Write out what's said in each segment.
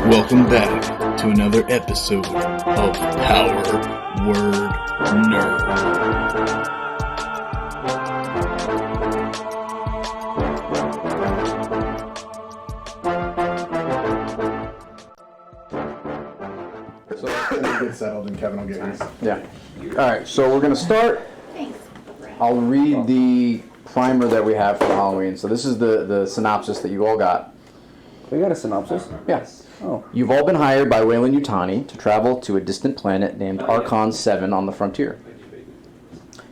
Welcome back to another episode of Power Word Nerd. So let's get settled and Kevin will get his. Yeah. All right, so we're going to start. I'll read the primer that we have for Halloween. So this is the synopsis that you all got. We got a synopsis? Yes. Oh. You've all been hired by Weyland-Yutani to travel to a distant planet named Archon 7 on the frontier.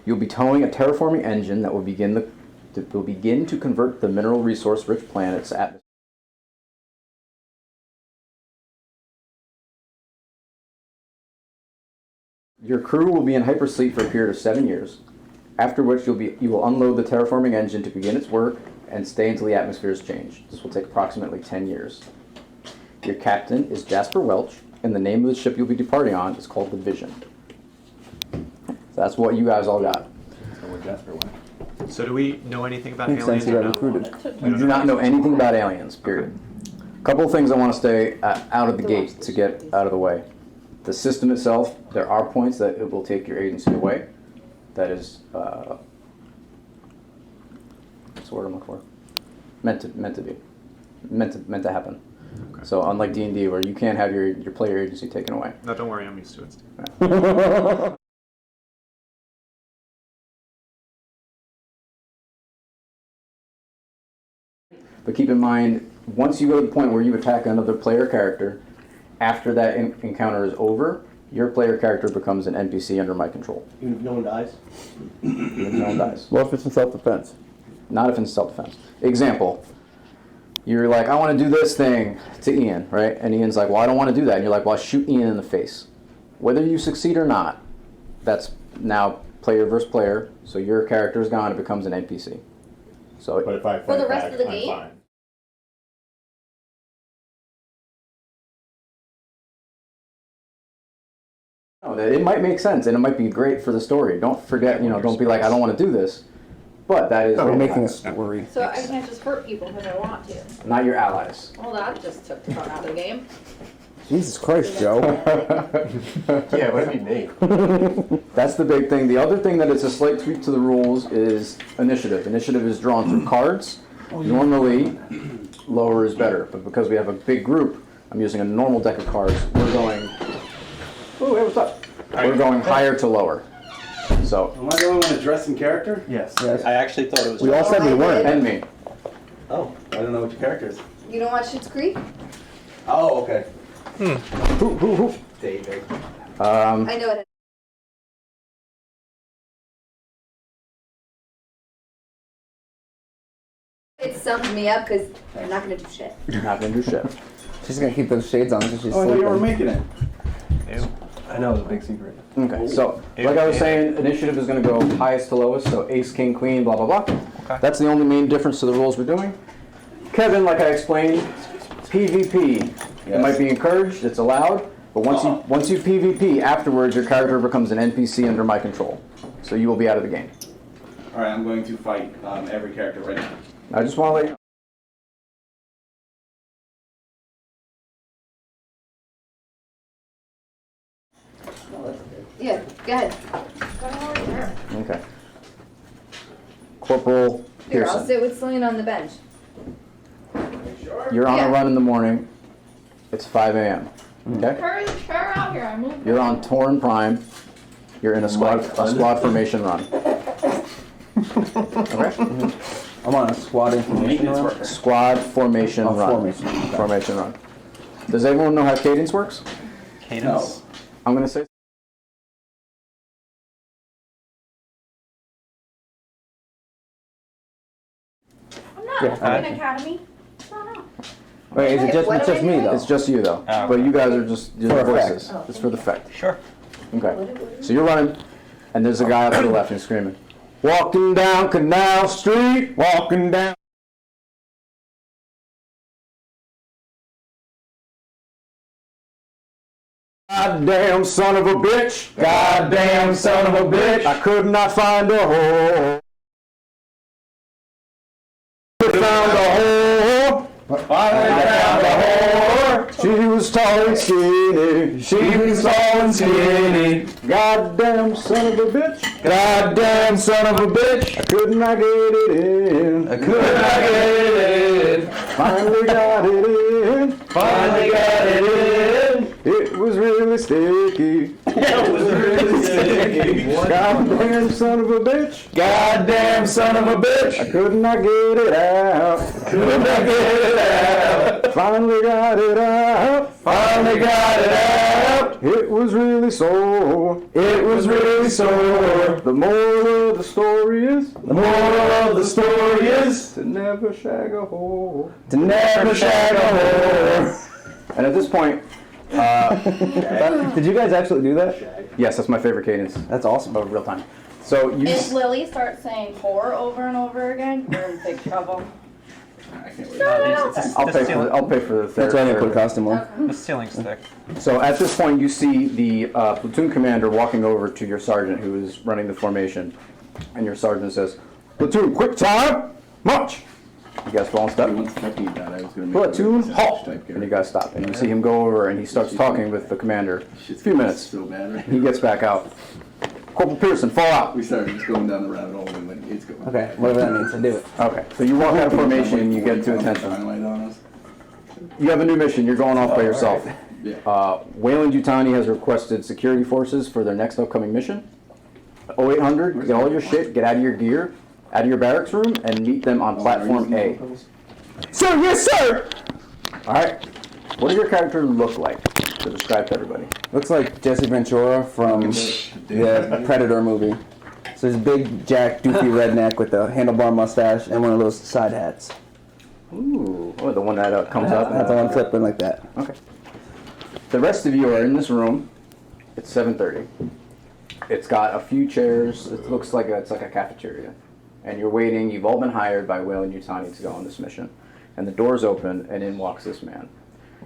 You'll be towing a terraforming engine that will begin to convert the mineral resource-rich planet's atmosphere. Your crew will be in hypersleep for a period of 7 years, after which you will unload the terraforming engine to begin its work and stay until the atmosphere is changed. This will take approximately 10 years. Your captain is Jasper Welch, and the name of the ship you'll be departing on is called the Vision. So that's what you guys all got. So where Jasper went. So do we know anything about Makes aliens sense, you or got no? recruited. You do not know anything about aliens, period. A couple of things I want to stay out of the gate to get out of the way. The system itself, there are points that it will take your agency away. That is, what's the word I'm looking for? Meant to happen. Okay. So unlike D&D, where you can't have your player agency taken away. No, don't worry, I'm used to it, Steve. But keep in mind, once you go to the point where you attack another player character, after that encounter is over, your player character becomes an NPC under my control. Even if no one dies? Even if no one dies. What if it's in self-defense? Not if it's self-defense. Example, you're like, I want to do this thing to Ian, right? And Ian's like, well, I don't want to do that. And you're like, well, I'll shoot Ian in the face. Whether you succeed or not, that's now player versus player, so your character is gone, it becomes an NPC. So, But if I For fight the rest back, of the I'm game? fine. no, it might make sense, and it might be great for the story. Don't forget, don't be like, I don't want to do this. But that is We're making a story. So I can't just hurt people because I want to. not your allies. Well, that just took the fun out of the game. Jesus Christ, Joe. Yeah, what do you mean? That's the big thing. The other thing that is a slight tweak to the rules is initiative. Initiative is drawn through cards. Normally, lower is better, but because we have a big group, I'm using a normal deck of cards. We're going. Oh, hey, what's up? We're going higher to lower. So. Am I the only one to dress in character? Yes. Yes. I actually thought it was. We all said we weren't. And me. Oh, I don't know what your character is. You don't watch Schitt's Creek? Oh, okay. Who? David. I know it. It sums me up because I'm not going to do shit. Not gonna do shit. She's gonna keep those shades on because she's Oh, I thought you were sleeping. making it. Ew. I know, it's a big secret. Okay, so like I was saying, initiative is going to go highest to lowest, so ace, king, queen, blah, blah, blah. Okay. That's the only main difference to the rules we're doing. Kevin, like I explained, PvP. It Yes. might be encouraged, it's allowed, but once you PvP, afterwards your character becomes an NPC under my control. So you will be out of the game. Alright, I'm going to fight every character right now. I just want to let you know. Yeah, go ahead. Okay. Corporal Here, I'll Pearson. sit with Celine on the bench. You're on Yeah. a run in the morning. It's 5 a.m. Okay? Hurry the chair out here, I'm moving. You're on Torn Prime. You're in a squad formation run. Okay? I'm on a squad information run. Squad formation Oh, run. formation. Okay. Formation run. Does everyone know how cadence works? Cadence? I'm going to say. I'm not Yeah. in academy. No. Wait, is it just, What it's do I just me do? though? It's just you though. Oh, But you guys are just For the effect. voices. It's for the effect. Sure. Okay. So you're running, and there's a guy up to the left and screaming, "Walking down Canal Street, walking down." Goddamn son of a bitch! Goddamn son of a bitch! I could not find a hole. Found a hole. Finally found a whore. She was was tall and skinny. She was tall and skinny. Goddamn son of a bitch. Goddamn son of a bitch. I could not get it in. I could not get it in. Finally got it in. Finally got it in. It was really sticky. It was really sticky. Goddamn son of a bitch. Goddamn son of a bitch. I could not get it out. Could not get it out. Finally got it out. Finally got it out. It was really sore. It was really sore. The moral of the story is. The moral of the story is. To never shag a whore. To never shag a whore. And at this point, Did you guys actually do that? yes, that's my favorite cadence That's awesome. of real time. So you. If Lily starts saying whore over and over again, we're in big trouble. I can't wait. I'll pay for the That's why I didn't put a third. costume on. The ceiling's thick. So at this point, you see the platoon commander walking over to your sergeant, who is running the formation, and your sergeant says, "Platoon, quick time, march!" You guys fall in step. Once checking that, I was going to make Platoon, a halt! type And you guys stop, and you see him go over, and he starts talking with the commander. A few minutes. So bad right He gets back out. Corporal Pearson, fall out. We started just going down the rabbit hole and like it's going. Okay, whatever that means, I do it. Okay, so you walk out of formation, and you get to attention. Dynamite on us. You have a new mission. You're going off by yourself. Yeah. Wayland Yutani has requested security forces for their next upcoming mission. 0800, get all your shit, get out of your gear, out of your barracks room, and meet them on platform A. Sir, yes, sir! Alright, what does your character look like to describe to everybody? Looks like Jesse Ventura from the Predator movie. So he's a big, jack, doofy redneck with a handlebar mustache and one of those side hats. Ooh, oh, the one that comes up. That's the one flipping like that. Okay. The rest of you are in this room. It's 7:30. It's got a few chairs. It looks like it's like a cafeteria. And you're waiting. You've all been hired by Wayland Yutani to go on this mission. And the doors open, and in walks this man.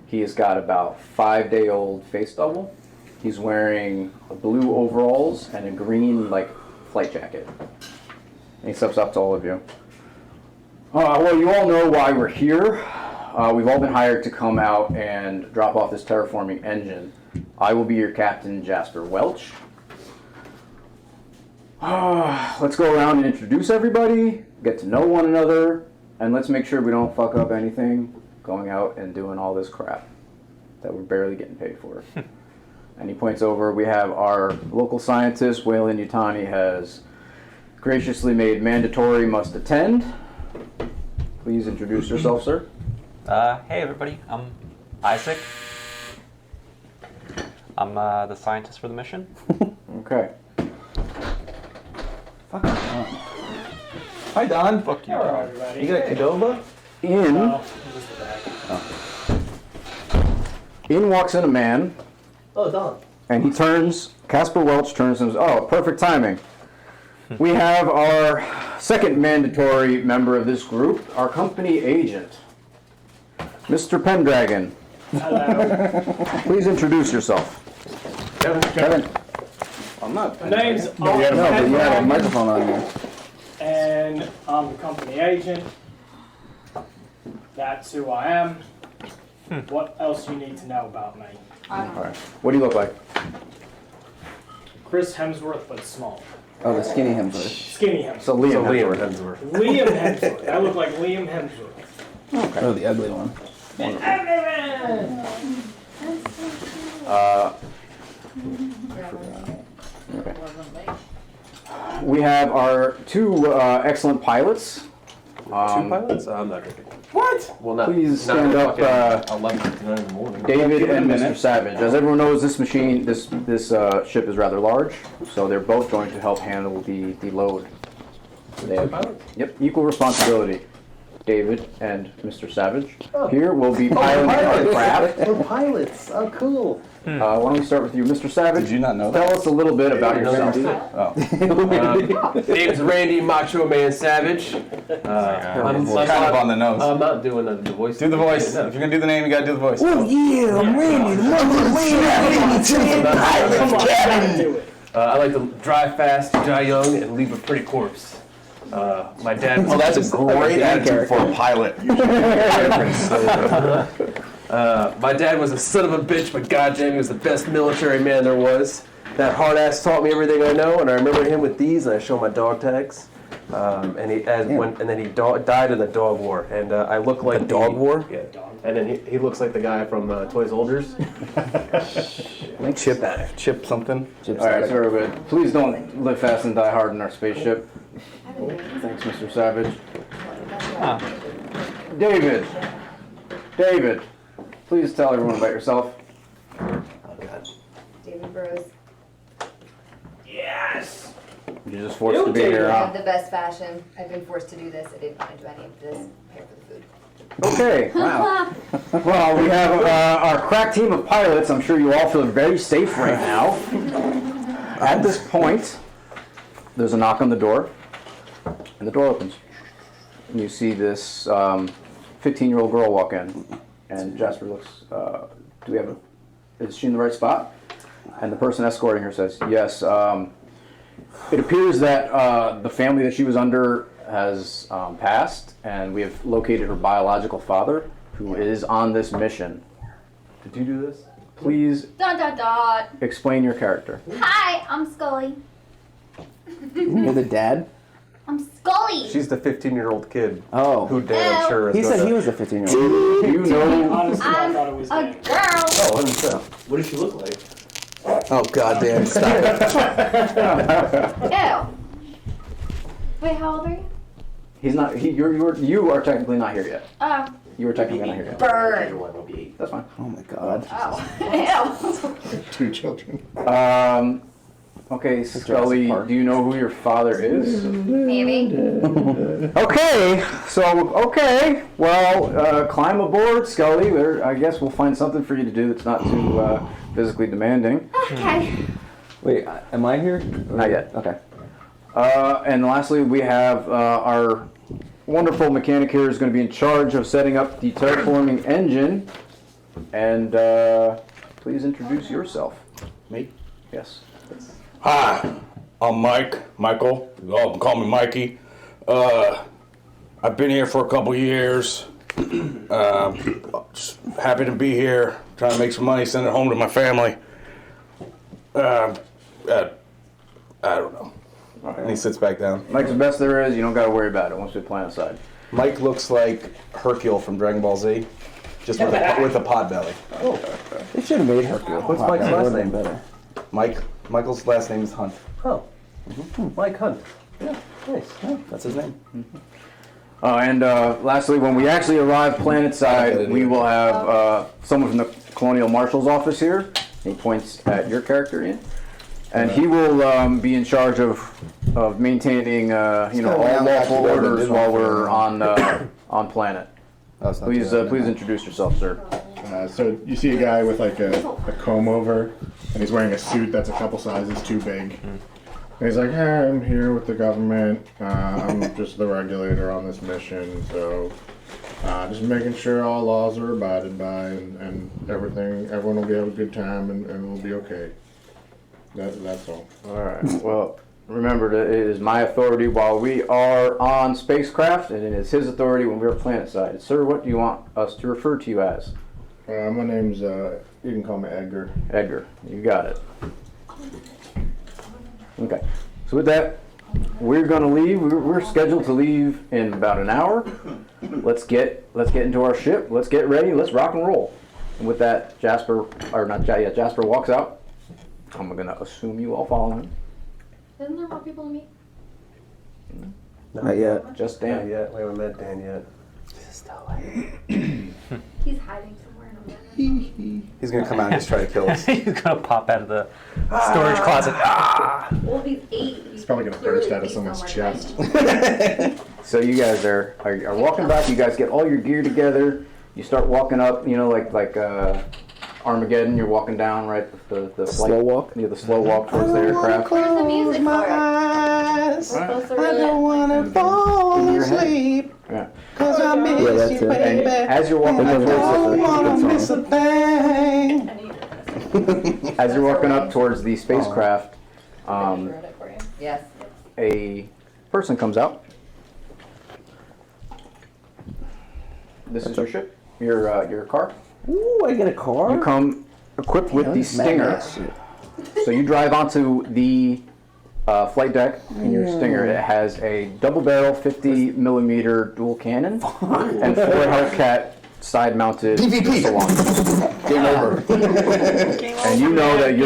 He has got about 5-day-old face double. He's wearing blue overalls and a green flight jacket. And he steps up to all of you. Well, you all know why we're here. We've all been hired to come out and drop off this terraforming engine. I will be your captain, Jasper Welch. Let's go around and introduce everybody, get to know one another, and let's make sure we don't fuck up anything going out and doing all this crap that we're barely getting paid for. And he points over, we have our local scientist, Wayland Yutani, has graciously made mandatory must attend. Please introduce yourself, sir. Hey everybody, I'm Isaac. I'm the scientist for the mission. Okay. Hi, Don. Fuck you. Hello, everybody. You got Cadova? In walks in a man, Oh, Don. and he turns, Casper Welch turns and says, "Oh, perfect timing. We have our second mandatory member of this group, our company agent, Mr. Pendragon. Hello. Please introduce yourself." Kevin. I'm not. My name's No, but you have a Pendragon, microphone on you. and I'm the company agent. That's who I am. What else you need to know about me? All right. What do you look like? Chris Hemsworth, but small. Oh, the skinny Hemsworth. Skinny Hemsworth. So Liam. Hemsworth. Liam Hemsworth. I look like Liam Hemsworth. Oh, the ugly one. Okay. We have our two excellent pilots. Two pilots? I'm not drinking. What? Well, not. Please not stand up, 11:59 in the morning. David and Mr. Savage. As everyone knows, this ship is rather large, so they're both going to help handle the load. They have, yep, equal responsibility. David and Mr. Savage. Here will be piloting our craft. We're pilots. Oh, cool. Why don't we start with you, Mr. Savage? Did you not know Tell us a little bit about yourself. Name's Randy Macho Man Savage. I'm kind of on the nose. I'm not doing the voice. Do the voice. If you're gonna do the name, you gotta do the voice. Oh, yeah, I'm Randy, the number Do it. I like to drive fast, die young, and leave a pretty corpse. My dad. Oh, that's a great attitude for a pilot. My dad was a son of a bitch, but goddamn, he was the best military man there was. That hard ass taught me everything I know, and I remember him with these, and I show my dog tags. And then he died in the dog war, and I look like The dog war? Yeah, and then he looks like the guy from Toy Soldiers. Like chip something. All right, sir, but please don't live fast and die hard in our spaceship. Thanks, Mr. Savage. David, please tell everyone about yourself. David Burrows. Yes! You're just forced to be here, I huh? have the best fashion. I've been forced to do this. I didn't want to do any of this. Prepare for the food. Okay, wow. Well, we have our crack team of pilots. I'm sure you all feel very safe right now. At this point, there's a knock on the door, and the door opens. And you see this 15-year-old girl walk in, and Jasper looks, is she in the right spot? And the person escorting her says, yes. It appears that the family that she was under has passed, and we have located her biological father, who is on this mission. Did you do this? Please explain your character. Hi, I'm Scully. You're the dad? I'm Scully. She's the 15-year-old kid. Oh. Who Dan, I'm sure, is He gonna... said he was a 15-year-old. Do you know? Honestly, I I'm thought it was a Dan. girl. Oh, 100%. What does she look like? Oh, goddamn. Stop it. Ew. Wait, how old are you? He's not. You are technically not here yet. Oh. You are technically not here yet. Bird. That's fine. Oh, my God. Oh. Ew. 2 children. Okay, Scully, do you know who your father is? Maybe. Okay, well, climb aboard, Scully. I guess we'll find something for you to do that's not too physically demanding. Okay. Wait, am I here? Not yet. Okay. And lastly, we have our wonderful mechanic here is going to be in charge of setting up the terraforming engine. And please introduce yourself. Me? Yes. Hi, I'm Michael. You can call me Mikey. I've been here for a couple years. Just happy to be here. Trying to make some money, send it home to my family. I don't know. And he sits back down. Mike's the best there is. You don't got to worry about it once we plan aside. Mike looks like Hercule from Dragon Ball Z, just with a pot belly. They should have made Hercule. What's Mike's last name? Better. Michael's last name is Hunt. Oh. Mike Hunt. Yeah, nice. That's his name. And lastly, when we actually arrive planetside, we will have someone from the Colonial Marshal's office here. He points at your character, Ian. And he will be in charge of maintaining, all lawful orders while we're on planet. Please introduce yourself, sir. So you see a guy with like a comb over, and he's wearing a suit that's a couple sizes too big. And he's like, hey, I'm here with the government. I'm just the regulator on this mission, so just making sure all laws are abided by and everyone will have a good time and we'll be okay. That's all. All right. Well, remember that it is my authority while we are on spacecraft, and it is his authority when we're planetside. Sir, what do you want us to refer to you as? My name's, you can call me Edgar. Edgar. You got it. Okay. So with that, we're going to leave. We're scheduled to leave in about an hour. Let's get into our ship. Let's get ready. Let's rock and roll. And with that, Jasper walks out. I'm going to assume you all follow him. Isn't there more people to meet? Not yet. Just Not Dan. yet. We haven't met Dan yet. He's hiding somewhere in a minute. He's gonna come out and just try to kill us. He's gonna pop out of the storage closet. Well, he's 8. He's probably gonna burst out of someone's chest. So you guys are walking back. You guys get all your gear together. You start walking up. Like Armageddon. You're walking down right the Slow walk? Yeah, the slow walk towards the aircraft. Where's the music for it? Right. Supposed to really wanna fall In your head. Yeah. Cause I miss Yeah, that's it. And as you're walking up towards as you're walking up towards the spacecraft, read it for you. Yes. a person comes out. This is your ship, your car. Ooh, I get a car. You come equipped with the Stinger. So you drive onto the flight deck in your Stinger. It has a double barrel 50 millimeter dual cannon and 4 Hellcat side mounted salons. Game over. And you know that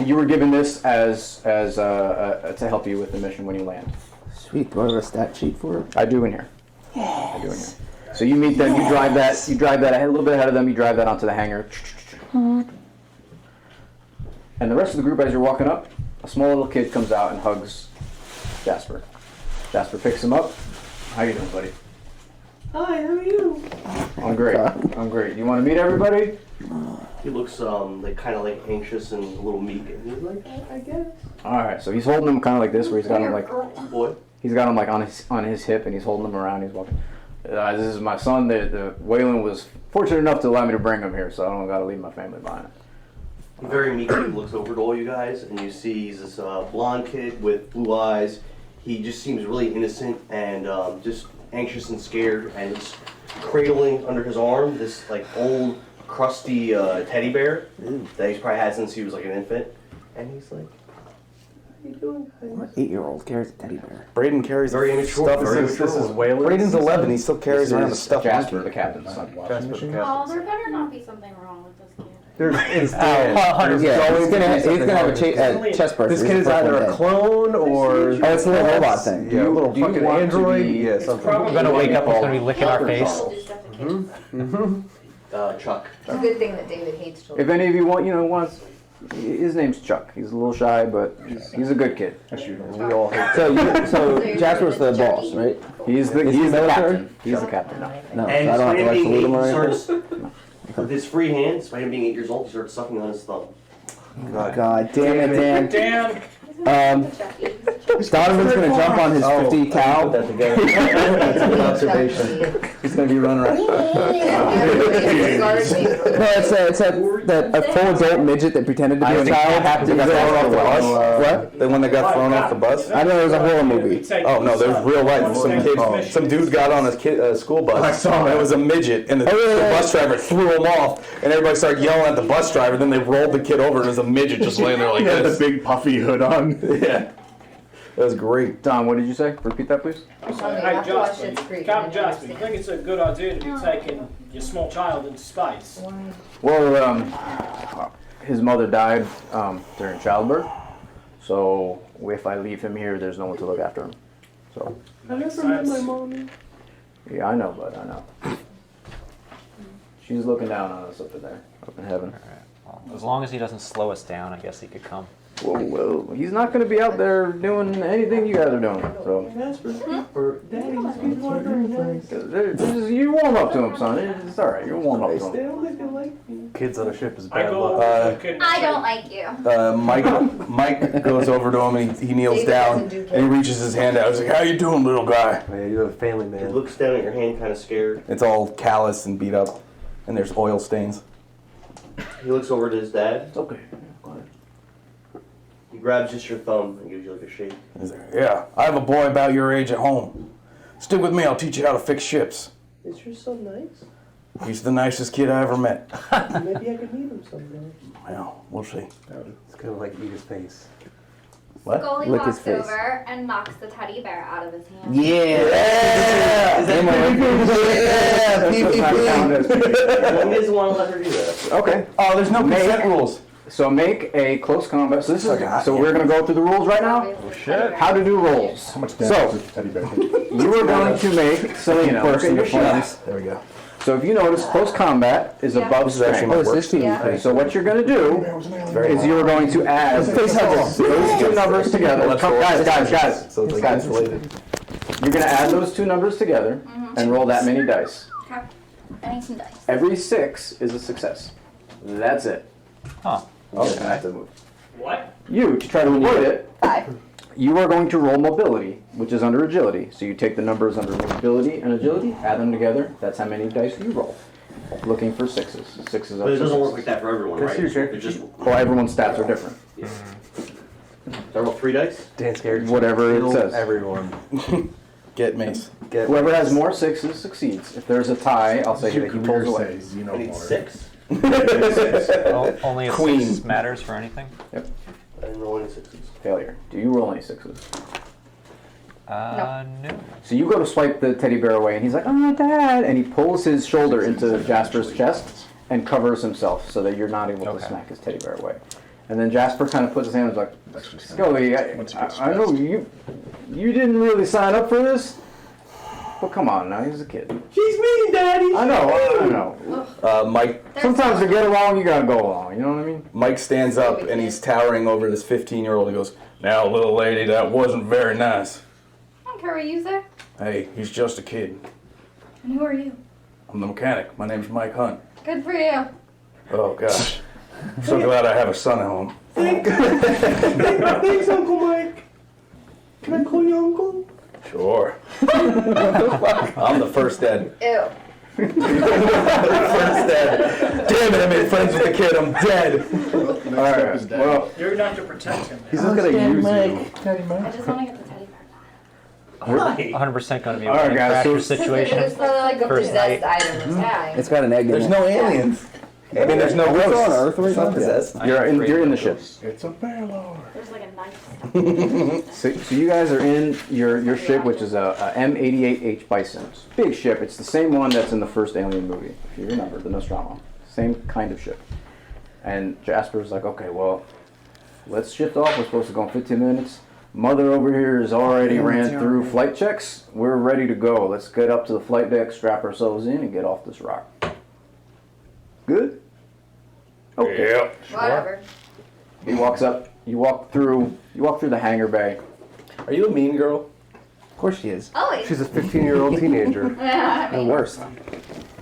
you were given this as to help you with the mission when you land. Sweet. Do I have a stat sheet for it? I do in here. I do in here. So you meet them. You drive that a little bit ahead of them. You drive that onto the hangar. And the rest of the group, as you're walking up, a small little kid comes out and hugs Jasper. Jasper picks him up. How you doing, buddy? Hi, how are you? I'm great. I'm great. You want to meet everybody? He looks like kind of like anxious and a little meek, and he's like, I guess. All right. So he's holding him kind of like this, where he's got him like What? he's got him like on his hip, and he's holding him around. He's walking. This is my son. The Waylon was fortunate enough to allow me to bring him here, so I don't got to leave my family behind. He very meekly looks over to all you guys, and you see he's this blonde kid with blue eyes. He just seems really innocent and just anxious and scared, and he's cradling under his arm this like old, crusty teddy bear that he's probably had since he was like an infant. And he's like, "How you doing, guys?" What 8-year-old carries a teddy bear? Braden carries Very the immature, stuff. very This is immature. Waylon. Braden's 11. He still carries around the This is stuff. Jasper, the captain's son. Oh, there better not be something wrong with this kid. It's Yeah, he's gonna have a chest burster. This kid is either a clone or it's a little robot thing. Yeah, a little Do you fucking want to android. be- Yeah, something. We're gonna wake up, it's gonna be licking our face. Chuck. It's a good thing that David hates children. If any of you wants, his name's Chuck. He's a little shy, but he's a good kid. We all hate So Jasper's the boss, right? He's the military? captain. He's the captain now. No, so And I don't have to despite like him salute him being or 8, he anything. starts, with his free hand, despite him being 8 years old, he starts sucking on his thumb. God damn it, Dan. Dan! Donovan's gonna jump on his 50 cow. That's a good observation. He's gonna be running around. No, it's that a full adult midget that pretended to be a child. They got thrown off the bus. What? The one that got thrown off the bus. I know there was a horror movie. Oh no, there's real life. Some dude got on his school bus. I saw him. It was a midget, and the bus driver threw him off, and everybody started yelling at the bus driver. Then they rolled the kid over, and there's a midget just laying there like He had the this. big puffy hood on. Yeah, that was great. Don, what did you say? Repeat that, please. Hey, Jasper, Captain Jasper, you think it's a good idea to be taking your small child into space? Well, his mother died during childbirth, so if I leave him here, there's no one to look after him. So. I never met my mommy. Yeah, I know, bud. I know. She's looking down on us up in there, up in heaven. Well, as long as he doesn't slow us down, I guess he could come. Well, he's not going to be out there doing anything you guys are doing. So you warm up to him, son. It's all right. You warm up to him. Kids on a ship is I bad go luck. up to the kid. I don't like you. Mike goes over to him and he kneels David down doesn't do and he reaches his hand out. He's like, "How you doing, little guy?" Man, you're a family He man. looks down at your hand, kind of scared. It's all callous and beat up, and there's oil stains. He looks over to his dad. It's okay. He grabs just your thumb and gives you like a shake. He's like, "Yeah, I have a boy about your age at home. Stick with me. I'll teach you how to fix ships." Is your son nice? He's the nicest kid I ever met. Maybe I could meet him someday. Well, we'll see. It's gonna like eat his face. What? Scully Lick his walks face. over and knocks the teddy bear out of his hand. Yeah! He doesn't want to let her do that. Okay. Oh, there's no consent rules. So make a close combat. So this is. So we're going to go through the rules right now. Shit. How to do rolls. How much So damage does the teddy bear take? you are going to make Selena look at your sheets. There we go. So if you notice, close combat is Yeah. above This is actually strength. my Oh, it's work. this team. Yeah. So what you're going to do is you're going to add those two numbers together. Guys. So it's like insulated. You're going to add those two numbers together and roll that many dice. Okay. I need some dice. Every 6 is a success. That's it. Huh. Okay. What? You, to try to avoid it, 5. you are going to roll mobility, which is under agility. So you take the numbers under mobility and agility, add them together. That's how many dice you roll. Looking for 6s. 6s But it up doesn't to work like that for everyone, right? It's just Well, everyone's stats are different. so I roll 3 dice. Dan scared. Whatever it Kill says. Everyone. Get mace. Whoever has more sixes succeeds. If there's a tie, I'll say that he pulls away. I need 6. Only a Queen. 6 matters for anything? Yep. I didn't roll any 6s. Failure. Do you roll any sixes? No. So you go to swipe the teddy bear away, and he's like, "Oh, Dad!" And he pulls his shoulder into Jasper's chest and covers himself so that you're not able to smack his teddy bear away. And then Jasper kind of puts his hand and is like, "Scully, I know you didn't really sign up for this, but come on now, he's a kid." She's mean, Daddy. I know. Mike. Sometimes to get along, you gotta go along. You know what I mean? Mike stands up and he's towering over this 15-year-old. He goes, "Now, little lady, that wasn't very nice." I don't care what you say. Hey, he's just a kid. And who are you? I'm the mechanic. My name's Mike Hunt. Good for you. Oh, gosh. I'm so glad I have a son at home. Thanks, Uncle Mike. Can I call you Uncle? Sure. I'm the first dad. Ew. First dad. Damn it, I made friends with the kid. I'm dead. Alright, well, You're not to protect him. he's just gonna use you. I just want to get the teddy bear. 100% going to be a Alright, winning guys, fracture so- situation. It's not like a First possessed night. item that's fine. It's got an egg in There's it. no aliens. I mean, there's no Are we still on ghosts. Earth right It's not now? possessed. You're in the ship. It's a bear lord. There's like a knife. So you guys are in your ship, which is a M88H Bison. Big ship. It's the same one that's in the first Alien movie, if you remember, the Nostromo. Same kind of ship. And Jasper's like, "Okay, well, let's shift off. We're supposed to go in 15 minutes. Mother over here has already ran through flight checks. We're ready to go. Let's get up to the flight deck, strap ourselves in, and get off this rock." Good? Okay. Yeah. Whatever. He walks up. You walk through the hangar bay. Are you a mean girl? Of course she is. Always. She's a 15-year-old teenager. The worst.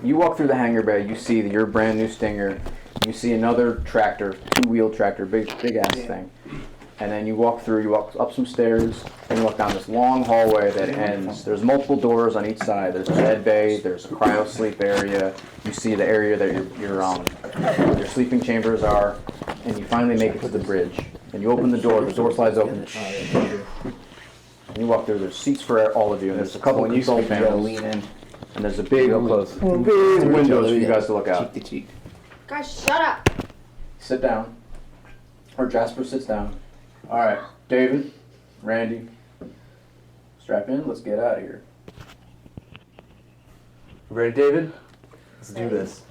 You walk through the hangar bay. You see your brand new Stinger. You see another tractor, 2-wheel tractor, big ass thing. And then you walk through. You walk up some stairs, and you walk down this long hallway that ends. There's multiple doors on each side. There's a med bay. There's a cryo sleep area. You see the area that your sleeping chambers are, and you finally make it to the bridge. And you open the door. The door slides open. And you walk through. There's seats for all of you. And there's a couple of control panels. Lean in. And there's a big windows for you guys to look out. Cheek to cheek. Guys, shut up. Sit down. Or Jasper sits down. All right, David, Randy, strap in. Let's get out of here. Ready, David? Let's do this.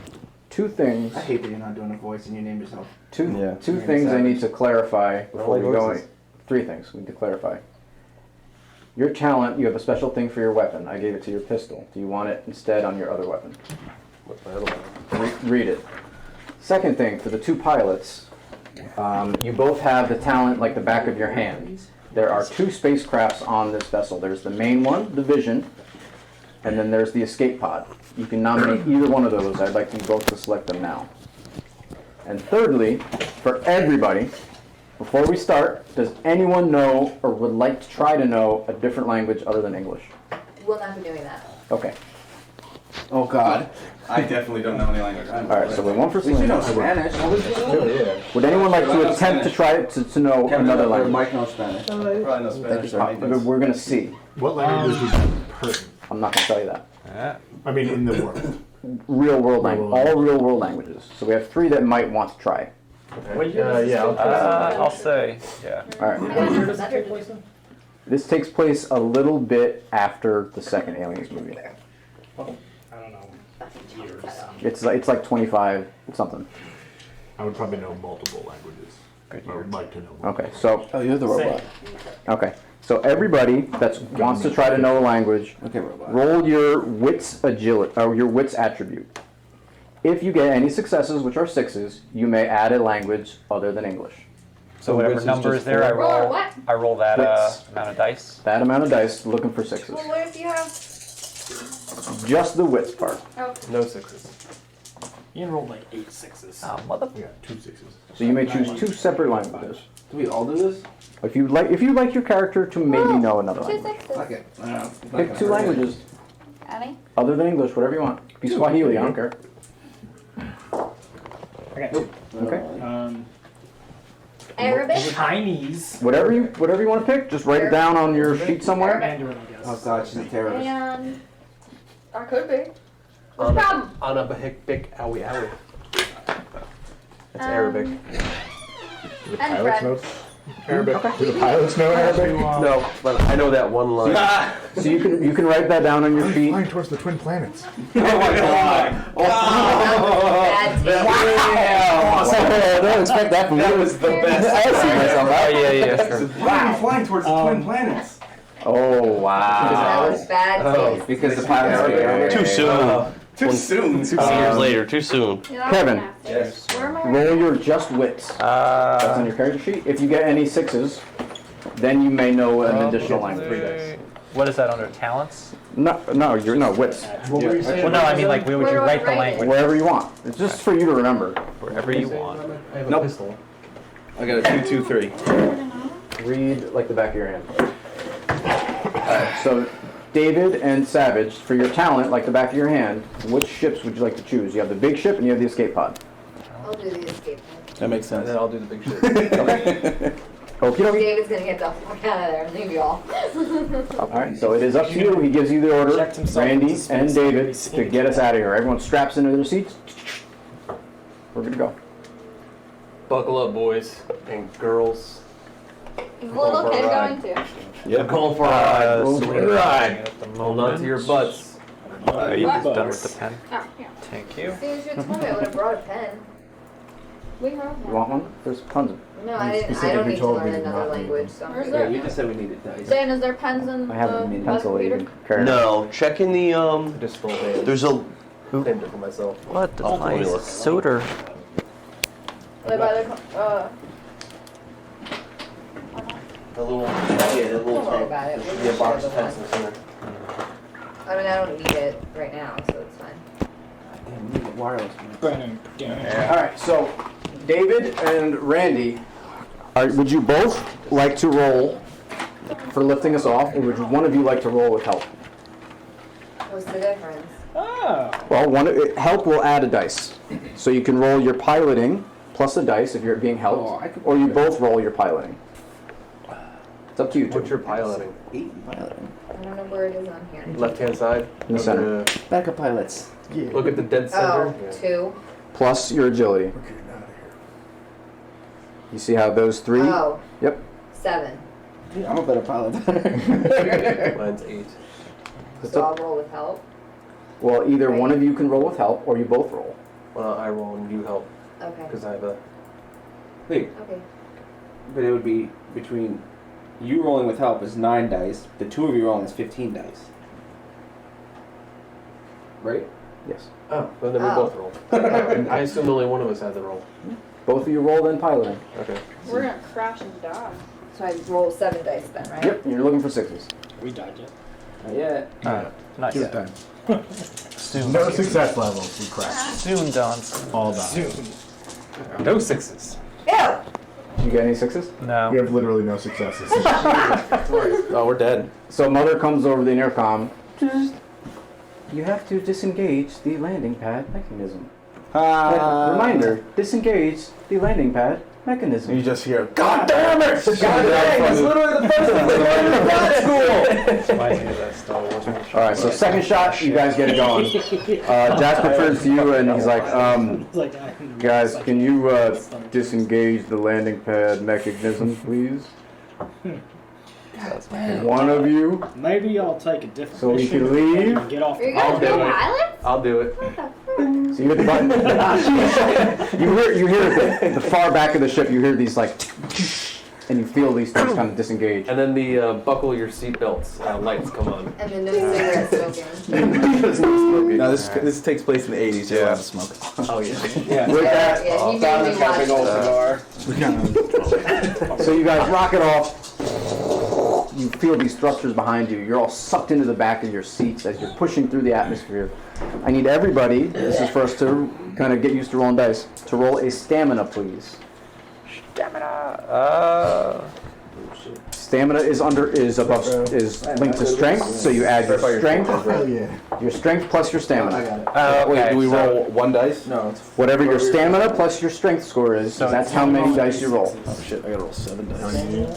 Two things. I hate that you're not doing a voice and you named yourself. Two Yeah. things I need to clarify before we go. voices. 3 things we need to clarify. Your talent, you have a special thing for your weapon. I gave it to your pistol. Do you want it instead on your other weapon? Read it. Second thing, for the 2 pilots, you both have the talent like the back of your hand. There are 2 spacecrafts on this vessel. There's the main one, the Vision, and then there's the escape pod. You can nominate either one of those. I'd like you both to select them now. And thirdly, for everybody, before we start, does anyone know or would like to try to know a different language other than English? We'll not be doing that. Okay. Oh God. I definitely don't know any language. All right, so we one for We should know Selena. Spanish. Would anyone like to attempt to try to know another language? Mike knows Spanish. Probably no Spanish. We're going to see. What language is pertinent? I'm not going to tell you that. Yeah. I mean, in the world. Real world language. All real world languages. So we have 3 that might want to try. I'll say, yeah. All right. Where does it take place then? This takes place a little bit after the second Aliens movie. I don't know. Years. It's like 25 something. I would probably know multiple languages. I would like to know more. Okay, so Oh, you're the robot. okay, so everybody that wants to try to know a language, Okay, robot. roll your wits agility or your wits attribute. If you get any successes, which are 6s, you may add a language other than English. So whatever wits is number just is there, I Roll roll. what? I roll that Wits. amount of dice. That amount of dice, looking for 6s. What layers do you have? Just the wits part. Oh. No 6s. Ian rolled like 8 6s. Mother. We got 2 6s. So you may choose 2 separate languages. Do we all do this? If you like your character to maybe know another 2 language. 6s. Okay. Pick 2 languages Annie? other than English, whatever you want. Be Swahili, I don't care. Okay. Okay. Um, A Arabic? Chinese. Whatever you want to pick, just write it down on your sheet somewhere. Mandarin, I guess. Oh God, she's a terrorist. And I could be. What's the problem? Anabahik owie owie. That's Arabic. The And pilots know French. Arabic. Do the pilots know Arabic? No, but I know that one line. So you can write that down on your sheet. Flying towards the twin planets. Oh my God! Bad taste. I don't expect that from you. That was the best. I see myself. Oh yeah, sure. Why are we flying towards the twin planets? Oh wow. That was bad taste. Because the pilots speak Arabic. Too soon. Too soon. 2 years later, too soon. Yeah, Kevin. Yes. Where am I? Roll your just wits. That's on your character sheet. If you get any 6s, then you may know an additional language. What is that under talents? No, you're wits. Well, no, I mean like where would you write the language? Wherever you want. It's just for you to remember. Wherever you want. I have a pistol. I got a 2-2-3. Read like the back of your hand. So, David and Savage, for your talent, like the back of your hand, which ships would you like to choose? You have the big ship and you have the escape pod. I'll do the escape pod. That makes And sense. then I'll do the big shit. Okie dokie. David's gonna get the fuck out of there and leave y'all. Alright, so it is up to you. He gives you the order, Randy and David, to get us out of here. Everyone straps into their seats. We're good to go. Buckle up, boys and girls. Is the little kid going to? I'm going for a ride. At the Hold on to your butts. You just done with the pen? Oh, yeah. Thank you. See, you should have told me I would have brought a pen. We have You one. want one? There's tons of No, I don't specifically need to told learn me to another not language. So I'm Where's good. there? You just said we needed dice. Dan, is there pens in I have the a pencil that you computer? can carry. No, check in the Just roll hands. There's a Named it for myself. What? Oh, let me look. Nice soda. Like by the little don't worry about it. We'll just box share of the pens in the center. one. I mean, I don't need it right now, so it's fine. Damn, you need wireless. Alright, so David and Randy, would you both like to roll for lifting us off, or would one of you like to roll with help? What's the difference? Well, help will add a dice. So you can roll your piloting plus a dice if you're being helped, or you both roll your piloting. It's up to you two. What's your piloting? I don't know where it is on here. Left hand side. In the center. Backup pilots. Look at the dead center. Oh, 2. Plus your agility. You see how those 3? Oh. Yep. 7. Yeah, I'm a better pilot. Mine's 8. So I'll roll with help. Well, either one of you can roll with help, or you both roll. Well, I roll and you help. Okay. Because I have a. Wait, Okay. but it would be between you rolling with help is 9 dice. The two of you rolling is 15 dice. Right? Yes. Oh, well, then we Oh. both roll. I assumed only one of us had the roll. Both of you roll then piloting. Okay. We're gonna crash and die. So I roll 7 dice then, right? Yep, you're looking for 6s. We died yet. Not yet. Not Just yet. done. Soon. No success levels. We crashed. Soon, Don. All done. No 6s. Ew! You get any 6s? No. We have literally no successes. Oh, we're dead. So Mother comes over the intercom. You have to disengage the landing pad mechanism. Reminder, disengage the landing pad mechanism. You just hear, God damn it! God damn, it's literally the person that's in school! Alright, so second shot, you guys get it going. Jasper turns to you and he's like, guys, can you disengage the landing pad mechanism, please? One of you, Maybe I'll take a different so we mission can leave. and get off. Are you I'll guys do no it. pilots? I'll do it. So you hit the button. you hear the far back of the ship, you hear these like, and you feel these things kind of disengage. And then the buckle your seatbelts lights come on. And then no cigarette smoking. No, this takes place in the 80s. You're allowed to smoke. Oh, yeah. With that, Yeah, he made me watch it. so you guys rock it off. You feel these thrusters behind you. You're all sucked into the back of your seats as you're pushing through the atmosphere. I need everybody, this is for us to kind of get used to rolling dice, to roll a stamina, please. Stamina. stamina is linked to strength, so you add your strength. Your strength plus your stamina. Wait, do we roll one dice? No. Whatever your stamina plus your strength score is, that's how many dice you roll. Oh shit, I gotta roll 7 dice.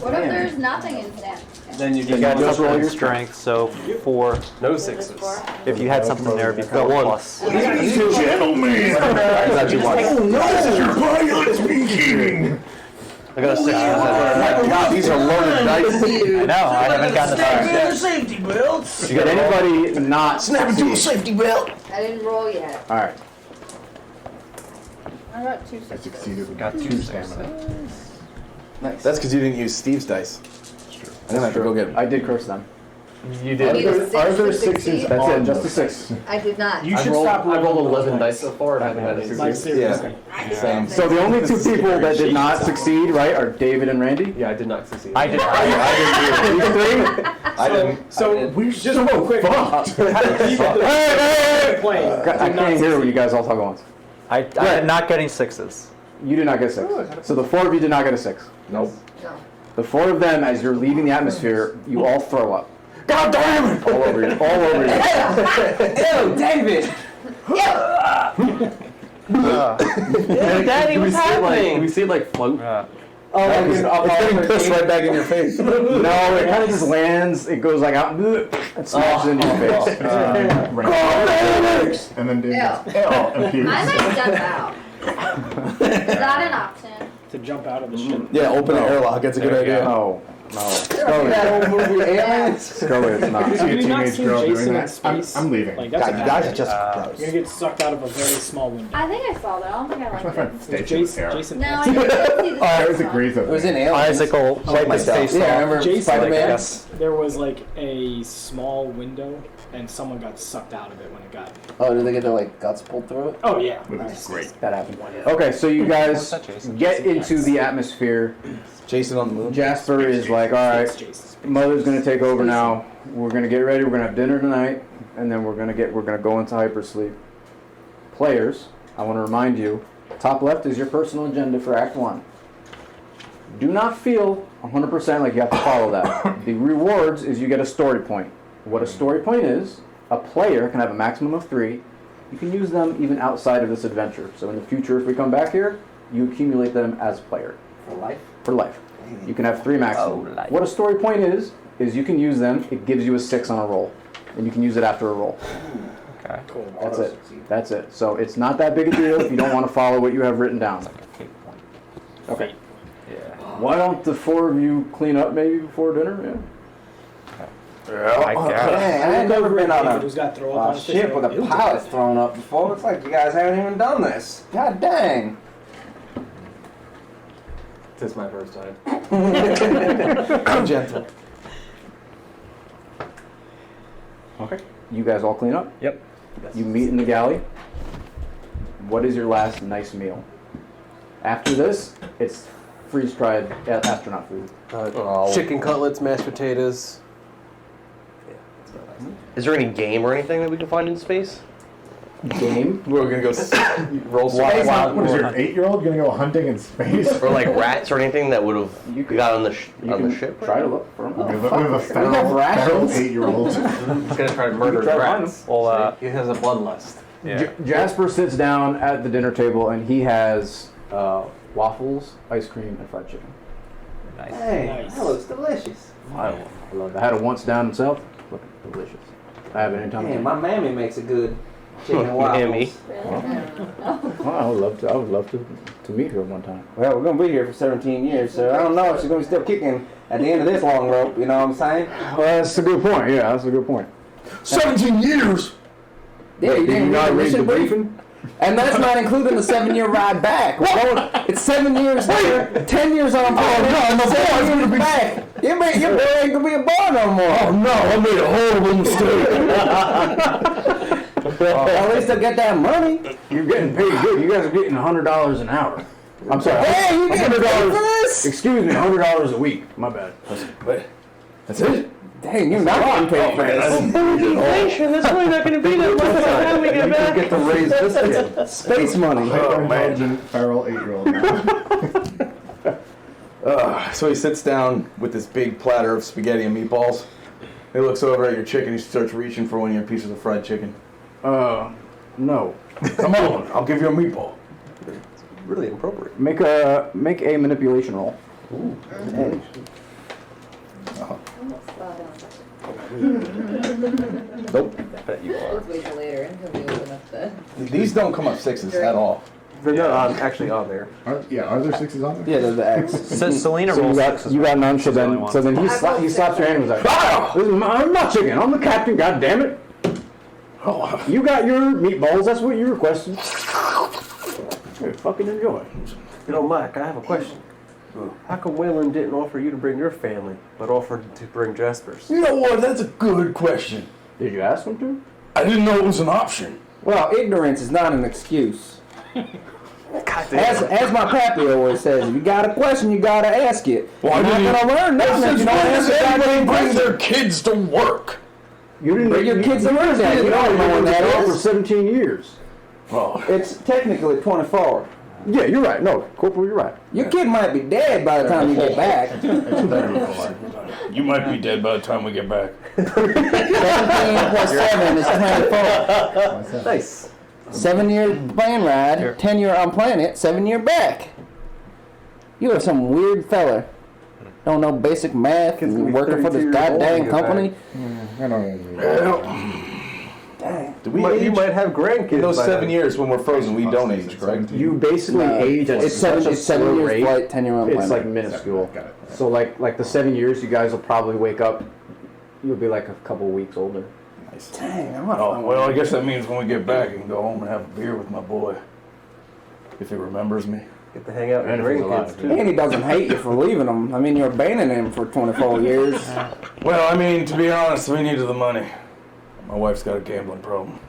What if there's nothing in that? Then you You got just roll your strength, so 4. no sixes. If you had something there, it'd be 4 plus. Gentlemen! This is your pilot speaking! I got a 6. God, these are loaded dice. I know, I haven't gotten the Safety belts. Did anybody not succeed? safety belt. I didn't roll yet. All right. I got 2 I sixes. succeeded. Got 2 stamina. Nice. That's because you didn't use Steve's dice. I didn't have to go get I did curse them. You You did. need a 6 Are there to sixes? succeed? That's it, just a 6. I did not. You should stop. I rolled 11 dice so far and I haven't had a Like, success. seriously. Same. So the only 2 people that did not succeed, right, are David and Randy. Yeah, I did not succeed. I did. These 3. I didn't. So We're just real quick. I can't hear when you guys all talk at once. I did not getting 6s. You did not get a 6. So the 4 of you did not get a 6. Nope. No. The 4 of them, as you're leaving the atmosphere, you all throw up. God damn it! All over you. All over you. Ew, David! Daddy, what's happening? Can we see it like float? It's getting pissed right back in your face. No, it kind of just lands. It goes like out and smashes into your face. And then Dave Ew. gets and pukes. I might jump out. Is that an option? To jump out of the ship. Yeah, open an airlock. That's a good idea. No. Scully. That old movie, Aliens? Scully, it's not. See a Have you not teenage seen girl Jason doing in that. space? I'm leaving. Like, that's God, a you bad guys are thing. just You're gross. gonna get sucked out of a very small window. I think I saw that. I don't think I My liked friend it. Station Jason, there. Jason. No, I didn't see the It was a Grease It was in Aliens. Isaac will wipe his face Yeah, I off. remember Jason, Spider-Man. Yes. There was like a small window, and someone got sucked out of it when it got. Oh, did they get their like guts pulled through it? Oh yeah. It was great. That happened. Okay, so you guys What's that, Jason? get into the atmosphere. Jason on the moon. Jasper is like, all right, Jason. Mother's gonna take over now. We're gonna get ready. We're gonna have dinner tonight, and then we're gonna go into hypersleep. Players, I want to remind you, top left is your personal agenda for Act 1. Do not feel 100% like you have to follow that. The rewards is you get a story point. What a story point is, a player can have a maximum of 3. You can use them even outside of this adventure. So in the future, if we come back here, you accumulate them as a player. For life? For life. You can have 3 maximum. Oh, life. What a story point is you can use them, it gives you a 6 on a roll. And you can use it after a roll. Okay. Cool. That's it. That's it. So it's not that big a deal if you don't want to follow what you have written down. Like a fate point. Okay. Yeah. Why don't the 4 of you clean up maybe before dinner? Yeah. I guess. Dang, I ain't never been on David a who's got throw up on his ship with a fish. pilot thrown up before. It's like you guys haven't even done this. God dang. This is my first time. I'm gentle. Okay. You guys all clean up? Yep. You meet in the galley. What is your last nice meal? After this, it's freeze-dried astronaut food. Chicken cutlets, mashed potatoes. Is there any game or anything that we can find in space? Game? We're gonna go roll some. What is your 8-year-old gonna go hunting in space? Or like rats or anything that would have got on the You on can the ship? try to look for them. We have a feral rations. 8-year-old. He's gonna try to murder try to find rats. Well, He has a bloodlust. yeah. Jasper sits down at the dinner table and he has waffles, ice cream, and fried chicken. Nice. Hey, Nice. that looks delicious. I love it. I had it once down himself. Looking delicious. I have it anytime. Man, my mammy makes a good chicken and Mammy. waffles. Well, I would love to meet her one time. Well, we're gonna be here for 17 years, so I don't know if she's gonna be still kicking at the end of this long rope. You know what I'm saying? Well, that's a good point. Yeah, that's a good point. 17 years! Yeah, you didn't not read the brief? briefing? And that's not including the 7-year ride back. We're going, it's 7 years there, 10 years on board. Oh, no, my boy 7 is years gonna be- back. Your boy ain't gonna be a boy no more. Oh no, I made a horrible mistake. At least they'll get that money. You're getting paid good. You guys are getting $100 an hour. I'm sorry. Hey, you getting paid for this? Excuse me, $100 a week. My bad. That's it? Dang, you're not getting paid for this. Inflation, that's probably not going to be that much by the time we get back. Get to raise this space money. Hyper-intelligent feral 8-year-old. So he sits down with this big platter of spaghetti and meatballs. He looks over at your chicken. He starts reaching for one of your pieces of fried chicken. No. Come on, I'll give you a meatball. It's really inappropriate. Make a manipulation roll. Ooh. Hey. Nope. I bet you are. Wait till later until we open up the. These don't come up 6s at all. They're not actually on there. Are there 6s on there? Yeah, there's the X. Selena So rolls. you got none. So then he slaps your hand and was like, "This is my chicken. I'm the captain. God damn it! You got your meatballs. That's what you requested. Here, fucking enjoy." You know, Mike, I have a question. How come Waylon didn't offer you to bring your family, but offered to bring Jasper's? You know what? That's a good question. Did you ask him to? I didn't know it was an option. Well, ignorance is not an excuse. God damn. As my pappy always says, if you got a question, you gotta ask it. Well, You're not gonna learn nothing if you don't answer everybody that brings their question. kids to work. You didn't Bring your kids to work. that. You don't know that that is. for 17 years. Well, It's technically 24. Yeah, you're right. No, Corporal, you're right. Your kid might be dead by the time you get back. You might be dead by the time we get back. 17 plus 7 is 24. Nice. 7-year plane ride, 10-year on planet, 7-year back. You are some weird fella. Don't know basic math and working for this goddamn company. I don't know. Dang. You might have grandkids. In those by 7 then. years when we're frozen, we don't age, correct? You basically age at It's such a 7 slow years rate. flight, 10-year on planet. It's like minuscule. Got it. So like the 7 years, you guys will probably wake up. You'll be like a couple weeks older. Dang, I'm not Oh, well, I guess that means when we get back, I can go home and have a beer with my boy. If he remembers me. Get to hang out with And if he's grandkids alive, too. And he doesn't hate you for leaving him. I mean, you're abandoning him for 24 years. Well, I mean, to be honest, we needed the money. My wife's got a gambling problem.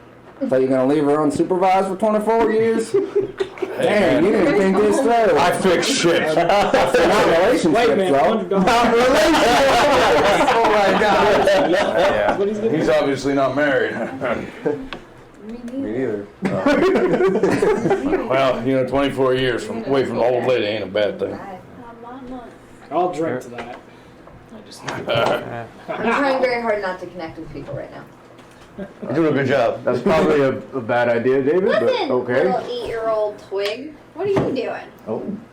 So you're gonna leave her unsupervised for 24 years? Damn, you didn't think this through. I fix shit. Not relationships, Wait, man, though. $100. Not relationships. Oh my god. Yeah. He's obviously not married. Me neither. Well, 24 years away from the old lady ain't a bad thing. I'll drink to that. I'm trying very hard not to connect with people right now. You're doing a good job. That's probably a bad idea, David. Listen, But okay. little 8-year-old twig. What are you doing?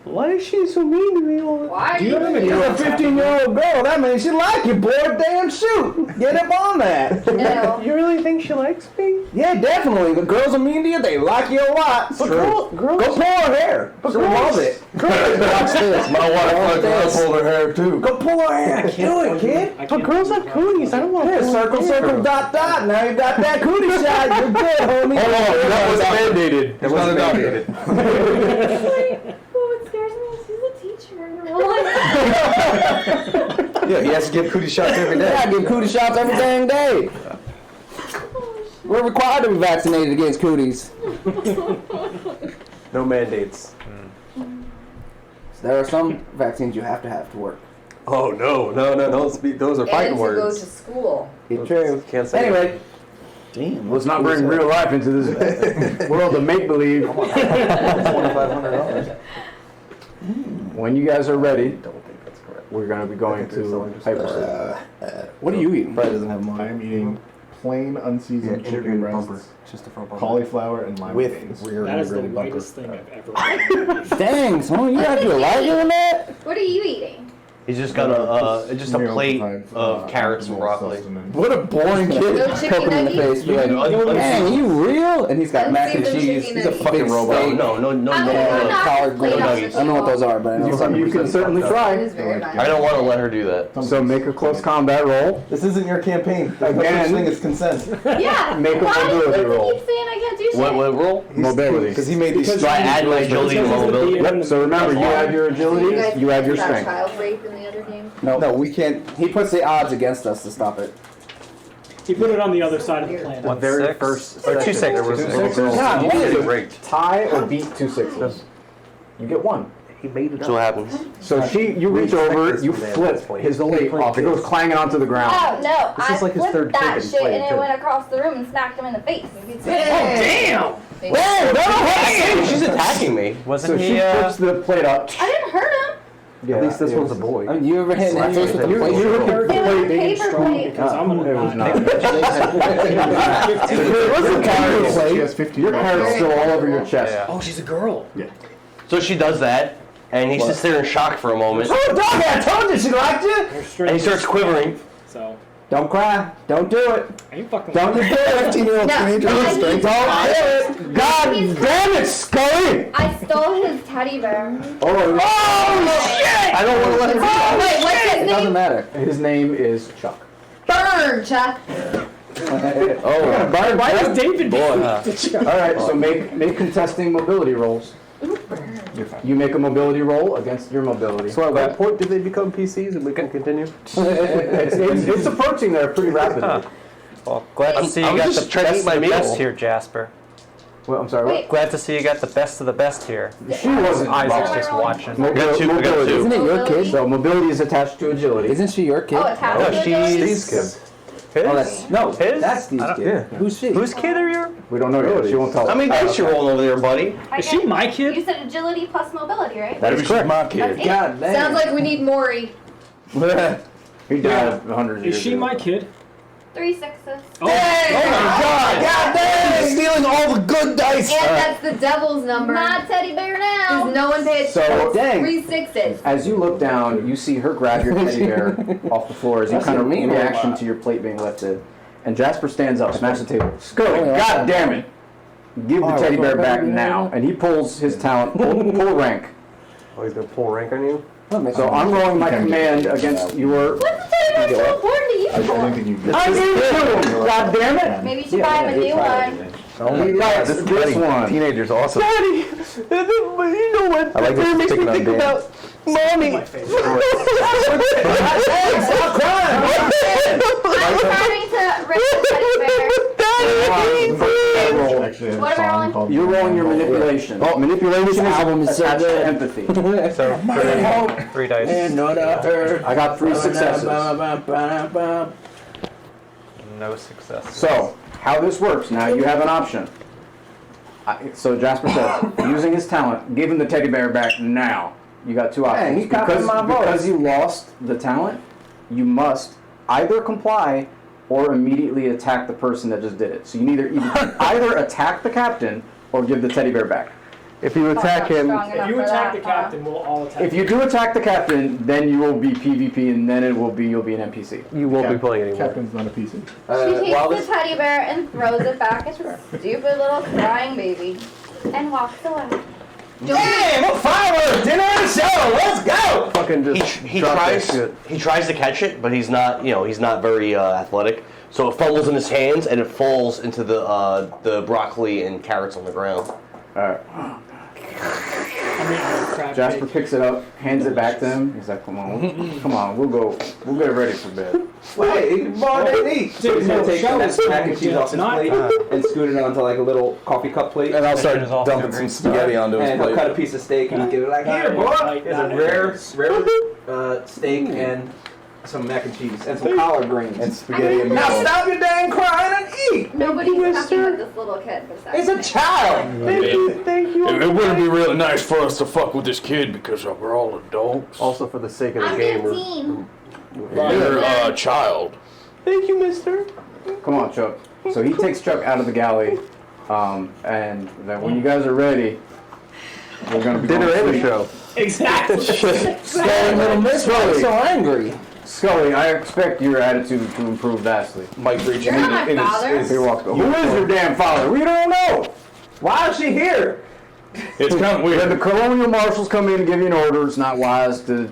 Why is she so mean to me all the time? Why are you You're a 15-year-old girl. That means she like you, boy. Damn shoot. Get up on that. No. You really think she likes me? Yeah, definitely. The girls are mean to you. They like you a lot. But girls, go pull her hair. She'll love it. Watch this. My wife Watch likes when I this. pull her hair too. Go pull her hair. Do it, kid. But girls have cooties. I don't want Yeah, to circle, circle, dot, dot. Now you got that cootie shot. You're good, homie. Hold on, that was mandated. It was not adopted. What scares me is he's a teacher in real life. Yeah, he has to give cootie shots every day. Yeah, I give cootie shots every damn day. We're required to be vaccinated against cooties. No mandates. There are some vaccines you have to work. Oh no, don't speak. Those are fighting And to go words. to school. It's true. Can't say. Anyway, Damn. Let's not bring real life into this world of make believe. $2,500. When you guys are ready, I don't think that's correct. we're gonna be going to hypersleep. what are you eating? Probably doesn't have I mine. am eating plain unseasoned chicken breasts, It's just a front bumper. cauliflower, and lima With beans. rear That is the integrated bumper. whitest thing I've ever heard. Dang, son, you got your light doing that? What are you eating? He's just got a plate of carrots and broccoli. What a boring kid. No chicken Poke him in the nuggets? face. Be like, man, are you real? And he's got mac and Unseasoned cheese. chicken He's a nuggets. fucking Big robot. steak. No, I'm not collard playing off greens. I know what those are, but I know You can certainly It try. is very nice. I don't want to let her do that. So make a close combat roll. This isn't your campaign. There's no Again. such thing as consent. Yeah. Make a Why mobility do roll. you keep saying I can't do shit? What roll? Mobility. Because he made these Do I add my agility and mobility? Yep. So remember, you have your agility, guys you have your about strength. child rape in the other game? No, we can't. He puts the odds against us to stop it. He put it on the other side of the planet. The very 6? first Or 2 session, 6. there was a little sixes? girl God, what is getting it? raped. Tie or beat 2 6s. You get one. He made it That's what up. happens. So you reach over, you flip his plate off. It goes clanging onto the ground. Oh no! This is like his flipped third that kid that he shit played, and it too. went across the room and smacked him in the face. Damn! She's attacking me. So Wasn't she he, flips the plate up. I didn't hurt him. At least this one's a boy. I mean, you ever hit any face with a plate? It was paper plate. Because I'm It was not. She has 15 Your card's still all over your chest. Yeah. Oh, she's a girl. Yeah. So she does that, and he sits there in shock for a moment. Oh, dog! I told you she liked you. And he starts quivering. So. Don't cry. Don't do it. Are you fucking? Don't do it. 15-year-old teenager. Don't do it. God damn it, Scully! I stole his teddy bear. Oh shit! I don't want to let him Oh, wait, what's his It doesn't name? matter. His name is Chuck. Burn, Chuck. Why is David? All right, so make contesting mobility rolls. You make a mobility roll against your mobility. So at what point do they become PCs and we can continue? It's approaching there pretty rapidly. Well, glad to see you I'm got just the trying to best eat my of the meal. best here, Jasper. Well, I'm sorry. Wait. Glad to see you got the best of the best here. She wasn't. Isaac's What am I just rolling? watching. I got two. Isn't it your kid? So mobility is attached to agility. Isn't she your kid? Oh, it's half No, of it. she's Steve's his. Oh, that's no. His? That's Steve's I don't- kid. Who's she? Whose kid are you? We don't know yet. She won't tell us. How many dice you rolling over there, buddy? I Is she get- my kid? You said agility plus mobility, right? That is correct. my That's kid. it. God damn. Sounds like we need Maury. He died 100 years Is she ago. my kid? 3 sixes. Oh, God damn! Stealing all the good dice. And that's the devil's number. Not teddy bear now. Does no one pay So, attention? dang. 3 sixes. As you look down, you see her grab your teddy bear off the floor as you That's kind of a mean reaction robot. to your plate being lifted. And Jasper stands up, smashes the table. Scully, God damn it! Give the teddy bear back now. And he pulls his talent, pull rank. Oh, he's gonna pull rank on you? So I'm rolling my command against your. What's the teddy bear so important to you I don't for? think you I gave it to him! God damn it! Maybe you should buy him a new one. He likes this one. Teenager's awesome. Daddy, you know what? I like this makes me sticking on think Dan. about mommy. Stop crying! I'm trying to rip the teddy bear. actually have What a am I song rolling? called You're rolling your manipulation. Oh, manipulation album is so attached to good. empathy. So 3 dice. I got 3 successes. No success. So, how this works, now you have an option. So Jasper says, using his talent, give him the teddy bear back now. You got 2 options. Dang, he copied my voice. Because you lost the talent, you must either comply or immediately attack the person that just did it. So you either attack the captain or give the teddy bear back. If you attack him, If you attack the captain, we'll all attack. If you do attack the captain, then you will be PvP, and then you'll be an NPC. you won't be playing anymore. Captain's not a PC. She takes the teddy bear and throws it back at the stupid little crying baby and walks away. Hey, we're fireworks! Dinner and show! Let's go! Fucking just He drop that tries. shit. He tries to catch it, but he's not. He's not very athletic. So it fumbles in his hands, and it falls into the broccoli and carrots on the ground. Alright. Jasper picks it up, hands it back to him. He's like, come on, we'll get ready for bed. Wait, more than eat. So he's gonna take that mac and cheese off his plate and scoot it onto like a little coffee cup plate. And I'll start dumping some spaghetti onto his And he'll plate. cut a piece of steak and give it like, here, boy. Here's a rare steak and some mac and cheese and some collard greens And spaghetti and Now meatballs. stop your dang crying and eat. Nobody's happy with this little kid besides It's a child. Thank you. It wouldn't be really nice for us to fuck with this kid because we're all adults. Also, for the sake of the I'm game, 15. You're a child. Thank you, Mister. Come on, Chuck. So he takes Chuck out of the galley, and then when you guys are ready, we're gonna be dinner going to and a sleep. show. Exactly. Little miss, why are you so angry? Scully, I expect your attitude to improve vastly. Mike reaches You're not my in father. Here walks the. Who is your damn father? We don't know. Why is she here? It's kind of We had the weird. colonial marshals come in and give you an order. It's not wise to,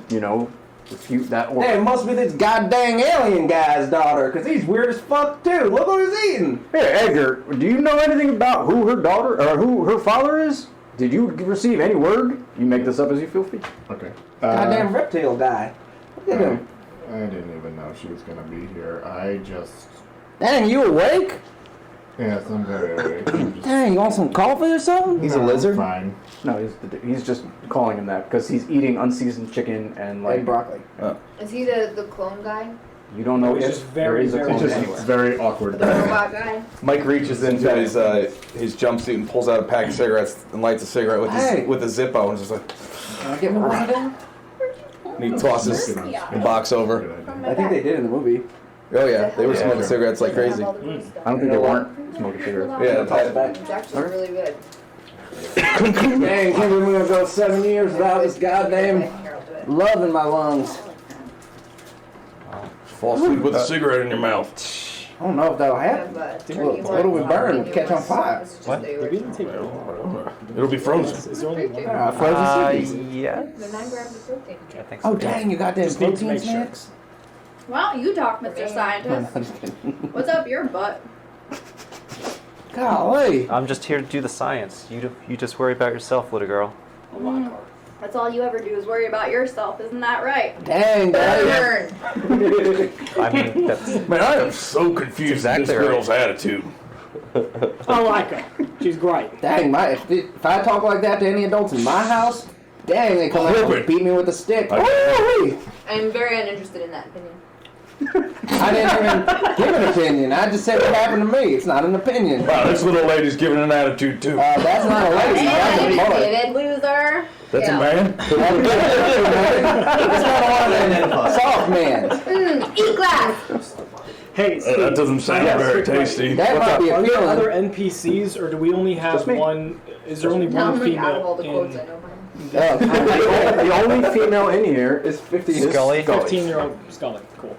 refute that order. Hey, it must be this goddamn alien guy's daughter, because he's weird as fuck too. Look what he's eating. Hey, Edgar, do you know anything about who her daughter or who her father is? Did you receive any word? You make this up as you feel free. Okay. Goddamn reptile guy. Look at him. I didn't even know she was gonna be here. I just. Dang, you awake? Yes, I'm very awake. I'm just- Dang, you want some coffee or something? He's a lizard? Fine. No, he's just calling him that because he's eating unseasoned chicken and And broccoli. Is he the clone guy? You don't know He's if just there very, is a very clone It's just anywhere. it's very awkward. The robot guy? Mike reaches into his jumpsuit and pulls out a pack of cigarettes and lights a cigarette with Hey. with a Zippo and is just like, Can I get one of them? And he tosses the box over. I think they did in the movie. Oh yeah, they were smoking cigarettes like crazy. I don't think they weren't smoking cigarettes. Yeah, toss it back. It's actually really good. Dang, can't believe we're gonna go 7 years without this goddamn love in my lungs. Fall asleep with a cigarette in your mouth. I don't know if that'll happen. What do we burn? Catch on fire? What? It'll be frozen. Frozen cities? Yes. They're 9 grams of protein. I think so. Oh dang, you got them protein snacks? Why don't you talk, Mr. Scientist? What's up your butt? Golly. I'm just here to do the science. You just worry about yourself, little girl. That's all you ever do is worry about yourself, isn't that right? Dang, Burn. I mean, that's... Man, I am so confused with this girl's attitude. I like her. She's great. Dang, if I talk like that to any adults in my house, dang, they come out and beat me with a stick. I'm very uninterested in that opinion. I didn't even give an opinion. I just said what happened to me. It's not an opinion. Wow, this little lady's giving an attitude too. That's not a lady. That's a boy. David, loser. That's a man? That's not a soft man. Eat glass. Hey, Steve, that doesn't sound very tasty. That might be Are there appealing. other NPCs, or do we only have one? Is there only one Out of all female the quotes I in know. The only female in here is 15. Scully. 15-year-old Scully? Cool.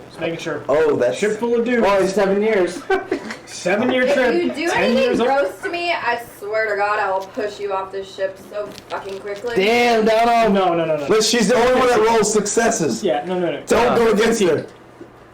Just making sure. Oh, that's Ship full of dudes. only 7 years. 7-year trip. If you do 10 anything years old. gross to me, I swear to God, I will push you off this ship so fucking quickly. Damn, Donald. No. But she's the only one that rolls successes. Yeah, no. Don't go against her.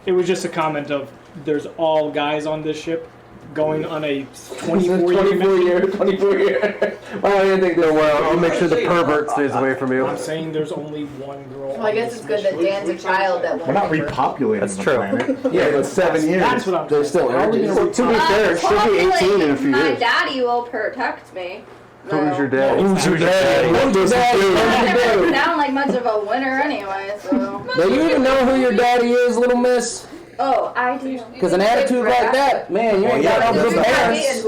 It was just a comment of there's all guys on this ship going on a 24-year 24 year. Well, I didn't think they were. Well, I'll make sure the pervert stays away from you. I'm saying there's only one girl. Well, I guess it's good that Dan's a child that We're not won't. repopulating That's the true. planet. Yeah, but 7 years. That's what I'm They're still saying. virgins. Well, to be fair, she'll be 18 in a few My years. daddy will protect me. Who's your dad? Who's your daddy? What does he do? That doesn't sound like much of a winner anyway, so. Do you even know who your daddy is, little miss? Oh, I do. Because an attitude like that, man, you ain't got no good parents.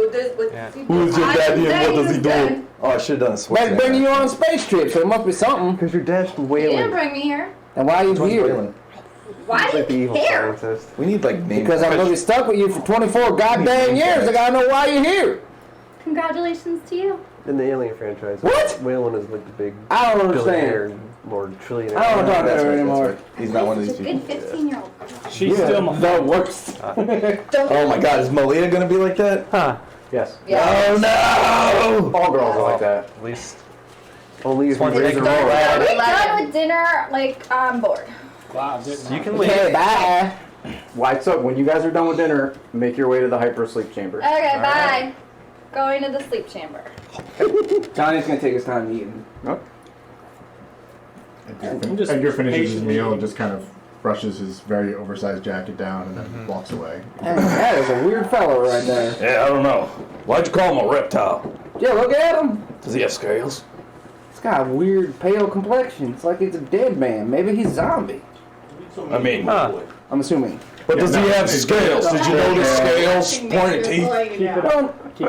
Who's your daddy and what does he do? Oh, I should have done a switch. That's bringing you on a space trip, so it must be something. Because your dad's He didn't wailing. bring me here. And why are you Which one's here? Waylon? Why He's like the do you evil care? scientist. We need like names. Because I'm going to be stuck with you for 24 goddamn years. I gotta know why you're here. Congratulations to you. In the Alien franchise. What? Whalen is like the big I don't billionaire understand. Lord Trillionaire. I don't talk to That's her right, anymore. that's right. He's not one of these Such a people. good 15-year-old. She's still my the worst. Oh my God, is Malia gonna be like that? Huh. Yes. Oh no! All girls are like that. At least. Only if you One's raise big a dog. roll. Are we done with dinner? Like, I'm bored. Wow, You can leave. Okay, bye. What's up? When you guys are done with dinner, make your way to the hypersleep chamber. Okay, bye. Going to the sleep chamber. Johnny's gonna take his time eating. Edgar finishes his meal and just kind of brushes his very oversized jacket down and then walks away. Dang, that is a weird fellow right there. Yeah, I don't know. Why'd you call him a reptile? Yeah, look at him. Does he have scales? He's got a weird pale complexion. It's like he's a dead man. Maybe he's a zombie. I mean, I'm assuming. but does he have scales? Did you notice scales, pointed teeth?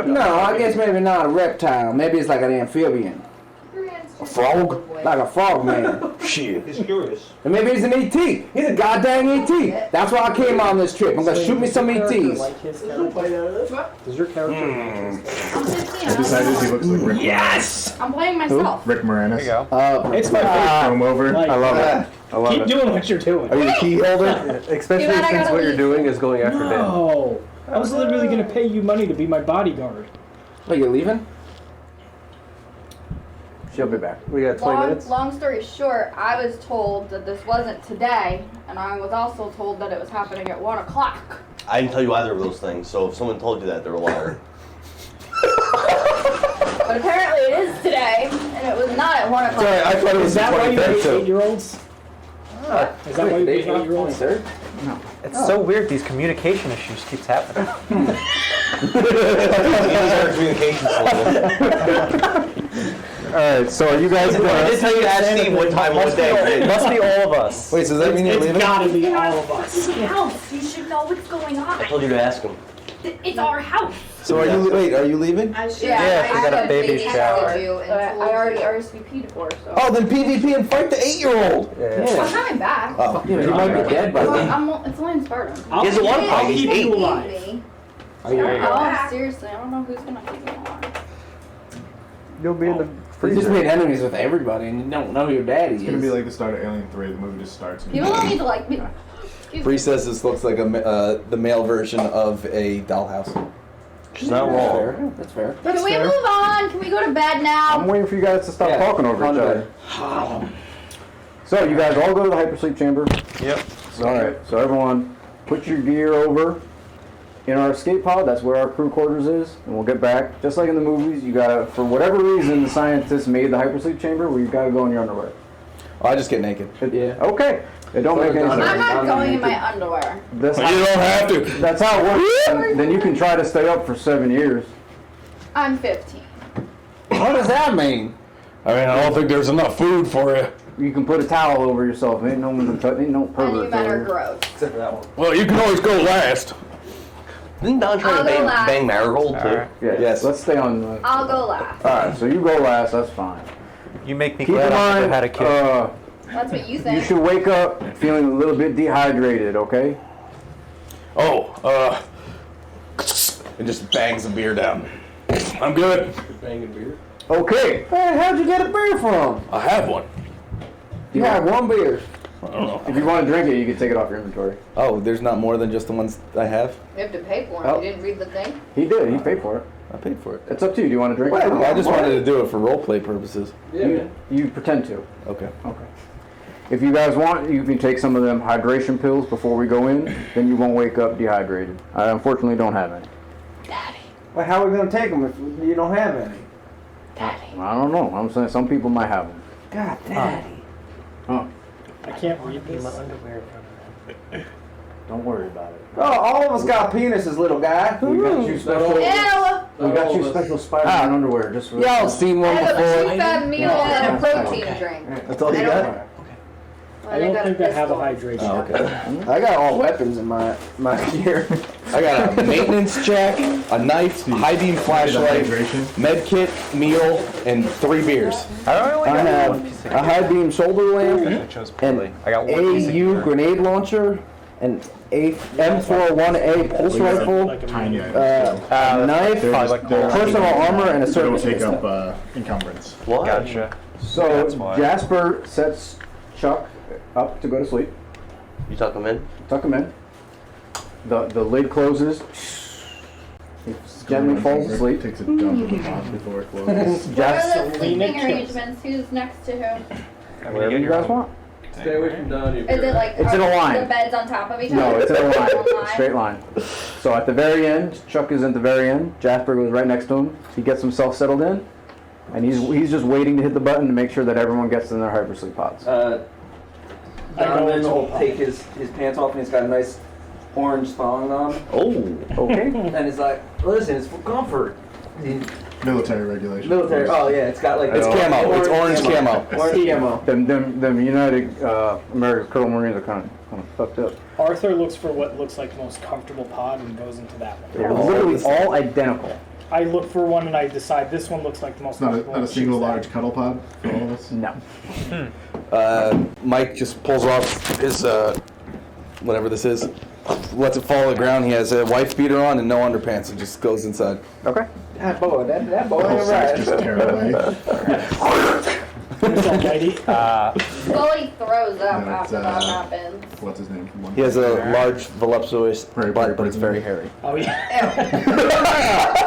No, I guess maybe not a reptile. Maybe it's like an amphibian. A frog? Like a frog man. Shit. He's curious. And maybe he's an ET. He's a goddamn ET. That's why I came on this trip. I'm gonna shoot me some ETs. Does your character? I'm 15. I decided he looks like Rick. Yes! I'm playing myself. Rick Moranis. There you go. It's my Comb over. Like, I love it. I love Keep it. doing what you're doing. Are you the key holder? Especially Too bad I since gotta what you're leave. doing is going after Dan. No. I was literally going to pay you money to be my bodyguard. Wait, you're leaving? She'll be back. We got 20 minutes. Long story short, I was told that this wasn't today, and I was also told that it was happening at 1 o'clock. I didn't tell you either of those things, so if someone told you that, they're a liar. But apparently it is today, and it was not at 1 o'clock. Sorry, I thought it was Is the that why you 23rd hate too. 8-year-olds? Is that why you hate 8-year-olds? It's so weird. These communication issues keeps happening. Communication Alright, so are you guys I gonna... did tell you to ask Steve what time, what day. It must be all of us. Wait, so does that mean you're It's leaving? gotta be all of us. House, you should know what's going on. I told you to ask him. It's our house. So are you? Wait, are you leaving? I she got a baby shower. I already RSVP'd for, so. Oh, then PvP and fight the 8-year-old. I'm coming back. Oh, He might be dead by then. It's only in Sparta. He doesn't want to fight. He's 8. Oh, seriously, I don't know who's gonna keep me alive. You'll be in the You freezer. just made enemies with everybody, and you don't know who your daddy It's is. gonna be like the start of Alien 3. The movie just starts. And People don't need to like me. Bree says this looks like the male version of a dollhouse. She's not wrong. Fair. That's fair. Can we move on? Can we go to bed now? I'm waiting for you guys to stop talking over each other. So you guys all go to the hypersleep chamber. Yep. Alright, so everyone put your gear over in our escape pod. That's where our crew quarters is, and we'll get back. Just like in the movies, you gotta, for whatever reason, the scientists made the hypersleep chamber where you gotta go in your underwear. Oh, I just get naked. Yeah. Okay. It don't make any sense. I'm not going in my underwear. That's You don't have to. That's how it works. And then you can try to stay up for 7 years. I'm 15. What does that mean? I mean, I don't think there's enough food for you. You can put a towel over yourself. Ain't no And you pervert. men are there. gross. Except for that one. Well, you can always go last. Didn't Don try I'll to go last. bang Marigold too? Alright. Yeah. Yes. Let's stay on. I'll go last. All right. So you go last. That's fine. You make me Keep in glad I mind, had a kid. That's what you you think. should wake up feeling a little bit dehydrated. Okay. Oh, It just bangs the beer down. I'm good. Banging beer. Okay. Hey, how'd you get a beer from? I have one. You had one beer. I don't know. If you want to drink it, you can take it off your inventory. Oh, there's not more than just the ones I have? You have to pay for it. Oh. You didn't read the thing? He did. He paid for it. I paid for it. It's up to you. Do you want to drink it? I just wanted to do it for roleplay purposes. Yeah. You pretend to. Okay. Okay. If you guys want, you can take some of them hydration pills before we go in. Then you won't wake up dehydrated. I unfortunately don't have any. Well, how are we going to take them if you don't have any? I don't know. I'm saying some people might have them. God, Daddy. Huh. I can't read this. Don't worry about it. Oh, all of us got penises, little guy. We got you special. Ew! We got you special Spider-Man underwear just for. Y'all seen one I have a before? two-fat meal and a protein drink. That's all you got? I don't think I have a hydration. Oh, okay. I got all weapons in my gear. I got a maintenance jack, a knife, a high beam flashlight, med kit, meal, and 3 beers. I have a high beam shoulder lamp, an I got one piece of AU grenade launcher, an M401A pulse rifle, Tiny items. a knife, personal armor, and a They don't service take pistol. up encumbrance. What? Gotcha. So That's why. Jasper sets Chuck up to go to sleep. You tuck him in? Tuck him in. The lid closes. He gently falls asleep. Takes a dump of the pot before it closes. What are the sleeping arrangements? Who's next to who? Whatever you guys want. Stay away from Don. Is it like It's in a line. the beds on top of each No, other? it's in a One line. Straight line. So at the very end, Chuck is at the very end. Jasper goes right next to him. He gets himself settled in. And he's just waiting to hit the button to make sure that everyone gets in their hypersleep pods. Donovan will take his pants off and he's got a nice orange thong on. Oh. Okay. And he's like, listen, it's for comfort. Military regulation. Military. Oh yeah, it's got like It's camo. It's orange camo. Orange camo. Them United American Colonel Marines are kind of fucked up. Arthur looks for what looks like the most comfortable pod and goes into that one. They're literally all identical. I look for one and I decide this one looks like the most It's not comfortable. a single large cuddle pod for all of us. No. Mike just pulls off his, whatever this is, lets it fall to the ground. He has a wife beater on and no underpants and just goes inside. Okay. That boy, that boy The whole ain't site's right. just tear away. Scully throws up No, it's, after that happens. What's his name? From one He has a large, voluptuous butt, but it's very hairy. Oh yeah.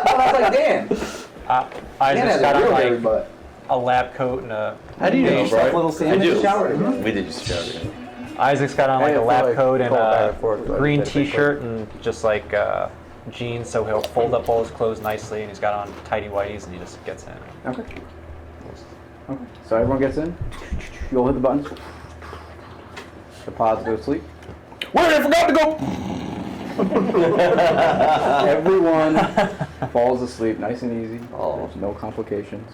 Well, I was like, Dan. I Dan just has got a real on hairy like butt. a lab coat and a. How do you know, Yourself a bro? little sandwich shower together. We did just shower together. Isaac's got on like Hey, a I feel lab like coat and going back a and forth, but green that's pretty T-shirt and just like jeans, so he'll fold up all his clothes nicely, and he's got on tidy whities, and he just gets in. Okay. Okay. So everyone gets in. You'll hit the buttons. The pods go to sleep. Wait, I forgot to go. Everyone falls asleep nice and easy. There's no complications.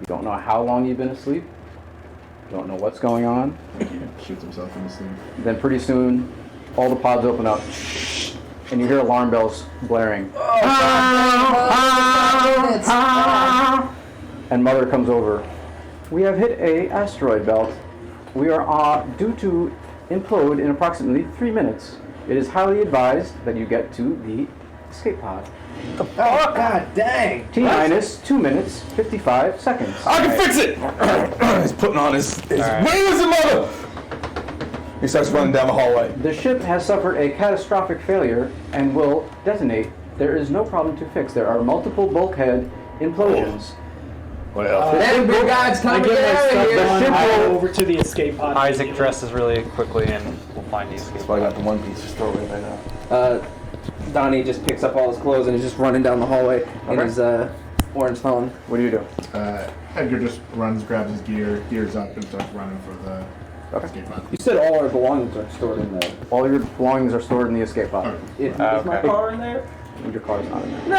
You don't know how long you've been asleep. You don't know what's going on. Shoots himself in the sleep. Then pretty soon, all the pods open up. and you hear alarm bells blaring. And Mother comes over. We have hit a asteroid belt. We are due to implode in approximately 3 minutes. It is highly advised that you get to the escape pod. The fuck? God dang. T-minus 2 minutes, 55 seconds. I can fix it! He's putting on his right. where is the mother? He starts running down the hallway. The ship has suffered a catastrophic failure and will detonate. There is no problem to fix. There are multiple bulkhead implosions. Well, Then big guys, I time to get get my out of stuff here. done. ship I will- go over to the escape pod. Isaac dresses really quickly and we'll find the escape. I got the one piece. Just throw it right now. Donnie just picks up all his clothes and is just running down the hallway in his orange phone. What do you do? Edgar just runs, grabs his gears up, and starts running for the escape pod. You said all our belongings are stored in there. All your belongings are stored in the escape pod. Is my okay. car in there? Your car is not in there. No!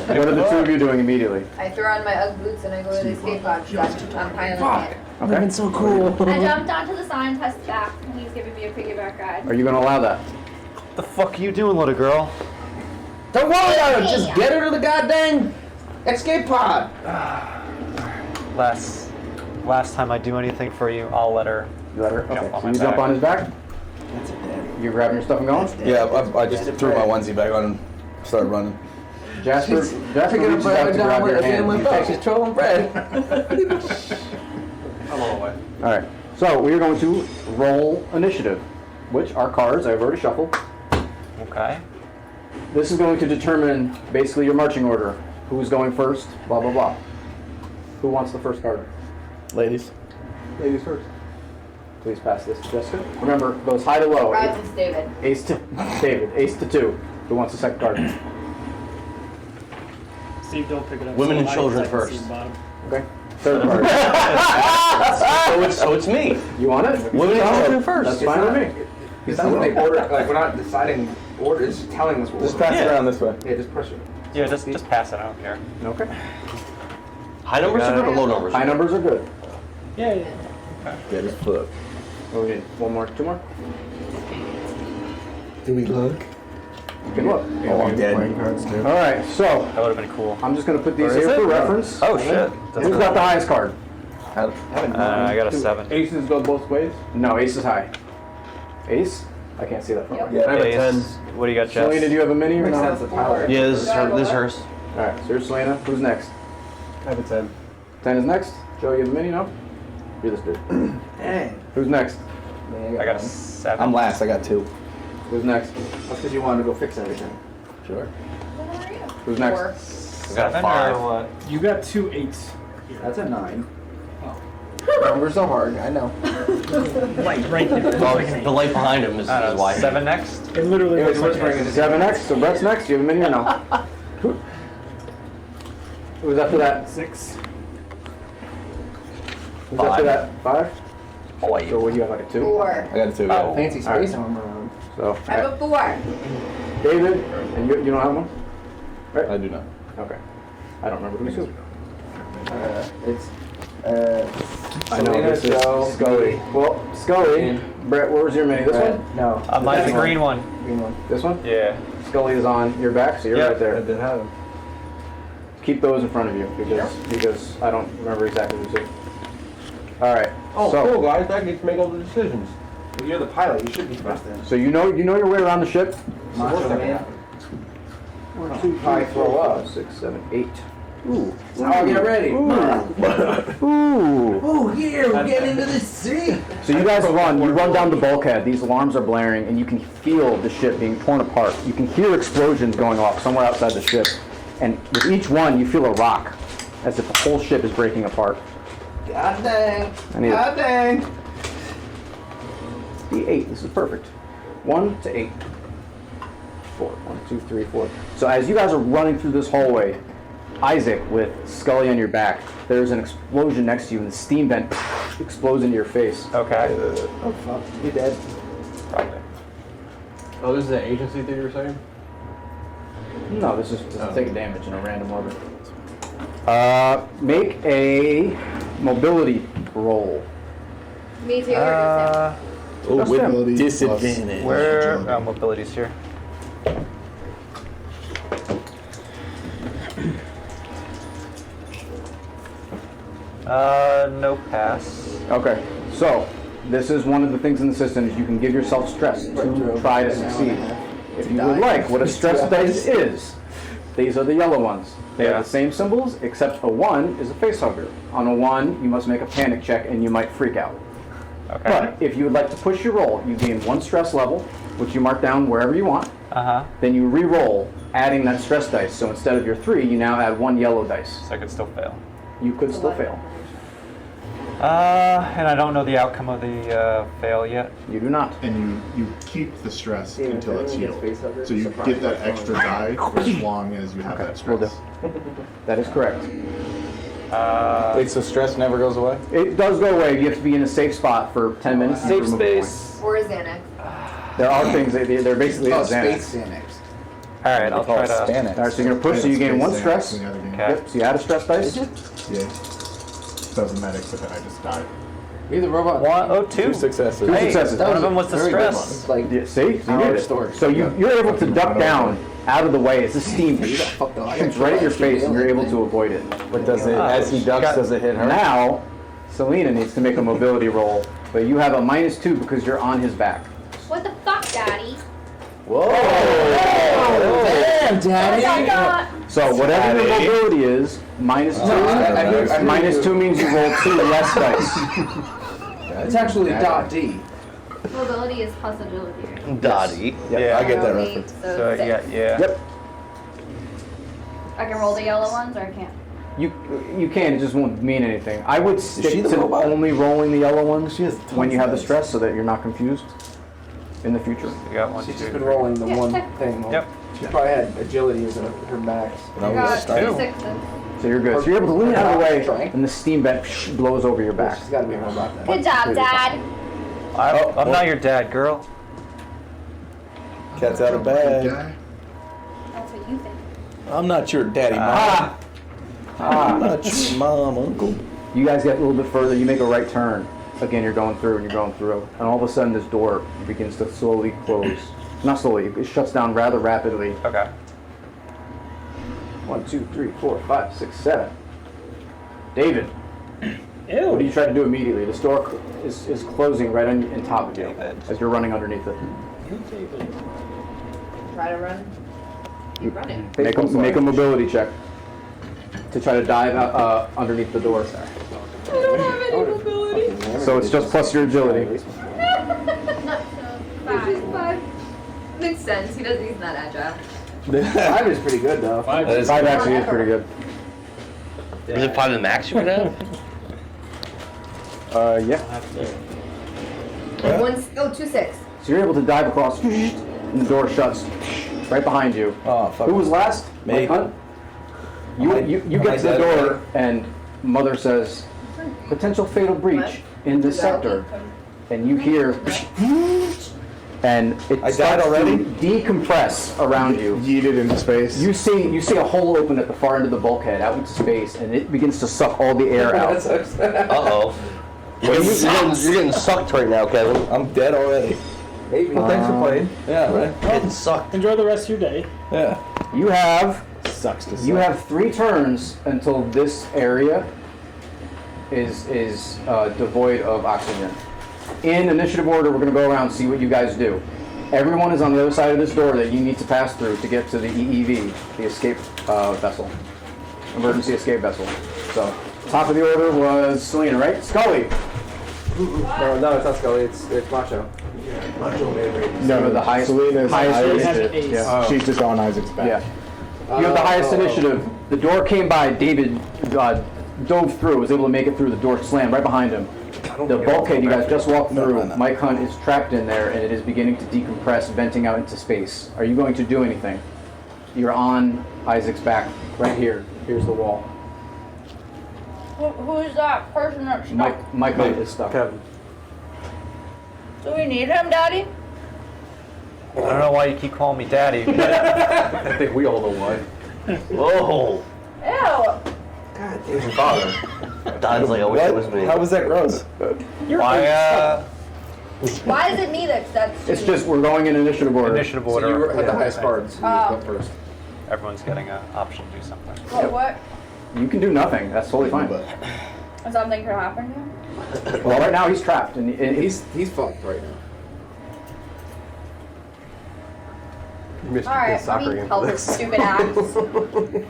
What are the two of you doing immediately? I throw on my Ugg boots and I go to the escape pod. I'm piloting it. Okay. so cool. I jumped onto the scientist's back and he's giving me a piggyback ride. Are you going to allow that? What the fuck are you doing, little girl? Don't worry about it. Just get her to the goddamn escape pod. Last time I do anything for you, I'll let her. You let her? Okay. Jump on So my you jump back. on his back? You're grabbing your stuff and going? Yeah, I just threw my onesie back on and started running. Jasper reaches out to grab your hand. She's trolling bread. I'm all the way. Alright, so we are going to roll initiative, which are cards I've already shuffled. Okay. This is going to determine basically your marching order. Who's going first, blah, blah, blah. Who wants the first card? Ladies. Ladies first. Please pass this to Jessica. Remember, goes high to low. Rise, it's David. Ace to David. Ace to 2. Who wants the second card? Steve, don't pick it up. Women so and high, children 'cause I can see first. the bottom. Okay. Third card. So it's me. You want it? Women and children first. That's fine with me. It's not when they order, like we're not deciding order, it's just telling us what Just we're pass it around this way. Yeah, just push it. Yeah, just pass it. I don't care. Okay. High numbers are good or low numbers? High numbers are good. Yeah, yeah. Get his foot. What do we need? One more? 2 more? Do we look? You can look. Oh, I'm dead. Playing cards too. Alright, so That would have been cool. I'm just going to put these Where is here it? for reference. Oh shit. Who's got the highest card? I got a 7. Aces go both ways? No, ace is high. Ace? I can't see that from Yep. here. Yeah, I have a 10. Ace. What do you got, Selena, do Jess? you have a mini or Makes no? sense with power. Yeah, this is hers. Alright, so here's Selena. Who's next? I have a 10. 10 is next. Joe, you have a mini? No? You're this dude. Dang. Who's next? Man, I got a one. 7. I'm last. I got 2. Who's next? That's because you wanted to go fix everything. Sure. What are you? Who's next? 4. You got a 5 or what? You got 2 8s. That's a 9. Numbers are hard, I know. Like right there. Well, the light behind him is I don't know. why. 7 next. It literally It was looks like whispering in his 7 next. So Brett's next. You have a mini or no? Who's after that? 6. Who's after that? 5? Oh, So wait. what do you have, like a 2? 4. I got a 2. Yeah. Fancy space armor on. So, I have a 4. David, and you don't have one? I do not. Okay. I don't remember who's who. It's I know Selena, this is Joe, Scully. Well, Scully, and Brett, where was your mini? This Brett. one? No. Mine's the green one. Green one. This one? Yeah. Scully is on your back, so you're Yep. right I there. did have him. Keep those in front of you because I don't remember exactly who's who. All right. Oh, so, cool, guys. I get to make all the decisions. You're the pilot, you should be first then. So you know your way around the ship. Macho man. 1, 2, 3, 4, 5, 6, 7, 8. Ooh. I'll get ready. Ooh. Oh, here, we're getting into the sea. So you guys run. You run down the bulkhead. These alarms are blaring, and you can feel the ship being torn apart. You can hear explosions going off somewhere outside the ship, and with each one, you feel a rock, as if the whole ship is breaking apart. God dang. I need God dang. D8. This is perfect. 1 to 8. 4. 1, 2, 3, 4. So as you guys are running through this hallway, Isaac, with Scully on your back, there's an explosion next to you, and the steam vent explodes into your face. Okay. Oh, fuck. You're dead. Probably. Oh, this is the agency thing you were saying? No, this is just taking damage in a random orbit. Make a mobility roll. Me too. Oh, with Ability disadvantage. Where? Mobility's here. No pass. Okay, so this is one of the things in the system is you can give yourself stress to try to succeed. If you would like, what a stress dice is, these are the yellow ones. They have the same symbols, except a 1 is a face hugger. On a 1, you must make a panic check and you might freak out. Okay. But if you would like to push your roll, you gain 1 stress level, which you mark down wherever you want. Then you re-roll, adding that stress dice. So instead of your 3, you now add 1 yellow dice. So I could still fail. You could still fail. And I don't know the outcome of the fail yet. You do not. And you keep the stress until it's healed. So you get that extra die for as long as you have that stress. That is correct. Wait, so stress never goes away? It does go away. You have to be in a safe spot for 10 minutes. Safe space. Or a Xanax. There are things, they're basically Space Xanax. Xanax. Alright, I'll try to... Alright, so you're going to push, so you gain 1 stress. Okay. Yep, so you add a stress dice. Yeah. Doesn't matter, but then I just died. Be the robot. 2 successes. 2 successes. One of them was the stress. Like, Yeah, see? So you did it. So you're able to duck down out of the way as the steam shoots right at your face and you're able to avoid it. But does it, as he ducks, does it hit her? Now, Selena needs to make a mobility roll, but you have a -2 because you're on his back. What the fuck, Daddy? Whoa! damn, Daddy! So whatever your mobility is, -2. -2 means you roll 2 less dice. It's actually a dot D. Mobility is plus agility, right? Dottie. Yeah, I get that roll reference. 8, so So, 6. yeah. Yep. I can roll the yellow ones, or I can't. You can, it just won't mean anything. I would she stick the to robot? only rolling the yellow ones when you have the stress so that you're not confused in the future. You got 1, She's 2. just been rolling the one thing. Yep. She probably had agility as her max. I got start. 2 6s. So you're good. So you're able to lean out of the way and the steam vent blows over your back. She's got to be a robot then. Good job, Dad. I'm not your dad, girl. Cat's out of bag. That's what you think. I'm not your daddy, mom. I'm not your mom, uncle. You guys get a little bit further, you make a right turn. Again, you're going through and you're going through. And all of a sudden this door begins to slowly close. Not slowly, it shuts down rather rapidly. Okay. 1, 2, 3, 4, 5, 6, 7. David, Ew. what do you try to do immediately? This door is closing right on top of you David. as you're running underneath it. Try to run. Keep running. Make a mobility check to try to dive out, underneath the door. I don't have any mobility. So it's just plus your agility. Not so. 5. Makes sense. He's not agile. 5 is pretty good though. 5 5 actually is pretty good. Is it 5 the max you would have? Yeah. 2 6. So you're able to dive across, and the door shuts right behind you. Oh, fuck. Who was last? Me. Mike Hunt? You get to the door, and Mother says, potential fatal breach in this sector. And you hear, and it I died starts already? to decompress around you. Yeeted into space. You see a hole open at the far end of the bulkhead out into space, and it begins to suck all the air out. Uh-oh. You're getting sucked right now, Kevin. I'm dead already. Maybe. Well, thanks for playing. Yeah, right. Getting sucked. Enjoy the rest of your day. Yeah. You have Sucks to suck. You have 3 turns until this area is devoid of oxygen. In initiative order, we're going to go around and see what you guys do. Everyone is on the other side of this door that you need to pass through to get to the EEV, the escape vessel, emergency escape vessel. So, top of the order was Selena, right? Scully. No, it's not Scully. It's Macho. No, the highest. Selena's highest highest. initiative. Yeah. She's just on Isaac's back. Yeah. You have the highest initiative. The door came by. David dove through, was able to make it through. The door slammed right behind him. The bulkhead you guys just walked through, Mike Hunt is trapped in there, and it is beginning to decompress, venting out into space. Are you going to do anything? You're on Isaac's back, right here. Here's the wall. Who is that person that's stuck? Mike Hunt is stuck. Kevin. Do we need him, Daddy? I don't know why you keep calling me daddy. I think we all know why. Whoa. Ew. God, it's your father. Don's like, I wish it was me. How was that gross? Why, Why is it me that's It's just we're going in initiative order. Initiative order. So you had the highest cards. So you Oh. go first. Everyone's getting an option to do something. What? You can do nothing. That's totally fine. Something could happen to him? Well, right now he's trapped, and He's fucked right now. You missed Alright, your let soccer me game help for his this. stupid ass.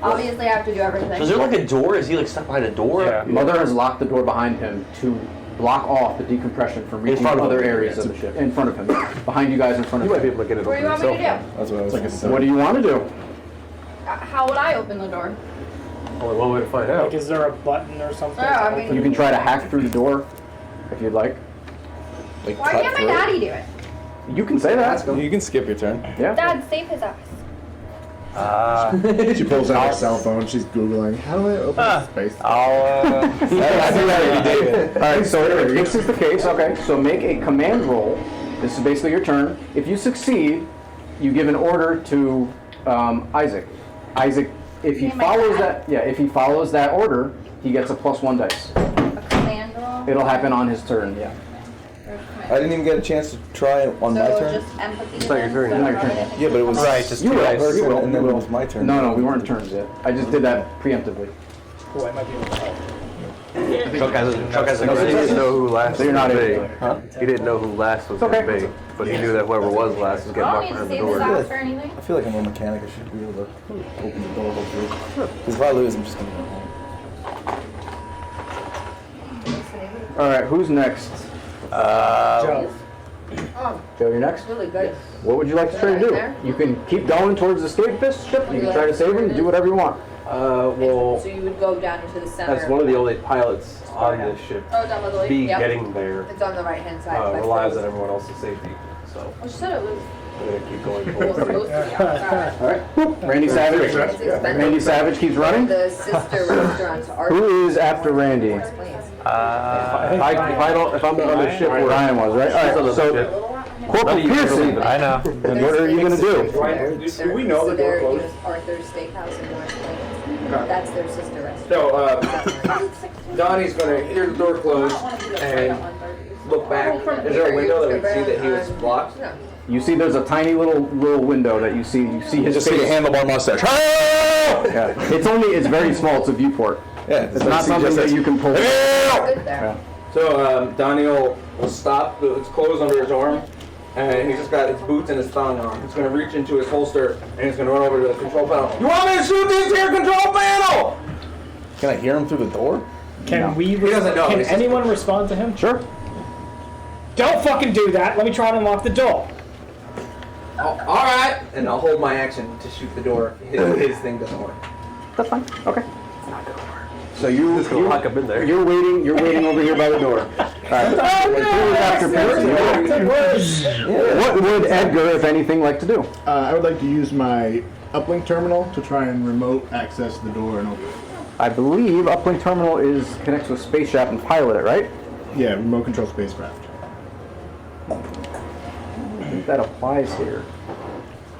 Obviously, I have to do everything. So is there like a door? Is he like stuck behind a door? Yeah. Mother has locked the door behind him to block off the decompression from reaching front of other him. areas of the ship. In front of him. Behind you guys in front of You might be him. able to get it What do you open want me to yourself. do? That's what I was like. What do you want to do? How would I open the door? Only one way to find out. Like, is there a button or something? Yeah, I to mean- open You can try to hack through the door if you'd like. Like Why cut can't my through it. daddy do it? You can say that. You can skip your turn. Yeah. Dad, save his ass. She pulls out her cell phone. She's googling. How do I open this space? I'll. I think I already did. All right. So if this is the case, okay. So make a command roll. This is basically your turn. If you succeed, you give an order to Isaac. Isaac, if he You mean my follows dad? if he follows that order, he gets a +1 dice. A command roll? It'll happen on his turn. Yeah. I didn't even get a chance to try it on my So turn. just empathy. It's not your turn. then? Not your turn. Yeah, but it was Right, just You two will. dice. You will. and then it was my turn. No, we weren't turns yet. I just did that preemptively. Oh, I might be able to help. Chuck has a No, he didn't know who last So you're was not going able to to. be. He didn't know who last was Okay. going to be, but he knew that whoever was last was I getting don't locked need to behind the save his door. ass for anything. I feel like I'm a mechanic. I should be able to open the door hopefully. Because if I lose, I'm just gonna go home. All right. Who's next? Joe. Oh, Joe, you're next. really good. What would you like to try to do? You can keep going towards the escapist ship. You can try to save him. Do whatever you want. Well, So you would go down into the center. as one of the only pilots on this ship, Oh, down by the lake? be Yep. getting there It's on the right hand side. relies on everyone else's safety. So Well, she said it was we're going to keep going supposed to forward. be outside. All right. Randy Savage. It's expensive. Randy Savage keeps running. The sister restaurant to Arby's. Who is after Randy? If I'm not on the ship, where Ryan was, right? All right. So Corporal Pearson, I know. what are you going to do? Do we know the door There closed? is Arthur's Steakhouse in North Plains. That's their sister restaurant. So, Donnie's gonna hear the door close and look back. Is there a window that we see that he was blocked? No. You see, there's a tiny little window that you see. You see his Just see a face. handlebar mustache. Yeah. It's very small. It's a viewport. Yeah, It's not something that you can pull. Good there. So, Donnie will stop, it's closed under his arm, and he's just got his boots and his thong on. He's gonna reach into his holster, and he's gonna run over to the control panel. You want me to shoot the entire control panel? Can I hear him through the door? Can we? He doesn't know. Can He's just- anyone respond to him? Sure. Don't fucking do that. Let me try and unlock the door. Oh, all right. And I'll hold my action to shoot the door. His thing doesn't work. That's fine. Okay. So you're lock him in there. You're waiting over here by the door. All right. Who is after Pearson? What would Edgar, if anything, like to do? I would like to use my uplink terminal to try and remote access the door and open it. I believe Uplink Terminal connects with Space Shop and pilot it, right? Yeah, remote control spacecraft. I think that applies here.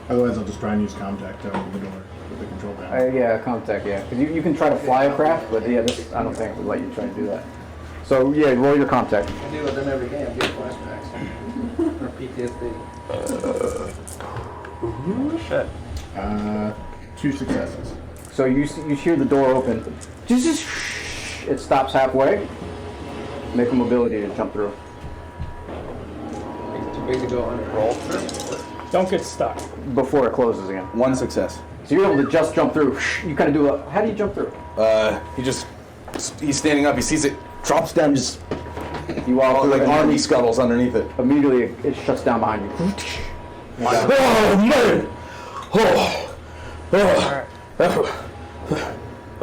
Otherwise, I'll just try and use contact to open the door with the control panel. Yeah, contact, yeah. Because you can try to fly a craft, but yeah, I don't think we'll let you try to do that. So yeah, roll your contact. I deal with them every day. I get flashbacks. Or PTSD. Shit. 2 successes. So you hear the door open. Just it stops halfway. Make a mobility to jump through. Too big to go under. Roll. Don't get stuck. Before it closes again. 1 success. So you're able to just jump through. You kind of do how do you jump through? He's standing up. He sees it, drops down, just You walk through like and army scuttles underneath it. immediately it shuts down behind you.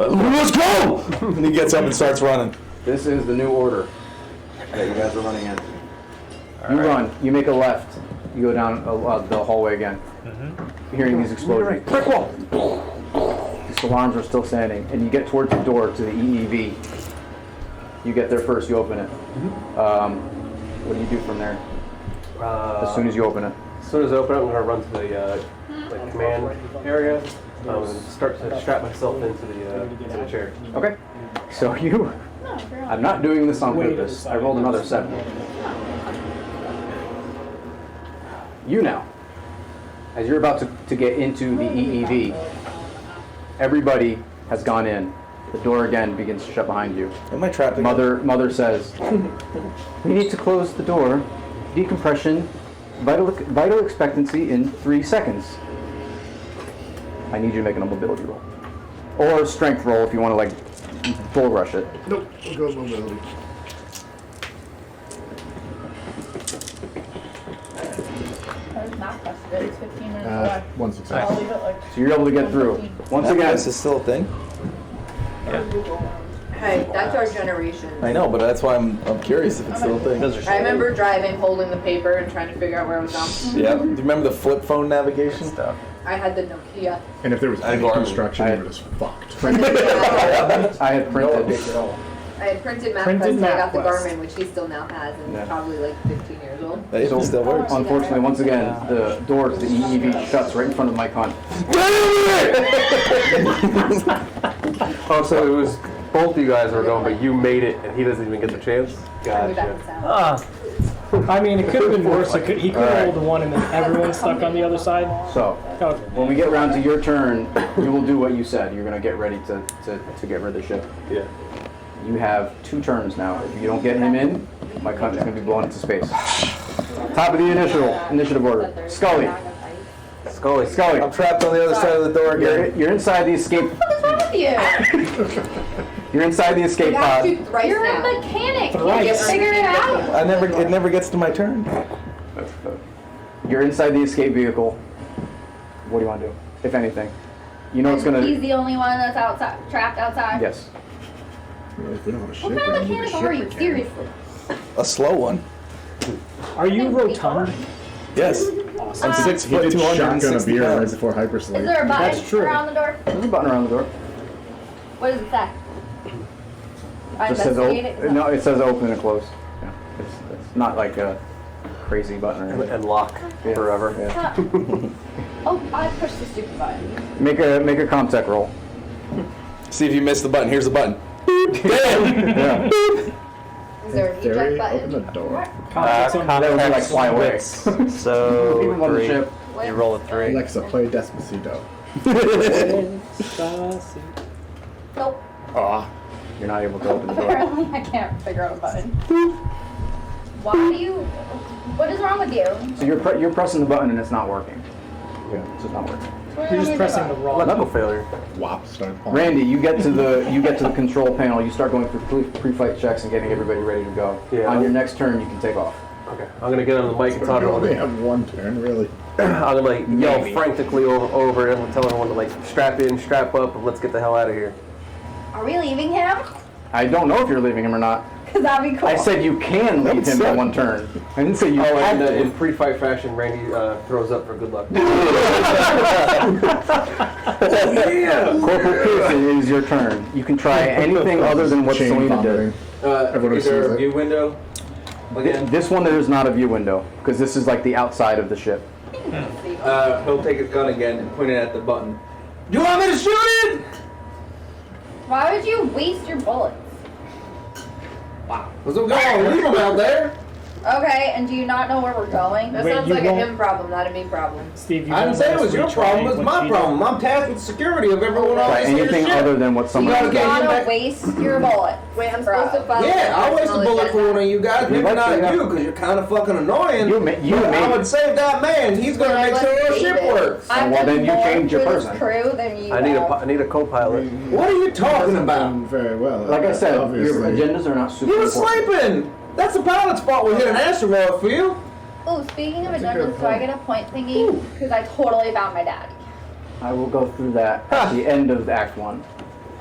Oh man! Let's go! And he gets up and starts running. This is the new order that you guys are running in. You run. You make a left. You go down the hallway again. Hearing these explosions. Brick wall! These alarms are still standing. And you get towards the door to the EEV. You get there first. You open it. What do you do from there? As soon as you open it. As soon as I open up, I'm going to run to the command area and start to strap myself into the chair. Okay. So I'm not doing this on purpose. I rolled another 7. You now, as you're about to get into the EEV, everybody has gone in. The door again begins to shut behind you. Am I trapped again? Mother says, we need to close the door. Decompression, vital expectancy in 3 seconds. I need you to make an mobility roll. Or a strength roll if you want to, like, bull rush it. Nope, we'll go with mobility. It's 15 minutes away. 1 success. I'll leave it like. So you're able to get through. Once again, this is still a thing. Hey, that's our generation. I know, but that's why I'm curious if it's still a thing. I remember driving, holding the paper, and trying to figure out where I was going. Yeah. Do you remember the flip phone navigation stuff? I had the Nokia. And if there was any construction, you were just fucked. I had printed. I had printed MapQuest, Printed and I got the MapQuest. Garmin, which he still now has, and Yeah. probably like 15 years old. So, still works. Unfortunately, once again, the door to the EEV shuts right in front of Mike Hunt. Oh, so it was both you guys were going, but you made it, and he doesn't even get the chance? Gotcha. I mean, it could have been worse. He could have rolled the one and then everyone stuck on the other side. So, when we get around to your turn, you will do what you said. You're going to get ready to get rid of the ship. Yeah. You have 2 turns now. If you don't get him in, Mike Hunt is going to be blown into space. Top of the initiative order. Scully. Scully. I'm trapped on the other side of the door again. You're inside the escape. What's wrong with you? You're inside the escape pod. You're a mechanic. You just figure it out. It never gets to my turn. You're inside the escape vehicle. What do you want to do, if anything? You know it's going He's to... the only one that's outside, trapped outside. Yes. If we don't have a ship, What we kind of don't need a mechanic ship are you? mechanic. Seriously. A slow one. Are you rotund? Yes. Awesome. I'm 6 He foot, did shotgun a 260 beer right pounds. before hypersleep. Is there a button That's true. around the door? There's a button around the door. What does it say? I Just says investigate it? no, it says open and close. Yeah. It's not like a crazy button or anything. And lock forever. Yeah. Oh, I pushed the stupid button. Make a comtech roll. See if you missed the button. Here's the button. Yeah. Is there an Gary, eject open button? the door. That would be like fly away. So Even on the 3. ship. You roll a 3. Alexa, play Despacito. Nope. Aw. You're not able to open the door. Apparently, I can't figure out a button. Why do you? What is wrong with you? So you're pressing the button and it's not working. Yeah, it's just not working. You're just pressing the wrong. Knuckle failure. WAP started playing. Randy, you get to the control panel. You start going through pre-flight checks and getting everybody ready to go. Yeah. On your next turn, you can take off. Okay. I'm gonna get on the mic and talk We to only him. have 1 turn, really. I'm gonna like yell Maybe. frantically over it and tell everyone to like strap in, strap up, and let's get the hell out of here. Are we leaving him? I don't know if you're leaving him or not. Cause that'd be cool. I said you can leave him for 1 turn. I didn't say you Oh, had and to. in pre-fight fashion, Randy throws up for good luck. Corporal Pearson, it is your turn. You can try anything other than what Chain Selena vomiting. did. Everyone Is there sees a it. view window? Again? This one there is not a view window because this is like the outside of the ship. He'll take his gun again and point it at the button. You want me to shoot it? Why would you waste your bullets? Let's go. Leave him out there. Okay, and do you not know where we're going? That Wait, sounds you like a won't- him problem, not a me problem. Steve, you I didn't won't say it let was us your retry problem. It's what my you problem. did. I'm tasked with security of everyone on Try this here anything ship. other than what You someone gotta else get does. him gotta back. waste your bullet. Wait, I'm supposed to follow. Yeah, I'll waste a bullet for one of you guys. Maybe like not to, you, because you're kind of fucking annoying. You But I would save that man. He's going to make sure our ship works. I've well, done then you more change your for this person. crew than you I have. need a co-pilot. What are you talking about? Done very well. Like I said, your obviously. agendas are not super He was important. sleeping. That's the pilot's fault. We hit an asteroid field. Oh, speaking of That's a good agendas, do I point. get a point thingy? Because I totally found my daddy. I will go through that at the end of Act 1.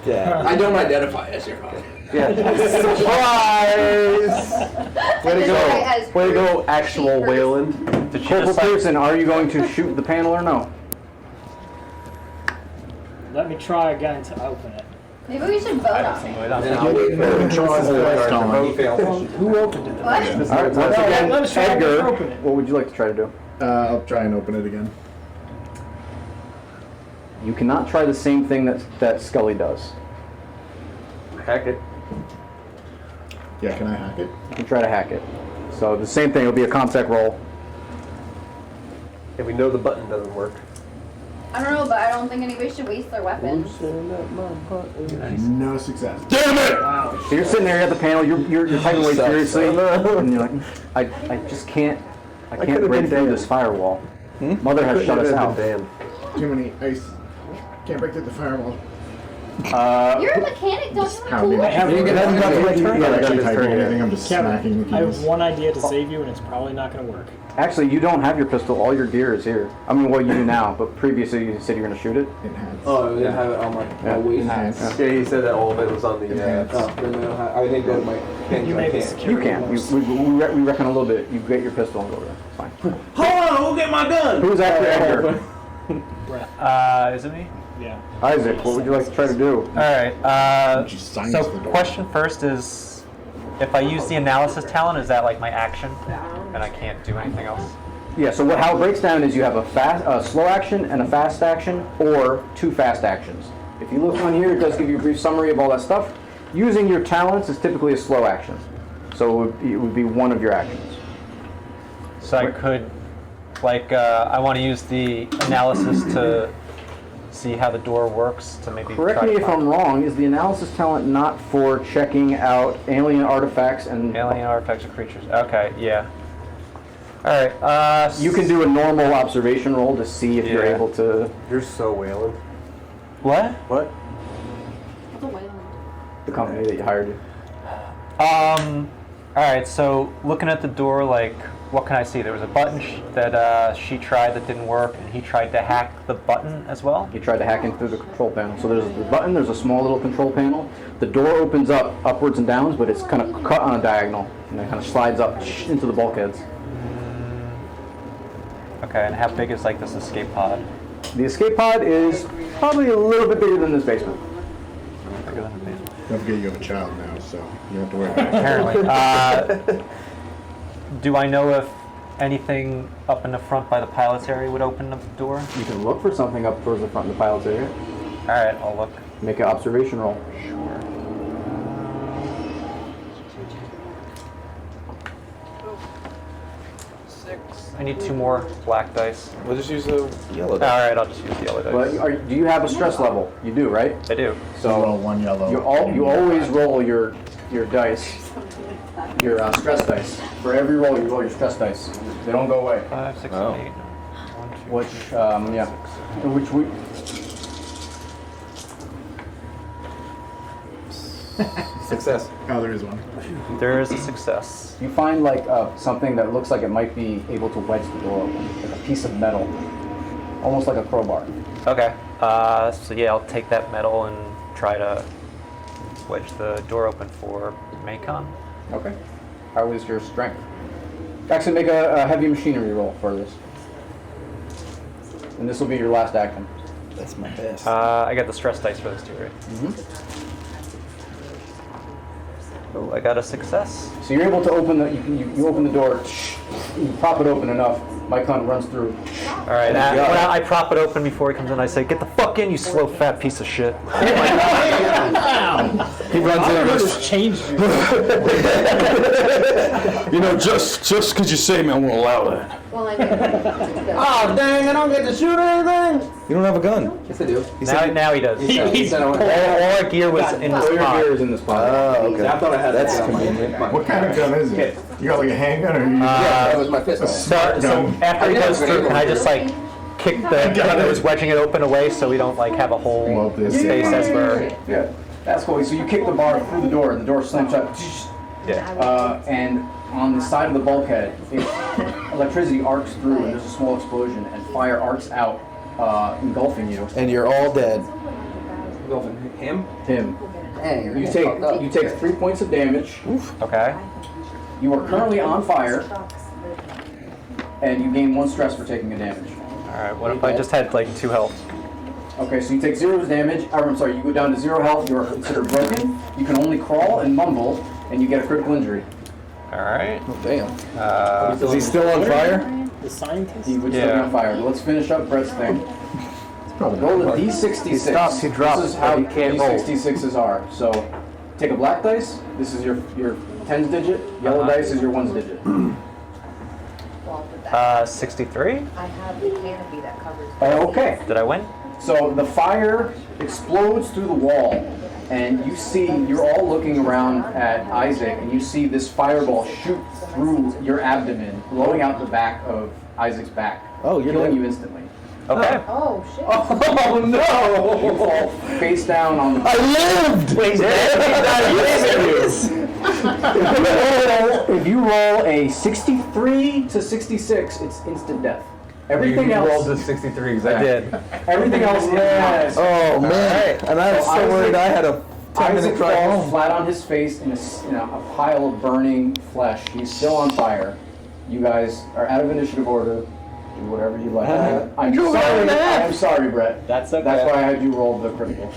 Yeah. I don't identify as your father. Yeah. Surprise! Way to go. Way to go, actual Wayland. Did she Corporal just like, Pearson, are you going to shoot the panel or no? Let me try again to open it. Maybe we should vote on it. Who opened it? What? All right, once again, let us try to Edgar, open it. what would you like to try to do? I'll try and open it again. You cannot try the same thing that Scully does. Hack it. Yeah, can I hack it? You can try to hack it. So the same thing, it'll be a contact roll. And we know the button doesn't work. I don't know, but I don't think anybody should waste their weapons. No success. Damn it! Wow. So you're sitting there at the panel, you're typing away furiously, and you're like, I just can't, I can't break through this firewall. Mother has shut us out. Too many ice. Can't break through the firewall. You're a mechanic, don't you want to I haven't actually typing anything. I'm just smacking the I keys. have one idea to save you, and it's probably not going to work. Actually, you don't have your pistol. All your gear is here. I mean, well, you do now, but previously you said you were going to shoot it. Enhance. Oh, they didn't have it on my waist. Yeah, he said that all of it was on the. Then they don't have, I think that my pins. You made this. You can. We reckon a little bit. You get your pistol and go over there. It's fine. Hold on, we'll get my gun. Who's after Edgar? Is it me? Yeah. Isaac, what would you like to try to do? Alright, so question first is, if I use the analysis talent, is that like my action? And I can't do anything else? Yeah, so how it breaks down is you have a slow action and a fast action, or 2 fast actions. If you look on here, it does give you a brief summary of all that stuff. Using your talents is typically a slow action. So it would be one of your actions. So I could, like, I want to use the analysis to see how the door works to maybe Correct me if I'm wrong, is the analysis talent not for checking out alien artifacts and... Alien artifacts or creatures. Okay, yeah. Alright, you can do a normal observation roll to see if you're able to... You're so Wayland. What? What? The company that you hired you. Alright, so looking at the door, like, what can I see? There was a button that she tried that didn't work, and he tried to hack the button as well? He tried to hack in through the control panel. So there's the button, there's a small little control panel. The door opens up upwards and downs, but it's kind of cut on a diagonal, and it kind of slides up into the bulkheads. Okay, and how big is, like, this escape pod? The escape pod is probably a little bit bigger than this basement. Bigger than the basement. Don't forget you have a child now, so you don't have to worry about it. Apparently. Do I know if anything up in the front by the pilot's area would open the door? You can look for something up towards the front of the pilot's area. Alright, I'll look. Make an observation roll. Sure. I need 2 more black dice. We'll just use the yellow dice. Alright, I'll just use the yellow dice. Well, do you have a stress level? You do, right? I do. So roll 1 yellow. You always roll your dice, your stress dice. For every roll, you roll your stress dice. They don't go away. 5, 6, Oh. and 8. 1, 2, Which, yeah. Which we... Success. Oh, there is one. There is a success. You find like something that looks like it might be able to wedge the door open, like a piece of metal, almost like a crowbar. Okay. So yeah, I'll take that metal and try to wedge the door open for Macon. Okay. How is your strength? Actually, make a heavy machinery roll for this. And this will be your last action. That's my best. I got the stress dice for this too, right? Mm-hmm. Oh, I got a success. So you're able to open the, you open the door, you prop it open enough, my cunt runs through. Alright, when I prop it open before he comes in, I say, "Get the fuck in, you slow fat piece of shit." He runs in and just changed you. You know, just because you say me, I won't allow that. Well, I mean, Oh, dang, I don't get to shoot anything. You don't have a gun. Yes, I do. Now he does. He said all our gear was in this All your pod. gear is in this pod. Oh, okay. I thought I had That's that. convenient. What kind of gun is it? You got like a handgun or you That was my pistol. So after he goes through, can I just like kick the thing that was wedging it open away so we don't like have a whole Love this. space as we're... Yeah, that's cool. So you kick the bar through the door, and the door slams shut. Yeah. And on the side of the bulkhead, electricity arcs through, and there's a small explosion, and fire arcs out, engulfing you. And you're all dead. Him? Him. Dang, You take 3 points of damage. Okay. You are currently on fire, and you gain 1 stress for taking a damage. Alright, what if I just had like 2 health? Okay, so you take 0 damage. I'm sorry, you go down to 0 health. You are considered broken. You can only crawl and mumble, and you get a critical injury. Alright. Oh, damn. Is he still on fire? The scientist? He would still be on fire. But let's finish up Brett's thing. Roll a D66. He stops, he drops, This is how but he can't roll. D66s are. So, take a black dice. This is your tens digit. Yellow dice is your ones digit. wall with that. 63. I have the canopy that covers. Okay. Did I win? So the fire explodes through the wall, and you're all looking around at Isaac, and you see this fireball shoot through your abdomen, blowing out the back of Isaac's back, killing you instantly. Okay. Oh shit. Oh no! You fall face down on the. I lived! Wait, he's If you roll a 63 to 66, it's instant death. Everything else. rolled a 63 exactly. I did. Everything else is not. Oh man! And I was so worried I had a 10-minute Isaac drive falls home. flat on his face in a pile of burning flesh. He's still on fire. You guys are out of initiative order. Do whatever you like. I'm sorry, Brett. That's okay. That's why I had you roll the critical.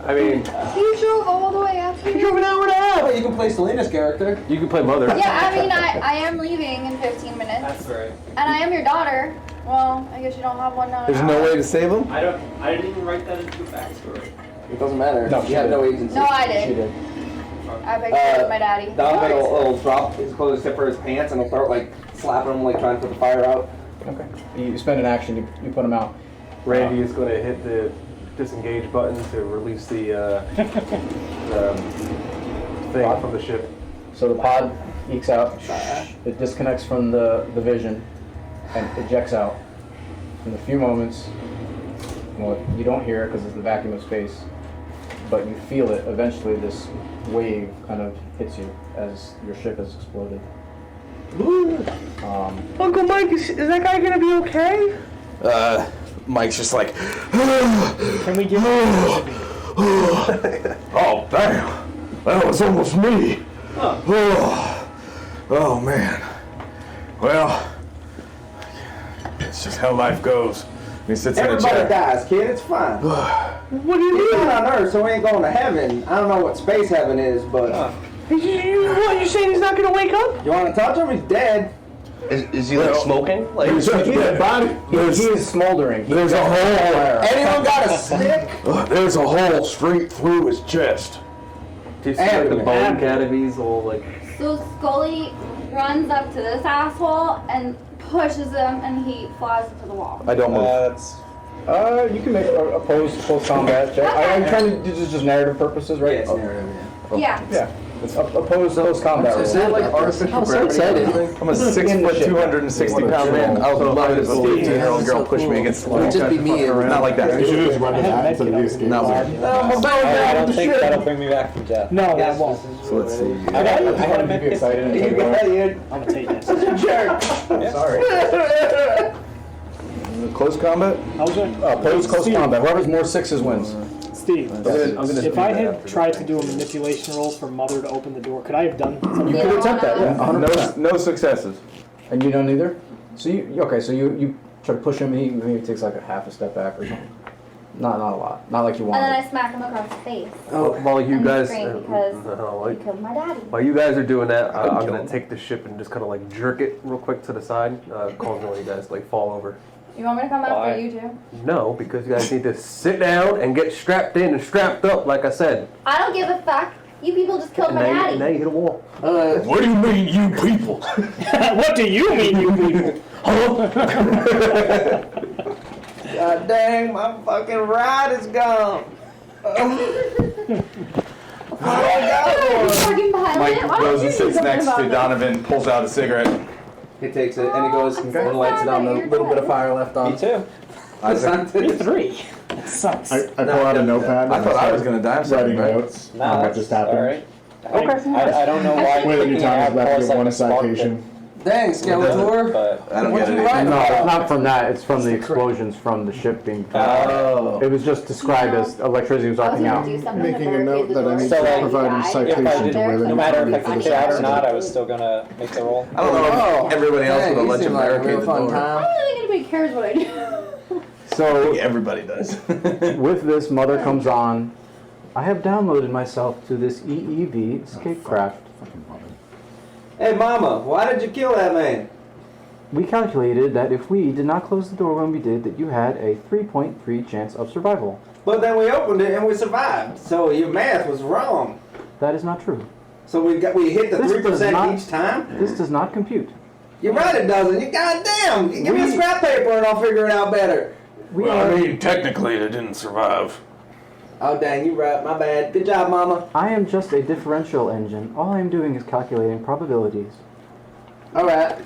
I mean, He drove all the way up here. an hour and a half. Oh, you can play Selena's character. You can play Mother. Yeah, I mean, I am leaving in 15 minutes. That's right. And I am your daughter. Well, I guess you don't have one now. There's no way to save him? I didn't even write that into the backstory. It doesn't matter. No, she had no agency. No, I did. She did. I picked it with my daddy. Donovan will drop his clothes except for his pants, and he'll start like slapping him, like trying to put the fire out. Okay. You spend an action. You put him out. Randy is going to hit the disengage button to release the thing from the ship. So the pod ekes out. It disconnects from the vision and ejects out. In a few moments, well, you don't hear it because it's the vacuum of space, but you feel it. Eventually, this wave kind of hits you as your ship has exploded. Uncle Mike, is that guy going to be okay? Mike's just like, Can we give Oh, damn. That was almost me. Oh, man. Well, it's just how life goes. He sits in a Everybody chair. dies, kid. It's fine. What do you He's mean? not on Earth, so we ain't going to heaven. I don't know what space heaven is, but What, you saying he's not going to wake up? you want to touch him? He's dead. Is he like smoking? Like He's a dead body. He is smoldering. There's a hole. Anyone got a stick? There's a hole straight through his chest. Just like the bone cavities all like. So Scully runs up to this asshole and pushes him, and he flies into the wall. I don't move. You can make a post combat check. I'm trying to do just narrative purposes, right? Yeah, it's narrative, Yeah. Yeah. It's opposed post combat. Is that like artificial gravity? I'm a 6 foot, 260 pound man. I would love it if a 15-year-old girl pushed me against the wall. It'd just be me. Not like that. You should just run to that instead of the escape. Not pod. weird. I don't think that'll bring me back from death. No, that won't. So let's see. I had a Be excited. And You take one. got it. I'm gonna take this. Sorry. Close combat? How's it? Opposed close combat. Whoever's more sixes wins. Steve, if I had tried to do a manipulation roll for Mother to open the door, could I have done something? You could attempt that, yeah. 100%. No successes. And you don't either? So you try to push him, he maybe takes like a half a step back or something. Not a lot. Not like you And then wanted. I smack him across the face. While you And guys, scream because no, he killed my daddy. while you guys are doing that, I'm gonna take the ship and just kind of like jerk it real quick to the side, causing one of you guys to like fall over. You want me to come after you too? No, because you guys need to sit down and get strapped in and strapped up, like I said. I don't give a fuck. You people just killed my And now daddy. you hit a wall. What do you mean, you people? What do you mean, you people? God dang, my fucking ride is gone. Fucking pilot. Mike Why don't goes you and do sits something next about to this? Donovan, pulls out a cigarette. He takes it and he goes I'm and so lights it on the sorry. little bit of fire left on. Me too. Isaac. Me three. That sucks. I pull out a notepad. I thought I was going to die. I'm sorry, writing right? notes No, on what that's just happened. all right. I don't know why Wait, you're your time is left to give one citation. Dang, Skeletor. but I don't get it. No, it's not from that. It's from the explosions from the ship being. Oh. It was just described as electricity was I was arcing gonna out. do something Making to a note barricade the that I door. need So, to like, provide a if I citation did, to where no they matter if I for kicked this it out or accident. not, I was still gonna make the roll. I don't know if everybody else would have let you barricade the I door. don't think anybody cares what I do. So Everybody does. with this, Mother comes on. I have downloaded myself to this EEV escape craft. Hey, Mama, why did you kill that man? We calculated that if we did not close the door when we did, that you had a 3.3 chance of survival. But then we opened it and we survived. So your math was wrong. That is not true. So we hit the This does 3% not- each time. This does not compute. You're right, it doesn't. You goddamn. Give me a scrap paper and I'll figure it out better. Well, I mean, technically, it didn't survive. Oh, dang, you right. My bad. Good job, Mama. I am just a differential engine. All I am doing is calculating probabilities. All right.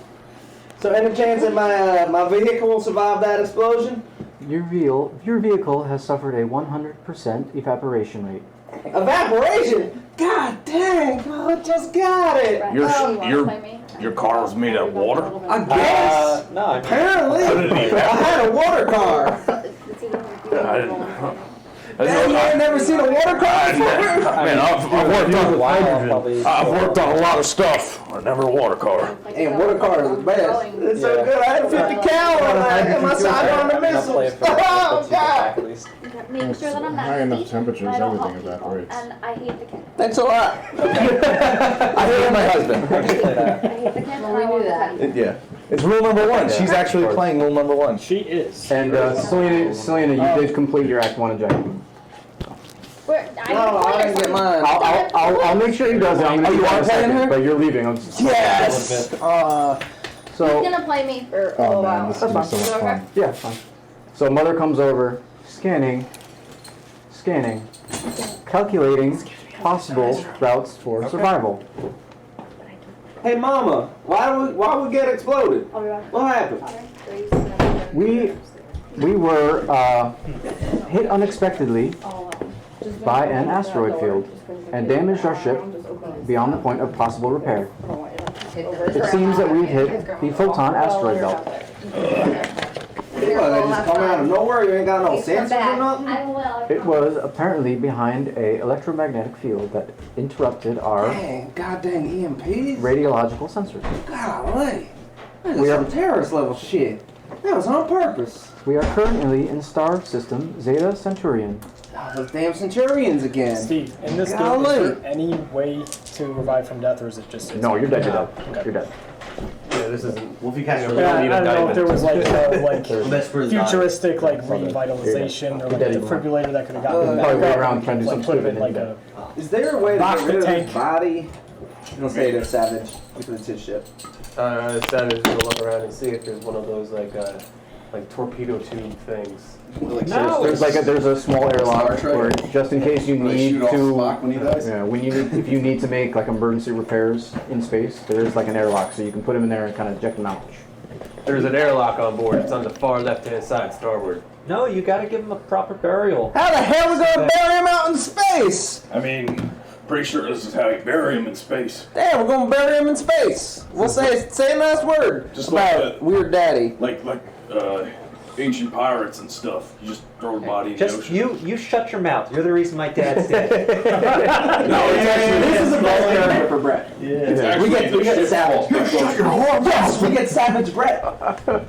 So, any chance that my vehicle will survive that explosion? Your vehicle has suffered a 100% evaporation rate. Evaporation? God dang! I just got it. Your car was made out of water? I guess. No. Apparently. I had a water car. I didn't know. Dang, you ain't never seen a water car before? Man, I've worked on a lot of stuff. I never a water car. And water car is the best. It's so good. I had 50 cal on that and my side on the missiles. Oh, God. Make sure that I'm not High enough steep, temperatures, and I don't everything help people, evaporates. And I hate the kid. Thanks a lot. I hate my husband. I hate the kid. Well, we knew that. Yeah. It's rule number 1. She's actually playing rule number 1. She is. And Selena, you did complete your Act 1 objective. I didn't get mine. I'll make sure he does it. I'm you are playing her? But you're leaving. Yes! He's So, gonna play me for a Oh little man, while. this is gonna be so much fun. yeah, fine. So mother comes over, scanning, calculating possible routes for survival. Hey, Mama, why we get exploded? What happened? We were hit unexpectedly by an asteroid field and damaged our ship beyond the point of possible repair. It seems that we've hit the Photon asteroid belt. They just come out of nowhere. You ain't got no sensors or nothing. I will. It was apparently behind a electromagnetic field that interrupted our Dang, goddamn EMPs. radiological sensors. Golly, that's We are- some terrorist level shit. That was on purpose. We are currently in star system Zeta Centurion. Oh, those damn Centurions again. Steve, in this game, Golly. is there any way to revive from death, or is it just... No, you're dead. You're dead. Okay. You're dead. Yeah, this isn't. Well, if you catch Yeah, I don't know if there was like futuristic like Here you revitalization go. or like a defibrillator that could have gotten Probably back go around up, trying to do like, something put him in stupid like and a... Is there a way to Box get the rid of tank. his body? Don't say it is savage because it's his ship. Savage is gonna look around and see if there's one of those like torpedo tube things. There's a small airlock where just in case you need to if you need to make like emergency repairs in space, there is like an airlock so you can put him in there and kind of eject him out. There's an airlock on board. It's on the far left-hand side, starboard. No, you gotta give him a proper burial. How the hell are we gonna bury him out in space? I mean, pretty sure this is how you bury him in space. Damn, we're gonna bury him in space. We'll say a nice word. Just about like Weird Daddy. Like ancient pirates and stuff. You just throw the body in the Just ocean. you shut your mouth. You're the reason my dad's dead. This is a best character for Brett. Yeah. We get savage. Shut your whore. Yes, we get savage Brett.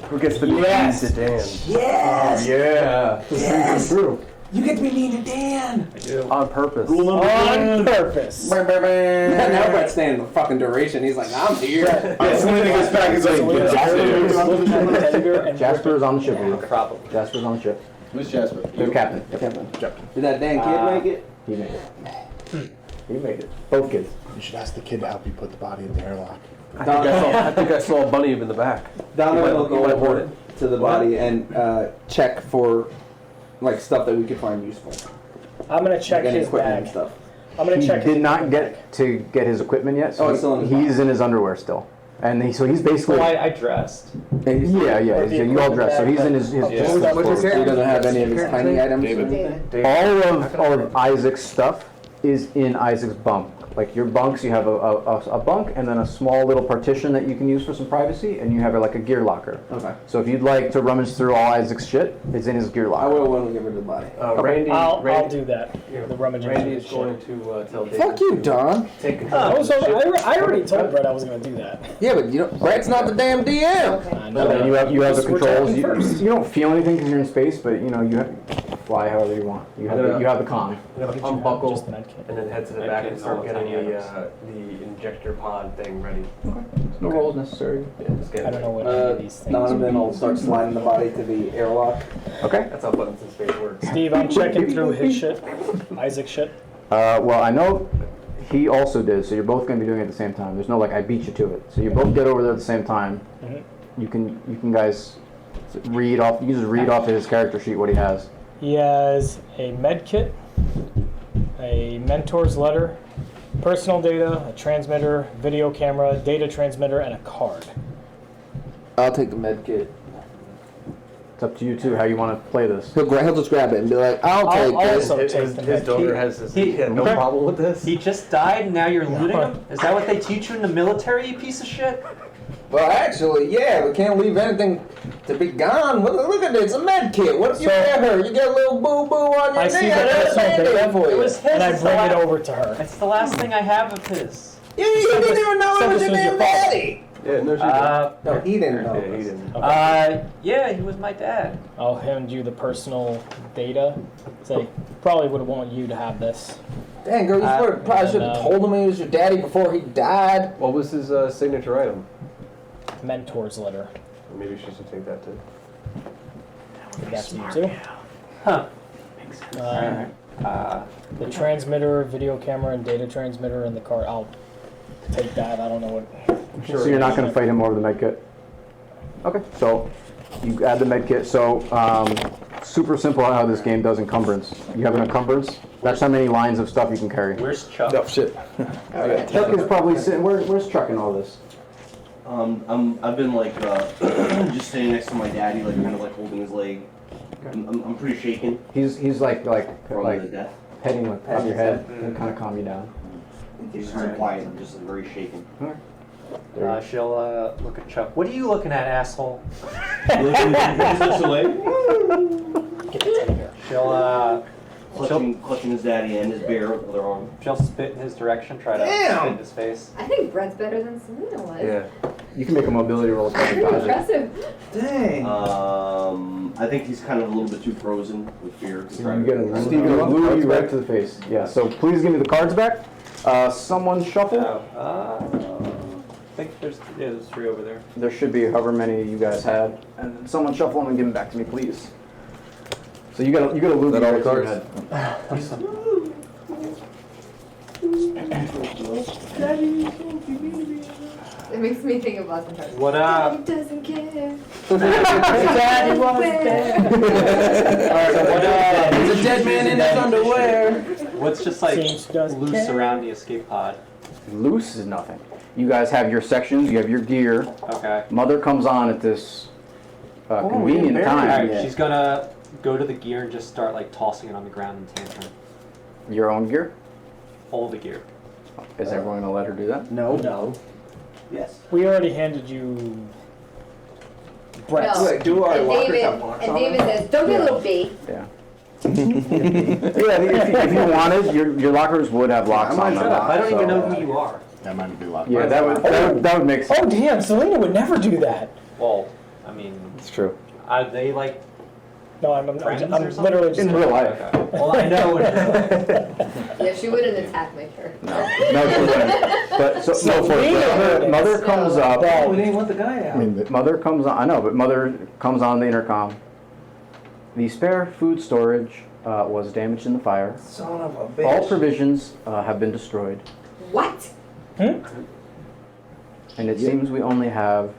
Who gets the Yes. To Dan. Yes. Yeah. Yes. True. You get to be mean to Dan. On purpose. On purpose. Now Brett's staying the fucking duration. He's like, I'm here. Jasper's on the ship. Probably. Jasper's on the ship. Who's Jasper? The captain. Did that dang kid make it? He made it. He made it. Both kids. You should ask the kid to help you put the body in the airlock. I think I saw a bunny in the back. Donovan will You go might over want it. to the body and check for like stuff that we could find useful. I'm gonna check Like any his equipment and bag. stuff. I'm gonna He check did not get to get his equipment yet, so Oh, it's still in his he's in his underwear still. And he's basically... So I dressed. Yeah, you all dressed. So he's in his What's his character? He doesn't have any of his tiny items. all of Isaac's stuff is in Isaac's bunk. Like your bunks, you have a bunk and then a small little partition that you can use for some privacy, and you have like a gear locker. Okay. So if you'd like to rummage through all Isaac's shit, it's in his gear I locker. will when we get rid of the body. Randy. I'll Randy, do that. The rummaging. Randy is going to tell David. Fuck you, Don. Take control. I of the ship. already told Brett I was gonna do that. Yeah, but you know, Brett's not the damn DM. I know. And then you have the We're controls. talking first. You don't feel anything because you're in space, but you know you fly however you want. You have the con. I'm gonna unbuckle Just the med kit. and then head to the back and start getting the injector pod thing ready. No rolls necessary. Yeah, just get I don't know what any of these things. Donovan will start sliding the body to the airlock. Okay. That's how buttons in space work. Steve, I'm checking through his shit. Isaac's shit. Well, I know He also did, so you're both going to be doing it at the same time. There's no like I beat you to it. So you both get over there at the same time. You can guys read off. You can just read off his character sheet what he has. He has a med kit, a mentor's letter, personal data, a transmitter, video camera, data transmitter, and a card. I'll take the med kit. It's up to you two how you want to play this. He'll just grab it and be like, I'll take this. His daughter he had no problem with this. He just died and now you're looting him? Is that what they teach you in the military, you piece of shit? Well, actually, yeah, we can't leave anything to be gone. Look at this, a med kit. What if you get her? You get a little boo-boo on your knee. I see the personal data for you, It was his. and I bring it over to her. It's the last thing I have of his. You didn't even know it was your damn daddy. Yeah, no, she didn't. No, he didn't know. Yeah, he didn't. Yeah, he was my dad. I'll hand you the personal data. Say, probably would have wanted you to have this. Dang, girl, you probably should have told him he was your daddy before he died. What was his signature item? Mentor's letter. Maybe she should take that too. That's you too. Huh. The transmitter, video camera, and data transmitter in the car. I'll take that. I don't know what. So you're not going to fight him over the med kit? Okay, so you add the med kit. So super simple how this game does encumbrance. You have an encumbrance. That's how many lines of stuff you can carry. Where's Chuck? Oh shit. Chuck is probably sitting. Where's Chuck in all this? I've been like just sitting next to my daddy, like kind of like holding his leg. I'm pretty shaken. He's like From the death. petting like on your head and kind of calm you down. He's just so quiet. I'm just like, very shaken. She'll look at Chuck. What are you looking at, asshole? Just looks away. Get this out of here. She'll clutching his daddy and his bear with the other arm. She'll spit in his direction, try to spit in his face. I think Brett's better than Selena was. Yeah. You can make a mobility roll. Pretty impressive. Dang. I think he's kind of a little bit too frozen with fear. Steve, glue you right to the face. Yeah. So please give me the cards back. Someone shuffle. I think there's 3 over there. There should be however many you guys had, and someone shuffle them and give them back to me, please. So you got a loop right to your head. It makes me think of Boston Park. What up? He doesn't care. Daddy was dead. Alright, so what There's a dead man in his underwear. What's just like loose around the escape pod? Loose is nothing. You guys have your sections. You have your gear. Okay. Mother comes on at this convenient time. Alright, she's gonna go to the gear and just start like tossing it on the ground in tantrum. Your own gear? All the gear. Is everyone gonna let her do that? No. Yes. We already handed you Brett's. No. Do our And lockers David, have locks and on David them? says, don't be a little bee. Yeah. If you wanted, your lockers would have locks on them. I don't even know who you are. That might be locked. Yeah, that would make sense. Oh damn, Selena would never do that. Well, I mean, It's true. are they like No, I'm friends or something? literally just In real life. Okay. Well, I know. Yeah, she wouldn't attack my shirt. No, she wouldn't. But so mother comes up. Oh, we didn't want the guy out. Mother comes on. I know, but mother comes on the intercom. The spare food storage was damaged in the fire. Son of a bitch. All provisions have been destroyed, What? and it seems we only have.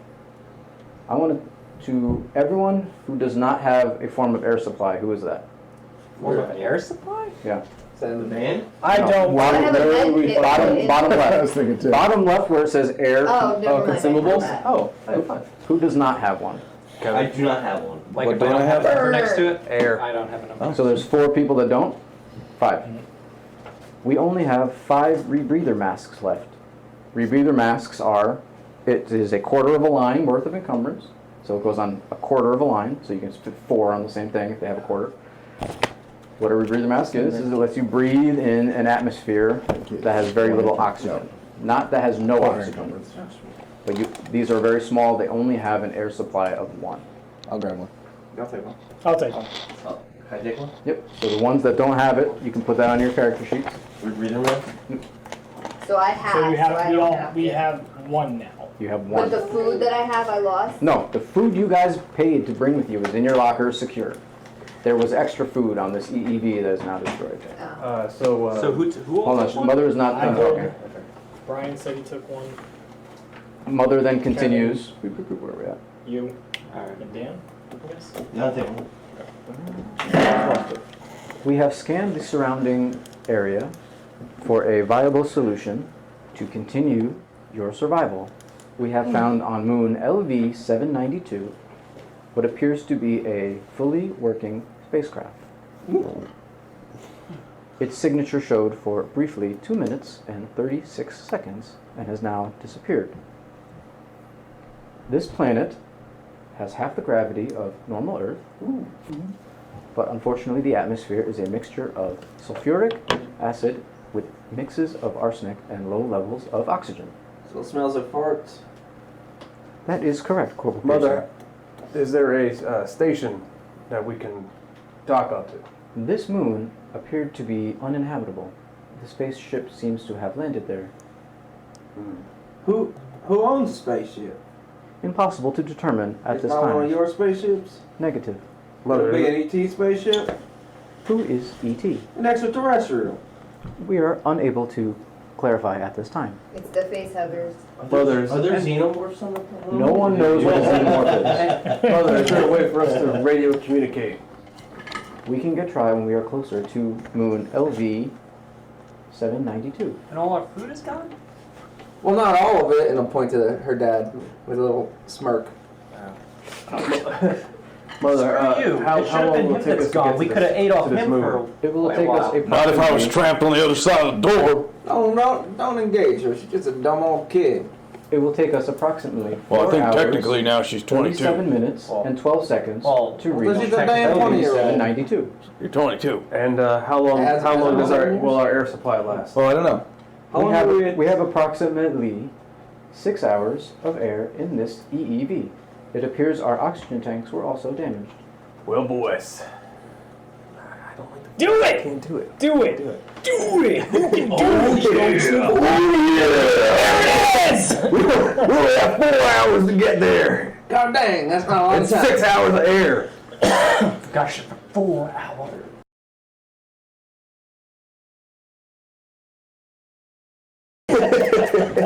I want to everyone who does not have a form of air supply. Who is that? More of an air supply? Yeah. Is that in the van? I don't. I have a med kit. Bottom I was left. thinking too. Bottom left where it says air. Oh, never mind. consumables. I have that. Oh, who does not have one? I do not have one. Like What if I don't don't I have have? a number next to it? Air. I don't have a number. So there's 4 people that don't? 5. We only have 5 rebreather masks left. Rebreather masks are, it is a quarter of a line worth of encumbrance. So it goes on a quarter of a line, so you can fit 4 on the same thing if they have a quarter. What a rebreather mask is it lets you breathe in an atmosphere that has very little oxygen. Not that has no oxygen. But these are very small, they only have an air supply of 1. I'll grab one. I'll take one. I'll take one. Oh, can I take one? Yep, so the ones that don't have it, you can put that on your character sheets. We're reading them. So I have. So you have. I We don't all. have We it. have one now. You have But 1. the food that I have, I lost. No, the food you guys paid to bring with you is in your locker, secure. There was extra food on this EEV that is now destroyed. So who Hold on, Mother is not done talking. Brian said he took one. Mother then continues. Where are we at? You. And Dan, I guess? Nothing. We have scanned the surrounding area for a viable solution to continue your survival. We have found on moon LV-792 what appears to be a fully working spacecraft. Its signature showed for briefly 2 minutes and 36 seconds and has now disappeared. This planet has half the gravity of normal Earth, but unfortunately the atmosphere is a mixture of sulfuric acid with mixes of arsenic and low levels of oxygen. So it smells like farts. That is correct, Corporal Mother, is there a station that we can dock onto? This moon appeared to be uninhabitable. The spaceship seems to have landed there. Who owns the spaceship? Impossible to determine at this It's not time. one of your spaceships? Negative. Could it be an ET spaceship? Who is ET? An extraterrestrial. We are unable to clarify at this time. It's the face huggers. Are there xenomorphs on the planet? No one knows what a xenomorph is. Mother, is there a way for us to radio communicate? We can get try when we are closer to moon LV 792. And all our food is gone? Well, not all of it, and I'll point to her dad with a little smirk. Mother, how long will it take us to get We could have ate off to this him moon? for It will take us a Not if I was trapped on the other side of the door. Don't engage her. She's just a dumb old kid. It will take us approximately 4 Well, I think hours, technically now she's 22. 37 minutes and 12 seconds to reach she's a damn 20-year-old. 792. You're 22. And how long will our air supply last? Well, I don't know. We have approximately 6 hours of air in this EEV. It appears our oxygen tanks were also damaged. Well, boys. Do it! Can't do it. Do it! Do it! Who can do it? There it is! We only have 4 hours to get there. God dang, that's not a lot of It's time. 6 hours of air. Gosh, 4 hours.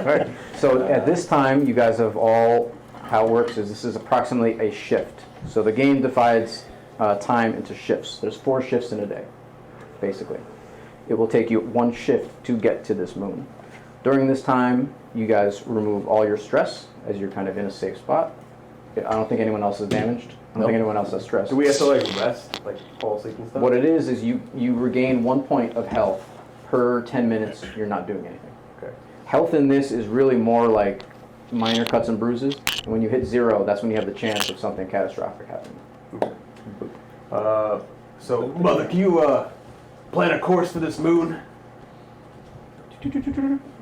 Right. So at this time, you guys have all, how it works is this is approximately a shift. So the game divides time into shifts. There's 4 shifts in a day, basically. It will take you 1 shift to get to this moon. During this time, you guys remove all your stress as you're kind of in a safe spot. I don't think anyone else is damaged. I don't think anyone else has stress. Do we have to like rest, like fall asleep and stuff? What it is you regain 1 point of health per 10 minutes you're not doing anything. Okay. Health in this is really more like minor cuts and bruises. And when you hit 0, that's when you have the chance of something catastrophic happening. Okay. So, Mother, can you plan a course for this moon?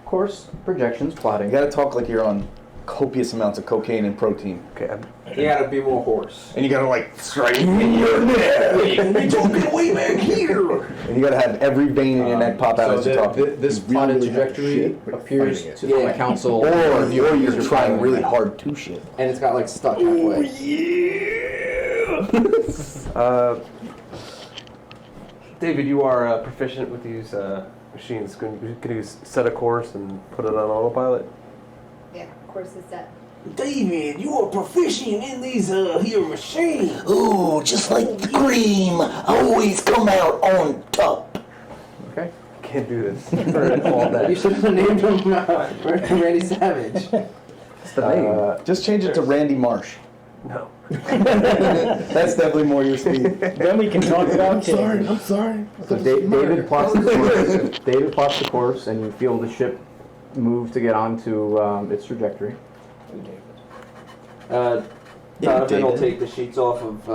Course, projections, plotting. You gotta talk like you're on copious amounts of cocaine and protein. Okay. You gotta be more horse. And you gotta like strike in your neck. You're talking way back here. And you gotta have every vein in your neck pop out as you talk. This plotted trajectory appears to from a council. Or you're trying really hard to shit. And it's got like stuck halfway. David, you are proficient with these machines. Can you set a course and put it on autopilot? Yeah, of course it's that. David, you are proficient in these here machines. Ooh, just like the cream, always come out on top. Okay. Can't do this for all that. You should have named him Randy Savage. What's the name? Just change it to Randy Marsh. No. That's definitely more your speed. Then we can talk about kids. I'm sorry. So David plots the course. David plots the course, and you feel the ship move to get onto its trajectory. Donovan will take the sheets off of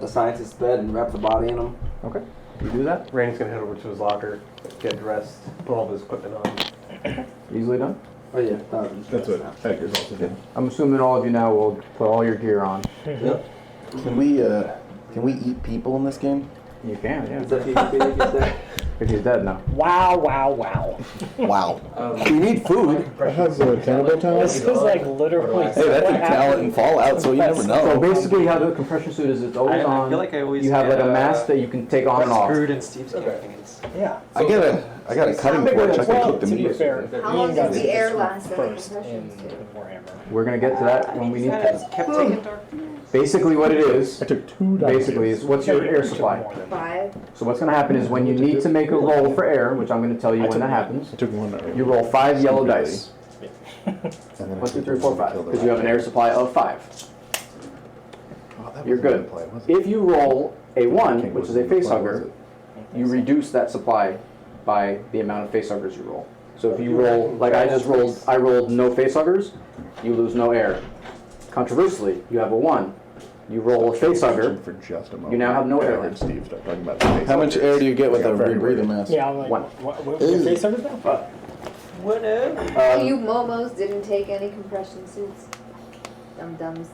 the scientist's bed and wrap the body in them. Okay. You do that? Randy's gonna head over to his locker, get dressed, put all of his equipment on. Easily done? Oh yeah, That's what Edgar's also doing. I'm assuming all of you now will put all your gear on. Can we eat people in this game? You can, yeah. Is that PvP? Is that? If he's dead now. Wow, wow, wow. Wow. You need food. That has a cannibal talent. This is like literally. Hey, that's a talent in Fallout, so you never know. So basically, how the compression suit is, it's always on. I feel like I always you have like a get, mask that you can take on and off. Screwed in Steve's things. Yeah. I got a cutting torch. I can cook the To be meat. fair, How long does the air last? first in Warhammer. We're gonna get to that when we need to. Kept taking dark. Basically, what it is, I took 2 dice. basically, is what's your air supply? 5. So what's gonna happen is when you need to make a roll for air, which I'm gonna tell you when that happens, I took 1. you roll 5 yellow dice. And then 1, 2, 3, 4, 5. Because you have an air supply of 5. You're good. If you roll a 1, which is a facehugger, you reduce that supply by the amount of facehuggers you roll. So if you roll, like I rolled no facehuggers, you lose no air. Controversially, you have a 1. You roll a facehugger, for just a moment. you now have no air I heard left. Steve start talking about the face How much air do you get with a rebreather mask? Yeah, I'm like, 1. what your face huggers now? Whatever. You momos didn't take any compression suits. Dum-dums.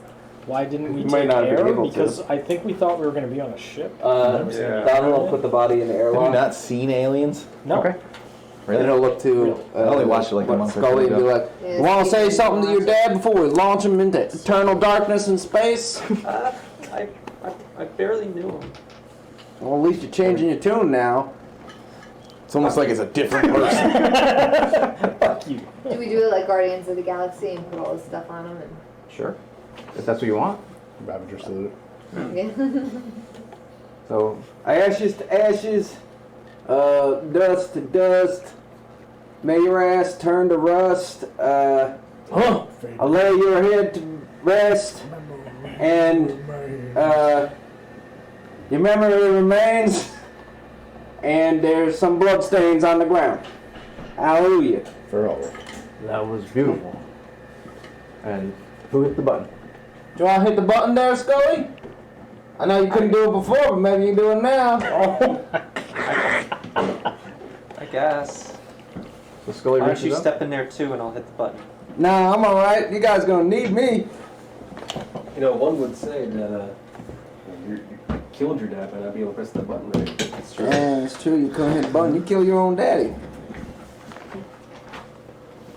Why didn't we You might take not have been air? able to. Because I think we thought we were going to be on a ship. Donald will put the body in the Have you airlock. not seen Aliens? No. Okay. Really? And it'll look to I only watched it like a month or Scully two and be ago. like, Yeah, you want to say Steve something to your watched dad before we launch him into eternal darkness and space? I barely knew him. Well, at least you're changing your tune now. It's almost like it's a different person. Fuck you. Do we do it like Guardians of the Galaxy and put all this stuff on them? Sure. If that's what you want. Ravager salute. Yeah. So, Ashes to ashes, dust to dust. May your ass turn to rust. I'll lay your head to rest, and your memory remains. And there's some bloodstains on the ground. Hallelujah. For all. that was beautiful. And who hit the button? Do you want to hit the button there, Scully? I know you couldn't do it before, but maybe you can do it now. I guess. So Scully Why don't reaches you up. step in there too and I'll hit the button. Nah, I'm alright. You guys gonna need me. You know, one would say that you killed your dad by not being able to press the button right. That's true. Yeah, it's true. You couldn't hit the button. You kill your own daddy.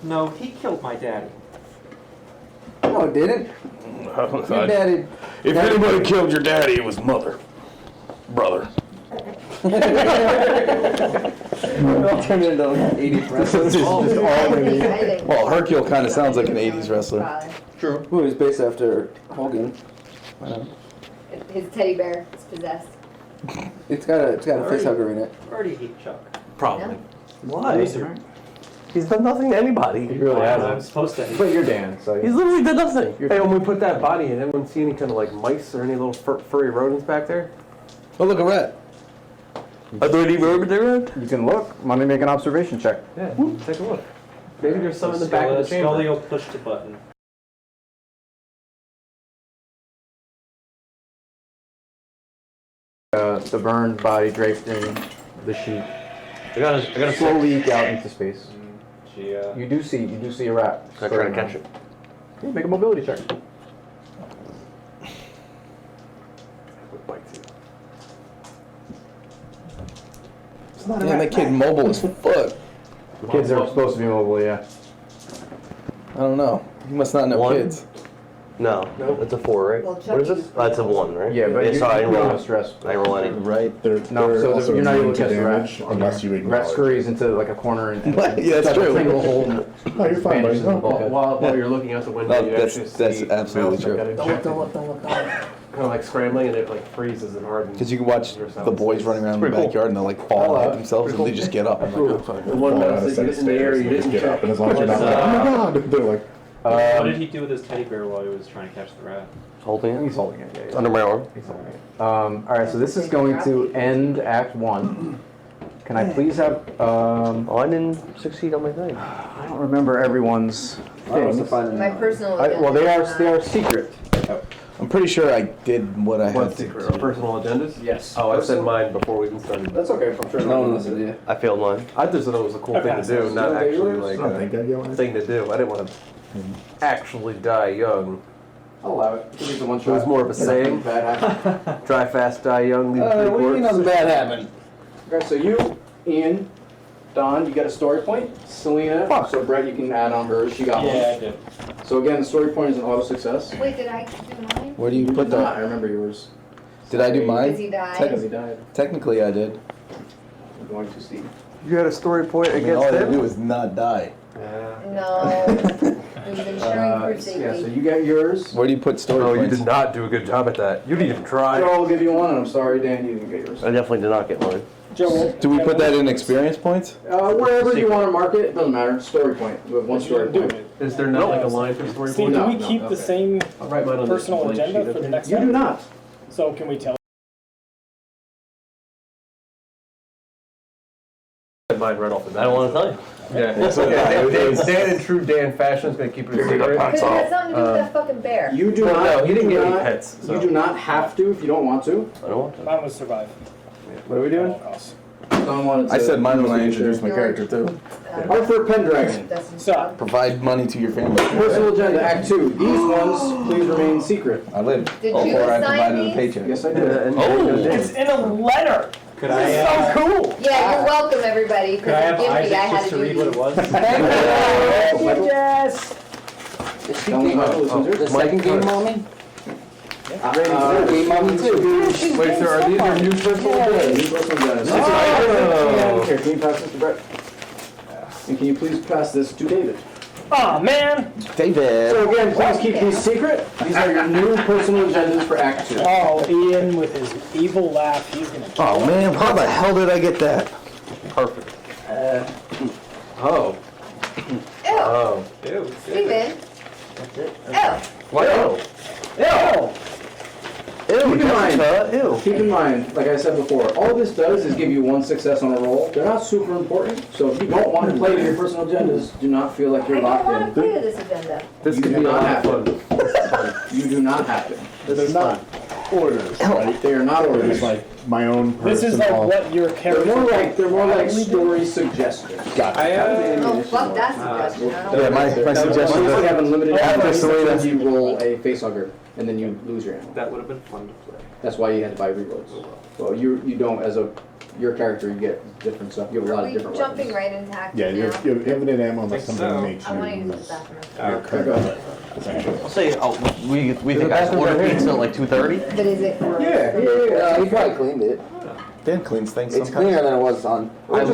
No, he killed my daddy. No, it didn't. Your daddy. If anybody killed your daddy, it was mother. Brother. I'll turn into 80s wrestlers. Well, Hercule kind of sounds like an 80s wrestler. True. Who is based after Hogan. His teddy bear is possessed. It's got a face hugger in it. Already hate Chuck. Probably. Why? Loser. He's done nothing to anybody. He really I'm hasn't. supposed to. But you're Dan, so He's literally done nothing. Hey, when we put that body in, anyone see any kind of like mice or any little furry rodents back there? Oh, look, a rat. Are there any rodents there? you can look. Let me make an observation check. Yeah, take a look. Maybe there's some in the back of the Scully chamber. will push the button. The burned body draped in the sheet. I gotta Slow leak out into space. She, You do see a rat. I try to catch it. Yeah, make a mobility check. Damn, that kid mobile as fuck. Kids are supposed to be mobile, yeah. I don't know. He must not know One? kids. No, that's a 4, right? Well, What is this? That's a 1, right? Yeah, but so I didn't roll. stress. I didn't roll any. Right. They're No, so also you're not able immune to catch the rat. damage unless you ignore Rat scurries into like a corner and Yeah, that's true. Single hole. Oh, you're fine, buddy. vanishes in the bulkhead. While you're looking out the window, No, you that's- actually that's see absolutely mouse true. that got ejected. Kind of like scrambling and it like freezes and hardens. Because you can watch the boys running around in the Pretty cool. backyard and they'll like fall and hit themselves and they just get up. I'm like, oh, fuck. The one Fall out mouse of that you set hit in the air, stairs, you they just didn't get up, check. and as long as you're not like, oh my god, they're like, what did he do with his teddy bear while he was trying to catch the rat? Holding it? He's holding it, yeah. Under my arm. He's holding it. Alright, so this is going to end Act 1. Can I please have, Oh, I didn't succeed on my thing. I don't remember everyone's things. My personal. Well, they are secret. I'm pretty sure I did what I had to secret? Our personal agendas? Yes. Oh, I said mine before we even started. That's okay, I'm sure no one listened to you. I failed mine. I just thought it was a cool thing to do, not actually like I don't think I a yell at thing to do. I didn't want to actually die young. I'll allow it. It was a one It shot. was more of a saying. Bad happen. Dry fast, die young. Leave What do you mean nothing bad happened? Okay, so you, Ian, Don, you got a story point. Selena, so Brett, you can add on hers. She got one. Yeah, I did. So again, the story point is an auto success. Wait, did I do mine? Where do you put that? I remember yours. Did I do mine? Because he died. Because he died. Technically, I did. I'm going to see. You had a story point I mean, against all I had to him? do was not die. No. We've been sharing for safety. Yeah, so you got yours. Where do you put story Oh, points? you did not do a good job at that. You didn't even try. Joe will give you one, and I'm sorry, Dan, you didn't get yours. I definitely did not get mine. Joe, Do we put that in experience points? Wherever you want to mark it, doesn't matter. Story point. We have one you story didn't do point. it. Is there not like a line for story Steve, point? do we No, keep no, the okay. same I'll write mine on this personal blank agenda sheet for the up next You time? do not. So can we tell? Mine right off the bat. I don't want to tell you. Yeah, it's okay. Dan in true Dan fashion is going to keep it a secret. Because it has something to do with that fucking bear. You do Well, not. no, he didn't you get do any not- pets, so. You do not have to if you don't want to. I don't want to. Mine was survive. What are we doing? At all costs. Someone wanted to. I said mine when I introduced my character too. Arthur Pendragon. So, Provide money to your family. Personal agenda, Act 2. These ones, please remain secret. I lived. Did Before you I assign provided a these? paycheck. Yes, I did. it's in a letter. Could This I? is so cool. Yeah, you're welcome, everybody. Could I have Because Isaac I had just to to do read what it these. was? Yes. The second game, mommy? Game mommy too. Wait, so are these your new personal agendas? Here, can you pass this to Brett? And can you please pass this to David? Oh man. David. So again, please keep these secret. These are your new personal agendas for Act 2. Oh, Ian with his evil laugh. He's gonna. Oh man, how the hell did I get that? Perfect. Ew. Oh. Ew. Steven. Ew. Wow. Ew. Keep in mind, like I said before, all this does is give you one success on a roll. They're not super important, so if you don't want to play to your personal agendas, do not feel like I you're don't locked want to in. play to this agenda. This You could do be a not lot have of to. fun. You do not have to. They're not orders, right? They are not orders. It's like my own personal. This is like what your They're character. more like story suggestions. Oh, fuck that suggestion. I don't Yeah, my suggestion Once you have is unlimited after ammo, Selena. you roll a facehugger, and then you lose your ammo. That would have been fun to play. That's why you had to buy rerolls. Well, you don't, as your character, you get different stuff. You have a lot Are of we different jumping weapons. right into act Yeah, now? you have infinite ammo unless Think something so. makes I want to you use lose the bathroom. your Okay, character. go ahead. Essentially. I'll say we think I bathroom ordered right here. pizza at like 2:30. But is it gross? He probably cleaned it. Dan cleans things It's sometimes. cleaner than it was on. I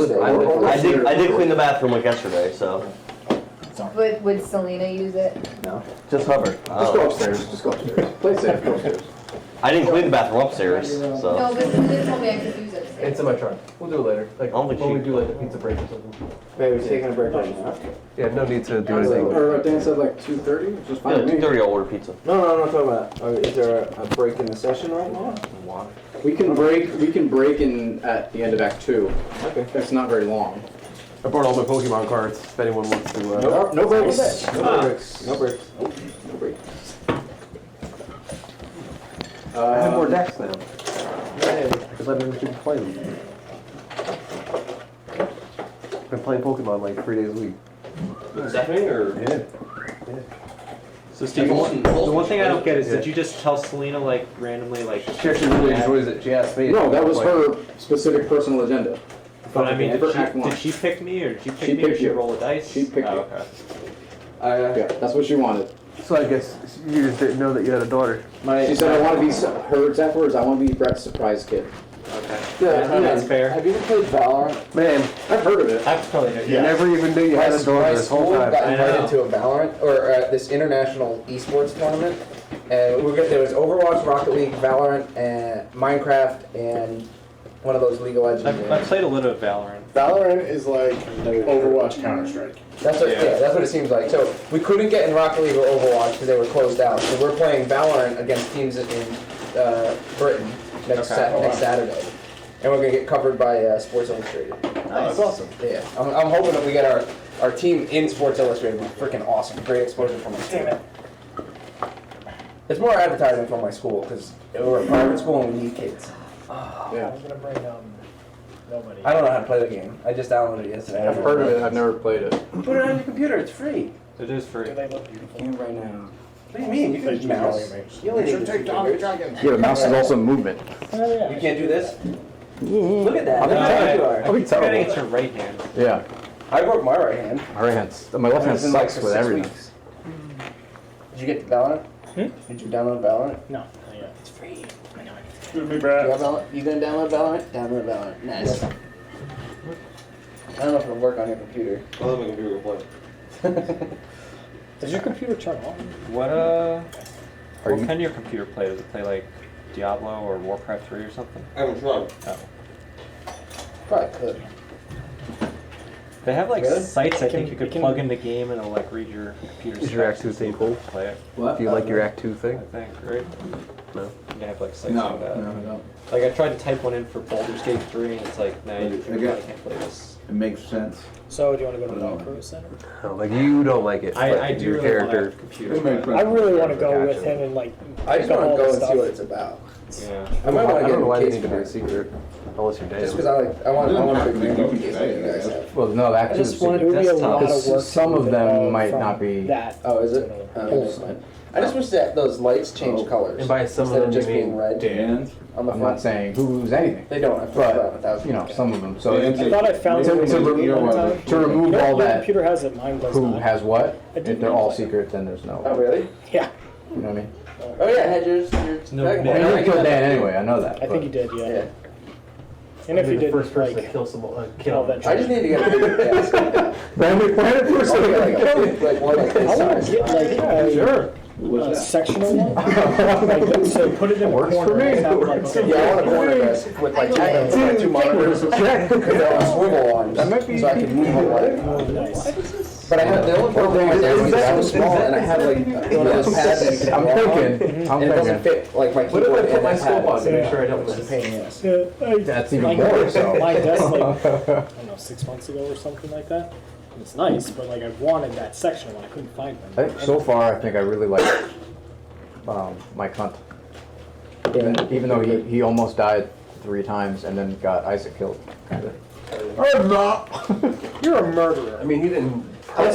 did clean the bathroom like yesterday, so But would Selena use it? No. just hover. Just go upstairs. Just go upstairs. Play safe. Go upstairs. I didn't clean the bathroom upstairs, No, so but Selena told me I could use it. It's in my truck. We'll do it later. Like I don't think when we she- do like a pizza break or something. Maybe we're taking a break right now. Yeah, no need to do anything. Or Dan said like 2:30, which is fine yeah, with me. 2:30 I'll order pizza. No, I'm not talking about. Is there a break in the session right now? We can break. We can break in at the end of Act 2. Okay. That's not very long. I brought all my Pokemon cards if anyone wants to. No breaks. No breaks. No breaks. No breaks. I have more decks now. Yay. Because I've been playing them. Been playing Pokemon like 3 days a week. Seconding or Yeah. So Steve, the one thing I don't get is, did you just tell Selena like randomly like? She actually really enjoys it. She asked me. No, that was her specific personal agenda. But I mean, For Act 1. did she pick me or did you pick She me or picked did she you. roll a dice? She picked you. Okay. Yeah, that's what she wanted. So I guess you just didn't know that you had a daughter. She said, "I want to be her exact words. I want to be Brett's surprise kid." Okay. Yeah, That's fair. Have you ever played Valorant? Man, I've heard of it. I've probably heard. You never even knew you had a daughter this whole time. got I invited know. to a Valorant or this international esports tournament, and there was Overwatch, Rocket League, Valorant, and Minecraft, and one of those League of Legends I games. played a little of Valorant. Valorant is like Overwatch, Counter-Strike. That's what, yeah, that's what it seems like. So we couldn't get in Rocket League or Overwatch because they were closed out. So we're playing Valorant against teams in Britain next Saturday, and we're gonna get covered by Sports Illustrated. That's awesome. Yeah, I'm hoping that we get our team in Sports Illustrated. It's freaking awesome. Great exposure for my team. It's more advertising for my school because we're a private school and we need kids. Yeah. I'm gonna bring nobody. I don't know how to play the game. I just downloaded it yesterday. I've heard of it. I've never played it. Put it on your computer. It's free. It is free. Do they look beautiful? Right now. What do you mean? You can just mouse. You only need take down the dragon. Yeah, the mouse is also movement. You can't do this? Look at that. I'll be terrible. It's your right hand. Yeah. I broke my right hand. My right hand, my left hand sucks with everything. Did you get Valorant? Did you download Valorant? No, not yet. It's free. I know. Excuse me, You, Brad. you gonna download Valorant? Download Valorant. Nice. I don't know if it'll work on your computer. Well, my computer will play. Does your computer turn on? What what kind of your computer play? Does it play like Diablo or Warcraft 3 or something? I haven't tried. Oh. Probably could. They have like Really? sites I think you could plug in the game and it'll like read your computer. Is your Act 2 thing cool? Play it. What? Do you like your Act 2 thing? I think, right? No. They have like sites No, like that. no, I don't. Like I tried to type one in for Baldur's Gate 3 and it's like, nah, you can't play this. It makes sense. So, do you want to go to the Valkyrie Center? No, like you don't like it. I do your really character. want a computer. I really want to go with him and like. I just pick up want to all go the and stuff. see what it's about. Yeah. I might want to get why a they case need to for be a that. secret. Unless you're dead. Just because I want a big mango case like you guys have. Well, no, that I just wanted to be a lot of work. some of them might not be. That. Oh, is it? I just wish that those lights change colors. And by some instead of them, just you being mean red. Dan? On the I'm front. not saying who's anything. They don't. I've thought about 1,000. You know, some of them. So I thought I found to something remove one time. all Your that. computer has it, mine does Who not. has what? I If didn't they're know all that. secret, then there's no. Oh, really? Yeah. You know what I mean? Oh, yeah, had yours. No, I mean, you killed Dan anyway. I know that. I think you did, yeah. Yeah. And if you did, first person like, to kill kill that. I just need to get a bigger desk. Brandon first. Like one like I this want size. to get like a sectional one. Like, so put it in Works the corner. for me. and have, like, Yeah, I want a corner desk with like two monitors. Swivel arms. That might be. So I can move a light. Oh, nice. But I have the only problem with that is that was small, and I have like one of those pads that you can I'm walk on, thinking. I'm and it doesn't thinking. fit like my What keyboard if I put and my my scope on pad. to make sure I don't It's a miss? pain in the ass. That's even more so. My desk, like, I don't know, 6 months ago or something like that. It's nice, but like I wanted that sectional one. I couldn't find I one. think so far, I think I really like Mike Hunt. Even though he almost died 3 times and then got Isaac killed. Kind of. I'm not. You're a murderer. I mean, he didn't. I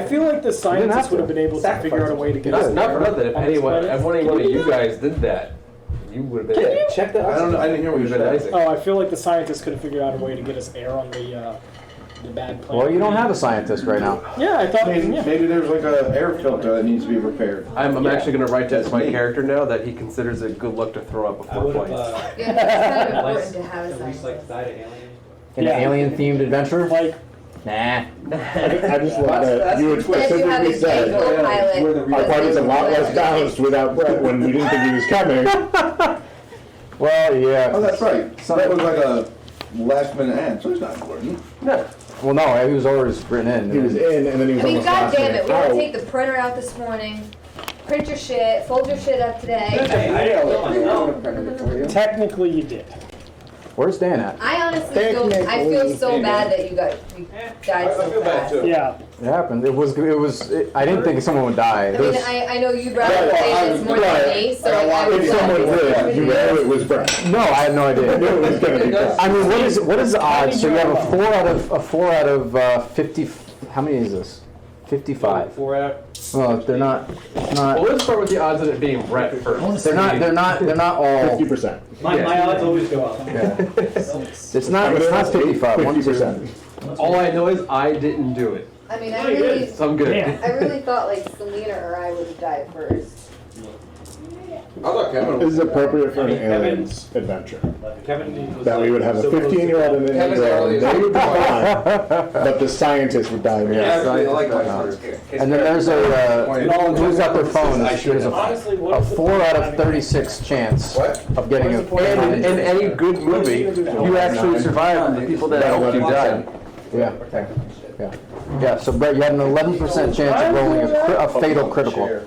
feel like the scientists would have been able to figure out a way to get us Not for nothing. If on anyone, this if one of you guys did that, you would have been. Check that. I didn't hear what you said. planet. Oh, I feel like the scientists could have figured out a way to get us air on the bad planet. Well, you don't have a scientist right now. Yeah, I thought. Maybe, Yeah. maybe there's like an air filter that needs to be repaired. I'm actually going to write that to my me. character now that he considers it good luck to throw up before flights. Yeah, that's kind of important to have a At least like scientist. die to alien. An alien-themed adventure? Like, Nah. I just love that you had If you have specifically a said Django pilot, our party's a lot less balanced without Brett when we didn't think he was coming. Well, yeah. Oh, that's right. That was like a last-minute ad, so it's not important. No. Well, no, he was always written in. He was in, and then he was I mean, almost last goddamn it, minute we had to out. take the printer out this morning, print your shit, fold your shit up today. technically, you did. Where's Dan at? I honestly feel so bad that you died so fast. Yeah. It happened. I didn't think someone would die. I mean, I know you'd rather say this more than me, so I would If someone did, you know it was Brett. No, I had no idea. I knew it was going to be Brett. I mean, what is the odds? So you have a 4 out of 50. How many is this? 55. 4 out. Well, they're not. Well, let's start with the odds of it being Brett first. They're not all. 50%. My odds always go up. Yeah. It's not 55. 50%. All I know is I didn't do it. I mean, I really, So I'm good. Damn. I really thought like Selena or I would have died first. I thought Kevin This is appropriate for an Kevin- aliens adventure. Kevin was That we would have a 15-year-old and an 8-year-old, and they would be fine, but the scientist would die. Yeah, I like my And then there's who's got their phones? There's a 4 out of 36 chance of getting a. And in any good movie, you actually survive and the people that helped you died. Yeah. Okay. Yeah. Yeah. So Brett, you had an 11% chance of rolling a fatal critical.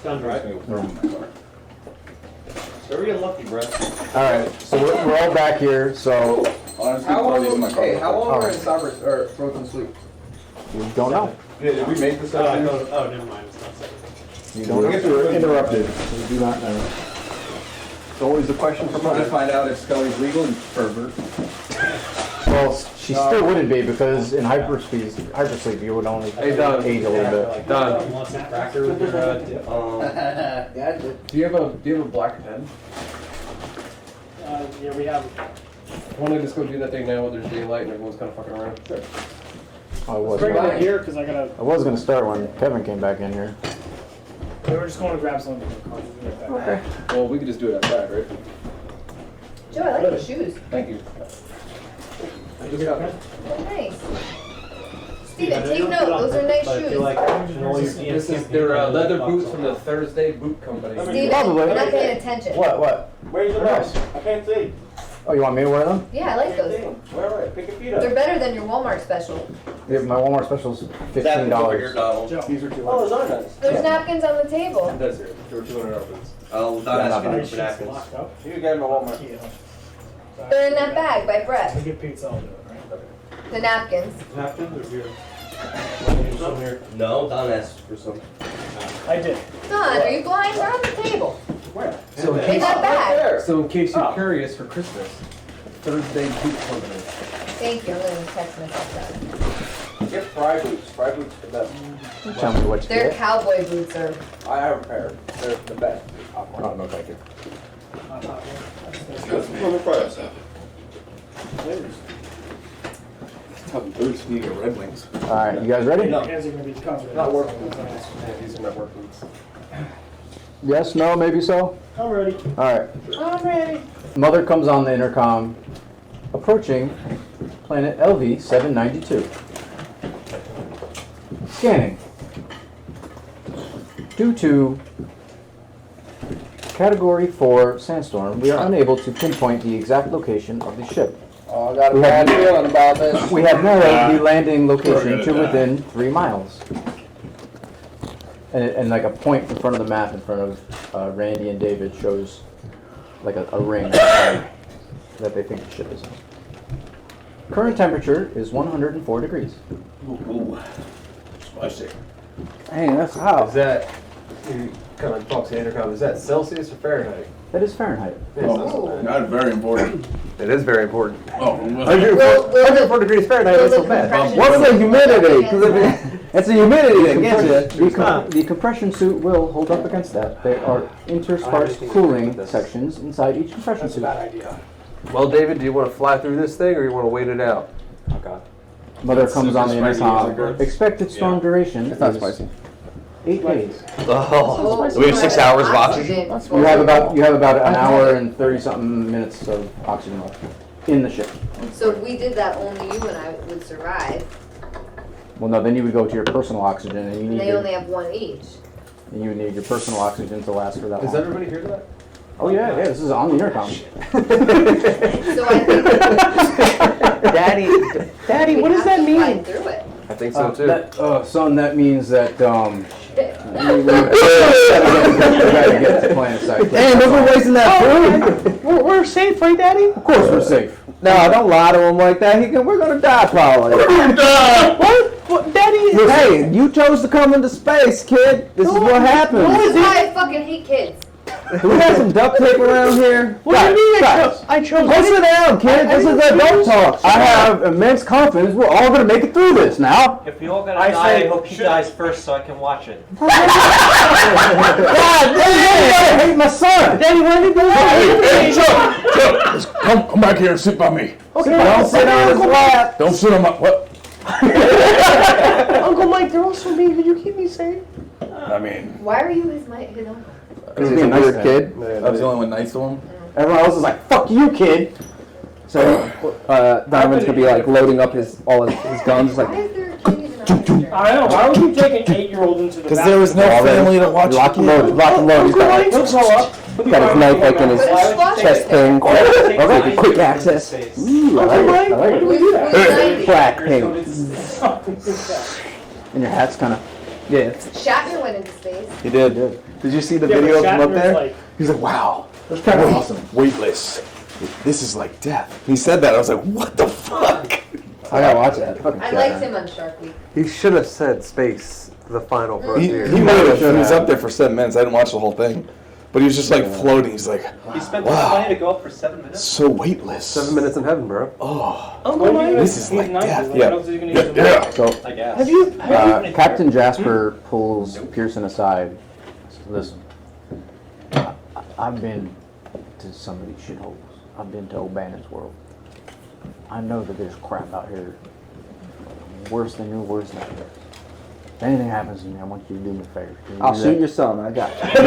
Sounds right. Very unlucky, Brett. All right. So we're all back here. So Honestly, How probably in my long? car. Hey, how long All were right. in Cyber or Frozen Sleep? you don't know. Yeah, did we make this Oh, up? never mind. It's not safe. You don't know. We were interrupted. We do not know. It's always a question I'm from trying to us. find out if Scully's legal and pervert. Well, she still wouldn't be because in hypersleep you would only age a little bit. Done. Want some cracker with your dip? Do you have a black pen? Yeah, we have. Want to just go do that thing now while there's daylight and everyone's kind of fucking around? Sure. I was Bring it here because I gotta. gonna start when Kevin came back in here. We were just going to grab something from the car. We'll be right back. Okay. Well, we could just do it outside, right? Joe, I like your shoes. Thank you. Oh, nice. Steven, take note. Those are nice shoes. This is their leather boots from the Thursday Boot Company. Steven, you're not paying attention. What? Where's your mouse? I can't see. Oh, you want me to wear them? Yeah, I like those. Where? Pick your feet up. They're better than your Walmart special. Yeah, my Walmart special is $15. These are 200. Oh, those are nice. There's napkins on the table. That's it. There were 200 opens. I'll not ask you for napkins. You got him a Walmart. They're in that bag by Brett. We get pizza, I'll do it, right? The napkins. Napkins or beer? No, Don asked for some. I did. Don, are you blind? They're on the table. Where? So in In case, that bag. so in case you're curious for Christmas, Thursday Boot Company. Thank you. I'm going to text myself that. Get fry boots. Fry boots are the best. Tell me what you Their get. cowboy boots are. I have a pair. They're the best. Oh, no, thank you. Let me try this out. Tough boots need a Red Wings. All right, you guys ready? Hands are going to be covered. Not work boots. Yeah, these are not work boots. Yes, no, maybe so? I'm ready. All right. I'm ready. Mother comes on the intercom, approaching planet LV 792. Scanning. Due to Category 4 sandstorm, we are unable to pinpoint the exact location of the ship. Oh, I got a bad feeling about this. We have narrowed the landing location to within 3 miles. And like a point in front of the map in front of Randy and David shows like a ring that they think the ship is in. Current temperature is 104 degrees. Ooh. Spicy. Hey, that's how. Is that, you kind of talk to the intercom, is that Celsius or Fahrenheit? That is Fahrenheit. Oh, not very important. It is very important. Oh, 104 degrees Fahrenheit is so bad. What's the humidity? It's the humidity that gets you. The compression suit will hold up against that. There are interspersed cooling sections inside each compression suit. Well, David, do you want to fly through this thing or you want to wait it out? Okay. Mother comes on the intercom. Expected storm duration. It's not spicy. 8 days. Oh, we have 6 hours of oxygen. You have about an hour and 30-something minutes of oxygen left in the ship. So if we did that, only you and I would survive. Well, no, then you would go to your personal oxygen, and you And need they only have one each. and you would need your personal oxygen to last for that long. Does everybody hear that? Oh yeah, this is on the intercom. So I think Daddy, what does that mean? fly through it. I think so too. Son, that means that we gotta get to planet side. Damn, don't be wasting that food. We're safe, right, Daddy? Of course we're safe. No, don't lie to him like that. We're gonna die probably. What? Daddy? Hey, you chose to come into space, kid. This is what happens. This is why I fucking hate kids. Do we have some duct tape around here? What do you mean I chose? Go sit down, kid. This is adult talk. I have immense confidence we're all gonna make it through this now. If we all gotta die, I hope he dies first so I can watch it. God damn, I hate my son. Daddy, why did you Hey, Chuck, come back here and sit by me. Okay, don't sit on his lap. Don't sit on my, what? Uncle Mike, they're also me. Could you keep me safe? I mean, Why are you his uncle? Because he's a weird kid. I was the only one nice to him. Everyone else is like, fuck you, kid. So, Donovan's gonna be like loading up all his guns, like. Why is there a kid even I don't know. Why would you take an 8-year-old into the Because there was no family to watch. Lock and load. Lock and load. He's got He'll pull up. his knife like in his chest thing. Okay, quick access. Ooh, I like it. Who's Black paint. And your hat's kind of. Yeah. Shatner went into space. He did. Did you see the video of him up there? He's like, wow, that's kind of awesome. Weightless. This is like death. He said that. I was like, what the fuck? I gotta watch that. I liked him on Shark Week. He should have said space, the final He frontier. might have. He was up there for 7 minutes. I didn't watch the whole thing. But he was just like floating. He's like, You spent this money to go up for 7 minutes? so weightless. 7 minutes in heaven, bro. Oh, Uncle Mike, this is like death. Yeah. So, I guess. Have you? Captain Jasper pulls Pearson aside. Listen, I've been to some of these shitholes. I've been to O'Bannon's world. I know that there's crap out here worse than your worst nightmares. If anything happens to me, I want you to do me a favor. I'll shoot your son. I got you.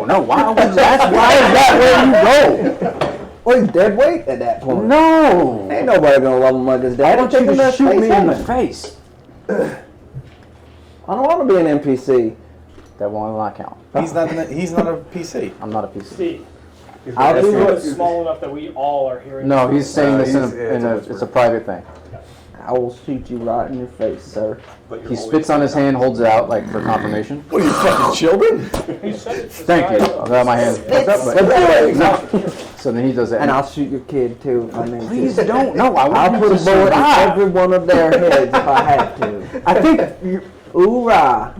No. Why is that where you go? Well, he's dead weight at that point. No. Ain't nobody gonna love him like his I dad. want you to shoot me in the face. I don't want to be an NPC. That will not count. He's not a PC. I'm not a PC. See, I'll do it it. was small enough that we all are hearing. No, he's saying this it's it's a private thing. I will shoot you right in your face, sir. He spits on his hand, holds it out like for confirmation. What are you fucking children? Thank you. I'll grab my hand. No. So then he does it. And I'll shoot your kid too. If I need Please to. don't. No, I'll put a bullet in every one of their heads if I have to. I think Hoorah!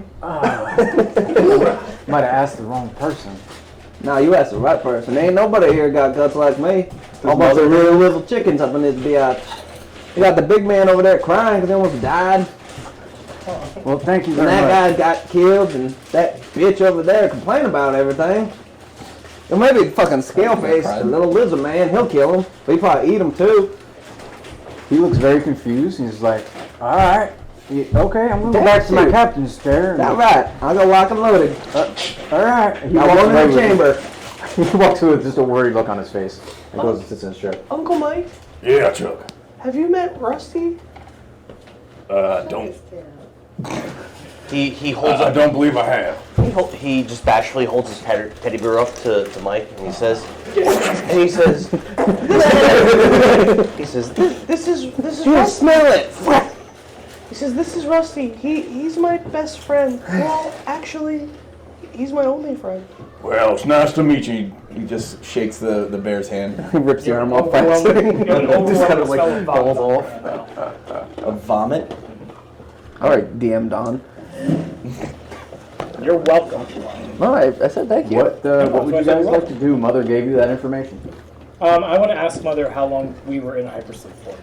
might have asked the wrong person. No, you asked the right person. Ain't nobody here got guts like me. All bunch of little little chickens up in this biatch. You got the big man over there crying because he almost died. Well, thank you And very that much. guy got killed, and that bitch over there complaining about everything. And maybe fucking Scaleface, the little lizard man, he'll kill him. But he probably eat him too. He looks very confused. He's like, all right. Okay, I'm going to go back to my captain's chair. All right, I'll go lock and loaded. All right. He I walks won't away in the chamber. He walks away with just a worried look on his face. He goes and sits in his chair. Uncle Mike, Yeah, Chuck. have you met Rusty? Don't. He holds I up. don't believe I have. He just bashfully holds his teddy bear up to Mike, and he says, this is Rusty. Smell it. He says, this is Rusty. He's my best friend. Well, actually, he's my only friend. Well, it's nice to meet you. He just shakes the bear's hand. He rips the arm off. Just kind of like falls off. A vomit. All right, DM Don. You're welcome. No, I said thank you. What would you guys like to do? Mother gave you that information. I want to ask Mother how long we were in hypersleep for.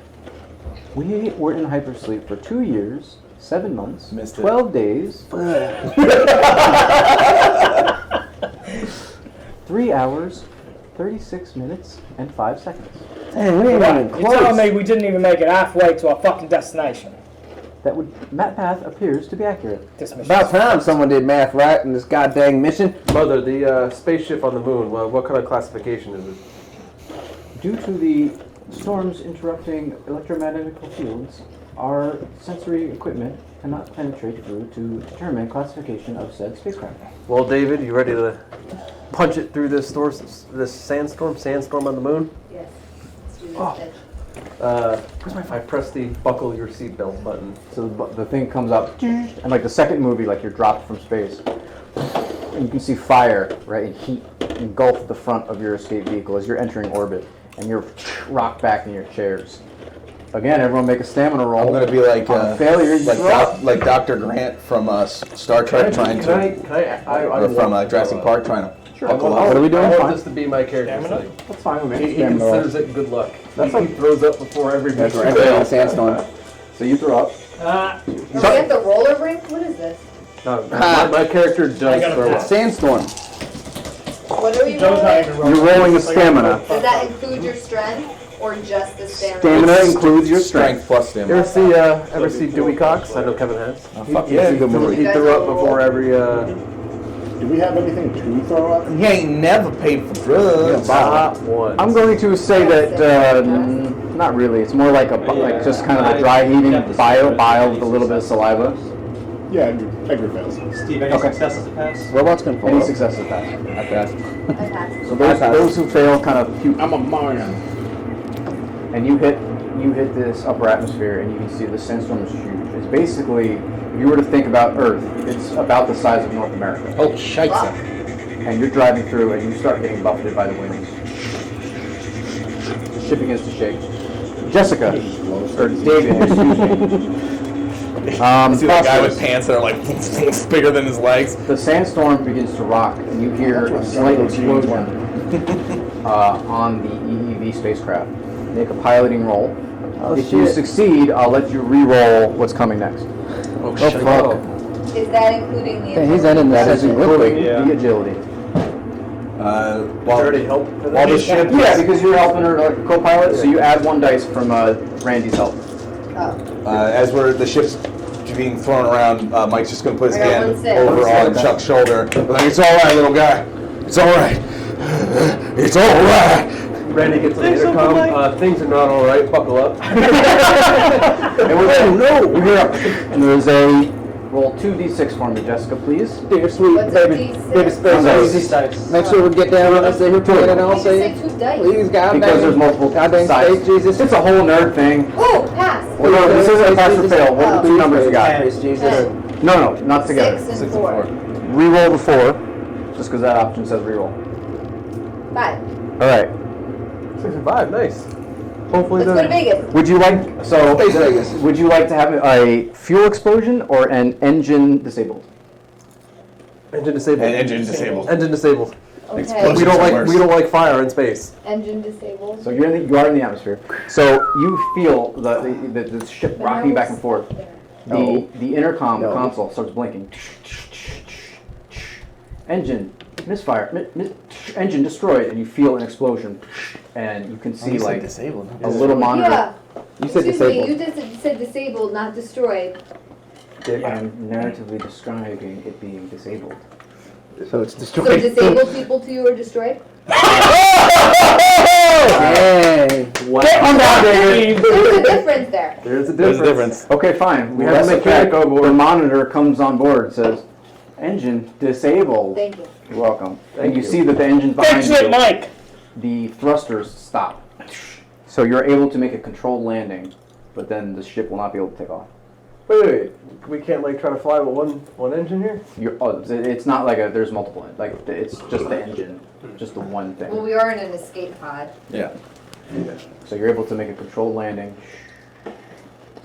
We were in hypersleep for 2 years, 7 months, Missed it. 12 days, 3 hours, 36 minutes, and 5 seconds. Dang, we ain't even You're telling me close. we didn't even make it halfway to our fucking destination. That path appears to be accurate. This mission. About time someone did math right in this goddamn mission. Mother, the spaceship on the moon, what kind of classification is it? Due to the storms interrupting electromagnetic fields, our sensory equipment cannot penetrate through to determine classification of said spacecraft. Well, David, you ready to punch it through this sandstorm on the moon? Yes. Let's do this. I press the buckle your seatbelt button. So the thing comes up, and like the second movie, like you're dropped from space, and you can see fire, right, and heat engulf the front of your escape vehicle as you're entering orbit, and you're rocked back in your chairs. Again, everyone make a stamina roll. I'm gonna be like failure. like Dr. Grant from Star Trek trying to, or from Jurassic Park trying to. Buckle up. What are we doing? I want Fine. this to be my character's Stamina? thing. That's fine with me. He considers it good luck. That's He like- throws up before every That's mission. right. In a sandstorm. So you throw up. Do we have the roller rink? What is this? No, my character does gotta throw pass. up. Sandstorm. What are we Joe's not rolling? even rolling. You're rolling a stamina. Does that include your strength or just the stamina? Stamina includes your Strength strength. plus You ever stamina. see Dewey Cox? I know Kevin has. Fuck He yeah. threw up before every. Do we have anything to throw up? He ain't never paid for drugs. Not one. I'm going to say that not really. It's more like like just kind of a dry heaving bile with a little bit of saliva. Yeah, Edgar fails. Steve, any Okay. successes to pass? Robots can Any fall. successes pass. I passed. I passed. So those who fail kind of puke, I'm a Mayan. and you hit this upper atmosphere, and you can see the sandstorm is huge. It's basically, if you were to think about Earth, it's about the size of North America. Oh, shite. And you're driving through, and you start getting buffeted by the winds. The ship begins to shake. Jessica, or David, excuse me. I see that guy with pants that are like bigger than his legs. The sandstorm begins to rock, and you hear a slight explosion on the EEV spacecraft. Make a piloting roll. If you succeed, I'll let you re-roll what's coming next. Oh shit! Is that including the? He's ending that as including the agility. While the ship. Yeah, because you're helping her like co-pilot, so you add 1 dice from Randy's help. As the ship's being thrown around, Mike's just going to put his hand 1 6. over on Chuck's shoulder. Like, it's all right, little guy. It's all right. It's all right. Randy gets on the intercom. Things are not all right. Buckle up. And there's a roll 2d6 for me, Jessica, please. Dear sweet baby space. Make sure we get down on this here and I'll say, please God because there's multiple goddamn sides. space Jesus. It's a whole nerd thing. Oh, pass. Well, no, this isn't a pass or fail. What are the 2 numbers you got? Jesus. No, not together. 6 and 4. Reroll the 4, just because that option says reroll. 5. All right. 6 and 5, nice. Hopefully, Let's go to Vegas. Would you like Would you like to have a fuel explosion or an engine disabled? Engine disabled. Engine disabled. Engine disabled. Okay. We don't like fire in space. Engine disabled. So you are in the atmosphere. So you feel the ship rocking back and forth. The intercom console starts blinking. Engine misfire. Engine destroyed, and you feel an explosion, and you can see like a little monitor. Yeah. You said Excuse me, disabled. you said disabled, not destroyed. I'm narratively describing it being disabled. So it's So destroyed. disabled people to you are destroyed? Yay. Come down, David. There's a difference there. There's a difference. Okay, fine. We have a mechanic on board. The monitor comes on board and says, engine disabled. Thank you. You're welcome. And you see that the engine's behind Fix it, you. Mike! The thrusters stop. So you're able to make a controlled landing, but then the ship will not be able to take off. Wait. We can't like try to fly with one engine here? It's not like there's multiple, it's just the engine, just the one thing. Well, we are in an escape pod. Yeah. So you're able to make a controlled landing.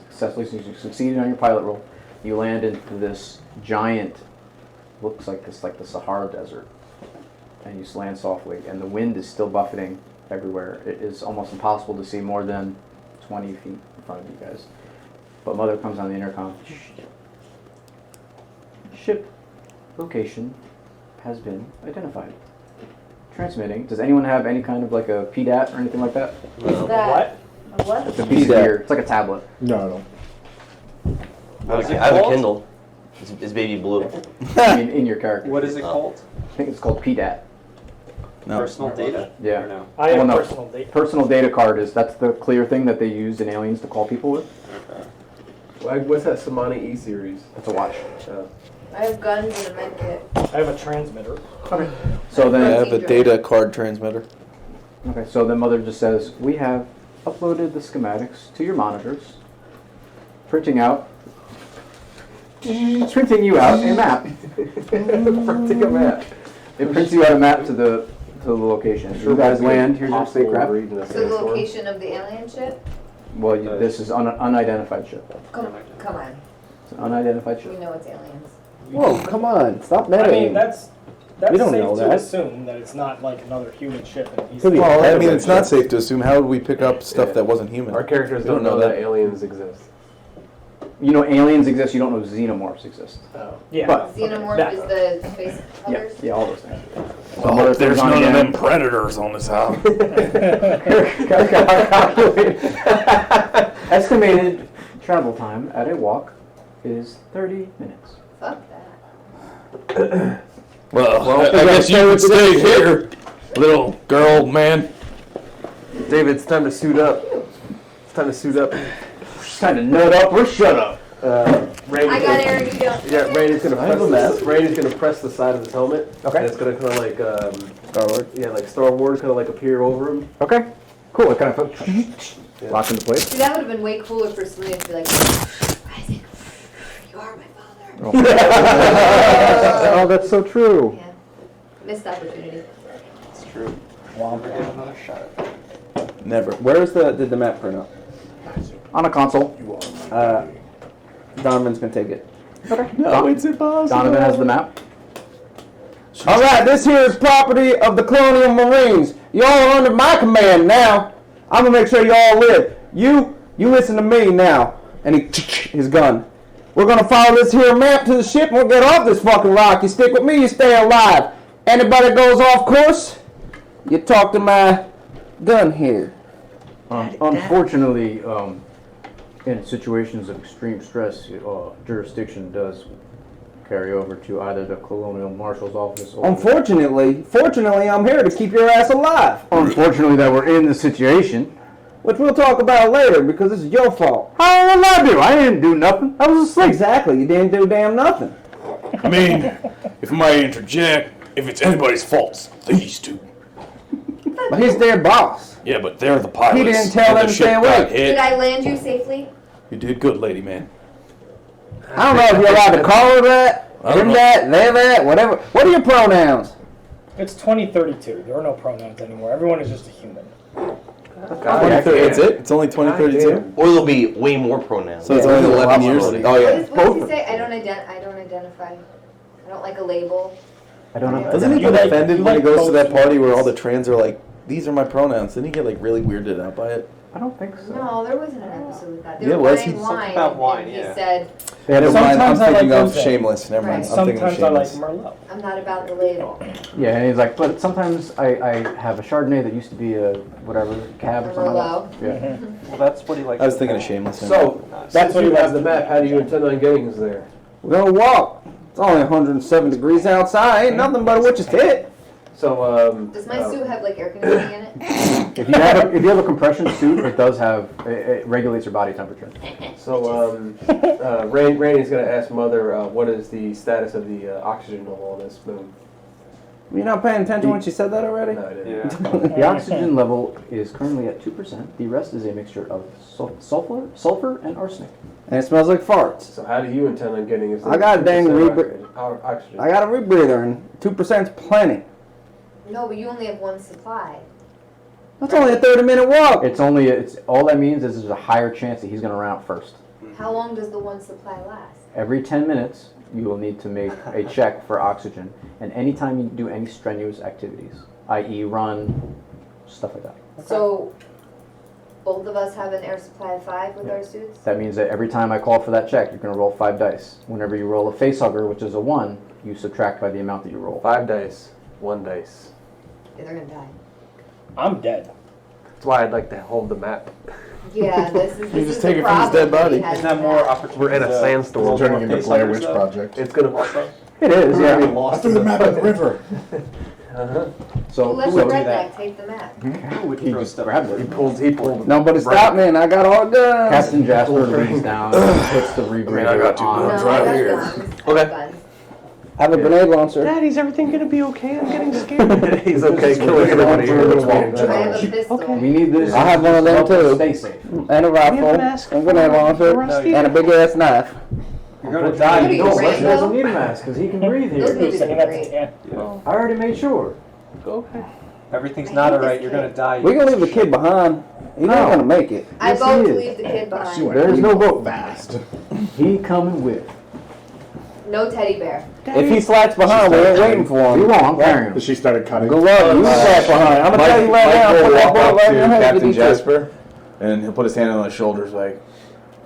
Successfully, so you succeeded on your pilot roll. You land into this giant, looks like the Sahara Desert, and you land softly. And the wind is still buffeting everywhere. It is almost impossible to see more than 20 feet in front of you guys. But Mother comes on the intercom. Ship location has been identified. Transmitting. Does anyone have any kind of like a PDAT or anything like that? What's that? A what? It's a piece of gear. It's like a tablet. No, I don't. I have a Kindle. It's baby blue. I mean, in your character. What is it called? I think it's called PDAT. No. Personal data? Yeah. Or no? I have Well, no. personal data. Personal data card that's the clear thing that they use in Aliens to call people with. What's that Samani E series? It's a watch. I have guns and a med kit. I have a transmitter. Okay. So then I have a data card transmitter. Okay, so then Mother just says, we have uploaded the schematics to your monitors, printing you out a map. Printing a map. It prints you out a map to the location. You guys land, here's your spacecraft. So the location of the alien ship? Well, this is an unidentified ship. Come on. It's an unidentified We ship. know it's aliens. Whoa, come on. Stop I meddling. mean, that's We don't safe know to that. assume that it's not like another human ship. And he's Well, I mean, it's not safe to assume. How would we pick up stuff that wasn't human? Our characters don't know that aliens exist. You know aliens exist, you don't know xenomorphs exist. Yeah. But, Xenomorph is the space colors? yeah, all those things. Well, there's none of them predators on this house. Estimated travel time at a walk is 30 minutes. Fuck that. Well, I guess you would stay here, little girl, man. David, it's time to suit up. It's time to suit up. It's time to nut up or shut up. Randy, I got Aaron, you don't. Yeah, Randy's gonna press the side of his helmet. Okay. And it's gonna kind of like Star Wars. Yeah, like Star Wars, kind of like appear over him. Okay. Cool. It kind of locks into place. See, that would have been way cooler for Selena to be like, Isaac, you are my father. Oh, that's so true. Yeah. Missed opportunity. It's true. Get another shot. Never. Where is the map print up? On a console. Donovan's gonna take it. No, it's impossible. Donovan has the map. All right, this here is property of the Colonial Marines. Y'all are under my command now. I'm gonna make sure y'all live. You listen to me now. And his gun. We're gonna follow this here map to the ship and we'll get off this fucking rock. You stick with me, you stay alive. Anybody goes off course, you talk to my gun here. Unfortunately, in situations of extreme stress, jurisdiction does carry over to either the Colonial Marshal's office or... Fortunately, I'm here to keep your ass alive. Unfortunately that we're in this situation. Which we'll talk about later because this is your fault. How did I do? I didn't do nothing. I was asleep. Exactly, you didn't do damn nothing. I mean, if I might interject, if it's anybody's fault, these two. But he's their boss. Yeah, but they're the pilots. He didn't tell them to stay awake. Did I land you safely? You did good, lady man. I don't know if you're allowed to call her that, him that, they that, whatever. What are your pronouns? It's 2032. There are no pronouns anymore. Everyone is just a human. That's it? It's only 2032? Or there'll be way more pronouns. So it's only 11 years? Oh, yeah. What does he say? I don't identify. I don't like a label. I don't know. Doesn't he get offended when he goes to that party where all the trans are like, these are my pronouns? Didn't he get like really weirded out by it? I don't think so. No, there wasn't an episode with that. They Yeah, were was he? buying Something wine, about wine, and yeah. he said, Never mind, I'm Sometimes I thinking like of Jose. Shameless. Never mind. Right. I'm thinking of Sometimes I like Shameless. Merlot. I'm not about the label. Yeah, and he's like, but sometimes I have a Chardonnay that used to be a whatever cab or something. Merlot. Yeah. Well, that's what he likes. I was thinking of Shameless. So, that's what you have the map. How do you intend on getting us there? We're gonna walk. It's only 107 degrees outside. Ain't nothing but a witch's tit. So, Does my suit have like air conditioning in it? If you have a compression suit, it does have it regulates your body temperature. So, Randy's going to ask Mother what is the status of the oxygen level on this moon. You're not paying attention when she said that already? No, I didn't. The oxygen level is currently at 2%. The rest is a mixture of sulfur, and arsenic. And it smells like farts. So how do you intend on getting us there? I got a dang oxygen. I got a rebreather, and 2% is plenty. No, but you only have one supply. That's only a 30-minute walk. It's all that means is there's a higher chance that he's going to run out first. How long does the one supply last? Every 10 minutes, you will need to make a check for oxygen, and anytime you do any strenuous activities, i.e. run, stuff like that. So, both of us have an air supply of 5 with our suits? That means that every time I call for that check, you're going to roll 5 dice. Whenever you roll a facehugger, which is a 1, you subtract by the amount that you roll. 5 dice, 1 dice. Yeah, they're gonna die. I'm dead. That's why I'd like to hold the map. Yeah, this is. You just take it from his dead body. Isn't that more opportunity? We're in a sandstorm. It's turning into Blair Witch Project. It's gonna. It is, yeah. I threw the map in the river. So, Let so the redneck take the map. he just grabbed it. He pulled. Nobody stop me, and I got all the guns. Captain Jasper leans down and puts the rebreather I got 2 on. guns No, I right got here. guns. Okay. Guns. Have a grenade launcher. Daddy's everything gonna be okay? I'm getting scared. He's okay killing everybody here. I have a pistol. We need this. I have one of them too. Stay safe. And a rifle, and a grenade launcher, and a big ass knife. You're gonna die. What are you, No, Lester Rambo? doesn't need a mask because he can breathe Those here. movies are great. I already made sure. Okay. Everything's not alright. You're gonna die. We gonna leave the kid behind. He's not gonna make it. I Yes, vote he to is. leave the kid behind. There's no vote. Fast. He coming with. No teddy bear. If he slacks behind, we ain't waiting for him. You won't. I'm carrying him. She started cutting. Good luck. You slack behind. I'm gonna tell you right now. Mike Put will that walk boy up right to in your Captain head. Jasper, and he'll put his hand on his shoulders like,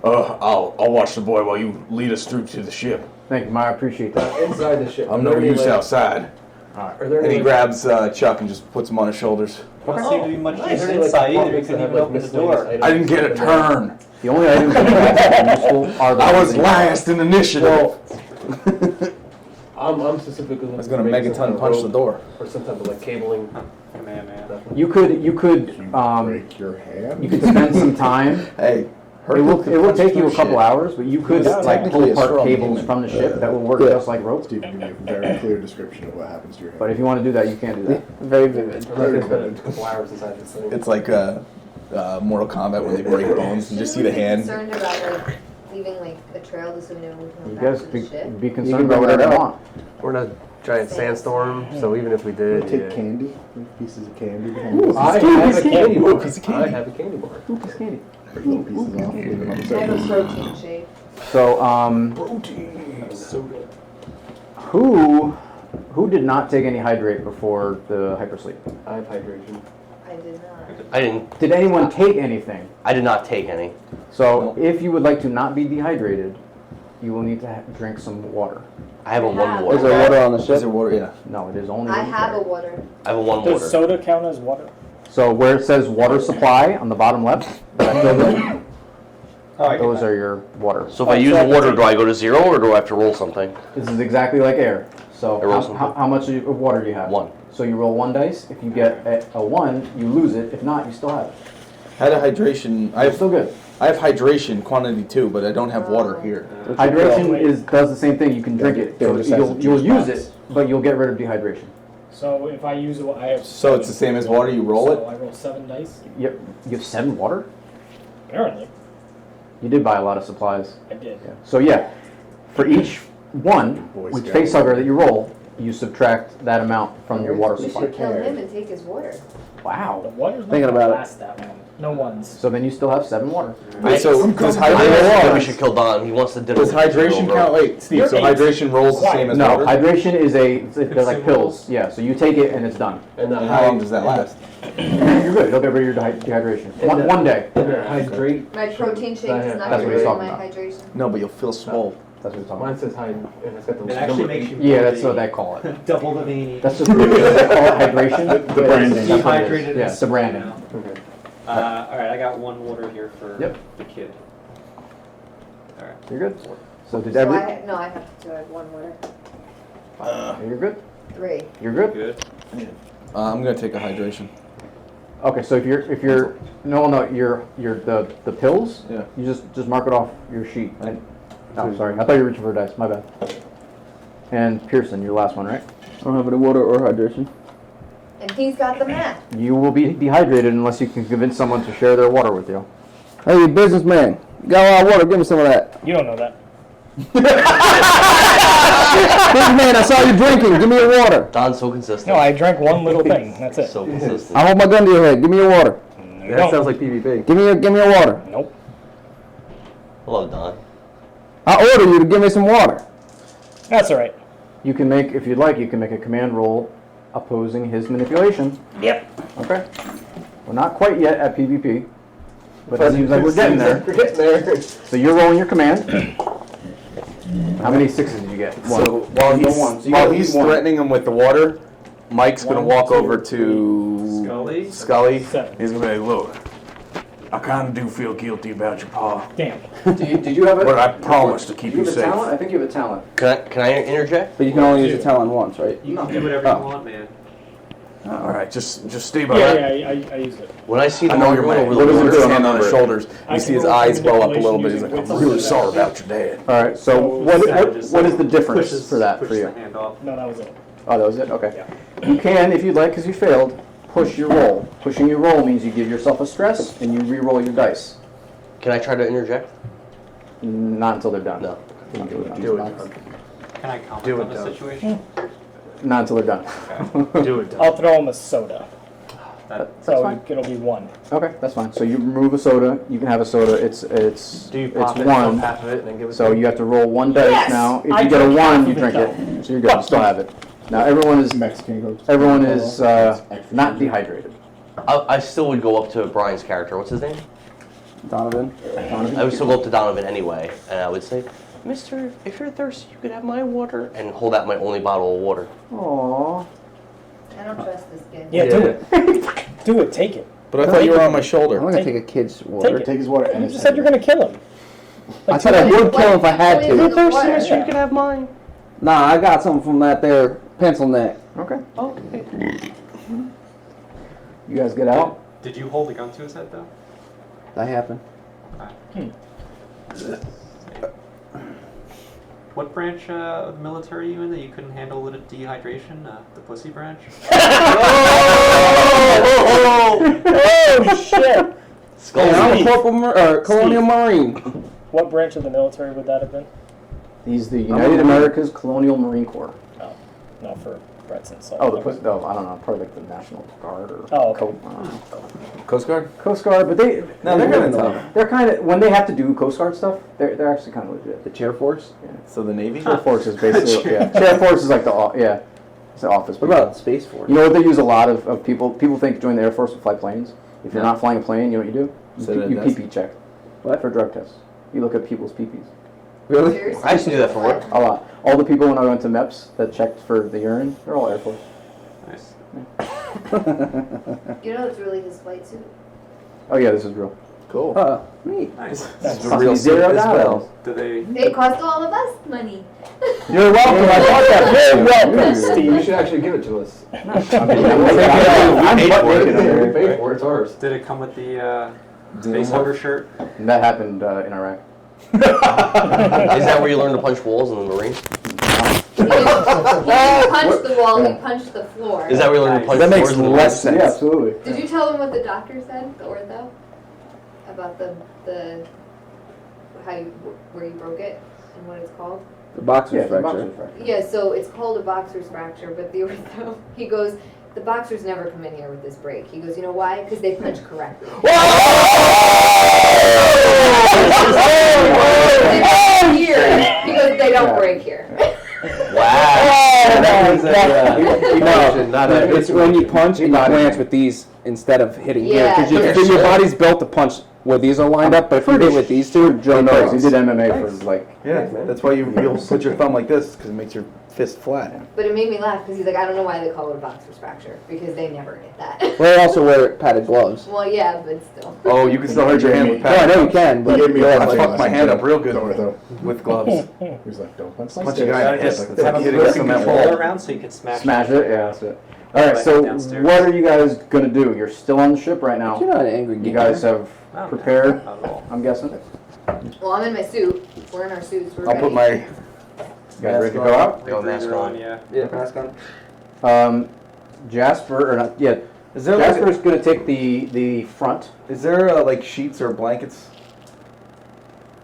I'll watch the boy while you lead us through to the ship. Thank you, I appreciate that. Inside the ship. I'm no use outside. Are there and he any grabs Chuck and just puts him on his shoulders. Doesn't seem to be much nice. easier inside either. You couldn't even open the door. I didn't get a turn. The only items that are useful are the I was last in initiative. I'm specifically looking. I was gonna megaton punch the door. Or some type of like cabling. Man. You could break your hand. you could spend some time. Hey, It will take you a couple hours, but you could It's like technically pull a apart strong cables human. from the ship that will work just like rope. Steve, give me a very clear description of what happens to your hand. But if you want to do that, you can't do that. Very vivid. I'm not gonna spend a couple hours inside this thing. It's like Mortal Kombat when they break bones. You just see the hand. Concerned about like leaving like a trail just so we know we can You go guys back to the ship. be concerned about whatever you want. We're in a giant sandstorm, so even if we did, Take candy, pieces of candy. behind Ooh, the I scenes. have a candy bar. Piece of candy. I have a candy bar. Piece of candy. Break little pieces off, leave them on the I have a surface. protein shake. So, who did not take any hydrate before the hypersleep? I have hydration. I did not. I didn't. Did anyone take anything? I did not take any. So, if you would like to not be dehydrated, you will need to drink some water. I have a one water. Is there water on the ship? Is there water? Yeah. No, it is only. I in have there. a water. I have a one Does water. soda count as water? So where it says water supply on the bottom left, those are your water. So if I use water, do I go to 0 or do I have to roll something? This is exactly like air. So I roll something. how much of water do you have? 1. So you roll 1 dice. If you get a 1, you lose it. If not, you still have it. I had a hydration. You're still good. I have hydration quantity 2, but I don't have water here. Hydration does the same thing. You can drink it. So just has the you'll two use spots. it, but you'll get rid of dehydration. So if I use I have. So it's the same as water. You roll So it. I roll 7 dice. Yep. You have 7 water? Apparently, You did buy a lot of supplies. I did. Yeah. So yeah, for each one with facehugger that you roll, you subtract that amount from your water We supply. should kill him and take his water. Wow. The water's not Thinking gonna about it. last that long. No ones. So then you still have 7 water. Wait, so does I think we hydration? should kill Don. He wants to dinner. Does hydration count? Wait, Steve. So hydration rolls the same as No, water. hydration is they're like pills. Yeah, so you take it and it's done. And how long does that last? You're good. You'll get rid of your dehydration. One day. Hydrate. My protein shake is not That's what good he's for talking my about. hydration. No, but you'll feel swole. That's what he's talking Mine about. says and it's got the It actually makes you Yeah, that's what they call it. double the vein. That's just they call it hydration. The branding. That's what it is. Dehydrated Yeah, is it's the branding. now. Okay. All right, I got 1 water here for Yep. the kid. All right. You're good. So did So every? I have to have 1 water. You're good. 3. You're good. Good. I'm gonna take a hydration. Okay, so if you're you're the pills. Yeah. You just mark it off your sheet. Oh, sorry. I thought you were reaching for a dice. My bad. And Pearson, your last one, right? I don't have any water or hydration. And he's got the math. You will be dehydrated unless you can convince someone to share their water with you. Hey, businessman, you got a lot of water. Give me some of that. You don't know that. Businessman, I saw you drinking. Give me your water. Don's so consistent. No, I drank one little thing. That's it. So consistent. I hold my gun to your head. Give me your water. You That don't. sounds like PvP. Give me your water. Nope. Hello, Don. I order you to give me some water. That's all right. You can make, if you'd like, you can make a command roll opposing his manipulation. Yep. Okay. We're not quite yet at PvP, but it seems like we're getting there. We're getting there. So you're rolling your command. How many 6s did you get? So while he's, one. So you while got he's one. threatening him with the water, Mike's gonna walk over to Scully. Scully. 7. He's gonna be like, look, I kind of do feel guilty about your paw, Damn. Did you have a? but I promise to keep Do you you have a safe. talent? I think you have a talent. Can I interject? But you can only use the talent once, right? You can do whatever you want, man. All right, just stay by Yeah, that. I used it. When I see the I know you're mongrel mad. over What the does he water, do? His hand on his shoulders. I You see can his roll eyes well up a manipulation little bit. He's using like, I'm wits really and sorry stuff. about your dad. All right. So So what is the difference Pushes- for that for pushes you? the hand off. No, that was it. Oh, that was it? Okay. You can, if you'd like, because you failed, push your roll. Pushing your roll means you give yourself a stress and you re-roll your dice. Can I try to interject? Not until they're done. No. You can do it. Do it. Can I comment Do on it, the Doug. situation? Not until they're done. Do it. I'll throw him a soda. That's So fine. it'll be 1. Okay, that's fine. So you remove a soda. You can have a soda. It's Do you pop it's it, one. half of it, and then give it So to you have to roll 1 dice Yes! now. If I you get a drank half 1, you of it, drink though. it. So you're good. You still have it. Now everyone is Mexican goes. everyone is not dehydrated. I still would go up to Brian's character. What's his name? Donovan. I would still go up to Donovan anyway, and I would say, Mister, if you're thirsty, you could have my water, and hold out my only bottle of water. Aww. I don't trust this kid. Yeah, do it. Do it. Take it. But I thought you were on my I'm shoulder. gonna take a kid's water. it. Take his water and You his just said you're gonna kill him. I said I would kill him if I had What is to. the water? Mister, you could have mine. Nah, I got something from that there pencil neck. Okay. Oh, okay. You guys get out. Did you hold a gun to his head, though? That happened. What branch of the military are you in that you couldn't handle a little dehydration? The pussy branch? Oh shit! Hey, I'm a corporal colonial marine. What branch of the military would that have been? He's the United America's Colonial Marine Corps. No, for threats inside. Oh, I don't know, probably like the National Guard or Coast Guard? Coast Guard, but they're kind of tough. They're kind of, when they have to do Coast Guard stuff, they're actually kind of legit. The Chair Force? Yeah. So the Navy? Chair Force is basically, Chair Force is like it's the office. What about Space Force? You know what they use a lot of people think join the Air Force to fly planes. If you're not flying a plane, you know what you do? You pee-pee check. What? For drug tests. You look at people's pee-pees. Really? Seriously? I used to do that for work. A lot. All the people when I went to MEPS that checked for the urine, they're all Air Force. Nice. You know it's really his flight suit? Oh yeah, this is real. Cool. Neat. Nice. This is a real suit as well. Do they? They cost all of us money. You're welcome. I thought that. Very welcome, You Steve. should actually give it to us. I'm Pay for it, it's ours. Did it come with the space hunter shirt? And that happened in Iraq. Is that where you learn to punch walls in the Marines? He didn't punch the wall, he punched the floor. Is that where you learn to punch That floors makes in the less Marines? sense. Yeah, absolutely. Did you tell them what the doctor said, the ortho? About the where you broke it and what it's called? The boxer's Yeah, fracture. Yeah, so it's called a boxer's fracture, but the ortho, he goes, the boxers never come in here with this break. He goes, you know why? Because they punch correctly. They punch here. He goes, they don't break here. Wow. It's when you punch and you glance with these instead of hitting Yeah. here. Because your body's built to punch where these are lined up, but if you hit with these two, Joe knows. He did MMA for like. Yeah, that's why you'll put your thumb like this, because it makes your fist flat. But it made me laugh because he's like, I don't know why they call it a boxer's fracture because they never get that. Well, they also wear padded gloves. Well, yeah, but still. Oh, you can still hurt your hand with Yeah, I know you can, but I fucked my hand up real good with gloves. He's like, don't punch Punch a guy in the fist. It's like Have a hitting a cement controller wall. around so you can smash It, yeah, that's it. All right, so downstairs. what are you guys gonna do? You're still on the ship right now. You're not an angry You guys have No, prepared, not at all. I'm guessing. Well, I'm in my suit. We're in our suits. We're I'll ready. put my. You guys ready to go out? Go mask on. Yeah. Mask on. Jasper, or not, yeah. Is there Jasper's gonna take the front. Is there like sheets or blankets?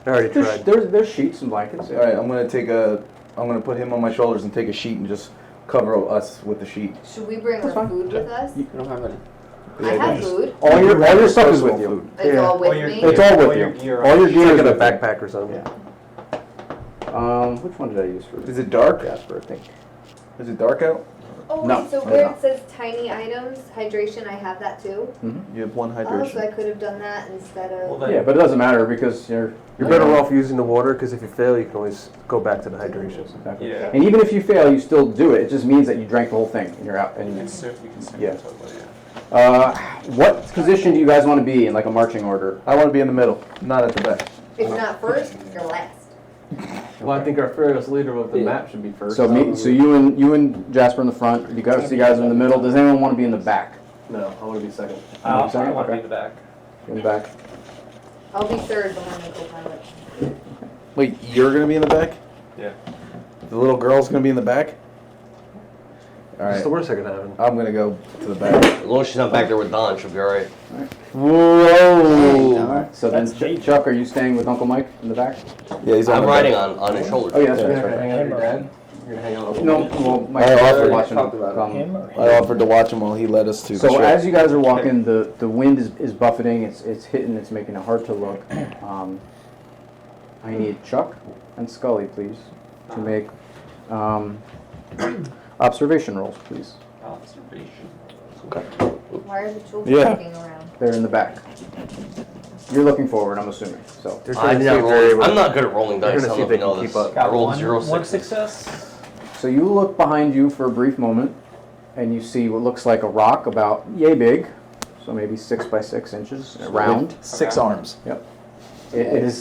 I already tried. There's sheets and blankets. All right, I'm gonna put him on my shoulders and take a sheet and just cover us with the sheet. Should we bring our food with us? You don't have any. I have food. All your stuff is with you. It's all with your me. It's all with you. All your gear is Like in a with you. backpack or something. Which one did I use for? Is it dark? Jasper, I think. Is it dark out? Oh, No, so it's where not. it says tiny items, hydration, I have that too. You have one Oh, so hydration. I could have done that instead of. Well, then, Yeah, but it doesn't matter because you're Better off using the water because if you fail, you can always go back to the hydration. Yeah. And even if you fail, you still do it. It just means that you drank the whole thing and you're out. And You can consume Yeah. it totally, yeah. What position do you guys want to be in, like a marching order? I want to be in the middle, not at the back. If you're not first, you're last. Well, I think our fearless leader of the map should be first. So you and Jasper in the front. You guys are in the middle. Does anyone want to be in the back? No, I want to be second. I want to Okay. be in the back. In the back. I'll be third behind the co-pilot. Wait, you're gonna be in the back? Yeah. The little girl's gonna be in the back? All What's right. the worst that could happen? I'm gonna go to the back. As long as she's not back there with Don, she'll be alright. Whoa! Alright, so then That's Chuck, are you staying with Uncle Mike in the back? Yeah, he's on I'm the riding back. on his shoulders. Oh yeah, that's You're right. gonna That's right. hang out with your dad? You're gonna hang out with No, well, Mike, I offered- watching talked about him or I offered to watch him while he led us to the So ship. as you guys are walking, the wind is buffeting. It's hitting. It's making it hard to look. I need Chuck and Scully, please, to make observation rolls, please. Observation. Why are the children Yeah. looking around? They're in the back. You're looking forward, I'm assuming. So I'm not good at rolling dice. I don't know if you know this. I rolled 0 One 6s. success. So you look behind you for a brief moment, and you see what looks like a rock about yay big, so maybe 6 by 6 inches, round. 6 arms. Yep. It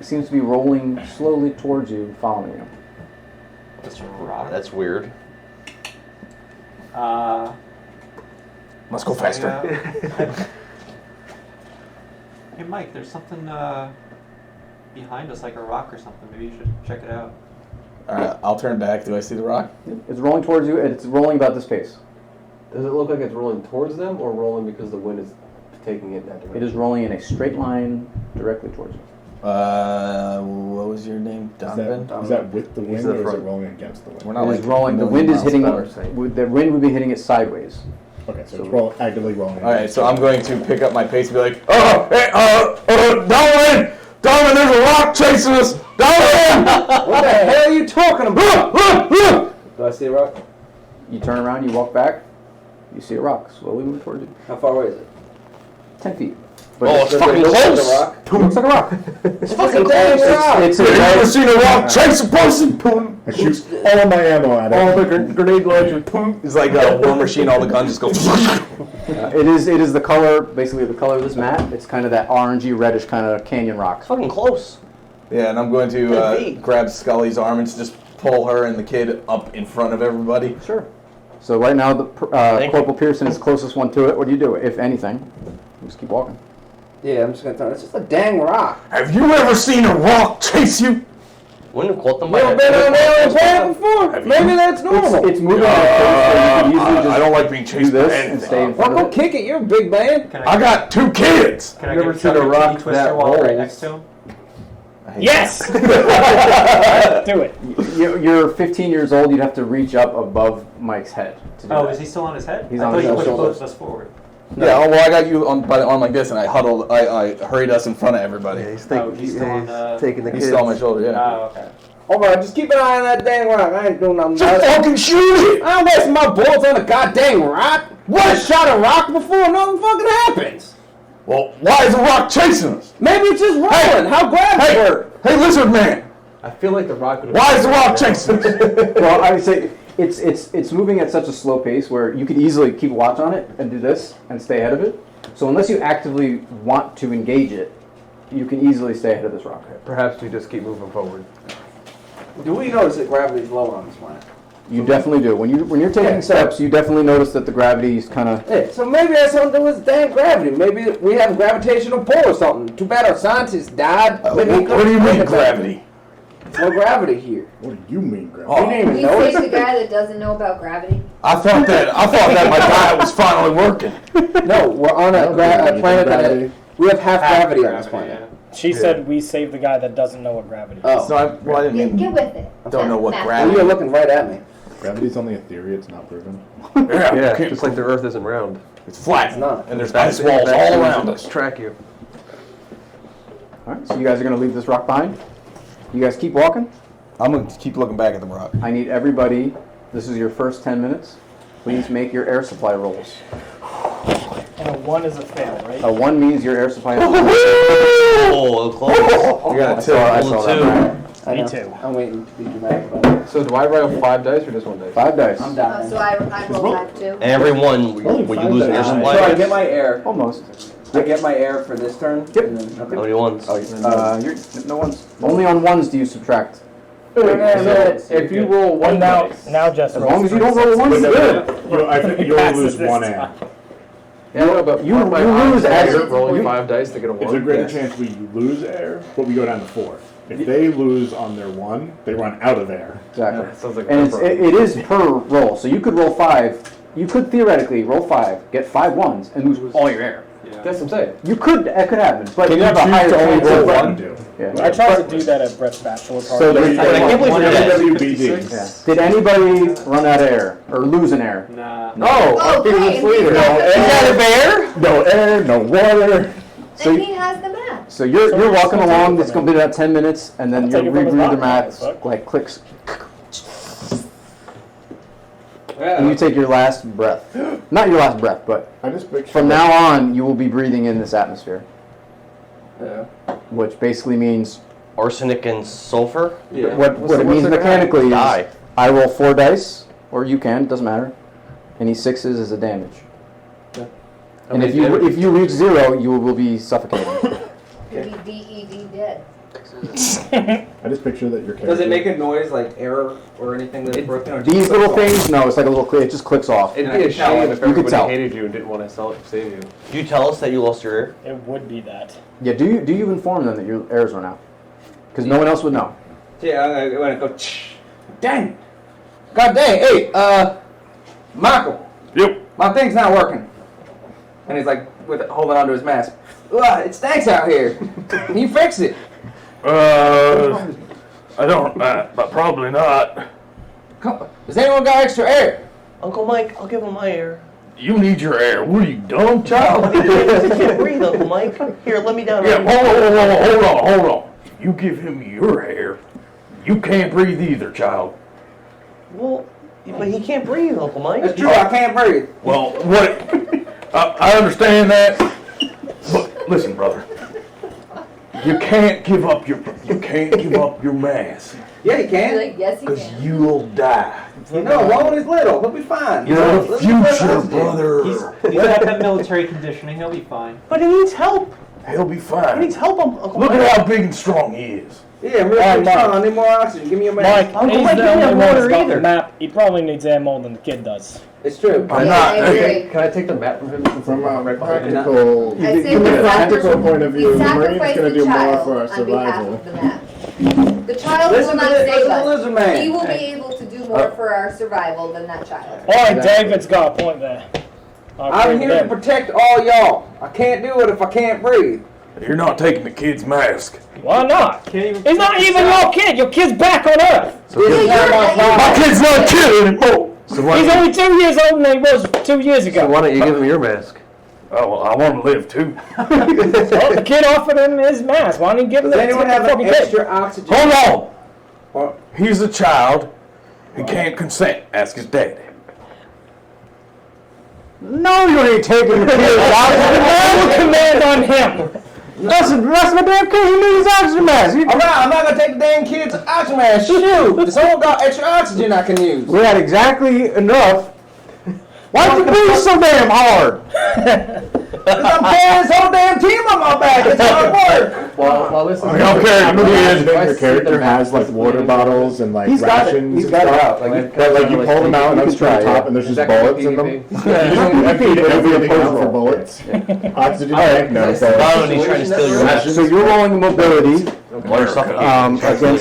seems to be rolling slowly towards you, following you. That's rock. That's weird. Must go faster. Hey Mike, there's something behind us, like a rock or something. Maybe you should check it out. Alright, I'll turn back. Do I see the rock? It's rolling towards you, and it's rolling about this pace. Does it look like it's rolling towards them or rolling because the wind is taking it in that direction? It is rolling in a straight line directly towards you. What was your name? Donovan? Is that with the wind or is it rolling against the wind? We're not It is rolling. The wind is hitting. The wind would be hitting it sideways. Okay, so it's actively rolling. All right, so I'm going to pick up my pace and be like, "Oh, hey, Donovan, there's a rock chasing us, Donovan!" What the hell are you talking about? Do I see a rock? You turn around, you walk back, you see a rock slowly move towards you. How far away is it? 10 feet. Oh, it's fucking close. It looks like a rock. It's fucking close. It's Have you ever seen a rock chase a person? Boom. I shoot all my ammo at it. All the grenade launcher. Boom. It's like a war machine. All the guns just go. It is the color, basically the color of this map. It's kind of that orangey, reddish kind of canyon rock. It's fucking close. Yeah, and I'm going to grab Scully's arm and just pull her and the kid up in front of everybody. Sure. So right now, the Corporal Pearson is the closest one to it. What do you do, if anything? You just keep walking. Yeah, I'm just gonna tell you, it's just a dang rock. Have you ever seen a rock chase you? Wouldn't have caught them You ever been on Alien Tabletop before? Maybe that's normal. It's moving at a pace where you can easily just I don't like being chased by do this anything. and stay in Well, front go of it. kick it. You're a big man. I got 2 kids. Can I Never get seen a Chuck rock twister that while right rolls. next to him? Yes! Do it. You're 15 years old. You'd have to reach up above Mike's head to do Oh, that. is he still on his head? He's I on thought his you pushed shoulders. both of us forward. Yeah, well, I got you by the arm like this, and I huddled. I hurried us in front of everybody. Yeah, he's taking the He's kids. still on my shoulder. Yeah. Oh, okay. Alright, just keep an eye on that dang rock. I ain't doing nothing about Just it. fucking shoot it. I don't waste my bullets on a goddamn rock. What? I shot a rock before, nothing fucking happens. Well, why is the rock chasing us? Maybe it's just rolling. How gravity work? Hey, lizard man. I feel like the rock would have... Why is the rock chasing us? Well, I would say it's moving at such a slow pace where you could easily keep watch on it and do this and stay ahead of it. So unless you actively want to engage it, you can easily stay ahead of this rock. Perhaps we just keep moving forward. Do we notice that gravity is lower on this planet? You definitely do. When you're taking steps, you definitely notice that the gravity is kind of. Yeah, so maybe that's something to do with damn gravity. Maybe we have a gravitational pull or something. Too bad our scientists died. What do you mean gravity? No gravity here. What do you mean, gravity? You didn't even We know saved it. the guy that doesn't know about gravity. I thought that my diet was finally working. No, we're on a planet that we have half gravity on this yeah. planet. She said we saved the guy that doesn't know what gravity is. Oh, So I didn't mean. Get with it. Don't know what Math. well, gravity. you're looking right at me. Gravity's only a theory, it's not proven. Yeah, just like the Earth isn't round. It's flat, It's not. and there's ice walls all around us. Track you. All right, so you guys are going to leave this rock behind. You guys keep walking. I'm gonna keep looking back at the rock. I need everybody. This is your first 10 minutes. Please make your air supply rolls. And a 1 is a fail, right? A 1 means your air supply. Oh, close. You got I saw that. I Me know. too. I'm waiting to be dramatic about it. So do I roll 5 dice or just 1 dice? 5 dice. I'm Oh, down. so I roll 5 too. Everyone, when you lose an air So I supply, get my air. Almost. I get my air for this turn. Yep. And then, how okay. many ones? You're, no one's. Only on 1s do you subtract. If you roll 1 now, dice... now just As long as you don't roll 1s, good. I think you only lose one air. Yeah, no, but You my lose odds as are rolling 5 dice to get a 1. It's a greater chance we lose air, but we go down to 4. If they lose on their 1, they run out of air. Exactly. Yeah, sounds like And a it is per roll. So you could roll 5. You could theoretically roll 5, get 5 1s, and lose all your air. That's what I'm saying. You could. That could happen. But Can you you have a choose higher to only chance roll of one? Do. Yeah. I tried to do that at Brett's bachelor party. So there's I can't believe you did that. WBD. Yeah. Did anybody run out of air or lose an air? Nah. No, Oh, I'm feeling okay. this later. No air, no water. And he has the map. So you're So walking take along. it It's from going to be about 10 minutes, and then I'll you'll take it from his rebreathe the mouth, math, fuck. like clicks, Yeah. and you take your last breath. Not your last breath, but I just picture from now on, you will be breathing in this atmosphere, Yeah. which basically means Arsenic and sulfur? Yeah. what it means gonna mechanically is Die. I roll 4 dice, or you can, doesn't matter. Any 6s is a damage. Yeah. And if you reach 0, you will be suffocating. Could be DED dead. I just picture that your character. Does it make a noise like error or anything that's broken? Or These little things, no, it's like a little click. It just clicks off. It'd be a shame if You could tell. everybody hated you and didn't want to save you. Do you tell us that you lost your ear? It would be that. Yeah, do you inform them that your air's run out? Because no one else would know. Yeah, I'm gonna go. Dang! God dang! Hey, Michael. Yep. My thing's not working. And he's like holding onto his mask. Ugh, it stinks out here. Can you fix it? I don't. But probably not. Does anyone got extra air? Uncle Mike, I'll give him my air. You need your air. What are you, dumb child? He can't breathe, Uncle Mike. Here, let me down. Yeah, hold on. If you give him your hair, you can't breathe either, child. Well, but he can't breathe, Uncle Mike. It's true, I can't breathe. Well, what? I understand that, but listen, brother. You can't give up your mask. Yeah, he can. Like, yes, he Because can. you'll die. No, Rowan is little. He'll be fine. You're the future, brother. He's got that military conditioning. He'll be fine. But he needs help. He'll be fine. He needs help, Uncle Look Mike. at how big and strong he is. Yeah, real strong. I need more oxygen. Give me your mask. Mike, he's the only one that's got the map. He probably needs air more than the kid does. It's true. I agree. Can I take the map from him? From a right behind him? practical, I'd say from a we practical point of view, we the Marine's sacrifice going to the do more child for our on behalf survival. of the map. The child Listen will not to save the lizard us. man. He will be able to do more for our survival than that child. Alright, David's got a point there. I'm here to protect all y'all. I can't do it if I can't breathe. You're not taking the kid's mask. Why not? He's not even your kid. Your kid's back on Earth. My kid's not a kid anymore. He's only 2 years older than he was 2 years ago. So why don't you give him your mask? Oh, well, I want to live too. Well, the kid offered him his mask. Why didn't he give him Does that anyone to have the an fucking extra kid? oxygen? Hold on. He's a child. He can't consent. Ask his daddy. No, you ain't taking the kid's Full command on him. That's my damn kid. He needs his oxygen mask. All right, I'm not gonna take the damn kid's oxygen mask. Shoot, someone got extra oxygen I can use. We had exactly enough. Why'd you breathe so damn hard? Because I'm carrying this whole damn team on my back. It's hard work. Well, listen. I don't care. Your character has like water bottles and like rations. He's got it out. Like you pull them out and you try top and there's just bullets in them. You feed everything out for bullets. Oxygen tank, no. He's trying to steal your mask. So you're rolling mobility against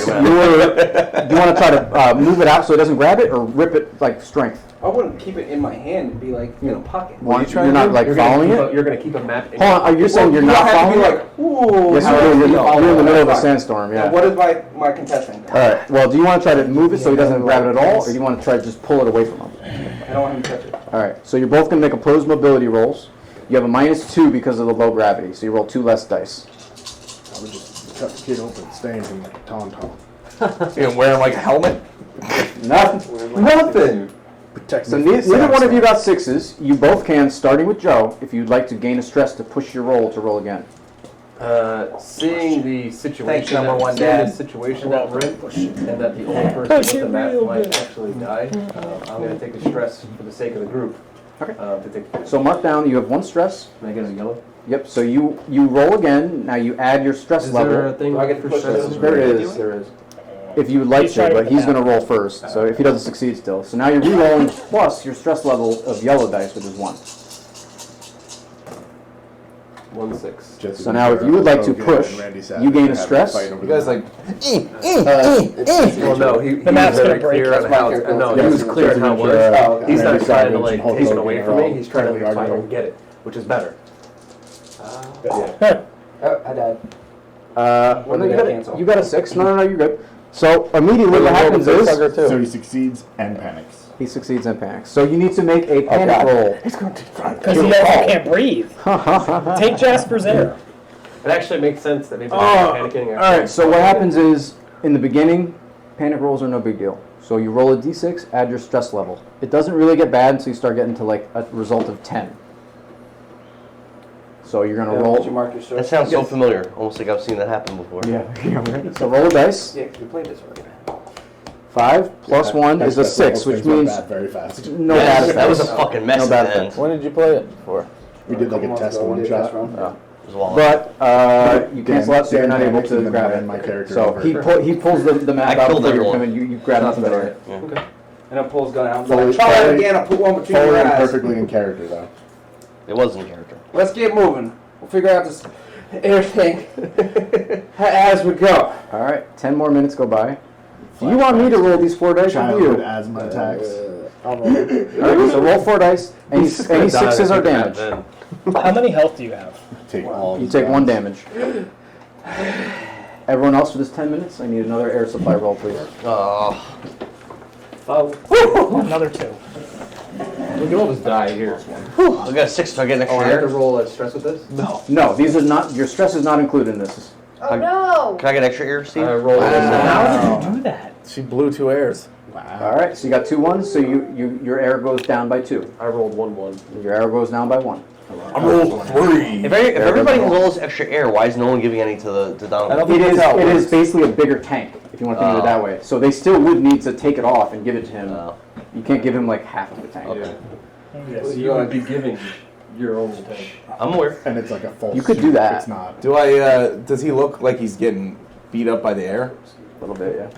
your. Do you want to try to move it out so it doesn't grab it, or rip it like strength? I wouldn't keep it in my hand and be like in a pocket. You're not like following it. You're gonna keep a map. Hold on, are you saying you're not following it? Ooh, Yes, you're in the middle of a sandstorm. Yeah. What is my contestant? All right. Well, do you want to try to move it so he doesn't grab it at all, or do you want to try to just pull it away from him? I don't want him to touch it. All right. So you're both going to make opposed mobility rolls. You have a -2 because of the low gravity, so you roll 2 less dice. I would just cut the kid open, stains him like a tauntaun. You know, wearing like a helmet? Nothing. So neither one of you got 6s. You both can, starting with Joe, if you'd like to gain a stress to push your roll to roll again. Seeing the situation, Thanks, number one, seeing Dad. the situation that we're in, and that the only person with the map might actually die, I'm going to take the stress for the sake of the group. Okay. To take. So mark down, you have 1 stress. Can I get a yellow? Yep, so you roll again. Now you add your stress Is level. there a thing Do I get to for push stress? this? There is. There is. If you would like He's to, trying to but get he's down. going to roll first. So if he doesn't succeed still. So now you're re-rolling plus your stress level of yellow dice, which is 1. 1-6. So now if you would like to push, you gain a stress. You guys like. Well, no, he was map's very gonna break. clear on how. No, he was clear on how it was. He's not trying to like take it away from me. He's trying to try and get it, which is better. I died. Well, no, you got a 6. No, you're good. So immediately what happens is So he succeeds and panics. he succeeds and panics. So you need to make a panic roll. He's going to try. Because he also can't breathe. Take Jasper's air. It actually makes sense that maybe Oh, panicking. all right. So what happens is in the beginning, panic rolls are no big deal. So you roll a d6, add your stress level. It doesn't really get bad until you start getting to like a result of 10. So you're gonna roll. That sounds so familiar, almost like I've seen that happen before. Yeah. So roll a dice. Yeah, we played this already. 5 plus 1 is a 6, which means very fast. no bad effects. That was a fucking mess No at bad the end. effects. When did you play it for? We did like a test one shot. It was a while. But you cancel out, so you're not Dan able panics and to then grab ran it. my character So over. he pulls the map I out killed before you everyone. come in. You grab nothing better. Yeah. Okay. And I pulls gun out. Fully- Like, try it again. I'll put one between your Following eyes. perfectly in character though. It was in character. Let's get moving. We'll figure out this air thing as we go. All right, 10 more minutes go by. Do you want me to roll these 4 dice or Childhood you? asthma attacks. I'll roll it. All right, so roll 4 dice. Any 6s are damage. How many health do you have? Take You take 1 damage. Everyone else for this 10 minutes, I need another air supply roll, please. Another 2. We can all just die here. I got a 6, so I get an extra Oh, I have to air. roll a stress with this? No, these are not. Your stress is not included in this. Oh no! Can I get extra air, Steve? I roll How did you do that? She blew 2 airs. All right, so you got 2 1s, so your air goes down by 2. I rolled 1-1. Your air goes down by 1. I rolled 3. If everybody can roll this extra air, why is no one giving any to Donovan? It is basically a bigger tank, if you want to think of it that way. So they still would need to take it off and give it to him. You can't give him like half of the tank. Okay. Well, you would be giving your own tank. I'm aware. And it's like a full You could suit. do that. It's not. Does he look like he's getting beat up by the air? A little bit, yeah.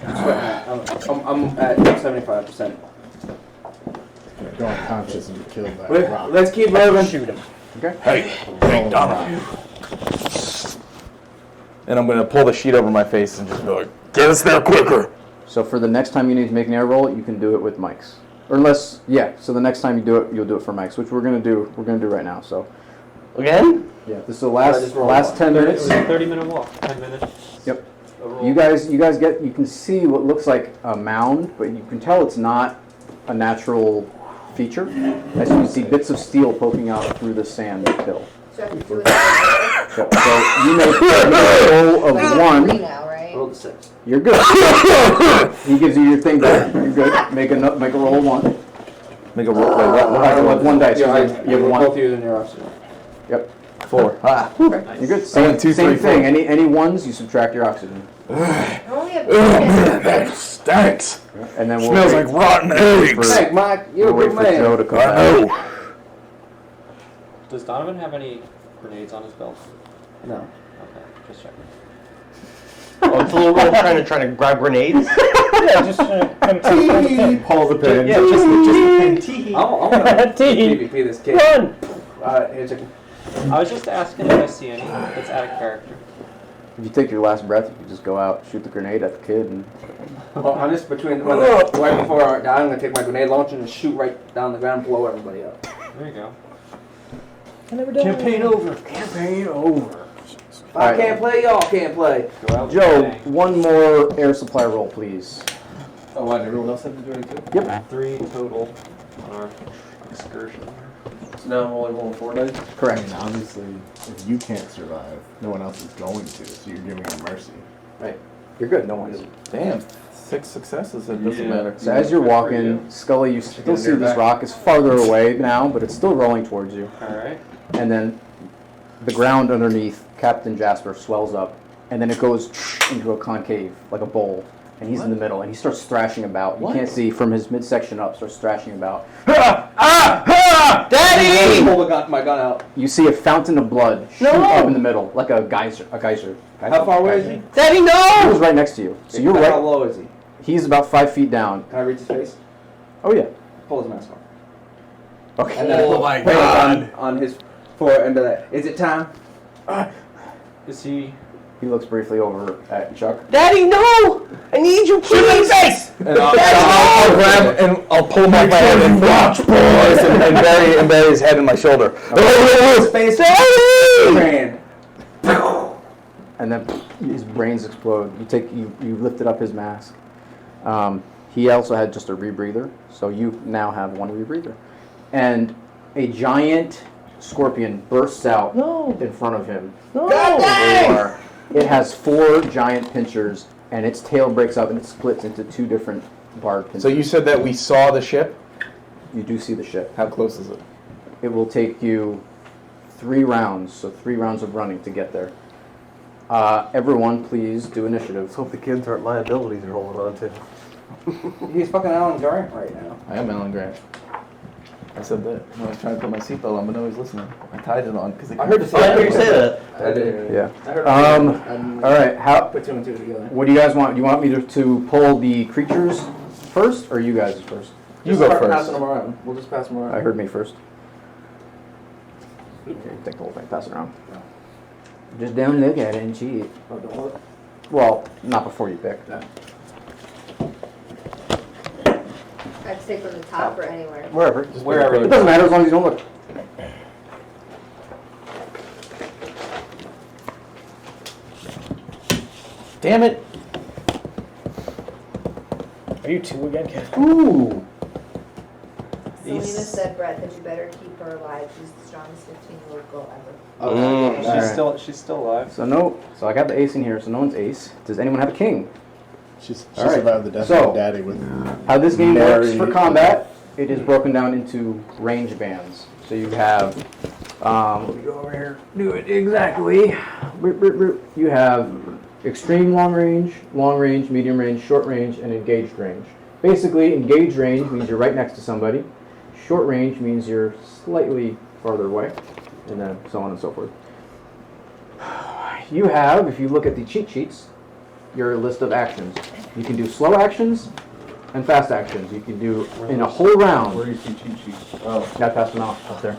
I'm at 75%. Go unconscious and kill that rock. Let's keep moving. Shoot him. Okay. Hey, Donovan. And I'm gonna pull the sheet over my face and just be like, get us there quicker. So for the next time you need to make an air roll, you can do it with mics. Or unless, so the next time you do it, you'll do it for mics, which we're gonna do right now. So Again? yeah, this is the last 10 minutes. It was a 30-minute walk. 10 minutes. Yep. You guys you can see what looks like a mound, but you can tell it's not a natural feature. As you can see, bits of steel poking out through the sand hill. So I have to do it. So you make a roll of We're 1. 3 now, right? Roll the 6. You're good. He gives you your thing back. You're good. Make a roll of 1. Make a roll. Wait, what? With 1 dice. Yeah, You have 1. both using your oxygen. Yep. 4. Ah. Okay. You're good. Same, Two, same three, thing. four. Any 1s, you subtract your oxygen. I only have 2 That stinks. And then we'll Smells wait like rotten eggs. Hey, Mike, you're a we'll good wait for Joe man. to come I back. know. Does Donovan have any grenades on his belt? No. Okay, just checking. Oh, it's a little girl trying to grab grenades? Yeah, just Pull the pin. Yeah, just the pin. I want to PvP this kid. Run! Here's a... I was just asking if I see any that's out of character. If you take your last breath, you can just go out, shoot the grenade at the kid, and Well, I'm just right before I die, I'm going to take my grenade launcher and shoot right down the ground and blow everybody up. There you go. I never done Campaign over. campaign over. If I can't play, y'all can't play. Go out. Joe, bang. 1 more air supply roll, please. Oh, why did everyone else have to do it too? Yep. 3 total on our excursion. So now I'm only rolling 4 dice? I Correct. mean, obviously, if you can't survive, no one else is going to, so you're giving them mercy. Right. You're good. No one's. Damn. 6 successes. It doesn't matter. So as you're walking, Scully, you still see this rock is farther away now, but it's still rolling towards you. Alright. And then the ground underneath Captain Jasper swells up, and then it goes into a concave, like a bowl. And he's in the middle, and he starts thrashing about. You can't see from his midsection up, starts thrashing about. Daddy! Pull my gun out. You see a fountain of blood shoot up in the middle, like a geyser. How far away is he? Daddy, He no! was right next to you. So you're How right. low is he? He's about 5 feet down. Can I reach his face? Oh yeah. Pull his mask off. Okay. And then Oh my put it God. on his forehead. Is it time? Is he... He looks briefly over at Chuck. Daddy, no! I need you, please! And I'll grab and I'll pull him off my head and watch, boys, and bury his head in my shoulder. Face Daddy! And then his brains explode. You lifted up his mask. He also had just a rebreather, so you now have 1 rebreather. And a giant scorpion bursts out in front of him. No! It has 4 giant pinchers, and its tail breaks up and it splits into 2 different barbed pinchers. So you said that we saw the ship? You do see the ship. How close is it? It will take you 3 rounds, so 3 rounds of running to get there. Everyone, please do initiative. Let's hope the kids aren't liabilities you're holding on to. He's fucking Alan Grant right now. I am Alan Grant. I said that when I was trying to put my seatbelt on, but nobody's listening. I tied it on because I heard the I heard you say that. I did. Yeah. I heard All right. Put 2 and 2 together. What do you guys want? Do you want me to pull the creatures first, or you guys first? You go first. Passing them around. We'll just pass them around. I heard me first. Okay, take the whole thing. Pass it around. Just don't look at it and cheat. Oh, don't look. Well, not before you pick. I have to take from the top or anywhere. Wherever. Wherever. It doesn't matter as long as you don't look. Damn it! Are you 2 again, Kev? Ooh. Selena said, Brett, that you better keep her alive. She's the strongest 15-year-old girl ever. She's still alive. So I got the ace in here, so no one's ace. Does anyone have a king? She All right. survived the death So, of daddy with how this game Mary. works for combat, it is broken down into range bands. So you have, let me go over here, do it exactly. You have extreme long range, medium range, short range, and engaged range. Basically, engaged range means you're right next to somebody. Short range means you're slightly farther away, and then so on and so forth. You have, if you look at the cheat sheets, your list of actions. You can do slow actions and fast actions. You can do in a whole round. Where do you see cheat sheets? Oh. Got to pass them off up there.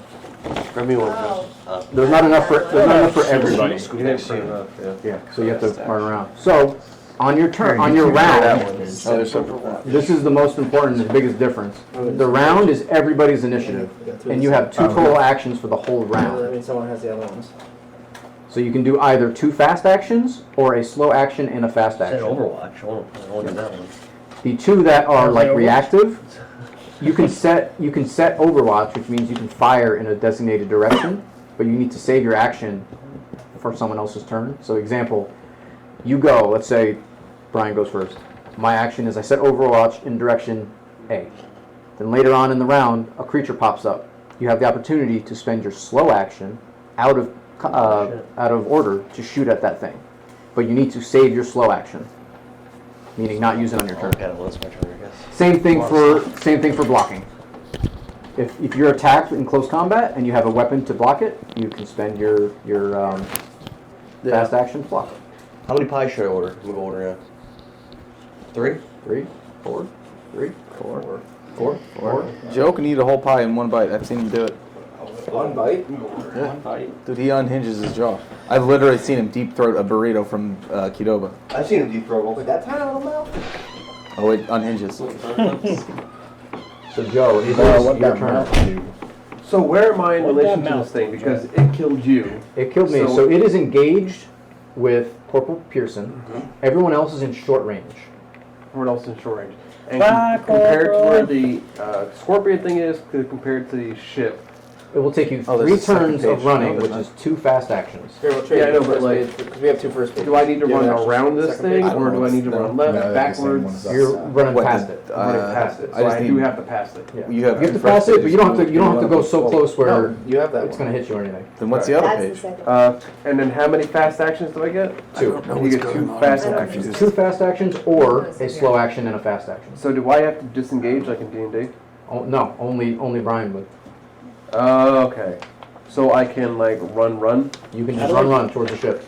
Grab me one. There's not enough for everybody. Yeah. Yeah, so you have to run around. So on your turn, on your round, this is the most important and the biggest difference. The round is everybody's initiative, and you have 2 total actions for the whole round. That means someone has the other ones. So you can do either 2 fast actions or a slow action and a fast Said action. Overwatch. I won't do that one. The 2 that are like reactive, you can set Overwatch, which means you can fire in a designated direction, but you need to save your action for someone else's turn. So example, you go, let's say Brian goes first. My action is I set Overwatch in direction A. Then later on in the round, a creature pops up. You have the opportunity to spend your slow action out of order to shoot at that thing. But you need to save your slow action, meaning not use it on your turn. Okay, well, that's my turn, I guess. Same thing for blocking. If you're attacked in close combat and you have a weapon to block it, you can spend your fast action to block it. How many pies should I order? I'm gonna go order now. 3? 3, 4, 3, 4, 4, 4. Joe can eat a whole pie in one bite. I've seen him do it. One bite? Yeah. One bite. Dude, he unhinges his jaw. I've literally seen him deep throat a burrito from Qdoba. I've seen him deep throat one. With that tiny little mouth? Oh, it unhinges. So Joe, it is your turn. So where am I in relation to this thing? Because it killed you. It killed me. So it is engaged with Corporal Pearson. Everyone else is in short range. Everyone else is in short range. And compared to where the scorpion thing is, compared to the ship. It will take you 3 turns of running, which is 2 fast actions. Yeah, I know, but like, because we have 2 first pages. do I need to run around this thing, or do I need to run left, backwards? You're running past it. Running past it. So I do have to pass it. Yeah. You have to pass it, but you don't have to go so close where you have that it's going to hit you or anything. Then what's the other page? And then how many fast actions do I get? 2. You get 2 fast actions. 2 fast actions or a slow action and a fast action. So do I have to disengage like in D&D? Oh, no, only Brian would. Okay. So I can like run? You can just run towards the ship.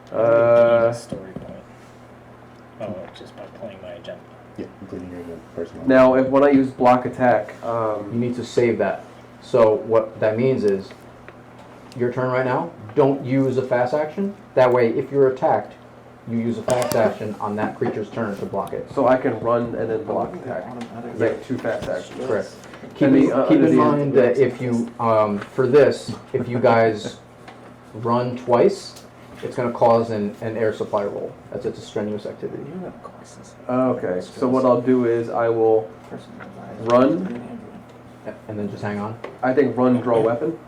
Story point. Oh, just by playing my agenda. Yeah, including your personal. Now, when I use block attack, you need to save that. So what that means is, your turn right now, don't use a fast action. That way, if you're attacked, you use a fast action on that creature's turn to block it. So I can run and then block attack. Like 2 fast actions. Correct. Keep in mind that if you, for this, if you guys run twice, it's going to cause an air supply roll. It's a strenuous activity. Okay, so what I'll do is I will run. And then just hang on. I think run, draw weapon.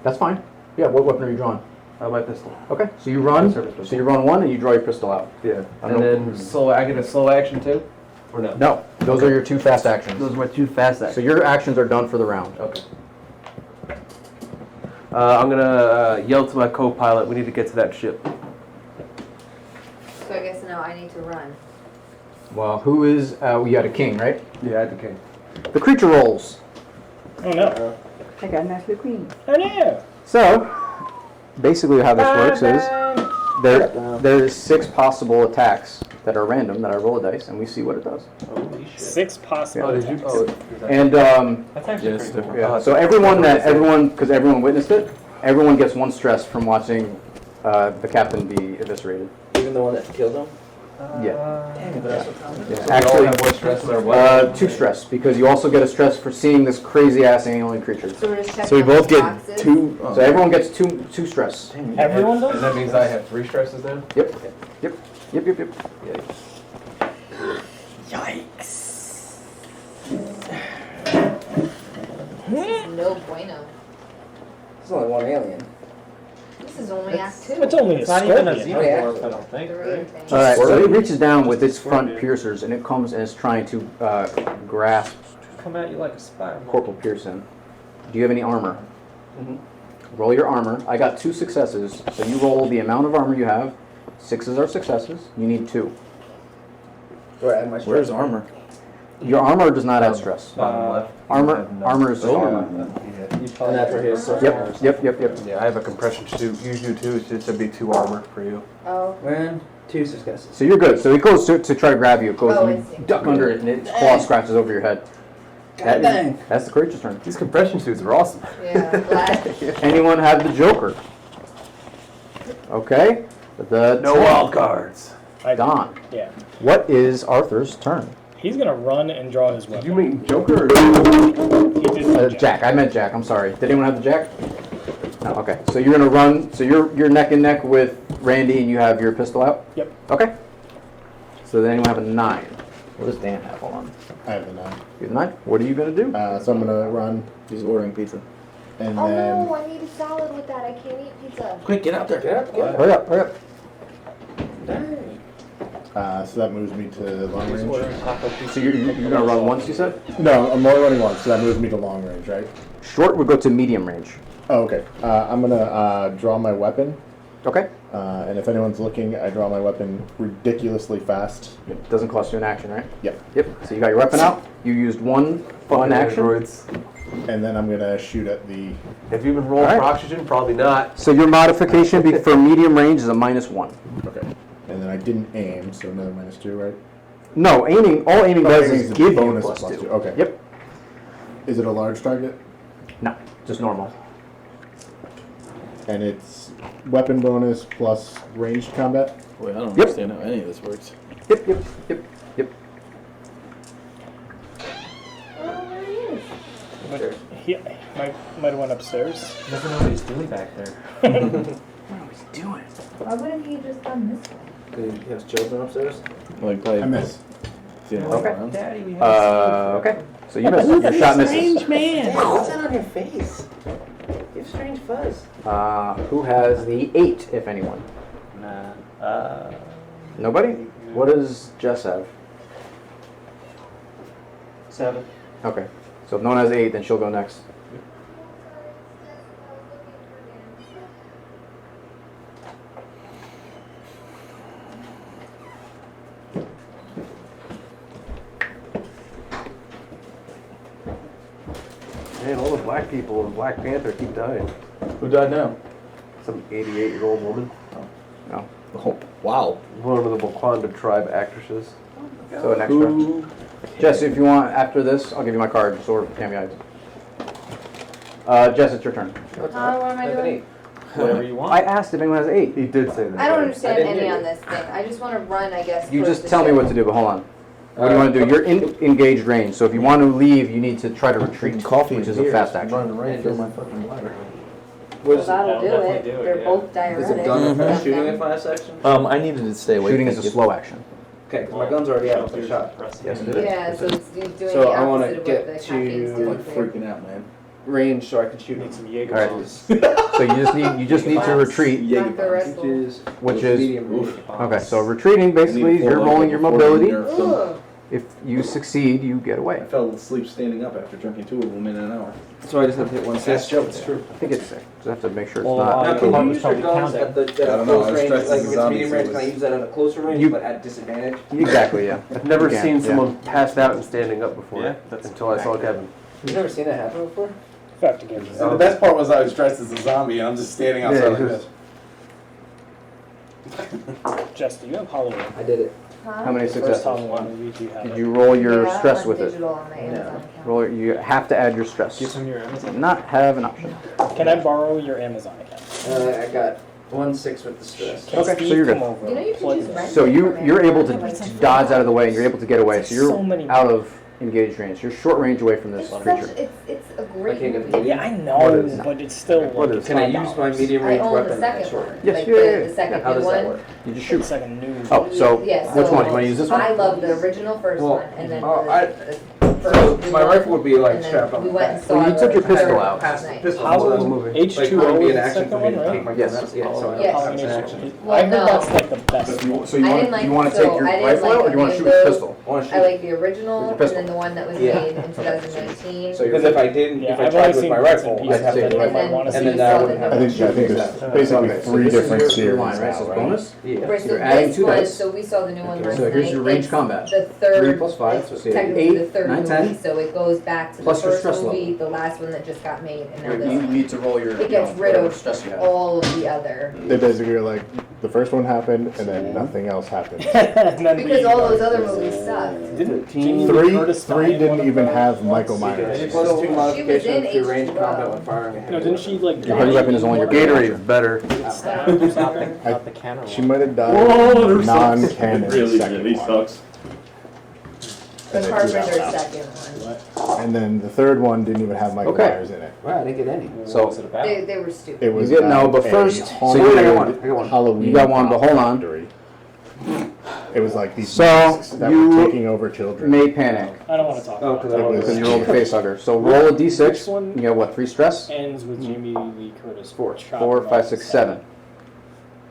That's fine. Yeah, what weapon are you drawing? My pistol. Okay, so you run. So you run 1 and you draw your pistol out. Yeah. And then I get a slow action too? Or no? No, those are your 2 fast actions. Those are my 2 fast actions. So your actions are done for the round. Okay. I'm gonna yell to my co-pilot. We need to get to that ship. So I guess now I need to run. Well, who is? You had a king, right? Yeah, I had the king. The creature rolls. Oh no! I got a nice little queen. Oh no! So, basically, how this works is there's 6 possible attacks that are random that I roll a dice, and we see what it does. Holy shit. 6 possible. And That's actually pretty cool. yeah, so everyone, because everyone witnessed it, everyone gets 1 stress from watching the captain be eviscerated. Even the one that killed him? Yeah. Damn it, that's what time it is. Yeah. Actually, have 1 stress or what? 2 stress, because you also get a stress for seeing this crazy ass alien creature. So we're just checking So we out both the get boxes. 2. So everyone gets two stress. Everyone does? And that means I have 3 stresses now? Yep. Yep. Yikes. No bueno. There's only one alien. This is only Act 2. It's only a It's not even a scorpion. xenomorph, I don't think, right? All right, so it reaches down with its front piercers, and it comes and is trying to grasp Come at you like a spider. Corporal Pearson. Do you have any armor? Roll your armor. I got 2 successes, so you roll the amount of armor you have. 6s are successes. You need 2. Do I add my stress? Where's armor? Your armor does not add stress. Bottom left. Armor is And that's where his Yep. Yeah, I have a compression suit. You do too. It should be 2 armor for you. Oh. Man, 2 successes. So you're good. So he goes to try to grab you. It goes Oh, and I see. you duck under it, and its claw scratches over your head. Dang. That's the creature's turn. These compression suits are awesome. Yeah, I'm glad. Anyone have the Joker? Okay. No wild cards. Don. Yeah. What is Arthur's turn? He's gonna run and draw his weapon. Did you mean Joker or He did Jack. I meant Jack. I'm sorry. Did anyone have the Jack? No. Okay. So you're gonna run. So you're neck and neck with Randy, and you have your pistol out. Yep. Okay. So then anyone have a 9? What does Dan have? Hold on. I have the 9. You have a 9. What are you gonna do? So I'm gonna run. He's ordering pizza. And Oh then no, I need a salad with that. I can't eat pizza. Quick, get out there. Hurry up. so that moves me to long range. So you're gonna run once, you said? No, I'm only running once, so that moves me to long range, right? Short would go to medium range. Oh, okay. I'm gonna draw my weapon. Okay. And if anyone's looking, I draw my weapon ridiculously fast. It doesn't cost you an action, right? Yep. Yep. So you got your weapon out. You used one action. androids? And then I'm gonna shoot at the. Have you been rolling All right. for oxygen? Probably not. So your modification for medium range is a -1. Okay. And then I didn't aim, so another -2, right? No, aiming. All aiming does aiming is a give you bonus plus of 2. Okay. Yep. Is it a large target? No, just normal. And it's weapon bonus plus ranged combat? Wait, I don't Yep. understand how any of this works. Yep. But he might have went upstairs. Never know what he's doing back there. Doing. Why wouldn't he just done this way? He has children upstairs? Like, probably. I miss. Yeah. Okay. Daddy, we have Okay. So you miss. Your shot misses. Man, what's that on your face? You have strange fuzz. Who has the 8, if anyone? Nah. Nobody? What does Jess have? 7. Okay. So if no one has 8, then she'll go next. Man, all the black people in Black Panther keep dying. Who died now? Some 88-year-old woman. No. Oh, wow. One of the Wakanda tribe actresses. So an extra. Jess, if you want, after this, I'll give you my card. Or Tammy, Jess, it's your turn. What am I doing? Whatever you want. I asked if anyone has 8. He did say that. I don't understand any on this thing. I just want to run, I guess. You towards just the tell me ship. what to do, but hold on. What do you want to do? You're in engaged range, so if you want to leave, you need to try to retreat, which is a fast action. Running right through my fucking bladder. Well, that'll do definitely it. do it, They're yeah. both diuretics. Is it gun Let shooting them. a fast action? I needed to stay away. Shooting from is a it. slow action. Okay, 'cause my gun's already out with a shot. Yes, it is. Yeah, so it's doing So the I want opposite to of what get the caffeine's to doing for you. Freaking out, man. range so I can shoot Need him. some Jaeger All right. bombs. So you just need to retreat, Not the rest of Which them. is which is medium range. okay. So retreating basically, I need you're full rolling your level before mobility. you nerf them. Ugh. If you succeed, you get I away. fell asleep standing up after drinking 2 of them in an hour. So I just have to hit one six. It's true. I think it's 6. Just have to make sure it's Well, not. Now, can Heart you was use your probably guns counting. at the I don't know, close I was range? stressed Like as if a it's zombie, medium so range, it can I was- use that at a closer range You- but at disadvantage? Exactly, yeah. I've never You can, seen yeah. someone passed out and standing up before. Yeah, that's until I saw Kevin. You've never seen that happen before? Have to give you And the best part was I was dressed as a zombie and I'm just standing outside Yeah, like just- this. Jess, do you have Halloween? I did it. How many First successes? Halloween movie do you have? Did you roll your Yeah, stress I'm with it? digital on my Amazon account. Roll. You have to add your stress. Give him your Amazon. Not have an option. Can I borrow your Amazon account? I got 1-6 with the stress. Can Okay, so Steve you're good. come over? You know you can Plug just it in. rent So it you from you're able Amazon. to dodge out of the way, and you're able to get away. So So you're many- out of engaged range. You're short range away from this creature. It's a great can't get movie. Yeah, I know, but it's still What like is it's Can I not use dollars. my medium I range own weapon the second at short one. range? Yes, like yeah, the second How new does that one. work? You just shoot. It's like a new. Oh, so Yeah, which so one? You want to use this one? I love the original first Well, one, and then the So first new my one, rifle would be like and then strapped on we the went and back. saw Well, you took your the pistol third out. last night. Pistol How was moving. H2O Like, it would be is an the action second for me to one, take my Yes. gun out. Yeah, so Yes. I'll have an action. I heard no. that's like the best one. So you I want didn't like, you want to so take your I didn't rifle like out, or do you want to any shoot of with a those. pistol? I like the original, With and your pistol. then the one that was Yeah. made in 2019. So Because if I didn't, Yeah, if I I've tried only with seen my bits rifle, and I'd pieces have to of take it the if I rifle, wanna and see then it. that So wouldn't have. I think there's basically Okay, so three this is different your series line, right? now, So it's right? bonus. Yeah. Right, so You're adding this 2 one, dice. so we saw the new one last So here's night. your range It's combat. The 3 third, plus 5, it's so technically the 8, third 9, movie, 10. so it goes back to Plus the your first stress movie, level. the last one that just got made, and now You this one. need to roll your. It gets rid whatever of stress you have. all of the other. They basically are like, the first one happened, and then nothing else happened. And then Because we- all those other movies sucked. Didn't Three didn't even have Michael Myers. Any plus 2 She was in modifications to range H2O. combat when firing a heavy No, didn't she like? Your heavy weapon is only your Gatorade's better. Not the canon She one. might have died Whoa, non-canon Really, second really one. sucks. The And they threw that Carpenter's one out. second one. And then the third one didn't even have Michael Okay. Myers in it. Wow, I didn't get any. So What's it about? They were stupid. It was You get no, about but a first- so haunted you got one. I got one. Halloween You got one, but hold on. factory. It was like these So, masks that you were taking over children. may panic I don't want to talk about It that. was- because you rolled a face hugger. So roll a d6. You get what? 3 stress. Ends with Jamie Lee Curtis. 4, chopping 4, off 5, 6, 7.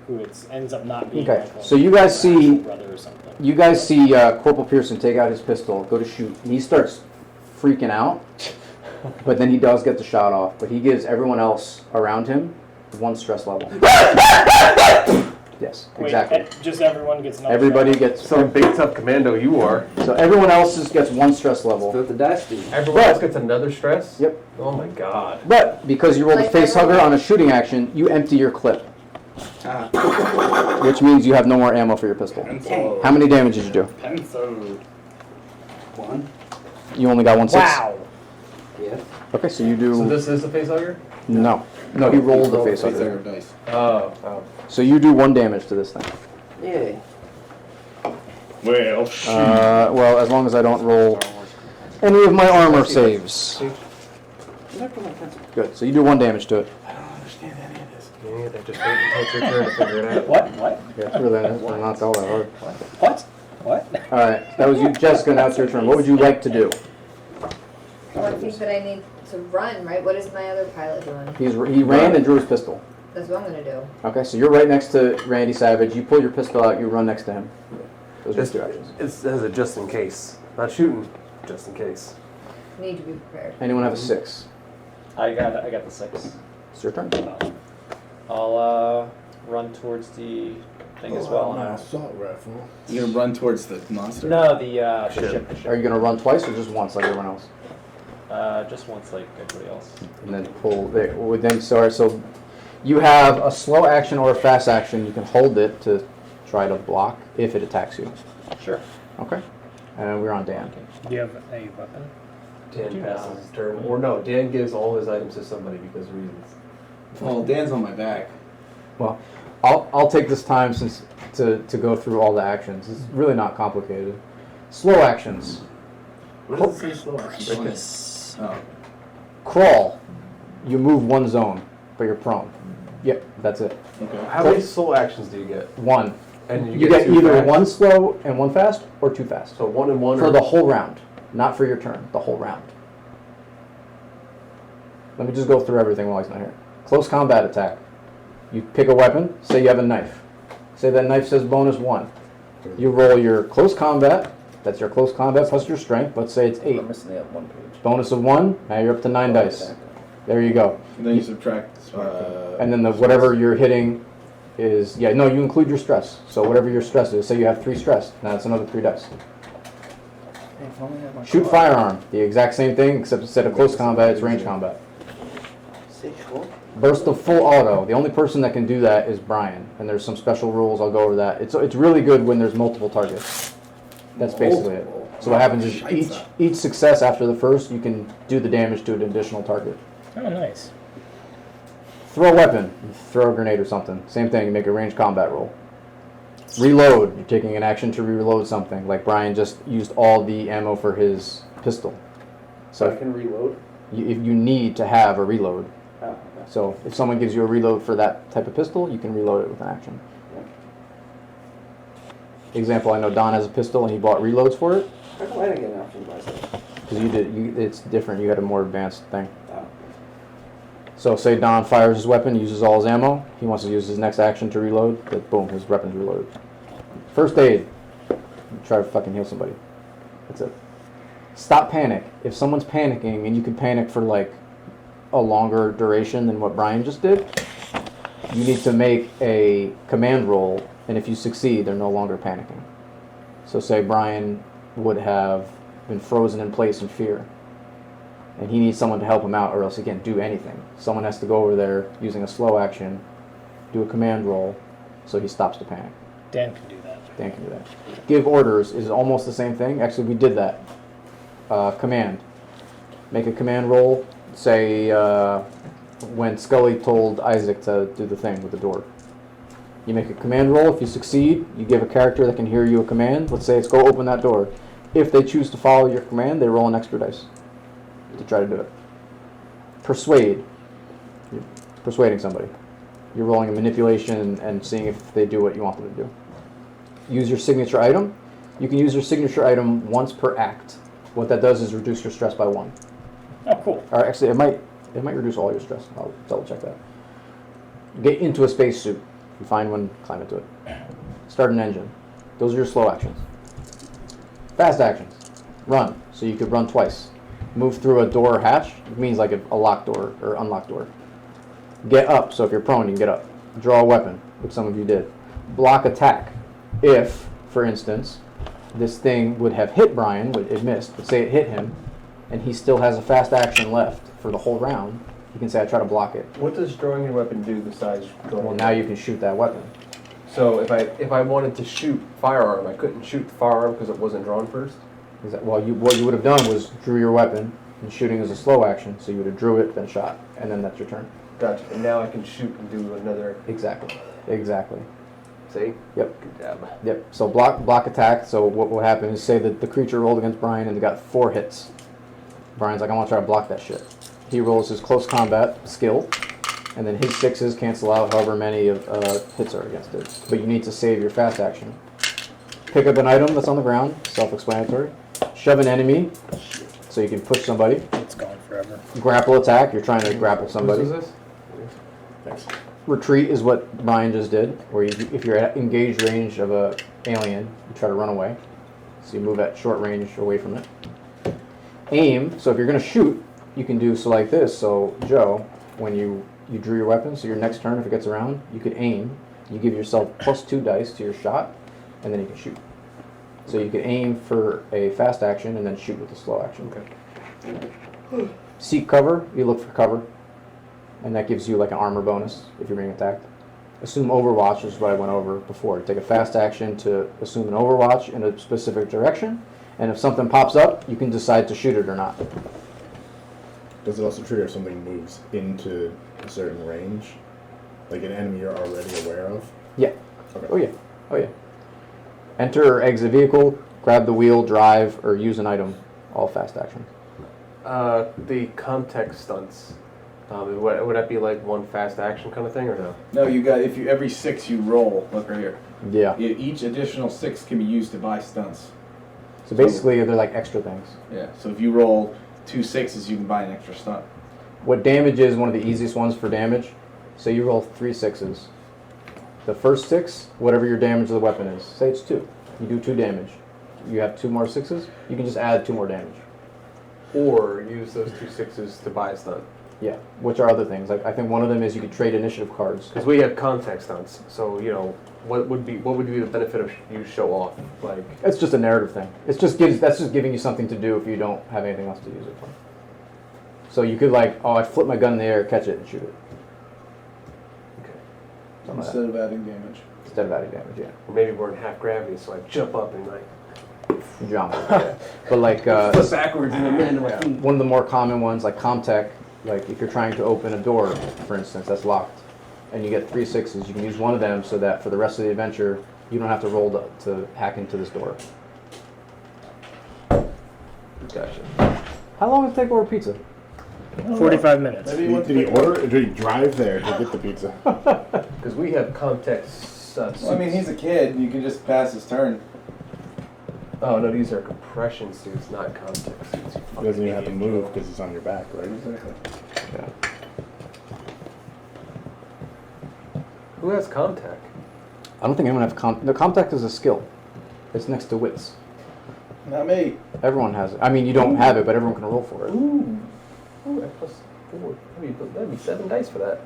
Who ends up not being. Okay. Michael, So you guys see. brother or something. You guys see Corporal Pearson take out his pistol, go to shoot, and he starts freaking out. But then he does get the shot off. But he gives everyone else around him 1 stress level. Yes, Wait, exactly. just everyone gets another. Everybody shot? gets. Some big tough commando you are. So everyone else gets 1 stress level. So the dice do. Everyone else gets another stress? Yep. Oh my god. But because you rolled a Like face hugger everyone- on a shooting action, you empty your clip. Which means you have no more ammo for your pistol. How many damage did you do? One. You only got 1 6. Wow. Yeah. Okay, so you do. So this is a face hugger? No. No, he rolled the face hugger. Dice. Oh. So you do 1 damage to this thing. Yeah. Well, shoot. Well, as long as I don't roll any of my armor saves. Good. So you do 1 damage to it. Yeah, they just wait until it's your turn to figure it out. What? Yeah, it's really not all that hard. What? What? All right, that was you, Jessica. Now it's your turn. What would you like to do? Oh, I think that I need to run, right? What is my other pilot doing? He ran and drew his pistol. That's what I'm gonna do. Okay, so you're right next to Randy Savage. You pull your pistol out. You run next to him. Those are This 2 actions. It has a just in case. Not shooting, just in case. Need to be prepared. Anyone have a 6? I got the 6. It's your turn. I'll run towards the thing as well. And assault rifle. You gonna run towards the monster? no, the ship. Are you gonna run twice or just once like everyone else? Just once, like everybody else. And then pull. So you have a slow action or a fast action. You can hold it to try to block if it attacks you. Sure. Okay. And we're on Dan. Do you have a weapon? Dan passes his turn. Or no, Dan gives all his items to somebody because reasons. Well, Dan's on my back. Well, I'll take this time since to go through all the actions. It's really not complicated. Slow actions. What does it say slow action? Oh. Crawl. You move 1 zone, but you're prone. Yep, that's it. Okay. How many soul actions do you get? 1. And You get 2 either fast? 1 slow and 1 fast, or 2 fast. So 1 and 1 For or the whole round, not for your turn. The whole round. Let me just go through everything while he's not here. Close combat attack. You pick a weapon. Say you have a knife. Say that knife says bonus 1. You roll your close combat. That's your close combat plus your strength. Let's say it's 8. I'm missing the 1 page. Bonus of 1. Now you're up to 9 dice. There you go. And then you subtract. And then whatever you're hitting is, you include your stress. So whatever your stress is, say you have 3 stress. Now it's another 3 dice. Shoot firearm. The exact same thing, except instead of close combat, it's range combat. Burst of full auto. The only person that can do that is Brian. And there's some special rules. I'll go over that. It's really good when there's multiple targets. That's basically it. So what happens is each success after the first, you can do the damage to an additional target. Oh, nice. Throw a weapon. Throw a grenade or something. Same thing. You make a range combat roll. Reload. You're taking an action to reload something. Like Brian just used all the ammo for his pistol. So I can reload? If you need to have a reload. Oh, okay. So if someone gives you a reload for that type of pistol, you can reload it with an action. Example, I know Don has a pistol and he bought reloads for it. How come I didn't get an option to buy stuff? Because it's different. You had a more advanced thing. So say Don fires his weapon, uses all his ammo. He wants to use his next action to reload. But boom, his weapon's reloaded. First aid. You try to fucking heal somebody. That's it. Stop panic. If someone's panicking and you can panic for like a longer duration than what Brian just did, you need to make a command roll, and if you succeed, they're no longer panicking. So say Brian would have been frozen in place in fear, and he needs someone to help him out or else he can't do anything. Someone has to go over there using a slow action, do a command roll, so he stops the panic. Dan can do that. Dan can do that. Give orders is almost the same thing. Actually, we did that. Command. Make a command roll. Say when Scully told Isaac to do the thing with the door. You make a command roll. If you succeed, you give a character that can hear you a command. Let's say it's go open that door. If they choose to follow your command, they roll an extra dice to try to do it. Persuade. You're persuading somebody. You're rolling a manipulation and seeing if they do what you want them to do. Use your signature item. You can use your signature item once per act. What that does is reduce your stress by 1. Oh, cool. Or actually, it might reduce all your stress. I'll double check that. Get into a spacesuit. You find one, climb into it. Start an engine. Those are your slow actions. Fast actions. Run. So you could run twice. Move through a door or hatch. It means like a locked door or unlocked door. Get up. So if you're prone, you can get up. Draw a weapon, which some of you did. Block attack. If, for instance, this thing would have hit Brian, but it missed, but say it hit him, and he still has a fast action left for the whole round, you can say, I try to block it. What does drawing your weapon do besides drawing? Well, now you can shoot that weapon. So if I wanted to shoot firearm, I couldn't shoot the firearm because it wasn't drawn first? Well, what you would have done was drew your weapon, and shooting is a slow action, so you would have drew it, then shot, and then that's your turn. Gotcha. And now I can shoot and do another... Exactly. See? Yep. Good job. Yep. So block attack. So what will happen is say that the creature rolled against Brian and they got 4 hits. Brian's like, I want to try to block that shit. He rolls his close combat skill, and then his 6s cancel out however many of hits are against it. But you need to save your fast action. Pick up an item that's on the ground. Self-explanatory. Shove an enemy, so you can push somebody. It's gone forever. Grapple attack. You're trying to grapple somebody. Whose is this? Thanks. Retreat is what Brian just did, where if you're at engaged range of a alien, you try to run away. So you move at short range away from it. Aim, so if you're going to shoot, you can do so like this. So Joe, when you drew your weapon, so your next turn, if it gets around, you could aim. You give yourself +2 dice to your shot, and then you can shoot. So you could aim for a fast action and then shoot with a slow action. Okay. Seek cover, you look for cover. And that gives you like an armor bonus if you're being attacked. Assume overwatch, which is what I went over before. Take a fast action to assume an overwatch in a specific direction, and if something pops up, you can decide to shoot it or not. Does it also trigger if something moves into a certain range? Like an enemy you're already aware of? Yeah. Okay. Oh yeah. Enter or exit vehicle, grab the wheel, drive, or use an item. All fast action. The context stunts. Would that be like one fast action kind of thing, or no? No, you got every 6 you roll. Look right here. Yeah. Each additional 6 can be used to buy stunts. So basically, they're like extra things. Yeah. So if you roll 2 6s, you can buy an extra stunt. What damage is one of the easiest ones for damage. So you roll 3 6s. The first 6, whatever your damage of the weapon is. Say it's 2. You do 2 damage. You have 2 more 6s. You can just add 2 more damage. Or use those 2 6s to buy a stunt. Yeah, which are other things. Like I think one of them is you could trade initiative cards. Because we have context stunts, so what would be the benefit of you show off? Like It's just a narrative thing. That's just giving you something to do if you don't have anything else to use it for. So you could I flip my gun in the air, catch it, and shoot it. Okay. Instead of adding damage. Instead of adding damage, yeah. Or maybe we're in half gravity, so I jump up and jump. Yeah. But like flip backwards and then one of the more common ones, like Comtech. Like if you're trying to open a door, for instance, that's locked, and you get 3 6s, you can use one of them so that for the rest of the adventure, you don't have to roll to hack into this door. Gotcha. How long does it take to order pizza? 45 minutes. Did he order or did he drive there to get the pizza? Because we have context. Well, I mean, he's a kid. You can just pass his turn. Oh no, these are compression suits, not context suits. He doesn't even have to move because it's on your back, right? Exactly. Yeah. Who has contact? I don't think anyone has the contact is a skill. It's next to wits. Not me. Everyone has it. I mean, you don't have it, but everyone can roll for it. Ooh, that +4. That'd be 7 dice for that.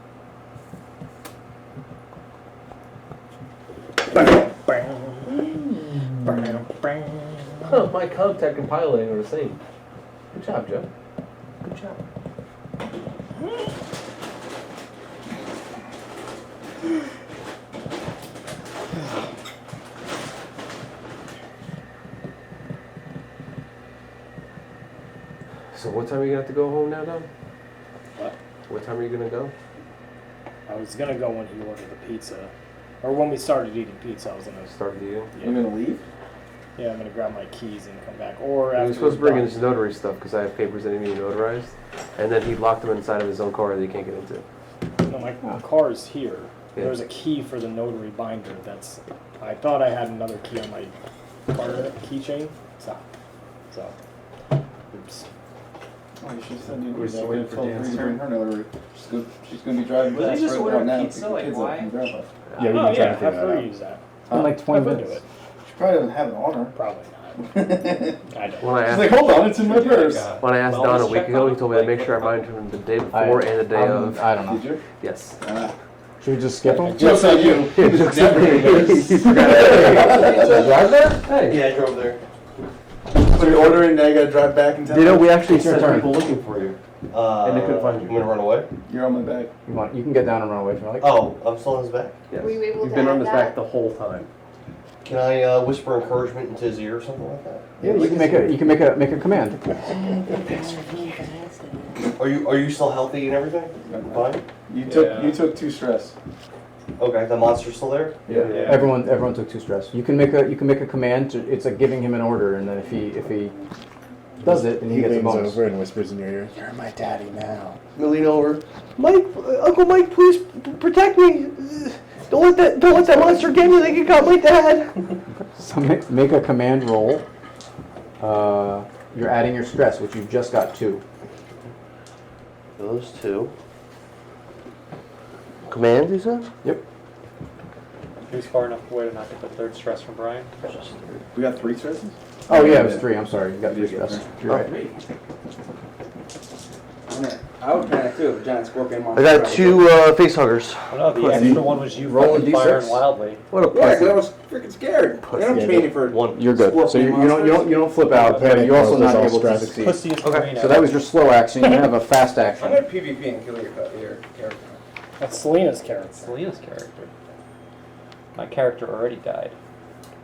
Huh, my contact and piloting are the same. Good job, Joe. Good job. So what time are you gonna have to go home now, Dom? What? What time are you gonna go? I was gonna go when he ordered the pizza, or when we started eating pizza. I was gonna start eating. Yeah. You're gonna leave? Yeah, I'm gonna grab my keys and come back. Or He after was supposed to bring in he's his done. notary stuff because I have papers that need to be notarized, and then he locked them inside of his own car that he can't get into. No, my car's here. Yeah. There's a key for the notary binder. I thought I had another key on my car keychain. So, oops. Oh, you should send you Where's that she way going to for tell Dan's Bree to turn? bring her notary. She's gonna be driving Wasn't fast he just right ordering now. pizza, Pick the like, kids why? up and grab her. Yeah, we've been Oh trying yeah, to figure have her that out. use that. It's been like 20 I've been to minutes. it. She probably doesn't have it on her. Probably not. I don't. When I She's asked, like, hold on, it's in my purse. when I asked Wellness Don a week check ago, on he it? told me to Like, make sure I what monitored him the day before and the day of. I don't know. Did you? Yes. Should we just skip them? Just like you. He forgot. Drive there? Hey. Yeah, I drove there. So you're ordering, now you gotta drive back in 10 You know, we minutes? actually It's your sent turn. people looking for you. And they couldn't find you. I'm gonna run away? You're on my back. You can get down and run away if you like. Oh, I'm still on his back? Yes. Were you able You've to been on add his that? back the whole time. Can I whisper encouragement into his ear or something like that? Yeah, you can make a command. Are you still healthy and everything? Fine? You took 2 stress. Okay, the monster's still there? Yeah. Everyone took 2 stress. You can make a command. It's like giving him an order, and then if he does it, then he gets a leans bonus. over and whispers in your ear, "You're my daddy now." I lean over. Mike, Uncle Mike, please protect me. Don't let that monster get me like it got my dad. So make a command roll. You're adding your stress, which you've just got 2. Those 2. Command, you said? Yep. He's far enough away to not get the 3rd stress from Brian. We got 3 stresses? Oh yeah, it was 3. I'm sorry. You got 3 stress. You're right. I would panic too if a giant scorpion I got 2 face huggers. Oh no, the extra one was you Rolling fucking firing D6. wildly. What a Yeah, 'cause pussy. I was freaking scared. And I'm training for You're good. So you don't flip out, but you're also not able to succeed. Pussiest Okay, So that was your slow action. You have a fast I'm action. gonna PvP and kill your character. That's Selena's character. Selena's character. My character already died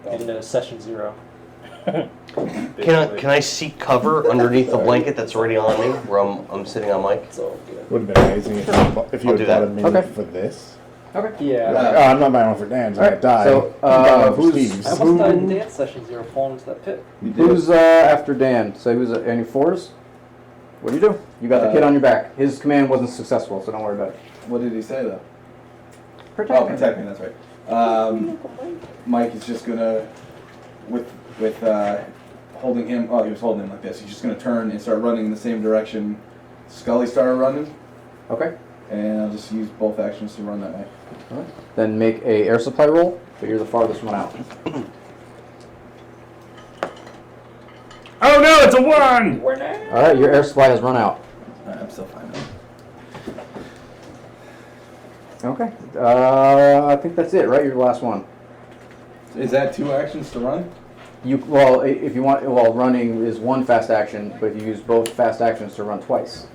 in session 0. Can I seek cover underneath the blanket that's already on me, where I'm sitting on Mike? Would have been amazing if you I'll do had bought a that. mini Okay. for this. Okay. Yeah. Oh, I'm not buying one for Dan's. I'm Alright, gonna die. so, I'm buying one for who's- Steve's. I almost died in dance session 0, falling into that pit. Who's after Dan? So who's any 4s? What do you do? You got the kid on your back. His command wasn't successful, so don't worry about it. What did he say though? Protect Oh, protect me, that's right. Mike is just gonna, with holding him, he was holding him like this. He's just gonna turn and start running in the same direction Scully started running. Okay. And I'll just use both actions to run that way. All right. Then make a air supply roll, but you're the farthest one out. Oh no, it's a 1! All right, your air supply has run out. I'm still fine now. Okay. I think that's it, right? You're the last one. Is that 2 actions to run? If you want, running is 1 fast action, but you use both fast actions to run twice.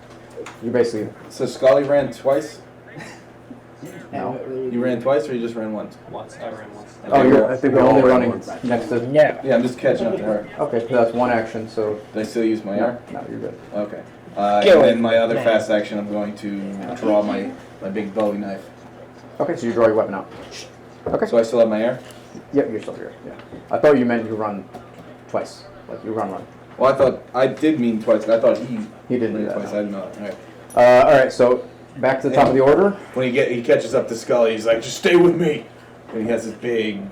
You're basically So Scully ran twice? no. You ran twice or you just ran once? Once, I ran once. Oh, I think you're we're all only running running once. next to. Yeah, I'm just catching up to her. Okay, so that's 1 action. So. Did I still use my arm? No, you're good. Okay. And then my other fast action, I'm going to draw my big Bowie knife. Okay, so you draw your weapon out. Okay. So I still have my air? Yep, you're still here. Yeah. I thought you meant you run twice, like you run. Well, I did mean twice. I thought he didn't do that. twice. No. I didn't know that. All right. All right, so back to the top of the order. When he catches up to Scully, he's like, "Just stay with me." And he has this big,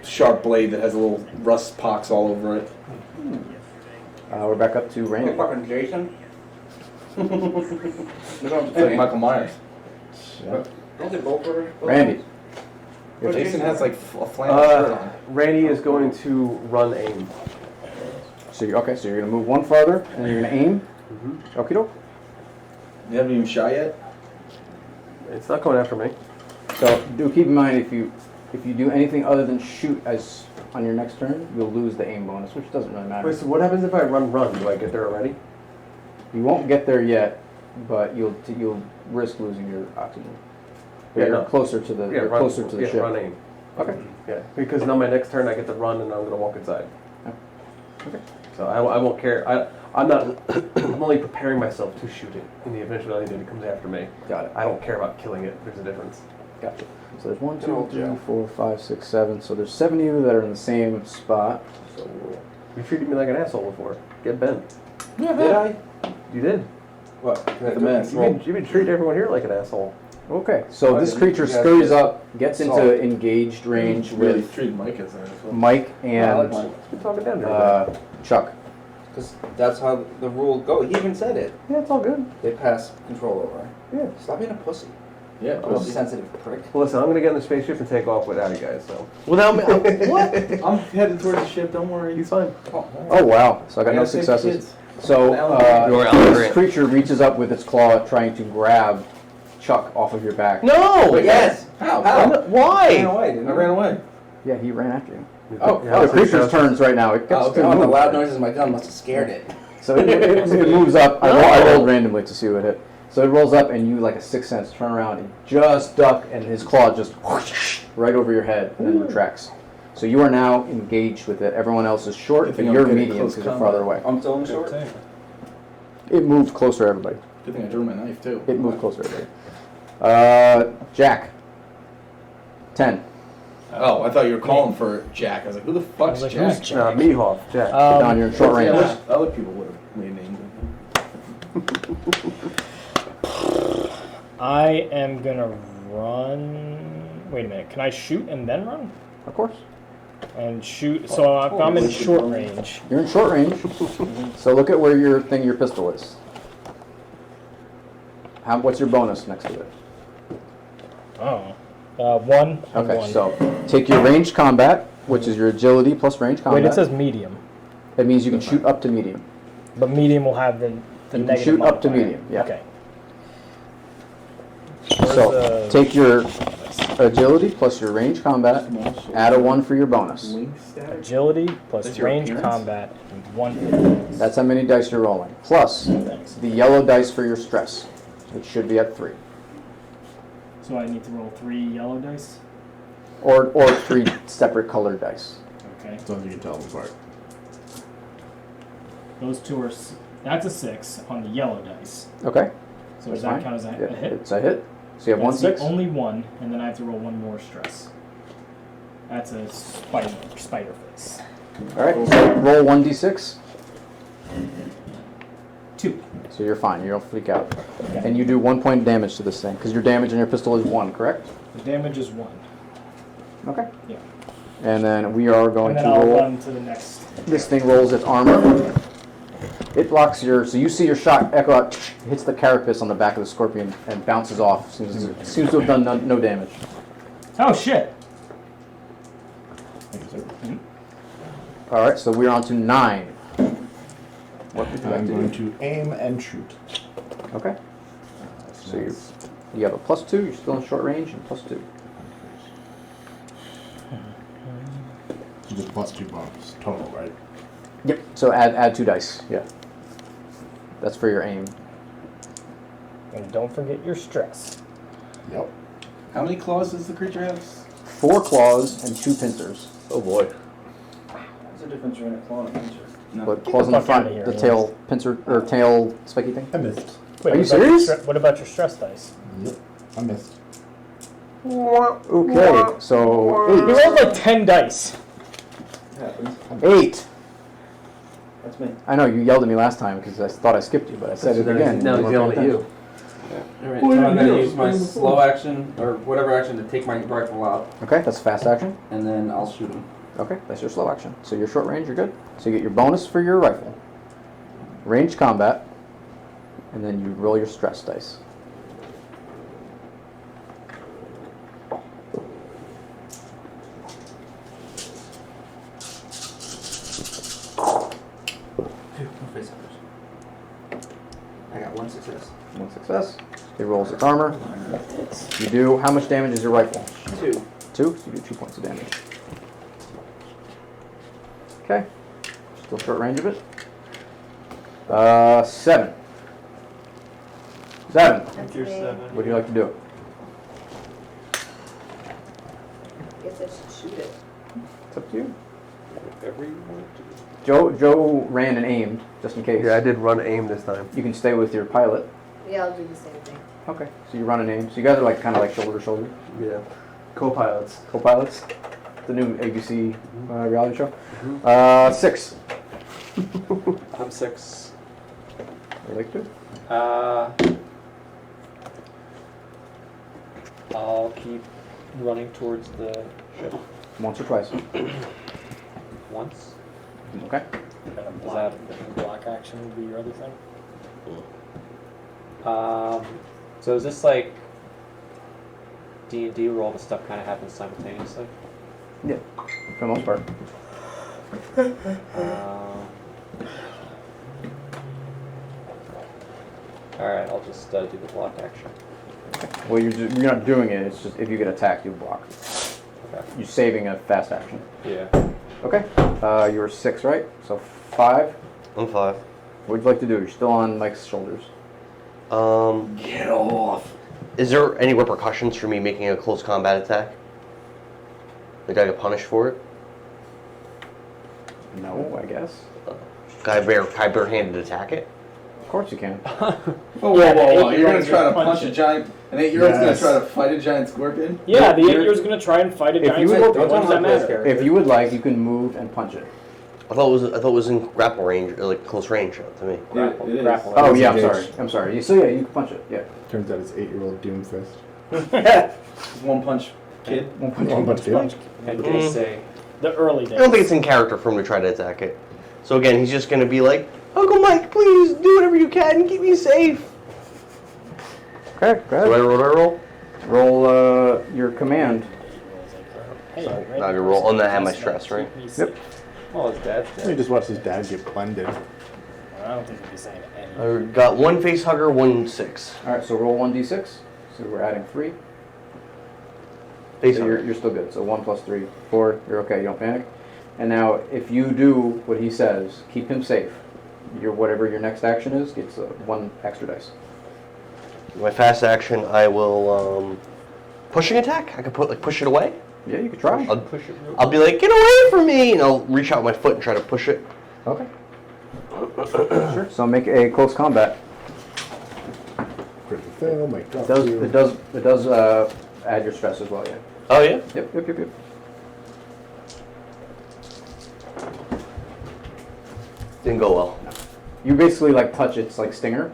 sharp blade that has a little rust pox all over it. We're back up to Randy. Fucking Jason. Like Michael Myers. Don't they both wear? Randy. Jason has like a flannel shirt on. Randy is going to run aim. So you're going to move one farther, and you're going to aim. Mm-hmm. Okie doke. You haven't even shot yet? It's not coming after me. So do keep in mind if you do anything other than shoot as on your next turn, you'll lose the aim bonus, which doesn't really matter. Wait, so what happens if I run? Do I get there already? You won't get there yet, but you'll risk losing your oxygen. But you're closer to the closer to the ship. Run aim. Okay. Yeah, because now my next turn I get to run and I'm going to walk inside. Okay. So I won't care. I'm not. I'm only preparing myself to shoot it in the eventuality that it comes after me. Got it. I don't care about killing it. There's a difference. Gotcha. So there's 1, 2, 3, 4, 5, 6, 7. So there's 7 of you that are in the same spot. So you treated me like an asshole before. Get bent. Yeah, did I? You did. What? You've been treating everyone here like an asshole. Okay, so this creature scurries up, gets into engaged range Really with treated Mike as that. Mike and You're talking down there. Chuck. Because that's how the rule goes. He even said it. Yeah, it's all good. They pass control over. Yeah. Stop being a pussy. Yeah, I'm a sensitive prick. Well, listen, I'm going to get in the spaceship and take off without you guys, so. Without me? What? I'm headed towards the ship, don't worry. He's fine. Oh wow, so I got no gotta save successes. kids. So You're this creature reaches up with its claw trying to grab Chuck off of your back. No! Yes! How? Why? I ran away. Yeah, he ran after you. Oh, The creature's turns right now. It gets to Oh, the move. loud noises of my gun must have scared it. So it moves up. I rolled randomly to see what hit. So it rolls up, and you, like a sixth sense, turn around and just duck, and his claw just whoosh, right over your head and then retracts. So you are now engaged with it. Everyone else is short, but you're medium because you're farther away. I'm still in short. It moved closer to everybody. Good thing I drew my knife too. It moved closer to everybody. Jack. 10. Oh, I thought you were calling for Jack. I was like, who the fuck's like, Jack? who's Jack? Meathoff, Jack. Don, you're in short range. Yeah, other people would have made names. I am gonna run. Wait a minute. Can I shoot and then run? Of course. And shoot. So if I'm in short range. You're in short range. So look at where your pistol is. What's your bonus next to it? Oh. 1. Okay, one. so take your ranged combat, which is your agility plus ranged combat. Wait, it says medium. That means you can shoot up to medium. But medium will have the You can negative shoot up to modifier. medium, yeah. Okay. So the- take your agility plus your ranged combat, add a 1 for your bonus. Agility plus That's your range appearance? combat and 1. That's how many dice you're rolling. Plus the yellow dice for your stress, which should be at 3. So I need to roll 3 yellow dice? Or 3 separate colored dice. Okay. As long as you can tell them apart. Those 2 are... That's a 6 on the yellow dice. Okay. So That's does that fine. count as a Yeah, hit? It's a hit. So you have 1 That's 6. the only one, and then I have to roll 1 more stress. That's a spider face. Alright, so roll 1d6. 2. So you're fine, you don't freak out. And you do 1 point damage to this thing, because your damage on your pistol is 1, correct? The damage is 1. Okay. Yeah. And then we are going And then to I'll roll. run to the next. This thing rolls its armor. It blocks your. So you see your shot echo out, hits the carapace on the back of the scorpion, and bounces off. Seems to have done no damage. Oh shit! All right, so we're on to 9. What would you like I'm to going do? to aim and shoot. Okay. So you have a +2. You're still in short range, and +2. So just +2 bonus total, right? Yep. So add 2 dice. Yeah. That's for your aim. And don't forget your stress. Yep. How many claws does the creature have? 4 claws and 2 pincers. Oh boy. What's the difference between a claw and a pincher? No. But claws on the fuck outta front, here, the yeah. tail pincer or tail spiky thing. I missed. Wait, Are you what about your serious? what about your stress dice? Yep. I missed. Okay, so You rolled like 10 dice. It happens. 8. That's me. I know you yelled at me last time because I thought I skipped you, but I said it again. Now You he's weren't yelling at paying you. Alright, so I'm gonna use my slow action, or whatever action, to take my rifle out, attention. Okay, that's a fast action. and then I'll shoot him. Okay, that's your slow action. So you're short range, you're good. So you get your bonus for your rifle, ranged combat, and then you roll your stress dice. I got 1 success. 1 success. He rolls its armor. You do, how much damage is your rifle? 2. 2, so you do 2 points of damage. Okay. Still short range of it. 7. 7. That's me. What would you like to do? Guess I should shoot it. It's up to you. Whatever you want to do. Joe ran and aimed, just in case. Yeah, I did run aim this time. You can stay with your pilot. Yeah, I'll do the same thing. Okay. So you run and aim. So you guys are like kind of like shoulder to shoulder. Yeah. Co-pilots. Co-pilots. The new ABC reality show. 6. I'm 6. Would you like to? I'll keep running towards the ship. Once or twice. Once. Okay. Does that block action would be your other thing? So is this like D&D where all the stuff kind of happens simultaneously? Yeah, for the most part. Alright, I'll just do the block action. Well, you're not doing it. It's just if you get attacked, you block. Okay. You're saving a fast action. Yeah. Okay. You were 6, right? So 5. I'm 5. What'd you like to do? You're still on Mike's shoulders. Get off. Is there any repercussions for me making a close combat attack? Like I get punished for it? No, I guess. Can I barehanded attack it? Of course you can. Whoa. You're going to try to punch a giant... An 8-year-old's going to try to fight a giant scorpion? Yeah, the 8-year-old's going to try and fight a giant scorpion. What does that matter? If you would like, you can move and punch it. I thought it was in grapple range, or like close range to me. Grapple. Oh yeah, I'm sorry. So yeah, you can punch it. Yeah. Turns out it's 8-year-old Doomfist. One punch kid. One punch kid. And they say the early days. I don't think it's in character for him to try to attack it. So again, he's just going to be like, Uncle Mike, please do whatever you can and keep me safe. Okay, go ahead. So what do I roll? Roll your command. Now you roll on that and my stress, right? Yep. Oh, his dad's dead. He just watched his dad get blended. I don't think he'd be saying anything. I got 1 face hugger, 1 6. Alright, so roll 1d6. So we're adding 3. Face So hugger. you're still good. So 1 plus 3, 4. You're okay. You don't panic. And now, if you do what he says, keep him safe. Whatever your next action is gets 1 extra dice. My fast action, I will pushing attack. I could push it away. Yeah, you could try. I'll be like, get away from me, and I'll reach out my foot and try to push it. Okay. Sure. So make a close combat. Critical fail, Mike drops It does add your stress as well. Yeah. Oh yeah. Yep. Didn't go well. You basically like touch its like stinger,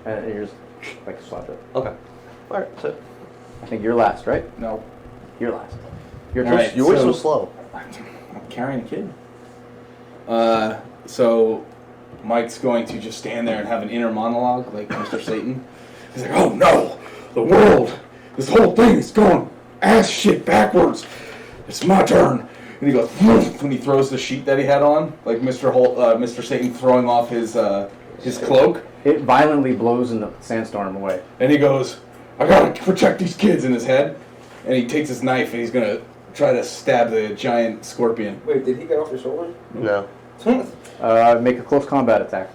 and you're just like slap it. Okay. All right. So I think you're last, right? No. You're last. You're All right, you're always so slow. I'm carrying a kid. So Mike's going to just stand there and have an inner monologue like Mr. Satan. He's like, oh no, the world, this whole thing is going ass shit backwards. It's my turn. And he goes, when he throws the sheet that he had on, like Mr. Satan throwing off his cloak. It violently blows in the sandstorm away. And he goes, I gotta protect these kids in his head. And he takes his knife and he's gonna try to stab the giant scorpion. Wait, did he get off your shoulder? No. Make a close combat attack.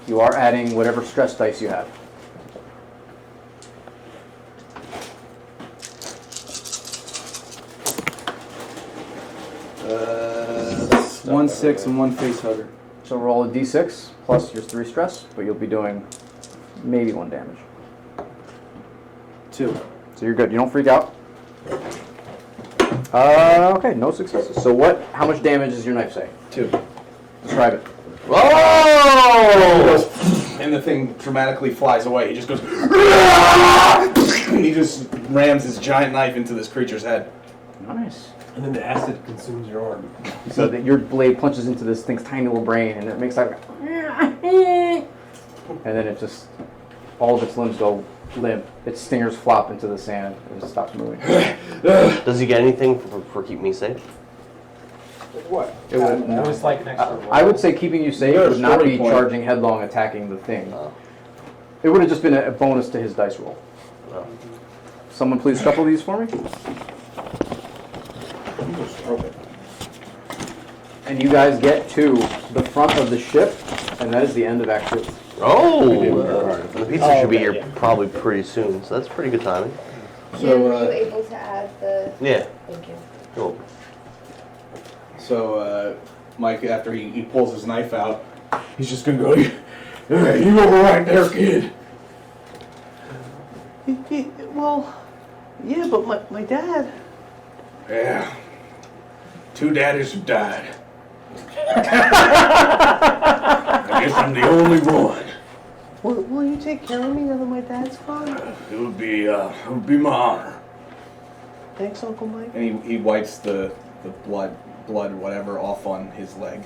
You are adding whatever stress dice you have. One 6 and 1 face hugger. So roll a d6 plus your 3 stress, but you'll be doing maybe 1 damage. 2. So you're good. You don't freak out. Okay, no successes. So what? How much damage does your knife say? 2. Describe it. Oh! And the thing dramatically flies away. He just goes, and he just rams his giant knife into this creature's head. Nice. And then the acid consumes your arm. So that your blade punches into this thing's tiny little brain, and it makes like, and then it just, all of its limbs go limp. Its stingers flop into the sand, and it stops moving. Does he get anything for keeping me safe? What? It was like an extra I would say keeping you safe would not be charging headlong, attacking the thing. It would have just been a bonus to his dice roll. Someone please shuffle these for me. And you guys get to the front of the ship, and that is the end of Act 2. The pizza should be here probably pretty soon, so that's pretty good timing. Jim, were you able to add the... Yeah. Thank you. Cool. So, Mike, after he pulls his knife out, he's just gonna go, "You over right there, kid." Well, yeah, but my dad... Yeah. 2 daddies have died. I guess I'm the only one. Will you take care of me now that my dad's gone? It would be my honor. Thanks, Uncle Mike. And he wipes the blood whatever off on his leg.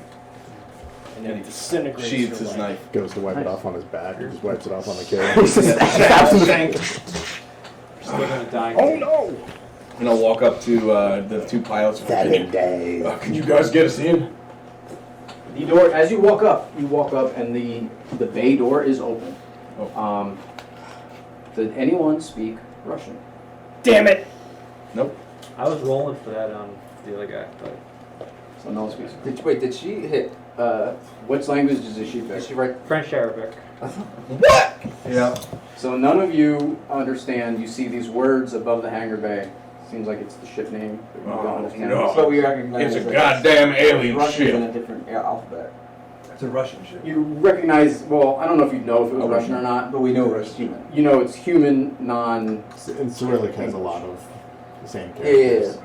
And then he disintegrates sheathes your his leg. knife. Goes to wipe it off on his back, or just wipes it off on the kid. Still gonna die. Oh no! And I'll walk up to the 2 pilots. Can you guys get us in? The door, as you walk up, and the bay door is open. Did anyone speak Russian? Damn it! Nope. I was rolling for that the other guy, but So no one speaks. Did she hit? Which language does she pick? did she write French Arabic? What? Yeah. So none of you understand. You see these words above the hangar bay. Seems like it's the ship name. But you don't understand. no. So we recognize It's a goddamn alien Russian ship. in a different alphabet. It's a Russian ship. You recognize. Well, I don't know if you know if it was Russian or not, but we know it's human. You know it's human, non. And Cyrillic has a lot of the same Yeah. characters.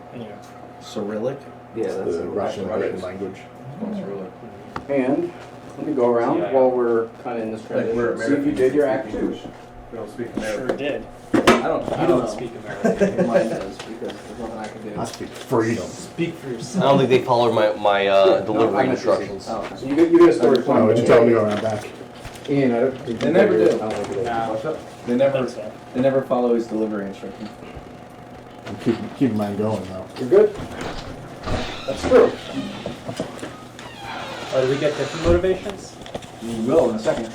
Cyrillic? Yeah, It's that's the Russian written language. Cyrillic. And let me go around Yeah. while we're kind of in this transition. we're See if you did your act 2. We don't speak Sure American. did. I don't You don't know. speak American. Mine does because there's nothing I can do. I speak freedom. Speak for I yourself. don't think they followed my delivery I missed it. instructions. Oh, so you get a story point. Oh, would you tell me to go around back? Ian, They never do. I don't think they do. They never follow his delivery instructions. I'm keeping mine going though. You're good? That's true. Oh, do we get different motivations? You will in a second.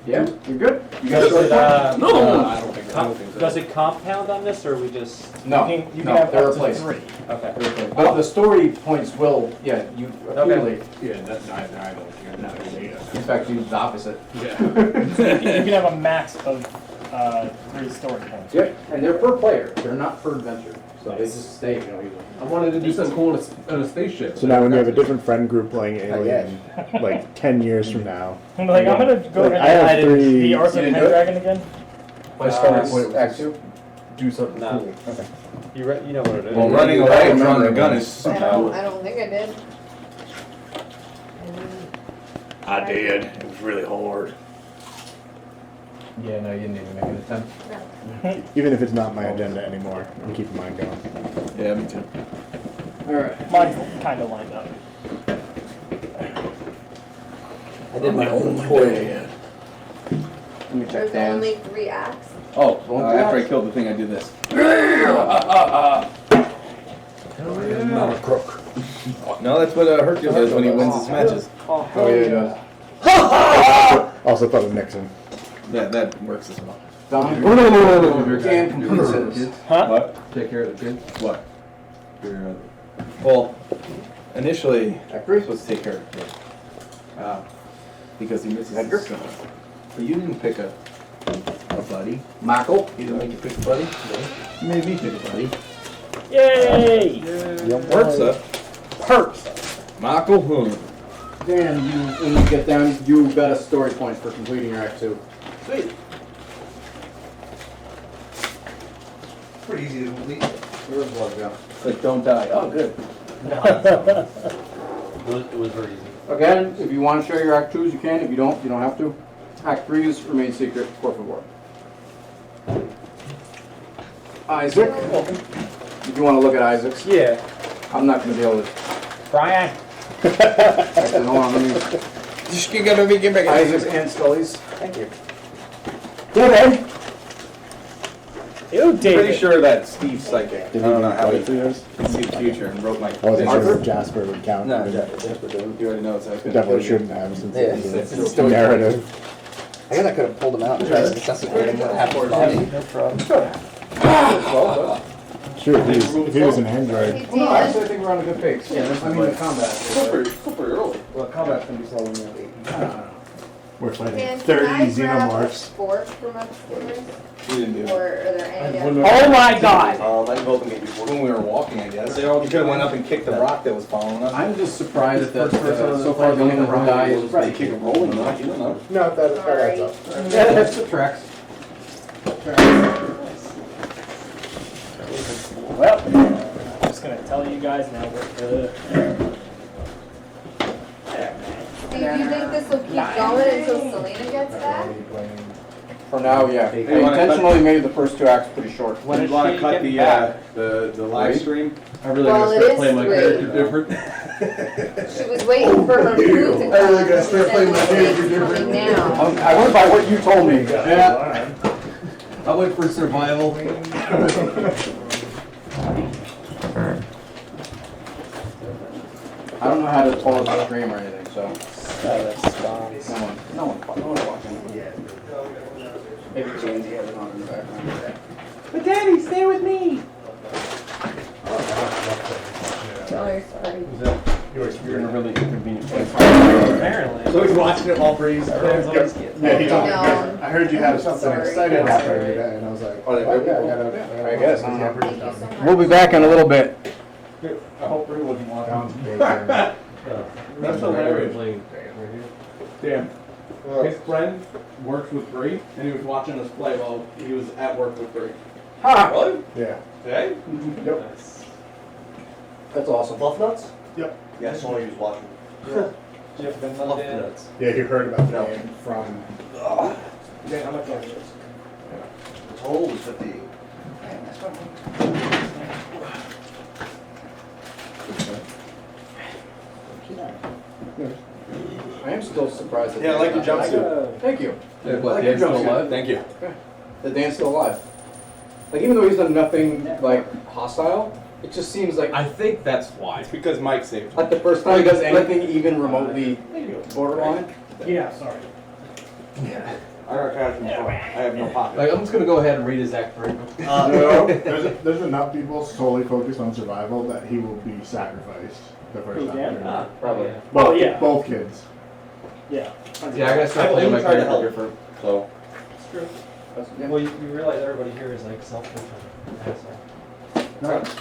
Yeah, you're good. You Does got it, a No! I don't think so. does it compound on this, or we just... No, You can no, have they're up to replaced. 3. Okay. But the story points will, you accumulate. Yeah, that's I don't In fact, do the opposite. You can have a max of 3 story points. Yep, and they're per player. They're not per adventure. So they just stay, usually. I wanted to do something cool on a spaceship. So now when you have a different friend group playing Alien, like 10 years from now. I'm like, I'm gonna go Like, ahead I have and three- the Arthur You didn't do it? Pendragon again. My starting point was Act 2? do something No. cool. Okay. You know what it is. Well, running away and drawing the gun is I don't think I did. I did. It was really hard. Yeah, no, you didn't even make an attempt. Even if it's not my agenda anymore, I'm keeping mine going. Yeah, me too. Alright. Mine's kind of lined up. I did my own toy. Let me check There's Dan's. only 3 acts. Oh, after I killed the thing, I do this. I'm not a crook. No, that's what Hercule does when he wins his matches. Oh, yeah, he does. Also thought of Nixon. That works as well. Don? Dan completes his. What? Take care of the kids. What? Well, initially, I was supposed to take care of the kid. Because he misses his stuff. But you didn't pick a buddy. Michael? You didn't make you pick a buddy? No. You made me pick a buddy. Yay! Perks up. Perks. Michael Hoon. Dan, when you get down, you got a story point for completing your act 2. Sweet. Pretty easy to complete. Yours was, yeah. Like, don't die. Oh, good. It was very easy. Again, if you want to share your Act 2s, you can. If you don't have to. Act 3s remain secret, por favor. Isaac. If you want to look at Isaac's. Yeah. I'm not going to be able to. Brian. Actually, hold on, let me. Isaac's and Scully's. Thank you. David. Ew, David. Pretty sure that Steve's psychic. Did I don't know how he he for yours? can see the future and wrote my. I wasn't sure Arthur? if Jasper would count. No, but Jasper didn't. You already know it's it definitely shouldn't have since it's it's a narrative. I guess I could have pulled him out and tried to resuscitate him with half his body. No problem. Sure, if he was an android. Well, no, actually, I think we're on a good pace. Yeah, I mean, the combat. Super early. Well, combat's going to be slow in there. We're fighting Can 30 I grab a xenomorphs. fork from upstairs? We didn't do it. Or are there any? Oh my God! I can go up and get you when we were walking, I guess. You could have went up and kicked the rock that was following us. I'm just surprised that so far the only one who died is Probably kick a rolling rock, you don't know. No, that adds up. Yeah, that's the tracks. Well, I'm just gonna tell you guys now what the. Do you think this will keep going until Selena gets back? For now, yeah. I Hey, you wanna intentionally made the first 2 acts pretty short. When you want to cut the live stream? I really Well, gotta it start is playing my 3. character different. She was waiting for her food to come. I really gotta start playing my character It's coming now. I went by what you told me. Yeah. I went for survival. I don't know how to pause the stream or anything, so. No one's watching. Maybe Jandy has it on in the background. But Daddy, stay with me. Tell her sorry. You're in a really inconvenient place. Apparently. So he's watching it all for you. Yeah, he told me. No. I heard you had something Sorry. exciting happen today, and I was like, oh, yeah, I guess. Thank you so much. We'll be back in a little bit. I hope Ray wasn't watching. That's hilarious. Damn. His friend works with Bree, and he was watching us play while he was at work with Bree. Ha! Really? Yeah. Today? Yep. That's awesome. Fluff nuts? Yep. Yeah, that's all he was watching. Fluff nuts. Yeah, he heard about the game from. Yeah, how much was this? The total was 50. I am still surprised that. Yeah, I like your jumpsuit. Thank you. Yeah, I what, like your Dan's still jumpsuit. alive? Thank you. The Dan's still alive. Like, even though he's done nothing, like, hostile, it just seems like. I think that's why. It's because Mike saved him. Like the first time he does anything even remotely borderline. Yeah, sorry. I got cash in the phone. I have no pocket. Like, I'm just gonna go ahead and read his act 3. No, there's enough people solely focused on survival that he will be sacrificed the first Who, Dan? time. Probably. Both, yeah. both kids. Yeah. Yeah, I gotta start playing my try to character help. different. So. It's true. Yeah. Well, you realize everybody here is like self-fulfilling.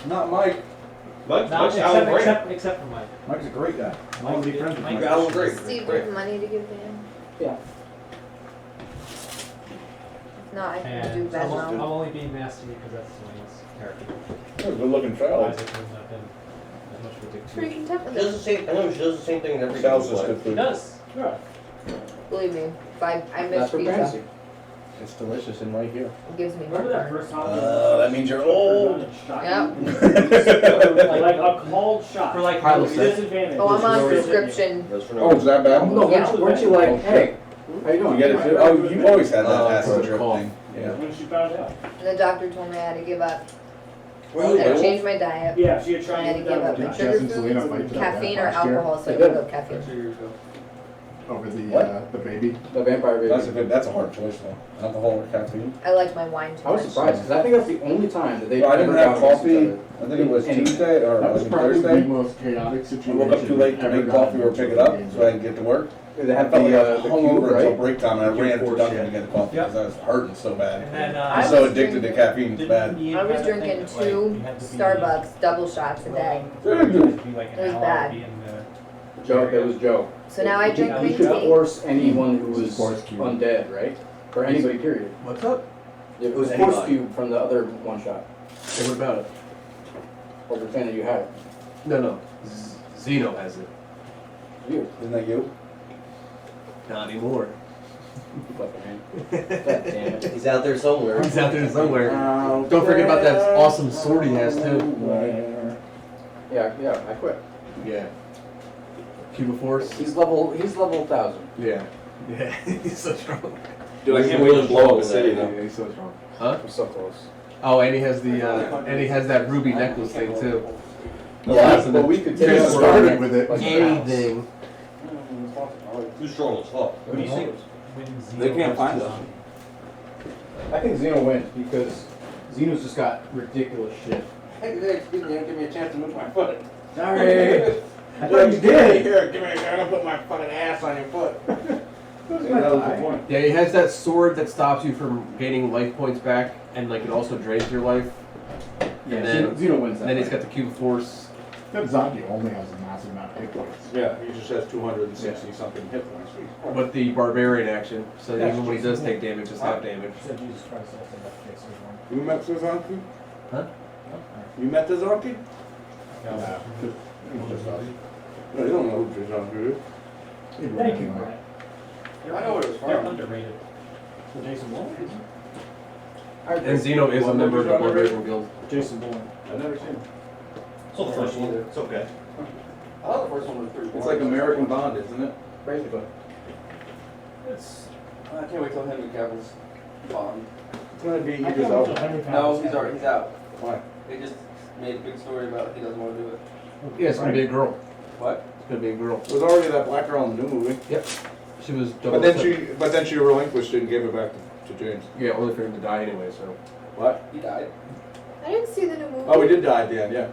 Not Mike. Except for Mike. Mike's a great guy. I want to be friends with Mike- Mike. Alan's great. Steve, do you have money to give Dan? Yeah. No, I can do And I'm Venmo. only being nasty because that's Selena's character. Good looking fellow. Isaac wouldn't have been that much of a dick to Pretty me. content She with does it. the same. I know she does the same thing in every Sal's game. just good He food. does. Yeah. Believe me, if I miss That's for pizza, fantasy. It's delicious and right here. it gives me Remember that heartburn. first time? That means you're old. Yep. Like a cold shot. For like With no disadvantage. Oh, I'm on prescription. That's for Oh, no is that bad? No, weren't you like, hey, how you doing? You get it too? Oh, you've always had that acid drip thing. Yeah. When she found out. And the doctor told me I had to give up. I Well, had to change my diet. Yeah, she had I tried had to give up my sugar Jess and Selena foods, fight to caffeine or last year. alcohol, so I They gave did. up caffeine. Over the What? the baby. The vampire baby. That's a hard choice though. Alcohol or caffeine. I like my wine too I was much. surprised because I think that's the only time that they've Well, I didn't ever have gotten against coffee. each I think it was Anyway. Tuesday or That was probably the Thursday. most chaotic I situation. woke up too late to ever make gotten coffee or into pick it a up, game. so I didn't get to work. They I have felt like the I cube, hung over until right? break time and I ran to Cube Dunkin' shit. to get the coffee because I was hurting so bad. And then I I'm so was addicted to drinking- caffeine, it's bad. I was drinking 2 Starbucks double shots a day. It was bad. Joe, it was Joe. So now I drink You green could tea. force anyone who was Force cube. undead, right? Or anybody, period. What's up? It was Anybody. force cube from the other one shot. Hey, what about it? Or pretend that you had it. No. Zeno has it. You. Isn't that you? Not anymore. He's out there somewhere. He's out there somewhere. Don't forget about that awesome sword he has too. Yeah, I quit. Yeah. Cube of Force. He's level 1,000. Yeah. Yeah. He's so strong. Dude, I can't wait to blow up the city though. Yeah, he's so strong. Huh? I'm so close. Oh, and he has the that ruby necklace thing too. Well, we could Get take started with it. Anything. Too strong as fuck. What do you think? They can't find us. I think Xeno wins because Xeno's just got ridiculous shit. Hey, excuse me, give me a chance to move my foot. Sorry. I thought you did. Here, give me a gun and put my fucking ass on your foot. Yeah, he has that sword that stops you from gaining life points back, and like it also drains your life. Yeah, and then Xeno wins that. Then he's got the Cube of Force. That zombie only has a massive amount of hit points. Yeah, he just has 260 something hit points. But the barbarian action, so that even when he does take damage, it's half damage. You met the zombie? Huh? You met the zombie? No. No, you don't know who the zombie is. Thank you, Brett. I know what it was They're from. underrated. So Jason Bourne? And Xeno is a member of the Barbarian Guild. Jason Bourne. I've never seen him. So the first one, it's okay. I thought the first one was pretty It's like American Bond, isn't it? Basically. It's. I can't wait till Henry Cavill's Bond. It's gonna be I can't Idris wait till Elba. Henry No, Cavill's he's out. Why? They just made a big story about he doesn't want to do it. Yeah, it's gonna be a girl. What? It's gonna be a girl. There's already that black girl in the new movie. Yep. She was. But then she relinquished it and gave it back to James. Yeah, only for him to die anyway. So. What? He died. I didn't see the new movie. Oh, we did die at the end, yeah.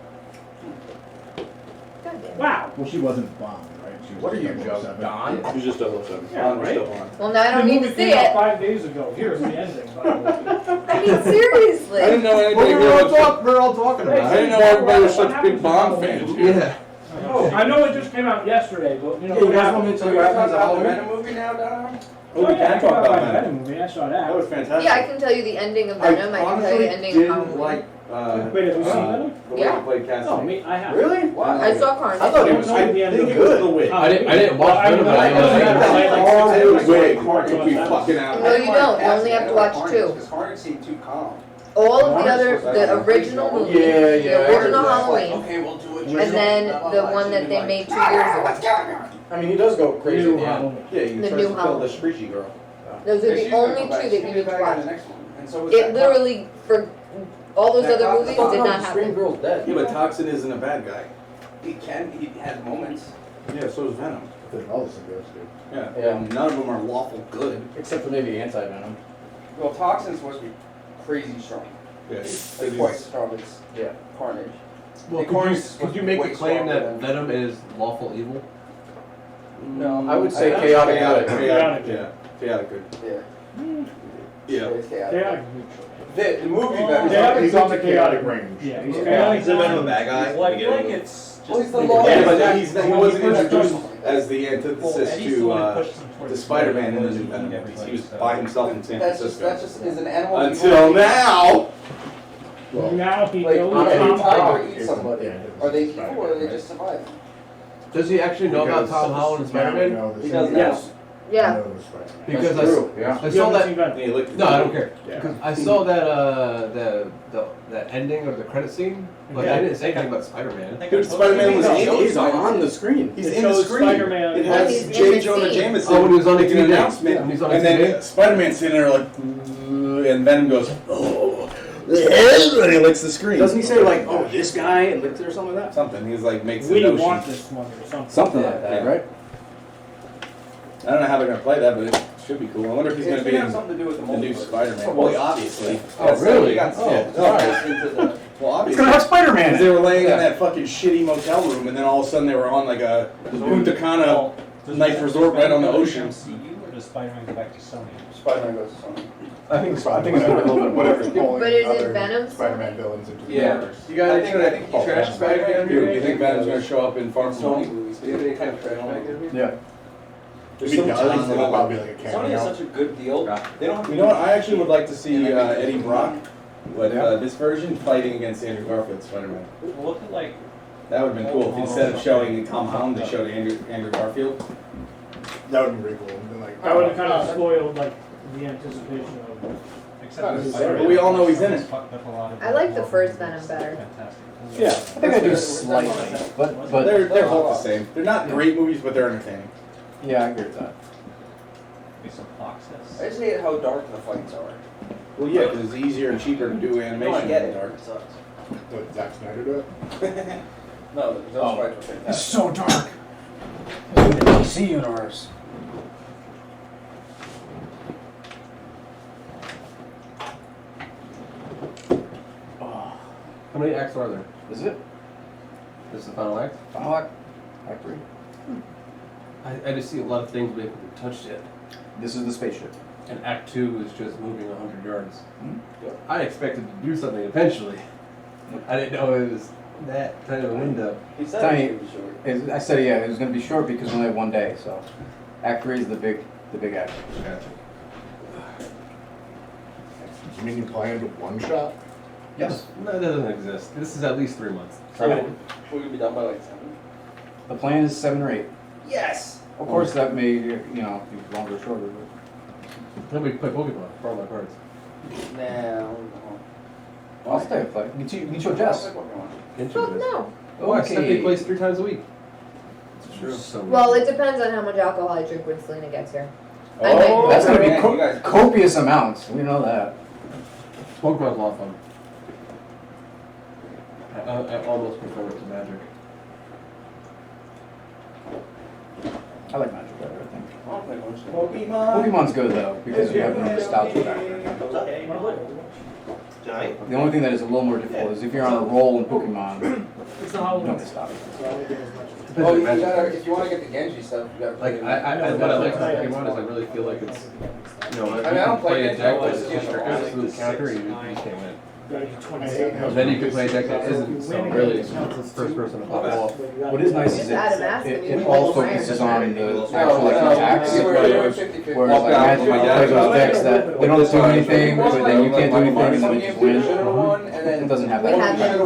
God damn it. Wow. Well, she wasn't Bond, right? She was What are you, 007. Joe? Don? He's just 007. Yeah, Don, we're right? still on. Well, now I don't The need movie to see came out it. 5 days ago. Here's the ending. By the way. I mean, seriously. I didn't know anybody Well, we were all talking about it. I didn't know everybody was such big Bond fans. Yeah. Oh, I know it just came out yesterday, but you know. You guys want me to tell you what happens at Halloween? Venom movie now, Don? Oh, we can talk about that. Venom movie. I saw that. That was fantastic. Yeah, I can tell you the ending of Venom. I can tell you the ending of didn't Halloween. like Wait, have you seen Venom? the way Yeah. he played Cassidy. No, me, I have. Really? I saw Carnage. I thought he was. I I don't know the end think of it was it. the wig. I didn't watch Venom, but I know Hard wig. If we fucking out. No, you don't. You only have to watch 2. Because Carnage seemed too calm. All of the other, the original movie, Yeah, yeah, I the heard original that. Halloween, Okay, we'll do it. and then the one that they made 2 years ago. I mean, he does go crazy New at the end. Halloween. Yeah, he The tries new to kill the Halloween. Screechy girl. Those are the only 2 that you need to watch. And so was It literally, for all those other movies, did not Scream happen. Girl's dead. Yeah, but Toxin isn't a bad guy. He has moments. Yeah, so is Venom. They're all the ghosts, dude. Yeah. Yeah. None of them are lawful good. Except for maybe anti-venom. Well, Toxin's supposed to be crazy strong. Yeah. Like quite strong as Carnage. Well, could you make the claim that Venom is lawful evil? No, I would say don't- chaotic good. Chaotic. Yeah. Chaotic good. Yeah. Yeah. It's chaotic. Chaotic. The movie Well, Venom. chaotic He's is on the chaotic chaotic. range. Yeah, he's Yeah. chaotic. Is Venom a bad guy? Like Beginning? it's Well, he's the just. law. Yeah, but Yeah, he wasn't introduced as the antithesis and he's the one who to pushes him towards to the Spider-Man in the Spider-Man new Venom movie, movies. He was so- by himself in San That's Francisco. just is an animal. Until now. Well, Now he Like, goes how can Tom a tiger Holland. eat somebody? Yeah, Are they Spider-Man, people or are they right? just survive? Does he actually know about Tom Holland and Spider-Man? He does Yes. Yeah. Because yeah. I saw that. Yeah, look- No, I don't care. Yeah. Because I saw that that ending of the credit scene, but I didn't say anything about Spider-Man. Dude, Spider-Man was he's on the screen. He's It in the shows screen. Spider-Man. It Well, has he's in J. the Jonah scene. Jameson Oh, when he was on the making an TV. announcement, When he's on the and TV. then Spider-Man's sitting there like, and Venom goes, oh, and he licks the screen. Doesn't he say like, oh, this guy and licked it or something like that? Something. He's like makes We a notion. want this one or something. Something like that, Yeah. right? I don't know how they're gonna play that, but it should be cool. I wonder if he's It's gonna be gonna in have something to do with the the new multiverse. Spider-Man. Well, obviously. Oh, That's- really? we got- Oh, yeah. sorry. Into the- Well, obviously. It's gonna have Spider-Man. Because they were laying Yeah. in that fucking shitty motel room, and then all of a sudden they were on like a Punta Cana nice resort right on the ocean. MCU or does Spider-Man go back to Sony? Spider-Man goes to Sony. I think it's a little bit whatever's pulling But is it other Venom? Spider-Man villains into the Yeah. universe. You got I any think kind of he trashed Spider-Man. Do you think Venom's gonna show up in Far From Sony Home? movies. Do you have any kind of trash bag in here? Yeah. There's If he some does, tons it'll of probably be them. like a Sony has cameo. such a good deal. They don't have You know what? I actually would like to see Eddie Brock But this version fighting against Andrew Garfield's Spider-Man. Well, look at like. That would have been cool if instead of showing a compound, they showed Andrew Garfield. That would be pretty cool. Been like, That would have kind of spoiled like the anticipation of. But we all know he's in it. I like the first Venom better. Yeah, I think I do slightly, but they're both the same. They're not great movies, but they're entertaining. Yeah, I agree with that. I just hate how dark the fights are. Well, yeah, because it's easier and cheaper to do animation. No, I get it. Dark. What, Zack Snyder do it? No, those fights were fantastic. It's so dark. In the DC universe. How many acts are there? Is it? This is the final act? Final act? Act 3. I just see a lot of things we haven't touched yet. This is the spaceship. And Act 2 is just moving 100 yards. Mm-hmm. I expected to do something eventually. I didn't know it was that kind of a window. Tiny. I said it was going to be short because we only have one day. So, Act 3 is the big act. You mean you planned one shot? Yes. No, that doesn't exist. This is at least 3 months. So, should we be done by like 7? The plan is 7 or 8. Yes! Of course, that may be longer or shorter. Then we play Pokemon for all my cards. No. I'll stay and play. You can show Jess. Fuck no. Oh, Stephanie plays 3 times a week. It's true. So Well, it depends on how much alcohol I drink when Selena gets here. Oh, that's going to be copious amounts. We know that. Pokemon's a lot of fun. I almost prefer it to Magic. I like Magic better, I think. I don't play much. Pokemon's good though, because you have no nostalgia factor. The only thing that is a little more difficult is if you're on a roll in Pokemon, you don't have to stop. Oh, you gotta, if you want to get the Genji stuff, you gotta play. Like, what I like about Pokemon is I really feel like it's, you know, I don't play a deck that's just your absolute counter and you can't win. And then you can play a deck that isn't so really first person to pop off. What is nice is it all focuses on the actual like attacks, whereas like Magic plays those decks that they don't do anything, but then you can't do anything and then you just win. It doesn't have that. Yeah,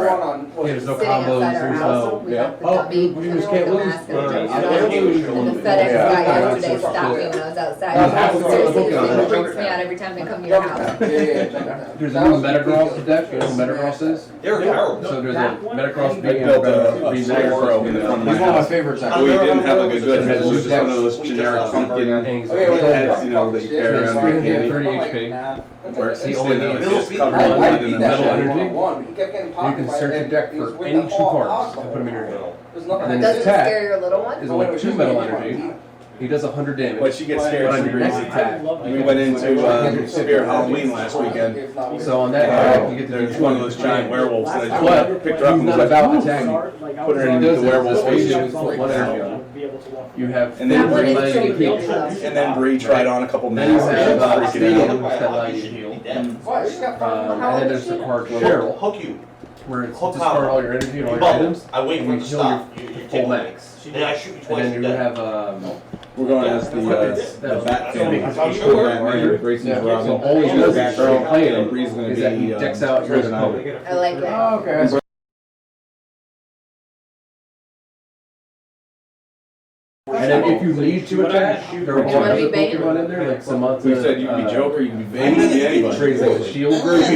there's no combos, there's no, oh, you just can't lose. And the FedEx guy yesterday stopped me when I was outside. Seriously, it freaks me out every time they come to your house. There's a new Metagross deck, you know what Metagross is? They're terrible. So there's a Metagross They big built Metagross a B Scarecrow in the front of my He's one of my house. favorites We actually. didn't have like a good head. It was just one of those generic pumpkin heads, you know, that you carry around like candy. 30 HP. Where He only needs just covered I one beat in the that metal shit energy. one. He kept getting You popped can by search it. your deck He was for with any the 2 whole cards hospital. to put them in your hand. There's nothing. And then Doesn't his it attack scare your little one? is only 2 metal energy. He does 100 damage. But she gets scared. But on your next attack, We went into Spirit Halloween last weekend. so on that attack, you get to do There's one of those giant werewolves that I But picked her up he's and not was about like, attacking. put her He into does the it. werewolf All you do face. is put 1 energy on. You have And then That one Bree, is letting you pretty heal. good. and then Bree tried on a couple Then you masks and have she was freaking out. Stadiums that allow you to heal. And then there's the card She'll Cheryl, hook you. where it's Hook discard out. all your energy and all You your bubble. items. I wait for it and to heal stop. your You full take max. Then I shoot you And twice then a you day. have We're going as the Bat family. Batman, Grayson's so Robin. all you do Batgirl, is playing and him Bree's gonna is that he be decks out your Poison opponent. Ivy. I like that. Oh, okay. And then if you need to attack, there are You wanna be other Bane? Pokemon in there, like Samantha. You said you could be Joker, you could be Bane, you could be anybody. Trades like the shield version.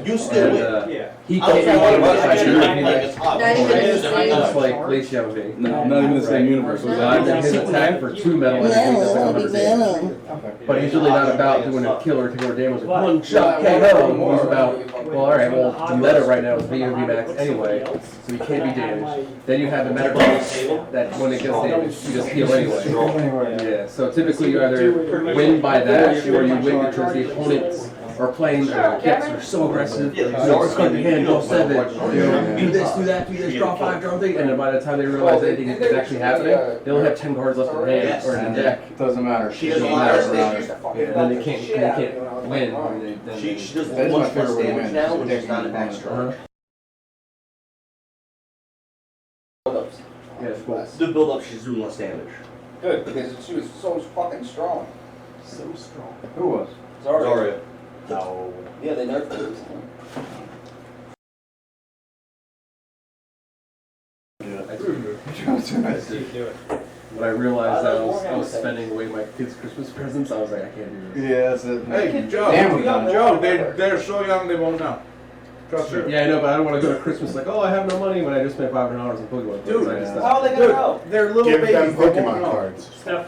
You still And, win. he I don't can't care what it was. I be should like have like a top. Not even in the It's same. like Glace Yamabe. No, not even the same universe. And then his attack for 2 metal energy, that's like 100 damage. But he's really not about doing a kill or taking more damage. Like 1 shot KO. He's about, well, alright, well, the meta right now is VOV max anyway, so he can't be damaged. Then you have the Metagross that when it gets damaged, you just heal anyway. Yeah, so typically you either win by that, or you win because the opponents are playing decks are so aggressive. You know, cut your hand, go 7. You know, do this, draw 5, draw 3. And then by the time they realize anything is actually happening, they only have 10 cards left in their hand or in the deck. Doesn't matter. She doesn't matter. Then they can't win. Then She does That is my much less favorite way to damage win. now when she's not an extra. Yeah, it's cool. The build up, she's doing less damage. Good, because she was so fucking strong. So strong. Who was? Zarya. Zarya. No. Yeah, they nerfed it. Do it. When I realized that I was spending away my kids' Christmas presents, I was like, I can't do this. Yeah, that's it. Hey, Joe. Joe, they're so young they won't know. Trust me. Yeah, I know, but I don't want to go to Christmas like, oh, I have no money when I just spent $500 on Pokemon. Dude, how are they gonna know? They're little Give babies. them They won't Pokemon know. cards. Yeah,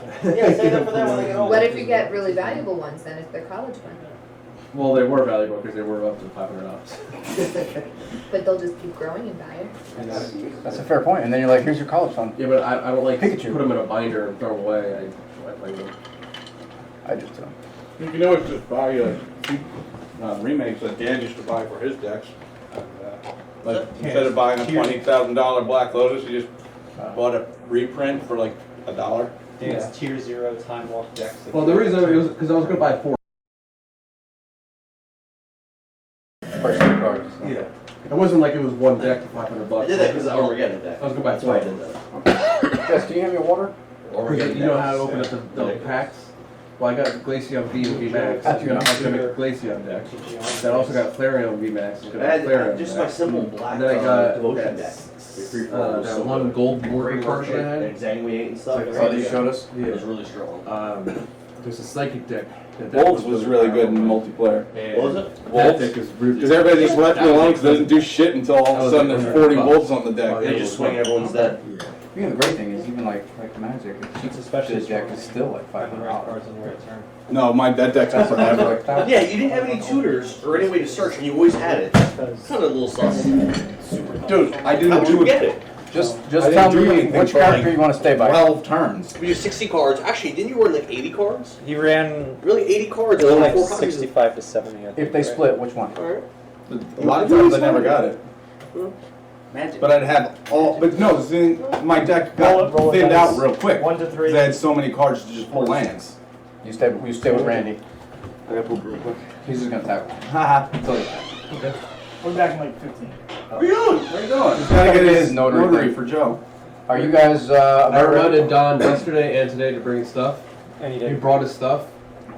say that for them when they get older. What if you get really valuable ones then if they're college ones? Well, they were valuable because they were up to $500. But they'll just keep growing in value. That's a fair point. And then you're like, here's your college fund. Yeah, but I don't like Pikachu. put them in a binder and throw them away. I play with them. I just don't. You can always just buy remakes that Dan used to buy for his decks. Like instead of buying a $20,000 Black Lotus, you just bought a reprint for like $1. Dan's Tier 0 Time Walk decks. Well, the reason it was because I was going to buy 4. Cards. Yeah. It wasn't like it was one deck for $500. I did that because I was getting a deck. I was going to buy 12. Yes, do you have your water? Because you know how to open up the packs? Well, I got Glaceon V and V Max. I was going to make a Glaceon deck. Then I also got Flareon V Max. I had just my simple black and then I got devotion deck. that one gold board card that I had. And Zangui and stuff. Oh, you showed us? Yeah. It was really strong. There's a psychic deck. Wolves was really good in multiplayer. What was it? Wolves? Because everybody just left me alone because it doesn't do shit until all of a sudden there's 40 wolves on the deck. They just swing everyone's dead. Yeah, the great thing is even like Magic, it's especially the deck is still like $500 in the right turn. No, that deck's been forever. Yeah, you didn't have any tutors or any way to search, and you always had it. Kind of a little sus. Dude, I didn't How'd you get it? Just tell me which character you want to stay by. 12 turns. We used 60 cards. Actually, didn't you run like 80 cards? He ran Really, 80 cards? really and like 4 copies of- 65 to 70. I think, If they right? split, which one? Alright. A lot of times I never got it. Magic. But I'd have all. But no, the thing, my deck got Roll it thinned dice. out real quick. 1 to 3. Because I had so many cards to just pull lands. You stay with Randy. I got poop real quick. He's just gonna tackle. Haha. We're back in like 15. Where you going? He's gotta get his notary for Joe. Are you guys? I reminded Don yesterday and today to bring stuff. And he He did. brought his stuff.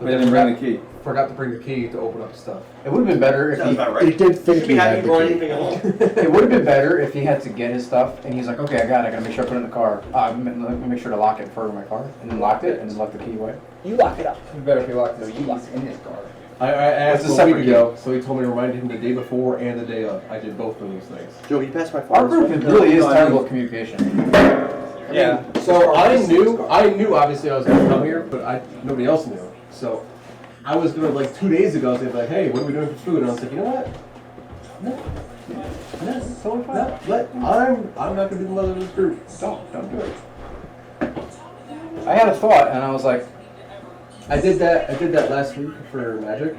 But then bring the key. Forgot to bring the key to open up the stuff. It would have been better if Sounds he. about right. He did You think should be he happy had you brought the key. anything along. It would have been better if he had to get his stuff and he's like, okay, I got it. I gotta make sure I put it in the car. Let me make sure to lock it for my car, and then locked it and then left the key away. You lock it up. It's better if he locked it. You locked it in his car. I asked It's a him a separate week ago, so he told me to remind him the day before and the day of. I did both of those things. Joe, can you pass my phone? Our group really is terrible at communication. Yeah. So I knew obviously I was going to come here, but nobody else knew. So I was going to, like 2 days ago, I was gonna be like, hey, what are we doing for food? And I was like, you know what? No, totally fine. I'm not going to be the mother of this group. Don't do it. I had a thought and I was like, I did that last week for Magic.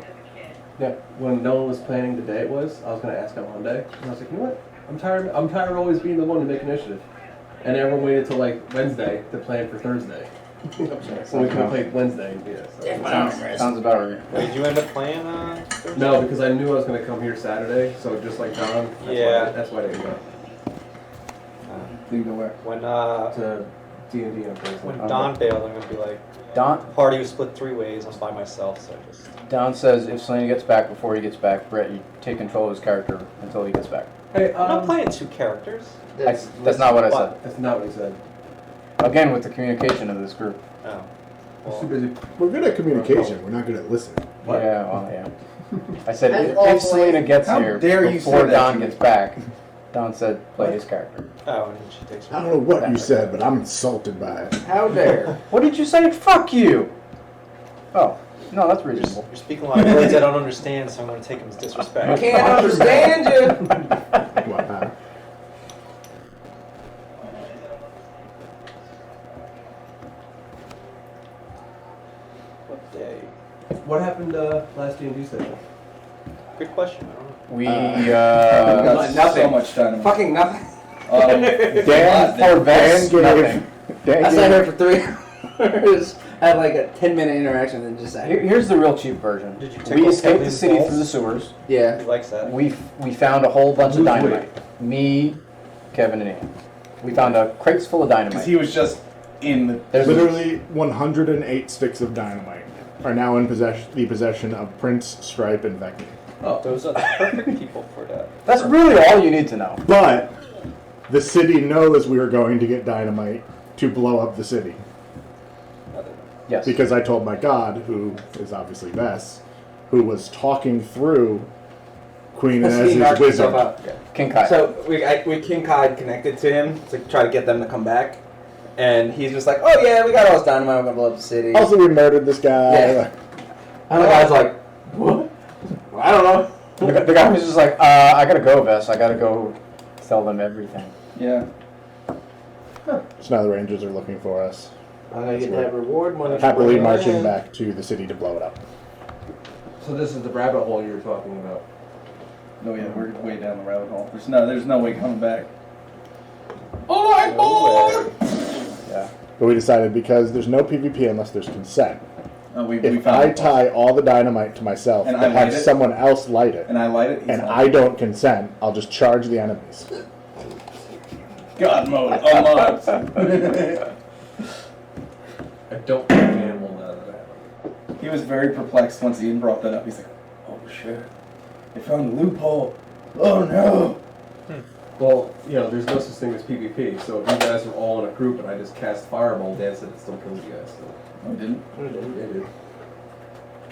yeah. When no one was planning the day it was, I was going to ask on Monday. And I was like, you know what? I'm tired of always being the one to make initiative. And everyone waited till like Wednesday to plan for Thursday. So we could have played Wednesday. Yeah, so. Sounds about right. Did you end up playing? Thursday? No, because I knew I was going to come here Saturday, so just like Don, that's why I didn't go. Didn't go where? When To D&D on Thursday. when Don bailed, I'm gonna be like, Don party was split 3 ways. I was by myself, so I just. Don says if Selena gets back before he gets back, Brett, you take control of his character until he gets back. Hey, I'm not playing 2 characters. That's not what I said. That's not what he said. Again, with the communication of this group. Oh. Well, too busy. We're good at communication. We're not good at listening. What? Yeah, well, yeah. I said That's if awful. Selena gets How here dare you before say that Don to me? gets back, Don said play his character. Oh, and she takes. I don't know what you said, but I'm insulted by it. How dare? What did you say? Fuck you! Oh, no, that's reasonable. You're speaking a lot of words I don't understand, so I'm gonna take them as disrespect. I can't understand you! What, huh? What day? What happened last D&D session? Good question. I don't know. We, Got nothing. so much time. Fucking nothing. Dan Corvettes, nothing. Dan sat here gave, for 3 hours, had like a 10-minute interaction, and just sat here. Here's the real cheap version. Did you We escaped the city through the sewers. Yeah. He likes that. We found a whole bunch of dynamite. Me, Kevin, and Ian. We found crates full of Because dynamite. he was just in the. There's literally 108 sticks of dynamite. are now in the possession of Prince, Stripe, and Vecna. Oh, those are the perfect people for that. That's really all you need to know. But the city knows we are going to get dynamite to blow up the city. Yes. Because I told my god, who is obviously Vess, who was talking through Queen Inez's wizard. Kinkai. So we Kinkai connected to him to try to get them to come back, and he's just like, "Oh yeah, we got all this dynamite. We're gonna blow up the city." Also, we murdered this guy. Yeah. And the guy's like, what? I don't know. The guy was just like, I gotta go, Vess. I gotta go tell them everything. Yeah. So now the Rangers are looking for us. I'm gonna get that reward money. Happily marching back to the city to blow it up. So this is the rabbit hole you were talking about. No, yeah, we're way down the rabbit hole. There's no way coming back. All right, boy. Yeah. But we decided because there's no PvP unless there's consent. We if found I it. tie all the dynamite to myself And and I have light it. someone else light it, And I light it, and I don't consent, I'll just charge the enemies. God mode unlocked. I don't think an animal now that I have. He was very perplexed once Ian brought that up. He's like, "Oh shit, they found a loophole. Oh no." Well, there's no such thing as PvP, so if you guys are all in a group and I just cast Fireball, Dan said it still kills you guys. So. No, it didn't. It did.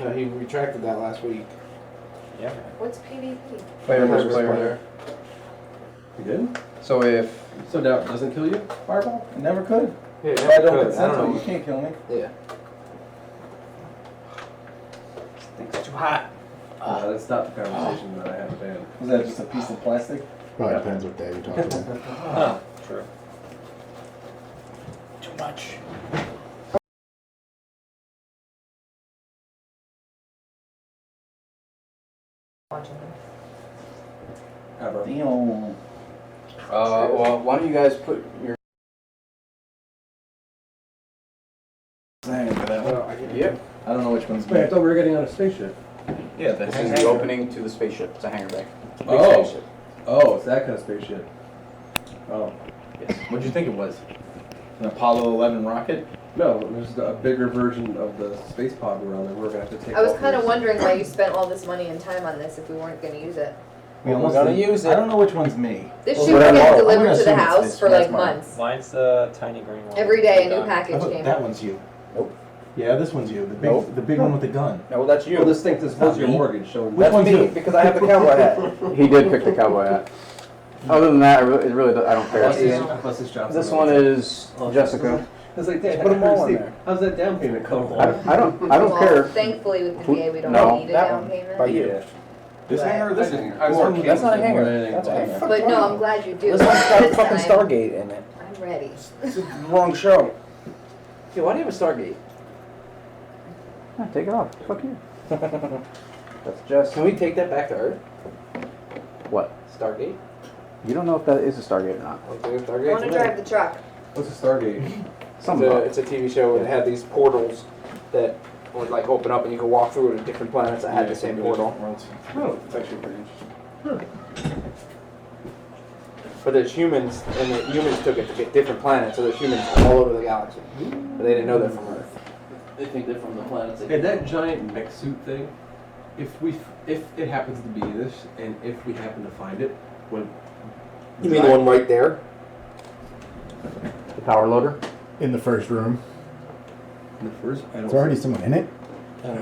No, he retracted that last week. Yeah. What's PvP? Player versus player. You did? So if... So now it doesn't kill you? Fireball? It never could. Yeah, If I don't could. consent I to don't it, know. you can't kill me. Yeah. It's too hot. That's not the conversation that I had with Dan. Was that just a piece of plastic? Probably depends what day you talk about. Oh, true. Too much. Watching them. Ever. Damn. Well, why don't you guys put your... Hanging for that one. Yep. I don't know which one's Wait, I me. thought we were getting on a spaceship. Yeah, This is the opening to the spaceship. It's a hangar bay. Big Oh. spaceship. Oh, it's that kind of spaceship. Oh. Yes. What'd you think it was? An Apollo 11 rocket? No, there's a bigger version of the space pod we're on that we're going to have to take I was off kind of this. wondering why you spent all this money and time on this if we weren't going to use it. We almost didn't. use it. I don't know which one's me. This Well, shit whatever. gets I'm delivered gonna to the assume it's house this. for That's like mine. months. Mine's the tiny green one. Every day a new package Oh, came that in. one's you. Nope. Yeah, this one's you. Nope. The big one with the gun. No, that's you. Well, this thing this was your me. mortgage, so Which That's one's me, you? because I have the cowboy hat. He did pick the cowboy hat. Other than that, it really I don't care. Plus his job. This one is Jessica. I was like, Dan, Put 'em all in Steve, there. how's that down payment coming I don't Well, care. Thankfully with the VA we don't No, need a that down one. payment. By you. Yeah. This hanger or this hanger? That's not a hanger. That's a hanger. But no, I'm glad you do. This one's got This fucking time, Stargate in it. I'm ready. This is the wrong show. Hey, why do you have a Stargate? Yeah, take it off. Fuck you. That's just... Can we take that back to Earth? What? Stargate? You don't know if that is a Stargate or not. I think I Stargate. want to drive the truck. What's a Stargate? It's a TV show where they had these portals that would like open up and you could walk through to different planets that had the same portal. Oh, it's actually pretty interesting. But there's humans, and the humans took it to get different planets, so there's humans all over the galaxy. But they didn't know they're from Earth. They think they're from the planets. Hey, that giant mech suit thing, if it happens to be this, and if we happen to find it, when... You mean the one right there? The power loader? In the first room. In the first... There's already someone in it?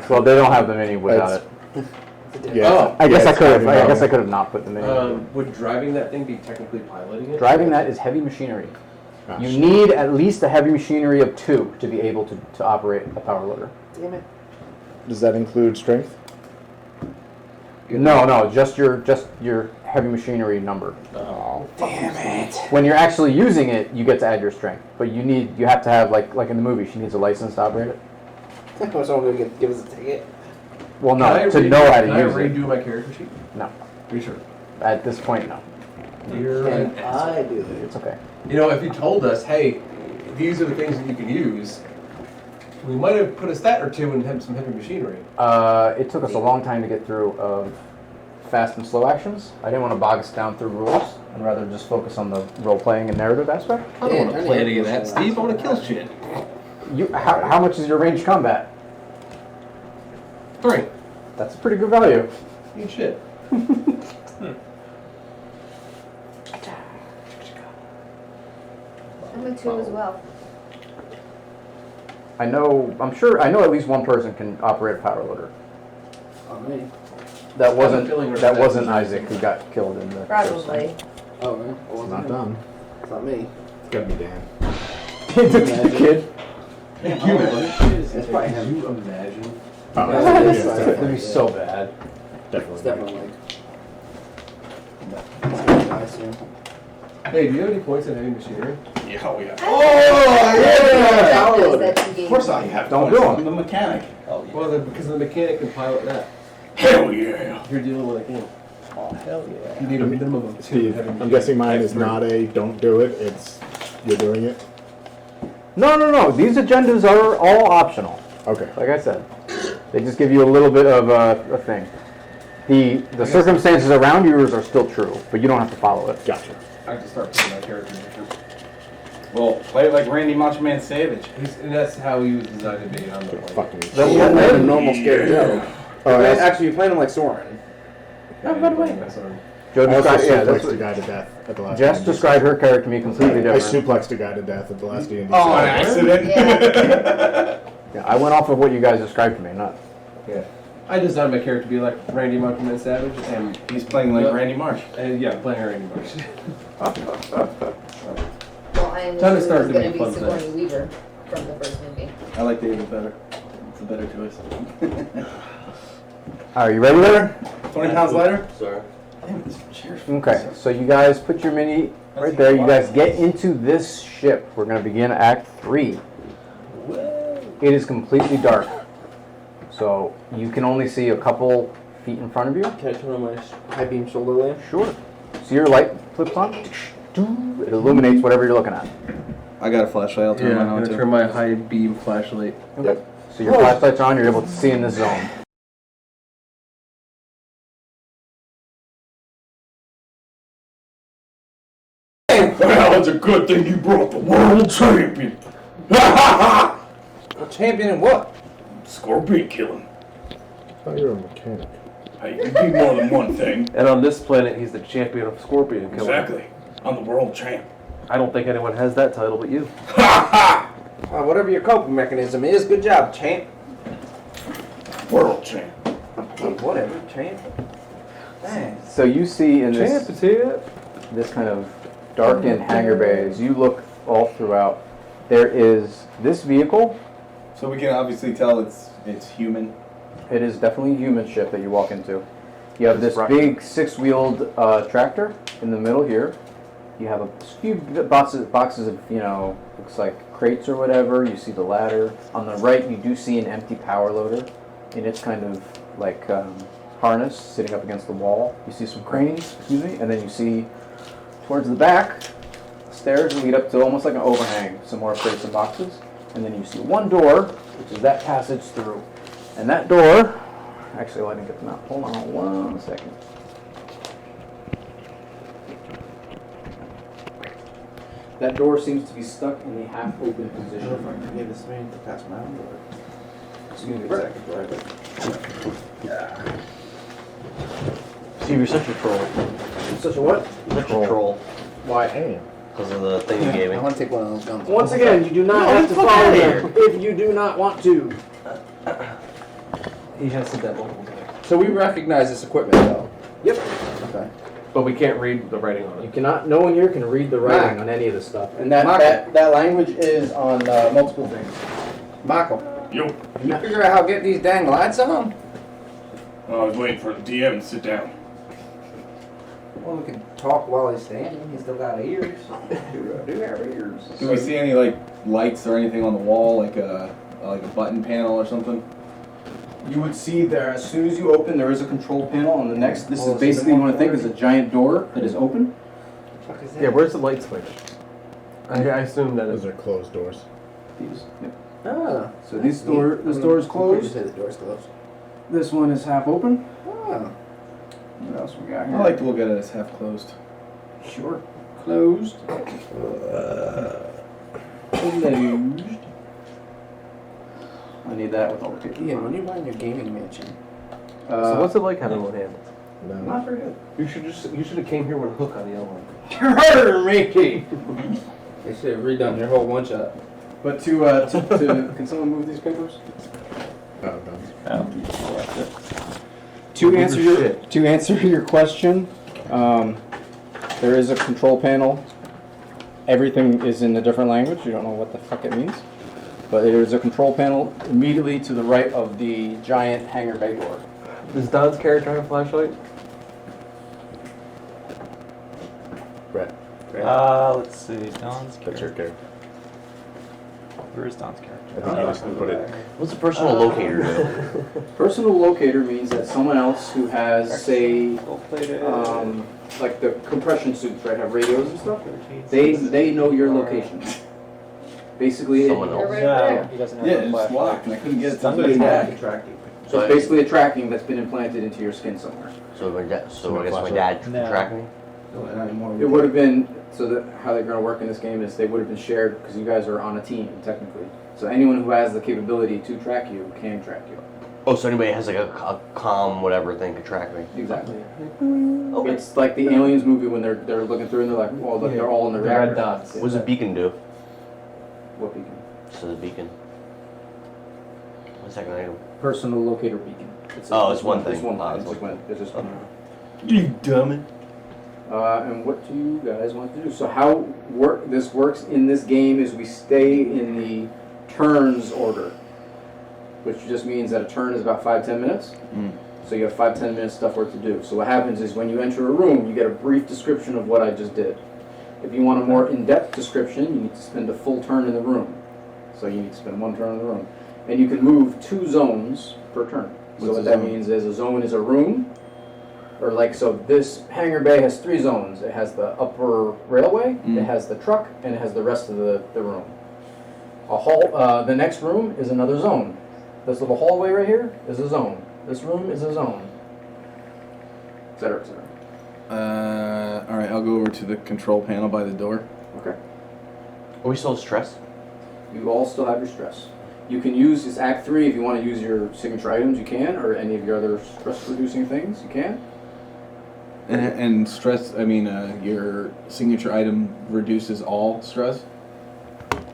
Well, they don't have the mini without it. Yeah. Oh. I guess Yeah, I could have. it's I guess I could have not put the mini. Would driving that thing be technically piloting it? Driving that is heavy machinery. Ah, You shit. need at least a heavy machinery of 2 to be able to operate a power loader. Damn it. Does that include strength? No, just your heavy machinery number. Oh, Damn it! When you're actually using it, you get to add your strength, but you have to have like in the movie, she needs a license to operate it. Someone could give us a ticket. Well, no, Can I to redo- know how to can I use it. redo my character sheet? No, Are you sure? at this point, no. You're an I do it. It's okay. You know, if you told us, hey, these are the things that you can use, we might have put a stat or two and have some heavy machinery. It took us a long time to get through fast and slow actions. I didn't want to bog us down through rules, and rather just focus on the role-playing and narrative aspect. I don't want to play any of that, Steve. I want to kill shit. How much is your ranged combat? 3. That's a pretty good value. Good shit. I'm a 2 as well. I know at least one person can operate a power loader. Me. That wasn't Isaac who got killed in the Probably. Oh, man. It's not done. It's not me. It's gotta be Dan. the kid. It's probably him. Can you imagine? Oh, It's yeah, gonna be so bad. definitely. It's definitely. I assume. Hey, do you have any points in heavy machinery? Yeah, oh yeah. Power loader. Of course I have. Don't points. do 'em. I'm the mechanic. Oh, yeah. Well, because the mechanic can pilot that. Hell yeah. You're dealing with a game. Oh hell yeah. You need a minimum of 2 Steve, heavy I'm guessing mine is machinery. not a don't do it, it's you're doing it. No. These agendas are all optional. Okay. Like I said, they just give you a little bit of a thing. The circumstances around yours are still true, but you don't have to follow it. Gotcha. I can start putting my character different. Well, play it like Randy Macho Man Savage. And that's how he was designed to be on the plane. Fucking That's not a normal scary Joe. Oh, that's- Actually, you're playing him like Soren. Oh, by the way. That's what I'm- Joe I also described, yeah, that's suplexed a what, guy to death at the last Jess D&D. described her character to me completely I different. suplexed a guy to death at the last D&D. Oh, an accident? Yeah, I went off of what you guys described to me, not. Yeah. I designed my character to be like Randy Macho Man Savage, and He's playing like Randy Marsh. And yeah, playing Randy Marsh. Well, I am Time to start going to doing be fun Sigourney things. Weaver from the first movie. I like David better. It's a better choice. Are you ready there? 20 pounds lighter? Sorry. Damn it, this chair's Okay, so you guys put your mini right there. You guys get into this ship. We're going to begin Act 3. It is completely dark. So you can only see a couple feet in front of you. Can I turn on my high beam shoulder lamp? Sure. See your light flips on? It illuminates whatever you're looking at. I got a flashlight. I'll turn Yeah, mine I'm on gonna too. turn my high beam flashlight. Okay. So your flashlight's on, you're able to see in this zone. Well, it's a good thing you brought the world champion. A champion in what? Scorpion killing. Oh, you're a mechanic. Hey, you can be more than one thing. And on this planet, he's the champion of scorpion killing. Exactly. I'm the world champ. I don't think anyone has that title but you. Whatever your coping mechanism is, good job, champ. World champ. Whatever, champ. Thanks. So you see in Champ this is here. this kind of darkened hangar bay, as you look all throughout, there is this vehicle. So we can obviously tell it's human. It is definitely a human ship that you walk into. You have this big 6-wheeled tractor in the middle here. You have a few boxes of, looks like crates or whatever. You see the ladder. On the right, you do see an empty power loader in its kind of like harness sitting up against the wall. You see some cranes, and then you see towards the back, stairs lead up to almost like an overhang, some more crates and boxes. And then you see one door, which is that passage through. And that door, actually, let me get the map. Hold on 1 second. That door seems to be stuck in the half-open position. If I can give this man to pass my own door. Just give me a second, right? Steve, you're such a troll. Such a what? Such a troll. Why am? Because of the thing you gave me. I want to take one of those guns. Once again, you do not have to follow them if you do not want to. He has said that multiple times. So we recognize this equipment, though. Yep. Okay. But we can't read the writing on You it. cannot. No one here can read the writing on any of this stuff, and that language is on multiple things. Michael, Yo. can you figure out how to get these dang lights on? I was waiting for the DM to sit down. Well, we can talk while he's standing. He's still got ears. Do have ears. Do we see any like lights or anything on the wall, like a button panel or something? You would see there, as soon as you open, there is a control panel on the next. This Oh, is basically, you want to think, is a giant door that is open. What the fuck is that? Yeah, where's the light switch? I assume that Those is. are closed doors. These. Yep. Ah. So this door is You closed. say the door's closed. This one is half open. Ah. What else we got I here? like to look at it as half closed. Sure. Closed. Closed. I need that with all the Yeah, when you're buying your gaming mansion. So what's it like having one hand? Not very good. You should have came here with a hook on the other one. Murder me! They should have redone your whole one shot. But to can someone move these papers? Oh, done. To answer your question, there is a control panel. Everything is in a different language. You don't know what the fuck it means. But there is a control panel immediately to the right of the giant hangar bay door. Does Don's character have a flashlight? Brett. Let's see. Don's That's your character. Where is Don's character? I think you just put it. What's a personal locator do? Personal locator means that someone else who has, say, like the compression suits, right, have radios and stuff. They know your location. Basically, Someone else. No, he doesn't have Yeah, a it's flashlight. locked, and I couldn't get it to Somebody's the hacked. back. So it's basically a tracking that's been implanted into your skin somewhere. So I guess my flashlight. dad No. tracked me. It would have been, so that how they're going to work in this game is they would have been shared because you guys are on a team, technically. So anyone who has the capability to track you can track you. Oh, so anybody has like a comm whatever thing could track me. Exactly. Okay. It's like the Aliens movie when they're looking through and they're like, well, look, they're all in the red reactor. dots. Yeah. What does a beacon do? What beacon? So the beacon. One second item. Personal locator beacon. It's one thing. It's one line. Oh, It's just one. You dummy. And what do you guys want to do? So how this works in this game is we stay in the turns order, which just means that a turn is about 5-10 minutes. So you have 5-10 minutes stuff work to do. So what happens is when you enter a room, you get a brief description of what I just did. If you want a more in-depth description, you need to spend a full turn in the room. So you need to spend one turn in the room. And you can move 2 zones per turn. So What's what a that zone? means is a zone is a room, or like, so this hangar bay has 3 zones. It has the upper railway, it has the truck, and it has the rest of the room. The next room is another zone. This little hallway right here is a zone. This room is a zone. Et cetera, et cetera. All right, I'll go over to the control panel by the door. Okay. Are we still stressed? You all still have your stress. You can use this Act 3 if you want to use your signature items, you can, or any of your other stress-reducing things, you can. And stress, I mean, your signature item reduces all stress?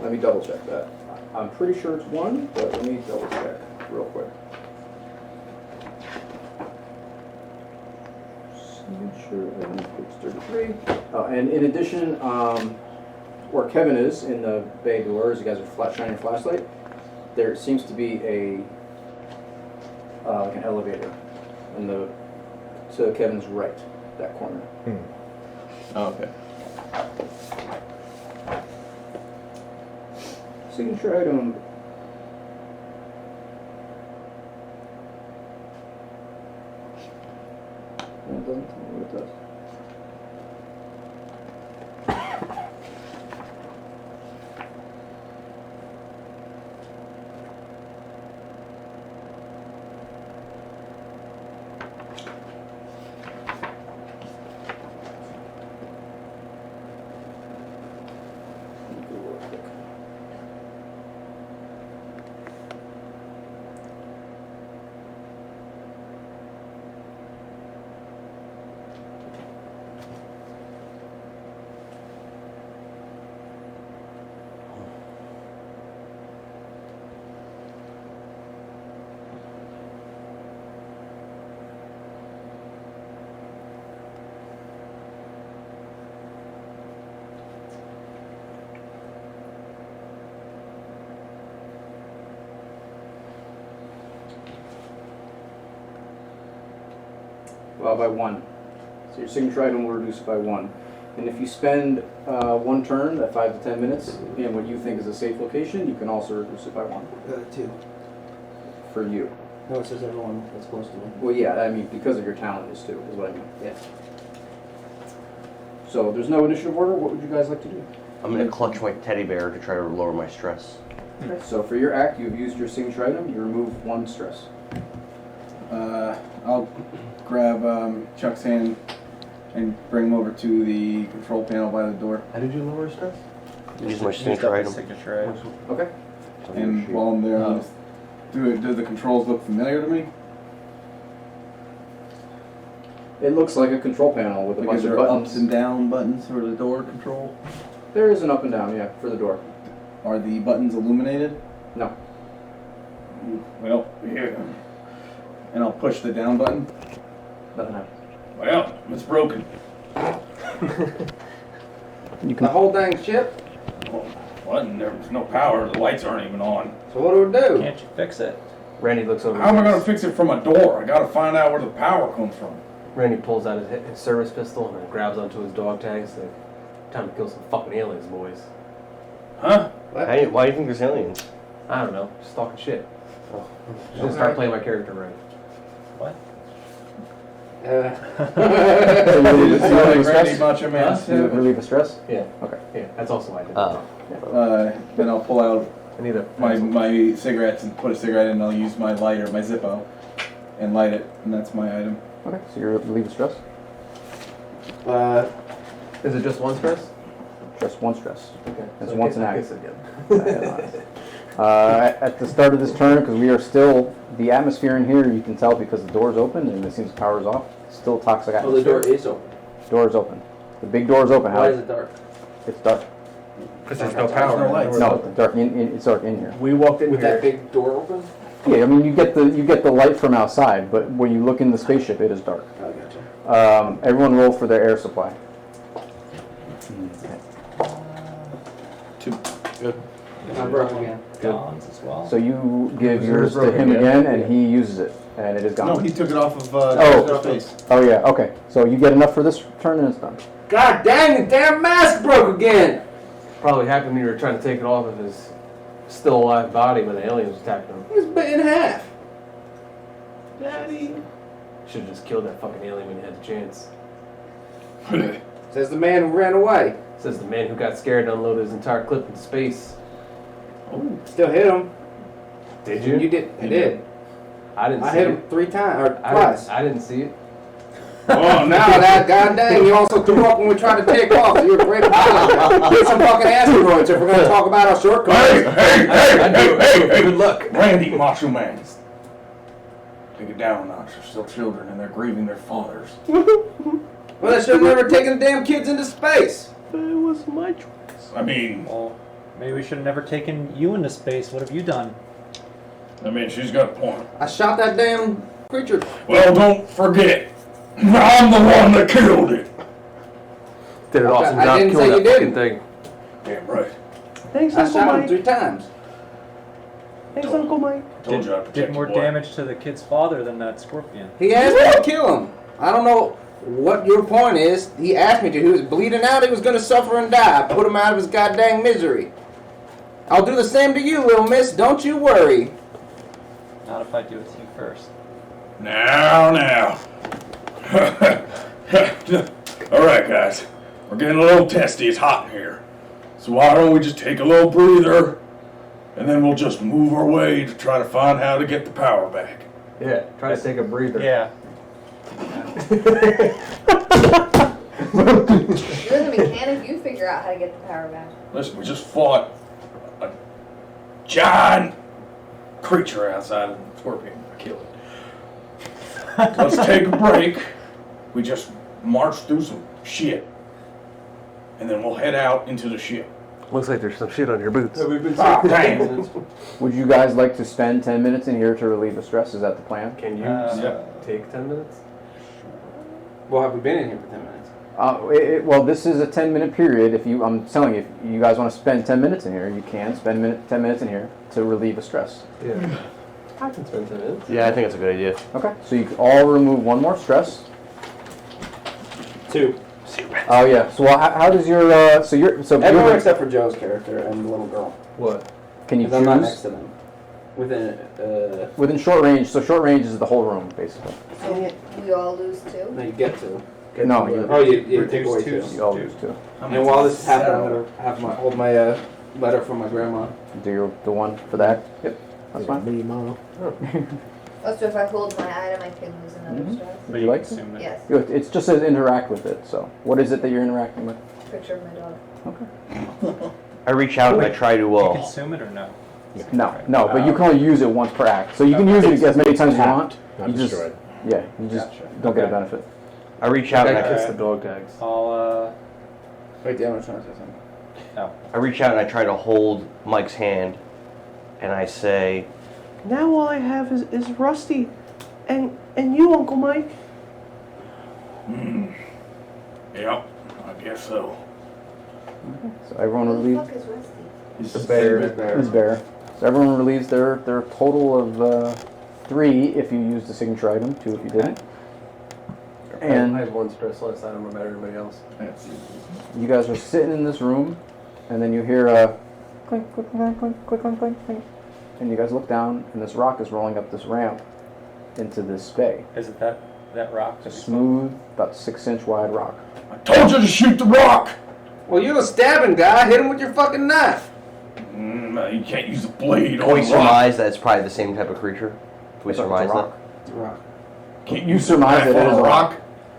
Let me double check that. I'm pretty sure it's 1, but let me double check real quick. Signature item, page 33. And in addition, where Kevin is in the bay door, as you guys are shining your flashlight, there seems to be like an elevator to Kevin's right, that corner. Oh, okay. Signature item. It doesn't tell me what it does. By 1. So your signature item will reduce it by 1. And if you spend 1 turn at 5 to 10 minutes in what you think is a safe location, you can also reduce it by 1. 2. For you. No, it says everyone that's close to me. Well, yeah, I mean, because of your talent is 2, is what I mean. Yeah. So there's no initiative order. What would you guys like to do? I'm gonna clutch my teddy bear to try to lower my stress. Okay. So for your act, you've used your signature item. You remove 1 stress. I'll grab Chuck's hand and bring him over to the control panel by the door. How did you lower stress? Use my signature item. Okay. And while I'm there, Do the controls look familiar to me? It looks like a control panel with a bunch Is of there buttons. ups and down buttons for the door control? There is an up and down, yeah, for the door. Are the buttons illuminated? No. Well, yeah. And I'll push the down button. Nothing happens. Well, it's broken. You The whole dang ship? What? And there's no power. The lights aren't even on. So what do we do? Can't you fix it? Randy looks over. How am I going to fix it from a door? I got to find out where the power comes from. Randy pulls out his service pistol and then grabs onto his dog tags. Like, time to kill some fucking aliens, boys. Huh? Why do you think there's aliens? I don't know. Just talking shit. Just gonna start playing my character right. What? Randy Macho Man. You relieve the stress? Yeah. Okay. Yeah, that's also why I did Then I'll pull out I need my cigarettes and put a cigarette in, and I'll use my lighter, my Zippo, and light it, and that's my item. Okay, so you relieve the stress? Is it just one stress? Just one stress. Okay. It's So once an I act. guess again. At the start of this turn, because we are still, the atmosphere in here, you can tell because the door's open and it seems the power's off. Still toxic Oh, atmosphere. the door is open. Door is open. The big door is open. Why is it dark? It's dark. Because there's no power. No, it's dark. It's dark in here. We walked in With here. that big door open? Yeah, I mean you get the light from outside, but when you look in the spaceship, it is dark. I gotcha. Everyone roll for their air supply. Two. Good. I'm broke again. Gons as well. So you give Yours yours to broken him again? again, and he uses it, and it is gone. No, he took it off of Oh. space. Oh yeah, okay. So you get enough for this turn, and it's done. God dang, the damn mask broke again! Probably happened when you were trying to take it off of his still alive body when the aliens was attacking him. He was bit in half. Daddy. Should have just killed that fucking alien when you had the chance. Says the man who ran away. Says the man who got scared and unloaded his entire clip into space. Still hit him. Did you? You did. I did. I didn't I see hit it. him 3 times, or I twice. didn't see it. Oh, now that, god dang, you also threw up when we tried to take off. So you're a great pilot. Get some fucking asteroids if we're going to talk about our shortcuts. Hey! Good luck. Randy Macho Man. Take it down a notch. They're still children and they're grieving their fathers. Well, they should have never taken the damn kids into space. It was my choice. I mean, Well, maybe we should have never taken you into space. What have you done? she's got a point. I shot that damn creature. Well, don't forget, I'm the one that killed it. Did an awesome I job didn't killing say that you fucking didn't. thing. Damn right. Thanks, I Uncle shot him Mike. 3 times. Thanks, Uncle Mike. Told you I protect Did more your boy. damage to the kid's father than that scorpion. He asked me to kill him. I don't know what your point is. He asked me to. He was bleeding out. He was going to suffer and die. I put him out of his goddamn misery. I'll do the same to you, little miss. Don't you worry. Not if I do it to you first. Now. All right, guys. We're getting a little testy. It's hot in here. So why don't we just take a little breather, and then we'll just move our way to try to find how to get the power back. Yeah, try to take a breather. Yeah. You're the mechanic, you figure out how to get the power back. Listen, we just fought a giant creature outside of the scorpion. Kill it. Let's take a break. We just march through some shit. And then we'll head out into the ship. Looks like there's some shit on your boots. We've been Would you guys like to spend 10 minutes in here to relieve the stress? Is that the plan? Can you take 10 minutes? Well, have we been in here for 10 minutes? Well, this is a 10-minute period. I'm telling you, if you guys want to spend 10 minutes in here, you can spend 10 minutes in here to relieve the stress. Yeah. I can spend 10 minutes. Yeah, I think it's a good idea. Okay, so you can all remove one more stress. 2. Oh yeah. So how does your Everyone except for Joe's character and the little girl. What? Can you 'Cause I'm not choose? next to them. Within short range. So short range is the whole room, basically. So we all lose 2? No, you get to. No, you take away 2. You all lose 2. And while this is happening, I'm gonna have hold my letter from my grandma. Do the one for that? Yep. That's fine. Me, Mom. Oh, so if I hold my item, I can lose another stress? Would you like to? Yes. Good. It just says interact with it. So what is it that you're interacting with? Picture of my dog. Okay. I reach out and I try Can you to. consume it or no? No, but you can only use it once per act. So you can use it as many times as you want. Not You just, destroyed. yeah, you just don't get a benefit. I reach out and I I kiss the dog tags. I'll Wait, the other trying to say something. I reach out and I try to hold Mike's hand, and I say, Now all I have is Rusty, and you, Uncle Mike. Yep, I guess so. So everyone relieves. Who the fuck is Rusty? He's The bear. Is bear. So everyone relieves their total of 3 if you use the signature item, 2 if you didn't. And I had 1 stress less. I don't know about everybody else. you guys are sitting in this room, and then you hear a clink, clink, clink, clink, clink, clink, clink, clink. And you guys look down, and this rock is rolling up this ramp into this bay. Is it that rock? A smooth, about 6-inch wide rock. I told you to shoot the rock! Well, you're the stabbing guy. Hit him with your fucking knife. You can't use a blade can on we a rock. surmise that it's probably the same type of creature? Can we It's a surmise that? rock. It's a rock. Can't You use surmise knife that it on is a a rock.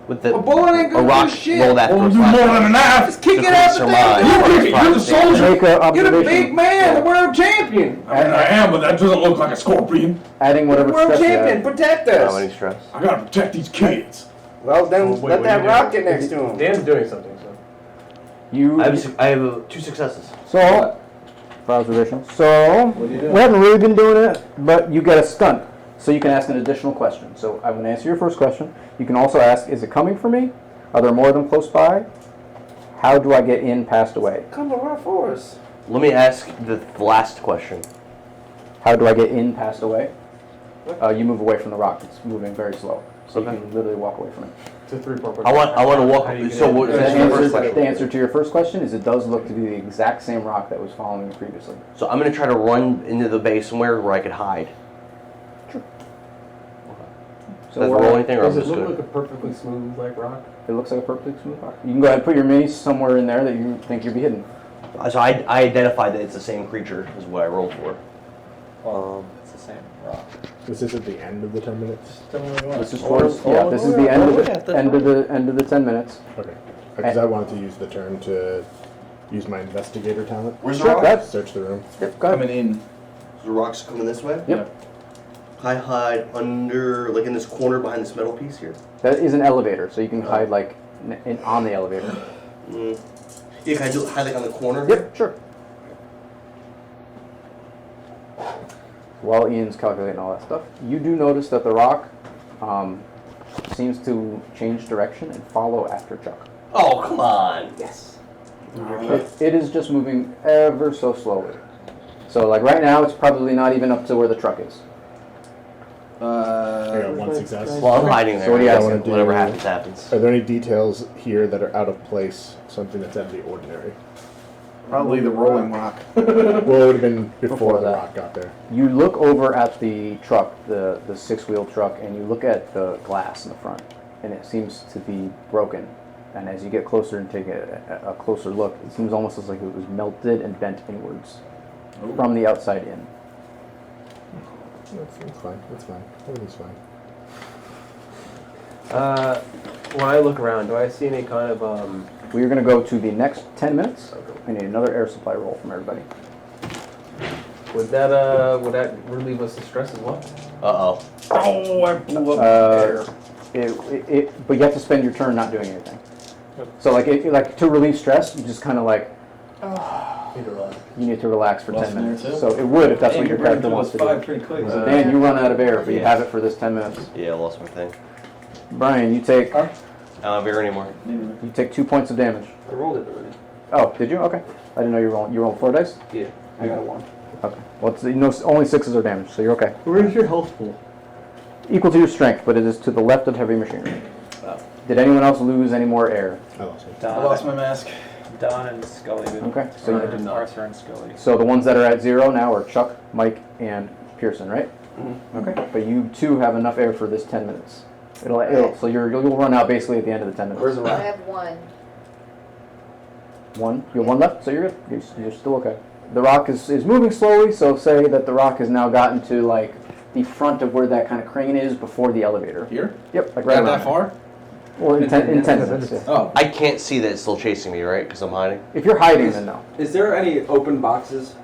With the A bullet ain't a gonna rock do shit. rolled after Well, its do last more than a knife. Just kick So it can out we the surmise thing. what its You're the soldier. Make a You're the observation. big man, the world champion. I mean, I am, but that doesn't look like a scorpion. Adding The whatever world stress you champion, have. protect How us. many stress? I gotta protect these kids. Well, then Wait, let what that do you rock do? get next to him. Dan's doing something, so. You. I have 2 successes. So, for observation. So, we haven't really been doing it, but you get a stunt. So you can ask an additional question. So I'm going to answer your first question. You can also ask, is it coming for me? Are there more of them close by? How do I get in past away? Come right for us. Let me ask the last question. How do I get in past away? You move away from the rock. It's moving very slow. So you can literally walk away from it. It's a 3-4. I want to walk. So what is The that your first answer, question? the answer to your first question is it does look to be the exact same rock that was following you previously. So I'm going to try to run into the bay somewhere where I could hide. So Does it roll anything, or I'm Does it just look good? like a perfectly smooth like rock? It looks like a perfectly smooth rock. You can go ahead and put your minis somewhere in there that you think you'll be hidden. So I identified that it's the same creature is what I rolled for. It's the same rock. Is this at the end of the 10 minutes? This is towards, this is the end of the end of the 10 minutes. Okay. Because I wanted to use the turn to use my investigator talent. Where's the Sure, rock? that's- Search the room. Yep, go ahead. Coming in. The rock's coming this way? Yep. I hide under, like in this corner behind this metal piece here. That is an elevator, so you can hide like on the elevator. Yeah, can I do hide like on the corner? Yep, sure. While Ian's calculating all that stuff, you do notice that the rock seems to change direction and follow after Chuck. Oh, come on. Yes. It is just moving ever so slowly. So like right now, it's probably not even up to where the truck is. I got 1 success. Well, I'm hiding there. So what do you I ask wanna him? do- Whatever happens, happens. Are there any details here that are out of place? Something that's out of the ordinary? Probably the rolling rock. Well, it would have been before the that. rock got there. You look over at the truck, the 6-wheel truck, and you look at the glass in the front, and it seems to be broken. And as you get closer and take a closer look, it seems almost as like it was melted and bent inwards from the outside in. That's fine. That's fine. Everything's fine. When I look around, do I see any kind of We are going to go to the next 10 minutes. I need another air supply roll from everybody. would that relieve us of stress as well? Uh-oh. Oh, I blew up But you have to spend your turn not doing anything. So like to relieve stress, you just kind of like you need to relax for 10 minutes. So it would if that's what your character wants to do. Pretty quick. So Dan, you run out of air, but you have it for this 10 minutes. Yeah, I lost my thing. Brian, you take I don't have air anymore. 2 points of damage. I rolled it already. Oh, did you? Okay. I didn't know you were rolling. You rolled 4 dice? Yeah, I got 1. Okay. Well, only 6s are damaged, so you're okay. Where's your health pool? Equal to your strength, but it is to the left of heavy machinery. Did anyone else lose any more air? I lost it. I lost my mask. Don and Scully. Okay. So Or Arthur and Scully. So the ones that are at 0 now are Chuck, Mike, and Pearson, right? Okay. But you 2 have enough air for this 10 minutes. So you'll run out basically at the end of the 10 minutes. Where's the I rock? have 1. 1? You have 1 left, so you're good. You're still okay. The rock is moving slowly, so say that the rock has now gotten to like the front of where that kind of crane is before the elevator. Here? Yep, like right Not around that far? Well, in 10 minutes. Yeah. Oh. I can't see that it's still chasing me, right? Because I'm hiding. If you're hiding, then no. Is there any open boxes?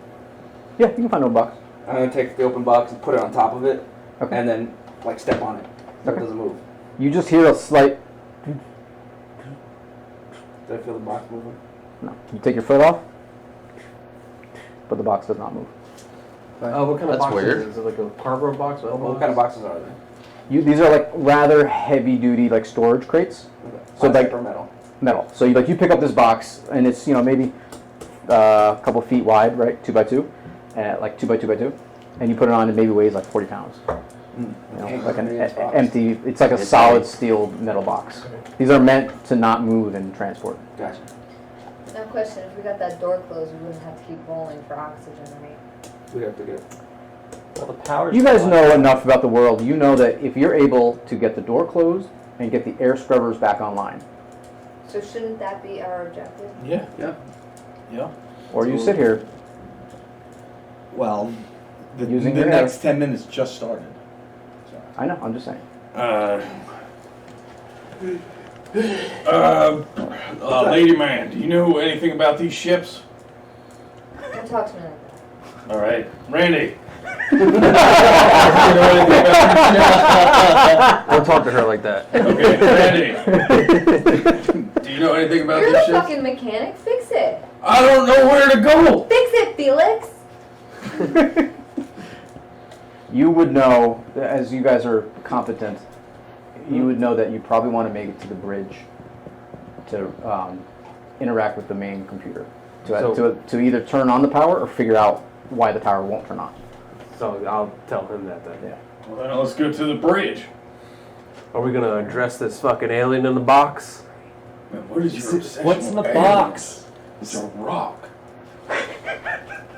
Yeah, you can find no box. I'm gonna take the open box and put it on top of it, Okay. and then like step on it so Okay. it doesn't move. You just hear a slight. Did I feel the box moving? No. You take your foot off, but the box does not move. Oh, what kind of That's box weird. is it? Is it like a cardboard box? Well, What kind of boxes are there? These are like rather heavy duty like storage crates. So Plastic like or metal? metal. So you pick up this box and it's maybe a couple feet wide, right, 2 by 2, like 2 by 2 by 2, and you put it on and maybe weighs like 40 pounds. Like an empty. It's like a solid steel metal box. These are meant to not move and transport. Gotcha. Now, question: if we got that door closed, we wouldn't have to keep rolling for oxygen, right? We have to get. Well, the power's You guys gone. know enough about the world. You know that if you're able to get the door closed and get the air scrubbers back online, So shouldn't that be our objective? Yeah. Yeah. Yeah. or you sit here. Well, the Using your hair. next 10 minutes just started. I know. I'm just saying. Lady man, do you know anything about these ships? Don't talk to me like that. All right, Randy. Don't talk to her like that. Okay, Randy. Do you know anything about You're these the ships? fucking mechanic. Fix it. I don't know where to go. Fix it, Felix. You would know, as you guys are competent, you would know that you probably want to make it to the bridge to interact with the main computer to either turn on the power or figure out why the power won't turn on. So I'll tell him that then. Yeah. Well, then let's go to the bridge. Are we gonna address this fucking alien in the box? Man, what is your obsession What's in the with box? aliens? It's a rock.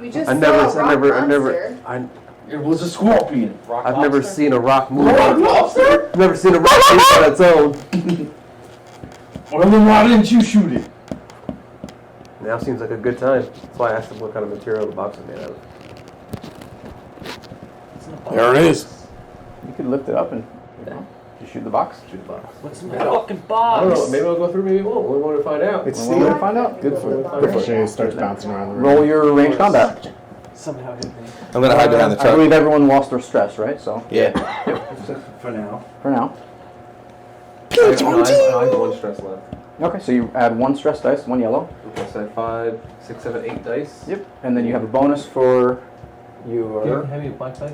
We just I saw never, a rock monster. It was a scorpion. Rock I've never lobster? seen a rock move. Rock lobster? Never seen a rock move on its own. Well, then why didn't you shoot it? Now seems like a good time. That's why I asked him what kind of material the box is made out of. There it is. You could lift it up and just shoot the box. Shoot the box. What's in the I don't- fucking I don't know. box? Maybe I'll go through. Maybe it won't. We want to find out. It's Well, we'll steel. find out. Good for it. Ricochet starts bouncing around the room. Roll your range combat. Somehow hit me. I'm gonna hide behind the I truck. believe everyone lost their stress, right? So Yeah. For now. for now. I have one stress left. Okay, so you add 1 stress dice, 1 yellow. Okay, so I have 5, 6, 7, 8 dice. Yep. And then you have a bonus for your. Have you black dice?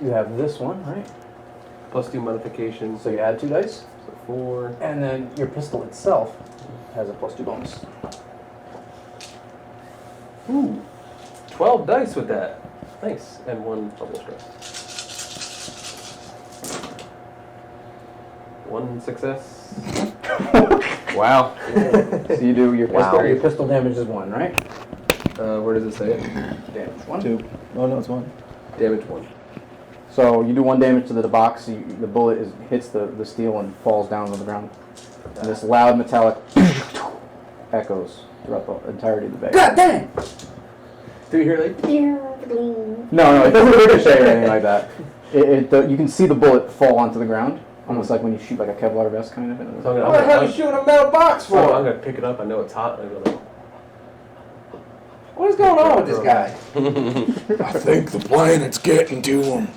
You have this one, right? Plus 2 modifications. So you add 2 dice. So 4. And then your pistol itself has a +2 bonus. Ooh. 12 dice with that. Nice. And 1 double stress. 1 success. Wow. So you do your pistol. Wow. Your pistol damage is 1, right? Where does it say it? Damage 1. 2. Oh no, it's 1. Damage 1. So you do 1 damage to the box. The bullet hits the steel and falls down on the ground. And this loud metallic echoes throughout the entirety of the bay. God dang! Do you hear like? No, it doesn't ricochet or anything like that. You can see the bullet fall onto the ground, almost like when you shoot like a Kevlar vest kind of. So What the hell are you shooting a metal box Oh, I'm for? gonna pick it up. I know it's hot. I'm gonna. What is going on with this guy? I think the planet's getting to him.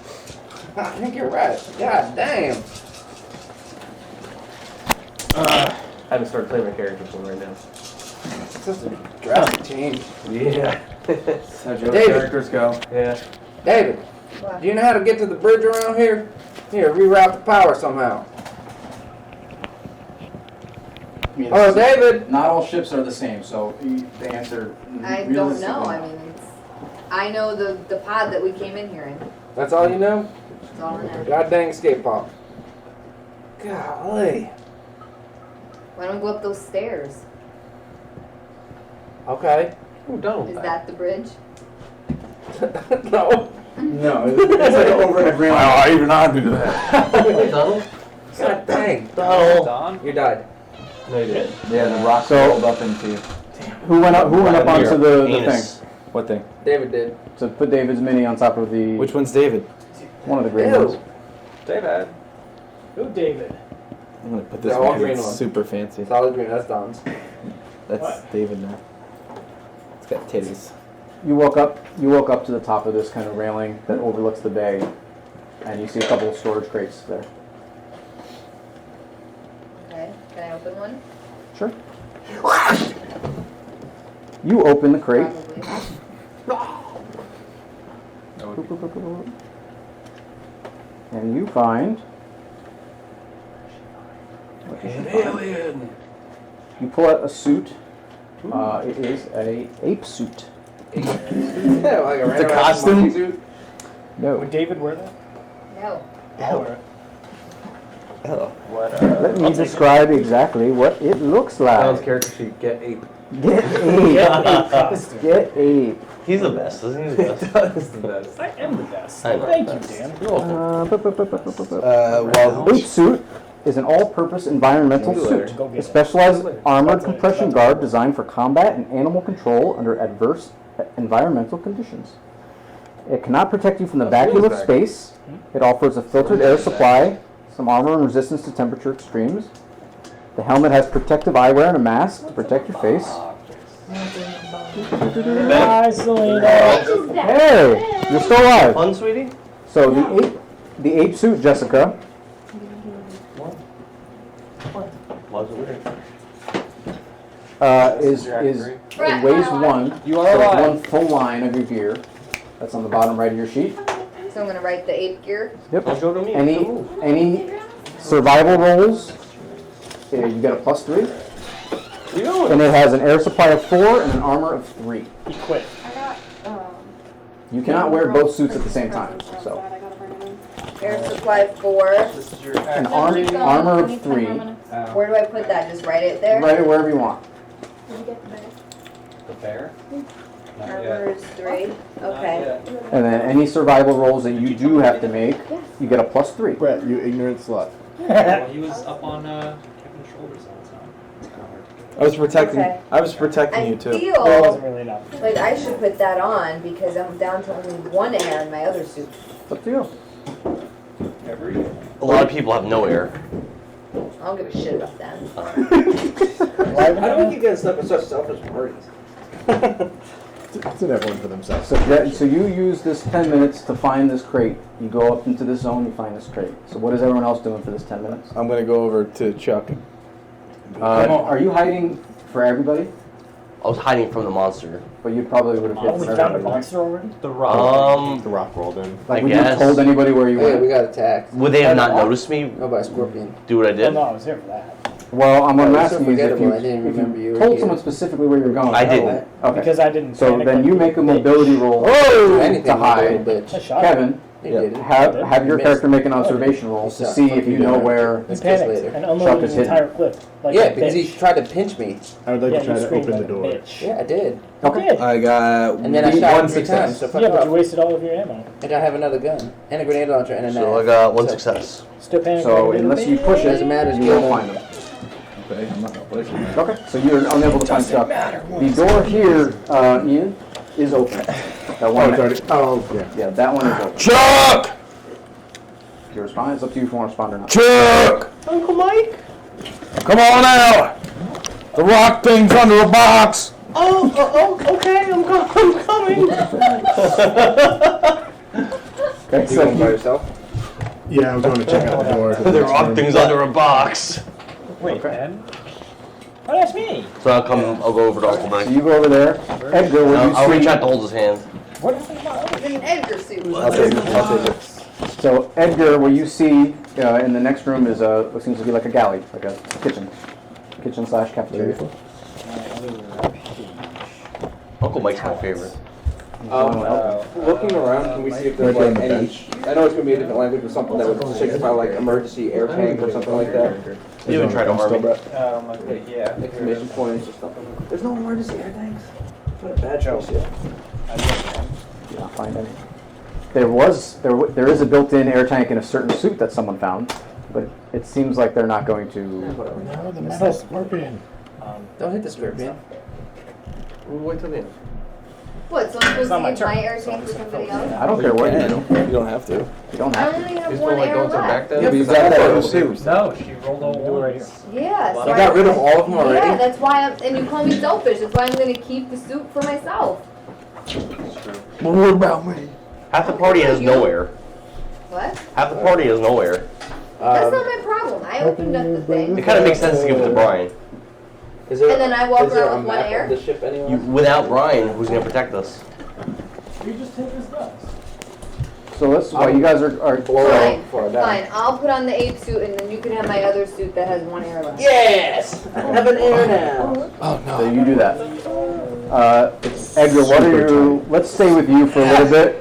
I think you're right. God damn. I haven't started playing my character for right now. It's such a drastic change. Yeah. That's how Joe's David. characters go. Yeah. David, do you know how to get to the bridge around here? Here, reroute the power somehow. Oh, David! Not all ships are the same, so the answer. I don't know. I mean, I know the pod that we came in here in. That's all you know? That's all I know. God dang escape pod. Golly. Why don't we go up those stairs? Okay. Ooh, Donald. Is that the bridge? No. No, it's like an overhead railing. Wow, even I do that. Donald? God dang. Don? You died. No, you didn't. Yeah, the rock rolled up into you. Who went up? Who went up onto the Anus. thing? What thing? David did. So put David's mini on top of the. Which one's David? One of the green Ew. ones. David. Who, David? I'm gonna put this The all one. green It's one. super fancy. Solid green, that's Don's. That's What? David now. It's got titties. You woke up to the top of this kind of railing that overlooks the bay, and you see a couple of storage crates there. Okay, can I open one? Sure. You open the crate. And you find An alien. You pull out a suit. It is a ape suit. Yeah, like a It's a costume? suit. No. Would David wear that? No. I'll wear it. What, Let me describe exactly what it looks Alan's like. character sheet, get ape. Get ape. Get ape. He's the best, isn't he? The best. That's the best. I am the best. I know. Thank you, Dan. Ape suit is an all-purpose environmental suit. A specialized armored compression guard designed for combat and animal control under adverse environmental conditions. It cannot protect you from the vacuum of space. It offers a filtered air supply, some armor and resistance to temperature extremes. The helmet has protective eyewear and a mask to protect your face. Hi, Selena. Hey, you're still alive. Fun, sweetie? So the ape suit, Jessica, Why's it weird? it weighs one. You are so it's alive. one full line of your gear. That's on the bottom right of your sheet. So I'm gonna write the ape gear. Yep. Don't show to me. Any survival rolls, you get a +3. And it has an air supply of 4 and an armor of 3. Equip. You cannot wear both suits at the same time. So Air supply 4. an armor of 3. Where do I put that? Just write it there? Write it wherever you want. The bear? Armor is 3. Okay. And then any survival rolls that you do have to make, you get a +3. Brett, you ignorant slut. Well, he was up on Kevin's shoulders all the time. It's kind of hard. I was protecting. Okay. I was protecting I you too. That wasn't feel really enough. like I should put that on because I'm down to only 1 air in my other suit. It's up to you. A lot of people have no air. I don't give a shit about that. How do we keep getting stuck with such selfish parties? It's an everyone for themselves. So you use this 10 minutes to find this crate. You go up into this zone, you find this crate. So what is everyone else doing for this 10 minutes? I'm gonna go over to Chuck. Are you hiding for everybody? I was hiding from the monster. But you probably would have hit Oh, we for found a everybody. monster already? The rock. The rock rolled in. Like, I would guess. you have told anybody where you Oh, yeah, we went? got attacked. Would they have not noticed me Oh, by a scorpion. do what I Oh, did? no, I was here for that. Well, I'm Oh, it's so asking you if forgettable. I you, didn't remember you were told here. someone specifically where you were going. I didn't. Okay. Because I didn't So panic then like you a make a bitch. mobility roll Anything to like a hide. little I bitch. shot Kevin, He did it. have your Missed. character make an observation roll to see if you know where He Let's guess panicked later. and Chuck unloaded is his hidden. entire clip. Like Yeah, a because he bitch. tried to pinch me. I would like Yeah, to try you to screamed open the like a door. bitch. Yeah, I did. Okay. I got And then I shot one him 3 times. success. So fuck Yeah, but up. you wasted all of your ammo. And I have another gun and a grenade launcher and a knife. So I got one So- success. Still panicking. So like a unless little you push bitch. it, Doesn't matter, you won't find them. Okay, I'm not gonna push it. Okay, so you're unable to find stuff. The door here, Ian, is open. That one. it's already. Oh, yeah. Yeah, that one is open. Chuck! You respond. It's up to you if you want to respond or not. Chuck! Uncle Mike? Come on out! The rock thing's under a box. Oh, okay, I'm coming. Okay, You so going by yourself? Yeah, I was going to check out the door. to The next rock room. thing's under a box. Wait, man. Oh, that's me. So I'll go over to Uncle Mike. So you go over there. Edgar, what do you I'll reach see? out to hold his hand. What happened to my other In an Edgar suit. I'll take it. So Edgar, what you see in the next room is what seems to be like a galley, like a kitchen/cafeteria. Uncle Mike's my favorite. Looking around, can we see if there's Right like there on the any? bench. I know it's gonna be a different language, but something that would signify like emergency air tank or something like that. You haven't tried to harm me. Okay, yeah. Exclamation points or something. There's no emergency air tanks. What a bad joke. You don't find any. There is a built-in air tank in a certain suit that someone found, but it seems like they're not going to. No, the metal scorpion. Don't hit the scorpion. We'll wait till the end. What, so I'm supposed not to my use turn. my air tank for somebody else? I don't care what you do. You don't have to. You don't I have to. only have He's 1 going like air going to back left. then. Yeah, Because but I that thought it was was suit. suit. No, she rolled all Do it right here. Yeah, so You got rid of all of them already? Yeah, that's why and you call me selfish. That's why I'm gonna keep the suit for myself. Well, what about me? Half the party has no air. What? Half the party has no air. That's not my problem. I opened up the thing. It kind of makes sense to give it to Brian. And then I walk around with one air. Without Brian, who's going to protect us? You just take his guns. So let's. While you guys are Fine. I'll put on the ape suit, and then you can have my other suit that has one air left. Yes! I have an air now. Oh no. So you do that. Edgar, what are you? Let's stay with you for a little bit.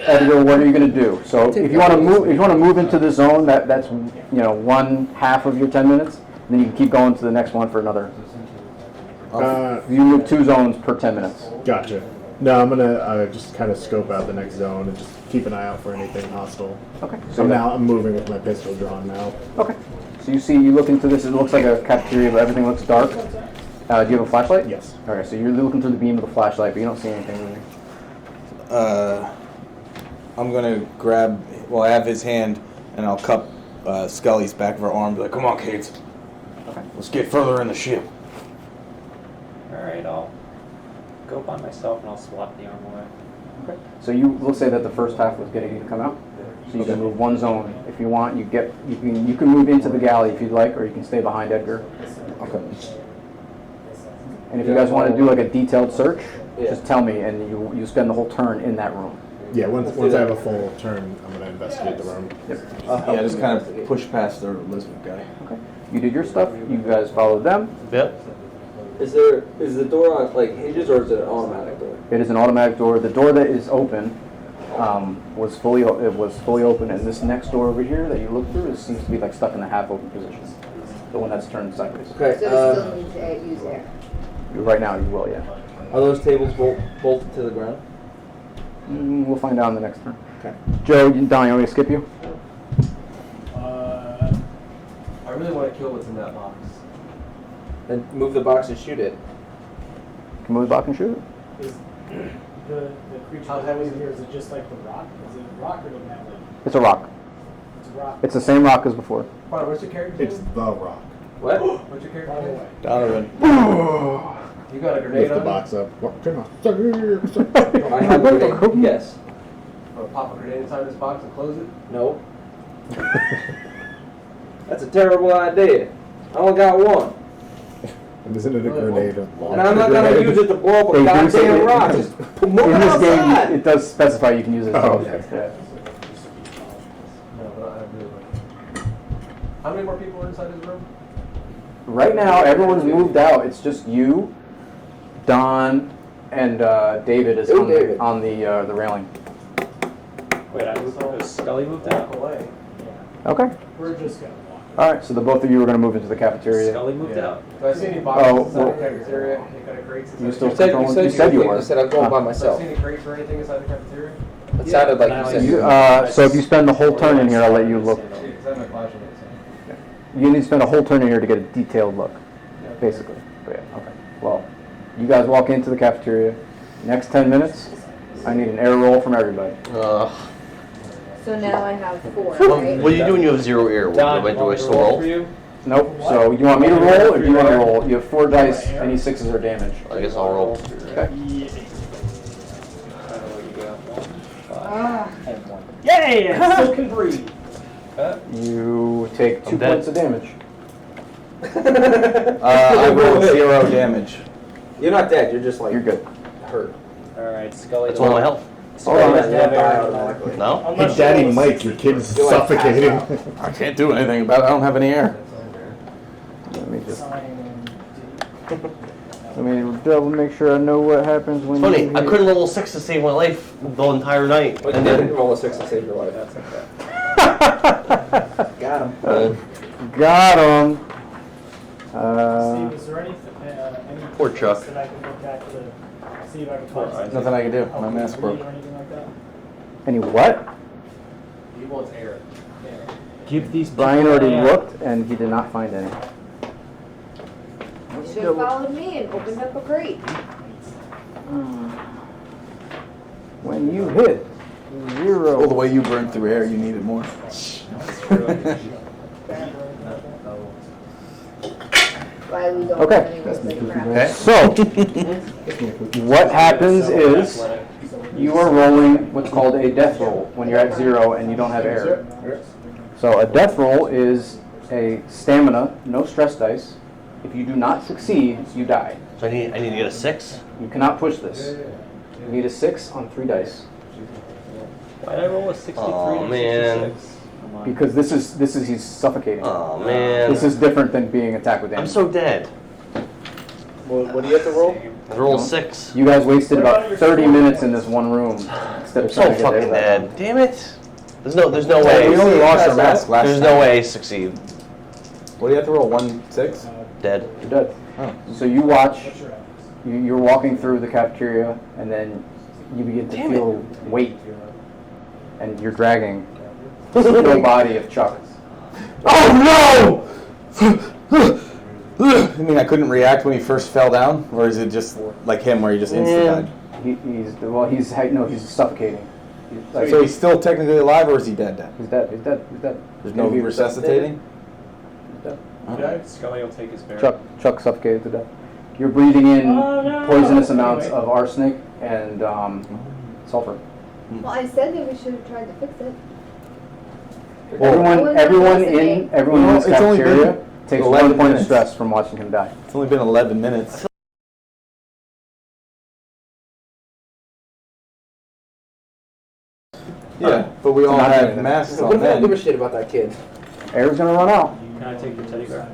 Edgar, what are you going to do? So if you want to move into the zone, that's one half of your 10 minutes. And then you can keep going to the next one for another. You move 2 zones per 10 minutes. Gotcha. No, I'm gonna just kind of scope out the next zone and just keep an eye out for anything hostile. Okay. So now I'm moving with my pistol drawn now. Okay. So you look into this. It looks like a cafeteria, but everything looks dark. Do you have a flashlight? Yes. Okay. So you're looking through the beam of the flashlight, but you don't see anything really. I'm gonna grab. Well, I have his hand, and I'll cup Scully's back of her arm. Be like, "Come on, kids. Okay. Let's get further in the ship." Alright, I'll go by myself and I'll swap the arm away. Okay. So we'll say that the first half was getting you to come out. So you can move one zone if you want. You can move into the galley if you'd like, or you can stay behind Edgar. Okay. And if you guys want to do like a detailed search, just tell me, and you spend the whole turn in that room. Yeah, once I have a full turn, I'm gonna investigate the room. Yep. Yeah, just kind of push past the Elizabeth guy. Okay. You did your stuff. You guys followed them. Yep. Is the door on like hinges or is it an automatic door? It is an automatic door. The door that is open was fully open, and this next door over here that you look through seems to be like stuck in a half open position. The one that's turned sideways. Okay. So we still need to use air. Right now you will, yeah. Are those tables bolted to the ground? We'll find out in the next turn. Okay. Joe, Don, you want me to skip you? I really want to kill what's in that box. Then move the box and shoot it. Can move the box and shoot it. Is the creature that was here, is it just like the rock? Is it rock or doesn't have like... It's a rock. It's a rock. It's the same rock as before. What's your character? It's the rock. What? What's your character name? Donovan. You got a grenade Lift the on box up. Come on. I have a grenade. Yes. Want to pop a grenade inside this box and close it? No. That's a terrible idea. I only got one. Isn't it a grenade? And I'm not going to use it to blow up a goddamn rock. Just move In it this game, outside. it does specify you can use it. Oh, okay. okay. No, but I really like. How many more people are inside this room? Right now, everyone's moved out. It's just you, Don, and David is on the railing. Wait, has Scully moved out? Away. Okay. We're just gonna walk. All right. So the both of you are going to move into the cafeteria. Scully moved out. Do I see any boxes Oh, inside well, the cafeteria? Any kind of crates inside You the still cafeteria? controlling? You said you were. I said I'm going by Do I myself. see any crates or anything inside the cafeteria? It sounded like you said. So if you spend the whole turn in here, I'll let you look. Is that my flashlight? You need to spend a whole turn in here to get a detailed look, basically. But yeah, okay. Well, you guys walk into the cafeteria. Next 10 minutes, I need an air roll from everybody. So now I have 4, What right? do you do when you have 0 air? Do I still roll? Nope. So you want me to roll, or do you want to roll? You have 4 dice. Any 6s are damage. I guess I'll roll. Okay. Yay! I still can breathe. You take 2 dead. points of damage. I rolled 0 damage. You're not dead. You're just like You're good. hurt. Alright, Scully. That's all my health. Hold on. No? Hey, Daddy Mike, your kid's suffocating. I can't do anything about it. I don't have any air. Let me just. Let me double make sure I know what happens when Funny, you I hit. couldn't roll a 6 to save my life the entire night. But you And didn't then roll a 6 to save your life. That's okay. Got him. Got him. Steve, is there any Poor Chuck. that I can look at to see if I can find There's nothing I can do. My mask broke. or anything like that? Any what? He wants air. Give these Brian already looked, and he did not find any. You should have followed me and opened up a crate. When you hit 0. Well, the way you burned through air, you needed more. Why we don't Okay. have any role-playing crap. Okay. So, what happens is you are rolling what's called a death roll when you're at 0 and you don't have air. So a death roll is a stamina, no stress dice. If you do not succeed, you die. So I need to get a 6? You cannot push this. You need a 6 on 3 dice. Why did I roll a 63 Oh, and man. 66? Because this is he's suffocating. Oh, man. This is different than being attacked with damage. I'm so dead. What do you have to roll? I rolled 6. You guys wasted about 30 minutes in this one room instead of So trying to get fucking there. dead. Damn it. There's no way. We only lost our mask last There's time. no way I succeed. What do you have to roll? 1-6? Dead. You're dead. Oh. So you watch, you're walking through the cafeteria, and then you begin to feel weight, and you're dragging the still body of Chuck. Oh no! You mean I couldn't react when he first fell down, or is it just like him where he just instant died? He's suffocating. So he's still technically alive, or is he dead? He's dead. He's dead. There's no resuscitating. He's dead. Scully will take his bear. Chuck suffocated to death. You're breathing in poisonous amounts of arsenic and sulfur. Well, I said that we should have tried to fix it. Everyone in this It's only cafeteria been takes 11 1 point of minutes. stress from watching him die. It's only been 11 minutes. Yeah, but we all have masks What on if I don't give a then. shit about that kid? Air's gonna run out. Can I take your teddy bear?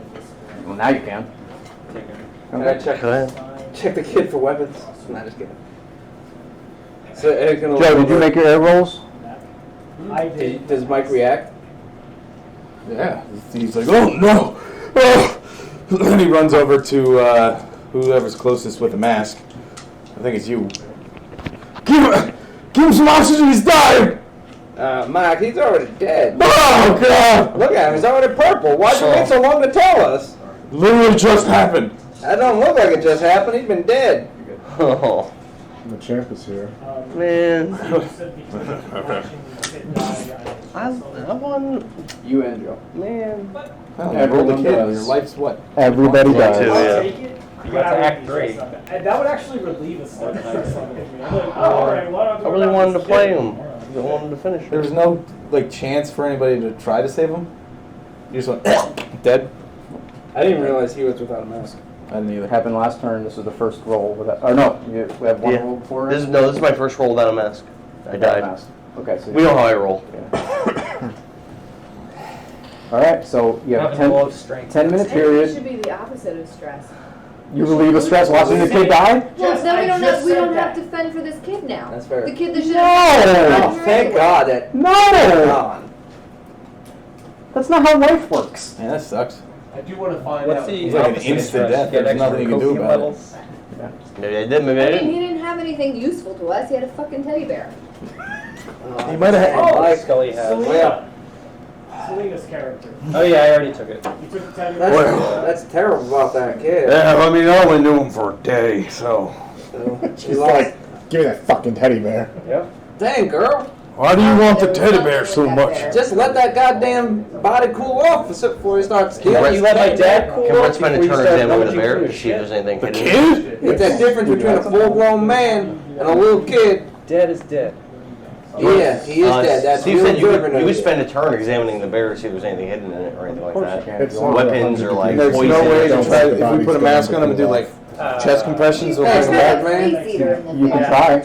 Well, now you can. Take it. Can I check the kid for weapons? Nah, just kidding. So Eric's gonna Joe, did you make your air rolls? I did. Does Mike react? Yeah, he's like, oh no! Oh! And he runs over to whoever's closest with a mask. I think it's you. Give him some oxygen, he's dying! Mike, he's already dead. Oh god! Look at him, he's already purple. Why'd you wait so long to tell us? Literally just happened. That don't look like it just happened. He's been dead. Oh, The champ is here. man. I won. You and Joe. Man. I rolled a kid. Your life's what? Everybody Me does. too, yeah. Take it. You got to act 3. And that would actually relieve us. I really wanted to play him. I wanted to finish There it. was no chance for anybody to try to save him? You just went, dead? I didn't even realize he was without a mask. I didn't either. It happened last turn. This was the first roll. With that. Or no, we have one Yeah. roll before. This is my first roll without a mask. I died. Mask. Okay, so We know how I roll. all right, so you have a 10-minute It period. should be the opposite of stress. You relieve the stress watching the kid die? Well, then we don't have to fend for this kid now. That's fair. The kid that should No! have. Oh, thank God that. No! That's not how life works. Yeah, that sucks. I do want to find What's out. the He's like an opposite instant of death. stress? Get There's nothing you can do extra about it. levels? Maybe I did, maybe I I mean, didn't. he didn't have anything useful to us. He had a fucking teddy bear. He might have Oh, Like Scully has. Selena. Selena's character. Oh yeah, I already took it. You took the teddy That's, bear. that's terrible about that kid. Yeah, I mean, I only knew him for a day, so. He lost. Give me that fucking teddy bear. Yep. Dang, girl. Why do you want the teddy bear so much? Just let that goddamn body cool off before he starts Can killing. Brett- You let my dad cool Can off Brett spend a before turn you start examining the going bear through to see if there's anything The hidden? kid? It's that difference between a full-grown man and a little kid. Dead is dead. Yeah, he is dead. That's Steve real said you different. could spend a turn examining the bear to see if there's anything hidden in it or anything like that. It's Weapons or like There's poison. no way or to something. try, if we put a mask on him and do like chest compressions or Hey, something Matt, like man. You can try.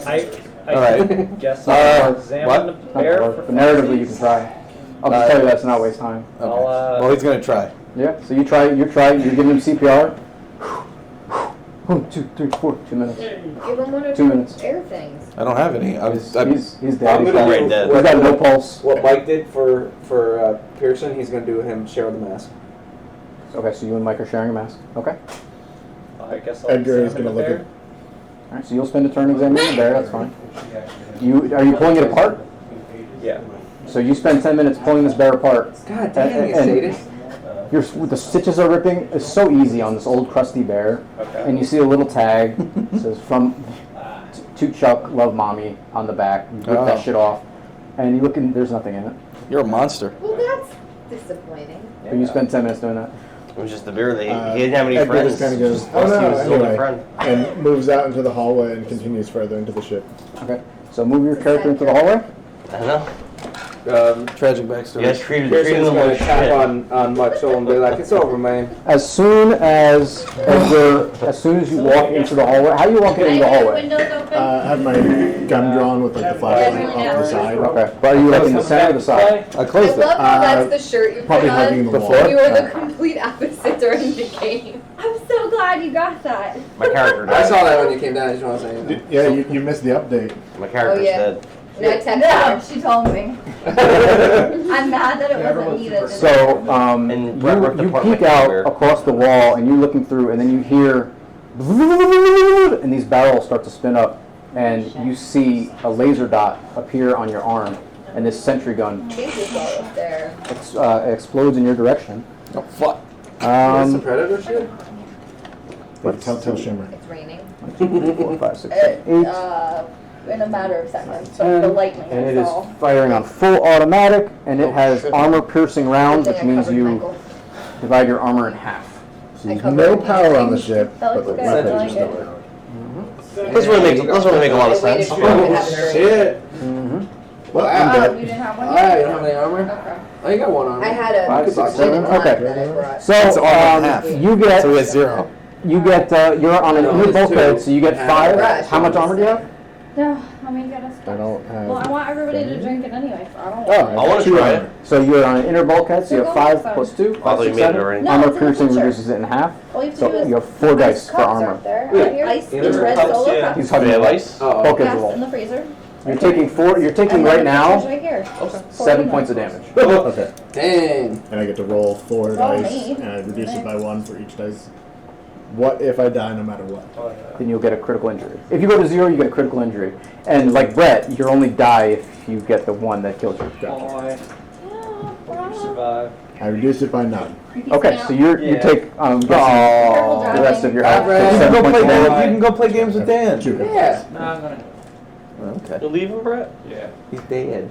I Alright. guess Uh, I'll examine what? the bear for But narratively, you can try. I'll just tell you that's not waste time. Okay. I'll, Well, he's gonna try. Yeah. So you're giving him CPR. 1, 2, 3, 4. 2 minutes. Give him one or 2 two minutes. air things. I don't have any. He's dead. I'm He's gonna got, do dead. he's got no pulse. what Mike did for Pearson. He's gonna do him share the mask. Okay, so you and Mike are sharing a mask. Okay. I guess I'll Edgar is examine gonna the look bear. at. All right. So you'll spend a turn examining the bear. That's fine. Are you pulling it apart? Yeah. So you spend 10 minutes pulling this bear apart. God damn, you And- sadist. The stitches are ripping. It's so easy on this old crusty bear. Okay. And you see a little tag that says from to Chuck, love mommy on the back. You rip Oh. that shit off, and you look and there's nothing in it. You're a monster. Well, that's disappointing. But you spend 10 minutes doing that. It was just the beer. He didn't have any Edgar friends. just kind of goes, Just oh he no, was his only anyway, friend. and moves out into the hallway and continues further into the ship. Okay. So move your character into the hallway. I don't know. Tragic backstory. You guys treated Pearson's them gonna like tap shit. on Mike's shoulder and be like, "It's over, man." As soon as you walk into the hallway, how do you walk into the hallway? Windows open? I have my gun drawn with like the flashlight off the side. Okay. But are you like in the center or the side? I I closed it. love how that's the shirt you put Probably hugging on. the wall. You are the complete opposite during the game. I'm so glad you got that. My character I died. saw that when you came down. I just want to say. Yeah, you missed the update. My character's yeah. dead. No, I texted No, her. she told me. I'm mad that it wasn't me that did So And Brett ripped you apart my peek out hardware. across the wall and you're looking through, and then you hear, and these barrels start to spin up, and you see a laser dot appear on your arm, and this sentry gun Jesus all up there. explodes in your direction. Oh fuck! Um, That's some predator shit. Telltale shimmer. It's raining. 4, 5, 6, 7, 8. in a matter of seconds. So the lightning And it is is all. firing on full automatic, and it has armor-piercing rounds, which means you divide your armor in half. So there's no power on the ship, That but looks the good. I weapons are like still it. around. This really make a lot of sense. Oh shit! Well, Oh, I'm dead. you didn't have one Ah, yet? you don't have any armor? Okay. Oh, you got one armor. I had a 5, 6, 7. one Okay. that I brought. So It's armor in half. you get So we have 0. you get you're on an No, inner it's bulkhead, two. so you get Yeah. 5. How much armor do you have? No, let me get us. I don't have. Well, I want everybody to drink it anyway, so I don't. Oh, I want to try it. so you're on an inner bulkhead, so you have 5 Go. plus 2, I 5, thought you 6, made it 7. already. No, Armor it's in the piercing picture. reduces it in half. All you have to do So is you have 4 nice dice for cups armor. Out there. Wait, Right here. ice? These red Cups, solo yeah. cups. He's hugging They have you. ice? Oh, Focus Yes, roll. in the freezer. You're taking 4. You're taking And right then the now freezer's right here. 7 points of damage. Okay. dang. And I get to roll 4 Oh, dice, me. and I reduce it by 1 for each dice. What if I die no matter what? Then you'll get a critical injury. If you go to 0, you get a critical injury. And like Brett, you only die if you get the one that kills you. Gotcha. Survive. I reduce it by 9. Okay, so you Yeah. take Careful the rest of your health. Brett. Take You 7 You points of damage. can go play games with Dan. 2. Yeah. No, I'm gonna. Okay. You leave him, Brett? Yeah. He's dead.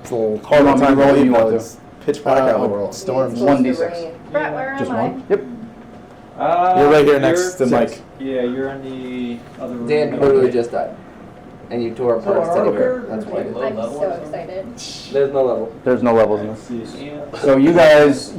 It's a little You hard want me to time roll to or leave you want though. to? It's pitch black I'll out roll. with storms. It's supposed to 1d6. rain. Brett, where Just am I? one? Yep. You're right here next to Six. Mike. Yeah, you're in the other room. Dan literally just died. And you tore apart his teddy bear. That's why. I'm so excited. There's no level. There's no levels in this. So you guys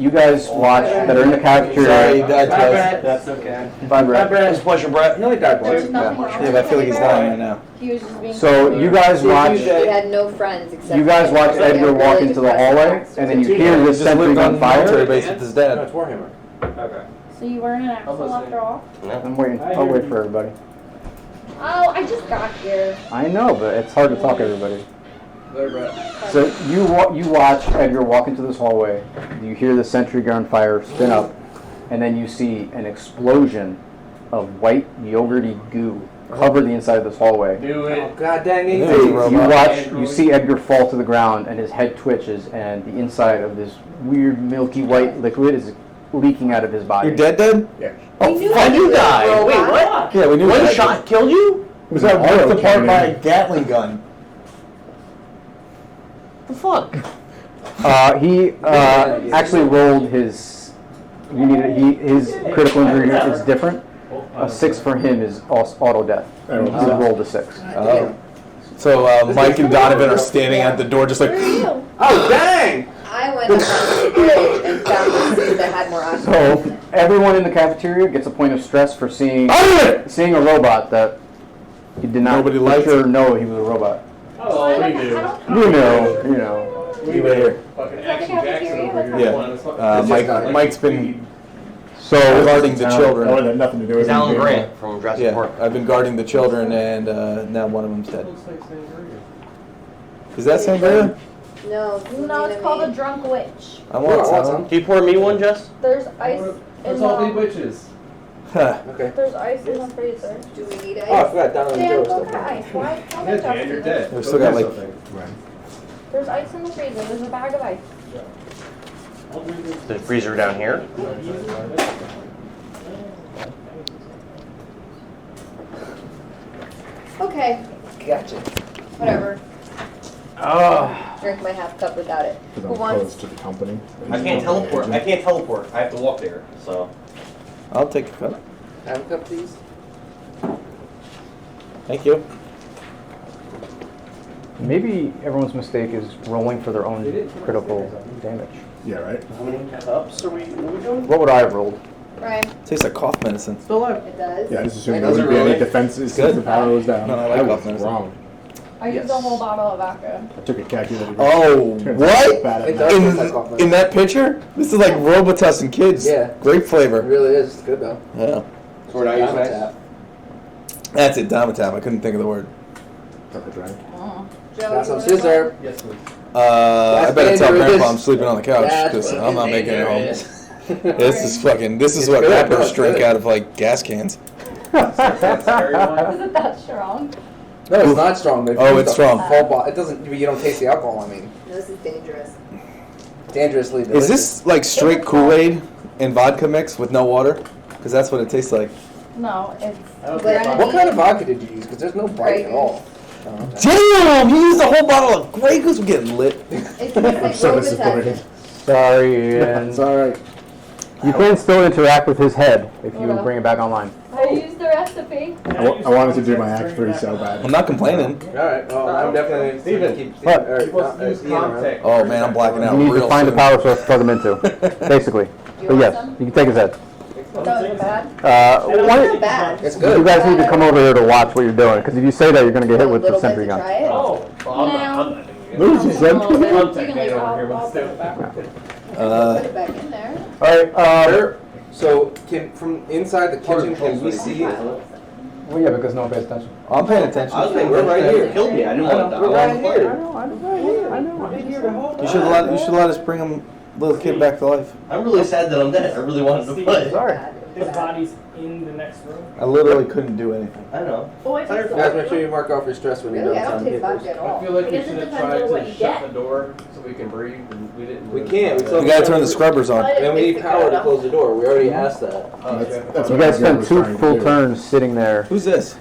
watch that are in the Sorry, cafeteria. Dad. That's okay. Bye, Brett. It's a pleasure, Brett. He only died There's once. nothing wrong Yeah, with but I feel like he's Teddy Bear. dying right now. He was just being So you guys watch. We had no friends except You guys for watch like, Edgar a walk really into the depressed hallway, Baxter. and then you hear this Just sentry lived gun on military fire. base with his No, dad. it's Warhammer. Okay. So you weren't an Axel after all? I'm waiting. I'll wait for everybody. Oh, I just got here. I know, but it's hard to talk to everybody. There, Brett. So you watch Edgar walk into this hallway. You hear the sentry gun fire spin up, and then you see an explosion of white yogurty goo cover the inside of this hallway. Do it. Oh, God dang it. You see Edgar fall to the ground, and his head twitches, and the inside of this weird milky white liquid is leaking out of his body. You're dead? Yeah. Oh, fuck, you died. Wait, what? Yeah, we knew One that. shot killed you? Was that ripped apart by a Gatling gun? The fuck? He actually rolled his. His critical injury is different. A 6 for him is auto death. He rolled a 6. Oh. So Mike and Donovan are standing at the door just like, Oh, dang! I went up on the bridge and found the suit that had more oxygen. So everyone in the cafeteria gets a point of stress for seeing a robot that you did not Nobody liked sure know he was a robot. Oh, we do. You know. you right here. Fucking Action Jackson over here. Yeah. Mike's been So guarding the That children. had nothing to do with It's Alan anything. Grant from Jurassic Yeah, Park. I've been guarding the children, and now one of them's dead. Is that sangria? No, No, it's called a drunk witch. I want some. Can you pour me one, Jess? There's ice in the. witches. Huh. Okay. There's ice in the freezer. Do we need Oh, I ice? forgot Donovan Dan, Joe go was get still ice. Why? How Yeah, much Dan, you're dead. We've still got like. There's ice in the freezer. There's a bag of ice. The freezer down here. Okay, Gotcha. whatever. Oh. drink my half cup without it. Because Who I'm wants? close to the company. I can't teleport. I can't teleport. I have to walk there. So. I'll take a cup. Have a cup, please. Thank you. Maybe everyone's mistake is rolling for their own critical damage. Yeah, right? How many cups are we doing? What would I have rolled? Right. Tastes like cough medicine. Still alive. It does. Yeah, I just assumed It there wouldn't be doesn't any really- defenses Good. since the power was down. No, I like was cough medicine. wrong. I used a whole bottle of vodka. I took a calculated. Oh, Turns out what? bad at It math. does taste like cough medicine. In that picture? This is like Robitussin Kids. Yeah. Grape It flavor. really is. It's good though. Yeah. Word I use Diamond nice. tap. That's it, Dimetap. I couldn't think of the word. Took a drink. Joe, Got some you wanna scissor. Yes, please. I better tell dangerous. Grandpa I'm sleeping on the couch That's because I'm fucking not making it home. dangerous. This is what good, rappers no, it's drink good. out of like gas cans. Is it that strong? No, it's not strong. But if Oh, you use it's the strong. Full it doesn't. You don't taste the alcohol. I mean, This is dangerous. dangerously delicious. Is this like straight Kool-Aid and vodka mix with no water? Because that's what it tastes like. No, it's What kind of vodka did you use? Because there's no bite at all. Damn! You used a whole bottle of Grey Goose. We're getting lit. It's like So Robitussin. disappointed. Sorry, and It's alright. you can still interact with his head if you Well. bring it back online. I used the recipe. I wanted to do my Act 3 so bad. I'm not complaining. All right. Well, I'm definitely Steven. keep. What? Oh man, I'm blacking out You need real to find soon. a power source to plug him into, basically. You But want yes, some? you can take his head. That was bad. It's Why- not bad. It's you good. guys need to come over here to watch what you're doing, because if you say that, you're going to get hit A with the little bit sentry to gun. try it. Oh, well, No. What was he said? You can leave. I'll put it back. Put it back in there. All right. So, from inside the kitchen, can we see? Well, yeah, because no one pays attention. I'm paying attention. I was thinking We're right here. Killed me. I didn't want to die. We're right here. You should let us bring him little kid back to life. I'm really sad that I'm dead. I really wanted to play. Sorry. His body's in the next room. I literally couldn't do anything. I know. Oh, I taste Guys, make sure you mark off your stress when you're Really, done I don't signing taste papers. vodka at all. feel like I we guess should it have depends tried on what to you shut get. the door so we can breathe, and we didn't. We can't. We still We gotta turn the scrubbers on. And we need power to close the door. We already asked that. That's You what guys Edgar spent was 2 trying to full do. turns sitting there Who's this?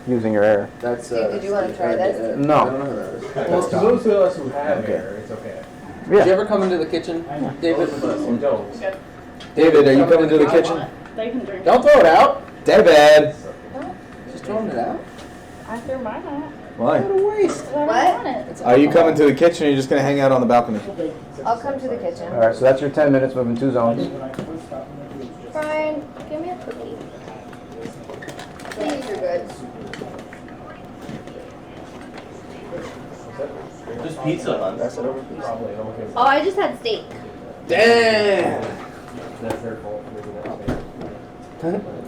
using your air. That's. Did you wanna try this? No. I don't know who that is. Well, to those of us who have Okay. hair, it's okay. Did you Yeah. ever come into the kitchen, David? Those of us who don't. David, are you coming to the kitchen? They can drink. Don't throw it out. David! Just throwing it out. I threw mine out. Why? What a waste. 'Cause I don't What? want it. Are you coming to the kitchen or are you just gonna hang out on the balcony? I'll come to the kitchen. All right, so that's your 10 minutes moving 2 zones. Brian, give me a cookie. Please, you're good. Just pizza, man. Pass it over, please. Oh, I just had steak. Damn. That's their fault.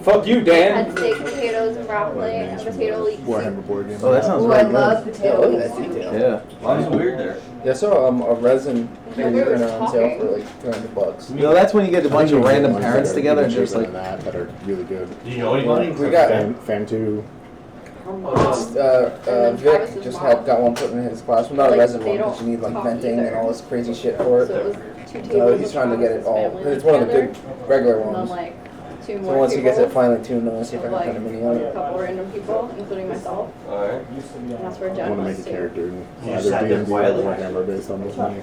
Fuck you, I Dan. had steak, potatoes, and broccoli, and potato leeks. Warhammer board game. Oh, that sounds Ooh, I really love good. potato leeks. Yeah. Why was it weird there? Yeah, I saw a resin Nobody was on sale talking. for like $200. You know, that's when you get a bunch of I think random there's parents ones that are together and even just cheaper like, than that are really good. Do you know anybody? We got Fan 2. Vic just got one put in his classroom. Not a Like, resin they one, but don't you need like talk venting either. and all this crazy shit for it. So it was 2 So tables. he's trying to get it all. Family It's one of the good together, regular and then ones. like 2 So more once he gets it tables finally tuned, I'm gonna see if I of, can like put a mini a on it. couple random people, including myself. Alright. And that's where I Jen want to was make a too. character in You either sat there D&D or quietly. Warhammer based on this one.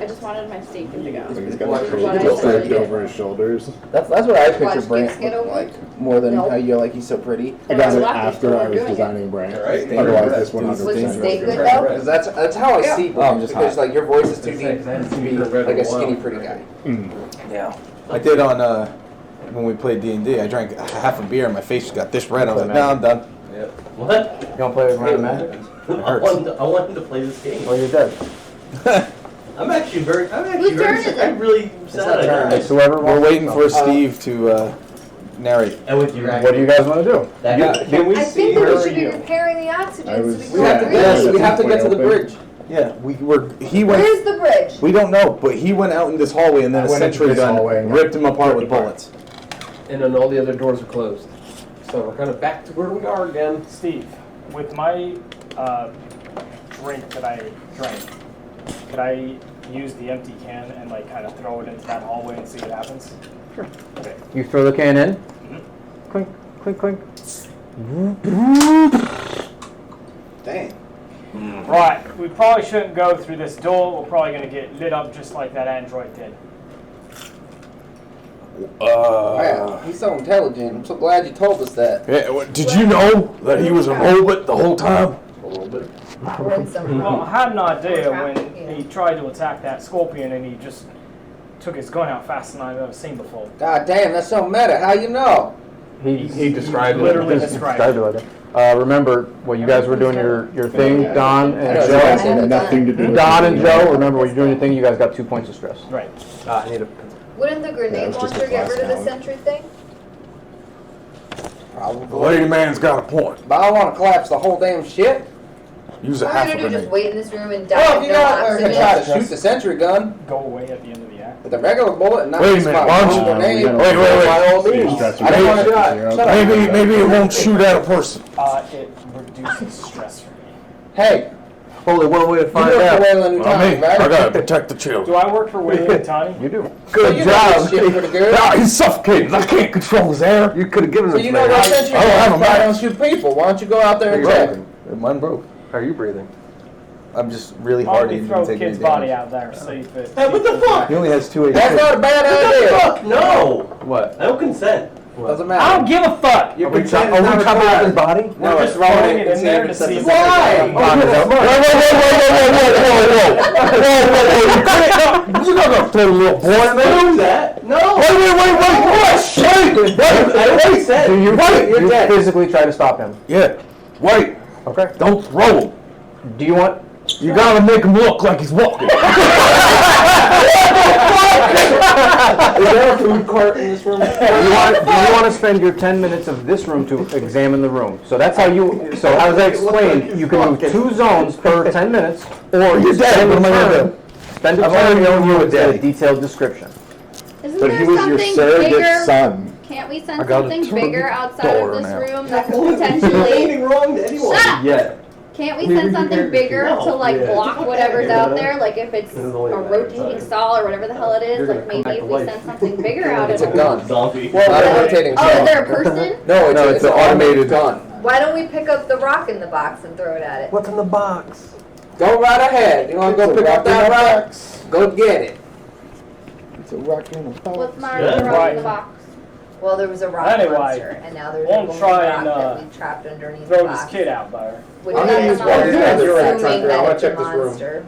I just wanted my steak and to go. Like he's got What a I coat said. draped over his shoulders. That's what I Watch picture kids Brant get over like more than No. how you're like he's so pretty. I got it Lucky after for I was doing it. designing Brand. Right. Otherwise, this 100% Was the was steak good good. though? Because that's how I see I'm Brant. just Because hot. like your voice is too deep to be like a skinny pretty guy. yeah. I did on, when we played D&D, I drank half a beer and my face just got this red. I was like, no, I'm done. What? You don't play with random magic? I wanted to play this game. Well, you're dead. I'm actually Whose turn is it? I'm really sad I died. It's whoever We're wants waiting to. for Steve to narrate. And with you. What do you guys want to do? Can we I see think that her? we should be repairing the oxygen I so was- we We can have to breathe. yes, we have to get to the bridge. Yeah, he went. Where's the bridge? We don't know, but he went out in this hallway and then a Went into sentry this gun hallway and ripped him apart with ripped apart. bullets. And then all the other doors are closed. So we're kind of back to where we are again. Steve, with my drink that I drank, could I use the empty can and like kind of throw it into that hallway and see what happens? Sure. Okay. You throw the can in. Mhm. Clink, clink, clink. Dang. Right, we probably shouldn't go through this door. We're probably going to get lit up just like that android did. Wow, he's so intelligent. I'm so glad you told us that. Yeah, did you know that he was a robot the whole time? A little bit. Well, I had an idea when he tried to attack that scorpion and he just took his gun out faster than I've ever seen before. God damn, that's so meta. How you know? He described it. Literally described it. like that. Remember, when you guys were doing your thing, Don and Joe Joe. had nothing to do with Don it. and Joe, remember when you're doing your thing, you guys got 2 points of stress. Right. I need a pencil. Wouldn't the grenade launcher get rid of the sentry thing? Probably. The lady man's got a point. But I want to collapse the whole damn shit. Use a What half we're a gonna do? Just grenade. wait in this room and die. Well, if you no got to oxygen? try to shoot the sentry gun Go away at the end of the act. with a regular bullet and not Wait a just minute, my why don't own you- grenade. Wait. By all means. I don't want to shot. Shut up. Maybe it won't shoot at a person. It reduces stress for me. Hey, Only one way to you find work for out. Wayland Well, Utani, me, I right? gotta protect the Do children. I work for Wayland and Tani? You do. So Good you know job. this shit pretty good. Nah, he's suffocating. I can't control his air. You could have given So this you know man. what sentry I don't have a guns probably match. don't shoot people. Why don't you go out there and check? Mine broke. How are you breathing? I'm just really Why hard don't to we throw take kid's any body damage. out there, see if it... Hey, what the fuck? He only has 2 That's HP. not a bad idea. Fuck, no! What? I don't consent. Doesn't I matter. don't give a fuck! Your Are we consent chopping is not off his required. body? No, We're it's just throwing rolling it in there to see if Why? You're not gonna throw a little boy in there? Do that? No! Wait! Shit! I already said. Do you, You're you dead. physically try to stop him? Yeah. Wait. Okay. Don't throw him. Do you want... You gotta make him look like he's walking. Is there a food cart in this room? Do you want to spend your 10 minutes of this room to examine the room? So that's how you... So as I explained, you can move 2 zones per 10 minutes, or you spend a turn. Spend a turn showing you a detailed description. Isn't But there he was your something surrogate bigger? son. Can't we send I got a something turn bigger outside door of this now. room that could There's potentially... anything wrong to anyone. Shut up! Yeah. Can't we send something bigger to like Yeah. block whatever's out there? Like if it's This a is only a matter of rotating time. saw or whatever the hell it is, You're like gonna come maybe back if to we life. send something bigger out It's of a it. gun. Zombie. Well, not a rotating Oh, saw. is there a person? No, it's an automated gun. Why don't we pick up the rock in the box and throw it at it? What's in the box? Go right ahead. You want to go pick up that rock? Go get it. It's a rock in a box. What's my Yeah. rock in the box? Well, there was a rock Anyway, monster, and now there's a won't golden try rock and, that we trapped underneath the Throw this box. kid out there. Which I'm gonna is use not one. Yeah, you're right, assuming Tucker. I that wanna it's a check this room. monster.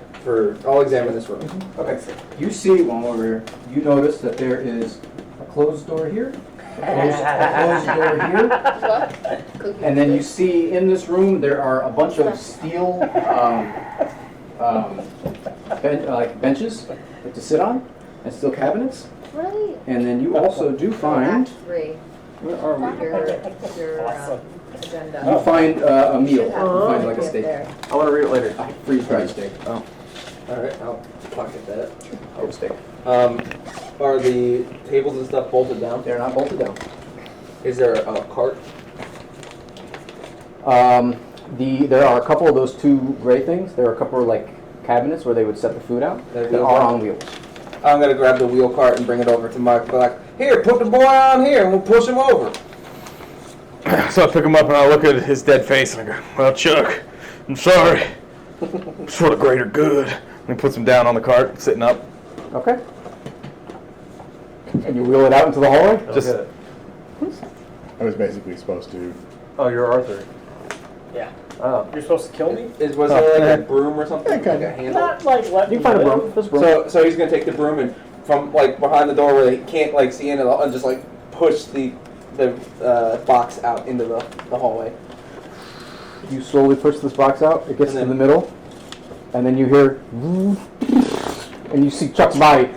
I'll examine this room. Okay. You see, while we're here, you notice that there is a closed door here, a closed door here, What? and then you see in this room there are a bunch of steel like benches to sit on, and steel cabinets. Really? And then you also do find, Act 3. where are we? Your Awesome. agenda. You find a meal. You Should have find it like a up steak, there. I want to read it later. a freeze-dried steak. Oh. Alright, I'll pocket that. Oh, steak. Are the tables and stuff bolted down? They're not bolted down. Is there a cart? There are a couple of those 2 gray things. There are a couple of like cabinets where they would set the food out that are on wheels. I'm gonna grab the wheel cart and bring it over to Mike. Be like, here, put the boy on here, and we'll push him over. So I pick him up and I look at his dead face and I go, well, Chuck, I'm sorry. It's for the greater good. And he puts him down on the cart, sitting up. Okay. And you wheel it out into the hallway? Just I was basically supposed to. Oh, you're Arthur. Yeah. Oh. You're supposed to kill me? Was there like a broom or something? Like a handle? Not like let You me can find a live. broom. There's a broom. So he's gonna take the broom and from like behind the door where they can't like see in and just like push the box out into the hallway. You slowly push this box out. It gets to the middle, and then you hear, and you see Chuck's body.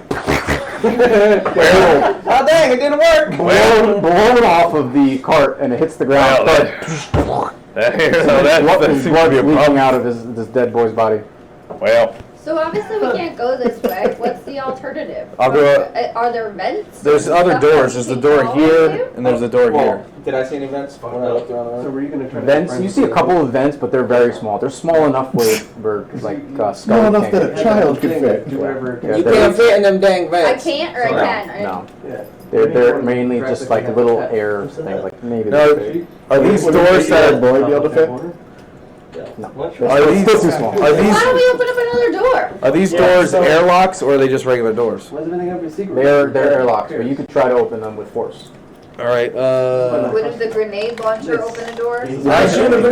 Oh dang! It didn't work. Blown off of the cart, and it hits the ground. His blood is leaking out of his dead boy's body. Well, So obviously we can't go this way. What's the alternative? I'll go. Are there vents? There's or other stuff doors. that There's we the can door go here, into? and there's a door here. Did I see any vents when I looked around the room? So were you gonna try to Vents. You see a couple of vents, but they're very small. They're small enough where like Small Scully enough can't that get a child could fit. Do whatever. Yeah, You they're- can't fit in them dang I vents. can't or I can. Right? No, Yeah. they're mainly just like little air things. Like maybe. No, they fit. are these Would a doors that boy be able to fit? No. Are these still too small. Are these Why don't we open up another door? are these doors airlocks or are they just regular doors? Why is everything have a secret? They're airlocks, but you could try to open them with force. All right. Wouldn't the grenade launcher open a door? He doesn't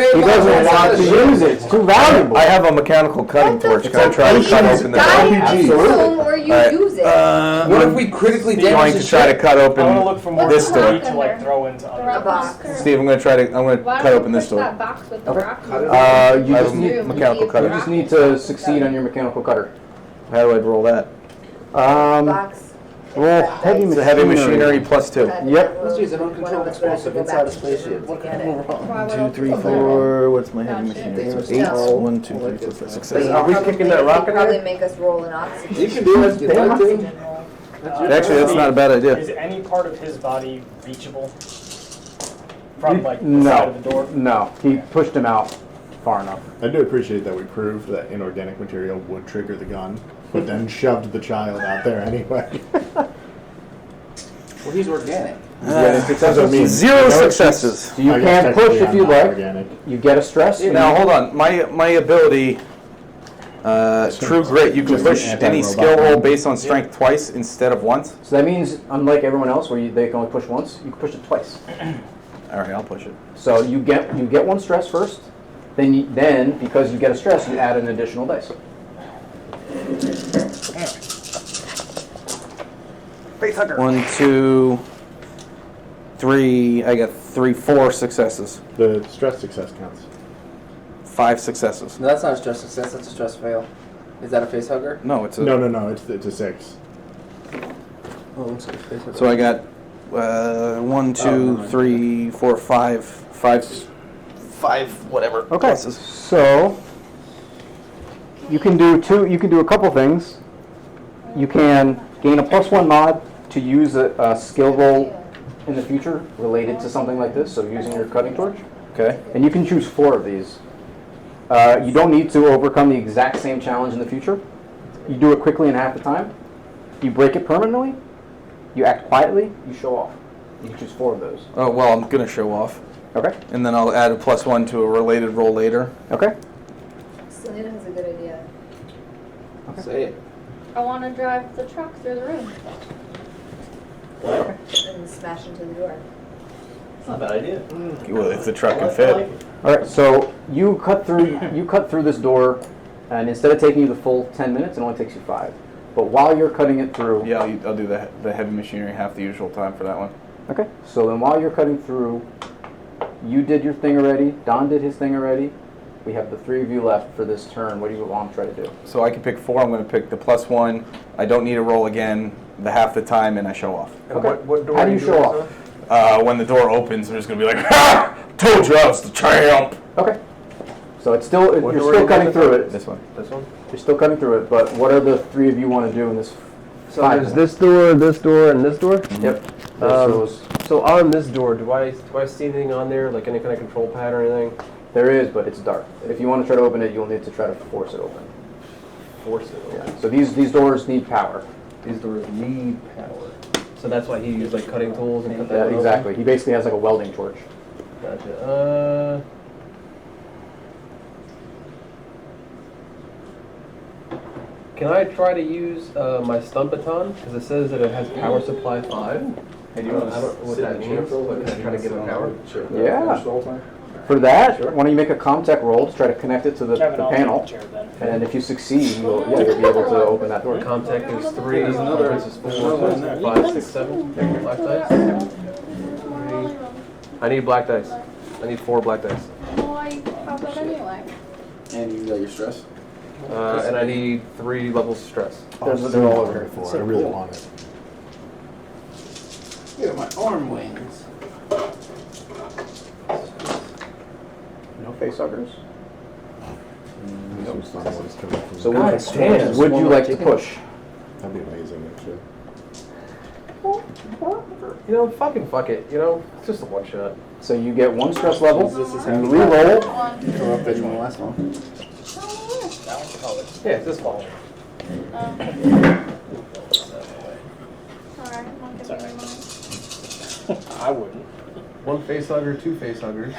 want to use it. It's too valuable. I have a mechanical cutting torch. Can I try to cut open the Die in door? room where you use it. What if we critically I'm going damage to the try to ship? cut I want to look open for more this door. to like throw into A box. Steve, I'm going to cut open this door. That box with the rock. You I have just a need mechanical you cutter. just need to succeed on your mechanical cutter. How do I roll that? Box. Roll heavy It's a heavy machinery +2. Yep. Let's use an uncontrolled explosive inside a spaceship. What could go wrong? 2, 3, 4. What's my heavy machinery? 8. 1, 2, 3, 4, 5, 6, 7. Are we kicking that rocket Probably in? make us roll an oxygen. You can do it. You want to? Oxygen roll. Actually, that's not a bad idea. Is any part of his body reachable from like the side of the door? No. He pushed him out far enough. I do appreciate that we proved that inorganic material would trigger the gun, but then shoved the child out there anyway. Well, he's organic. Zero successes. So you I can guess push technically if I'm you not like. organic. You get a stress. Now hold on. My ability, True Grit. You can Just an push any anti-robot skill roll gun. based on strength twice instead of once. So that means, unlike everyone else, where they can only push once, you can push it twice. All right, I'll push it. So you get one stress first. Then because you get a stress, you add an additional dice. Facehugger. 1, 2, 3. I got 4 successes. The stress success counts. 5 successes. No, that's not a stress success. That's a stress fail. Is that a face hugger? No, it's a. No. It's a 6. Oh, looks like a face hugger. So I got 1, 2, 3, 4, 5 whatever. Okay. Pluses. So you can do two. You can do a couple things. You can gain a +1 mod to use a skill roll in the future related to something like this. So using your cutting torch. Okay. And you can choose 4 of these. You don't need to overcome the exact same challenge in the future. You do it quickly in half the time. You break it permanently. You act quietly. You show off. You can choose 4 of those. Oh well, I'm gonna show off. Okay. And then I'll add a +1 to a related roll later. Okay. Selena has a good idea. Okay. Say it. I want to drive the truck through the room. And smash into the door. It's not a bad idea. Well, if the truck can fit. All right. So you cut through this door, and instead of taking you the full 10 minutes, it only takes you 5. But while you're cutting it through, Yeah, I'll do the heavy machinery half the usual time for that one. okay. So then while you're cutting through, you did your thing already. Don did his thing already. We have the 3 of you left for this turn. What do you want to try to do? So I can pick 4. I'm going to pick the +1. I don't need to roll again the half the time, and I show off. Okay. What door How are do you show doing off? When the door opens, they're just going to be like, "Ha! Told you I was the champ." Okay. So it's still What you're door still are you cutting guys through at? it. This one. This one? You're still cutting through it. But what are the 3 of you want to do in this? So 5 there's minutes? this door, and this door? Yep. So on this door, do I see anything on there, like any kind of control pad or anything? There is, but it's dark. If you want to try to open it, you'll need to try to force it open. Force it open. Yeah. So these doors need power. These doors need power. So that's why he used like cutting tools and cut that Yeah, one exactly. He basically has like a welding torch. Open? Gotcha. Can I try to use my stun baton? Because it says that it has power supply 5. Hey, do I don't know what that means. But can I try to get it power? Sure. Yeah. For that, why don't you make a comtech roll to try to connect it to the Kevin, I'll panel? take the chair then. And if you succeed, you'll be able to open that door. Contact is 3. This is 4, 5, 6, 7. Black dice. I need black dice. I need 4 black dice. Oh, I have that anyway. And you got your stress? And I need 3 levels of stress. They're all over here. I really want it. Here are my arm wings. No facehuggers. So God damn. would you like to push? That'd be amazing, actually. You know, fuck it. You know, it's just a one shot. So you get 1 stress level. This is You re-roll. the last one. Yeah, it's this one. Alright, I'll give you mine. I wouldn't. 1 face hugger, 2 face huggers.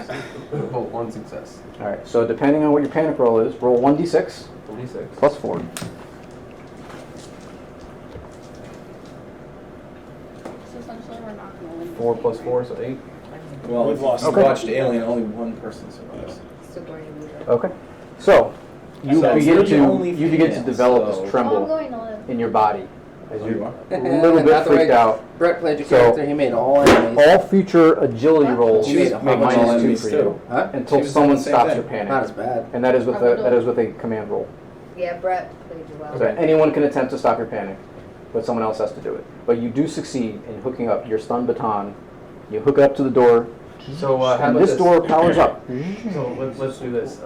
Oh, 1 success. All right. So depending on what your panic roll is, roll 1d6 1d6 plus 4. So essentially, we're not going to win. 4 plus 4, so 8. Well, We've lost. if you watched Alien, only one person survives. Okay. So you So begin it's to only you begin to female, develop so- this I'm tremble going to live. in your body as Oh, you you're are? a little bit Not the way freaked out. Brett played your So- character. He made all enemies. All future agility rolls She made are how much -2 enemies for too? you Huh? until She was someone doing the same stops thing. your panic. Not as bad. And that is with a command roll. Yeah, Brett played you well. So anyone can attempt to stop your panic, but someone else has to do it. But you do succeed in hooking up your stun baton. You hook it up to the door, So how and about this door powers up. So let's do this.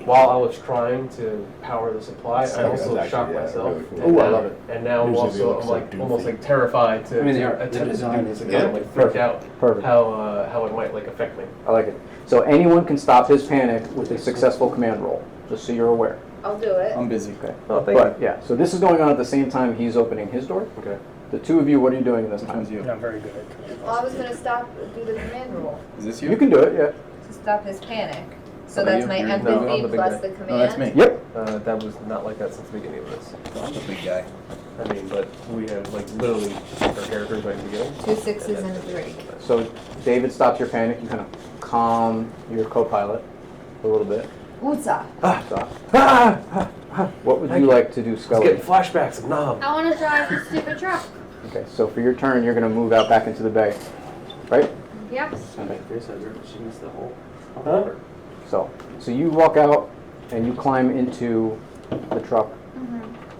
While I was trying to power the supply, I also shocked myself. Ooh, I love it. And now I'm Usually it also looks I'm like like almost doofy. like terrified to, I mean, they to are- their attempt to design do is this good. again. I'm like freaked out Perfect. how it might like affect me. I like it. So anyone can stop his panic with a successful command roll, just so you're aware. I'll do it. I'm busy. Okay. Oh, thank But yeah, so this is going on at the same time he's opening his door. Okay. The two of you, what are you doing this Which time? one's you? I'm very good at command. Well, I was going to do the command roll Is this you? You can do it, yeah. to stop his panic. So Oh, that's you? my You're- no, I'm empathy the big plus guy. the command. No, that's me. Yep. That was not like that since the beginning of this. I'm the big guy. I mean, but we have like literally our characters right at the beginning. 2 6s and a 3. So David stops your panic. You kind of calm your co-pilot a little bit. Utsa. What would you like to do, Let's Scully? get flashbacks of Nom. I want to drive the stupid truck. Okay, so for your turn, you're going to move out back into the bay, right? Yep. Okay. She missed the whole. So you walk out and you climb into the truck.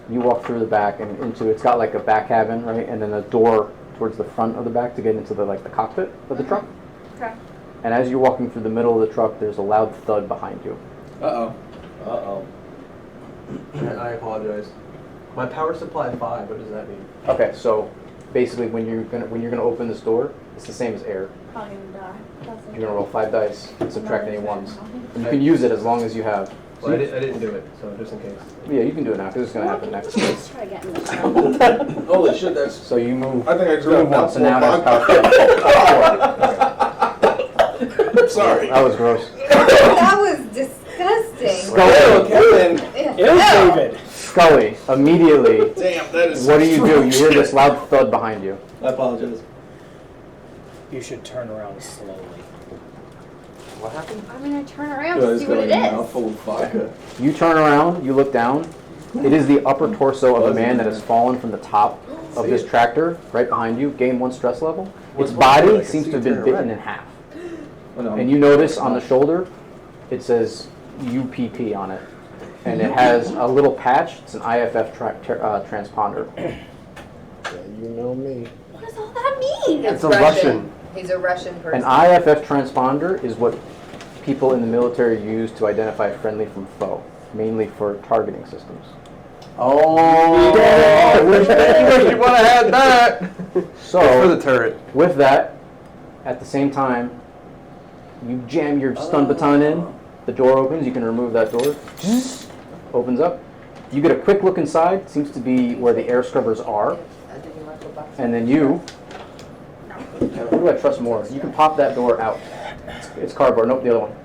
You walk through the back and into it's got like a back cabin, right? And then a door towards the front of the back to get into the the cockpit of the truck. Okay. And as you're walking through the middle of the truck, there's a loud thud behind you. Uh-oh. Uh-oh. I apologize. My power supply 5. What does that mean? Okay, so basically when you're gonna open this door, it's the same as air. Probably gonna die. That's You're gonna roll 5 dice and subtract any ones. And you can use it as long as you have. Well, I didn't do it, so just in case. Yeah, you can do it now because it's gonna happen next. Let's try getting this truck. Holy shit, that's. So you move. I think I just you move got once, and now that's power. Sorry. That was gross. That was disgusting. Scully, David. Scully, immediately. Damn, that is. What do? You hear this loud thud behind you. I apologize. You should turn around slowly. What happened? I'm gonna turn around Yeah, to it's see what got it like a is. mouthful of vodka. You turn around. You look down. It is the upper torso of a man that has fallen from the top of this tractor, right behind you. Gain 1 stress level. Its body seems to have been bitten in half. Oh, no. And you notice on the shoulder, it says UPP on it. And it has a little patch. It's an IFF transponder. You know me. What does all that mean? It's a Russian. He's a Russian person. An IFF transponder is what people in the military use to identify friendly from foe, mainly for targeting systems. Oh, wish you would have had that. So, for the turret. With that, at the same time, you jam your stun baton in. The door opens. You can remove that door. Opens up. You get a quick look inside. Seems to be where the air scrubbers are. And then you. Who do I trust more? You can pop that door out. It's cardboard. Nope, the other one.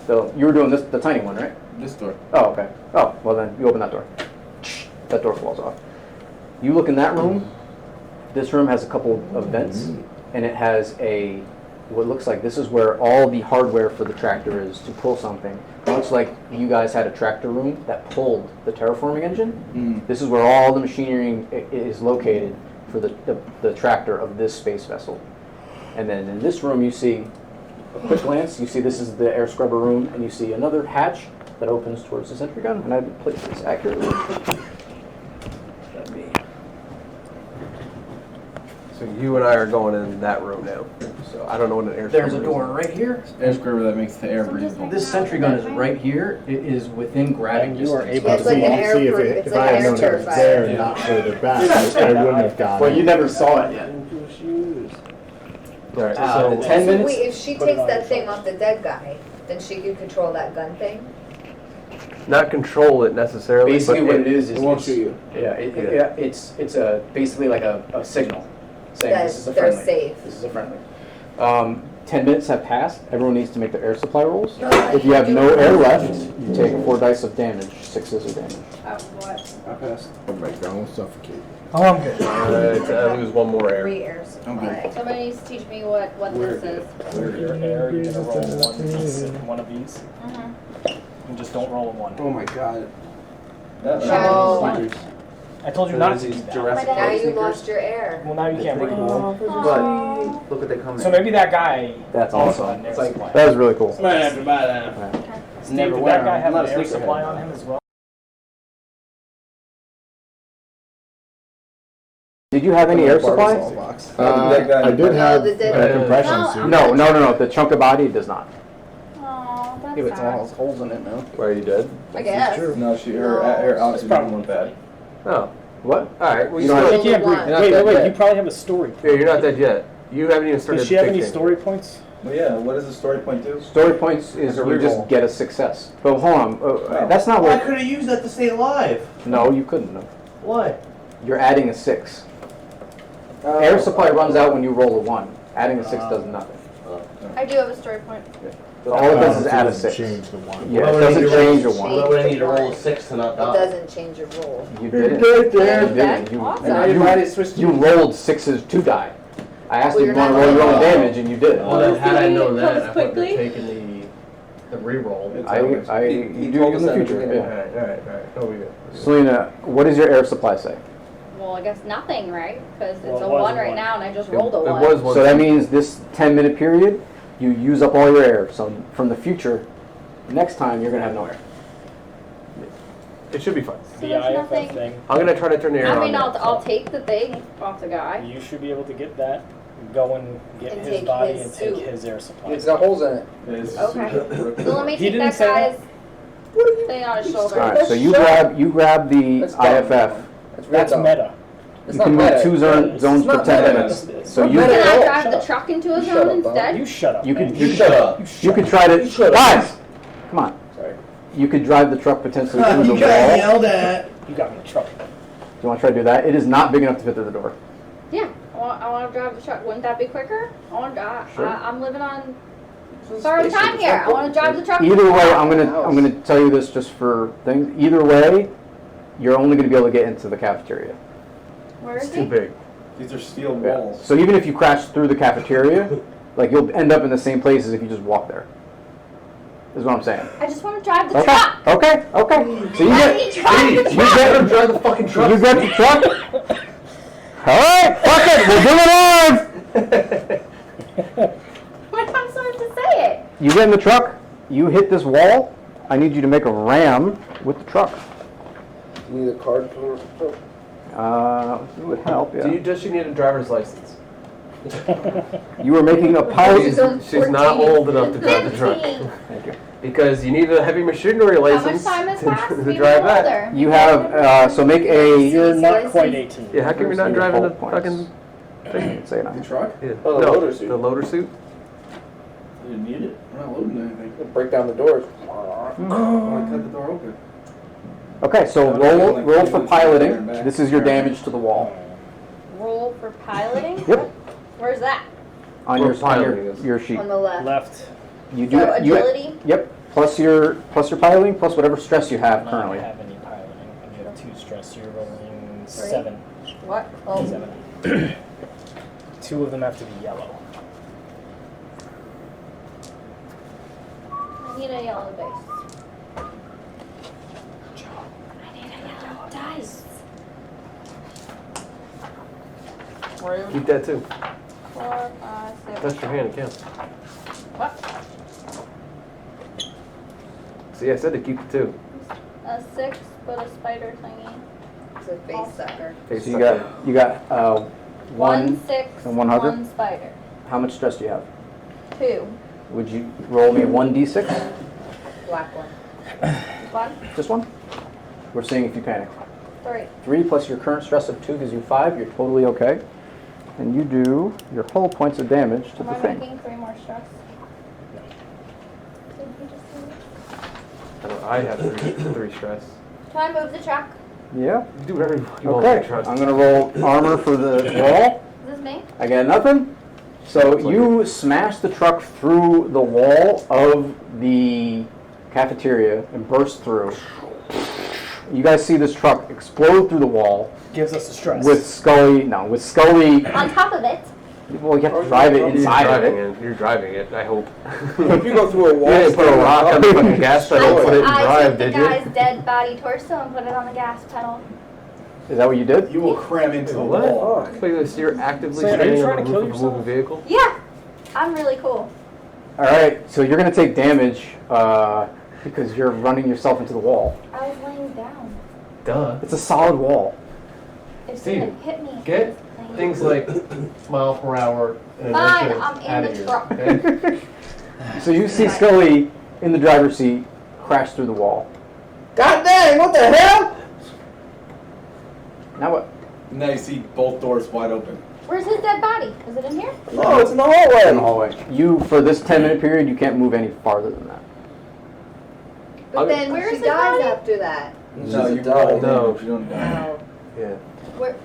So you were doing this, the tiny one, right? This door. Oh, okay. Oh, well then you open that door. That door falls off. You look in that room. This room has a couple of vents, and it has what looks like this is where all the hardware for the tractor is to pull something. It looks like you guys had a tractor room that pulled the terraforming engine. This is where all the machinery is located for the tractor of this space vessel. And then in this room you see, a quick glance, you see this is the air scrubber room, and you see another hatch that opens towards the sentry gun, and I placed this accurately. That'd be. So you and I are going in that room now. So I don't know what an air There's a scrubber door is. right here. Air scrubber that makes the air breathable. This sentry gun is right here. It is within grabbing distance. You are able to see if I had known it was there and not further back, I wouldn't have gotten Well, it. you never saw it yet. All right, The 10 minutes. Wait, if she takes that thing off the dead guy, then she can control that gun thing? not control it necessarily. Basically, but what it is it won't shoot you. It's a basically like a signal saying That this is a they're friendly. safe. This is a friendly. 10 minutes have passed. Everyone needs to make their air supply rolls. If you have no air left, you take 4 dice of damage, 6 scissors damage. What? I passed. Everybody don't suffocate. Oh, I'm good. I lose 1 more air. 3 air supply. Somebody needs to teach me what this is. Your air, you're gonna roll 1 of these. And just don't roll a 1. Oh my god. I told you not to do that. Now you lost your air. Well, now you can't break it. But look what they come in. So maybe that guy. That's also awesome. had an air supply. That was really cool. Might have to buy that. Steve, Never did wear that guy them. have Not an a air sneakerhead. supply on him as well? Did you have any air supply? I did have a compression suit. No. The chunk of body does not. Oh, that's Yeah, but it's all sad. has holes in it now. Why are you dead? I guess. No, her oxygen went bad. Oh. What? Alright, well, You don't You can't breathe. Wait, you probably have a story point. Yeah, you're not dead yet. You haven't even started Does she have any thinking. story points? Well, yeah, what does the story point do? Story points is Like a you just reroll. get a success. But hold on, that's not I what. could have used that to stay alive. No, you couldn't. No. Why? You're adding a 6. Air supply runs out when you roll a 1. Adding a 6 does nothing. I do have a story point. All it does is add a 6. Change the 1. Yeah, it doesn't change a 1. Why would I need to roll a 6 to not It die? doesn't change your roll. You didn't. You rolled 6s to die. I asked you if you want to roll your own damage, and you did. Well, then had I known that, I would have quickly. taken the reroll. You do in the future. Yeah. Alright. Oh, we go. Selena, what does your air supply say? Well, I guess nothing, right? Because it's Well, a it was 1 a right 1. now, and I just rolled a 1. It was 1. So that means this 10-minute period, you use up all your air. So from the future, next time you're gonna have no air. It should be fine. The there's IFF nothing- thing. I'm gonna try to turn the air I on. mean, now. I'll take the thing off the guy. You should be able to get that, go and get And his take body his and take suit. his air supply. It's got holes in it. Okay. So let me He take didn't that say guy's thing on his shoulder. All right. So you grab the That's dumb. IFF. That's real That's dumb. meta. It's You can not move meta. 2 zones It's for not 10 meta. minutes. It's So not you meta Can at I all. drive Shut the up. truck into a You zone shut up, Bob. instead? You shut up. you man. could You shut up. You could try to shut up. guys. Come on. Sorry. You could drive the truck potentially through the You wall. got yelled at. You got me in trouble. Do you want to try to do that? It is not big enough to fit through the door. Yeah, I want to drive the truck. Wouldn't that be quicker? Sure. I'm living on borrowed time here. I want to drive the truck. Either way, I'm gonna tell you this just for things. Either way, you're only gonna be able to get into the cafeteria. Where is It's he? too big. These are steel Yeah. walls. So even if you crash through the cafeteria, like you'll end up in the same place as if you just walk there. Is what I'm saying. I just want to drive the Okay. truck. Okay. So you Let me drive the truck. Drive the fucking truck. You get the truck. All right. Fuck it. We'll do it live. What am I supposed to say it? You get in the truck. You hit this wall. I need you to make a ram with the truck. You need a card for It would help. Yeah. Does she need a driver's license? You are making a pilot. She's not old enough to drive the truck. 15. Thank you. Because you need a heavy machinery How much license time has passed? to Be drive older. that. You have so make a. You're not quite 18. Yeah, how come you're not driving the fucking thing? Say it The now. truck? yeah. Oh, the loader suit. The loader suit. You didn't need it. We're not loading anything. break down the doors. I cut the door open. Okay, so roll for piloting. This is your damage to the wall. Roll for piloting? Yep. Where's that? On your sheet. On the left. Left. You do So agility? Yep. Plus your piloting, plus whatever stress you have I currently. don't have any piloting. I get 2 stress. You're rolling 3. 7. What? Oh. 7. 2 of them have to be yellow. I need a yellow dice. I need a yellow dice. Rude. Keep that too. 4, 5, 6. Touch your hand, it counts. What? See, I said to keep the 2. A 6, but a spider thingy. It's a face sucker. So you got 1, 6, and 100. 1 spider. How much stress do you have? 2. Would you roll me 1d6? Black one. 1, Just one? We're seeing if you panic. 3. 3 plus your current stress of 2 gives you 5. You're totally okay. And you do your whole points of damage to Am the I thing. making 3 more stress? Did you just do it? I have 3 stress. Can I move the truck? Yeah. You do whatever you want. Okay. I'm gonna roll armor for the wall. Is this me? I got nothing. So you smash the truck through the wall of the cafeteria and burst through. You guys see this truck explode through the wall. Gives us the stress. With Scully On top of it. Well, you have to drive it inside of it. You're driving it, I hope. If you go through a wall, You didn't put a rock on the fucking gas pedal and put it in I drive, took the did guy's you? dead body torso and put it on the gas pedal. Is that what you did? You will cram into the What? wall. So you're actively So are you standing trying on to the kill roof of a yourself? moving vehicle? Yeah, I'm really cool. Alright, so you're going to take damage because you're running yourself into the wall. I was laying down. Duh. It's a solid wall. If Steve, someone hit me. Get things like mile per hour and Fine, inertia I'm out in of the here, truck. okay? So you see Scully in the driver's seat crash through the wall. God dang, what the hell? Now what? Now you see both doors wide open. Where's his dead body? Is it in here? No, it's in the hallway. In the hallway. You, for this 10-minute period, you can't move any farther than that. But then Where she is his dies body? after that. No, you die. roll No. damage, you don't die. Yeah. Where,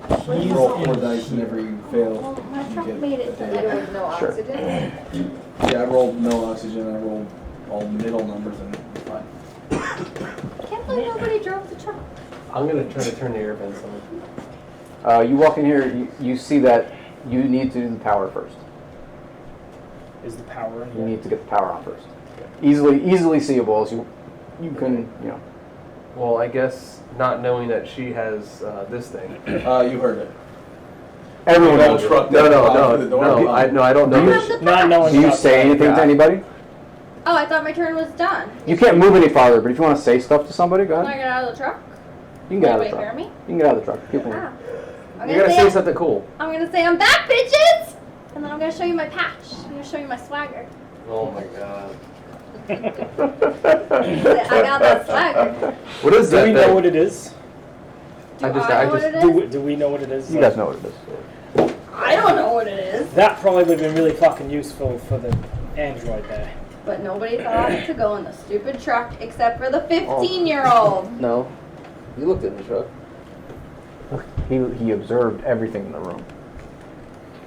You roll 4 dice whenever you fail. Well, my You truck get made it to damage. there was no Sure. oxygen. Yeah, I rolled no oxygen. I rolled all middle numbers and it's fine. I can't believe nobody drove the truck. I'm gonna try to turn the air vents on. You walk in here, you see that you need to do the power first. Is the power in You here? need to get the power on first. Easily seeable as you can, Well, I guess not knowing that she has this thing. You heard it. Everyone Big old knows it. truck No, that no, flies no, through the door. no. I don't know. that Not knowing. Do you about say that. anything to anybody? Oh, I thought my turn was done. You can't move any farther, but if you want to say stuff to somebody, go Can I ahead. get out of the truck? You can get out of the Anybody truck. hear You me? can get out of the truck. People. Ah. I'm You're gonna say say something cool. I'm gonna say I'm back, bitches! And then I'm gonna show you my patch. I'm gonna show you my swagger. Oh my god. I got that swagger. What is Do that we know thing? what it is? Do I know what it is? Do we know what it is? You guys know what it is. I don't know what it is. That probably would have been really fucking useful for the Android there. But nobody thought to go in the stupid truck except for the 15-year-old. No. You looked in the truck. He observed everything in the room.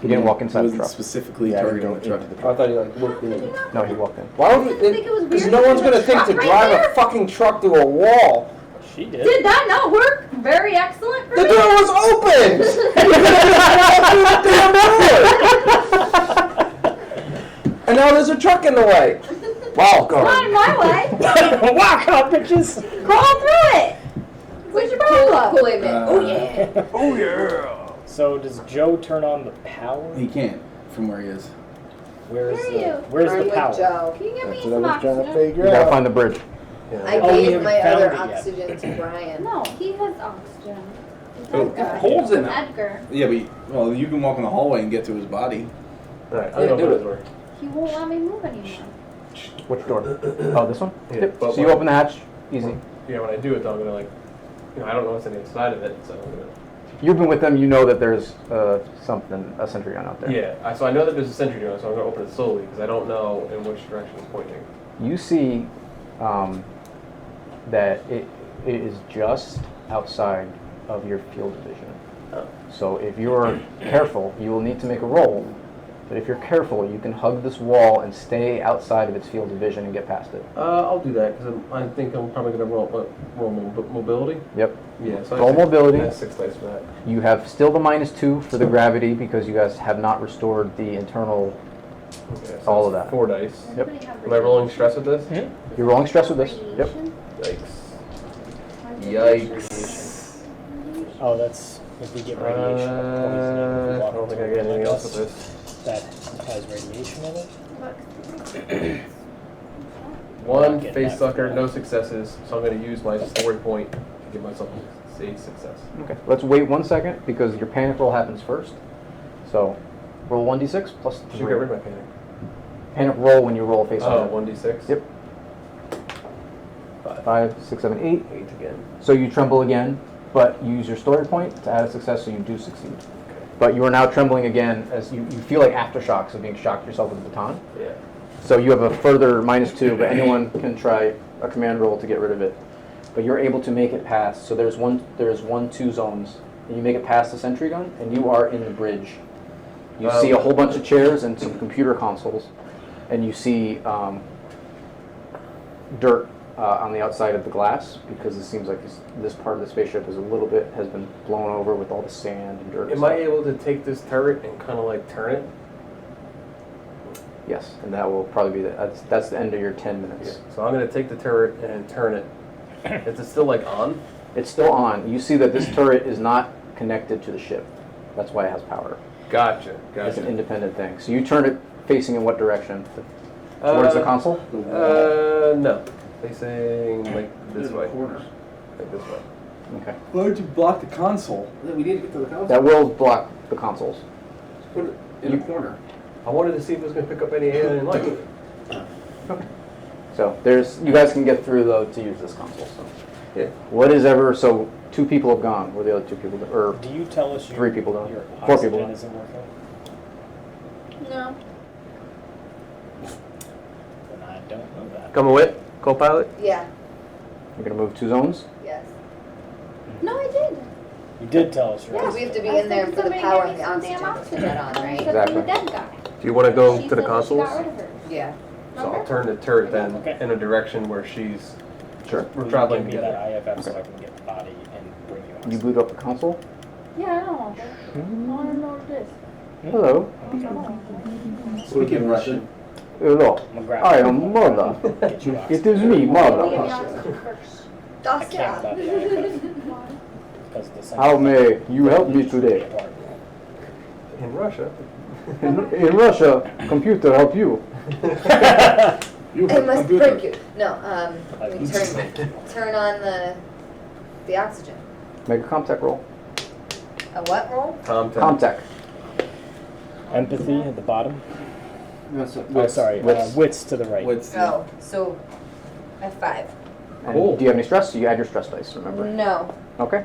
He didn't walk inside the Wasn't truck. specifically Yeah, targeting you the don't truck. into the I thought you like looked in. No, he walked in. Why would I think it was Because weird no that one's there gonna was a think to truck drive right a fucking truck through a wall. She did. Did that not work? Very excellent for The me. door was open. And now there's a truck in the way. Not in my way. Walk out, bitches! Crawl through it. Where's your problem? Kool-Aid Man. Oh yeah. Oh yeah. So does Joe turn on the power? He can't from where he is. Where's Where are the you? Where's I'm the with power? Joe. Can you give me That's what I some was trying to oxygen? figure You gotta out. find the bridge. I Oh, we gave haven't my found other it yet. oxygen to Brian. No, he has oxygen. It's Oh, Edgar. holes in it. Edgar. Yeah, but you can walk in the hallway and get to his body. Alright, Yeah, I'm do gonna it. open the door. He won't let me move anymore. Which door? Oh, this one? Yeah, Yep. but So you when- open the hatch. Easy. Yeah, when I do it, though, I'm gonna I don't know what's on the inside of it, so I'm gonna. You've been with them. You know that there's a sentry gun out there. Yeah, so I know that there's a sentry gun, so I'm gonna open it slowly because I don't know in which direction it's pointing. You see that it is just outside of your field of vision. Oh. So if you're careful, you will need to make a roll. But if you're careful, you can hug this wall and stay outside of its field of vision and get past it. I'll do that because I think I'm probably gonna roll mobility. Yep. Yeah. So Roll mobility. That's 6 dice for that. You have still the -2 for the gravity because you guys have not restored the internal, Okay, so all of that's that. 4 dice. Yep. Am I rolling stress with this? You're rolling stress with this. Yep. Yikes. Oh, that's if we get radiation. poisoning, we walk I don't think I into get it, anything I else guess. with this. That has radiation in it. One Get face that. sucker, no successes, so I'm going to use my story point to give myself a success. Okay. Let's wait 1 second because your panic roll happens first. So roll 1d6 plus 3. You get rid of my panic. Panic roll when you roll face Oh, up. 1d6? Yep. 5, 6, 7, 8. 8 again. So you tremble again, but you use your story point to add a success, so you do succeed. But you are now trembling again as you feel like aftershocks of being shocked yourself with a baton. Yeah. So you have a further -2, but anyone can try a command roll to get rid of it. But you're able to make it past. So there's 1, 2 zones. And you make it past the sentry gun, and you are in the bridge You see a whole bunch of chairs and some computer consoles, and you see dirt on the outside of the glass, because it seems like this part of the spaceship is has been blown over with all the sand and dirt. Am I able to take this turret and kind of like turn it? Yes, and that will probably be that's the end of your 10 minutes. Yeah. So I'm going to take the turret and turn it. Is it still like on? It's still on. You see that this turret is not connected to the ship. That's why it has power. Gotcha. It's an independent thing. So you turn it facing in what direction? Towards the console? No. Facing like this way. Corner. Like this way. Okay. Why would you block the console? We need to get to the console. That will block the consoles. Put it in a corner. I wanted to see if it was going to pick up any alien life. Okay. So you guys can get through though to use this console. So yeah. So 2 people have gone. Where the other 2 people? Or do you tell us 3 people don't? Your 4 people oxygen don't. isn't working? No. Then I don't know that. Come away, co-pilot. Yeah. You're gonna move 2 zones. Yes. No, I did. You did tell us, right? Yeah, we have to be in there for the power and the oxygen to put that on, right? Exactly. The dead guy. Do you want to go She to the said consoles? She got rid of her. Yeah. So I'll turn the turret then in a direction where she's. Sure. We're traveling Give me together. that IFF so I can get the body and bring you out. You boot up the console. Yeah, I don't want that. I want to know what it is. Hello. Speaking Russian. Hello. I am mother. Get you It is me, mother. I can't without the IFF. Because the sensor- How may you help me today? In Russia. In Russia, computer help you. I must break you. No, we turn on the oxygen. Make a comtech roll. A what roll? Comtech. Empathy at the bottom. No, sorry. Wits to the right. Oh, so I have 5. And do you have any stress? You add your stress dice, remember? No. Okay.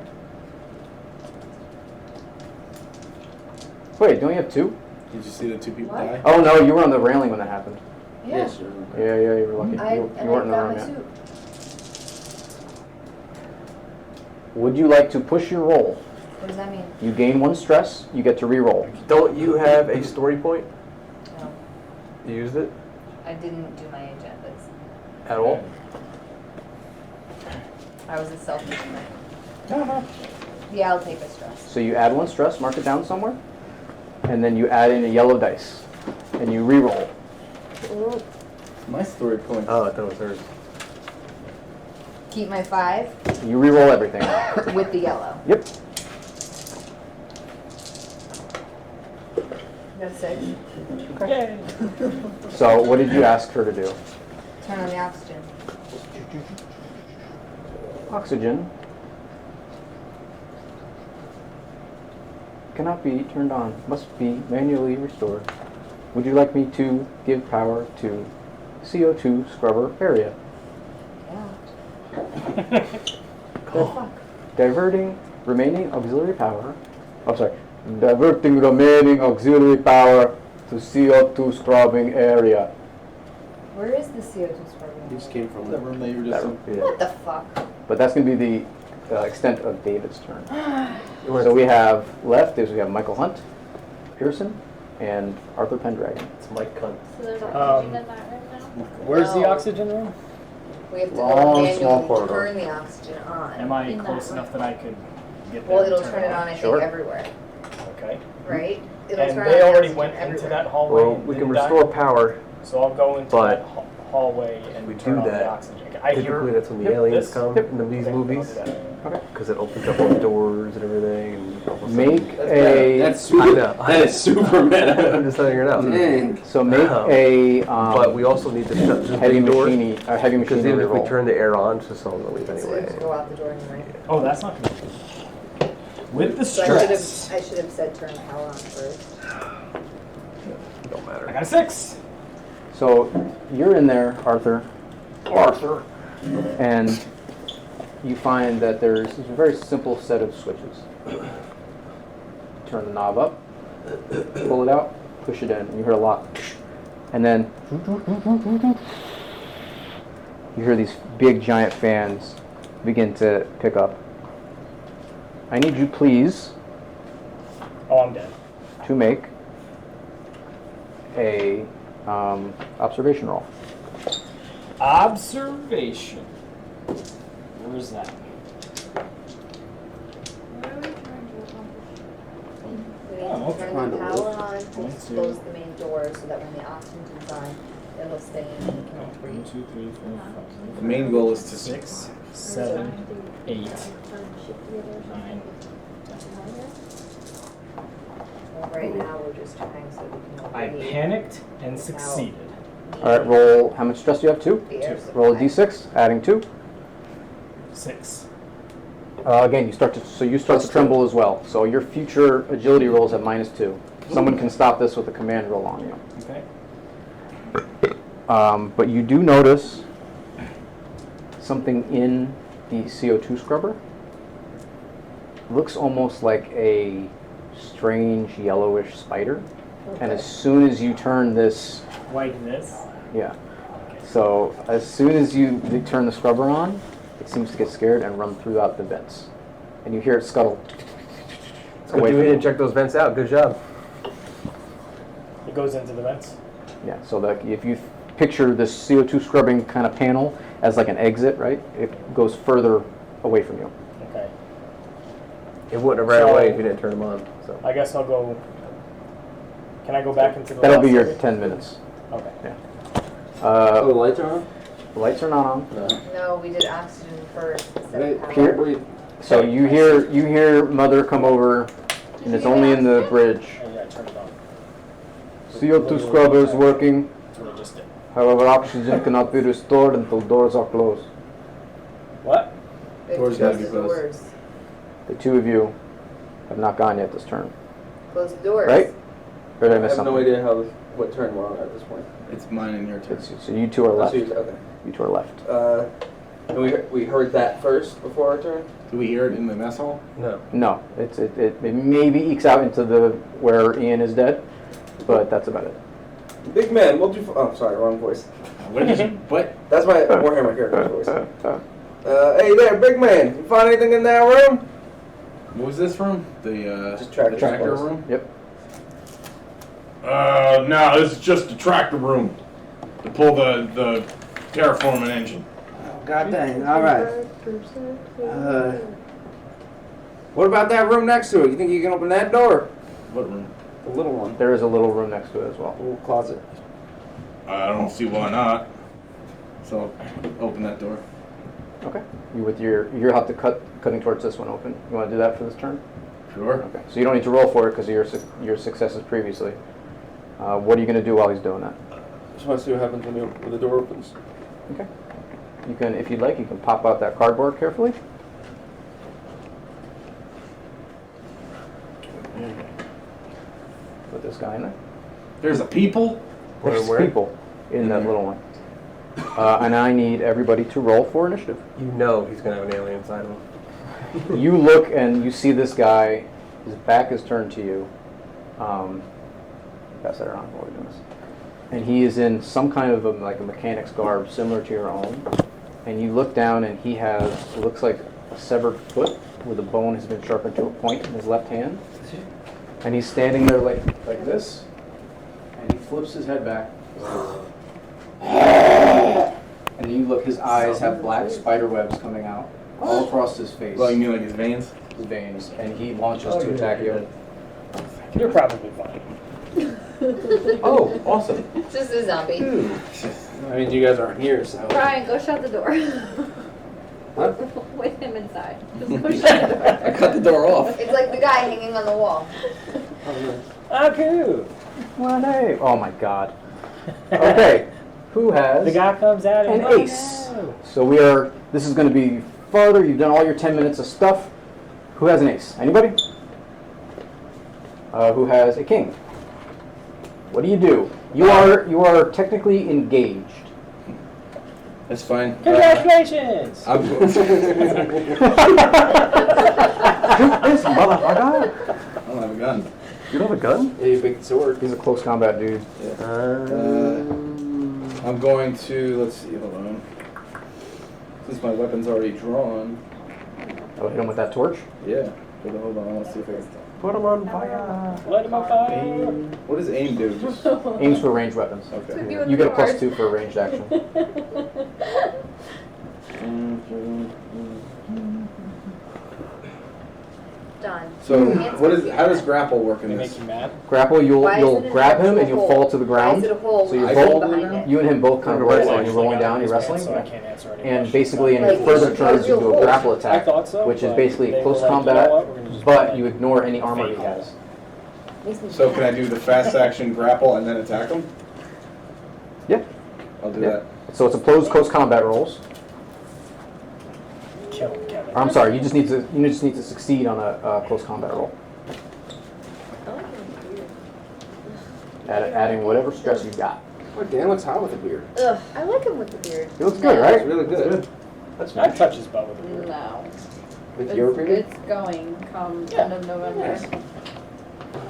Wait, don't you have 2? Did you see the 2 people die? Oh no, you were on the railing when that happened. Yeah. Yes, sir. Yeah, you were lucky. I You weren't in the got room my yet. suit. Would you like to push your roll? What does that mean? You gain 1 stress, you get to re-roll. Don't you have a story point? No. You used it I didn't do my agendas. at all? I was a selfish man. Yeah, I'll take a stress. So you add 1 stress, mark it down somewhere, and then you add in a yellow dice, and you re-roll. My story point. Oh, I thought it was hers. Keep my 5 You re-roll everything. with the yellow. Yep. No 6. Yay. So what did you ask her to do? Turn on the oxygen. Oxygen cannot be turned on, must be manually restored. Would you like me to give power to CO2 scrubber area? Yeah. Diverting remaining auxiliary power. Oh, sorry. Diverting remaining auxiliary power to CO2 scrubbing area. Where is the CO2 scrubber? You just came from that room that you were just in. What the fuck? But that's going to be the extent of David's turn. So we have left is we have Michael Hunt, Pearson, and Arthur Pendragon. It's Mike Cunt. So there's oxygen in that right now? Where's the No. oxygen room? We have to Long, go small manually corridor. turn the oxygen on. Am I In that close room. enough that I could get there? Well, and it'll turn it on, I Sure. think, everywhere. Okay. Right? It'll And turn they on already oxygen went into everywhere. that hallway. Well, and we can didn't die? restore power. So I'll go into but that hallway and we turn do on the that. oxygen. I hear. Typically, that's when the Yep, aliens this. come Yep. in these Okay, I'll do movies. that. Okay. Because it opens up all the doors and everything. And all of a sudden- Make a That's I know. That is Superman. I'm just telling you now. Dang. so make a But we also need to shut the heavy doors. machinery heavy Because machinery even if we roll. turn the air on, so someone will leave So anyway. it'll go out the door anyway. Oh, that's not good. With the So stress. I should have said turn the power on first. Don't matter. I got a 6. So you're in there, Arthur, and you find that there's a very simple set of switches. Turn the knob up, pull it out, push it in, and you hear a lock. And then you hear these big giant fans begin to pick up. I need you, please, Oh, I'm dead. to make a observation roll. Observation. Where is that? We need to turn the power on to close the main door so that when the oxygen's on, it'll stay in and it can't breathe. 1, 2, 3, 4, 5. The main goal is to 6, 7, 8, 9. Well, right now we're just trying so we can. I panicked and succeeded. All right, roll. How much stress do you have? 2. Roll a d6, adding 2. 6. Again, you start to tremble as well. So your future agility rolls have -2. Someone can stop this with a command roll on you. Okay. But you do notice something in the CO2 scrubber. Looks almost like a strange yellowish spider. And as soon as you turn this... Like this? Yeah. So as soon as you turn the scrubber on, it seems to get scared and run throughout the vents. And you hear it scuttle. It's good you didn't check those vents out. Good job. It goes into the vents? Yeah, so that if you picture this CO2 scrubbing kind of panel as like an exit, right? It goes further away from you. Okay. It wouldn't have ran away if you didn't turn them on. So I guess I'll go... Can I go back into the... That'll be your area? 10 minutes. Okay. Yeah. The lights are on? The lights are not on. No, we did oxygen first instead of power. Here, so you hear Mother come over, and it's only in the bridge. Oh, yeah, turn it on. CO2 scrubber is working. That's what I just did. However, oxygen cannot be restored until doors are closed. What? Doors gotta be closed. The two of you have not gone yet this turn, Close the doors. right? Or did I I miss have something? no idea what turn we're on at this point. It's mine and your turn. So you two are left. Okay. You two are left. And we heard that first before our turn? Do we hear it in the mess hall? No. No, it maybe ekes out into the where Ian is dead, but that's about it. Big man, what do you... Oh, sorry, wrong voice. What did you... What? That's my Warhammer character's voice. Hey there, big man. You find anything in that room? What was this room? The Just tractor room? Yep. No, this is just a tractor room to pull the terraforming engine. Oh, God dang. All right. What about that room next to it? You think you can open that door? What room? The little one. There is a little room next to it as well. A little closet. I don't see why not. So open that door. Okay. You have to cutting towards this one open. You want to do that for this turn? Sure. Okay. So you don't need to roll for it because of your successes previously. What are you going to do while he's doing that? Just want to see what happens when the door opens. Okay. You can, if you'd like, you can pop out that cardboard carefully. Put this guy in there. There's a people? There's people in that little one. And I need everybody to roll for initiative. You know he's going to have an alien inside of him. You look and you see this guy, his back is turned to you. Pass that around while we're doing this. And he is in some kind of like a mechanic's garb similar to your own. And you look down and he has, it looks like a severed foot where the bone has been sharpened to a point in his left hand. And he's standing there like this. And he flips his head back. And you look, his eyes have black spider webs coming out all across his face. Well, you mean like his veins? His veins. And he launches to attack you. You're probably fine. Oh, awesome. Just a zombie. I mean, you guys aren't here, so... Brian, go shut the door. What? With him inside. Just go shut the door. I cut the door off. It's like the guy hanging on the wall. Okay. Oh my god. Okay. Who has The guy comes out and an ace? So this is going to be farther. You've done all your 10 minutes of stuff. Who has an ace? Anybody? Who has a king? What do? You are technically engaged. That's fine. Congratulations! I'm Shoot this motherfucker! I don't have a gun. You don't have a gun? Yeah, you pick the sword. He's a close combat dude. I'm going to, let's see, hold on. Since my weapon's already drawn. Oh, hit him with that torch? Yeah. Hold on, let's see if I can. Put him on fire. Light him on fire. What does aim do? Just... Aims for ranged weapons. Okay. You get a +2 for a ranged action. Done. So what is? How does grapple work in They this? make you mad. Grapple, you'll Why is you'll it an grab him and actual you'll hole? fall to the Why ground. is it a hole So with you're a both, hole behind it? you and him both kind of Right. wrestling. You're rolling down, you're wrestling. So I can't answer any And questions. basically in Like, your further it's turns you do a holes. grapple I attack, thought so, which is but basically they close were like, combat, you know what, we're gonna just but like you ignore any armor he fake has. Makes me So can I mad. do the fast action grapple and then attack him? Yep. I'll do Yep. that. So it's opposed close combat rolls. Kill him, Kevin. I'm sorry, you just need to succeed on a close combat roll. I like him weird. Adding whatever stress you got. Oh, Dan looks hot with a beard. Ugh, I like him with the beard. He looks good, right? It's really good. That's I'd touch his butt with a beard. No. With your beard? It's going come end of November.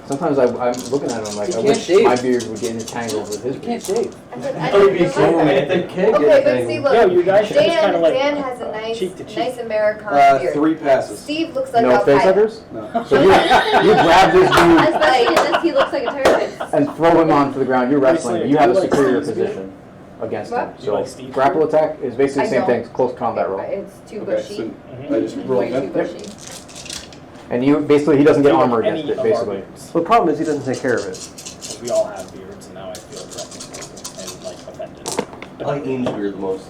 Sometimes I'm looking at him like, You I can't wish shave. my beard would get entangled with his You beard. can't shave. I Oh, be don't so know. romantic. Can't Okay, get but anything. see, look, No, you guys should just Dan, kinda like Dan has a nice, cheek to cheek. nice Americana beard. 3 passes. Steve looks like No Al Qaeda. facehuggers? No. So you grab this dude Especially since he looks like a terrorist. and throw him onto the ground. You're wrestling, but you have a Do you like superior Steve's beard? position against What? him. Do you So like Steve's grapple attack is basically the I same don't. thing, close combat roll. It's too Okay, bushy. so I just roll Way too him. bushy. And you basically he doesn't get You like armor any against it, of our basically. beards. Well, the problem is he doesn't take care of it. We all have beards, and now I feel threatened and like offended. I like Aim's beard the most.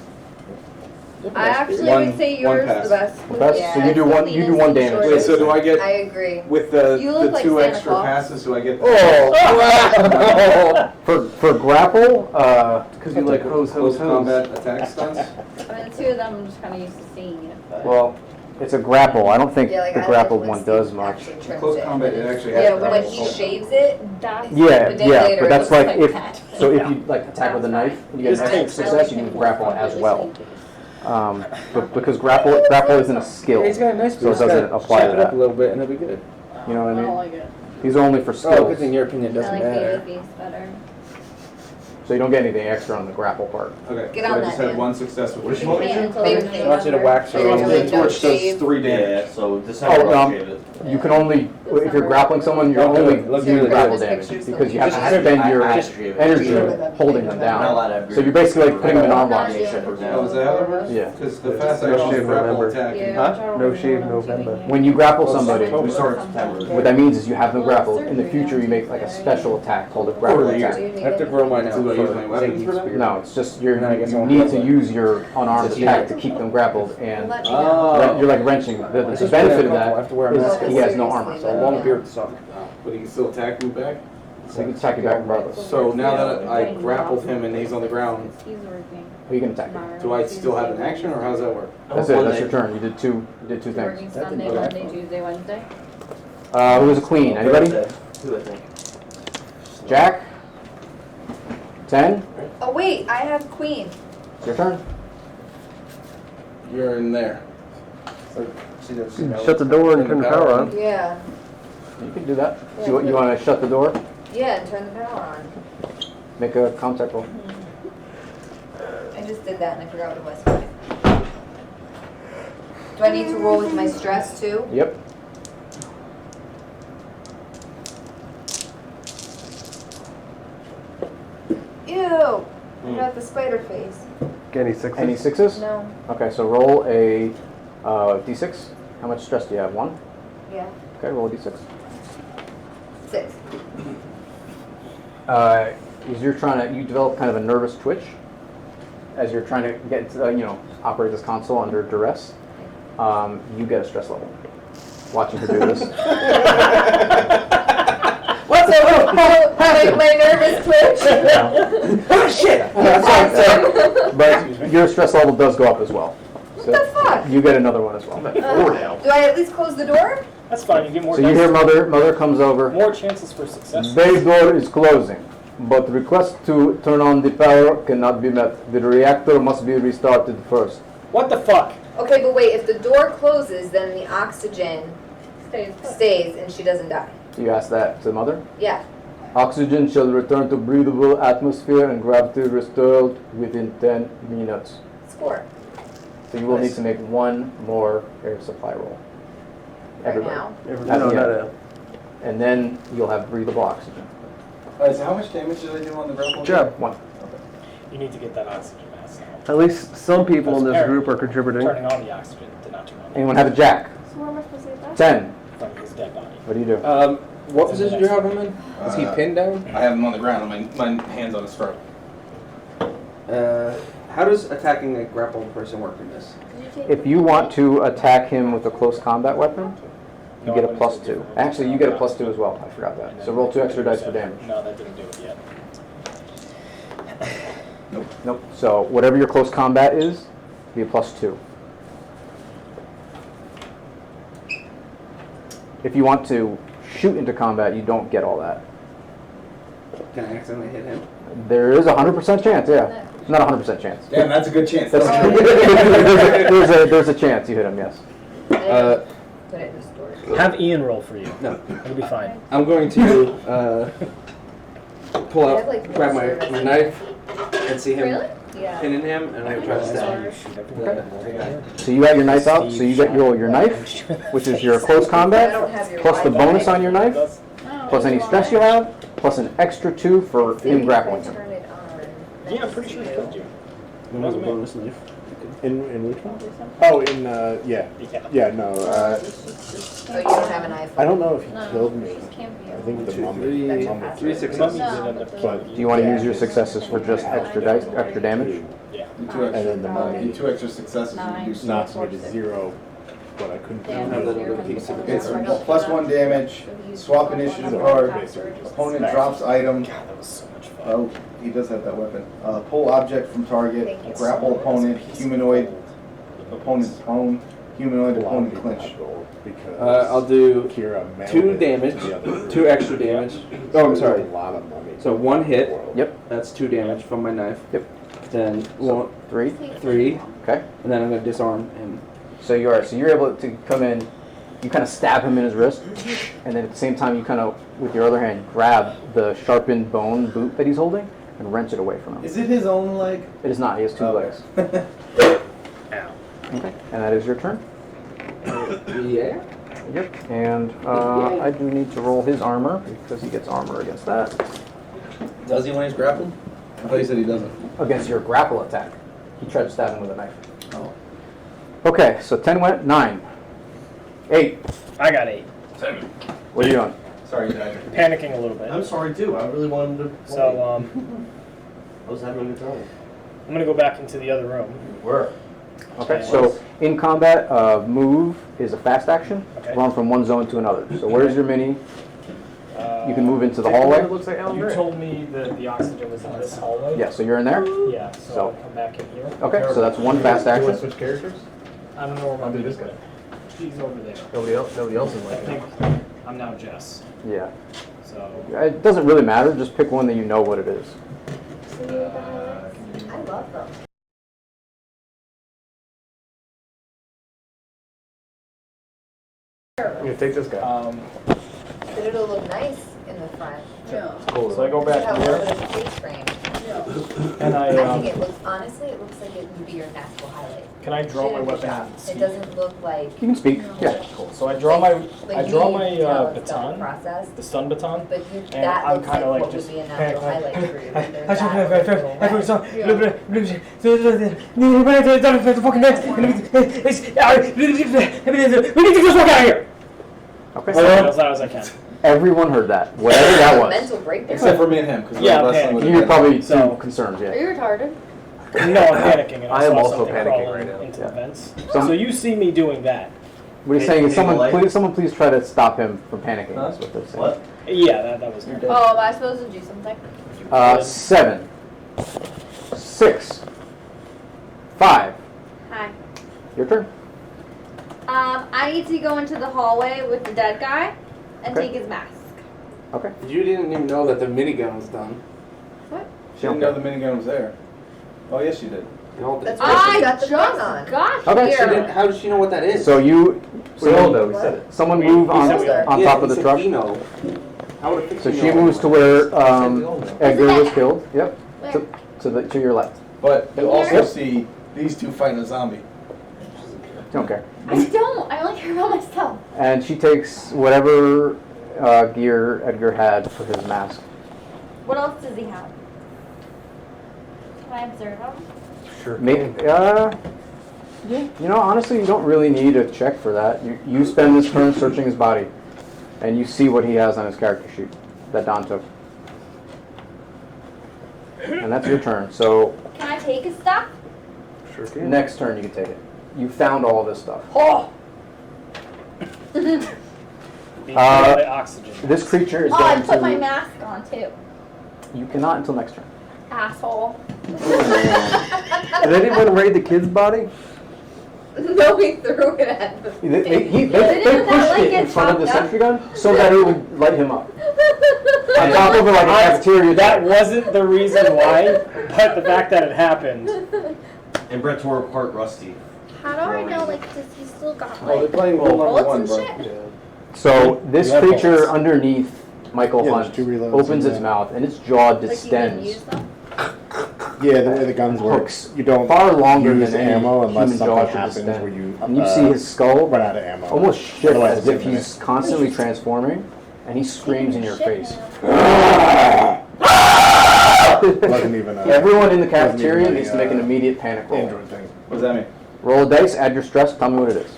I actually One- would say one yours pass. the best. Best? Yeah, So you do one cleanest damage. and Wait, so do I I get agree. with the You look like 2 Santa extra Claus. passes? Do I get? Oh! for grapple, Because you like hose, Close hose, hose. combat attack stunts. I mean, the two of them, I'm just kind of used to seeing it. But well, it's a grapple. I don't think Yeah, like the I grappled like when one does Steve much. actually trims Close it. combat, it actually has Yeah, when grapple. he shaves it, that's Yeah, But then yeah, later but it that's looks like like if that. so if you like attack with a knife and you get an Just extra take- success, you can grapple as well. But because grapple isn't a skill, He's got a nice so beard. it doesn't Just apply chop to it up that. a little bit and it'll be good. You know what I I don't mean? like it. These are only for Oh, skills, because in your opinion it I doesn't like matter. baby face better. so you don't get anything extra on the grapple part. Okay, Get so on I just that, had Dan. 1 success with What this. did you want me Can't to until Baby the face. I want you to wax So her you're on doing the The no torch does shave. 3 damage. Yeah, so December Oh, I'll shave it. You can only if you're grappling someone, you're Okay, only let's doing do it. grapple This damage picture's because you have to I spend your I have to shave it. energy holding them down. So you're basically like putting them in arm locks. Yeah, except for Oh, now. is that how that works? Yeah. Because the fast No action shave is grapple November. attack. Yeah, Huh? which I don't No remember shave what I'm November. doing When you grapple somebody, We start in September. what that means is you have them grappled. In the future, you make like a special attack called a grapple attack. I have to grow mine out. Do I use my for weapons Zingy's for that? beard. No, it's just And then I guess you I'll need have to that. use your unarmed attack to keep them grappled, and Let me Oh. know. you're like wrenching. The Just benefit of I have that to wear a is mask. he has no armor, So so a long beard would suck. But he can still attack me back? you can attack you back regardless. So now that I grappled him and he's on the ground, He's working. You can attack him. do I still have an action or how does that work? That's it. That's your turn. You did two He's things. working Sunday, Monday, Tuesday, Wednesday. Who was a queen? Anybody? Two, I think. Jack. 10. Oh wait, I have queen. It's your turn. You're in there. Shut the door and turn the power on. Yeah. You can do that. So you want to shut the door? Yeah, and turn the power on. Make a contact roll. I just did that and I forgot what it was. Do I need to roll with my stress too? Yep. Ew! I got the spider face. Any sixes? Any sixes? No. Okay, so roll a d6. How much stress do you have? 1? Yeah. Okay, roll a d6. 6. As you're trying to, you develop kind of a nervous twitch as you're trying to get, operate this console under duress. You get a stress level. Watching her do this. What's up? my nervous twitch. Oh shit! That's right. But your stress level does go up as well. So What the fuck? you get another one as well. Do I at least close the door? That's fine. You get more. So you dice. hear mother comes over. More chances for success. Bay door is closing, but request to turn on the power cannot be met. The reactor must be restarted first. What the fuck? Okay, but wait, if the door closes, then the oxygen Stays. stays and she doesn't die. You ask that to mother? Yeah. Oxygen shall return to breathable atmosphere and gravity restored within 10 minutes. Score. So you will need to make one more air supply roll. Right Everybody. now. At No, the not end. and then you'll have breathable oxygen. Alright, so how much damage did I do on the grapple? Job. 1. You need to get that oxygen mask now. At least some people in this Eric, group are contributing. Turning on the oxygen did not turn on. Anyone have a jack? So where am I supposed to get that? 10. From his dead body. What do you do? What position do you have him in? Is he pinned down? I have him on the ground, my hands on his throat. How does attacking a grappled person work in this? If you want to attack him with a close combat weapon, you get a +2. Actually, you get a +2 as well. I forgot that. So roll 2 extra dice for damage. No, that didn't do it yet. Nope. So whatever your close combat is, be a +2. If you want to shoot into combat, you don't get all that. Can I accidentally hit him? There is a 100% chance, yeah. Not a 100% chance. Damn, that's a good chance. There's a chance you hit him, yes. Put it in storage. Have Ian roll for you. No. It'll be fine. I'm going to pull out, grab my knife, and see him Yeah. pinning him, and I'm going to try to stab him. So you got your knife out, so you get your knife, which is your close combat, plus the bonus on your knife, plus any stress you have, plus an extra 2 for him grappling him. Yeah, I'm pretty sure he killed you. When was a bonus knife? In which one? Oh, in yeah. No. Oh, you don't have a knife. I don't know if he No, killed me. just can't be I think the able mummy. 3 successes. But Do you want to use your successes for just extra dice, extra damage? Yeah. and then the mummy. 2 extra successes, you do Not to get a 0, but I couldn't have that other piece of it. It's +1 damage, swap initiative card, opponent drops item. God, that was so much fun. Oh, he does have that weapon. Pull object from target, grapple opponent, humanoid, opponent's prone, humanoid, opponent clinch. I'll do Kira 2 damage, 2 extra damage. Oh, I'm sorry. A lot of money. So 1 hit. Yep. That's 2 damage from my knife. Yep. Then 3. 3, Okay. and then I'm going to disarm him. So you're able to come in, you kind of stab him in his wrist, and then at the same time you kind of, with your other hand, grab the sharpened bone boot that he's holding and wrench it away from him. Is it his own leg? It is not. He has 2 legs. Ow. Okay. And that is your turn. Yeah. Yep. And I do need to roll his armor because he gets armor against that. Does he when he's grappling? I thought you said he doesn't. Against your grapple attack. He tried to stab him with a knife. Oh. Okay, so 10 went, 9. 8. I got 8. 7. What are you doing? Sorry, Dad. Panicking a little bit. I'm sorry too. I really wanted to. So, I was having a good time. I'm gonna go back into the other room. Where? Okay, so in combat, move is a fast action. Okay. Run from one zone to another. So where's your mini? You can move into the hallway. You told me that the oxygen was in this hallway. Yeah, so you're in there? Yeah, so So- I'll come back in here. Okay, so that's one fast Do you want to action. switch characters? I don't know where I'll my do this mini guy. went. She's over there. Nobody else is I like think I'm now Jess. Yeah. So It doesn't really matter, just pick one that you know what it is. I love them. I'm gonna take this guy. But it'll look nice in the front. So I go Look at back how here. well it is face frame. And I I think it looks, honestly, it looks like it would be your natural highlight. can I draw my Shit, weapon shot. and It speak? doesn't look like. You can speak. Yeah. Cool. So I draw my Like you can tell it's done baton, process, the stun baton. but you, And that I'm looks like kind of like what would just be a natural highlight for you. There's that We need to just walk out of here. Okay. As loud as I can. Everyone heard that. Whatever that was. mental breakdown. Except for me and him, because Yeah, we're I'm wrestling with You're the probably So- too concerned, Are yeah. you retarded? No, I'm panicking, and I I am saw also something panicking crawling right now. into Yeah. the vents. Some- So you see me doing that. What he's saying is Hey, someone please try to stop him from panicking. That's what they're saying. What? Yeah, that was her. Oh, am I supposed to do something? 7, 6, 5. Hi. Your turn. I need to go into the hallway with the dead guy and Okay. take his mask. Okay. You didn't even know that the minigun was done. She didn't know the minigun was there. Oh, yes, she did. That's why she got the just thing on. got Okay, here. How does she know what that is? So you. We said it. Someone move on said on top of the truck. How would it So she moves to where Edgar was killed. Yep. Where? To your left. But you Here? also see these two fighting a zombie. Okay. I don't. I only care about myself. And she takes whatever gear Edgar had for his mask. What else does he have? Can I observe him? Sure. Yeah. You know, honestly, you don't really need a check for that. You spend this turn searching his body, and you see what he has on his character sheet that Don took. And that's your turn. So Can I take his stuff? Sure can. next turn you can take it. You found all this stuff. Oh! The oxygen. This creature is Oh, I going put my to. mask on too. You cannot until next turn. Asshole. Did anyone raid the kid's body? No, he threw it at them. They didn't pushed like it in it front of the chopped up. sentry gun so that it would light him up. On top of it, like a cafeteria. That wasn't the reason why, but the fact that it happened. And Brett tore apart Rusty. How do I know, like, does he still got, Oh, they're like, playing role number bullets one, and bro. shit? So this You have creature bullets. underneath Michael Yeah, Hunt there's 2 reloads opens in its there. mouth and its jaw Like, you can use distends. them? Yeah, the way the guns work, Hooks you don't far longer use than any ammo unless human jaw something should happens distend. where you And you see his skull run out of ammo. almost shift Otherwise as it's if he's infinite. constantly transforming, and he screams in your Shit, face. man. Wasn't even a Everyone in the wasn't cafeteria even needs to make an immediate panic roll. Android thing. What does that mean? Roll a dice, add your stress, tell me what it is.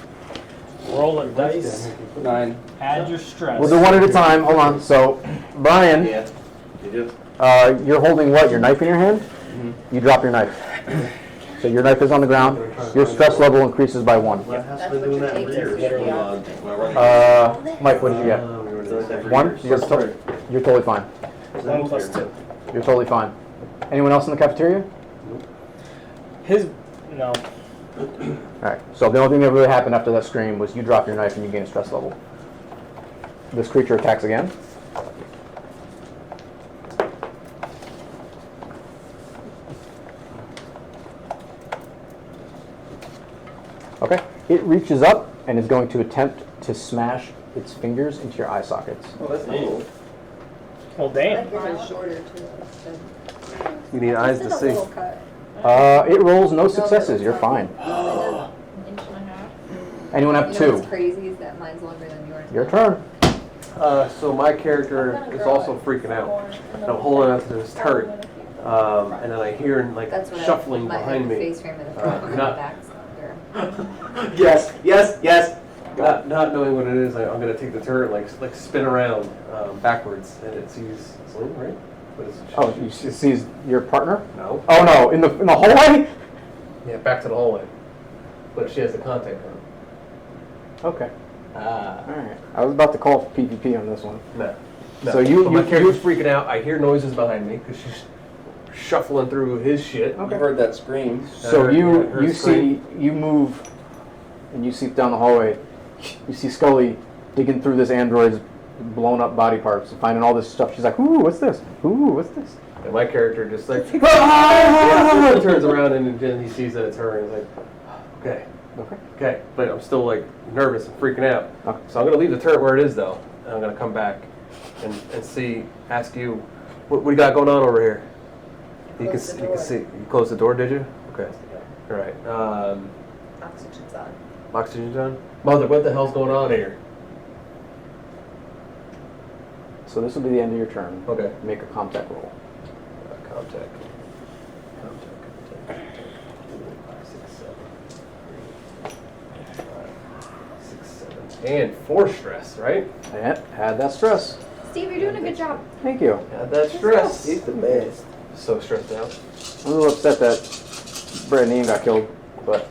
Roll a dice. 9. Add your stress. We'll do one at a time. Hold on. So, Brian, Yeah. You do? you're holding what? Your knife in your hand? You drop your knife. So your knife is on the ground. Your stress level increases by 1. What has been doing that for years? Mike, what did you get? 1? You're totally fine. 1 plus 2. You're totally fine. Anyone else in the cafeteria? No. Alright, so the only thing that really happened after that scream was you drop your knife and you gain a stress level. This creature attacks again. Okay, it reaches up and is going to attempt to smash its fingers into your eye sockets. Oh, that's not cool. Well, damn. Like yours is shorter too. You need eyes to Just a see. little cut. It rolls no successes, you're fine. Inch and a half. Anyone have You know what's 2? crazy is that mine's longer than yours. Your turn. So my character is also freaking out. And I'm holding onto this turret. And then I hear like That's when shuffling I behind me. face frame in the front and the not- back's longer. Yes. Not knowing what it is, I'm gonna take the turret, like spin around backwards, and it sees Celine, right? But it's, Oh, you sees your partner? No. Oh no, in the hallway? Yeah, back to the hallway. But she has the contact on. Okay. Alright. I was about to call for PvP on this one. No. So you my character's freaking out. I hear noises behind me because she's shuffling through his shit. Okay. You heard that scream. So Her you scream. see, you move, and you see down the hallway, you see Scully digging through this android's blown up body parts, finding all this stuff. She's like, ooh, what's this? Ooh, what's this? And my character just like turns around and then he sees that it's her and he's like, okay. Okay. But I'm still like nervous and freaking out. Okay. So I'm gonna leave the turret where it is though. And I'm gonna come back and ask you, what you got going on over here? You can see. You closed the door, did you? Okay. All right. Oxygen's on. Oxygen's on? Mother, what the hell's going on here? So this will be the end of your turn. Okay. Make a contact roll. Contact. 5, 6, 7. And 4 stress, right? Yeah, add that stress. Steve, you're doing a good job. Thank you. Add that stress. He's the best. So stressed out. I'm a little upset that Brett Ian got killed, but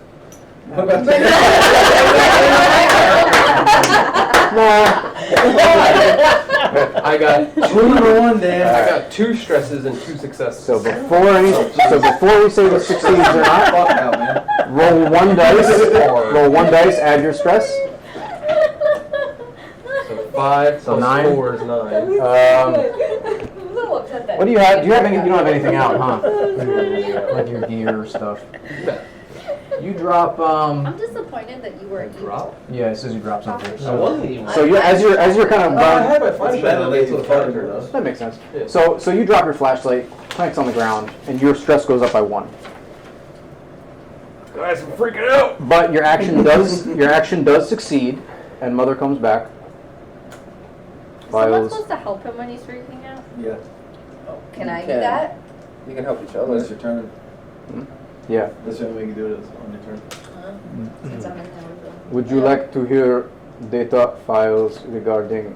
I got 2-1, Dan. I got 2 stresses and 2 successes. so before we say this succeeds or not, Fuck out, man. roll 1 dice. Roll 1 dice. Add your stress. So 5 So plus 9. 4 is 9. I'm a little upset that. What do you have? Do you have any? You don't have anything out, huh? Like your gear stuff. You drop. I'm disappointed that you were Drop? Yeah, it says you drop something. I wasn't even. So as you're kind of. Oh, I had my flashlight on until the fire turned on. That makes sense. Yeah. So you drop your flashlight, clanks on the ground, and your stress goes up by 1. Guys, I'm freaking out. But your action does succeed, and Mother comes back. someone files. supposed to help him when he's freaking out? Yeah. Can I do that? You can help each other. Unless your turn. Yeah. That's the only way you can do it is on your turn. Since I'm in there. Would you like to hear data files regarding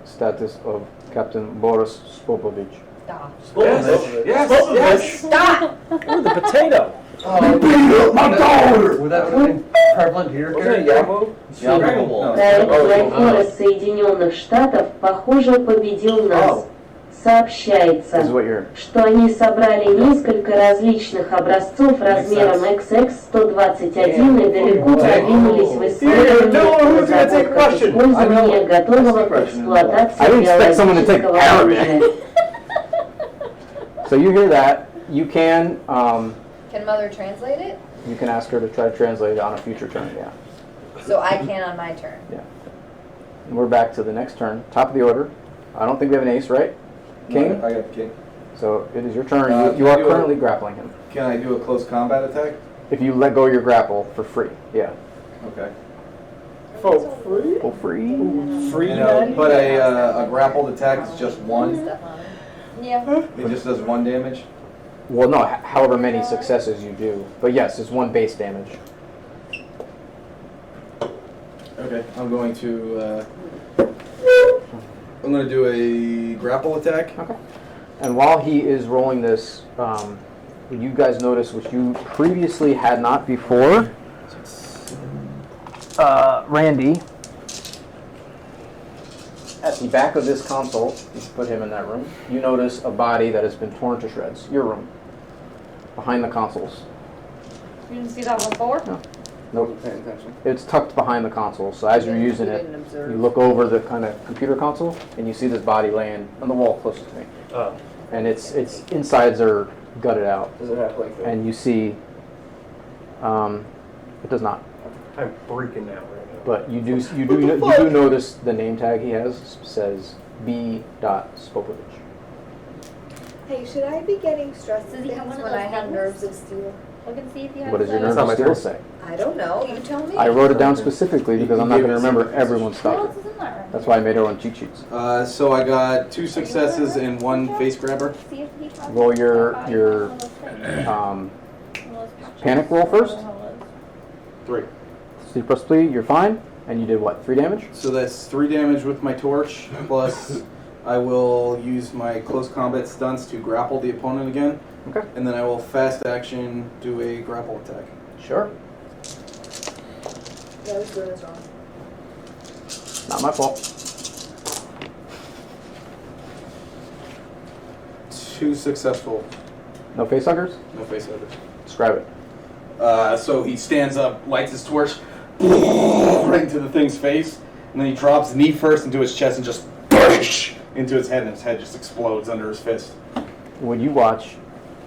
status of Captain Boris Spopovich? Stop. Yes. Stop! Ooh, the potato. My daughter! Would that have been prevalent here? Wasn't it Yabo? Проект Флора Соединенных Штатов, похоже, победил нас. Сообщается, что они собрали несколько различных образцов размером XX-121 и далеко продвинулись в исследовании разработках использования готового к эксплуатации биологического оружия. So you hear that. You can Can Mother translate it? you can ask her to try to translate it on a future turn. Yeah. So I can on my turn. Yeah. And we're back to the next turn. Top of the order. I don't think we have an ace, right? King? No, I got the king. So it is your turn. You are currently grappling him. Can I do a close combat attack? If you let go of your grapple for free. Yeah. Okay. For free? For free? Free, but a grappled attack is just one. Yeah. It just does one damage. Well, no, however many successes you do. But yes, it's one base damage. Okay, I'm going to do a grapple attack. Okay. And while he is rolling this, you guys notice, which you previously had not before, Randy, at the back of this console, you put him in that room, you notice a body that has been torn to shreds. Your room. Behind the consoles. You didn't see that before? No. Nope. It's tucked behind the console, so as you're using it, you look over the kind of computer console, and you see this body laying on the wall closest to me. Oh. And its insides are gutted out. Does it have like And you see, it does not. I'm freaking out right now. But you do notice the name tag he has says B. Spopovich. Hey, should I be getting stressed Does he have one of when those I have things? nerves of steel? Look and see if he has What does your those. nerve of steel say? I don't know. You tell me. I wrote it down specifically because I'm not going to remember everyone's What stuff. else is in that? That's why I made our own cheat sheets. So I got 2 successes and 1 face grabber. See if he has Roll your one of those things. panic roll first. 3. C plus 3, you're fine. And you did what, 3 damage? So that's 3 damage with my torch, plus I will use my close combat stunts to grapple the opponent again. Okay. And then I will fast action do a grapple attack. Sure. Yeah, I was doing this wrong. Not my fault. 2 successful. No face huggers? No face huggers. Describe it. So he stands up, lights his torch, right into the thing's face, and then he drops the knee first into his chest and just into his head, and his head just explodes under his fist. When you watch,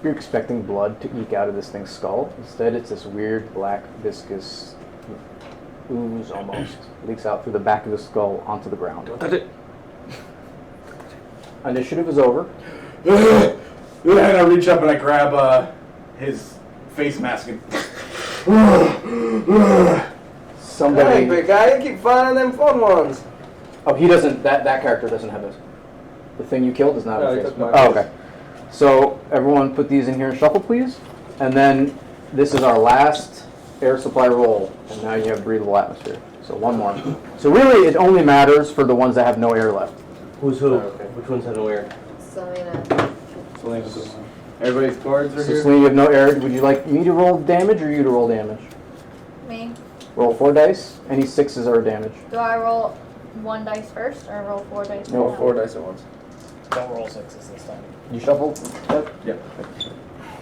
you're expecting blood to eke out of this thing's skull. Instead, it's this weird black viscous ooze almost leaks out through the back of the skull onto the ground. Don't touch it. Initiative is over. And I reach up and I grab his face mask and Somebody. Hey, big guy, you keep finding them fun ones. Oh, he doesn't. That character doesn't have this. The thing you killed does not No, have he a face. took my Oh, face. okay. So everyone, put these in here and shuffle, please. And then this is our last air supply roll, and now you have breathable atmosphere. So one more. So really, it only matters for the ones that have no air left. Who's who? Which one's had no air? Selena. Everybody's cards are So here. Celine, you have no air. Would you like me to roll damage or you to roll damage? Me. Roll 4 dice. Any 6s are damage. Do I roll 1 dice first or roll 4 dice? No, first? 4 dice at once. Don't roll 6s this time. You shuffle? Yep.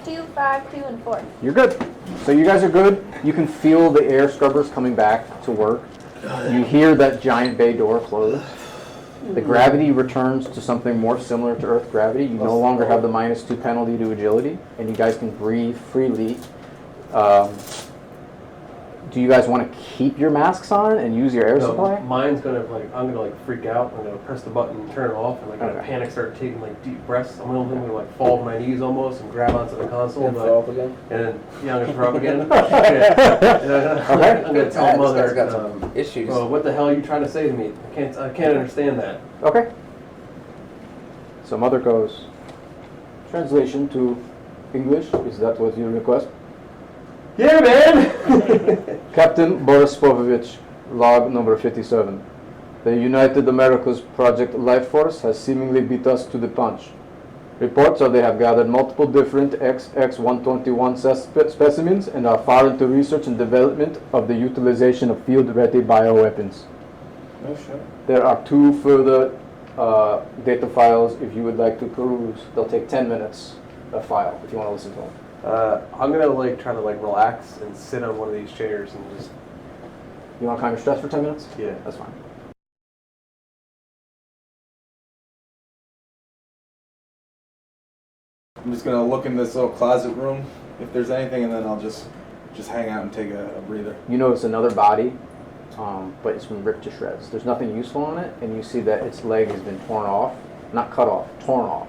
2, 5, 2, and 4. You're good. So you guys are good. You can feel the air scrubbers coming back to work. You hear that giant bay door close. The gravity returns to something more similar to Earth gravity. You no longer have the -2 penalty to agility, and you guys can breathe freely. Do you guys want to keep your masks on and use your air No, supply? mine's gonna I'm gonna freak out. I'm gonna press the button, and turn it off, and like Okay. panic, start taking deep breaths. I'm gonna like fall to my knees almost and grab onto the console. And fall up again? And then I'm gonna throw up again. I'm gonna tell mother, got some issues. "Oh, what the hell are you trying to say to me? I can't understand that." Okay. So mother goes, translation to English, is that what you request? Yeah, man! Captain Boris Povovich, log number 57. The United Americas Project Life Force has seemingly beat us to the punch. Reports are they have gathered multiple different XX-121 specimens and are far into research and development of the utilization of field-ready bioweapons. Oh, sure. There are 2 further data files if you would like to peruse. They'll take 10 minutes a file if you want to listen to them. I'm gonna try to relax and sit on one of these chairs and just. You want to calm your stress for 10 minutes? Yeah, that's fine. I'm just gonna look in this little closet room if there's anything, and then I'll just hang out and take a breather. You notice another body, but it's been ripped to shreds. There's nothing useful on it, and you see that its leg has been torn off, not cut off, torn off.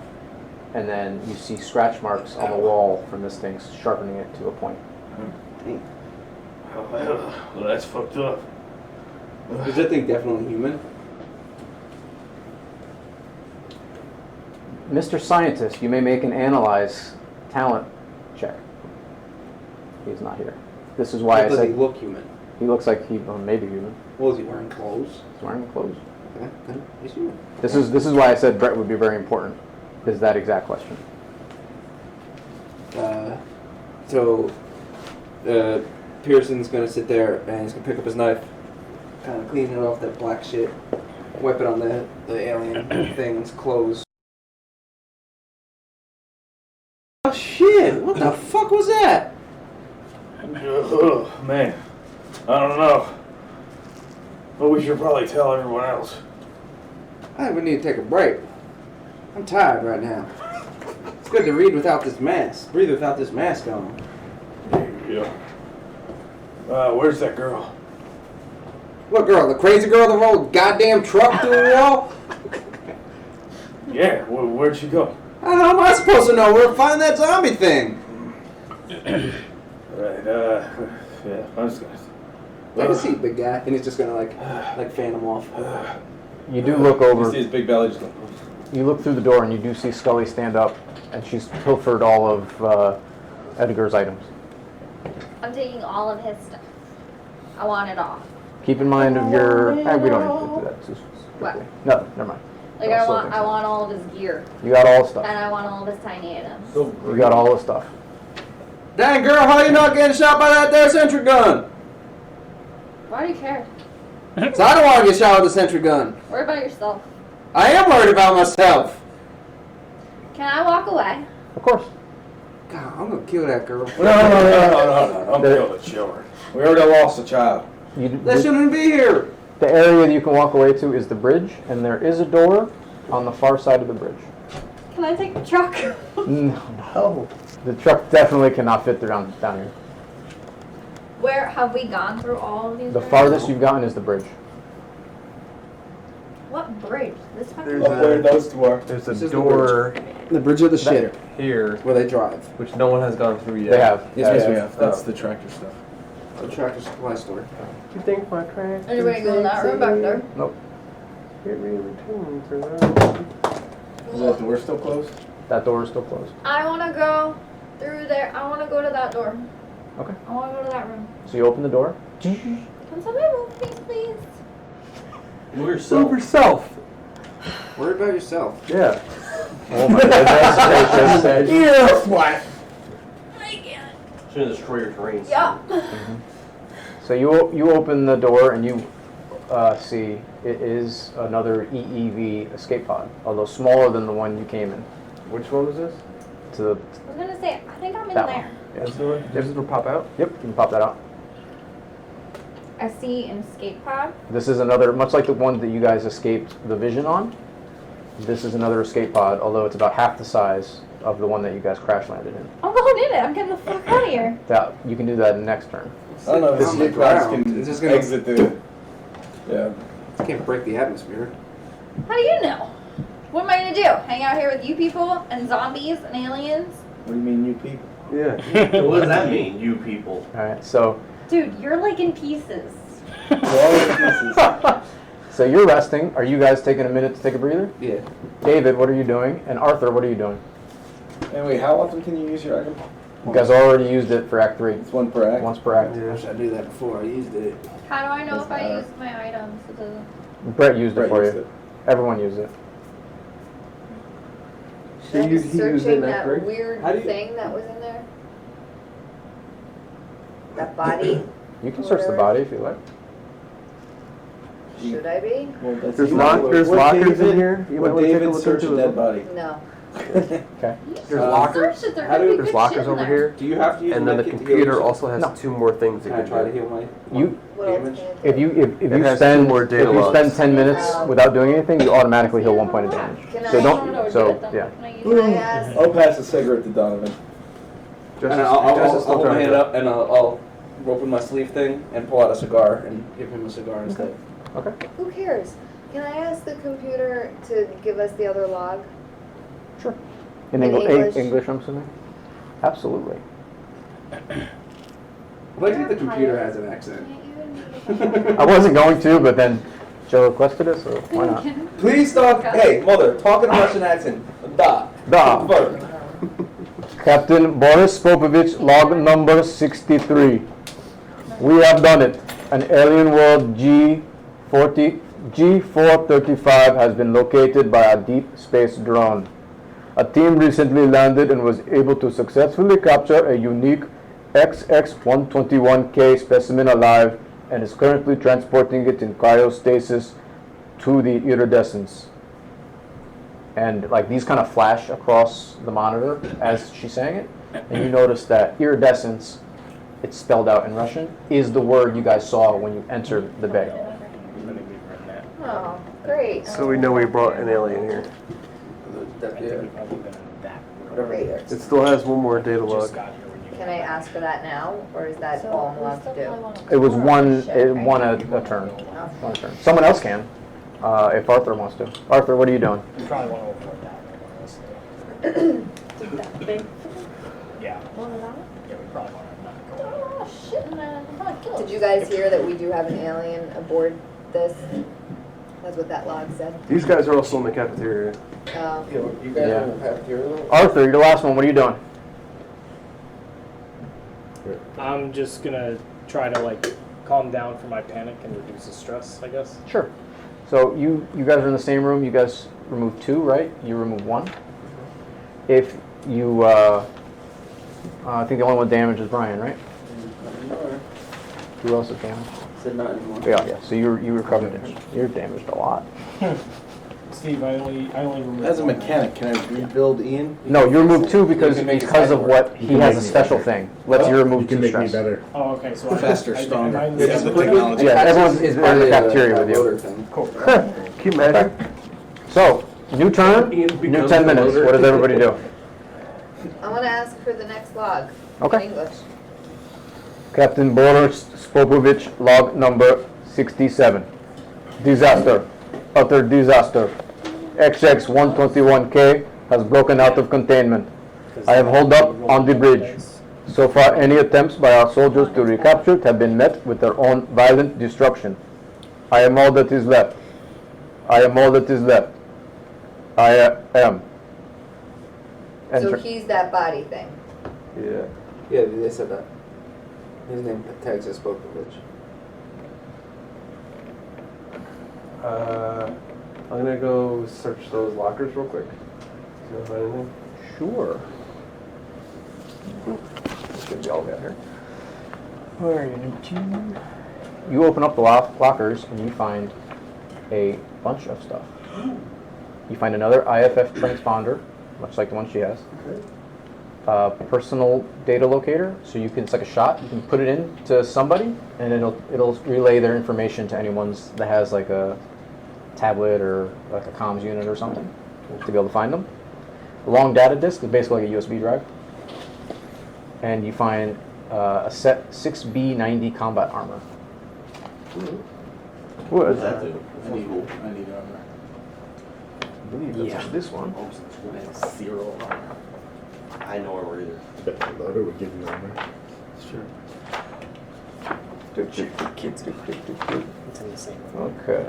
And then you see scratch marks on the wall from this thing sharpening it to a point. Well, that's fucked up. Is that thing definitely human? Mr. Scientist, you may make an analyze talent check. He's not here. This is why I Does said he look human? he looks like he, or maybe human. Well, is he wearing clothes? He's wearing clothes. Okay, then he's human. This is why I said Brett would be very important. Is that exact question? Pearson's gonna sit there and he's gonna pick up his knife, kind of clean it off that black shit, wipe it on the alien thing's clothes. Oh shit! What the fuck was that? Oh, man. I don't know. But we should probably tell everyone else. I think we need to take a break. I'm tired right now. It's good to read without this mask. Breathe without this mask on. Yeah. Where's that girl? What girl? The crazy girl that rolled a goddamn truck through the wall? Yeah, where'd she go? How am I supposed to know? We're finding that zombie thing. Right, yeah, I'm just gonna... Take a seat, big guy. And he's just gonna like fan him off. You do look over. You see his big belly just going... You look through the door and you do see Scully stand up, and she's pilfered all of Edgar's items. I'm taking all of his stuff. I want it all. Keep in mind of your. We don't need to do that. What? No, never mind. Like I want all of his gear. You got all the stuff. And I want all of his tiny items. You got all the stuff. Dang girl, how you not getting shot by that there sentry gun? Why do you care? So I don't want to get shot with a sentry gun. Worry about yourself. I am worried about myself. Can I walk away? Of course. God, I'm gonna kill that girl. No, don't kill the children. We already lost a child. That shouldn't be here. The area that you can walk away to is the bridge, and there is a door on the far side of the bridge. Can I take the truck? No. The truck definitely cannot fit down here. Where have we gone through all of these? The bridges? farthest you've gotten is the bridge. What bridge? This fucking There's where those two are. There's This a is the door The bridge of the ship here, where they drive. which no one has gone through yet. They have. Yes, we have. That's the tractor stuff. The tractor supply store. You think my tractor? Anybody go in that room back there? Nope. Get really tuned to that. Is that door still closed? That door is still closed. I want to go through there. I want to go to that door. Okay. I want to go to that room. So you open the door. Can somebody move me, please? Move yourself. Worry about yourself. Yeah. Oh my goodness. Yeah, what? Should destroy your terrain. Yeah. So you open the door and you see it is another EEV escape pod, although smaller than the one you came in. Which one was this? To the I was gonna say, I think I'm in that there. one. Yeah. This one? Does this one pop out? Yep, you can pop that out. I see an escape pod. This is another, much like the one that you guys escaped the vision on. This is another escape pod, although it's about half the size of the one that you guys crash landed in. I'm going in it. I'm getting the fuck out of here. That you can do that next turn. I don't know if This this on the class ground. can It's just gonna- exit the. Yeah. It can't break the atmosphere. How do you know? What am I gonna do? Hang out here with you people and zombies and aliens? What do you mean, you people? Yeah. What does that mean, you people? Alright, so Dude, you're like in pieces. so you're resting. Are you guys taking a minute to take a breather? Yeah. David, what are you doing? And Arthur, what are you doing? And wait, how often can you use your item? You guys already used it for Act 3. It's one per act? Once per act. Yeah. I knew that before I used it. How do I know if I used my items? It doesn't. Brett used it Brett for used you. it. Everyone used it. Should I be He used it searching in that Act 3? weird How do you- thing that was in there? That body? You can search the body if you like. Should I be? Well, that's There's you. there's Would lockers David- in here. You might Would want to take a David look search into a it. dead body? No. Okay. There's lockers. Search it, there How could do be there's good lockers shit in over there. here? Do you have to use And then the medkit to heal computer yourself? also has No. 2 more things it Can I can try to do. heal my You What else damage? can I do? if you It has 2 more data if you spend logs. 10 minutes without doing anything, you automatically heal 1 point of damage. Can So I- don't so yeah. Can I ask? I'll pass a cigarette to Donovan. And I'll Justice hold my trying hand to- up and I'll open my sleeve thing and pull out a cigar and give him a cigar instead. Okay. Who cares? Can I ask the computer to give us the other log? Sure. In In English, English? I'm assuming. Absolutely. But I think the computer has an accent. I wasn't going to, but then Joe requested it, so why not? Please talk. Hey, mother, talk in a Russian accent. Da. Da. Mother. Captain Boris Popovich, log number 63. We have done it. An alien world G435 has been located by a deep space drone. A team recently landed and was able to successfully capture a unique XX-121K specimen alive and is currently transporting it in cryostasis to the iridescence. And like these kind of flash across the monitor as she's saying it, and you notice that iridescence, it's spelled out in Russian, is the word you guys saw when you entered the bay. Oh, great. So we know we brought an alien here. Great. It still has 1 more data log. Can I ask for that now, or is that all I'm allowed to do? It was one a turn. One turn. Someone else can, if Arthur wants to. Arthur, what are you doing? You probably want to report that. honestly. Yeah. Yeah, we probably want to not go. Oh shit, man. I'm gonna kill Did you guys hear that we do have an alien aboard this? That's what that log said. These guys are also in the cafeteria. Oh. You guys Yeah. are in the cafeteria? Arthur, you're the last one. What are you doing? I'm just gonna try to like calm down from my panic and reduce the stress, I guess. Sure. So you guys are in the same room. You guys remove 2, right? You remove 1. If you, I think the only one damaged is Brian, right? Who else is damaged? Said not anymore. Yeah. So you recovered damage. You're damaged a lot. Steve, I only removed As a 1. mechanic, can I rebuild Ian? No, you removed 2 because You can make because it of work. what he has a special thing. Lets you remove You can 2 make stress. me better. Oh, okay. So Faster, am I in the stronger. same the room? technology. Yeah, everyone's in the cafeteria with you. Cool. Can you imagine? So, new turn, new 10 minutes. What does everybody do? I want to ask for the next log. Okay. In English. Captain Boris Spopovich, log number 67. Disaster. Utter disaster. XX-121K has broken out of containment. I have holed up on the bridge. So far, any attempts by our soldiers to recapture it have been met with their own violent destruction. I am all that is left. I am all that is left. I am. So Enter. he's that body thing. Yeah. Yeah, they said that. His name tags as Spokovich. I'm gonna go search those lockers real quick. See if I find anything. Sure. This should be all good here. Where are you, new team? You open up the lockers and you find a bunch of stuff. You find another IFF transponder, much like the one she has. Personal data locator, so you can, it's like a shot, you can put it in to somebody and it'll relay their information to anyone that has like a tablet or like a comms unit or something to be able to find them. A long data disk is basically like a USB drive. And you find a set 6B90 combat armor. What does that do? I need armor. I believe that's this one. Zero armor. I know armor either. I bet the loader would give you armor. Sure. It's in the same one. Okay.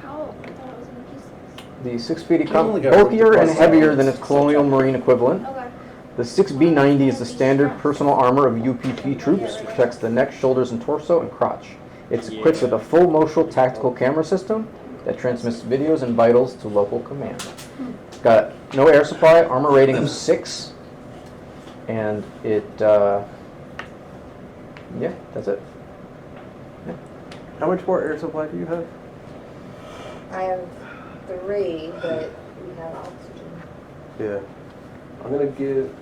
How? I thought it was in The pieces. 6B only got bulkier 50 and plus heavier size. than its colonial marine equivalent. Okay. The 6B90 is the standard personal armor of UPP troops. Protects the neck, shoulders, and torso, and crotch. It's equipped with a full motion tactical camera system that transmits videos and vitals to local command. It's got no air supply, armor rating of 6, and it, yeah, that's it. How much more air supply do you have? I have 3, but we have oxygen. Yeah. I'm gonna give.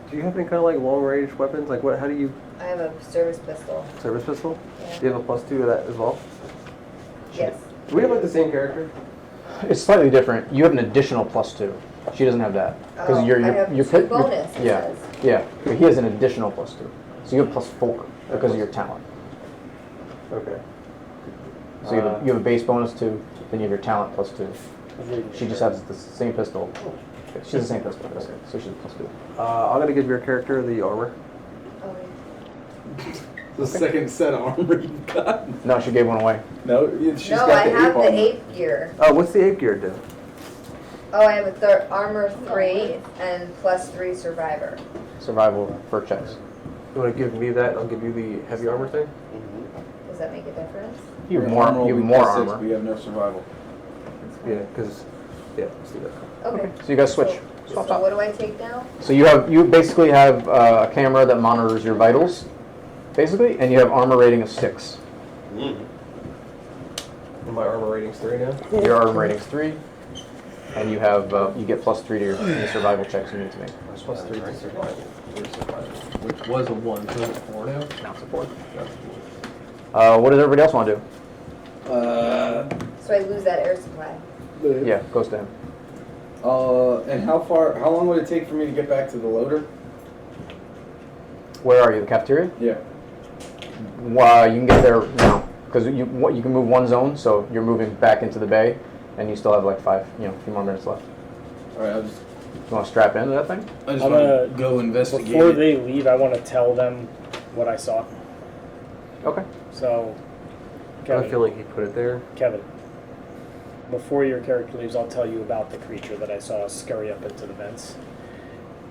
Do you have any kind of like long range weapons? Like what? How do you? I have a service pistol. Service pistol? Yeah. Do you have a +2 to that as well? Yes. Do we have like the same character? It's slightly different. You have an additional +2. She doesn't have that. Oh, I have 2 bonus, it yeah, says. yeah. But he has an additional +2. So you have +4 because of your talent. Okay. So you have a base bonus 2, then you have your talent +2. She just has the same pistol. She has the same pistol, okay, so she's +2. I'm gonna give your character the armor. The second set of armor you got. No, she gave one away. No, she's No, got I the have ape the armor. ape gear. Oh, what's the ape gear do? Oh, I have a armor 3 and +3 survivor. Survival for checks. You want to give me that? I'll give you the heavy armor thing. Does that make a difference? You have Your more. armor will You have be more +6, armor. but you have no survival. Yeah, because let's do that. Okay. So you guys switch. So Swap top. what do I take now? So you basically have a camera that monitors your vitals, basically, and you have armor rating of 6. And my armor rating's 3 now. Your armor rating's 3, and you have you get +3 to your any survival checks you need to make. +3 to survival. Which was a 1, so it's 4 now. Now it's a 4. What does everybody else want to do? So I lose that air supply. Yeah, goes to him. And how long would it take for me to get back to the loader? Where are you? The cafeteria? Yeah. You can get there now because you can move one zone, so you're moving back into the bay, and you still have like a few more minutes left. All right, You want to strap into that thing? I just I'm want gonna to go investigate. Before it. they leave, I want to tell them what I saw. Okay. So, I Kevin, feel like he put it there. Kevin, before your character leaves, I'll tell you about the creature that I saw scurry up into the vents.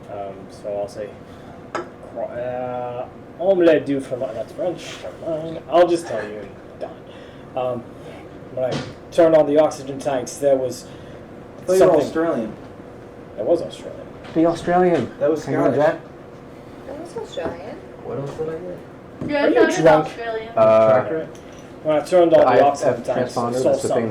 So I'll say, omelette du fromage. That's French. Never mind. I'll just tell you and done. When I turned on the oxygen tanks, there was I thought you were something. Australian. That was Australian. The Australian. That was Hang on, Scottish. Jack. That was Australian. What else did I get? Yeah, Are you sounded drunk? Australian. When I turned on the IF oxygen tanks, I transponder, saw that's the thing something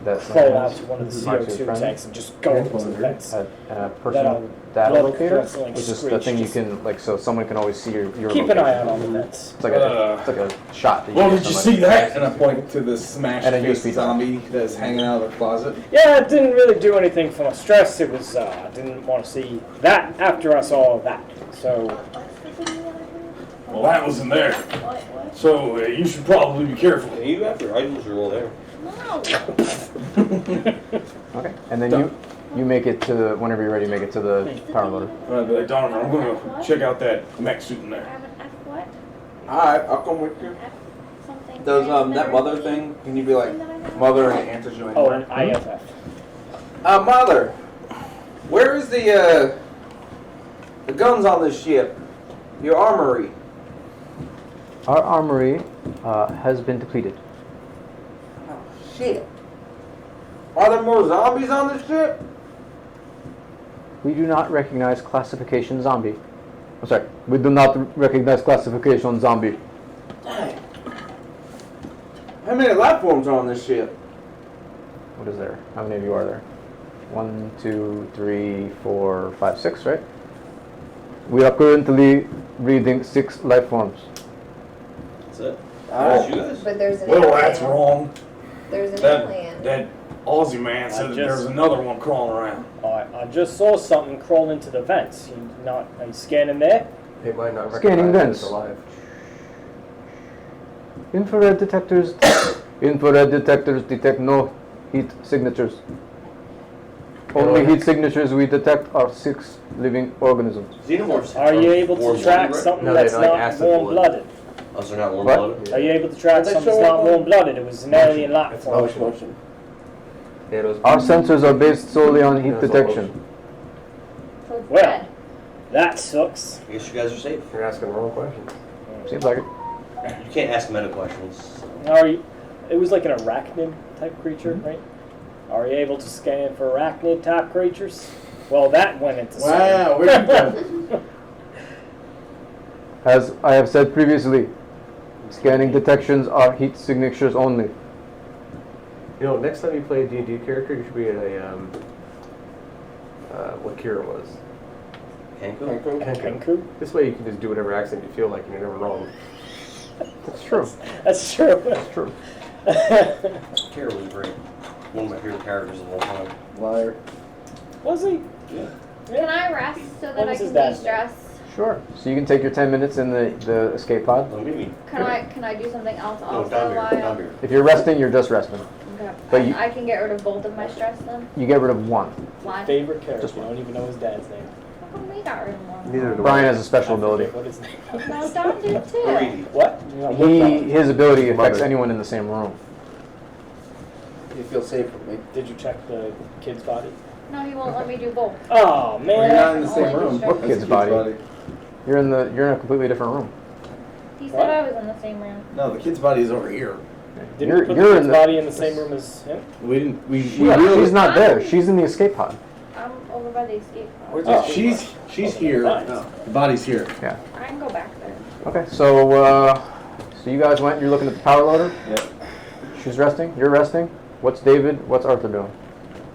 that crawl out to one of the Mark is CO2 friendly. tanks and just go into the vents. A That personal data blood locator, vessel, which is the screech, thing you just can so someone can always see your keep location. an eye out on the vents. It's like a shot. That Well, give did you somebody. see that? And I point to the smashed And a face USB zombie that's hanging out of the closet. Yeah, it didn't really do anything for my stress. It was I didn't want to see that after I saw that. So Well, that wasn't there. So you should probably be careful. You got your items are all there. Okay, and then you make it to whenever you're ready. Make it to the power loader. I'd be like, Donovan, I'm gonna check out that mech suit in there. What? Alright, I'll come with you. Does that mother thing, can you be like, mother, and it answers you oh, anywhere? and IFF. Mother, where is the guns on this ship? Your armory. Our armory has been depleted. Shit. Are there more zombies on this ship? We do not recognize classification zombie. I'm sorry. We do not recognize classification zombie. Dang. How many life forms are on this ship? What is there? How many of you are there? 1, 2, 3, 4, 5, 6, right? We are currently reading 6 life forms. That's it. But there's an Well, alien. that's wrong. There's an That alien. that Aussie man said that there's another one crawling around. I just saw something crawl into the vents. Are you scanning there? It might not Scanning recognize vents. it's alive. Infrared detectors detect no heat signatures. Only heat signatures we detect are 6 living organisms. Xenomorphs. Are you able to track something that's not warm-blooded? Oh, so they're not warm-blooded? Are you able to track something that's not warm-blooded? It was an alien life form. Our sensors are based solely on heat detection. Well, that sucks. I guess you guys are safe. You're asking the wrong questions. Seems like it. You can't ask meta questions. Are you, it was like an arachnid type creature, right? Are you able to scan for arachnid type creatures? Well, that went into Wow, where'd you go? As I have said previously, scanning detections are heat signatures only. You know, next time you play a D&D character, you should be what Kira was. Kenku? This way you can just do whatever accent you feel like and you're never wrong. That's true. That's true. That's true. Kira was great. One of my favorite characters of all time. Liar. Was he? Yeah. Can I rest so What that I was his can dad's de-stress? Sure. So you can take your 10 minutes in the escape pod. Can I do something else also down here, while? down here. If you're resting, you're just resting. Okay. But you- I can get rid of both of my stress then? You get rid of one. Why? Favorite character. Just I don't even know his dad's name. How come we got rid of one? Neither do Brian has a special ability. What his name was. No, Don did too. What? His ability affects Mother. anyone in the same room. You feel safe with me. Did you check the kid's body? No, he won't let me do both. Oh man! You're not in the same Only room. distract- What kid's body? You're in a completely different room. He said I was in the same room. No, the kid's body is over here. Did You're- we put you're the in kid's the- body in the same room as him? We didn't. We Yeah, really. she's not there. She's in the escape pod. I'm over by the escape pod. Where's the she's here. Nice. The body's here. Yeah. I can go back there. Okay. So you guys went. You're looking at the power loader. Yep. She's resting. You're resting. What's David? What's Arthur doing?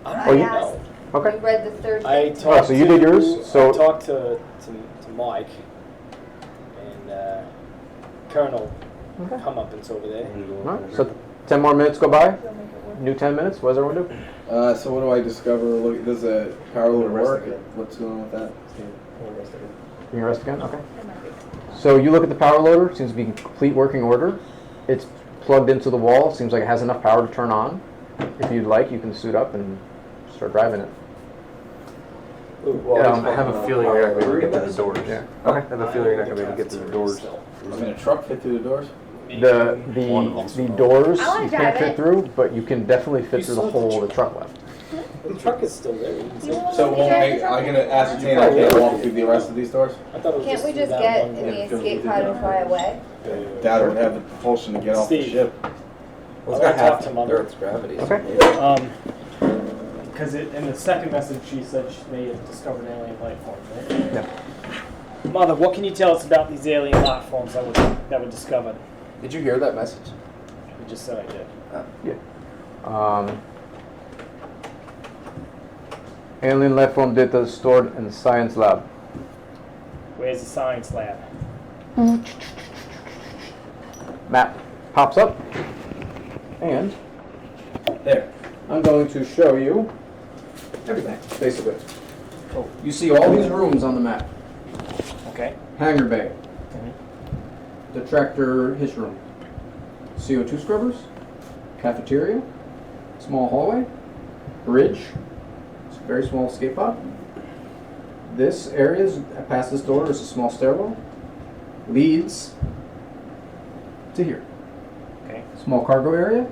I you- asked. Okay. You read the third I thing. talked so you did yours, so- I talked to Mike and Colonel Comeuppance over there. All right. So 10 more minutes go by. New 10 minutes. What does everyone do? So what do I discover? Look, does a power loader work? What's going on with that? You can rest again. Okay. So you look at the power loader. It seems to be in complete working order. It's plugged into the wall. Seems like it has enough power to turn on. If you'd like, you can suit up and start driving it. I have a feeling you're not going to be able to get to the doors. Yeah. Okay. I have a feeling you're not going to be able to get to the doors. Can a truck fit through the doors? The doors I wanna you drive can't fit it. through, but you can definitely fit You through the saw the hole the truck left. The truck is still there. You can see it. So it won't make, I can ascertain I can't walk through the rest of these doors? I thought it was Can't we through just that get one in door. the escape pod and fly away? Dad would have the propulsion to get off the Steve. ship. I want to talk to Mother. Earth's gravity. Okay. Because in the second message she said they had discovered alien life forms, right? Yeah. Mother, what can you tell us about these alien life forms that were discovered? Did you hear that message? You just said I did. Alien life form data is stored in the science lab. Where's the science lab? Map pops up, and There. I'm going to show you everything, basically. You see all these rooms on the map. Okay. Hangar bay, detractor hitch room, CO2 scrubbers, cafeteria, small hallway, bridge, it's a very small escape pod. This area, past this door, is a small stairwell, leads to here. Okay. Small cargo area,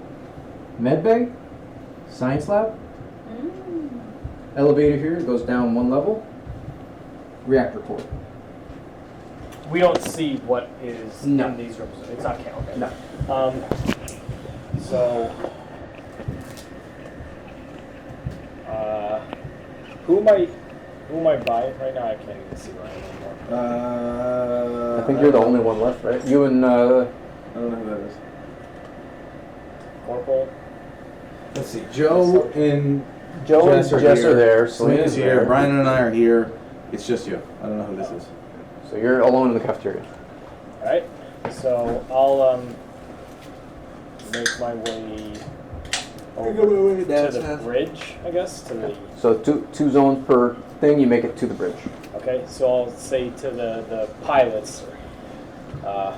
med bay, science lab, elevator here goes down one level, reactor core. We don't see what is No. in these rooms. It's not count. Okay. No. So, who am I buying right now? I can't even see where I am anymore. I think you're the only one left, right? You and I don't know who that is. Corporal. Let's see. Joe and Jess are there. Selena's here. Brian and I are here. It's just you. I don't know who this is. So you're alone in the cafeteria. All right. So I'll make my way over to the bridge, I guess. To the So two zones per thing. You make it to the bridge. okay. So I'll say to the pilots. I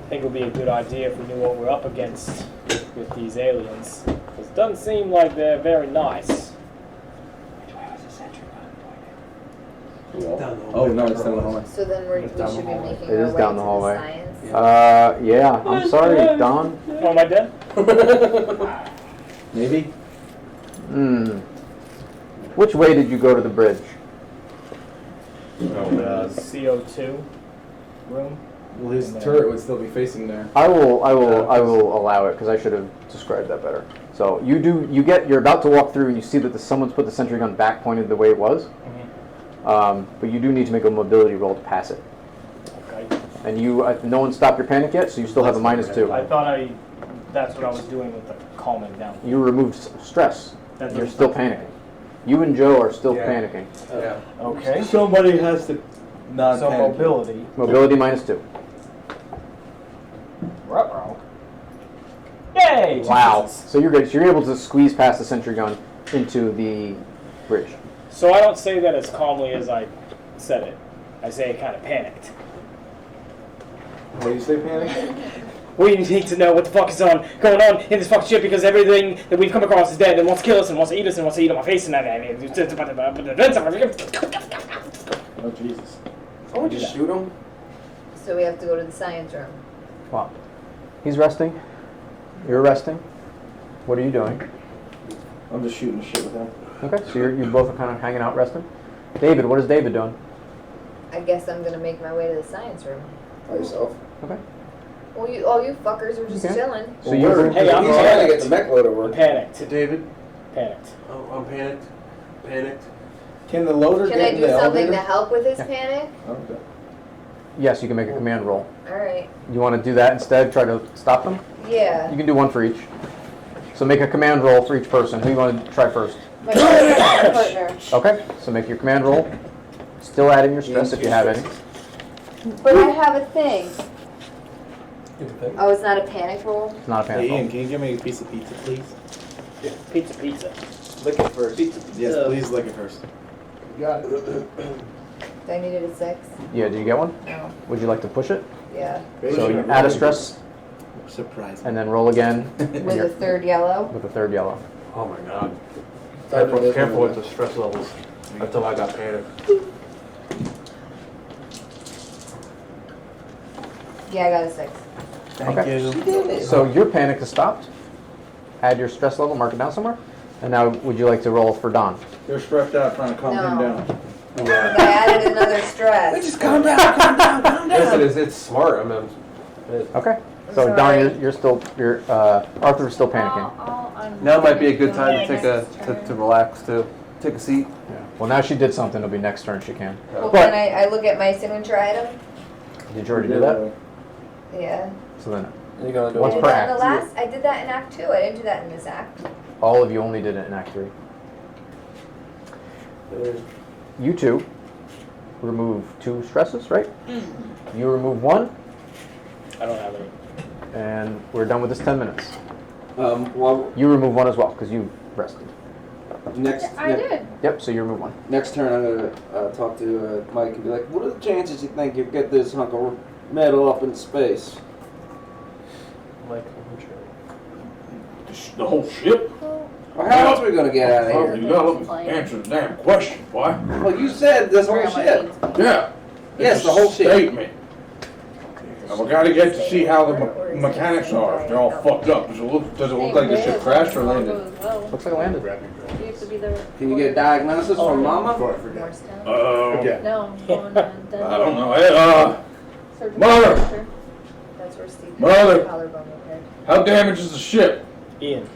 think it would be a good idea if we knew what we're up against with these aliens. Because it doesn't seem like they're very nice. Oh no, it's down the hallway. So then we should be making It our is way down the to hallway. science. Yeah. I'm sorry, Don. Oh, am I dead? Maybe. Which way did you go to the bridge? CO2 room. Well, his turret would still be facing there. I will allow it because I should have described that better. So you're about to walk through and you see that someone's put the sentry gun back pointed the way it was. But you do need to make a mobility roll to pass it. Okay. And no one stopped your panic yet, so you still have a -2. I thought that's what I was doing with the calming down. You removed stress. You're still panicking. You and Joe are still panicking. Yeah. Okay. Somebody has to not So panic. mobility. Mobility -2. Ruh-roh. Yay! Wow. So you're good. So you're able to squeeze past the sentry gun into the bridge. So I don't say that as calmly as I said it. I say it kind of panicked. What do you say, panic? We need to know what the fuck is going on in this fucking ship because everything that we've come across is dead and wants to kill us and wants to eat us and wants to eat on my face and that. Oh Jesus! I would just shoot him. So we have to go to the science room. Wow. He's resting. You're resting. What are you doing? I'm just shooting shit with him. Okay, so you both are kind of hanging out resting. David, what is David doing? I guess I'm gonna make my way to the science room. By yourself. Okay. Well, you fuckers are just Okay. chilling. So you're Hey, I'm He's trying to get the mech loader I'm work. panicked. Hey, David. Panicked. Oh, I'm panicked. Panicked. Can the loader Can get I in do the something elevator? to help with his Yeah. panic? Okay. Yes, you can make a command roll. All right. You want to do that instead? Try to stop them? Yeah. You can do one for each. So make a command roll for each person. Who do you want to try first? My partner. Okay, so make your command roll. Still add in your stress if you have any. But I have a thing. Oh, it's not a panic roll? It's not a Hey, panic roll. Ian, can you give me a piece of pizza, please? Pizza. Lick it first. Yes, please lick it first. Got it. I needed a 6. Yeah, did you get one? No. Would you like to push it? Yeah. So you add a stress Surprise. and then roll again With a third yellow. with a third yellow. Oh my god. Careful, Careful with the stress levels. Until I got panicked. Yeah, I got a 6. Thank you. So your panic is stopped. Add your stress level, mark it down somewhere. And now would you like to roll for Don? You're stressed out trying to calm him No. down. I added another stress. Just calm down, calm down, calm Yes, down. it is. It's smart. I mean, Okay. So I'm Don, sorry. you're still Arthur's still panicking. now might be a good time to take to relax too. Take a seat. Yeah. Well, now she did something. It'll be next turn she can. Well, But can I look at my signature item? did you already do that? Yeah. So then You're gonna do Once I did per that in the act. last. I did that in Act 2. I didn't do that in this act. all of you only did it in Act 3. You two remove 2 stresses, right? You remove 1, I don't have any. and we're done with this 10 minutes. Well, You remove 1 as well, because you rested. next. I did. Yep, so you remove 1. Next turn, I'm gonna talk to Mike and be like, "What are the chances you think you get this hunk of metal up in space?" Like, The whole ship? Well, how else are we gonna get out of Oh, here? you gotta answer the damn question, boy. Well, you said this whole ship. Yeah. Yes, It's the a whole ship. Statement. And we gotta get to see how the mechanics are. If they're all fucked up. Does it look like the ship crashed or landed? Looks like it landed. You have to be there. Can you get a diagnosis from Mama? More stuff. No, I'm going I don't know. Hey, Mother! That's where Steve Mother! collarbone repaired. How damaged is the ship? Ian.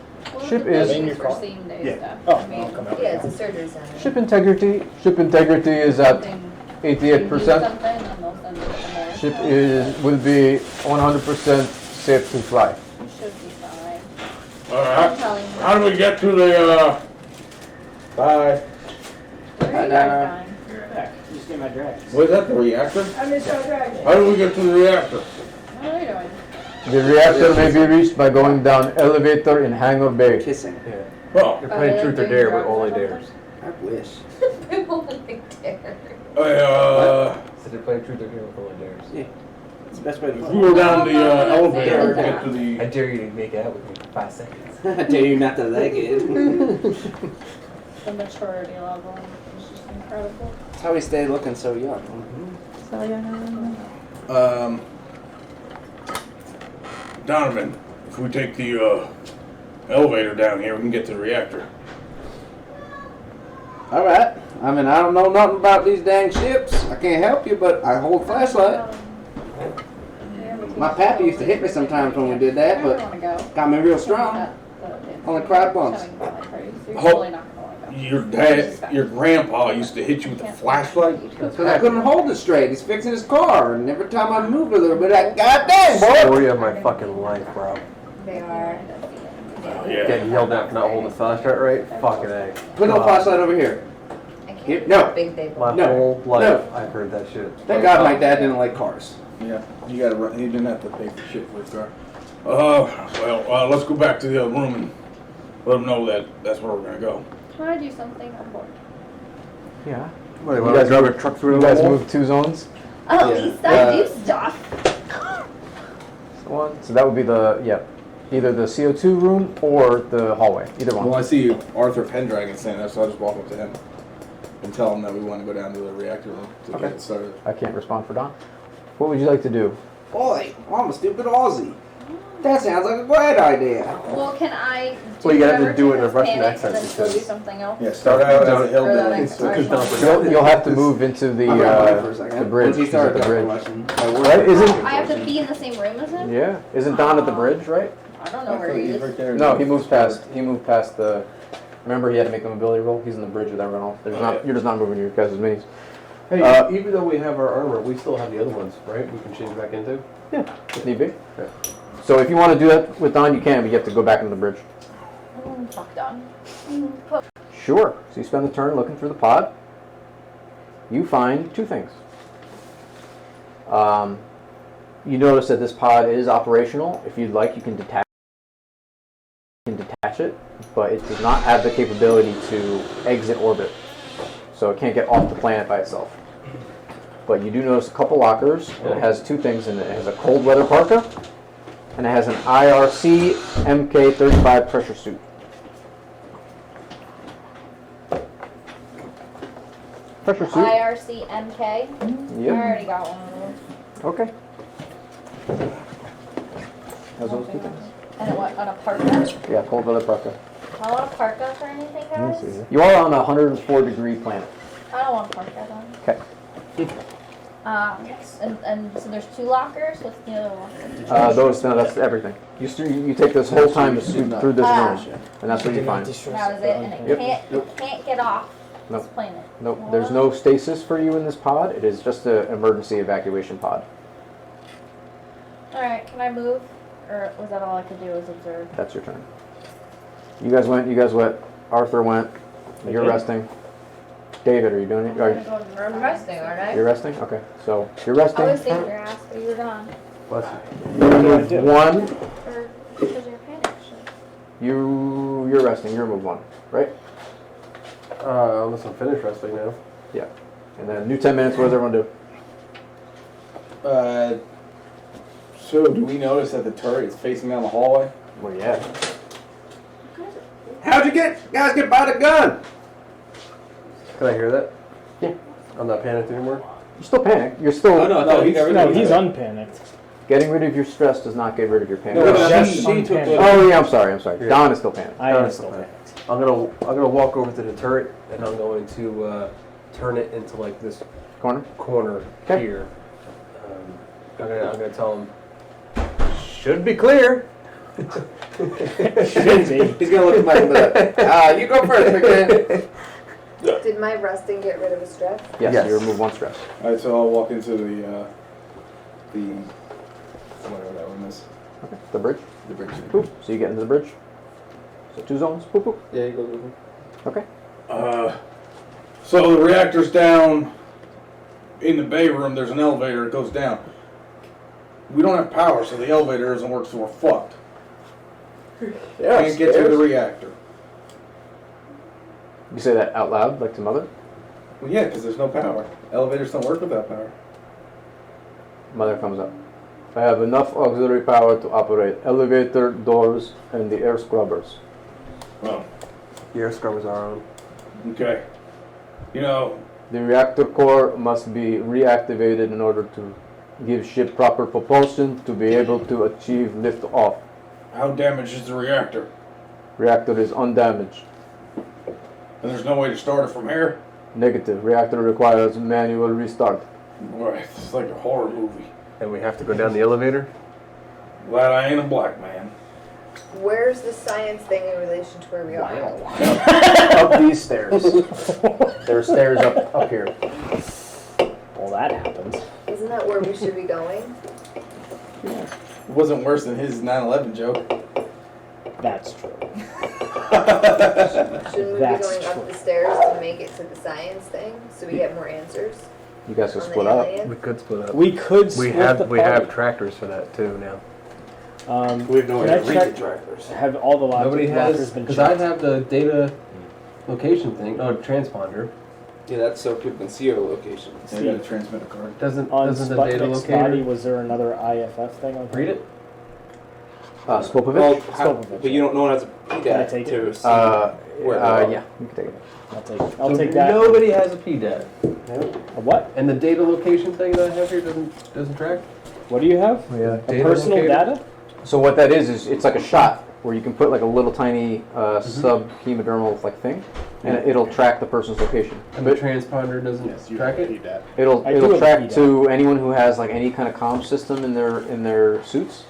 Ship is for same day stuff. Oh, I mean, I'll come out. Yeah, it's a surgery center. ship integrity is at something- 88%. something and they'll send it tomorrow. Ship will be 100% safe to fly. It should be fine. Alright. telling you. How do we get to the, bye. Where are you guys going? You just get my dragons. Was that the reactor? I miss our dragon. How do we get to the reactor? What are you doing? The reactor may be reached by going down elevator in hangar bay. Kissing. Yeah. Well, you're playing truth or dare, but only dares. I wish. Only dare. So they're playing truth or dare with only dares. Yeah. It's the best way to If we go down the elevator, get to the. I dare you to make out with me for 5 seconds. I dare you not to like it. The maturity level is just incredible. That's how we stay looking so young. So young. Donovan, if we take the elevator down here, we can get to the reactor. All right. I mean, I don't know nothing about these dang ships. I can't help you, but I hold a flashlight. My pappy used to hit me sometimes when we did that, but got me real strong. Only cried once. Your dad, your grandpa used to hit you with a flashlight? Because I couldn't hold it straight. He's fixing his car, and every time I moved a little bit, I goddamn boy. Story of my fucking life, bro. They are. Yeah. Getting yelled at for not holding the flashlight right? Fucking A. Put the flashlight over here. Here, no. My whole life, I've heard that shit. Thank God my dad didn't like cars. Yeah, you gotta run. He didn't have to pay for shit for his car. Let's go back to the other room and let them know that that's where we're gonna go. Can I do something? I'm bored. Yeah. What, You guys drive a truck through You the guys wall? move 2 zones. Oh, Lisa, do stuff. So that would be either the CO2 room or the hallway. Either one. Well, I see Arthur Pendragon saying that, so I'll just walk up to him and tell him that we want to go down to the reactor room to get it started. I can't respond for Don. What would you like to do? Boy, I'm a stupid Aussie. That sounds like a great idea. Well, can I Well, you gotta have to whatever do it in a this Russian panic accent and then still do because- something else? Yeah, start out as a hillbilly. You'll have to move into the bridge. He's at the bridge. Right? Isn't I have to be in the same room as him? yeah? Isn't Don at the bridge? Right? I don't know where he is. Right there. No, he moved past. He moved past the. Remember, he had to make the mobility roll. He's in the bridge with everyone else. There's not. You're just not moving your guys' minis. Hey, even though we have our armor, we still have the other ones, right? We can change back into? Yeah, if need be. Yeah. So if you want to do that with Don, you can, but you have to go back into the bridge. Fuck done. Sure. So you spend the turn looking through the pod. You find 2 things. You notice that this pod is operational. If you'd like, you can detach it, but it does not have the capability to exit orbit. So it can't get off the planet by itself. But you do notice a couple lockers, and it has 2 things in it. It has a cold weather parka, and it has an IRC MK35 pressure suit. Pressure suit. IRCMK? Yep. I already got one of those. Okay. Has those 2 things. And what, on a parka? Yeah, cold weather parka. I want a parka for anything, guys? You are on a 104-degree planet. I don't want a parka then. Okay. And so there's 2 lockers? What's the other one? That's everything. You take this whole time to scoot through this room, and that's what you find. That was it, and it can't get off this planet. Nope. There's no stasis for you in this pod. It is just an emergency evacuation pod. Alright, can I move? Or was that all I could do was observe? That's your turn. You guys went. Arthur went. You're resting. David, are you doing it? I'm resting, aren't I? You're resting? Okay. So you're resting. I was saving your ass, but you were gone. You're gonna move 1. Or because of your panic shit. You're resting. You're move 1, right? Unless I'm finished resting now. Yeah. And then new 10 minutes. What does everyone do? So do we notice that the turret is facing down the hallway? Well, yeah. How'd you guys get by the gun? Can I hear that? Yeah. I'm not panicked anymore? You're still panicked. You're still... he's unpanicked. Getting rid of your stress does not get rid of your panic. No, she took it. Oh, yeah, I'm sorry. Yeah. Don is still panicked. I am still panicked. I'm gonna walk over to the turret and I'm going to turn it into like this corner okay. Here. I'm gonna tell him should be clear. Should be. He's gonna look at Mike and be like, you go first, McKen. Did my resting get rid of his stress? Yes, you remove 1 stress. All right, so I'll walk into the whatever that room is. Okay. The bridge? The bridge. Boop. So you get into the bridge. So 2 zones. Boop, boop. Yeah, you go with me. Okay. So the reactor's down in the bay room. There's an elevator. It goes down. We don't have power, so the elevator doesn't work, so we're fucked. Yeah, Can't get to the reactor. You say that out loud, like to Mother? Well, yeah, because there's no power. Elevators don't work without power. Mother comes up. I have enough auxiliary power to operate elevator doors and the air scrubbers. Well, The air scrubbers are on. okay. You know, The reactor core must be reactivated in order to give ship proper propulsion to be able to achieve lift off. how damaged is the reactor? Reactor is undamaged. And there's no way to start it from here? Negative. Reactor requires manual restart. Right, it's like a horror movie. And we have to go down the elevator? Glad I ain't a black man. Where's the science thing in relation to where we are? Up these stairs. There are stairs up here. Well, that happens. Isn't that where we should be going? It wasn't worse than his 9/11 joke. That's true. Shouldn't we That's be going true. up the stairs to make it to the science thing so we get more answers? You guys can On the split up. alien? We could split up. We could split the We have party. tractors for that too now. We have no way Can I to read check- the tractors. Have all the Nobody lockers has, been because checked? I have the data location thing. Oh, transponder. Yeah, that's so people can see your location. Yeah, you gotta transmit a card. Doesn't On the data Sputnik's locator body, was there another IFF thing on read it? Spopovich? Well, Spopovich, but you don't. No one has a Can I PDAT take to it? see Yeah, where. you can take it. I'll take it. I'll So take that. Nobody has a PDAT. A what? And the data location thing that I have here doesn't track? What do you have? Yeah. A personal data? So what that is it's like a shot where you can put like a little tiny subhemodermal like thing, and it'll track the person's location. And the transponder doesn't track it? It'll I do have track PDAT. to anyone who has like any kind of comm system in their suits,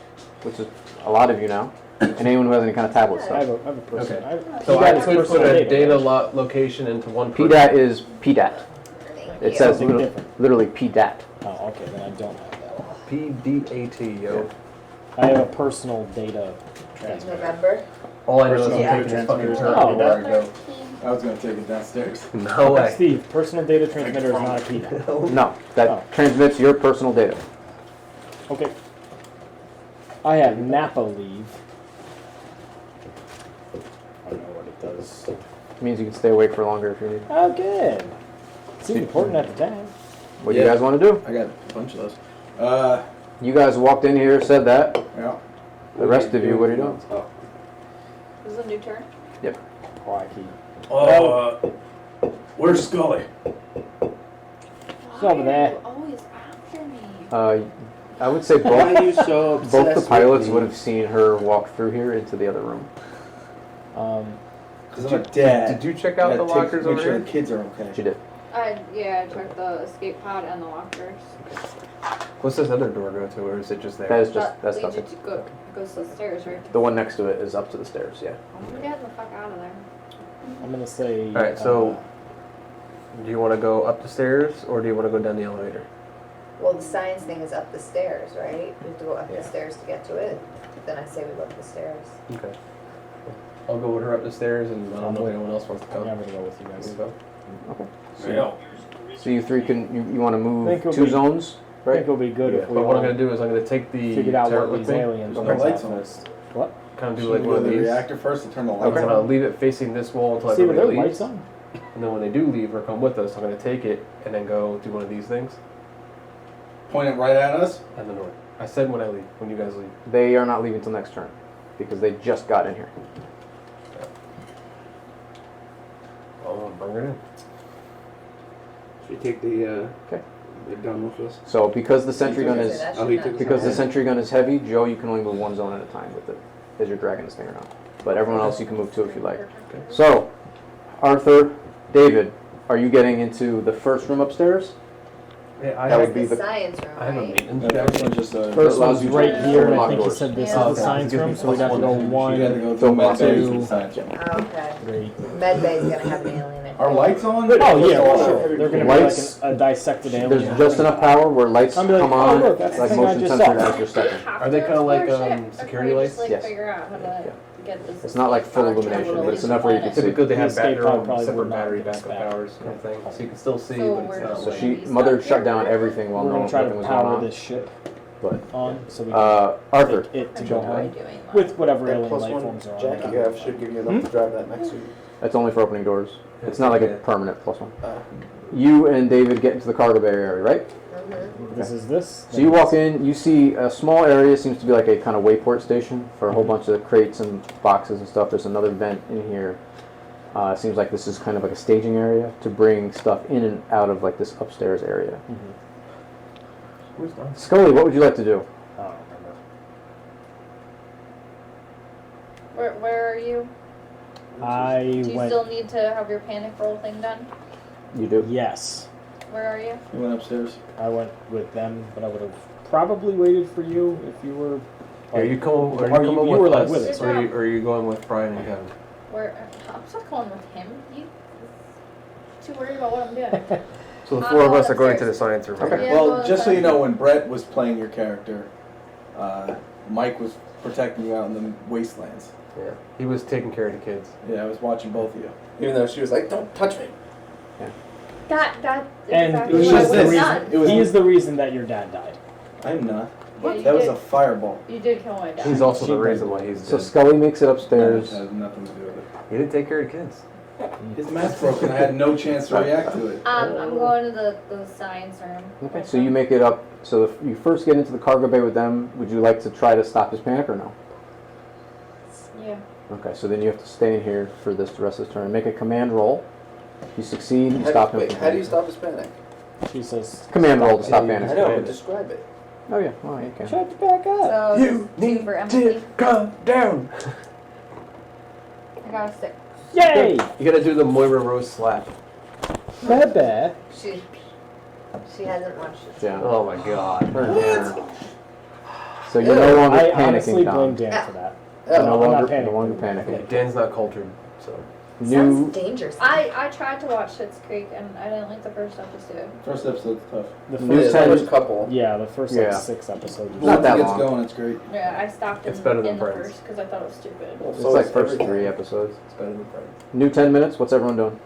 which is a lot of you now, and anyone who has any kind of tablet I stuff. have a person. Okay. I So PDAT I is could personal put a data right? location into one person. PDAT is PDAT. It says Something different. literally PDAT. Oh, okay, then I don't have that. PDAT, yo. I have a personal data transmitter. November? All I know is Personal I'm data taking this fucking transmitter. turn. There we go. I was gonna take it downstairs. No way. Steve, personal data transmitter is not a PDAT. No, that transmits your personal data. Okay. I have Napa leave. I don't know what it does. It means you can stay awake for longer if you need. Oh, good. Seemed important at the time. What do you guys want to do? I got a bunch of those. You guys walked in here, said that. Yeah. The rest of you, what are you doing? This is a new turn. Yep. Quacky. Where's Scully? It's over there. Always after me. I would say Why are you both so both the obsessed pilots with me? would have seen her walk through here into the other room. Because I'm a dad. Did you check out the lockers Make over sure here? the kids are okay. She did. Yeah, I checked the escape pod and the lockers. What's this other door go to, or is it just there? That is just That that's leads you nothing. to go goes to the stairs, right? The one next to it is up to the stairs. Yeah. I'm getting the fuck out of there. I'm gonna say. All right, so do you want to go up the stairs, or do you want to go down the elevator? Well, the science thing is up the stairs, right? We have to go up Yeah. the stairs to get to it. Then I say we go up the stairs. Okay. I'll go with her up the stairs, and I don't know if anyone else wants to I'm come. never gonna go with you guys. Okay. Yeah. So you three can you want to I move think it'll 2 be- zones, I think right? it'll be good Yeah, if we but what I'm all going to do is I'm going to take the figured out turret what with these me, aliens Turn are the lights on. first. What? kind of do Should like we one go of to the these. reactor first and turn the I'm lights going to on? leave it facing this wall until See, but everybody their leaves. lights on. And then when they do leave or come with us, I'm going to take it and then go do one of these things. Point it right at us? And the north. I said when I leave, when you guys leave. They are not leaving till next turn because they just got in here. I'll bring her in. Should we take the Okay. gun with us? So because the sentry gun is That Oh, should he not took be because the bad. sentry gun is heavy, Joe, you can only move one zone at a time with it as you're dragging this thing around. But everyone else you can move 2 if you like. So, Arthur, David, are you getting into the first room upstairs? Yeah, I That have, would be the the science room, I have a right? maintenance The check. first one's just First allows one's you to right here, and I unlock think you doors. said this Yeah. is the science room, so we'd have to go You had to one, go So through med med bay bay. to the science room. Oh, okay. 3. Med bay's gonna have an alien in it. Are lights on? Oh yeah, well, sure. They're gonna Lights- be like a dissected alien. There's just enough power where lights I'll be like, come oh, on, look, that's the like thing I motion just sensor saw. as you're stepping. Are they kind of like Explore ship, security or lights? just, like, Yes. figure out how to Yeah. get this. It's not like full illumination, but it's enough where you can see. Typically they have escape their pod own probably separate would not battery get us backup back. powers kind of thing. So you can still see, So but we're it's not just So like... she, Mother shut down everything while We're no gonna try nothing to was going power on. this ship. but So we Arthur. take it to Sure. go on with whatever That alien plus life one forms are on jack it. you have should give you enough to drive that next suit. That's only for opening doors. It's not like a permanent plus one. You and David get into the cargo bay area, right? This is this. So you walk in, you see a small area, seems to be like a kind of wayport station for a whole bunch of crates and boxes and stuff. There's another vent in here. Seems like this is kind of like a staging area to bring stuff in and out of like this upstairs area. Scully, what would you like to do? I don't remember. Where are you? I Do you went. still need to have your panic roll thing done? You do? Yes. Where are you? You went upstairs. I went with them, but I would have probably waited for you if you were. Are you coming? Are you Or coming you with were like us, with us, or are you going with Brian and Kevin? Where? I'm just going with him. You too worried about what I'm doing? So the I'm four of going us are going to the upstairs. science room. Okay. Yeah, Well, well, just so you fine. know, when Brett was playing your character, Mike was protecting you out in the wastelands. Yeah. He was taking care of the kids. Yeah, I was watching both of you. Even though she was like, "Don't touch me." That And exactly it was what I just the would've reason. done. He is the reason that your dad died. I'm not. Yeah, you That was did. a fireball. You did kill my dad. He's also the reason why he's So dead. Scully makes it upstairs. That has nothing to do with it. He didn't take care of the kids. His mask broken. I had no chance to react to it. I'm going to the science room. Okay, so you make it up. So if you first get into the cargo bay with them, would you like to try to stop his panic or no? Yeah. Okay, so then you have to stay in here for this the rest of this turn. Make a command roll. If you succeed, you stop him. Wait, from how do you panicking. stop his panic? She says. Command roll to stop I panic. know, but describe it. Oh yeah, well you can. Shut the back up. So You two need for empathy. to calm down. I got a 6. Yay! You gotta do the Moira Rose slap. Bebe. She hasn't watched it. Yeah. Oh my god. So you're no longer I panicking, honestly Tom. blame Dan for that. You're no I'm not longer, panicking. no longer panicking. Dan's not cultured, so. New. Sounds dangerous. I tried to watch Schitt's Creek and I didn't like the first episode. First episode's tough. The New first, ten- First couple. yeah, the first Yeah. like 6 episodes. Not Once that it gets long. going, it's great. Yeah, I stopped It's in, better than in the Friends. first because I thought it was stupid. It's like first 3 episodes. It's better than Friends. New 10 minutes. What's everyone doing?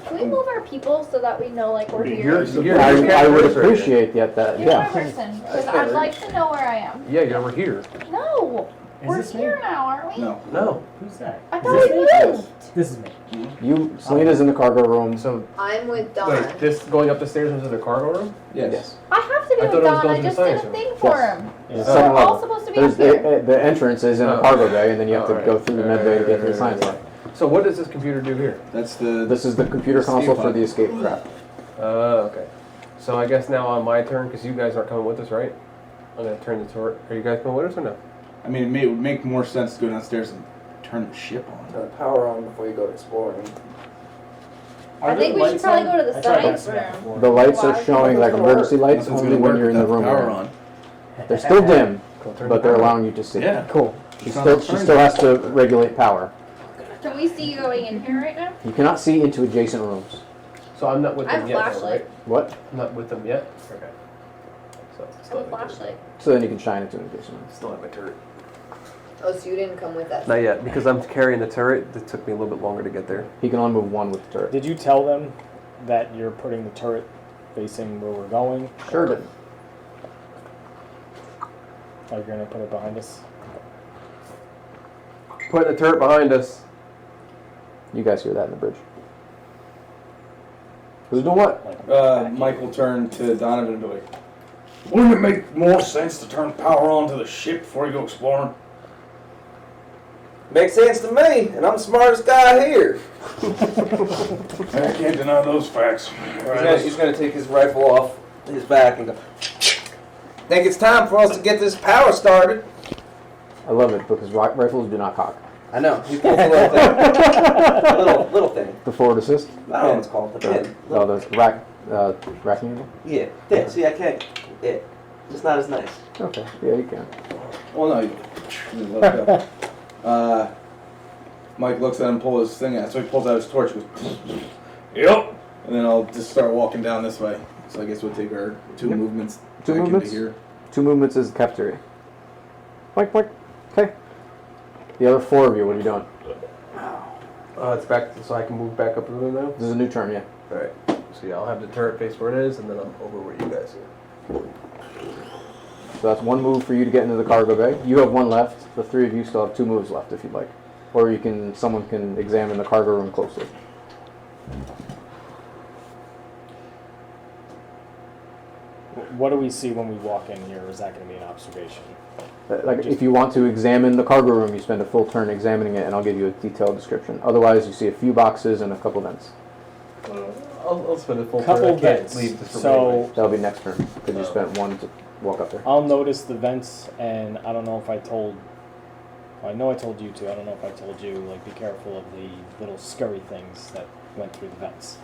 Can we move our people so that we know like we're here? I would appreciate that. You're my Yeah. person because I'd like to know where I am. Yeah, you're over here. No, we're this me? here now, aren't we? No. No. Who's that? I thought we moved. This is me. You, Selena's in the cargo room. So I'm with Dawn. wait, this going up the stairs into the cargo room? Yes. I have to be I with thought it was Don. going I to the just did science a room. thing for Yes. him. Yeah. Second We're all level. supposed to be There's up here. the entrance is in the Oh. cargo bay, and then you have to Alright. go through the med bay to get to the science lab. So what does this computer do here? That's the. This is the computer console for the escape craft. Okay. So I guess now on my turn, because you guys aren't coming with us, right? I'm gonna turn the turret. Are you guys coming with us or no? I mean, it would make more sense to go downstairs and turn the ship on. Turn the power on before you go exploring. I think we should probably go to the science room. The lights are Why? showing like emergency lights Nothing's only gonna when work you're in the without room. power you're in. on. They're still dim, Cool, turn but the they're power on. allowing you to see. Yeah. Cool. She It's not still, the she turn still has to regulate power. Can we see you going in here right now? You cannot see into adjacent rooms. So I'm not with I them have yet, though, flashlight. right? What? I'm not with them yet. Okay. So I still have a have my turret. flashlight. So then you can shine into an adjacent room. Still have my turret. Oh, so you didn't come with us? Not yet, because I'm carrying the turret. It took me a little bit longer to get there. He can only move one with the turret. Did you tell them that you're putting the turret facing where we're going? Sure did. Like you're gonna put it behind us? Put the turret behind us. You guys hear that in the bridge. Who's doing what? Mike will turn to Donovan and be like, Wouldn't it make more sense to turn power on to the ship before you go exploring? Makes sense to me, and I'm the smartest guy here. I can't deny those facts. He's gonna take his rifle off his back and go. Think it's time for us to get this power started. I love it because rifles do not cock. I know. He pulls a little thing. little thing. The forward assist? I don't know what it's called. The pin. Oh, the racking handle? Yeah. Yeah. See, I can't. Yeah. It's not as nice. Okay. Yeah, you can. well, no, you let it go. Mike looks at him, pull his thing out. So he pulls out his torch, goes, Yep. and then I'll just start walking down this way. So I guess we'll take our two movements. Two back movements? Into here. 2 movements is the cafeteria. Boink. Okay. The other 4 of you, what are you doing? It's back, so I can move back up the room now. This is a new turn, yeah. All right. So yeah, I'll have the turret face where it is, and then I'm over where you guys are. So that's one move for you to get into the cargo bay. You have one left. The three of you still have 2 moves left if you'd like. Or you can, someone can examine the cargo room closely. What do we see when we walk in here? Is that going to be an observation? Like, if you want to examine the cargo room, you spend a full turn examining it, and I'll give you a detailed description. Otherwise, you see a few boxes and a couple vents. I'll spend a full Couple turn. I can't vents. leave this room So- anyway. That'll be next turn, because you spent 1 to walk up there. I'll notice the vents, and I don't know if I told. Well, I know I told you to. I don't know if I told you. Like, be careful of the little scurry things that went through the vents.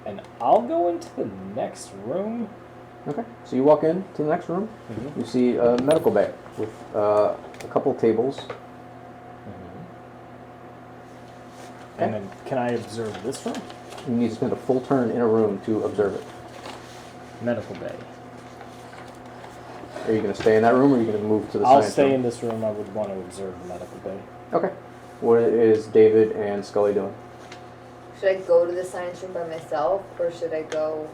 And I'll go into the next room. Okay, so you walk in to the next room. Mm-hmm. You see a medical bay with a couple tables. And then, can I observe this room? You need to spend a full turn in a room to observe it. Medical bay. Are you going to stay in that room, or are you going to move to the I'll science stay room? in this room. I would want to observe the medical bay. Okay. What is David and Scully doing? Should I go to the science room by myself, or should I go?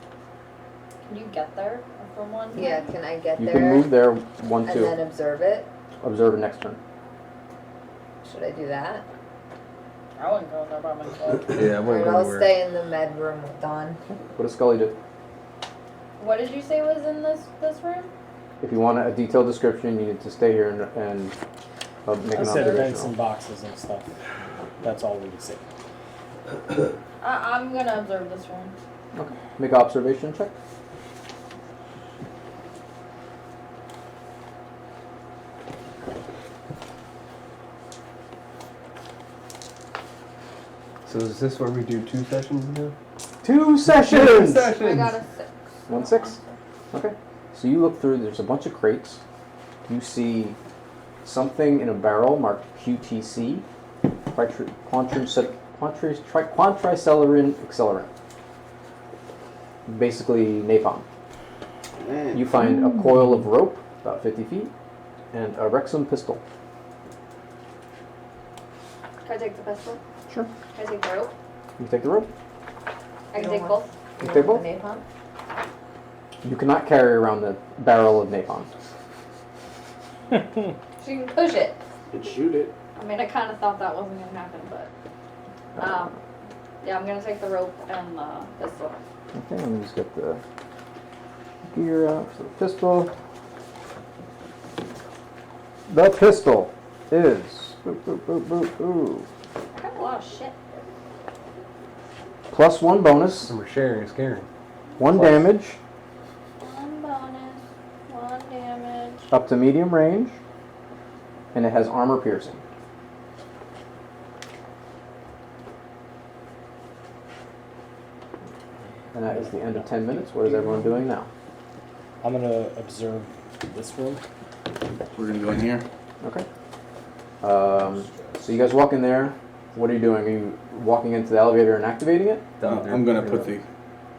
Can you get there from one? Yeah, can I get You there? can move there 1, 2. And then observe it. Observe it next turn. Should I do that? I wouldn't go in there by myself. Yeah, I wouldn't Alright, go I'll anywhere. stay in the med room with Dawn. What does Scully do? What did you say was in this room? If you want a detailed description, you need to stay here and make I an said observation. vents and boxes and stuff. That's all we can see. I'm gonna observe this room. Okay. Make an observation check. So is this where we do 2 sessions now? 2 sessions! 2 sessions! I got a 6. 1 6. Okay. So you look through, there's a bunch of crates. You see something in a barrel marked QTC, quantricellarian accelerant. Basically napalm. You find a coil of rope, about 50 feet, and a Rexum pistol. Can I take the pistol? Sure. Can I take the rope? You take the rope. I can take both. You take both? The napalm? You cannot carry around the barrel of napalm. So you can push it. And shoot it. I mean, I kind of thought that wasn't gonna happen, but yeah, I'm gonna take the rope and the pistol. Okay, let me just get the gear out for the pistol. The pistol is I got a lot of shit. +1 bonus, And we're sharing is caring. 1 damage, 1 bonus, 1 damage. up to medium range, and it has armor piercing. And that is the end of 10 minutes. What is everyone doing now? I'm gonna observe this room. We're gonna go in here. Okay. So you guys walk in there. What are you doing? Are you walking into the elevator and activating it? I'm gonna put the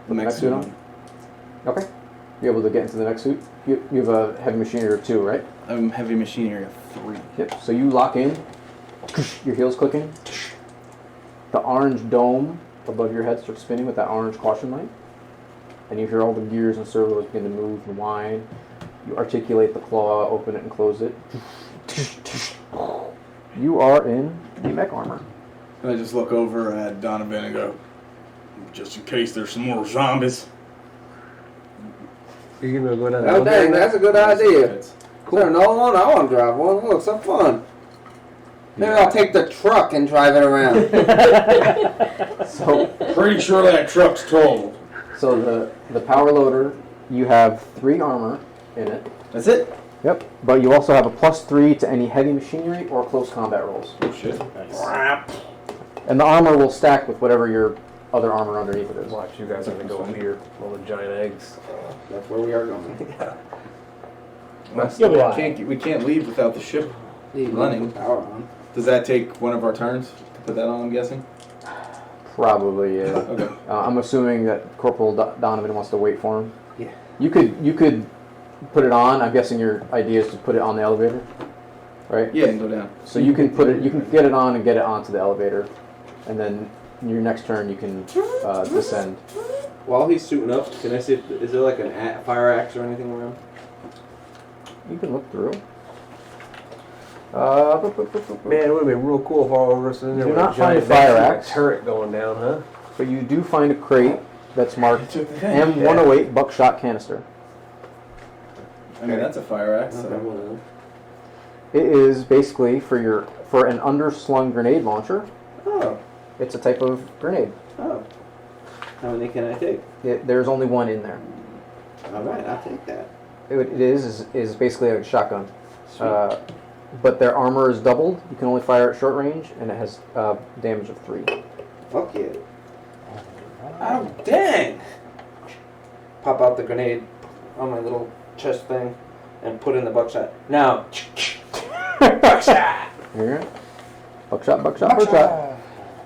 next suit on. Okay. You're able to get into the next suit. You have a heavy machinery of 2, right? I'm heavy machinery of 3. Yep. So you lock in. Your heels clicking. The orange dome above your head starts spinning with that orange caution light. And you hear all the gears and servos begin to move and whine. You articulate the claw, open it and close it. You are in the mech armor. And I just look over at Donovan and go, just in case there's some more zombies. You're gonna go down Oh, dang, that's a good idea. Cool. There another one? I want to drive one. That looks so fun. Maybe I'll take the truck and drive it around. So pretty sure that truck's totaled. So the power loader, you have 3 armor in it. That's it? Yep. But you also have a +3 to any heavy machinery or close combat rolls. Oh shit. Nice. Crap. And the armor will stack with whatever your other armor underneath it is. Watch, you guys are gonna go here. All the giant eggs. That's where we are going. Yeah. We can't leave without the ship running. Power on. Does that take one of our turns to put that on, I'm guessing? Probably, yeah. Okay. I'm assuming that Corporal Donovan wants to wait for him. Yeah. You could put it on. I'm guessing your idea is to put it on the elevator, right? Yeah, and go down. So you can put it. You can get it on and get it onto the elevator, and then your next turn, you can descend. While he's suiting up, can I see is there like a fire axe or anything around? You can look through. Man, it would have been real cool if all of us in You there do with not a giant find a fire vacuum axe. turret going down, huh? But you do find a crate that's marked M108 buckshot canister. I mean, that's a fire axe. So. It is basically for an underslung grenade launcher. Oh. It's a type of grenade. Oh. How many can I take? There's only one in there. All right, I'll take that. It is basically a shotgun. But their armor is doubled. You can only fire at short range, and it has damage of 3. Fuck yeah. Oh, dang! Pop out the grenade on my little chest thing and put in the buckshot. Now, buckshot! Here. Buckshot, buckshot, buckshot.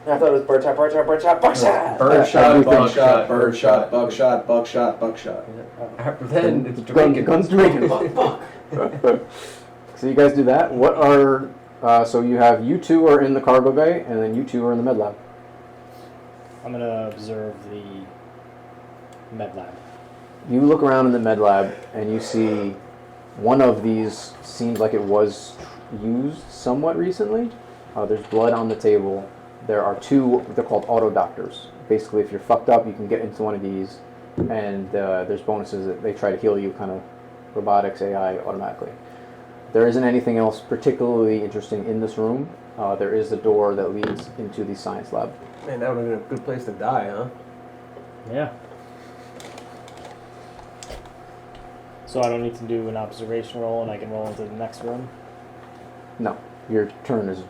I thought it was birdshot, birdshot, birdshot, buckshot! Birdshot, buckshot, birdshot, buckshot, buckshot, buckshot. Then it's Jamaican. Guns Jamaican. Fuck. So you guys do that. What are... so you have you two are in the cargo bay, and then you two are in the med lab. I'm gonna observe the med lab. You look around in the med lab, and you see one of these seems like it was used somewhat recently. There's blood on the table. There are 2, they're called auto doctors. Basically, if you're fucked up, you can get into one of these, and there's bonuses that they try to heal you, kind of robotics, AI, automatically. There isn't anything else particularly interesting in this room. There is a door that leads into the science lab. Man, that would have been a good place to die, huh? Yeah. So I don't need to do an observation roll, and I can roll into the next room? No, your turn is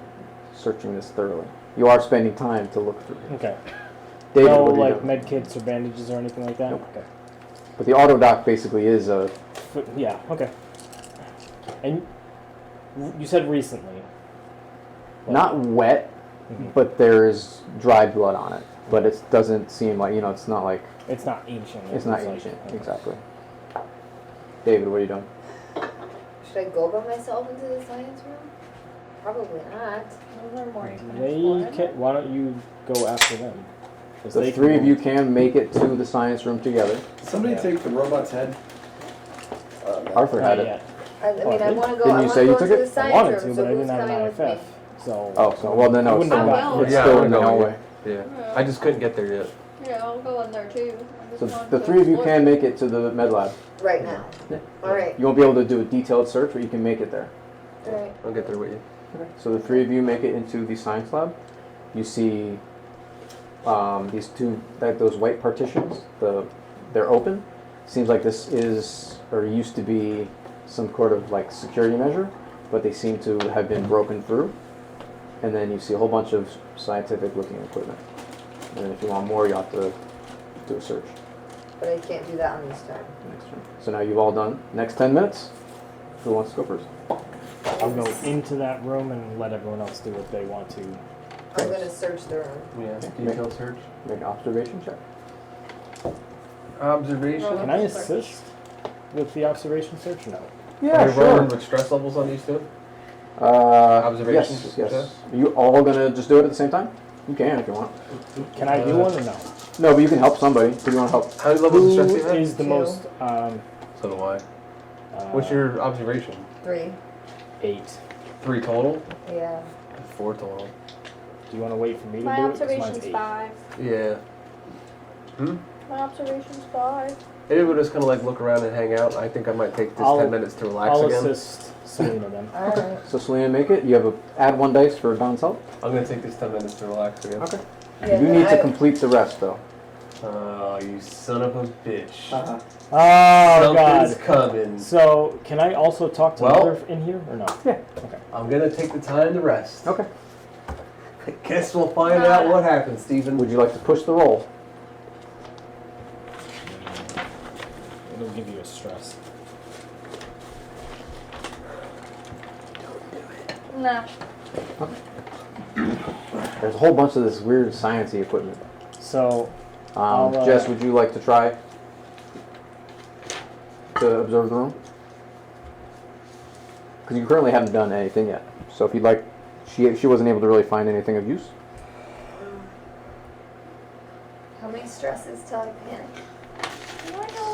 searching this thoroughly. You are spending time to look through it. Okay. David, no, what are you like doing? med kits or bandages or anything like that? Nope. Okay. But the auto doc basically is a... Yeah, okay. And you said recently. Not wet, but there is dry blood on it. But it doesn't seem like, it's not like... It's not ancient. It's not ancient, exactly. David, what are you doing? Should I go by myself into the science room? Probably not. Why don't you go after them? The 3 of you can make it to the science room together. Did somebody take the robot's head? Arthur had it. I mean, I want to go. Didn't you say you took to the it? I science wanted room, to, but I so didn't who's have coming an with me? IFF. So. Oh, so, well then no, it's I still, will. it's still in the I know. hallway. Yeah. I just couldn't get there yet. Yeah, I'll go in there too. So the 3 of you can make it to the med lab. Right now. Yeah. All right. You won't be able to do a detailed search, but you can make it there. All right. I'll get there with you. Okay. So the 3 of you make it into the science lab. You see these 2, those white partitions. They're open. Seems like this is or used to be some sort of like security measure, but they seem to have been broken through. And then you see a whole bunch of scientific-looking equipment. And then if you want more, you have to do a search. But I can't do that on this turn. Next turn. So now you've all done. Next 10 minutes. Who wants to go first? I'll go into that room and let everyone else do what they want to. I'm going to search the room. Yeah, Make- detailed search. Make an observation check. Observation. Can I assist with the observation search? No. Yeah, Are you sure. rolling with stress levels on these 2? Observation. Yes, yes. check? Are you all gonna just do it at the same time? You can if you want. Can I do one or no? No, but you can help somebody. Who do you want to help? How many levels of stress do you have? Is the most? So do I. What's your observation? 3. 8. 3 total? Yeah. 4 total. Do you want to wait for me to My do it? 'Cause mine's observation's 8. 5. Yeah. My observation's 5. Maybe we'll just kind of like look around and hang out. I think I might take this 10 minutes to relax I'll again. assist Selena then. Alright. So Selena, make it. You have add 1 dice for Don's help. I'm going to take this 10 minutes to relax again. Okay. Yeah, You then need to I- complete the rest though. Oh, you son of a bitch. Uh-huh. Oh Something's God. coming. So can I also talk to Well- Mother in here or no? Yeah. Okay. I'm going to take the time to rest. Okay. I guess we'll find out what happens, Stephen. Would you like to push the roll? It'll give you a stress. Nah. There's a whole bunch of this weird sciencey equipment. So, I'll, Jess, would you like to try to observe the room? Because you currently haven't done anything yet. So if you'd like, she wasn't able to really find anything of use. How many stresses till I panic?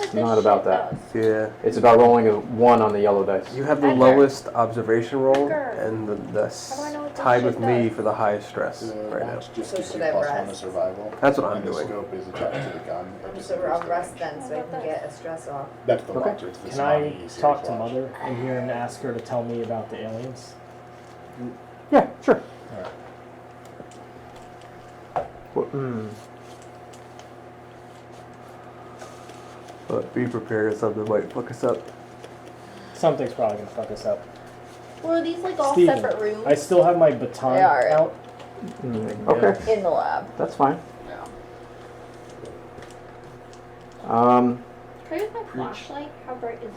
It's not about that. Yeah. It's about rolling a 1 on the yellow dice. You have the lowest observation roll, and that's tied with me for the highest stress right now. So should I rest? That's what I'm doing. Scope is attached to the gun. I'll rest then so I can get a stress off. That's the Okay. watcher. It's the Can I easier talk to to watch. Mother in here and ask her to tell me about the aliens? Yeah, sure. But be prepared, something might fuck us up. Something's probably gonna fuck us up. Well, are these like all Steven, separate rooms? I still have my baton They are. out. Okay. In the lab. That's fine. Can I use my flashlight? How bright is it?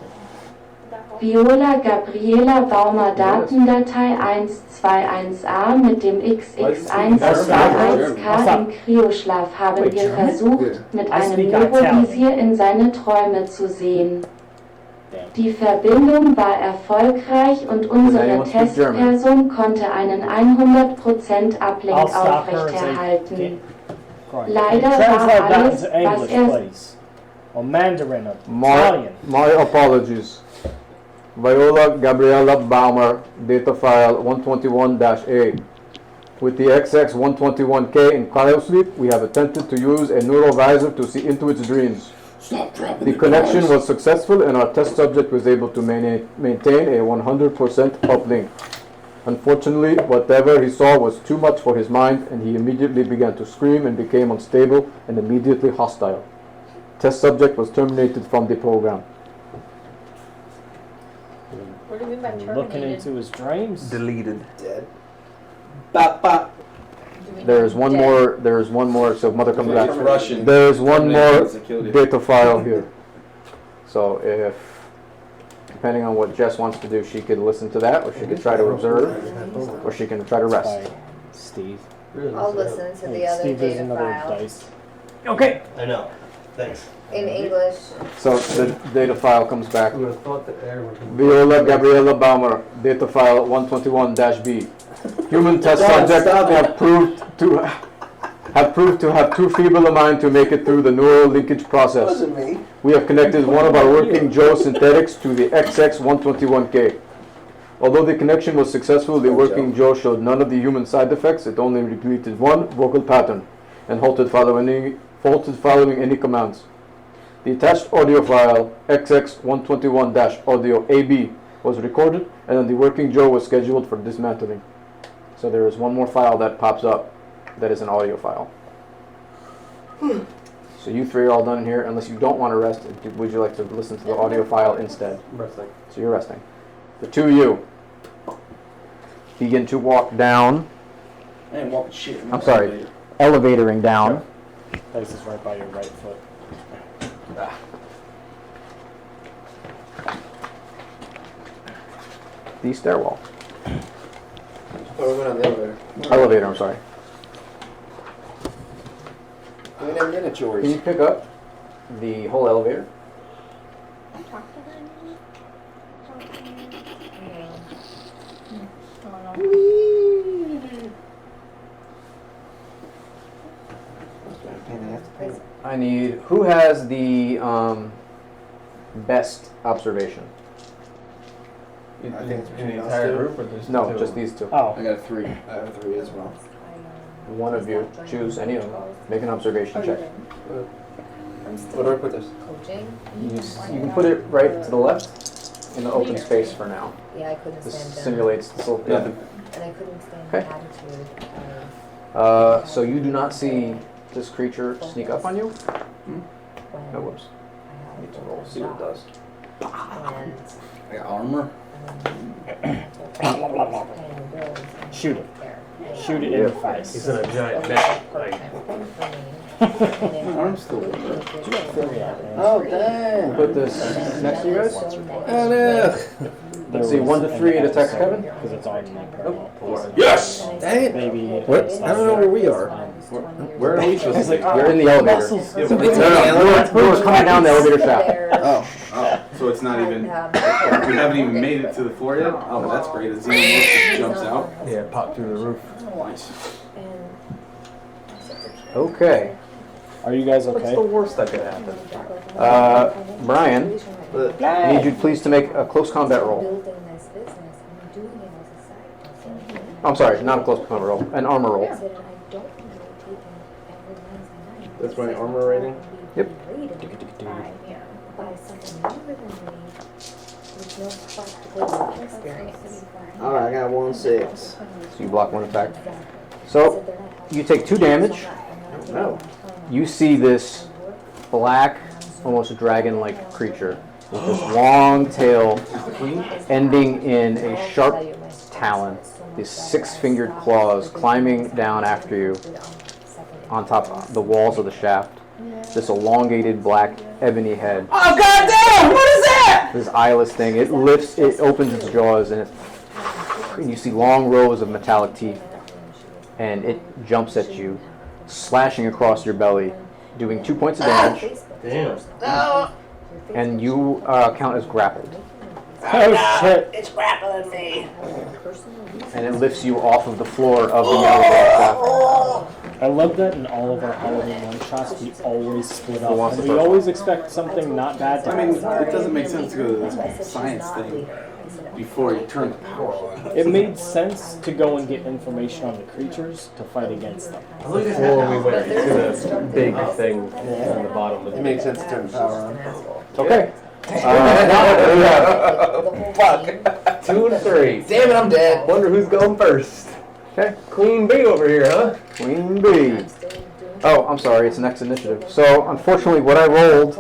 Would that help? Viola Gabriela Baumer Datendatei 121a mit dem XX121K im Kryoschlaf haben wir versucht, mit einem Neurovisier in seine Träume zu sehen. Die Verbindung war erfolgreich und unsere Testperson konnte einen 100% Uplink aufrechterhalten. Leider war alles, was er... Or Mandarin or My Italian. apologies. Viola Gabriela Baumer, data file 121-A. With the XX121K in cryosleep, we have attempted to use a neural visor to see into its dreams. The connection was successful and our test subject was able to maintain a 100% uplink. Unfortunately, whatever he saw was too much for his mind and he immediately began to scream and became unstable and immediately hostile. Test subject was terminated from the program. What do you mean by terminated? Looking into his dreams. Deleted. Dead. Bop, bop. There is one more. There is one more. So mother comes back. It's Russian. There is one more Security. data file here. So if, depending on what Jess wants to do, she could listen to that, or she could try to observe, or she can try to rest. Steve. I'll listen to the other Steve, there's data another file dice. Okay. I know. Thanks. in English. So the data file comes back. Viola Gabriela Baumer, data file 121-B. Human test subjects have proved to have too feeble a mind to make it through the neural linkage process. Wasn't me. We have connected one of our working Joe synthetics to the XX121K. Although the connection was successful, the working Joe showed none of the human side effects. It only repeated one vocal pattern and halted following any commands. The attached audio file XX121-audio AB was recorded, and then the working Joe was scheduled for dismantling. So there is one more file that pops up that is an audio file. So you three are all done in here, unless you don't want to rest. Would you like to listen to the audio file instead? Resting. So you're resting. The two of you begin to walk down. Man, walking shit. I'm sorry, elevatoring down. Place is right by your right foot. The stairwell. Oh, we went on the elevator. Elevator, I'm sorry. We have miniatures. Can you pick up the whole elevator? I need, who has the best observation? I think it's between the entire group or there's No, two? just these two. Oh. I got a 3. I have 3 as well. One of you, choose any of them. Make an observation check. Where do I put this? Coaching? You can put it right to the left in the open space for now. Yeah, I couldn't This stand down. simulates the slope. Yeah. And I couldn't stand the Okay. attitude of So you do not see this creature sneak up on you? No, whoops. I need to roll, see what it does. I got armor. Shoot it. Shoot it in the face. He's in a giant net. Arm's still Oh, dang. Put this next to you guys. Oh, no. Let's see, 1 to 3 it attacks Kevin. Because it's on my parallel. Yes! Dang it. Maybe What? I don't know where we are. Where are we supposed to be? You're in the elevator. We're coming down the elevator shaft. Oh, so it's not even. We haven't even made it to the floor yet? Oh, that's great. The xenomorph just jumps out. Yeah, pop through the roof. Nice. Okay. Are you guys What's okay? the worst that could happen? Brian, I need you please to make a close combat roll. I'm sorry, not a close combat roll, an armor roll. That's my armor rating? Yep. Alright, I got 1-6. So you block one attack. So you take 2 damage. No. You see this black, almost dragon-like creature with this long tail ending in a sharp talon. These 6-fingered claws climbing down after you on top of the walls of the shaft. This elongated black ebony head. Oh goddamn! What is that? This eyeless thing. It lifts, it opens its jaws, and you see long rows of metallic teeth. And it jumps at you, slashing across your belly, doing 2 points of damage. Damn. And you count as grappled. Oh shit! It's grappling me. And it lifts you off of the floor of the elevator. I love that in all of our Halloween one-shots, we always split up. wants And the we first always expect something not bad to I mean, happen. it doesn't make sense to go to this science thing before you turn the power on. It made sense to go and get information on the creatures to fight against them. Before we went to the big thing on the bottom. It makes sense to turn the power on. Okay. Fuck. 2 and 3. Damn it, I'm dead. Wonder who's going first. Okay. Queen Bee over here, huh? Queen Bee. Oh, I'm sorry, it's next initiative. So, unfortunately, what I rolled...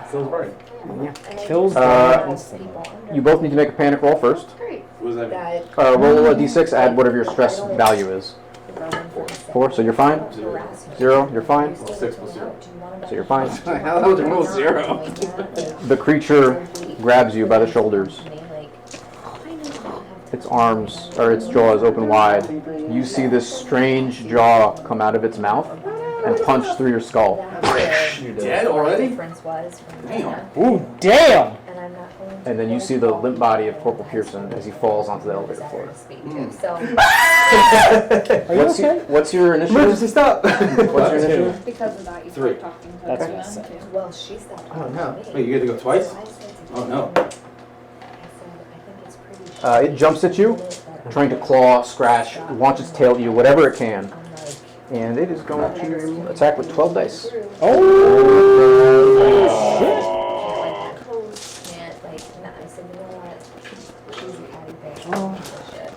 Kills Brian. Kills you both need to make a panic roll first. What does that mean? Roll a d6, add whatever your stress value is. 4, so you're fine? 0, you're fine? 6 plus 0. So you're fine. How the hell did you roll 0? The creature grabs you by the shoulders. Its arms, or its jaws open wide. You see this strange jaw come out of its mouth and punch through your skull. You dead already? Damn. Ooh, damn! And then you see the limp body of Corporal Pearson as he falls onto the elevator floor. Are you okay? What's your initiative? Emergency stop! What's your initiative? Because of that, you 3. start talking to That's them. what I said. Well, she stopped. Oh no. Wait, you get to go twice? Oh no. It jumps at you, trying to claw, scratch, launch its tail at you, whatever it can. And it is going to attack with 12 dice. You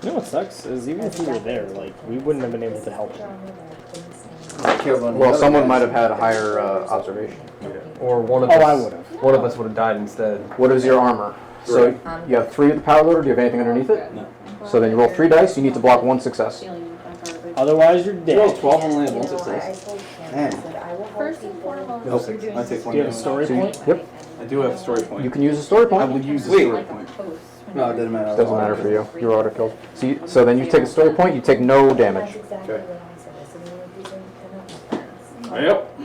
know what sucks is even if we were there, like we wouldn't have been able to help him. Well, someone might have had a higher observation. Or one of Oh, us. I would have. One of us would have died instead. What is your armor? So you have 3 with the power loader. Do you have anything underneath it? No. So then you roll 3 dice. You need to block 1 success. Otherwise, you're dead. Roll 12 and land 1 success. First and foremost, Nope. you're doing I take 1 Do you have a damage. story point? Yep. I do have a story point. You can use a story I point. would use a Wait. story point. No, it doesn't matter. Doesn't matter for you. You're auto killed. So then you take a story point. You take no damage. Okay. Yep.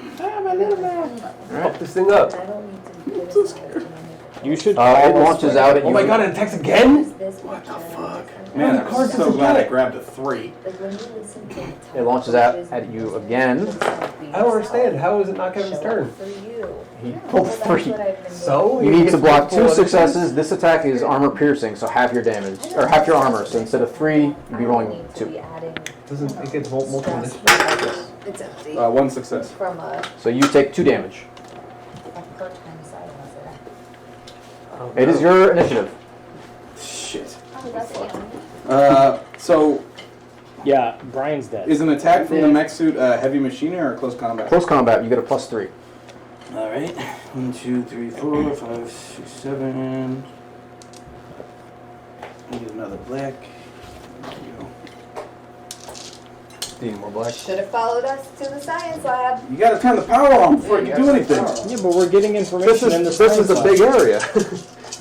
Fuck this thing up. You should. It launches out at you. Oh my god, it attacks again? What the fuck? Man, I'm so glad I grabbed a 3. It launches out at you again. I don't understand. How is it not Kevin's turn? He pulled 3. So? You need to block 2 successes. This attack is armor piercing, so half your damage, or half your armor. So instead of 3, you'd be rolling 2. Doesn't it get multiple initiatives? It's empty. 1 success. From a So you take 2 damage. part-time side hustle. It is your initiative. Shit. Oh, that's So, Yeah, Brian's dead. is an attack from the mech suit heavy machinery or close combat? Close combat, you get a +3. Alright. 1, 2, 3, 4, 5, 6, 7. I need another black. There you go. Need more black. Should have followed us to the science lab. You gotta turn the power on before you can do anything. Yeah, but we're getting information in the This is a big area.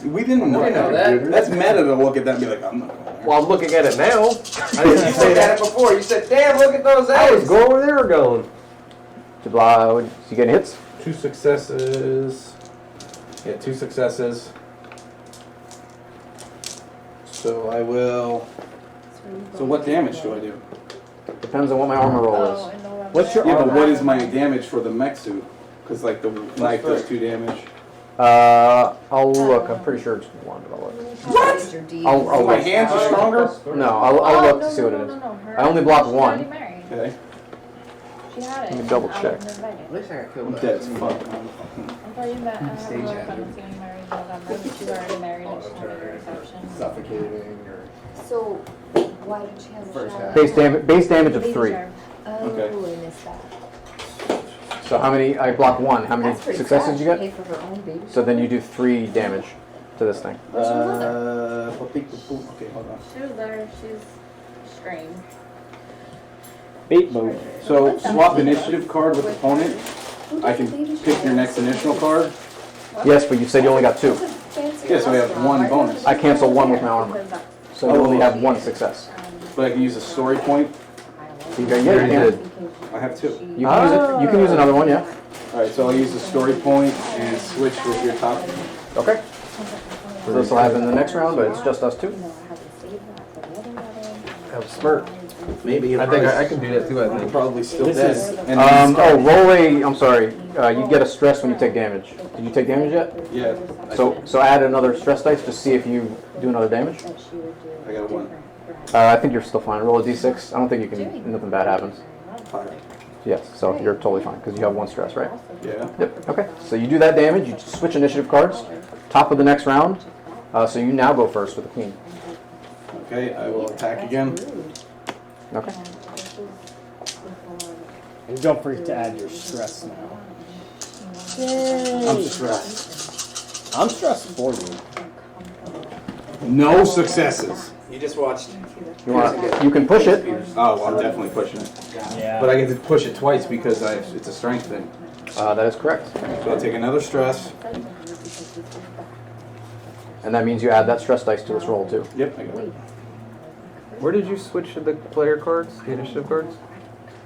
We didn't know that. That's meta to look at that and be like, I'm not going there. Well, I'm looking at it now. I didn't You say looked at that. it before. You said, damn, look at those I was eggs. going where they were going. You get hits? 2 successes. Yeah, 2 successes. So I will. So what damage do I do? Depends on what my armor roll is. Oh, and no What's your Yeah, but armor? what is my damage for the mech suit? Because like the knife does 2 damage. I'll look. I'm pretty sure it's 1, but I'll look. What? I'll My look. hands are stronger? No, I'll look to see what it is. I only blocked 1. Okay. She had it. Let me double check. At least I got killed. I'm dead as fuck. I thought you met. I have a real friend that's getting married in November. She's already married and she's having a reception. Suffocating or So, why did she have a First shadow? half. Base damage of 3. Oh, Okay. I missed that. So how many? I blocked 1. How many That's pretty successes sad. you get? Pay for her own baby. So then you do 3 damage to this thing. Where's your mother? Okay, hold on. She was there. She's strange. Bait mode. So swap initiative card with opponent. I can pick your next initial card. Yes, but you said you only got 2. Yeah, so we have 1 bonus. I cancel 1 with my armor. So you only have 1 success. But I can use a story point. You can, yeah, you can. I have 2. You can use it. You can use another one, yeah. Alright, so I'll use the story point and switch with your top. Okay. So this will happen in the next round, but it's just us 2. I'm smart. Maybe. I think I can do that too. I think. Probably still This dead. is- And Roll a. I'm sorry. You get a stress when you take damage. Did you take damage yet? Yeah. So add another stress dice to see if you do another damage. I got 1. I think you're still fine. Roll a d6. I don't think you can. Nothing bad happens. 5. Yes. So you're totally fine because you have 1 stress, right? Yeah. Yep. Okay. So you do that damage. You switch initiative cards. Top of the next round. So you now go first with the queen. Okay, I will attack again. Okay. And don't forget to add your stress now. I'm stressed. I'm stressed for you. No successes. You just watched. You can push it. Oh, well, I'm definitely pushing it. Yeah. But I get to push it twice because it's a strength thing. That is correct. So I'll take another stress. And that means you add that stress dice to this roll too. Yep, I got it. Where did you switch to the player cards, the initiative cards?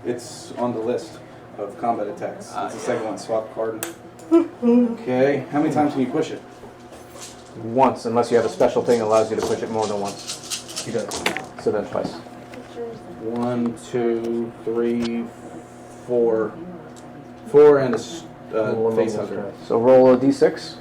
It's on the list of combat attacks. It's the second one, swap card. Okay, how many times can you push it? Once, unless you have a special thing that allows you to push it more than once. He does. So then twice. 1, 2, 3, 4. 4 and a face hugger. So roll a d6.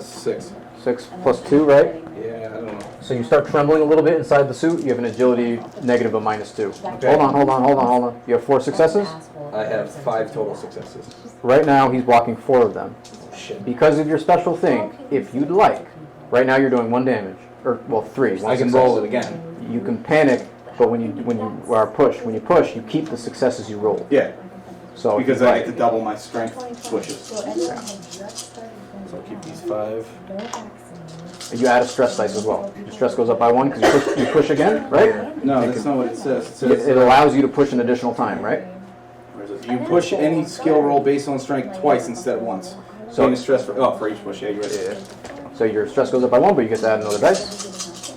6. 6 plus 2, right? Yeah, I don't know. So you start trembling a little bit inside the suit. You have an agility negative of -2. Okay. Hold on. You have 4 successes? I have 5 total successes. Right now, he's blocking 4 of them. Shit. Because of your special thing, if you'd like, right now you're doing 1 damage. Or, well, 3. I can roll it again. You can panic, but when you push, you keep the successes you roll. Yeah. So if Because you'd I like- get to double my strength pushes. So I'll keep these 5. You add a stress dice as well. Your stress goes up by 1 because you push again, right? No, that's not what it says. It says It allows you to push an additional time, right? you push any skill roll based on strength twice instead of once. So gain a stress for each push. Yeah, you're right. Yeah. So your stress goes up by 1, but you get to add another dice.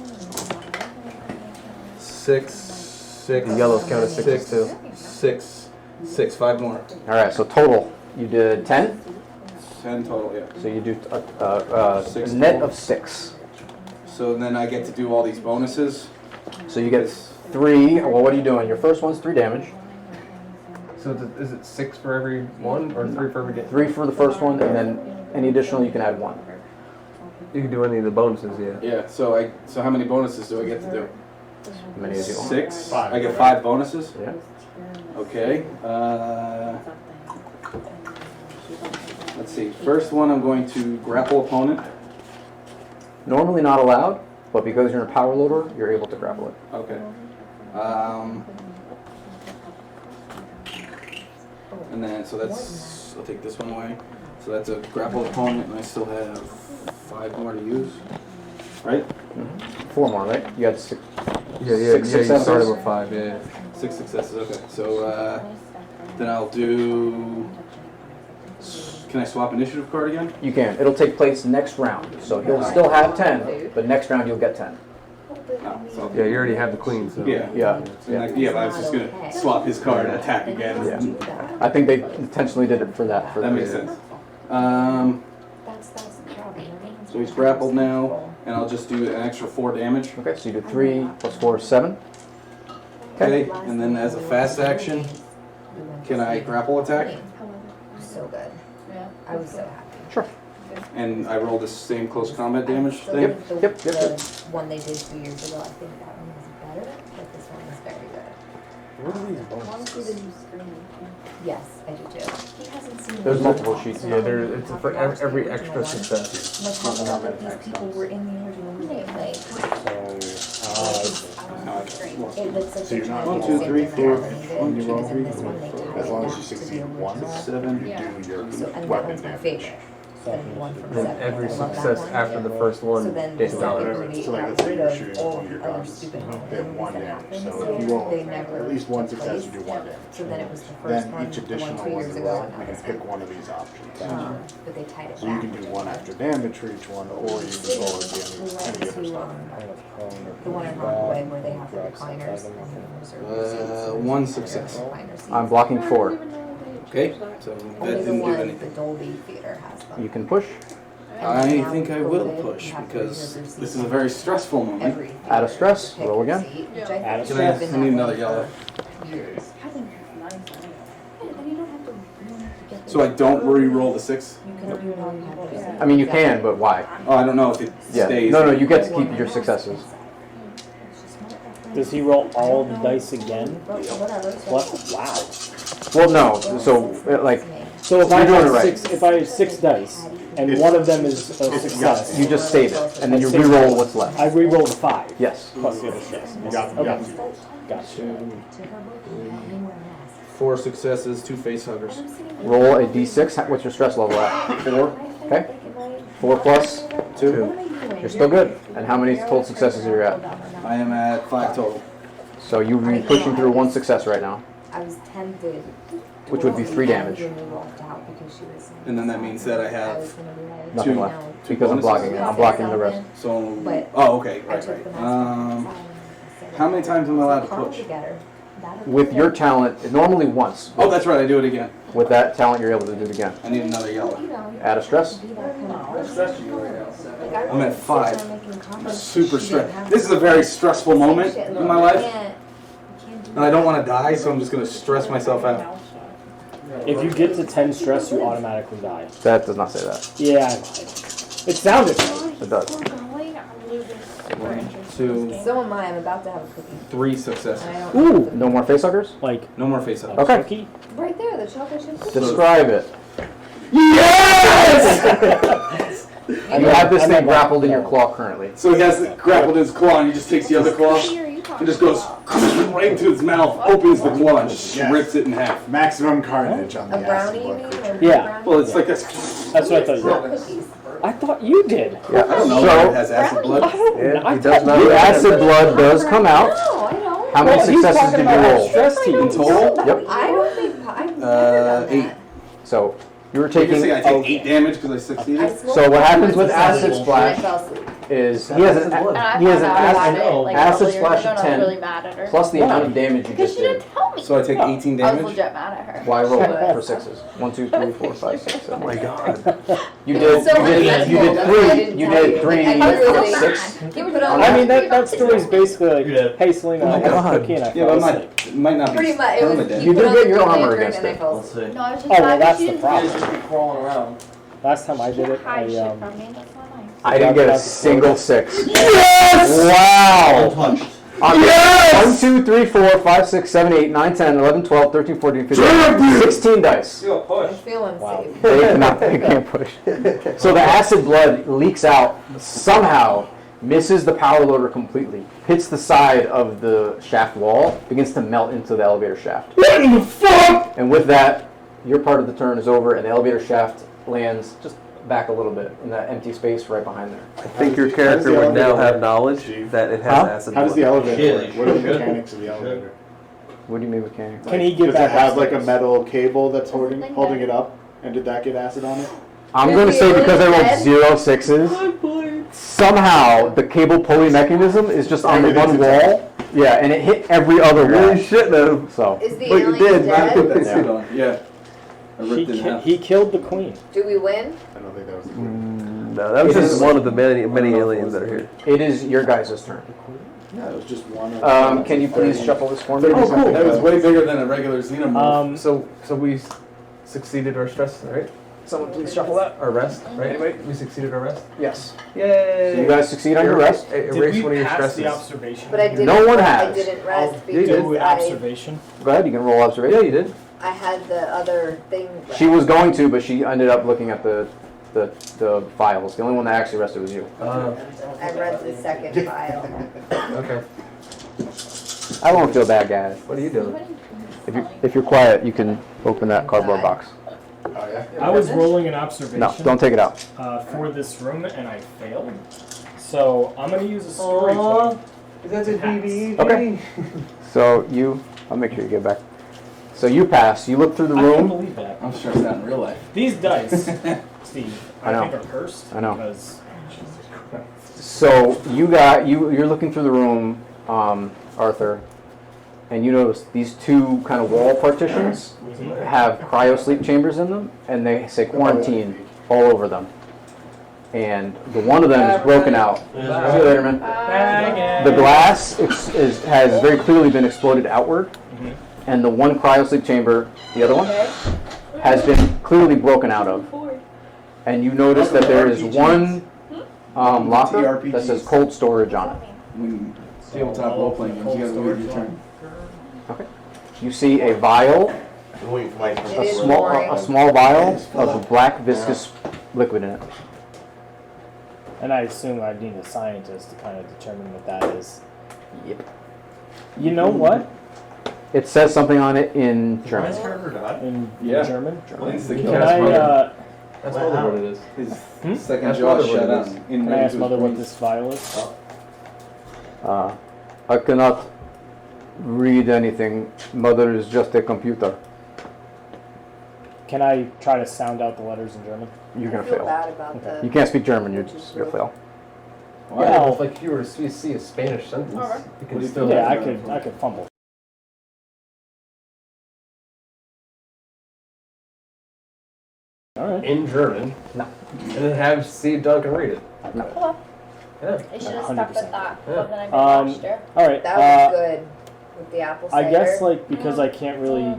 6. The yellows count as 6s too. 6. 5 more. All right. So total, you did 10. 10 total. Yeah. So you do a 6 net total. of 6. So then I get to do all these bonuses. So you get 3. Well, what are you doing? Your first one's 3 damage. So is it 6 for every one, or 3 for every game? 3 for the first one, and then any additional you can add 1. You can do any of the bonuses, yeah. Yeah. So how many bonuses do I get to do? How many as you want. 6. I get 5 bonuses. Yeah. Okay. Let's see. First one, I'm going to grapple opponent. Normally not allowed, but because you're in a power loader, you're able to grapple it. Okay. And then, so that's, I'll take this one away. So that's a grapple opponent, and I still have 5 more to use. Right? 4 more, right? You had 6. Yeah, Six you successes? started with 5, yeah. 6 successes, okay. So then I'll do, can I swap initiative card again? You can. It'll take place next round. So he'll still have 10, but next round you'll get 10. No, so Yeah, you already have the queen, so. Yeah. Yeah. Yeah, but I was just going to swap his card and attack again. Yeah. I think they intentionally did it for that. That makes sense. So he's grappled now, and I'll just do an extra 4 damage. Okay, so you do 3 plus 4 is 7. Okay, and then as a fast action, can I grapple attack? So good. Yeah. I was so happy. Sure. And I roll the same close combat damage thing? Yep. The one they did 2 years ago, I think that one was better, but this one was very good. Yes, I do too. He hasn't seen There's it. multiple sheets. Yeah, it's for every extra success. Like, how about like these people were in the original movie? Like, it looks like So you're not 1, 2, 3, 4. When you roll, in this one they as long as you succeed once, 7, you do your So, and that weapon one's my damage. favorite. Then one from Then seven. every I love that success one. after the first one, So then takes the down. second movie So like, got let's say rid you're of shooting all one of your the other guns, stupid they have movies 1 that damage. happened. So So if you roll they never at least 1 took success, you place. do 1 damage. So then it was the first Then one, each the one additional 2 one years you ago, roll, and you that can was pick it. one of these options. But they tied it So you back. can do 1 extra damage for each one, or you can roll at the end We of went any other to stuff. the one in Rockaway where they have the recliners. And the 1 success. I'm blocking 4. Okay, so Only that the didn't do one, the anything. Dolby Theater has them. You can push. I think I will push because this is a very stressful moment. Out of stress, roll again. I need another yellow. So I don't re-roll the 6? I mean, you can, but why? Oh, I don't know if it stays. No, you get to keep your successes. Does he roll all the dice again? What? Wow. Well, no. So, like, So if you're I doing it have right. if I have 6 dice and one of them is a success, You just save it, and then you I save re-roll it. what's left. I re-roll the 5. Yes. Plus the other 6. Okay. Gotcha. 4 successes, 2 face huggers. Roll a d6. What's your stress level at? 4. Okay. 4 plus 2. You're still good. And how many total successes are you at? I am at 5 total. So you're pushing through 1 success right now, I was tempted. which would be 3 damage. And then that means that I have Nothing 2 left because I'm blocking it. I'm blocking the rest. So, oh, okay, right. How many times am I allowed to push? With your talent, normally once. Oh, that's right, I do it again. With that talent, you're able to do it again. I need another yellow. Add a stress. I'm at 5. I'm super stressed. This is a very stressful moment in my life. And I don't want to die, so I'm just going to stress myself out. If you get to 10 stress, you automatically die. That does not say that. Yeah, I lied. It sounded right. It does. 1, 2, So am I. I'm about to have a cookie. 3 successes. Ooh, no more facehuggers? Like, no more face huggers. Okay. Right there, the chocolate chip cookie. Describe it. Yes! You have this thing grappled in your claw currently. So he has it grappled in his claw, and he just takes the other claw and just goes right into his mouth, opens the claw, and just rips it in half. Maximum carnage on the A brownie, acid you blood mean? creature. Yeah. Well, it's like a... That's what I thought you Not did. cookies. I thought you did. Yeah. I don't know if it has acid blood. I thought you The acid blood does come out. No, I don't. How many successes did you roll? Stress team. In total? Yep. I don't think I've never done 8. that. So you were You can taking. see I take 8 damage because I succeeded. So what happens with acid splash is he has an acid splash of 10 plus the amount of damage you just did. So I take 18 damage. mad at her. Why roll it for 6s? 1, 2, 3, 4, 5, 6, 7. Oh my god. You did 3. You did 3 for 6. I mean, that story's basically like, hey Selena, I had a cookie and I Yeah, fell but asleep. it might not be Pretty much. It was, permanent. You did get your armor against it. No, I was just Oh, well, mad that's she the didn't problem. Crawling around. Last time I did it, hide shit I from me. That's not nice. I didn't get a single 6. Yes! Wow! Untouched. Yes! 1, 2, 3, 4, 5, 6, 7, 8, 9, 10, 11, 12, 13, 14, 15, 16 dice. do a push. I feel unsafe. They can't push. So the acid blood leaks out, somehow misses the power loader completely, hits the side of the shaft wall, begins to melt into the elevator shaft. What in the fuck? And with that, your part of the turn is over, and the elevator shaft lands just back a little bit in that empty space right behind there. I think your character would now have knowledge that it has acid How does the blood. elevator work? What are the mechanics of the elevator? What do you mean mechanics? Can he get Does back it have like a upstairs? metal cable that's holding it up? And did that get acid on it? I'm going to say because I rolled 0 6s, somehow the cable pulley mechanism is just on the one wall. Yeah, and it hit every other wall. You shouldn't have. So, Is the But you alien did. I put that dead? suit on. Yeah. I ripped it in half. He killed the queen. Do we win? I don't think that was. No, that was It just is- one of the many aliens that are here. it is your guys' turn. No, it was just one. Can you please shuffle this for me? Oh, cool. That was way bigger than a regular xenomorph. So we succeeded our stress, right? Someone please shuffle that. Our rest, right? Anyway, we succeeded our rest. Yes. Yay! So you guys succeed on your rest. Erase one of your stresses. The observation? But I didn't. No one has. I didn't rest You did because with I observation. Go ahead, you can roll observation. Yeah, you did. I had the other thing. She was going to, but she ended up looking at the files. The only one that actually rested was you. I read the second file. Okay. I won't feel bad, guys. What are you doing? If you're quiet, you can open that cardboard box. Oh, yeah? I was rolling an observation. No, don't take it out. For this room, and I failed. So I'm going to use a story point. That's a DVE. Okay. So I'll make sure you get back. So you pass. You look through the I can't room. believe that. I'm stressed out in real life. These dice, Steve, I know. think are cursed. I know. Because So you're looking through the room, Arthur, and you notice these two kind of wall partitions have cryo sleep chambers in them, and they say quarantine all over them. And the one of them is broken out. See you later, man. The glass has very clearly been exploded outward, and the one cryo sleep chamber, the other one, has been clearly broken out of. And you notice that there is one locker that says cold storage on it. Tabletop role-playing games, you gotta wait your turn. Okay. You see a vial, a small vial of black viscous liquid in it. And I assume I need a scientist to kind of determine what that is. Yep. You know what? It says something on it in German. In German? That's Can I, That's probably what it is. His second That's jaw probably what shut it out. is. Can I ask Mother what this file is? I cannot read anything. Mother is just a computer. Can I try to sound out the letters in German? You're gonna I feel fail. bad about the. You can't speak German. You're fail. Yeah, if you were to see a Spanish sentence, you can still. Yeah, I could fumble. All right. In German. No. And then have Steve Duncan read it. No. Yeah. You should have stuck with that. Yeah. But then I did last year. All right. That was good with the apple cider. I guess because I can't really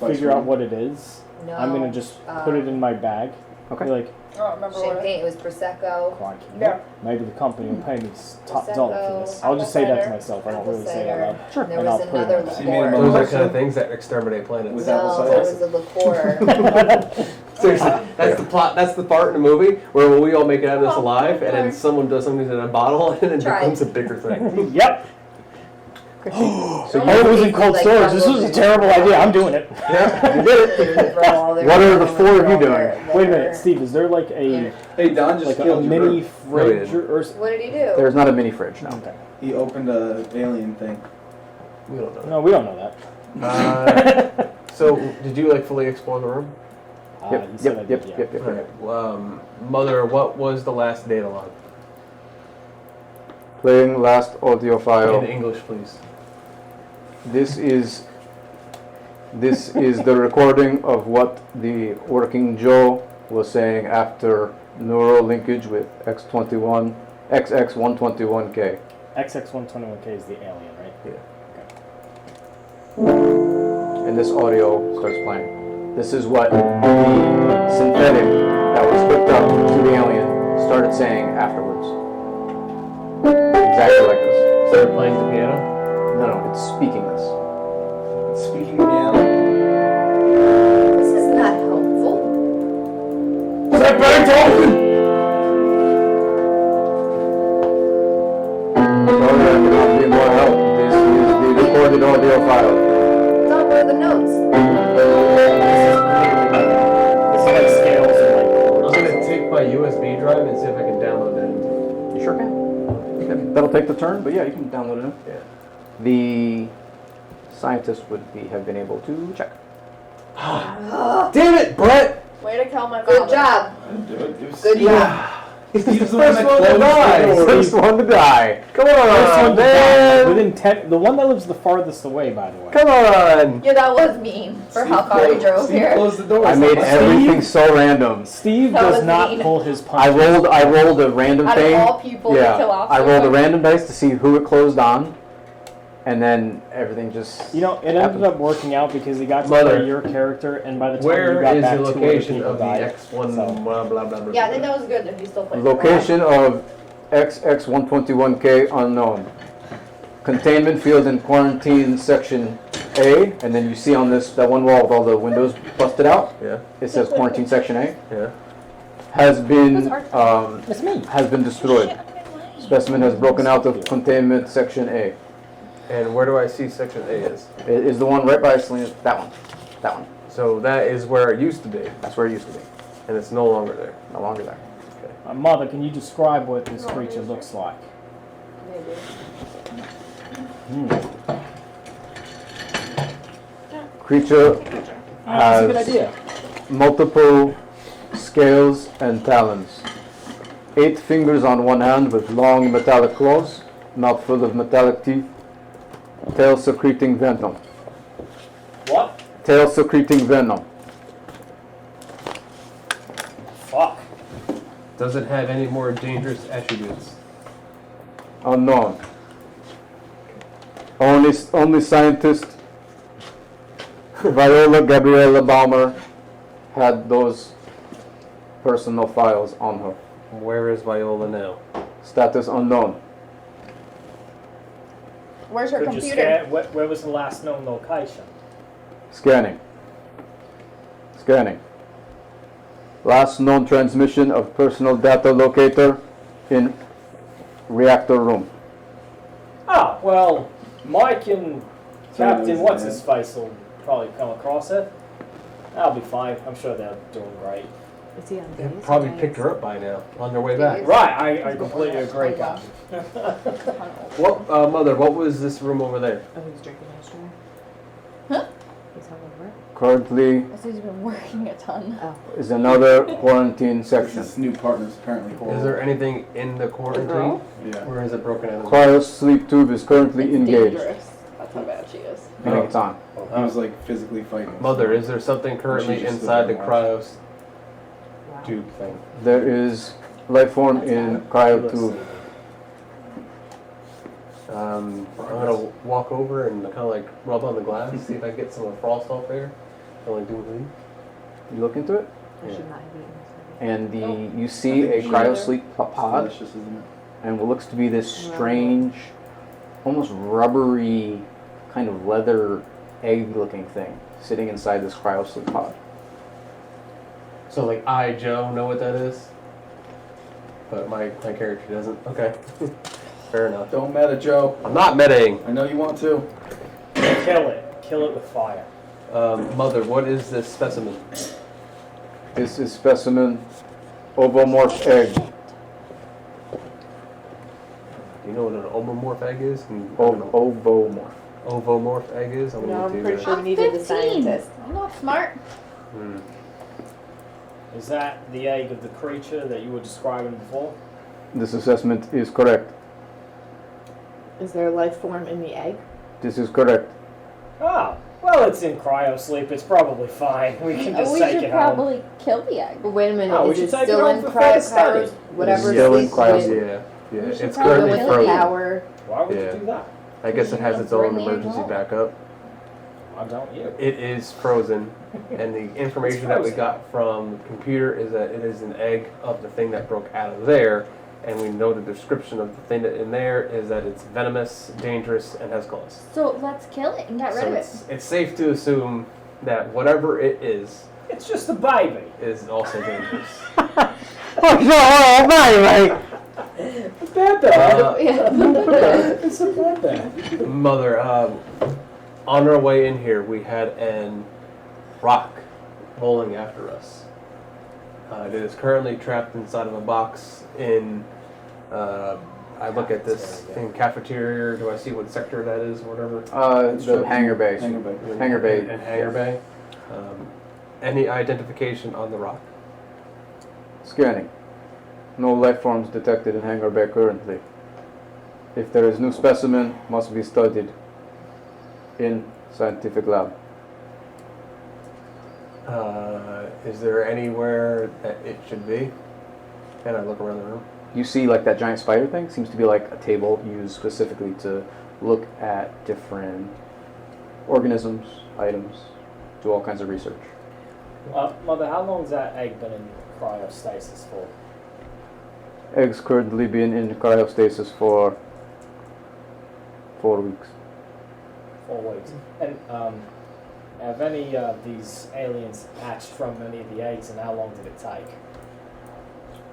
figure out rum. what it is, No. I'm gonna just put it in my bag. Okay. Be like, I don't remember what Champagne. It was prosecco. Yeah. maybe the company will pay me top Prosecco, dollar for this. I'll just say that to cider, myself. I don't apple really say it out loud. cider. Sure. There And was I'll put it another in my bag. liqueur. Those are kind of things that exterminate planets. With apple No, cider. there was a liqueur. Seriously, that's the plot. That's the part in the movie where we all make it out of this alive, and then someone does something in a bottle, and it Try. becomes a bigger thing. Yep. So it was in cold storage. This was a terrible idea. I'm doing it. Yeah, you did it. What are the four of you doing? Wait a minute, Steve. Is there like a Don just like a killed your mini bird. fridge or What did he do? There's not a mini fridge now. Okay. He opened a alien thing. We don't know. No, we don't know that. So, did you fully explore the room? Yep. You said I did, Yep. yeah. All right. Mother, what was the last data log? Playing last audio file. In English, please. This is the recording of what the working Joe was saying after neural linkage with XX121K. XX121K is the alien, right? Yeah. And this audio starts playing. This is what the synthetic that was hooked up to the alien started saying afterwards. Exactly like this. Started playing the piano? No, it's speaking this. Speaking piano. This is not helpful. Is that Beethoven? Sorry, I cannot be more help. This is the recorded audio file. Don, where are the notes? This is like scales and like. I'm gonna take my USB drive and see if I can download that into it. You sure can. That'll take the turn, but yeah, you can download it in. Yeah. The scientist would have been able to check. Damn it, Brett! Way to kill my father. Good job. Do it. Good job. He's the first one to die. First one to die. Come First on, one to die. man. Within 10, the one that lives the farthest away, by the way. Come on. Yeah, that was mean for how far we drove here. Close the door. I made everything so random. Steve That does was not mean. pull his I punches. rolled a random Out of thing. all people to kill off I so rolled a far. random dice to see who it closed on, and then everything just. You know, it ended up working out because he got to Mother, play your character, and by the time Where you got is back, the 2 other location people of the died. X1 So- blah blah blah blah? Yeah, I think that was good if you still played. Location of XX121K unknown. Containment field in quarantine section A, and then you see on that one wall with all the windows busted out. Yeah. It says quarantine section A. Yeah. Has been It's me. has been destroyed. Specimen has broken out of containment section A. And where do I see section A is? It is the one right by Selena. That one. That one. So that is where it used to be. That's where it used to be. And it's no longer there. No longer there. Mother, can you describe what this creature looks like? Creature That's a good has idea. multiple scales and talons. 8 fingers on one hand with long metallic claws, mouth full of metallic teeth, tail secreting venom. What? Tail secreting venom. Fuck. Does it have any more dangerous attributes? Unknown. Only scientist Viola Gabriela Baumer had those personal files on her. Where is Viola now? Status unknown. Where's her Could you computer? scan? Where was the last known location? Scanning. Scanning. Last known transmission of personal data locator in reactor room. Ah, well, Mike and Captain What's-His-Face will probably come across it. That'll be fine. I'm sure they're doing great. Is he on They probably picked her up by now, on their way back. Right, I completely agree, Captain. What, Mother, what was this room over there? Oh, he's drinking ice cream. Huh? He's hungover. Currently I said he's been working a ton. Oh. is another quarantine section. This new partner's apparently horrible. Is there anything in the quarantine? girl? Yeah. Or is it broken out? Cryo sleep tube is currently engaged. Dangerous. That's how bad she is. Meaning it's on. He was like physically fighting. Mother, is there something currently She just inside the stood there cryo tube thing? There is life form in cryo tube. I'm gonna walk over and kind of like rub on the glass, see if I can get some of the frost off there. Like do leave. You look into it, Yeah. and you see a cryo sleep pod, and what looks to be this strange, almost rubbery, kind of leather egg-looking thing sitting inside this cryo sleep pod. So like Joe, know what that is? But my character doesn't. Okay. Fair enough. Don't meta, Joe. I'm not metaing. I know you want to. Kill it. Kill it with fire. Mother, what is this specimen? This is specimen ovomorph egg. Do you know what an ovomorph egg is? Ovomorph. Ovomorph egg is? No, I'm pretty sure we needed the scientist. I'm not smart. Is that the egg of the creature that you were describing before? This assessment is correct. Is there life form in the egg? This is correct. Ah, well, it's in cryo sleep. It's probably fine. We can just we take should it probably home. kill the egg. But wait a minute, Oh, we is should it take it still home in for further study. cryo? Whatever Still in sleep cryo with- sleep. Yeah, We should it's probably currently kill the frozen. power. Why would Yeah. you do that? I guess it has its own emergency backup. Why don't you? It is frozen, and the information that we got from the computer is that it is an egg of the thing that broke out of there, and we know the description of the thing that in there is that it's venomous, dangerous, and has claws. So let's kill it and get rid So of it. it's safe to assume that whatever it is It's just a baby. is also dangerous. Oh, baby! It's bad though. It's a bad bad. Mother, on our way in here, we had an rock rolling after us. It is currently trapped inside of a box in. I look at this in cafeteria. Do I see what sector that is or whatever? The hangar bay. Hangar bay. Hangar bay. And hangar bay. Any identification on the rock? Scanning. No life forms detected in Hangar Bay currently. If there is new specimen, must be studied in scientific lab. Is there anywhere that it should be? Can I look around the room? You see, like that giant spider thing seems to be like a table used specifically to look at different organisms, items, do all kinds of research. Mother, how long's that egg been in cryostasis for? Eggs currently being in cryostasis for 4 weeks. 4 weeks. And have any of these aliens hatched from any of the eggs, and how long did it take?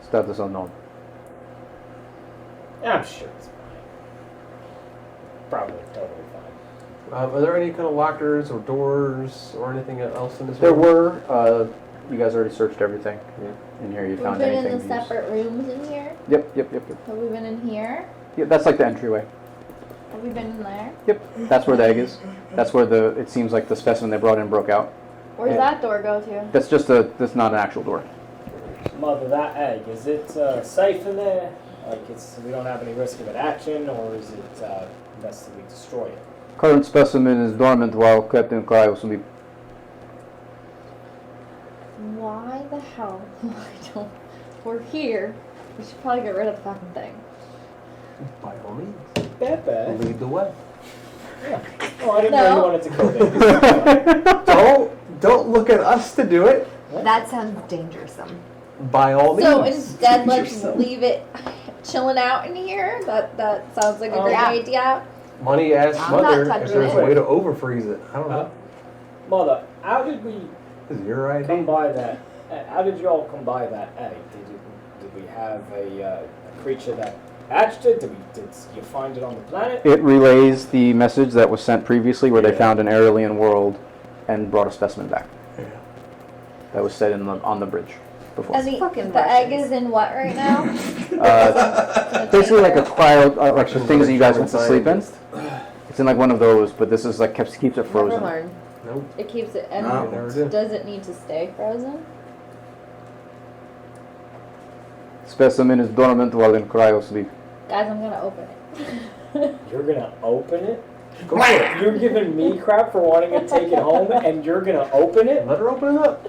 Status unknown. Yeah, I'm sure it's fine. Probably totally fine. Are there any kind of lockers or doors or anything else in this There room? were. You guys already searched everything. Yeah. In here, you We've found been anything. in the separate rooms in here. Yep. Have we been in here? Yeah, that's like the entryway. Have we been in there? Yep. That's where the egg is. That's where it seems like the specimen they brought in broke out. Where's that door go to? That's that's not an actual door. Mother, that egg, is it safe in there? Like, we don't have any risk of it action, or is it best that we destroy it? Current specimen is dormant while kept in cryosleep. Why the hell? We're here. We should probably get rid of the fucking thing. By all means. Pepe. Lead the way. Yeah. Oh, I didn't know you wanted to go there. Don't look at us to do it. That sounds dangerous. By all means. So instead, let's leave it chilling out in here. That sounds like a great idea. Money asked I'm Mother not if there's a touching way to overfreeze it. I don't know. Mother, how did we This is your idea. come by that? How did you all come by that egg? Did we have a creature that hatched it? Did you find it on the planet? It relays the message that was sent previously, where they found an alien world and brought a specimen back. Yeah. That was said on the bridge before. And the egg is in what right now? Basically, like a cryo, like the things that you guys went to sleep in. It's in like one of those, but this is like keeps it Never frozen. learned. Nope. It keeps it. And No, never did. does it need to stay frozen? Specimen is dormant while in cryosleep. Guys, I'm gonna open it. You're gonna open it? Go for it. You're giving me crap for wanting to take it home, and you're gonna open it? Let her open it up.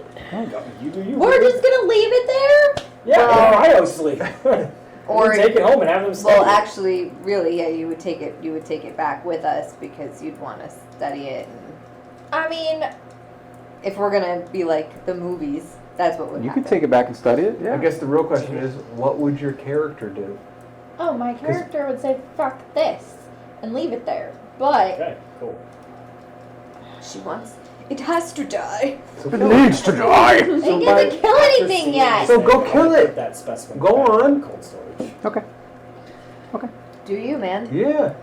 You do you. We're just gonna leave it there? Yeah, cryo Or take it home and have them study Well, it. actually, really, yeah, you would take it back with us because you'd want to study it. And I mean, if we're gonna be like the movies, that's what would You happen. could take it back and study it. Yeah. I guess the real question is, what would your character do? oh, my character would say, fuck this, and leave it there. But Okay, cool. She wants. It has to die. It needs to die. it doesn't kill anything yet. So go kill it. That specimen Go back in on. cold storage. Okay. Do you, man? Yeah.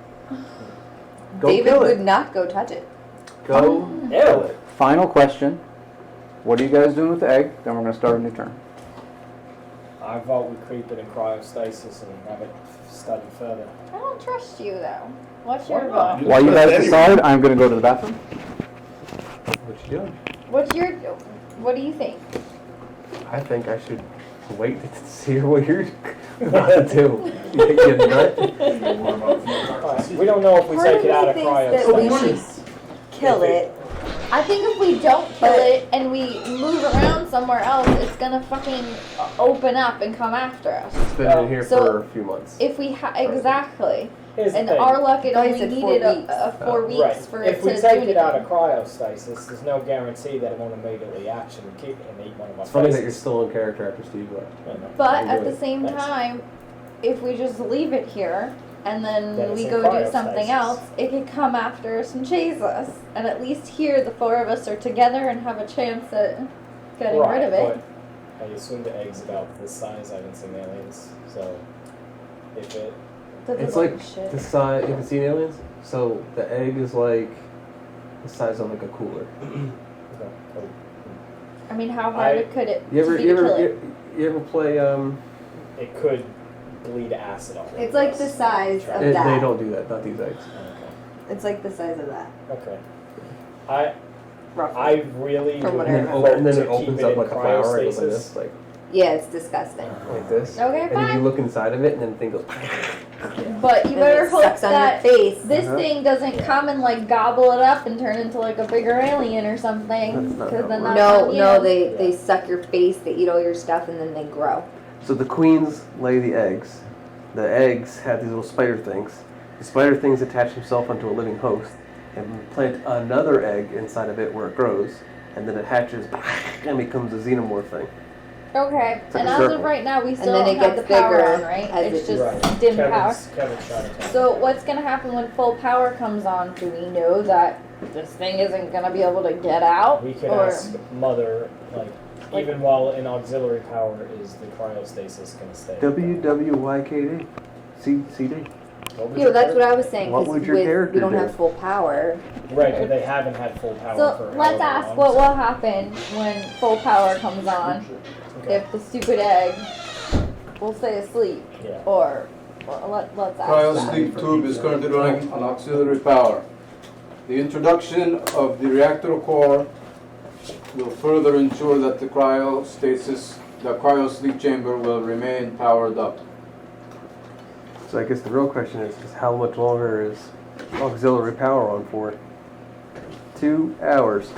Go David kill would it. not go touch it. Go kill it. Final question. What are you guys doing with the egg? Then we're gonna start a new turn. I vote we creep it in cryostasis and have it studied further. I don't trust you, though. What's your Why not? vote? While you guys decide, I'm gonna go to the bathroom. What you doing? What do you think? I think I should wait to see what you're gonna do. You nut. Alright, we don't know if we Part take of it out me of thinks that we cryostasis. should kill it. I think if we don't kill it and we move around somewhere else, it's gonna fucking open up and come after us. It's been in here So, for a few months. If we exactly, Here's the and thing. our luck, it No, he only said 4 needed weeks. 4 weeks Right. for it If to we do take anything. it out of cryostasis, there's no guarantee that it won't immediately action and kick and eat one of our It's funny that faces. you're still in character after Steve left. I know. But Enjoy at the it. same Thanks. time, if we just leave it here and then Then we it's go in do something cryostasis. else, it could come after us and chase us. And at least here, the 4 of us are together and have a chance at getting rid of it. But I assume the egg's about this size. I haven't seen aliens, so if it Doesn't It's look like shit. the size. You haven't seen aliens? So the egg is like the size of like a cooler. I mean, how hard could it You ever be to kill it? you ever play it could bleed acid on it. It's like the size of They that. don't do that. Not these eggs. It's like the size of that. Okay. I really From would what I And remember. then to it opens keep up in like a flower. It goes like cryostasis. this. Like Yeah, it's disgusting. Like this. Okay, And then fine. you look inside of it, and then the thing goes. But you And better it hope sucks on your that face. this thing doesn't come and like gobble it up and turn into like a bigger alien or something. That's not Because how then it that's No, on you. no, they suck your face, they eat all your stuff, and then they grow. So the queens lay the eggs. The eggs have these little spider things. The spider things attach themselves onto a living host and plant another egg inside of it where it grows, and then it hatches and becomes a xenomorph thing. Okay, like and a as circle. of right now, we still then don't it have the gets power bigger on, right? as It's it just grows. dim power. Kevin's trying to tell So what's gonna happen when full power comes on? Do we know that this thing isn't gonna be able to get out? We could or ask Mother, even while in auxiliary power, is the cryostasis going to stay? WWYKD. CD. Yeah, that's what I was saying. What 'cause would your with- character we don't do? have full power. Right, but they haven't had full power So for let's however ask long, what so- will happen when full power comes on. If the stupid egg will stay asleep, Yeah. or well, let's ask. Cryo that. sleep tube is currently running on auxiliary power. The introduction of the reactor core will further ensure that the cryo sleep chamber will remain powered up. So I guess the real question is just how much longer is auxiliary power on for? 2 hours.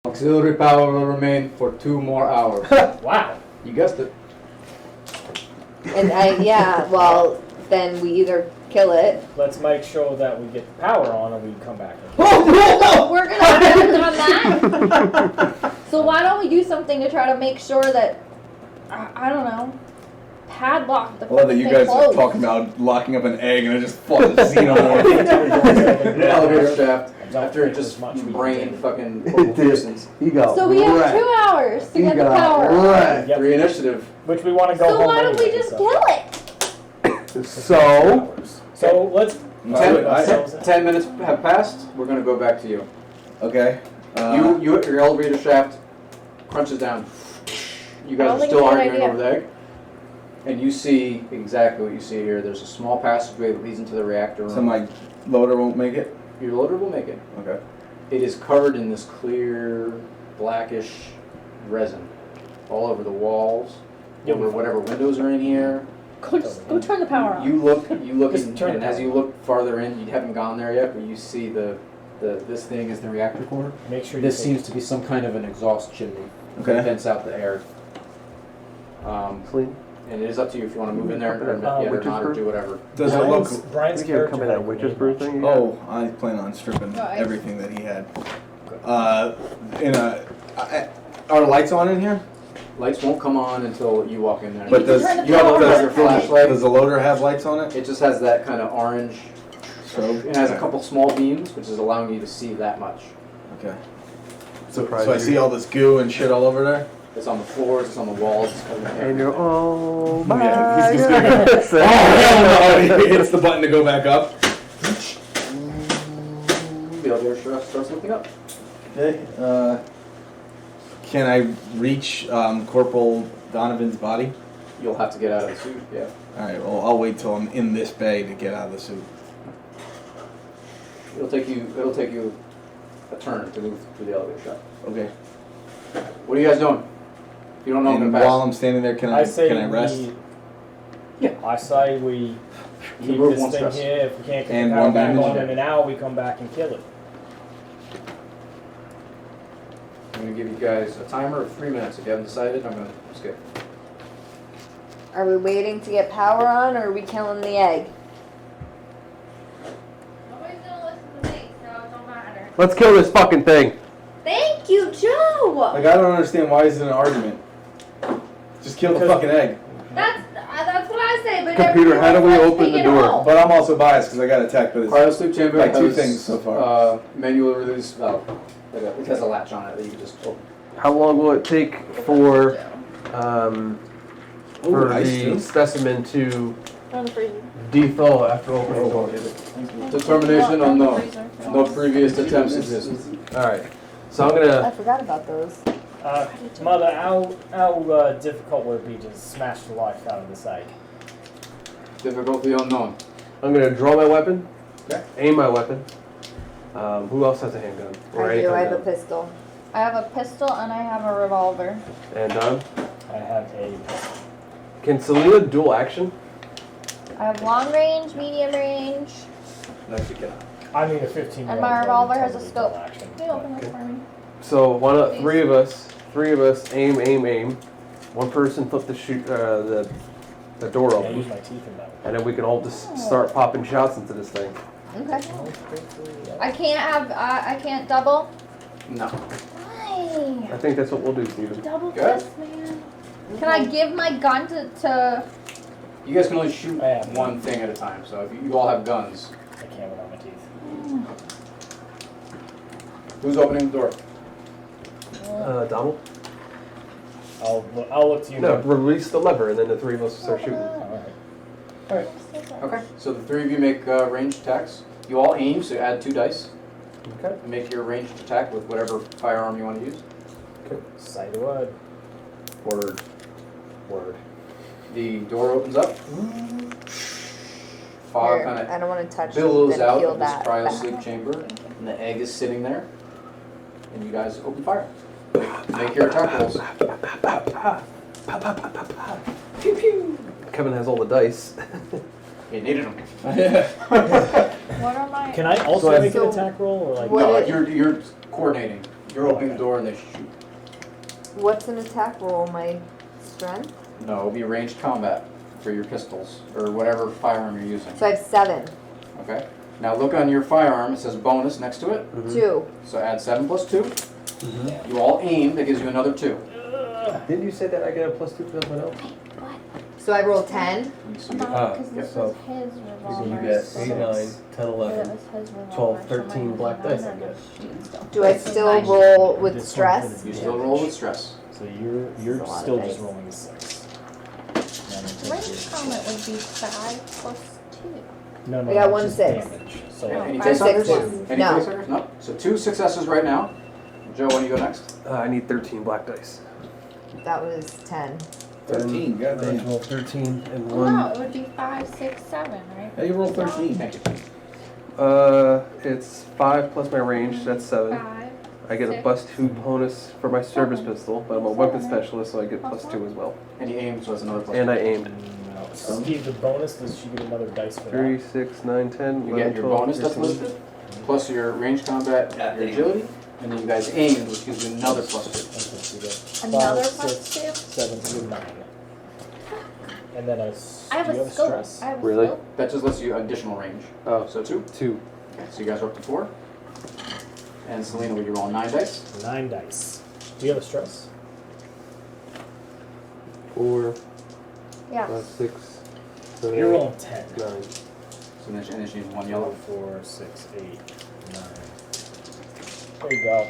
Auxiliary power will remain for 2 more hours. Wow. You guessed it. And well, then we either kill it. Let's make sure that we get the power on and we come back. We're gonna build on that. So why don't we do something to try to make sure that I don't know, padlock the I love that you thing guys are closed. talking about locking up an egg and I just fought a xenomorph. Elevator shaft. After it just brain fucking Pearsons. He got So we have 2 hours to He get the got power. wrecked. Yep. Free initiative. Which we want to go So home why don't we anyway, just so. kill it? So let's 10 minutes have passed. We're gonna go back to you. Okay. Your elevator shaft crunches down. You I guys don't are think still it's a good arguing idea. over the egg. And you see exactly what you see here. There's a small passageway that leads into the reactor room. So my loader won't make it? Your loader will make it. Okay. It is covered in this clear, blackish resin all over the walls, over whatever windows are in here. Go turn the power on. You look, Just turn and it as down. you look farther in, you haven't gone there yet, but you see this thing is the reactor core. Make sure This you seems to be some kind of an exhaust chimney Okay. that vents out the air. And it is up to you if you want to move in there or not, or do whatever. Does it look? Brian's character that witch's brew thing? Oh, I plan on stripping Nice. everything that he had. Are lights on in here? Lights won't come on until you walk in there. But does turn the you have power does on. your flashlight? Does the loader have lights on it? It just has that kind of orange strobe. It has a couple small beams, which is allowing you to see that much. Okay. So I see all this goo and shit all over there? It's on the floors, it's on the walls. It's covered in And you're all Yeah, he's gonna go, oh hell no! He hits the button to go back up. The elevator starts lifting up. Okay. Can I reach Corporal Donovan's body? You'll have to get out of the suit, yeah. Alright, well I'll wait till I'm in this bay to get out of the suit. It'll take you a turn to move through the elevator shaft. Okay. What are you guys doing? If you don't know, I'm And gonna pass. while I'm standing there, can I rest? I say we keep move this one thing stress. here. If we can't get And the power one back damage. on in an hour, we come back and kill it. I'm gonna give you guys a timer of 3 minutes. If you haven't decided, I'm gonna skip. Are we waiting to get power on, or are we killing the egg? Nobody's gonna listen to me, so it don't matter. Let's kill this fucking thing. Thank you, Joe. Like I don't understand why is it an argument? Just kill the fucking egg. That's what I say. But Computer, how do we everybody open take the it door? home. But I'm also biased because I got attacked by this. Cryo sleep chamber Like two has, things so far. Manual release valve. It has a latch on it that you can just open. How long will it take for ice the too? specimen to Throw in the freezer. dethaw after opening the door? Determination unknown. No previous attempts exist. Alright. So I'm I gonna forgot about those. Mother, how difficult would it be to smash the life out of this egg? Difficulty unknown. draw my weapon, Okay. aim my weapon, Who else has a handgun? Or I any do. I kind have a of gun? pistol. I have a pistol and I have a revolver. And Don? I have a pistol. Can Selena dual action? I have long range, medium range, No, she cannot. I mean, a 15. and my revolver has a scope. Can you open this for me? So why not three of us aim. One person flip the door I open. use my teeth in that. And then we can all just start popping shots into this thing. Okay. I can't double. No. Why? I think that's what we'll do, Steven. Double Good. fist, man. Can I give my gun to? You guys can only shoot one thing at a time, so if you all have guns. I can't without my teeth. Who's opening the door? Donald? I'll look to you. No, release the lever and then the three of us will start shooting. Alright. Okay, so the three of you make ranged attacks. You all aim, so add 2 dice. Okay. And make your ranged attack with whatever firearm you want to use. Okay. Say the word. Word. Word. The door opens up. Fog Here, kind I don't want to touch billows and out feel of this that cryo back. sleep chamber, and the egg is sitting there. And you guys open fire. Make your attack rolls. Pew pew. Kevin has all the dice. He needed them. What are my? Can I also make an attack roll or like? No, you're coordinating. You're opening the door and they shoot. What's an attack roll? My strength? No, it'll be ranged combat for your pistols or whatever firearm you're using. So I have 7. Okay. Now look on your firearm. It says bonus next to it. 2. So add 7 plus 2. You all aim. That gives you another 2. Didn't you say that I get a +2 for someone else? So I roll 10. Because this so is his revolver. So you get 8, 9, 10, It 11, was his revolver, 12, so 13 mine black was dice, I nine, guess. and Do I still roll with stress? You still roll with stress. So you're a lot of still dice. just rolling a 6. Range comment would be 5 plus 2. No, I got 1 just 6. damage. So Any 5, 6, takers? 1. Any No. takers? No. So 2 successes right now. Joe, when you go next? I need 13 black dice. That was 10. 13, goddamn. 12, 13, and Well, 1. no, it would be 5, 6, 7, right? Hey, you rolled 13. Thank you. It's 5 plus my range, that's 7. 5. I get a +2 bonus for my service pistol, but I'm a weapon specialist, so I get +2 as well. And you aim, so it's another plus And 2. I aimed. no. Steve, the bonus, does she get another dice for 3, that? 6, 9, 10, You 11, get your 12, bonus that's 13. listed, plus your range combat, your agility, and then you guys aimed, which gives you another plus 2. Okay, so you get Another 5, plus 6, 2? 7, so you're 9. And then I have do you a scope. stress? I have a Really? scope. That just lets you additional range. Oh, So 2. 2. Okay, so you guys are up to 4. And Selena, will you roll 9 dice? 9 dice. Do you have a stress? 4, Yeah. 5, 6, 7, You're 8, rolling 10. 9. So then she needs 1 yellow. 4, 6, 8, 9. There you go.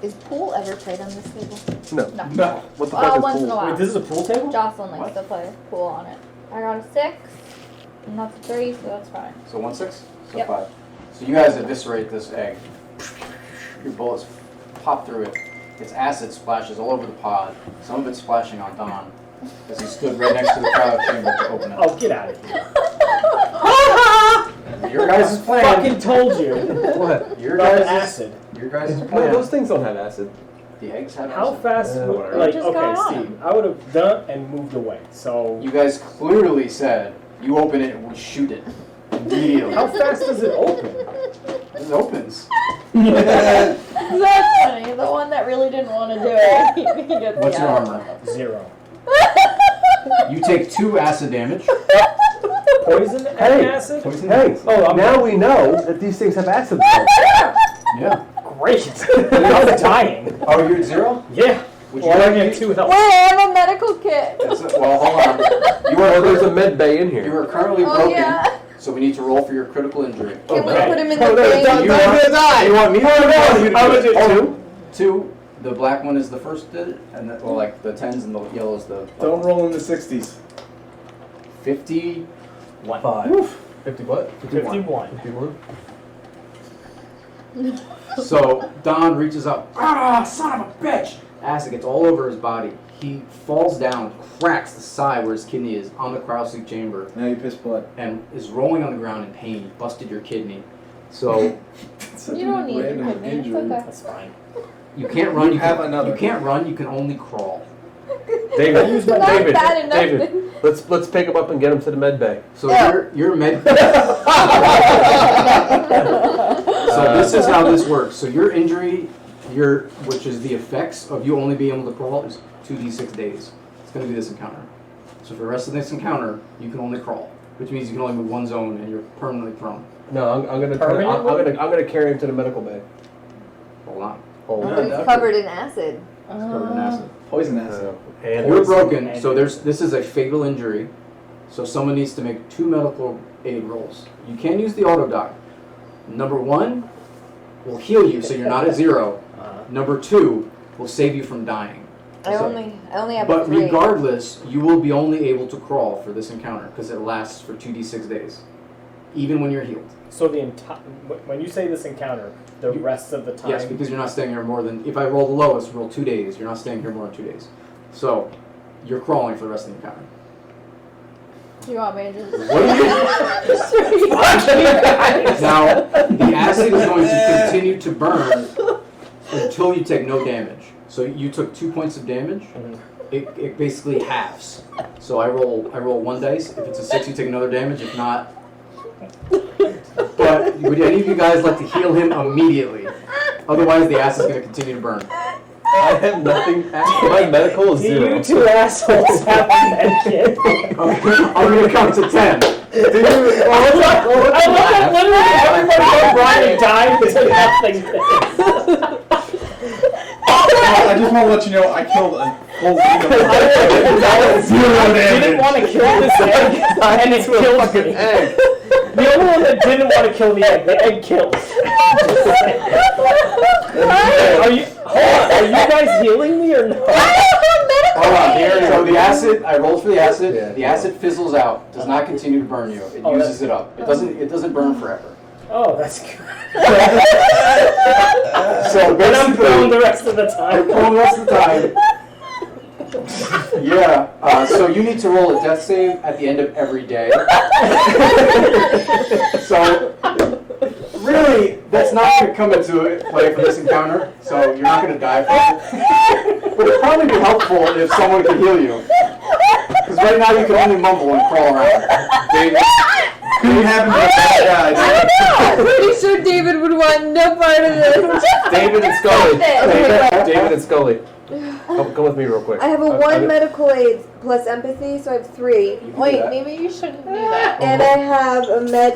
Is pool ever played on this table? No. No. What the fuck is Once in a pool? while. Wait, this is a pool table? Jocelyn likes What? to play pool on it. I got a 6, and that's a 3, so that's fine. So 1 6? So Yep. 5. So you guys eviscerate this egg. Your bullets pop through it. Its acid splashes all over the pod. Some of it's splashing on Don, as he stood right next to the cryo chamber to open it. Oh, get out of here. Your guys' plan. Fucking told you. What? Your About guys' acid. Your guys' No, plan. those things don't have acid. The eggs have How acid. fast would, whatever. like, Just got okay, on Steve, him. I would have done and moved away. So, You guys clearly said you open it and we shoot it immediately. how fast does it open? It opens. That's funny. The one that really didn't want to do it. He gets What's the your other armor? 0. You take 2 acid damage. Poison and Hey. acid? Hey, Oh, now we know that these things have acid. Yeah. Great. I'm dying. Oh, you're at 0? Yeah. Would you Well, I like get to- 2 health. Wait, I have a medical kit. Well, hold on. You Well, are, there's a med bay in you here. are currently Oh, broken, yeah. so we need to roll for your critical injury. Can we Okay. put him in Oh, the no, thing? don't- You don't want- gonna die. You want me to do it? You How do much it? is it? 2? 2. The black one is the first, and the, well, like the 10s, and the yellow is the. Don't roll in the 60s. 51. 5. 50 what? 51. 51? So Don reaches up. Ah, son of a bitch! Acid gets all over his body. He falls down, cracks the side where his kidney is on the cryosleep chamber. Now you piss blood. And is rolling on the ground in pain. You busted your kidney. So You don't need it. It's okay. That's fine. you can't run. You have another. You can't run. You can only crawl. David, Not David, bad enough. David, let's pick him up and get him to the med bay. So you're med. So this is how this works. So your injury, which is the effects of you only being able to crawl, is 2d6 days. It's going to be this encounter. So for the rest of this encounter, you can only crawl, which means you can only move one zone and you're permanently prone. No, I'm gonna carry him to the medical bay. Hold on. But he's covered in acid. Covered in acid. Poison acid. And You're broken. So this is a fatal injury. So someone needs to make 2 medical aid rolls. You can use the auto doc. Number 1 will heal you, so you're not at 0. Number 2 will save you from dying. I only have But 3. regardless, you will be only able to crawl for this encounter because it lasts for 2d6 days, even when you're healed. So when you say this encounter, the rest of the time. Yes, because you're not staying here more than. If I roll the lowest, roll 2 days. You're not staying here more than 2 days. So you're crawling for the rest of the encounter. Do you want me to just... Now, the acid is going to continue to burn until you take no damage. So you took 2 points of damage. It basically halves. So I roll 1 dice. If it's a 6, you take another damage. If not, but would any of you guys like to heal him immediately? Otherwise, the acid is going to continue to burn. I have nothing. My medical is 0. You 2 assholes have a med kit. I'm going to count to 10. I look at literally everybody but Brian dying to nothing. I just want to let you know I killed a whole team of I didn't want to kill this egg, and it killed me. The only one that didn't want to kill the egg kills. Are you guys healing me or no? Hold on, so the acid, I rolled for the acid. Yeah. The acid fizzles out, does not continue to burn you. It uses it up. It doesn't burn forever. Oh, that's good. So but I'm prone the rest of the time. You're prone the rest of the time. Yeah. So you need to roll a death save at the end of every day. So really, that's not going to come into play for this encounter. So you're not going to die from it. But it'd probably be helpful if someone could heal you. Because right now you can only mumble and crawl around. David. Couldn't happen to a bad guy. I'm pretty sure David would want no part of this. David and Scully. David and Scully. Come with me real quick. I have a 1 medical aid plus empathy, so I have 3. Wait, maybe you shouldn't do that. And I have a med.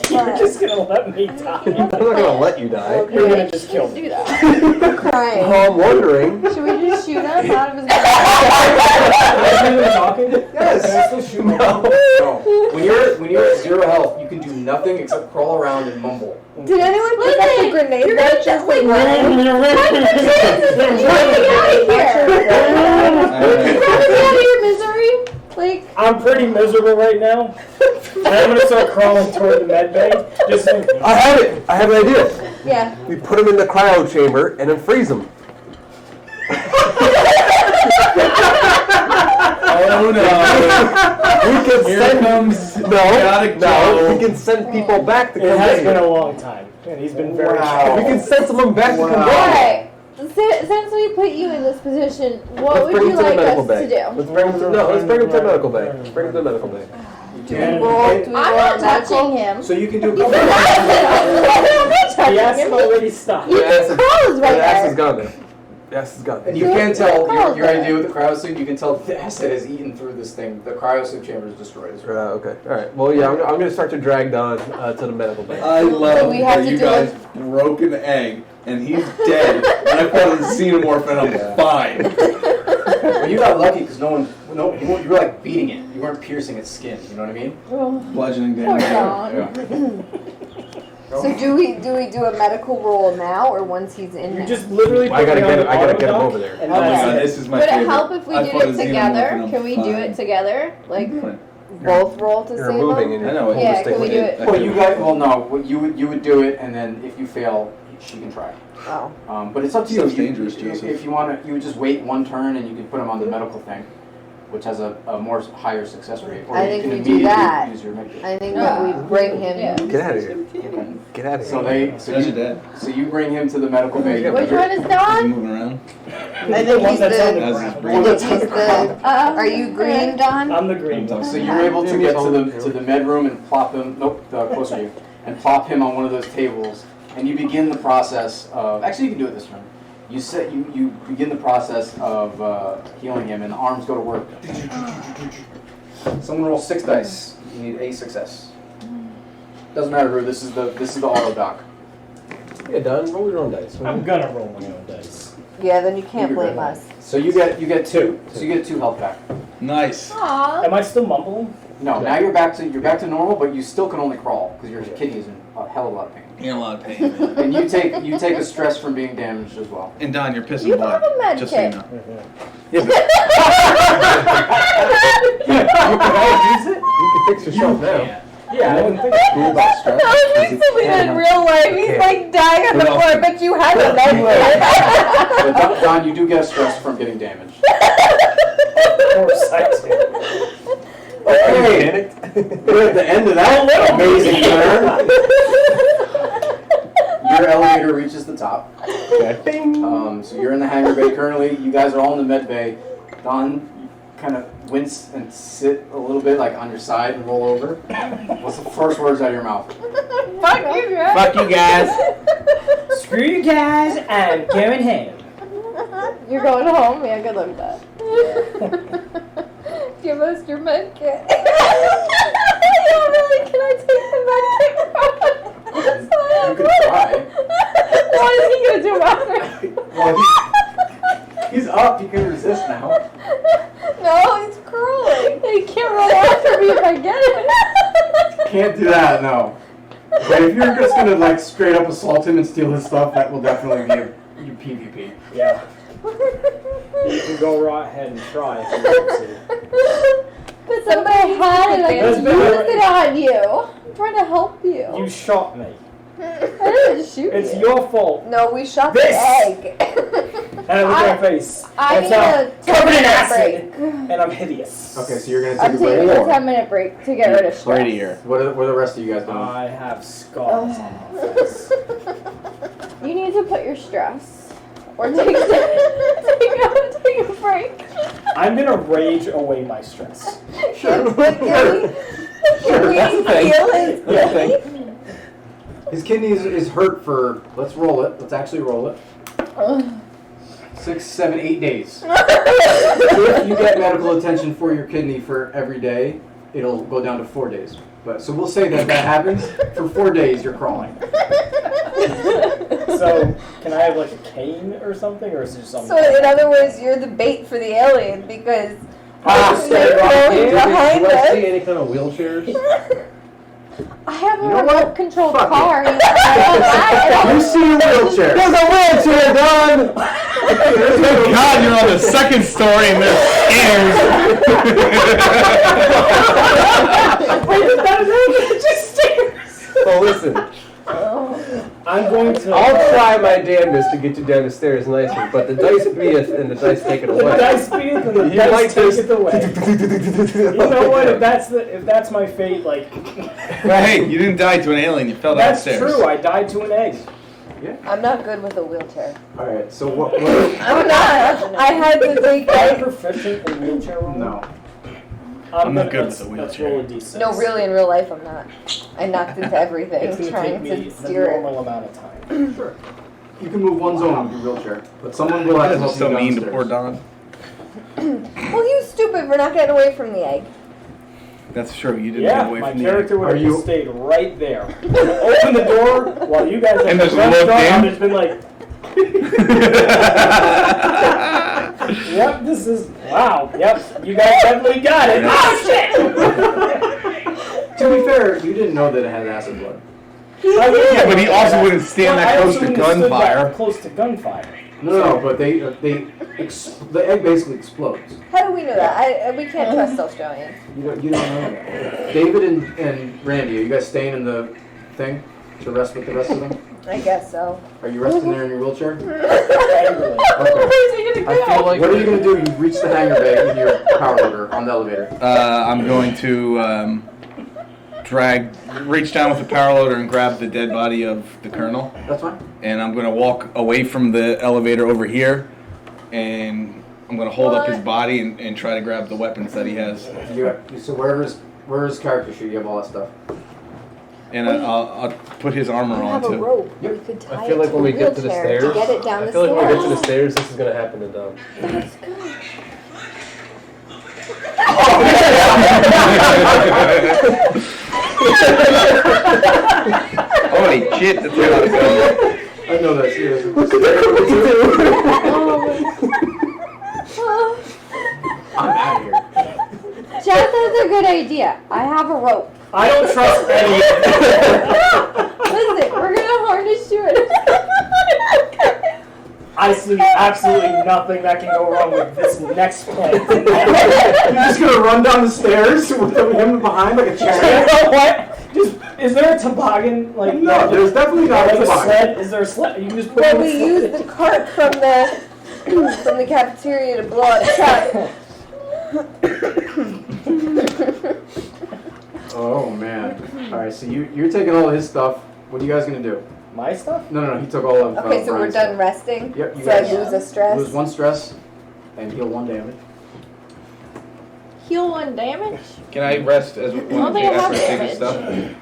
You're just gonna let me die. I'm not gonna let you die. Okay. You're gonna just kill me. Do that. I'm crying. Oh, I'm wondering. Should we just shoot him out of his mouth? Are you talking? Yes. No. When you're at 0 health, you can do nothing except crawl around and mumble. Did anyone pick up the grenade? You're gonna just like Get me out of your misery. Like, I'm pretty miserable right now. And I'm gonna start crawling toward the med bay. Just like, I have it. I have an idea. Yeah. We put him in the cryo chamber and then freeze him. Oh no! We can Here send comes no. We can send people back to come it has in. been a long time, and he's been very. We can send someone back to come back. alright. Since we put you in this position, what would you like us to do? Let's bring him to the medical bay. Bring him to the medical bay. I'm not touching him. So you can do. I'm not touching The acid him. already stopped. You can close right The acid's there. gone there. The acid's gone. And you can tell your idea with the cryosleep. You can tell the acid has eaten through this thing. The cryosleep chamber is destroyed. Okay. All right. Well, yeah, I'm going to start to drag Don to the medical bay. I love we have that to you do guys broke an egg and he's dead. And I put on the xenomorph and I'm fine. Well, you got lucky because you were like beating it. You weren't piercing its skin. You know what I mean? Bludgeoning Poor damage. Dawn. So do we do a medical roll now or once he's in there? You just literally. I gotta get him over there. Oh my god, this is my Would favorite. it help if we I did fought a it xenomorph together? and I'm Can we do fine. it together? Like, both roll to You're save moving him? and I know, Yeah, just can we do it? Well, you guys, well, no. What you would do it, and then if you fail, she can try. Oh. But it's up to you. Sounds You- dangerous, you- Joseph. If you want to, you would just wait one turn, and you can put him on the medical thing, which has a more higher success rate. Or I you think can we do immediately that. use your medical. I think that we bring him. Get out of here. Get out of here. So you bring him to the medical bay. Which one is Don? Moving around. I think he's That's his the. brain. He's the. Are you green, Don? I'm the green. So you're able to get to the med room and plop him. Nope, closer to you, and plop him on one of those tables, and you begin the process of. Actually, you can do it this turn. You begin the process of healing him, and the arms go to work. Someone roll 6 dice. You need a success. Doesn't matter who. This is the auto doc. Yeah, Don, roll your own dice. I'm gonna roll my own dice. Yeah, then you can't You're blame good. us. So you get 2. So you get 2 health back. Nice. Aww. Am I still mumbling? No, now you're back to normal, but you still can only crawl because your kidney is in a hell of a lot of pain. You're in a lot of pain. And you take a stress from being damaged as well. And Don, you're pissing You blood. have a med Just kit. so you know. Yeah, but you can always use it. You can fix yourself now. Yeah, I wouldn't think Cool about stress. That was like something in real life. He's like dying on the floor, but you had a med But Don, you do get stress from getting damaged. Of course I do. Okay, we're at the end of that amazing turn. Your elevator reaches the top. Okay. So you're in the hangar bay currently. You guys are all in the med bay. Don, you kind of wince and sit a little bit, like on your side and roll over. What's the first words out of your mouth? Fuck you, guys. Fuck you guys. Screw you guys, I'm going home. You're going home? Yeah, good luck with that. Give us your med kit. Yeah, really? Can I take the med kit from him? You could try. What is he gonna do after? Well, he's up. He can resist now. No, he's crawling. He can't run after me if I get it. Can't do that, no. But if you're just gonna like straight up assault him and steal his stuff, that will definitely be your PvP. Yeah. You can go right ahead and try if you want to. But somebody had it. I That's can been use alright. it on you. I'm trying to help you. You shot me. I didn't shoot It's you. your fault. No, we shot This! the egg. And look at my face. I That's need how a covered in 10-minute acid. break. And I'm hideous. Okay, so you're gonna I'm take a taking break. a 10-minute break to get rid of stress. Right here. What are the rest of you guys doing? I have scars on my face. You need to put your stress. Or take a break. I'm gonna rage away my stress. Can we heal his kidney? His kidney is hurt for. Let's roll it. Let's actually roll it. 6, 7, 8 days. If you get medical attention for your kidney for every day, it'll go down to 4 days. But so we'll say that happens. For 4 days, you're crawling. So, can I have like a cane or something, or is it just something? So in other words, you're the bait for the alien because Do they're going behind I us. see any kind of wheelchairs? I have a You know remote what? controlled Fuck car. You see a wheelchair. There's a wheelchair, Don! God, you're on the second story and they're Just stairs. Well, listen. I'm going to. I'll try my damnedest to get you down the stairs nicely, but the dice beeth and the dice take it away. The dice beeth and the You dice might take just- it away. You know what? If that's my fate, like. But hey, you didn't die to an alien. You fell That's downstairs. true. I died to an egg. I'm not good with a wheelchair. All right. So what I'm not. I had to take I'm proficient in wheelchair rolling. No. I'm not good let's- with a Let's wheelchair. roll a d6. No, really, in real life, I'm not. I knocked into everything It's gonna trying take me to the steer it. normal amount of time. Sure. You can move one zone with your wheelchair, but someone will have to help so you mean to downstairs. poor Don. Well, you stupid for not getting away from the egg. That's true. You didn't Yeah, get away my from the character would Are have you- just stayed right there. Open the door while you guys have And the just front looked door, in? I've just been like. Yep, this is wow. Yep, you guys definitely got it. Oh shit! To be fair, you didn't know that it had acid blood. Yeah, but he also wouldn't stand that close to gunfire. Close to gunfire. No, but the egg basically explodes. How do we know that? We can't trust Australians. You don't know that. David and Randy, are you guys staying in the thing to rest with the rest of them? I guess so. Are you resting there in your wheelchair? Where's he gonna go? I feel like. What are you gonna do? You reach the hangar bay in your power loader on the elevator. I'm going to reach down with the power loader and grab the dead body of the colonel. That's fine. And I'm going to walk away from the elevator over here, and I'm going to hold up his body and try to grab the weapons that he has. So where's character sheet? You have all that stuff. And I'll put his armor You on have a too. rope. You could tie I feel like it when to we a get to the wheelchair stairs, to get it down I the feel like when we get to the stairs. stairs, this is gonna happen to Dom. That's good. Holy shit, that's a lot of fun. I know that seriously. I'm out of here. Chad, that's a good idea. I have a rope. I don't trust any of Listen, we're gonna harness you in. I see absolutely nothing that can go wrong with this next plan. You're just gonna run down the stairs with him behind like a You chariot? know what? Is there a toboggan? Like No, there's definitely not a toboggan. sled. Is there a sled? You can just put Well, it we in use the cart from the cafeteria to blow out a truck. Oh man. Alright, so you're taking all his stuff. What are you guys gonna do? My stuff? No, he took all of Okay, so we're Brian's done stuff. resting. Yep, you So I guys lose a stress. lose 1 stress and heal 1 damage. Heal 1 damage. Can I rest as one of think you I have after I take his damage. stuff?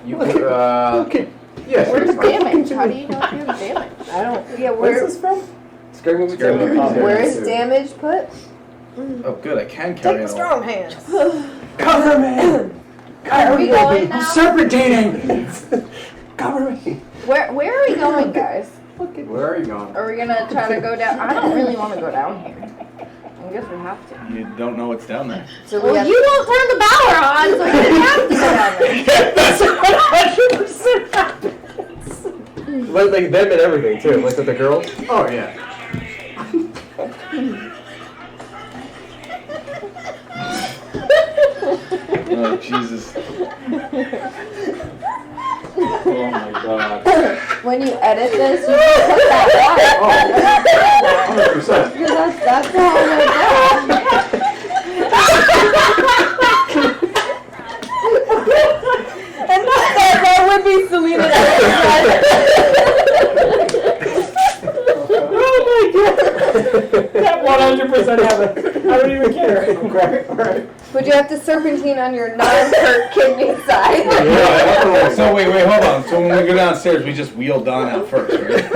You could, yes. Where's it's fine. damage? How do you know if you have damage? I don't. Yeah, Where's where? this from? Scary movie. Where is damage put? Oh, good, I can carry it all. hands. Cover me! Are we going now? Serpentine! Cover me! Where are we going, guys? Where are you going? Are we gonna try to go down? I don't really want to go down here. I guess we have to. You don't know what's down there. So you don't turn the power on, so we didn't have to go down there. That's 100% happens! Like them and everything too, like with the girls. Oh yeah. Oh, Jesus. Oh my god. When you edit this, you can put that on. 100%. Because that's how it went down. And that would be Selena. Oh my god! That 100% happened. I don't even care. Okay, alright. Would you have to serpentine on your non-hurt kidney side? Yeah, so wait, hold on. So when we go downstairs, we just wheel Don out first, right?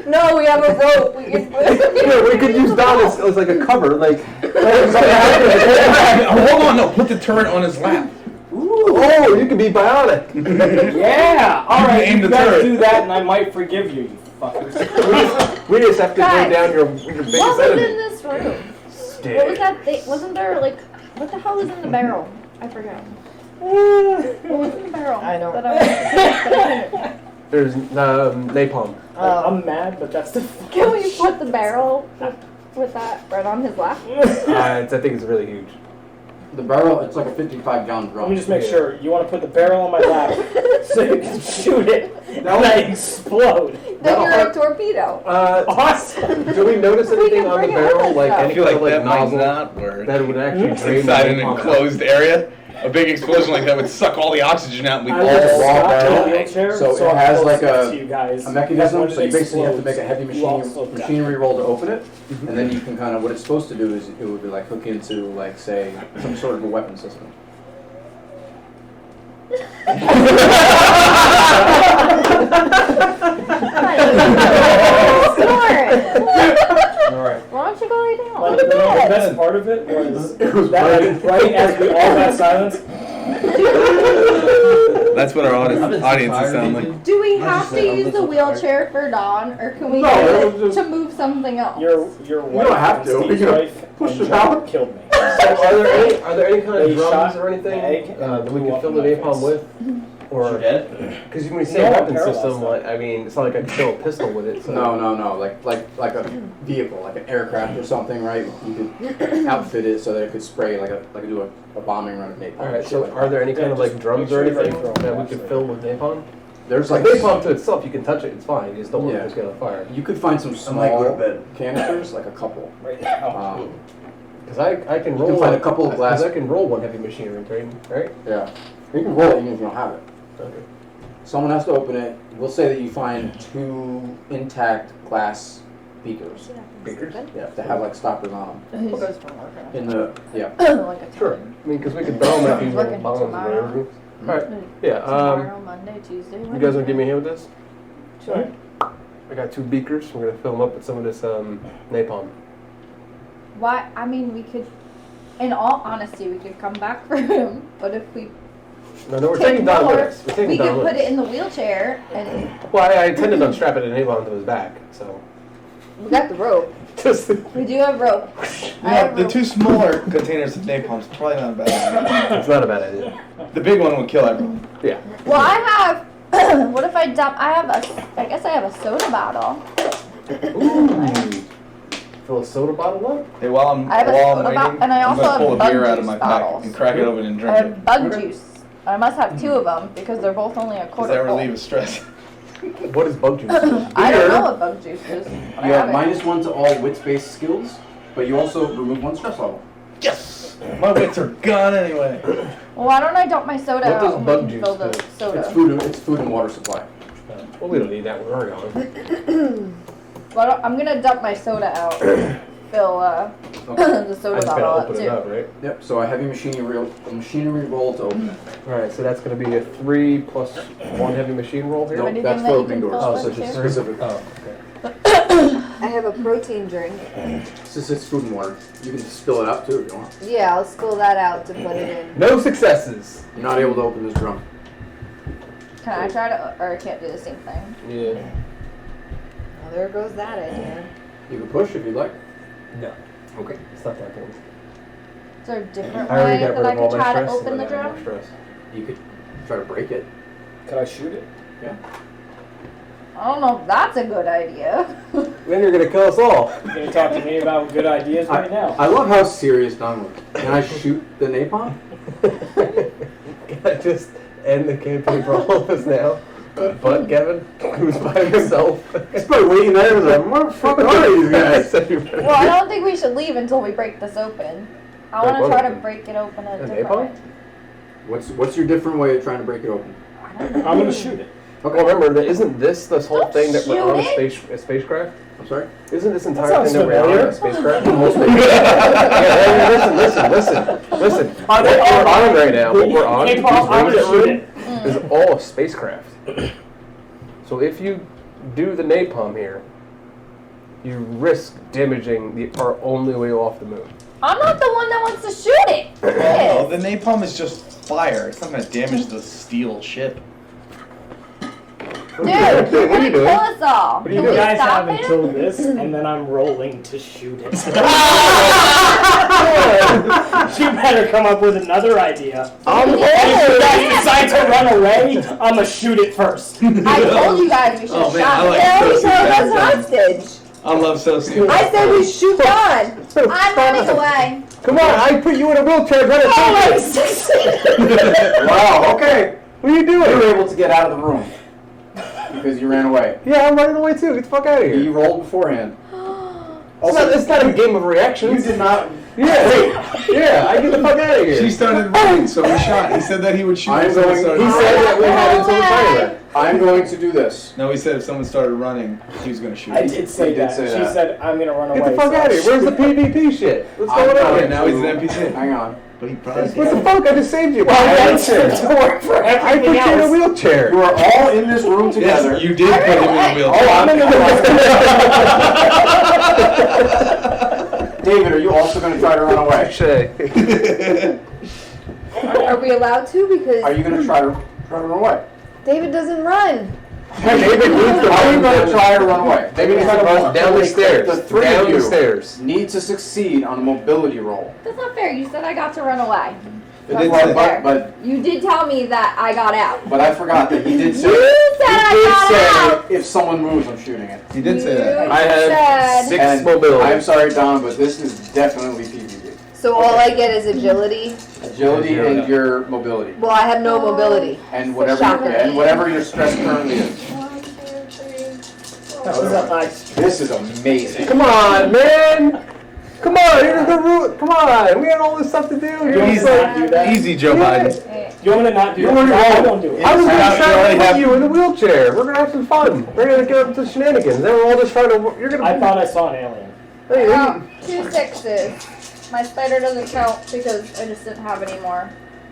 No, we have a rope. We can. Yeah, we could use Don as like a cover, like. Hold on, no, put the turret on his lap. Oh, you could be bionic. Yeah! Alright, Aim you the guys turret. do that and I might forgive you, you fuckers. We just have to Guys, go down your biggest What was enemy. in this room? What was that thing? Wasn't there like, what the hell was in the barrel? I forgot. What was in the barrel? I don't. That I couldn't. There's napalm. I'm mad, but that's the. Can we put the barrel with that right on his lap? I think it's really huge. The barrel, it's like a 55-gallon drum. Let me just make sure. You want to put the barrel on my lap so you can shoot it and I explode. Then you're a torpedo. Awesome. Do we notice anything on the bring it barrel, with like us, any I feel kind like of that might nozzle not work. that would actually It's drain inside an the napalm? enclosed area. A big explosion like that would suck all the oxygen out and we'd I all just raw stopped in a barrel. wheelchair, So it I'm has close like to you guys. a mechanism, When so it you basically have to explodes, make a heavy you also die. machinery roll to open it, and then you can kind of, what it's supposed to do is it would be like hook into, like, say, some sort of a weapon system. Alright. Why don't you go lay down? Like, the best part of it was that, like, right as we all got silence. That's what our audiences sound like. Do we have to use the wheelchair for Dawn, or can we No, use it it to move something else? Your wife don't have and to. Steve's You can wife push and it John out. killed me. So are there any kind They of drums shot or anything an egg and that we blew can up fill in the my napalm face. with? Or because when we say No, weapon paralyzed system, them. like I mean, it's not like I can fill a pistol with it. So. No. Like a vehicle, like an aircraft or something, right? You could outfit it so that it could spray like do a bombing run of napalm. All right. shit So like are that. there any kind of like just drums make sure or you're ready anything for 'em, that we actually. could fill with napalm? There's Like like napalm to itself, you can touch it, it's fine. You just don't want it to just get on fire. You could find some might go to small bed. canisters, like a couple. Right now. Because I can You roll. can find a couple of glass- I can roll one heavy machinery train, right? Yeah. You can roll it even if you don't have it. Okay. Someone has to open it. We'll say that you find 2 intact glass beakers. Beakers? Yeah. That have like stoppers on them. Who's just from Warcraft? In the yeah. Like a Sure. I mean, because we could throw them at these little Working bombs or tomorrow. whatever. All right. Yeah. Tomorrow, Monday, Tuesday. You guys want to give me a hand with this? Sure. I got 2 beakers. We're gonna fill them up with some of this napalm. Why? I mean, we could. In all honesty, we could come back for him, but if we No, we're take taking Don more, with us. We're taking we Don could with put us. it in the wheelchair, and Well, I intended on strapping a napalm to his back, so. we got the rope. Just. We do have rope. I have The rope. 2 smaller containers of napalm's probably not a bad idea. It's not a bad idea. The big one would kill everyone. Yeah. Well, I have. What if I dump? I guess I have a soda bottle. Ooh. Fill a soda bottle up? Hey, while I'm I have a soda waiting, bottle, and I I'm also gonna have pull a bug beer out of juice my bottles. pack and crack it open and I drink have it. bug juice. I must have 2 of them because they're both only a Does quarter that full. relieve stress? What is bug juice? I don't know what bug juice is. but I You have have it. -1 to all wits-based skills, but you also remove 1 stress level. Yes! My wits are gone anyway. Well, why don't I dump my soda What out does and bug we can juice fill the do? soda? It's food and water supply. Well, we don't need that. We're gone. Well, I'm gonna dump my soda out. Fill the soda I just bottle gotta up open too. it up, right? Yep. So a heavy machinery roll to open it. All right, so that's going to be a 3 plus 1 heavy machine roll here. Nope, anything that's that for you opening can doors. fill Oh, so with just too? Specific. Oh, okay. I have a protein drink. It's food and water. You can just spill it out too if you want. Yeah, I'll spill that out to put it in. No successes. You're not able to open this drum. Can I try to, or I can't do the same thing? Yeah. Well, there goes that idea. You can push if you'd like. No. Okay. It's not that important. Is there a different I already way got that rid I of all could my try to stress. open the and I got drum? more stress. You could try to break it. Could I shoot it? Yeah. I don't know if that's a good idea. Then you're going to kill us all. You're gonna talk to me about good ideas right now. I love how serious Don was. Can I shoot the napalm? Can I just end the campaign for all of us now? But Kevin, who's by himself. He's probably waiting there. He's like, what the fuck are these guys? Well, I don't think we should leave until we break this open. I want to Break try what to break it open a A different napalm? way. What's your different way of trying to break it open? I'm gonna shoot it. Okay. Well, remember, isn't this whole thing that we're on shoot a spacecraft? I'm sorry? Isn't this entire sounds thing that we're on familiar. a spacecraft? Yeah, listen. What we're on right now, what we're on, Hey, Paul, I'm these gonna shoot rooms is all a spacecraft. So if you do the napalm here, you risk damaging our only way off the moon. I'm not the one that wants to shoot it. Oh, the napalm is just fire. It's not going to damage the steel ship. Dude, you're gonna kill us all. But Can you we guys stop have it? until this, and then I'm rolling to shoot it. You better come up with another idea. And if you guys decide to run away, I'm gonna shoot it first. I told you guys we should Oh, have man, shot I like him. those Held us guys. hostage. I love Socio. I said we shoot Don. I'm running away. Come on, I put you in a wheelchair. Try to Wow, okay. What are you doing? You were able to get out of the room because you ran away. Yeah, I'm running away too. Get the fuck out of here. You rolled beforehand. It's not a game of reactions. You did not. Yeah, I get the fuck out of here. She started running, so we shot. He said that he would shoot. I'm if someone going. started He running. said that we had until the pilot. I'm going to do this. No, he said if someone started running, he was going to shoot. I did say did that. say She that. said, I'm gonna run away. Get the fuck so out of here. Where's the PvP shit? What's going on? Okay, now he's an NPC. Hang on. But he probably What the fuck? I just saved you. Well, that's to work for I put everything you in a else. wheelchair. You are all in this room together. Yes, you did put him in a wheelchair. Oh, I'm in the wheelchair. David, are you also going to try to run away? Are we allowed to? Because Are you going to try to Try to run away. David doesn't run. David needs to. How are you going to try to run away? David needs to run down the stairs. The three Down of you the stairs. need to succeed on a mobility roll. That's not fair. You said I got to run away. But You did tell me that I got out. I forgot that he did say. You said I got out. If someone moves, I'm shooting it. He did say that. I have said- 6 mobility. I'm sorry, Don, but this is definitely PvP. So all I get is agility. Agility and your mobility. Well, I have no mobility. And whatever Shocker. and whatever your stress currently is. This is amazing. Come on, man! Come on, here's the route. Come on, we had all this stuff to do. Easy, Joe Biden. You want me to not do You it? want to I won't do it. I was going to try to put you in the wheelchair. We're going to have some fun. We're going to get up to shenanigans. Then we're all just trying to. You're going to. I thought I saw an alien. Hey, Oh, 2 6s. My spider doesn't count because I just didn't have any more.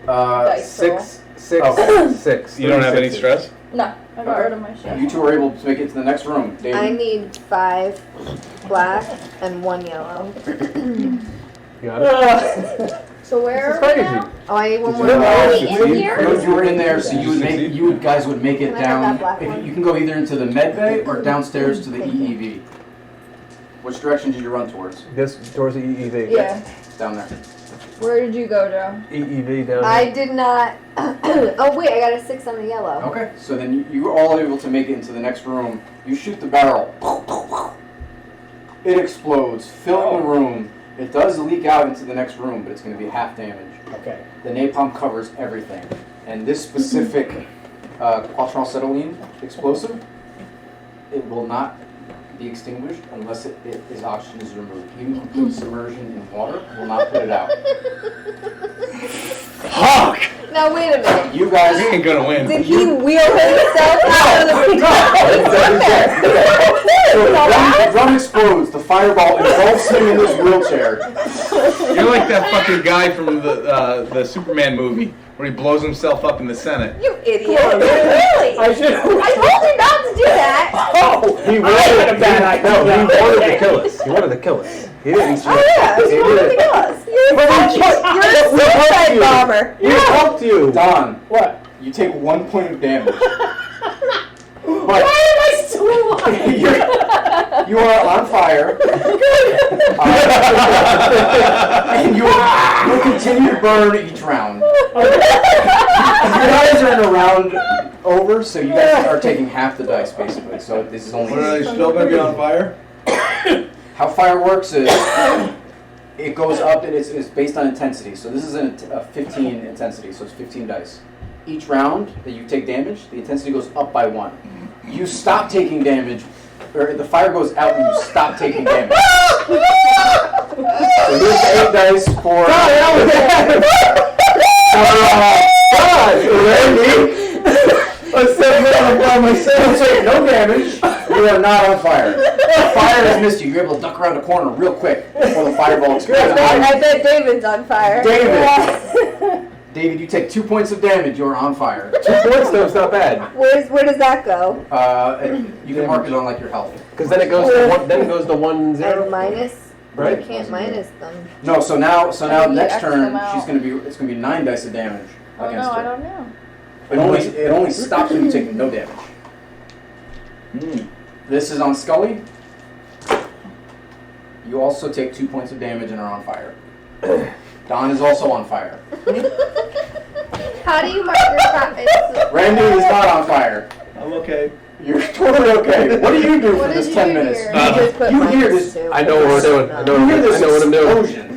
Dice roll. 6. You don't have any stress? No, I got rid of my shit. You two are able to make it to the next room. David. I need 5 black and 1 yellow. You got it. So where This are is we crazy. now? Oh, I need one more. Are we in here? You were in there, so you guys would make it Can I have down. that black If one? you can go either into the med bay or downstairs to the EEV. Which direction did you run towards? This towards the EEV. Yeah. Down there. Where did you go, Joe? EEV down I there. did not. Oh wait, I got a 6 on the yellow. Okay, so then you are all able to make it into the next room. You shoot the barrel. It explodes, filling the room. It does leak out into the next room, but it's going to be half damage. Okay. The napalm covers everything. And this specific quattrocetylene explosive, it will not be extinguished unless its oxygen is removed. Even complete submersion in water will not put it out. Fuck! Now wait a minute. You guys He ain't gonna win. Did he wheel himself out of the So the drum explodes, the fireball engulfs him in this wheelchair. You're like that fucking guy from the Superman movie where he blows himself up in the Senate. You idiot. Really? I should. I told you not to do that. Oh, He had a bad idea. No, he wanted to kill us. He wanted to kill us. He didn't. Oh yeah, He you wanted to did. kill us. You're a suicide bomber. We helped you. Don, What? you take 1 point of damage. Why am I still alive? You are on fire. And you'll continue to burn each round. You guys are in a round over, so you guys are taking half the dice basically. So this is only. What, are they still gonna be on fire? How fire works is it goes up and it's based on intensity. So this is a 15 intensity, so it's 15 dice. Each round that you take damage, the intensity goes up by 1. You stop taking damage, or the fire goes out and you stop taking damage. So here's the 8 dice for. No damage. You are not on fire. The fire has missed you. You're able to duck around the corner real quick before the fireball explodes. I bet David's on fire. David, you take 2 points of damage. You're on fire. 2 points though, it's not bad. Where does that go? You can mark it on like your health. Because then it goes to 1. Then it goes to 1 And 0. minus? Right. You can't minus them. No, so now you next X turn them out. it's gonna be 9 dice of damage Oh against no, I her. don't know. It only stops when you take no damage. This is on Scully. You also take 2 points of damage and are on fire. Don is also on fire. How do you mark your fat? Randy is not on fire. I'm okay. You're totally okay. What do you do What for did this you 10 do minutes? here? You hear this. I know what we're doing. I know what I'm doing. Explosion.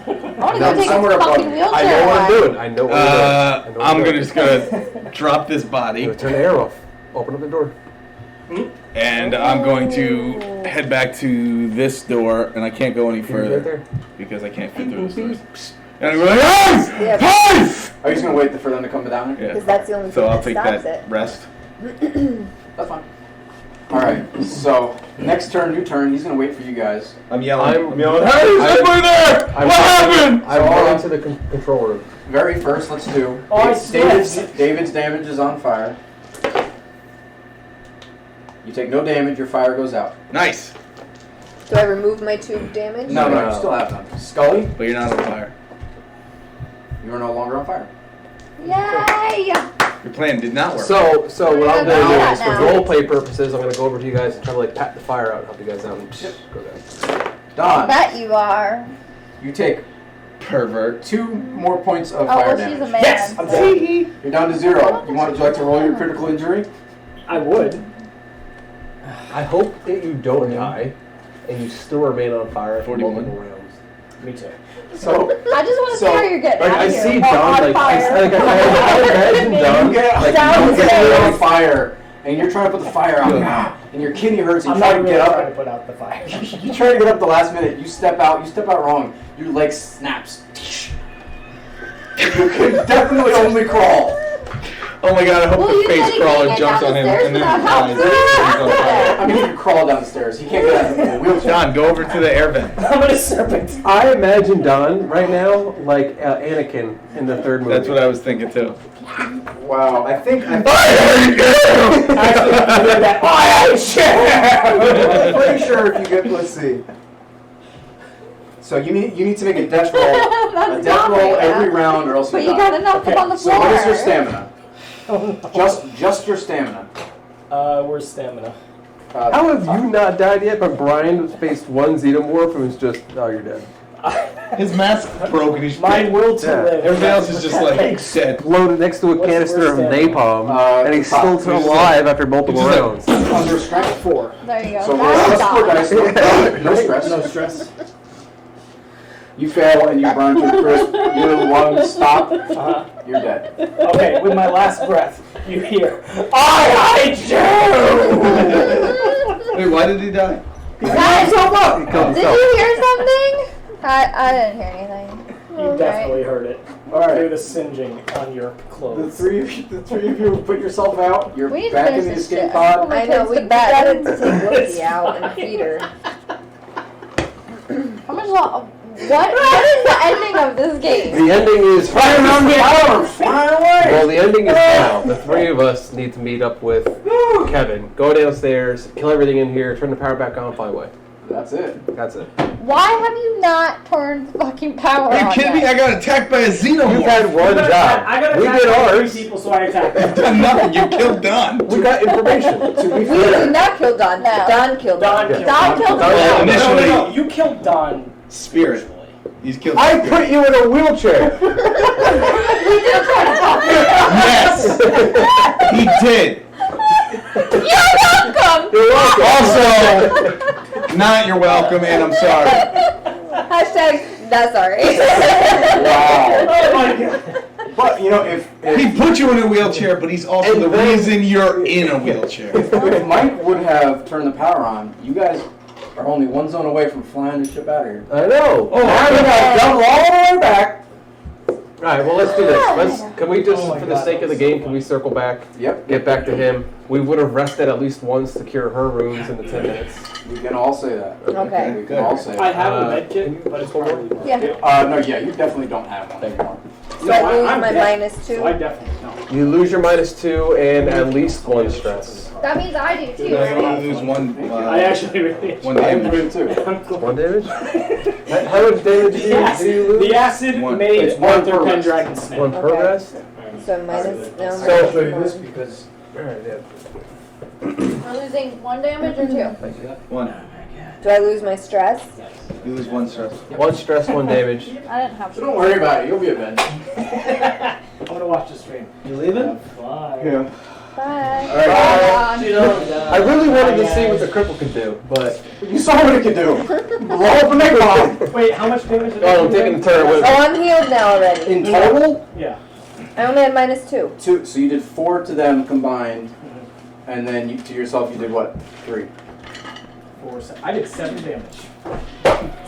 I want to go take somewhere a above fucking you. wheelchair. I know what I'm ride. doing. I know what I'm doing. I'm just gonna drop this body, Turn the air off. Open up the door. and I'm going to head back to this door, and I can't go any Right further there. because I can't fit through this door. And I'm going, hey! Hey! Are you just gonna wait for them to come down here? Yeah. Because that's the only So thing I'll that take stops that it. rest. That's fine. All right. So next turn, new turn. He's gonna wait for you guys. I'm yelling. I'm yelling. Hey, is somebody there? What happened? I'm going to the control room. Very first, let's do. Oh, I David's damage is on fire. You take no damage. Your fire goes out. Nice. Do I remove my 2 damage? No, you still have them. Scully, But you're not on fire. you are no longer on fire. Yay! Your plan did not work. So what I'm gonna do Yeah, is, for now. roleplay purposes, I'm gonna go over to you guys and try to like pat the fire out and help you guys out. And go down. I Don, bet you are. you take Pervert. 2 more points of Oh, fire well, damage. she's a man. Yes, I'm so- saying. You're down to 0. Would you like to roll your critical injury? I would. I hope that you don't die and you still remain on fire for 41. multiple rounds. Me too. So, I just want to see how you're getting Like, out I of here. see On Don, like, fire. I imagine Don, you get, like, down you the get stairs. on fire, and you're trying to put the fire out, and your kidney hurts, and I'm you try not to really get trying to up. put out the fire. You try to get up the last minute. You step out wrong. Your leg snaps. You can definitely only crawl. Oh my god, I hope Well, the you face said crawler he can't jumps get on him down the and then stairs dies. without I mean, you can crawl down the stairs. He can't get out of the wheelchair. John, go over to the air vent. I'm gonna serpent. I imagine Don right now like Anakin in the third movie. That's what I was thinking too. Wow, I think I hate I'm pretty sure if you get, let's see. So you need to make a death roll. A death roll every round, or else But you you die. gotta knock them on the So floor. what is your stamina? Just your stamina. Where's stamina? How have you not died yet? But Brian faced one xenomorph and was just, oh, you're dead. His mask broke and he's My will to live. Everything else is just like dead. Loaded next to a canister of stamina? napalm, and he's still alive after multiple rounds. Under strength 4. There you go. So That's roll done. 4 dice. No stress. No stress. You fail and you burn to a crisp. Your lungs stop. You're dead. Okay, with my last breath, you hear, I hate you! Wait, why did he die? Guys, killed did you hear something? I didn't hear anything. You definitely heard it. All right. Through the singeing on your The clothes. three of you put yourself out. You're We need to back finish in the this escape shit. pod. I know, we got him to take Wookie out and feed her. How much long? What is the ending of this game? The ending is Fire around the hours. Fire away. Well, the ending is now. The 3 of us need to meet up with Kevin. Go downstairs, kill everything in here, turn the power back on, fly away. That's it. That's it. Why have you not turned the fucking power Are you on kidding me? yet? I got attacked by a xenomorph. You've had one job. I got We attacked did by ours. 3 people, so I attacked them. You've done nothing. You killed Don. We got information. To be We fair, did not kill Don. No. Don killed Don Don. killed Don killed Well, him. initially, No, you killed Don. spirit. He's killed. I put you in a wheelchair. We did try to talk to Yes, he did. you. You're welcome. You're welcome. Also, not you're welcome, and I'm sorry. Hashtag not sorry. wow. Oh my god. But you know, if He put you in a wheelchair, but he's also And the then- reason you're in a wheelchair. if Mike would have turned the power on, you guys are only one zone away from flying the ship out of here. I know. Oh, now we got double all the way back. All right, well, let's do this. Can we just, Oh my for the God, sake of the that was game, can we circle back? Yep. Get back to him. We would have rested at least once to cure her wounds in the 10 minutes. We can all say that. Okay. We can all say I that. have a med kit, but it's probably more. Yeah. No, yeah, you definitely don't have one anymore. So I lose I'm my dead. -2. So I definitely don't. You lose your -2 and at least 1 stress. That means I do too, You only right? lose one. I actually really. One damage. too. 1 damage? How much damage do you lose? The acid One. made It's one Arthur per rest. Pendragon snap. 1 per Okay. rest? So minus. No, So- minus show you one. this because. Alright, yeah. We're losing 1 damage or 2? One. Do I lose my stress? You lose 1 stress. 1 stress, 1 damage. I didn't have So don't worry about it. You'll be avenged. I'm gonna watch the stream. You leaving? Bye. Yeah. Bye. All right. I really wanted to see what the cripple could do, but. You saw what it could do. Blow up a napalm. Wait, how much damage did Oh, I'm taking the turret with me. Oh, I'm healed now already. In total, Yeah. I only had -2. 2. So you did 4 to them combined, and then you, to yourself you did what? 3. 4, 7. I did 7 damage.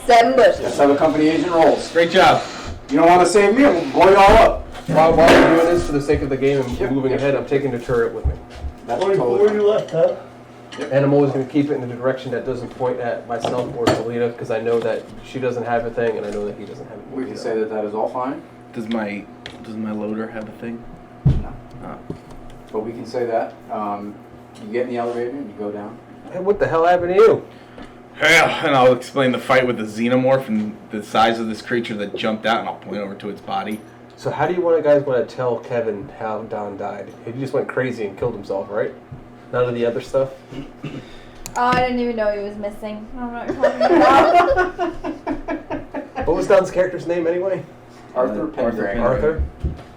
7 bushes. Let's have a company agent rolls. Great job. You don't want to save me? We'll blow you all up. While we're doing this for the sake of the game and moving ahead, I'm taking the turret with me. That's totally. left, huh? And I'm always going to keep it in the direction that doesn't point at myself or Selena, because I know that she doesn't have a thing, and I know that he doesn't have a We can say that that is all fine. Does my loader have a thing? No. Oh. But we can say that. You get in the elevator and you go down. Hey, what the hell happened to you? Yeah, and I'll explain the fight with the xenomorph and the size of this creature that jumped out, and I'll point over to its body. So how do you guys want to tell Kevin how Don died? He just went crazy and killed himself, right? None of the other stuff? Oh, I didn't even know he was missing. I don't know what you're talking about. What was Don's character's name anyway? Arthur Pendragon. Arthur?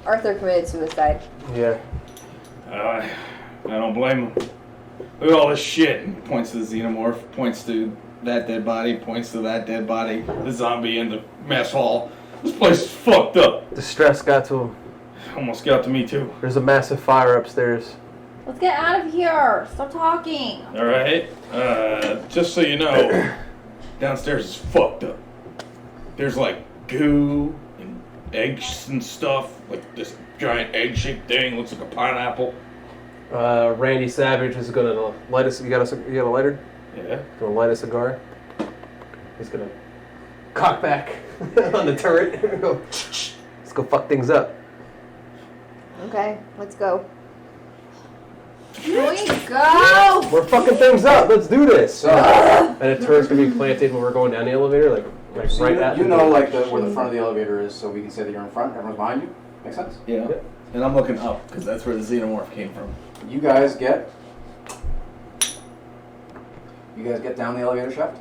Arthur committed suicide. Yeah. I don't blame him. Look at all this shit. He points to the xenomorph, points to that dead body, points to that dead body, the zombie in the mess hall. This place is fucked up. The stress got to him. Almost got to me too. There's a massive fire upstairs. Let's get out of here. Stop talking. All right. Just so you know, downstairs is fucked up. There's like goo and eggs and stuff. Like this giant egg-shaped thing looks like a pineapple. Randy Savage is gonna light us. You got a lighter? Yeah. Gonna light a cigar. He's gonna cock back on the turret. Let's go fuck things up. Okay, let's go. Here we go. We're fucking things up. Let's do this. And a turret's gonna be planted when we're going down the elevator, like So right at. you know, like where the front of the elevator is, so we can say that you're in front. Everyone's behind you. Make sense? Yeah. And I'm looking up because that's where the xenomorph came from. You guys get down the elevator shaft.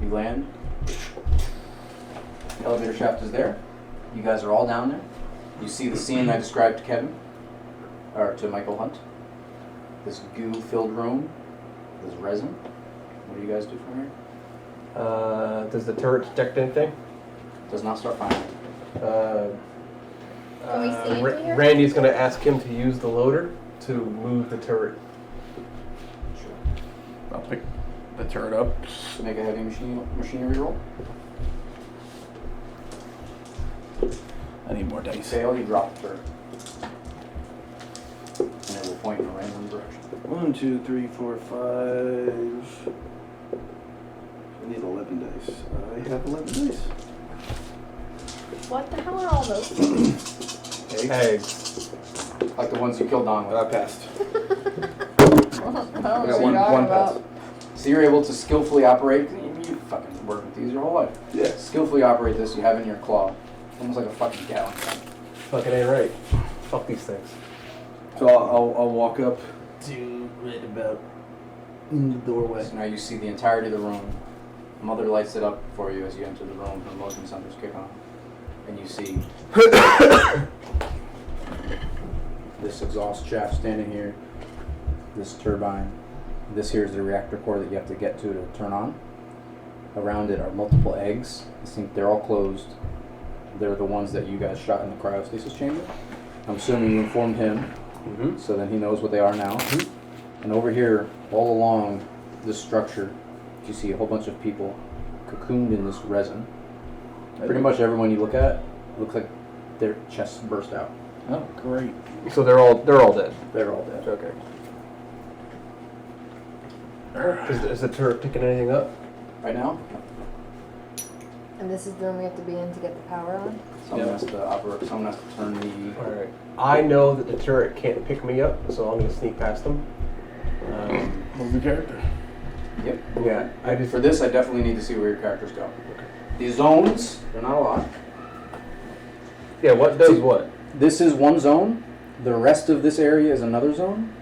You land. The elevator shaft is there. You guys are all down there. You see the scene I described to Kevin, or to Michael Hunt. This goo-filled room. This resin. What do you guys do from here? Does the turret detect anything? Does not start firing. Can we see into here? Randy's gonna ask him to use the loader to move the turret. I'll pick the turret up. Make a heavy machinery roll. I need more dice. Fail, you drop the turret. And it will point in a random direction. 1, 2, 3, 4, 5. I need 11 dice. I have 11 dice. What the hell are all those? Eggs. Like the ones you killed Don with. I passed. I don't know what you're talking about. So you're able to skillfully operate. You fucking work with these your whole life. Yeah. Skillfully operate this. You have it in your claw, almost like a fucking Gatling gun. Fucking ain't right. Fuck these things. So I'll walk up to right about in the doorway. So now you see the entirety of the room. Mother lights it up for you as you enter the room. The motion sensors kick on, and you see this exhaust shaft standing here. This turbine. This here is the reactor core that you have to get to turn on. Around it are multiple eggs. I think they're all closed. They're the ones that you guys shot in the cryostasis chamber. I'm assuming you informed him, so then he knows what they are now. And over here, all along this structure, you see a whole bunch of people cocooned in this resin. Pretty much everyone you look at looks like their chests burst out. Oh, great. So they're all dead. They're all dead. Okay. Is the turret picking anything up? Right now? And this is the room we have to be in to get the power on? Someone has to operate. Someone has to turn the. All right. I know that the turret can't pick me up, so I'm gonna sneak past them. Move the character. Yep. Yeah. For this, I definitely need to see where your characters go. These zones, they're not a lot. Yeah. What does what? This is one zone. The rest of this area is another zone.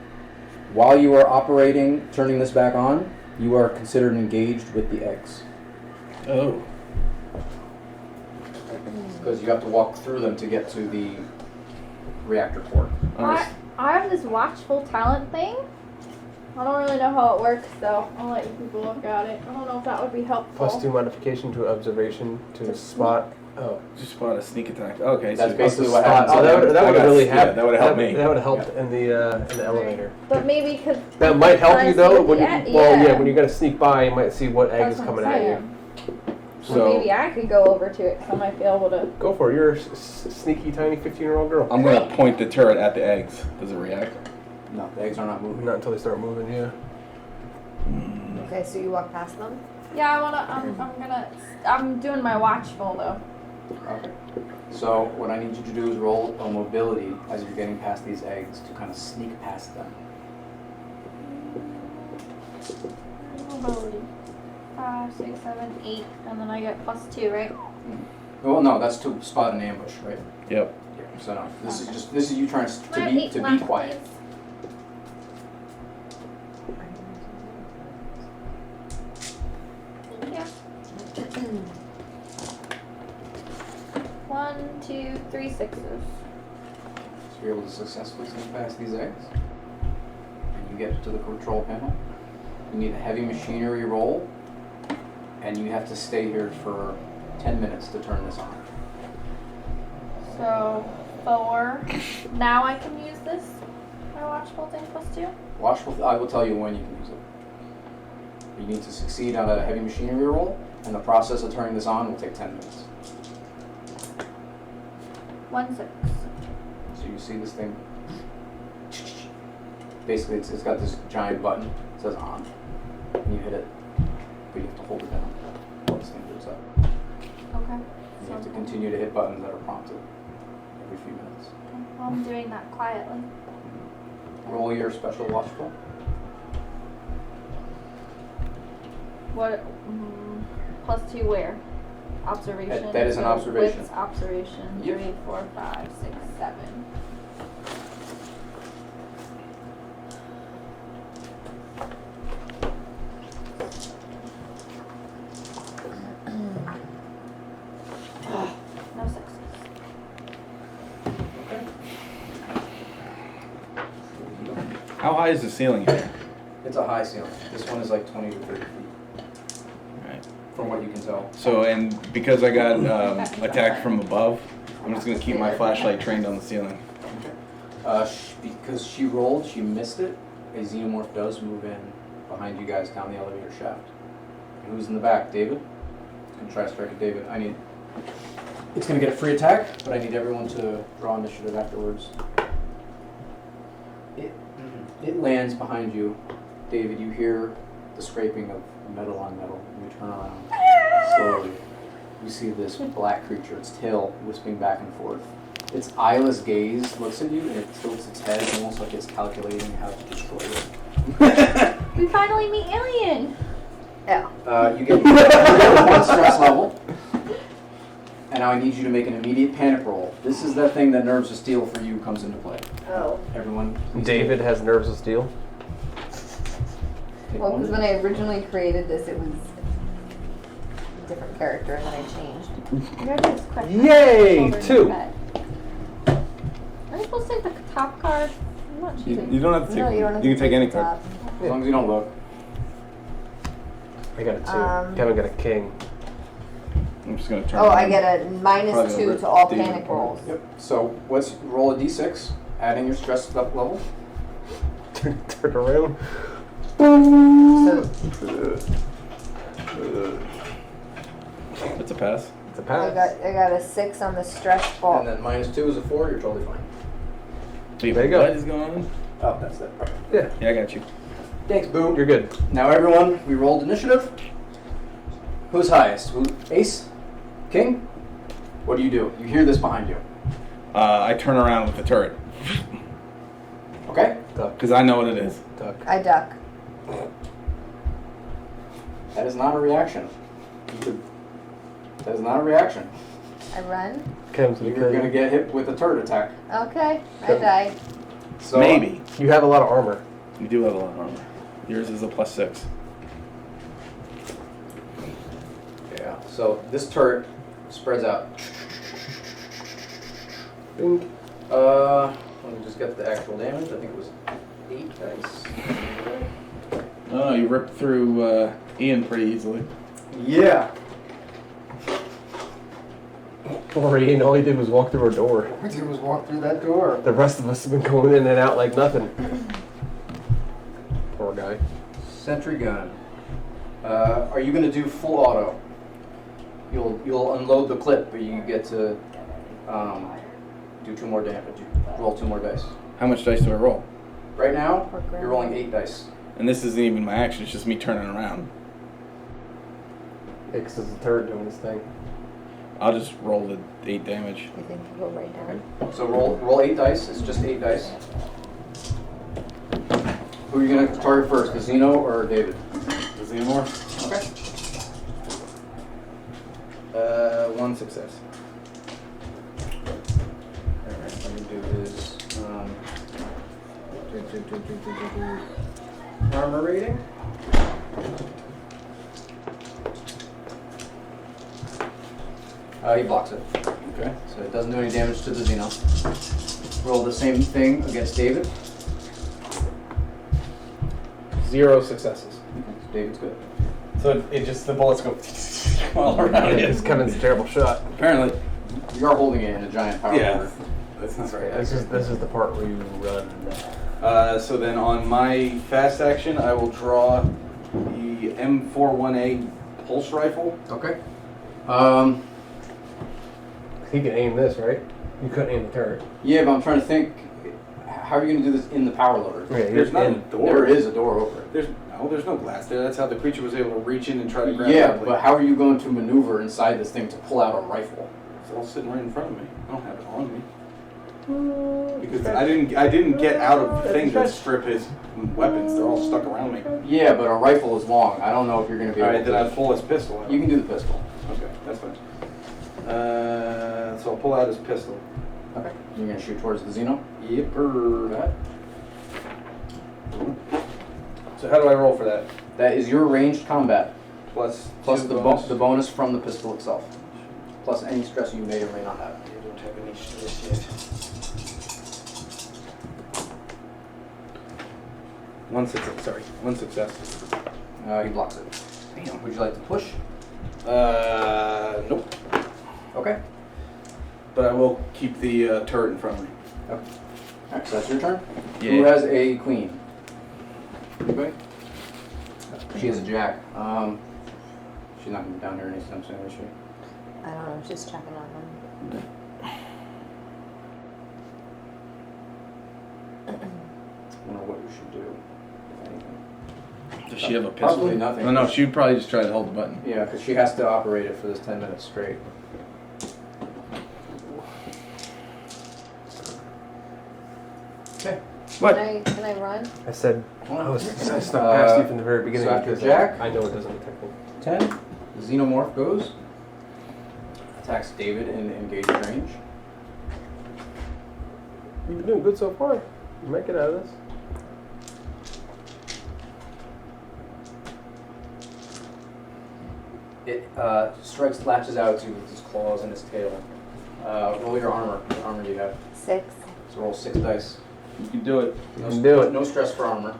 While you are operating, turning this back on, you are considered engaged with the eggs. Oh. Because you have to walk through them to get to the reactor core. I have this watchful talent thing. I don't really know how it works, so I'll let you people look at it. I don't know if that would be helpful. +2 modification to observation to spot. Oh, just spot a sneak attack. Okay, that's so basically what happens. Oh, that would really yeah, have. that would have helped me. That would have helped in the elevator. But maybe because That might help you though. When you, yeah. when you're gonna sneak by, you might see what egg is coming at you. So maybe I could go over to it, because I might be able to. Go for it. You're a sneaky, tiny 15-year-old girl. I'm gonna point the turret at the eggs. Does it react? No, the eggs are not moving. Not until they start moving. Yeah. Okay, so you walk past them? Yeah, I'm doing my watchful though. Okay. So what I need you to do is roll a mobility as you're getting past these eggs to kind of sneak past them. Mobility. 5, 6, 7, 8, and then I get +2, right? Well, no, that's to spot an ambush, right? Yep. Yeah, so no, this is you trying Can I have to 8 be left, quiet. please? Thank you. 1, 2, 3 sixes. So you're able to successfully sneak past these eggs. And you get to the control panel. You need a heavy machinery roll. And you have to stay here for 10 minutes to turn this on. So 4. Now I can use this. My watchful thing +2. Watchful, I will tell you when you can use it. You need to succeed on a heavy machinery roll, and the process of turning this on will take 10 minutes. 1 6. So you see this thing. Basically, it's got this giant button. It says on. And you hit it, but you have to hold it down while this thing boots up. Okay. And you have to continue to hit buttons that are prompted every few minutes. Well, I'm doing that quietly. Roll your special watchful. What? +2 where? Observation. That is an so observation. Wits observation. Yep. 3, 4, 5, 6, 7. No sixes. How high is the ceiling here? It's a high ceiling. This one is like 20 to 30 feet. Right. From what you can tell. So, and because I got attacked from above, I'm just gonna keep my flashlight trained on the ceiling. Because she rolled, she missed it. A xenomorph does move in behind you guys down the elevator shaft. And who's in the back? David? I'm gonna try to strike at David. I need. It's gonna get a free attack, but I need everyone to draw initiative afterwards. It lands behind you. David, you hear the scraping of metal on metal. You turn around slowly. You see this black creature, its tail wisping back and forth. Its eyeless gaze looks at you and it tilts its head almost like it's calculating how to destroy you. We finally meet Alien! Yeah. You get 1 stress level. And now I need you to make an immediate panic roll. This is that thing that Nerves of Steel for you comes into play. Oh. Everyone, please David has nerves of steel. Well, because when I originally created this, it was a different character, and then I changed. Yay! 2. Are you supposed to take the top card? I'm not choosing. You don't have to take No, you don't one. have You to can take any the card. top. As long as you don't look. I got a 2. Kevin got a king. I'm just gonna turn. Oh, it I on. get a Probably -2 gonna to all rip panic rolls. Yep. So let's roll a d6, adding your stress level. Turn around. It's a pass. It's a I pass. got a 6 on the stress ball. And then -2 is a 4, you're totally fine. There you go. What is going on? Oh, that's it. Okay. Yeah. Yeah, I got you. Thanks, Boo. You're good. Now everyone, we rolled initiative. Who's highest? Ace? King? What do? You hear this behind you. I turn around with the turret. Okay? Because I know what it is. Duck. I duck. That is not a reaction. That is not a reaction. I run. Kevin's gonna You're kill going to you. get hit with a turret attack. Okay, I die. So, Maybe. You have a lot of armor. You do have a lot of armor. Yours is a +6. Yeah. So this turret spreads out. Bing. Let me just get the actual damage. I think it was 8 dice. Oh, you ripped through Ian pretty easily. Yeah. Poor Ian, all he did was walk through a door. All I did was walk through that door. The rest of us have been going in and out like nothing. Poor guy. Sentry gun. Are you going to do full auto? You'll unload the clip, but you get to do 2 more damage. Roll 2 more dice. How much dice do I roll? Right now, you're rolling 8 dice. And this isn't even my action, it's just me turning around. X is the turret doing his thing. I'll just roll the 8 damage. You think you go right down? So roll 8 dice. It's just 8 dice. Who are you going to target first, the Xeno or David? The Xenomorph? Okay. 1 success. Alright, let me do his armor rating. He blocks it. Okay. So it doesn't do any damage to the Xeno. Roll the same thing against David. 0 successes. Okay, so David's good. So it just, the bullets go all around it. It's Kevin's a terrible shot. Apparently. You are holding it in a giant power motor. That's not right. This is the part where you run. So then on my fast action, I will draw the M41A pulse rifle. Okay. He can aim this, right? You couldn't aim the turret. Yeah, but I'm trying to think. How are you going to do this in the power loader? Okay, There's not a door. There is a door over it. There's no glass there. That's how the creature was able to reach in and try to grab it. Yeah, but how are you going to maneuver inside this thing to pull out a rifle? It's all sitting right in front of me. I don't have it on me. Because I didn't get out of the thing to strip his weapons. They're all stuck around me. Yeah, but a rifle is long. I don't know if you're going to be able to. Alright, then I pull his pistol out. You can do the pistol. Okay, that's fine. So I'll pull out his pistol. Okay. You're going to shoot towards the Xeno? Yep. Go ahead. So how do I roll for that? That is your ranged combat. Plus the bonus from the pistol itself. Plus any stress you may or may not have. I don't have any stress yet. 1 success. Sorry, 1 success. He blocks it. Damn. Would you like to push? Nope. Okay. But I will keep the turret in front of me. Okay. Alright, so that's your turn. Yeah. Who has a queen? Anybody? She has a jack. She's not going to be down here anytime soon, is she? I don't know, just checking on them. I don't know what you should do, if anything. Does she have a pistol? Probably nothing. No, she'd probably just try to hold the button. Yeah, because she has to operate it for this 10 minutes straight. Okay. What? Can I run? I said I stuck past you from the very beginning So after because Jack, I know it doesn't attack me. 10. The Xenomorph goes. Attacks David in engaged range. You've been doing good so far. You might get out of this. It strikes, latches out at you with its claws and its tail. Roll your armor. What armor do you have? 6. So roll 6 dice. You can do it. No, You can do it. No stress for armor.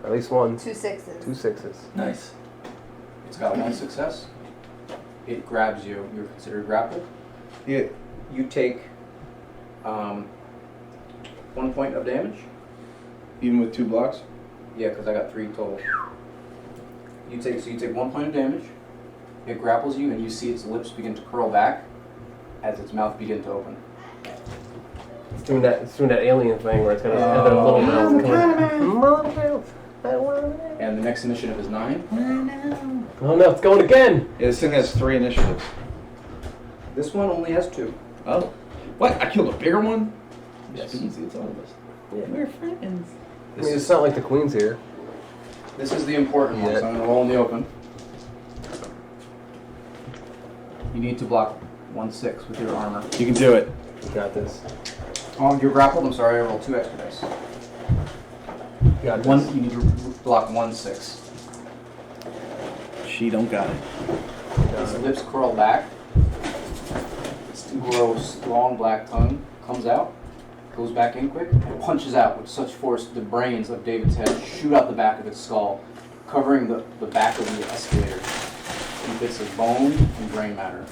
At least one. 2 6s. 2 6s. Nice. It's got 1 success. It grabs you. You're considered grappled. Yeah. You take 1 point of damage. Even with 2 blocks? Yeah, because I got 3 total. You take 1 point of damage. It grapples you, and you see its lips begin to curl back as its mouth begins to open. It's doing that alien thing where it's got a little mouth coming. And the next initiative is 9. Oh no, it's going again! Yeah, this thing has 3 initiatives. This one only has 2. Oh. What? I killed a bigger one? Yes. It's easy, it's all of us. Yeah. We're friends. I mean, it's not like the queen's here. This is the important one, so I'm going to roll in the open. You need to block 1/6 with your armor. You can do it. You got this. Oh, you're grappled? I'm sorry, I rolled 2 extra dice. You got this. You need to block 1/6. She don't got it. Its lips curl back. Its gross, long black tongue comes out, goes back in quick, and punches out with such force the brains of David's head shoot out the back of its skull, covering the back of the escalator in bits of bone and brain matter.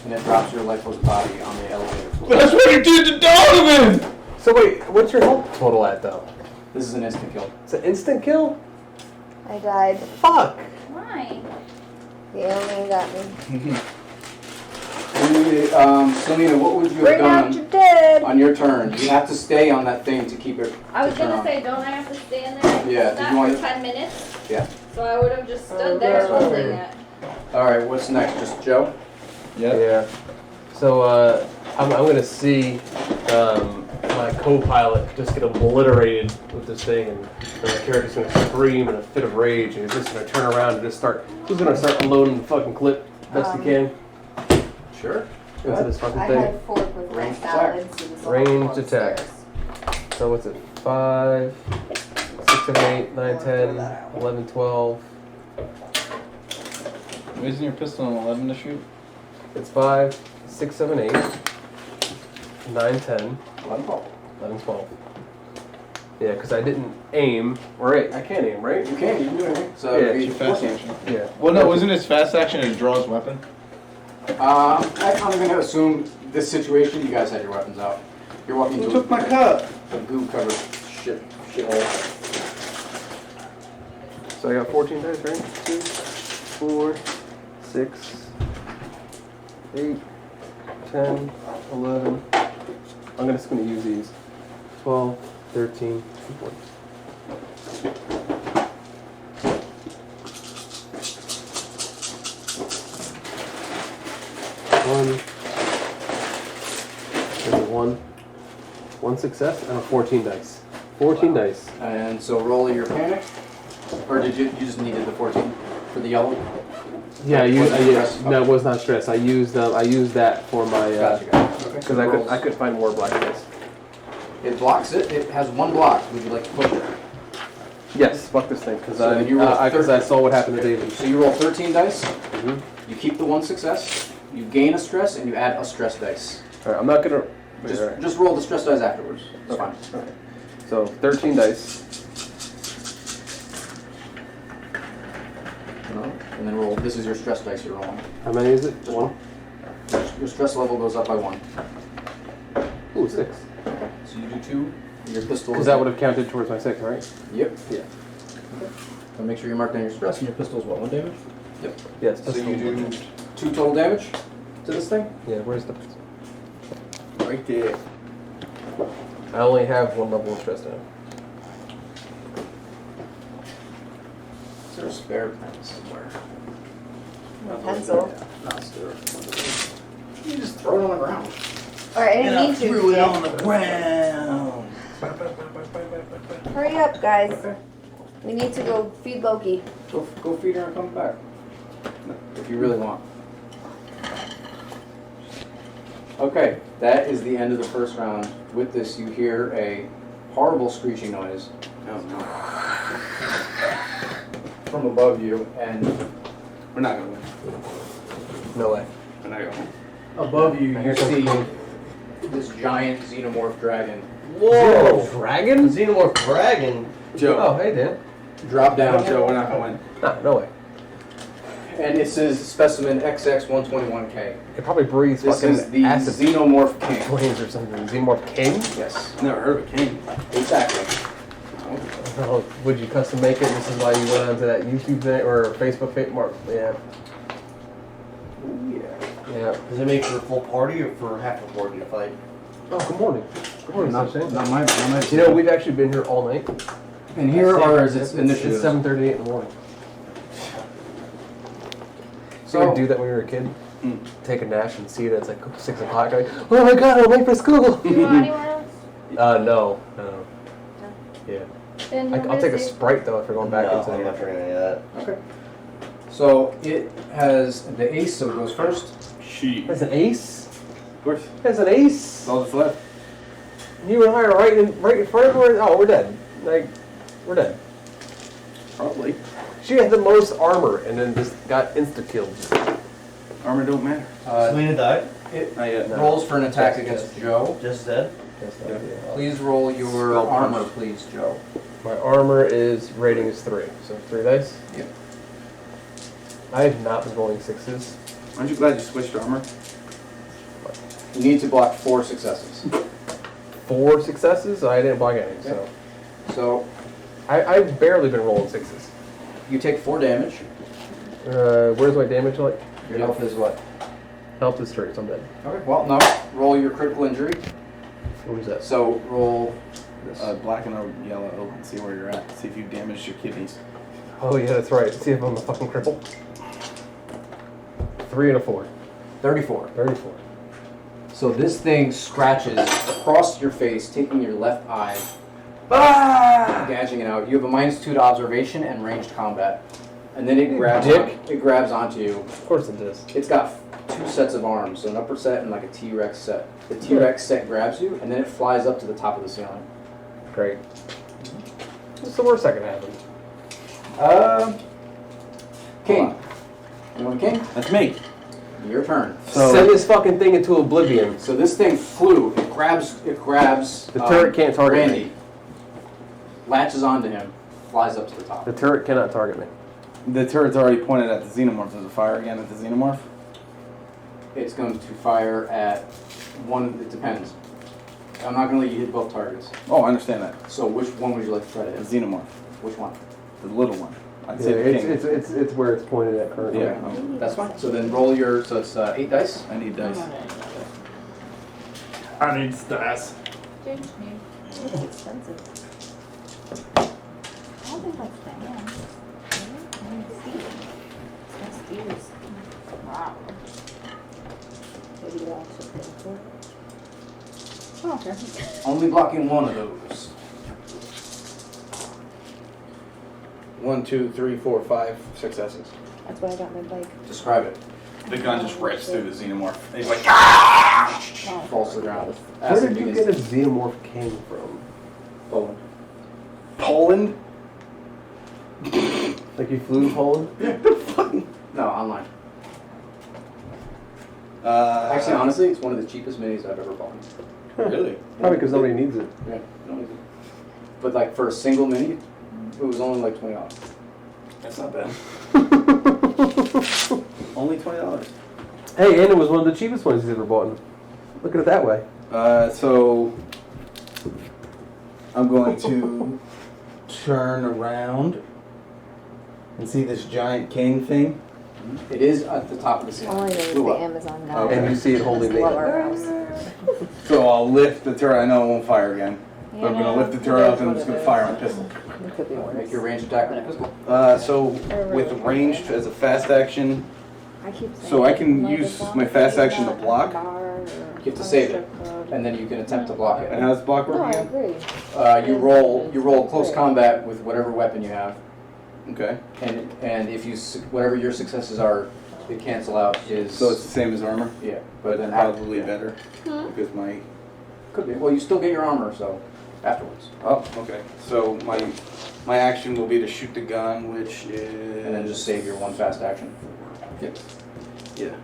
And it drops your lifeless body on the elevator floor. That's what you did to Donovan! So wait, what's your health total at though? This is an instant kill. It's an instant kill? I died. Fuck! Why? The alien got me. Selena, what would you have Bring out done your dead. on your turn? You have to stay on that thing to keep it. I was to turn gonna on. say, don't I have to stand there? Yeah, and did that you want for to- 10 minutes? Yeah. So I would have just stood there that's right. holding it. All right, what's next? Just Joe? Yeah. So I'm gonna see my co-pilot just get obliterated with this thing, and my character's gonna scream in a fit of rage, and he's just gonna turn around and just start unloading the fucking clip best he can. Sure. Into this fucking I thing. had fork with my salad. So this Ranged attack. So what's it? 5, 6, 7, 8, 9, 10, 11, 12. Isn't your pistol an 11 to shoot? It's 5, 6, 7, 8, 9, 10, 11, 12. Yeah, because I didn't aim. Or I can't aim, right? You can do anything. So yeah, It's your fast action. Yeah. Well, no, wasn't his fast action to draw his weapon? I'm going to assume this situation, you guys had your weapons out. You're walking Who into took my cup? a goo-covered shithole. So I got 14 dice, right? 2, 4, 6, 8, 10, 11. I'm just going to use these. 12, 13, 14. One success and a 14 dice. 14 dice. And so roll your panic. Or did you just needed the 14 for the yellow? Yeah, no, it was not stress. I used that for my because I could find more black dice. It blocks it. It has one block. Would you like to push it? Yes, fuck this thing because So then you roll I saw what happened to David. So you roll 13 dice. You keep the one success. You gain a stress and you add a stress dice. All right, I'm not gonna just roll the stress dice afterwards. It's fine. Okay. So 13 dice. And then roll. This is your stress dice you're rolling. How many is it? Just one. Your stress level goes up by 1. Ooh, 6. Okay. So you do 2. Your pistol. Because that would have counted towards my 6, right? Yep. Yeah. So make sure you mark down your stress, and your pistol is what? 1 damage. Yep. Yes. So you do 2 total damage to this thing. Yeah. Where's the pistol? Right there. I only have 1 level of stress now. Is there a spare pen somewhere? Pencil. You just throw it on the ground. Alright, I didn't mean to. Threw it on the ground. Hurry up, guys. We need to go feed Loki. Go feed her and come back. If you really want. Okay, that is the end of the first round. With this, you hear a horrible screeching noise. Oh no. From above you, and we're not gonna win. No way. We're not gonna win. Above you, you see this giant xenomorph dragon. Whoa! Dragon? Xenomorph dragon? Joe. Oh, hey, Dan. Drop down, Joe. We're not gonna win. No way. And it says specimen XX121K. It probably breathes This fucking is the acid Xenomorph King. flames or something. Xenomorph King? Yes. Never heard of a king. Exactly. Oh, would you custom make it? This is why you went onto that YouTube thing or Facebook page? Yeah. Yeah. Does it make for a full party or for half a party to fight? Oh, good morning. Good morning, Not my You know, we've actually been here all night. And here are its initiatives. It's 7:38 in the morning. So we would do that when we were a kid. Take a nap and see that it's like 6 o'clock. Like, oh my god, I'm late for school. Do you want anywhere else? No. Yeah. Then you're I'll take a busy. Sprite though if we're going back No, into I'm not drinking any of that. Okay. So it has the ace, so it goes first. That's an ace? Of course. That's an ace? All that's left. You and I are right in front of her. Oh, we're dead. Like, we're dead. Probably. She had the most armor and then just got insta-killed. Armor don't matter. Selena died? It Not yet. rolls for an attack against Joe. Just dead? Please roll your armor, please, Joe. My armor rating is 3. So 3 dice? Yep. I have not been rolling 6s. Aren't you glad you switched armor? You need to block 4 successes. 4 successes? I didn't block any, Okay. So I've barely been rolling 6s. you take 4 damage. Where's my damage like? Your health is what? Health is 3, so I'm dead. Okay, well, no. Roll your critical injury. What is that? So roll this. Black and a yellow and see where you're at. See if you damaged your kidneys. Oh yeah, that's right. See if I'm a fucking cripple. 3 and a 4. 34. 34. So this thing scratches across your face, taking your left eye, gouging it out. You have a -2 to observation and ranged combat. And then it grabs onto you. Of course it does. It's got 2 sets of arms, so an upper set and like a T-Rex set. The T-Rex set grabs you, and then it flies up to the top of the ceiling. Great. What's the worst that can happen? King. You want a king? That's me. Your turn. So send this fucking thing into oblivion. So this thing flew. It grabs. The turret can't target Randy. me. Latches onto him. Flies up to the top. The turret cannot target me. The turret's already pointed at the xenomorph. Does it fire again at the xenomorph? It's going to fire at one. It depends. I'm not going to let you hit both targets. Oh, I understand that. So which one would you like to try to hit? The xenomorph. Which one? The little one. I'd Yeah, say the king. it's where it's pointed at currently. Yeah. That's fine. So then roll your. So it's 8 dice. I need dice. I need dice. It's expensive. I don't think that's bad. Let me see. Let's do this. Wow. Maybe I'll just pay for it. Oh, okay. Only blocking one of those. 1, 2, 3, 4, 5 successes. That's why I got my bike. Describe it. The gun just rips through the xenomorph. And he's like, Falls to the ground. Where did you get a xenomorph king from? Poland. Poland? Like you flew to Poland? No, online. Actually, honestly, it's one of the cheapest minis I've ever bought. Really? Probably because nobody needs it. Yeah, nobody needs it. But like for a single mini, it was only like $20. That's not bad. Only $20. Hey, and it was one of the cheapest ones he's ever bought. Look at it that way. So I'm going to turn around and see this giant king thing. It is at the top of the ceiling. All I know is the Amazon now. Okay. And you see it holding Love me. our house. So I'll lift the turret. I know it won't fire again. But I'm going to lift the turret up and I'm just going to fire my pistol. It could be worse. Make your ranged attack with a pistol. So with ranged as a fast action, I keep saying so I can use my fast action to block. You have to save it, and then you can attempt to block it. And how does block No, work I again? agree. You roll close combat with whatever weapon you have, Okay. and if you whatever your successes are, they cancel out. So it's the same as armor? Yeah, But then probably better. Because my... Could be. Well, you still get your armor, so afterwards. Oh, okay. So my action will be to shoot the gun, which is... And then just save your one fast action. Yep. Yeah.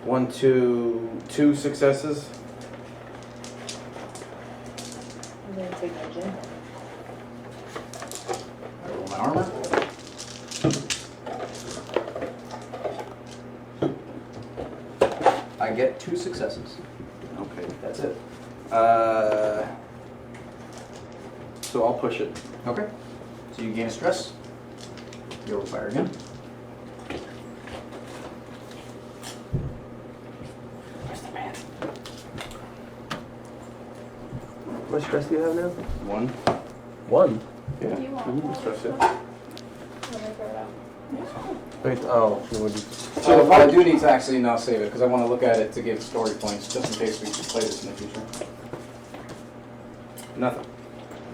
One, two successes. I'm going to take my gym. Roll my armor. I get 2 successes. Okay. That's it. So I'll push it. Okay. So you gain a stress. You'll fire again. Where's the man? How much stress do you have now? 1. 1. Yeah. You want Stress it. Wait, oh. So what do you... So I do need to actually now save it because I want to look at it to give story points just in case we play this in the future. Nothing.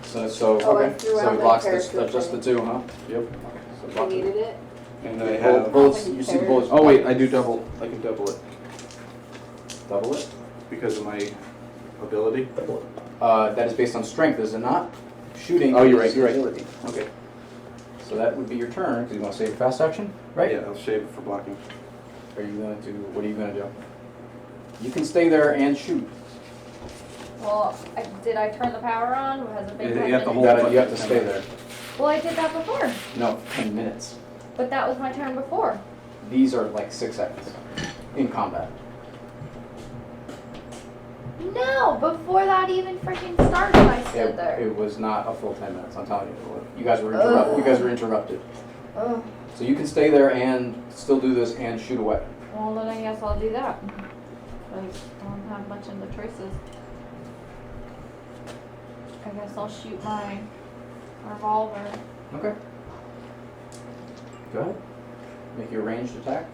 So Oh, I okay. threw So out he my blocks character just the thing. 2, huh? Yep. So You block it. needed it? And I have... Bullets. You see the bullets. Oh wait, I do double. I can double it. Double it. Because of my ability. That is based on strength, is it not? Shooting. Oh, you're is right. You're right. agility. Okay. So that would be your turn because you want to save your fast action, right? Yeah, I'll shave it for blocking. Are you going to? What are you going to do? You can stay there and shoot. Well, did I turn the power on? Has it been You 10 have to minutes? hold You have to stay there. Well, I did that before. No, 10 minutes. But that was my turn before. These are like 6 seconds in combat. No, before that even freaking started, I stood there. It was not a full 10 minutes. I'm telling you. You guys were interrupted. You guys were interrupted. Ugh. So you can stay there and still do this and shoot a weapon. Well, then I guess I'll do that. I don't have much in the choices. I guess I'll shoot my revolver. Okay. Go ahead. Make your ranged attack.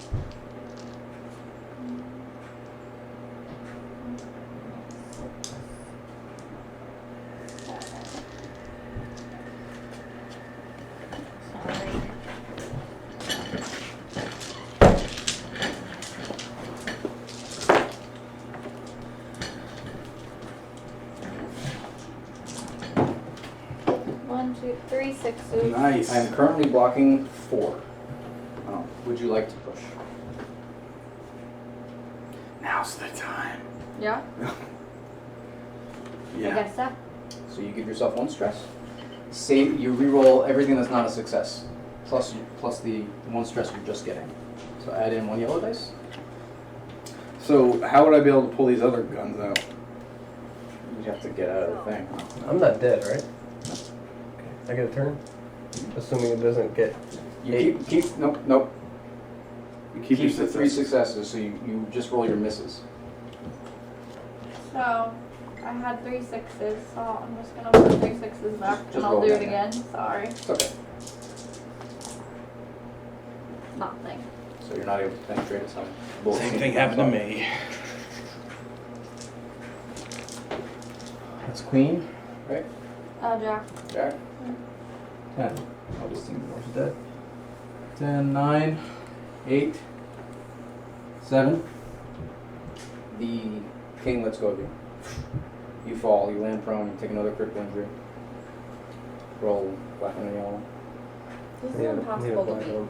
One, two, 3 6s. Nice. I'm currently blocking 4. Would you like to push? Now's the time. Yeah? I guess so. So you give yourself 1 stress. Save. You reroll everything that's not a success, plus the 1 stress you're just getting. So add in 1 yellow dice. So how would I be able to pull these other guns out? You'd have to get out of the thing. I'm not dead, right? I get a turn? Assuming it doesn't get... You keep nope. You keep your the 3 successes, so you just roll your misses. So, I had 3 6s, so I'm just gonna put 3 6s back Just and I'll roll do it them again. Sorry. It's okay. Nothing. So you're not able to penetrate it. Same thing happened to me. That's queen, right? Jack. Jack. 10. I'll just think more dead. 10, 9, 8, 7. The king lets go of you. You fall, you land prone, you take another critical injury. Roll black and yellow. This is impossible to beat.